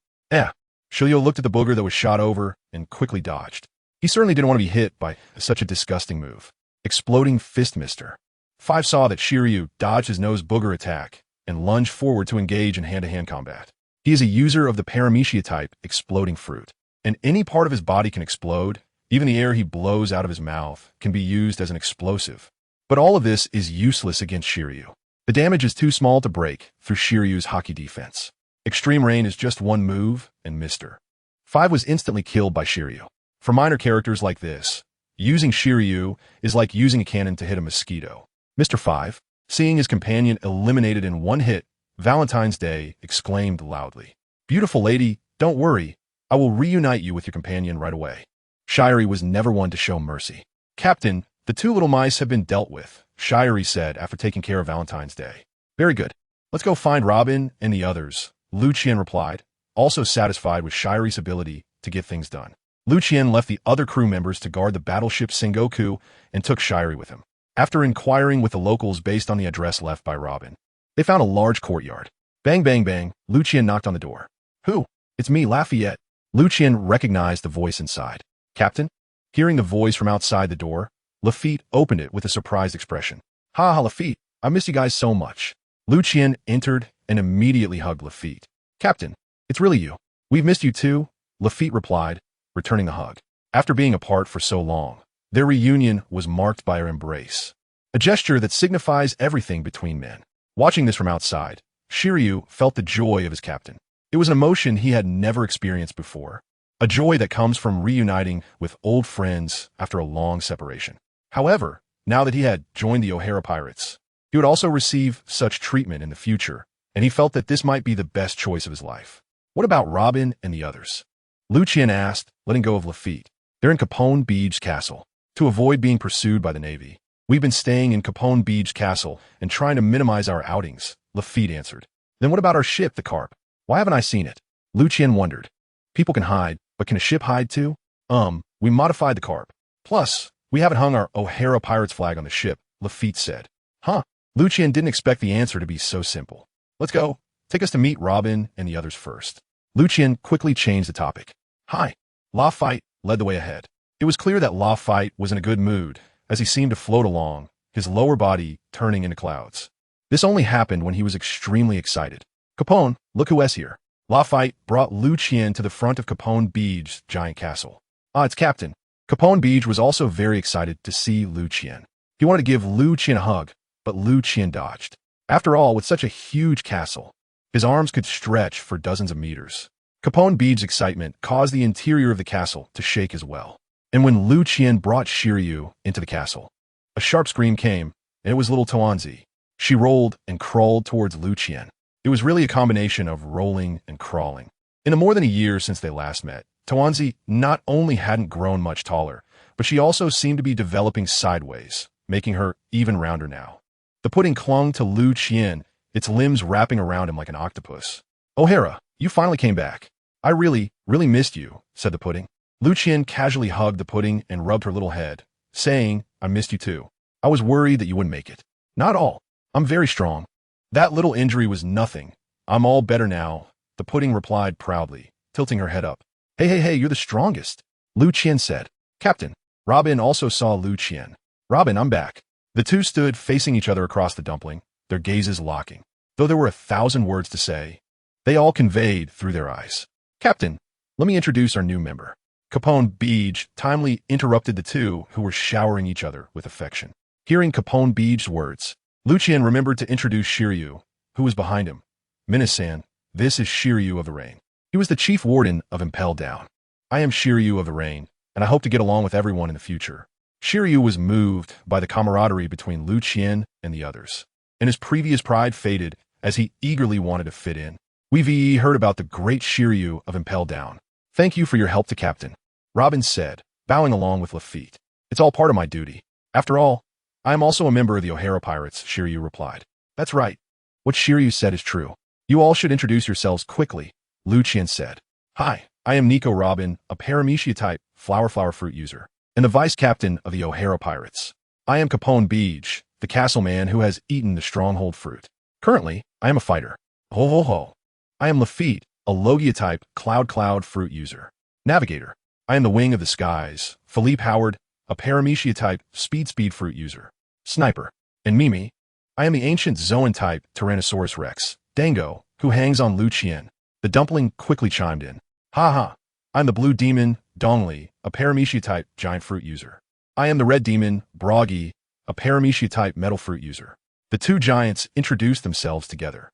Shiryu looked at the booger that was shot over and quickly dodged. He certainly didn't want to be hit by such a disgusting move. Exploding fist Mr. Five saw that Shiryu dodged his nose booger attack and lunged forward to engage in hand-to-hand combat. He is a user of the Paramecia type exploding fruit, and any part of his body can explode. Even the air he blows out of his mouth can be used as an explosive. But all of this is useless against Shiryu. The damage is too small to break through Shiryu's hockey defense. Extreme Rain is just one move, and Mr. Five was instantly killed by Shiryu. For minor characters like this, using Shiryu is like using a cannon to hit a mosquito. Mr. Five, seeing his companion eliminated in one hit, Valentine's Day exclaimed loudly. Beautiful lady, don't worry, I will reunite you with your companion right away. Shiryu was never one to show mercy. Captain, the two little mice have been dealt with, Shiryu said after taking care of Valentine's Day. Very good. Let's go find Robin and the others, Liu Qian replied, also satisfied with Shiryu's ability to get things done. Liu Qian left the other crew members to guard the battleship Sengoku and took Shiryu with him. After inquiring with the locals based on the address left by Robin, they found a large courtyard. Bang, bang, bang, Liu Qian knocked on the door. Who? It's me, Lafayette. Liu Qian recognized the voice inside. Captain? Hearing the voice from outside the door, Lafitte opened it with a surprised expression. Ha ha, Lafitte, I miss you guys so much. Liu Qian entered and immediately hugged Lafitte. Captain, it's really you. We've missed you too, Lafitte replied, returning the hug. After being apart for so long, their reunion was marked by an embrace, a gesture that signifies everything between men. Watching this from outside, Shiryu felt the joy of his captain. It was an emotion he had never experienced before, a joy that comes from reuniting with old friends after a long separation. However, now that he had joined the O'Hara pirates, he would also receive such treatment in the future, and he felt that this might be the best choice of his life. What about Robin and the others? Liu Qian asked, letting go of Lafitte. They're in Capone Beach Castle. To avoid being pursued by the Navy, we've been staying in Capone Beach Castle and trying to minimize our outings, Lafitte answered. Then what about our ship, the Carp? Why haven't I seen it? Liu Qian wondered. People can hide, but can a ship hide too? We modified the Carp. Plus, we haven't hung our O'Hara Pirates flag on the ship, Lafitte said. Huh? Liu Qian didn't expect the answer to be so simple. Let's go. Take us to meet Robin and the others first. Liu Qian quickly changed the topic. Hi. Lafitte led the way ahead. It was clear that Lafitte was in a good mood as he seemed to float along, his lower body turning into clouds. This only happened when he was extremely excited. Capone, look who is here. Lafitte brought Liu Qian to the front of Capone Beach's giant castle. It's Captain. Capone Beach was also very excited to see Liu Qian. He wanted to give Liu Qian a hug, but Liu Qian dodged. After all, with such a huge castle, his arms could stretch for dozens of meters. Capone Beach's excitement caused the interior of the castle to shake as well. And when Liu Qian brought Shiryu into the castle, a sharp scream came, and it was little Tuanzi. She rolled and crawled towards Liu Qian. It was really a combination of rolling and crawling. In the more than a year since they last met, Tuanzi not only hadn't grown much taller, but she also seemed to be developing sideways, making her even rounder now. The pudding clung to Liu Qian, its limbs wrapping around him like an octopus. O'Hara, you finally came back. I really missed you, said the pudding. Liu Qian casually hugged the pudding and rubbed her little head, saying, I missed you too. I was worried that you wouldn't make it. Not all. I'm very strong. That little injury was nothing. I'm all better now, the pudding replied proudly, tilting her head up. Hey, you're the strongest, Liu Qian said. Captain. Robin also saw Liu Qian. Robin, I'm back. The two stood facing each other across the dumpling, their gazes locking. Though there were 1,000 words to say, they all conveyed through their eyes. Captain, let me introduce our new member. Capone Beej timely interrupted the two who were showering each other with affection. Hearing Capone Beej's words, Liu Qian remembered to introduce Shiryu, who was behind him. Minasan, this is Shiryu of the Rain. He was the chief warden of Impel Down. I am Shiryu of the Rain, and I hope to get along with everyone in the future. Shiryu was moved by the camaraderie between Liu Qian and the others, and his previous pride faded as he eagerly wanted to fit in. We've heard about the great Shiryu of Impel Down. Thank you for your help to Captain, Robin said, bowing along with Lafitte. It's all part of my duty. After all, I am also a member of the O'Hara Pirates, Shiryu replied. That's right. What Shiryu said is true. You all should introduce yourselves quickly, Liu Qian said. Hi, I am Nico Robin, a Paramecia-type flower fruit user, and the vice captain of the O'Hara Pirates. I am Capone Beej, the castle man who has eaten the stronghold fruit. Currently, I am a fighter. Ho. I am Lafitte, a Logia-type cloud fruit user. Navigator. I am the wing of the skies. Philippe Howard, a Paramecia-type speed fruit user. Sniper. And Mimi. I am the ancient Zoan-type Tyrannosaurus Rex. Dango, who hangs on Liu Qian. The dumpling quickly chimed in. Ha. I'm the blue demon, Dongli, a Paramecia-type giant fruit user. I am the red demon, Broggy, a Paramecia-type metal fruit user. The two giants introduced themselves together.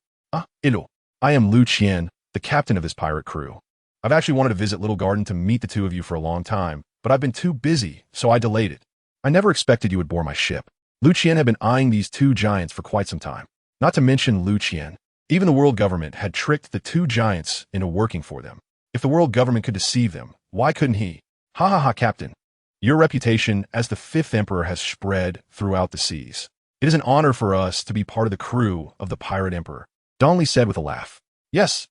Ilu. I am Liu Qian, the captain of this pirate crew. I've actually wanted to visit Little Garden to meet the two of you for a long time, but I've been too busy, so I delayed it. I never expected you would board my ship. Liu Qian had been eyeing these two giants for quite some time. Not to mention Liu Qian. Even the world government had tricked the two giants into working for them. If the world government could deceive them, why couldn't he? Ha, Captain. Your reputation as the fifth emperor has spread throughout the seas. It is an honor for us to be part of the crew of the pirate emperor, Dongli said with a laugh. Yes,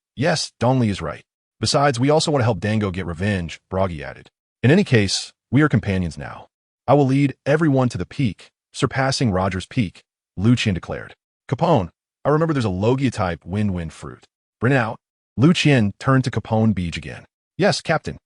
Dongli is right. Besides, we also want to help Dango get revenge, Broggy added. In any case, we are companions now. I will lead everyone to the peak, surpassing Roger's Peak, Liu Qian declared. Capone, I remember there's a Logia-type wind fruit. Bring it out. Liu Qian turned to Capone Beej again. Yes, Captain.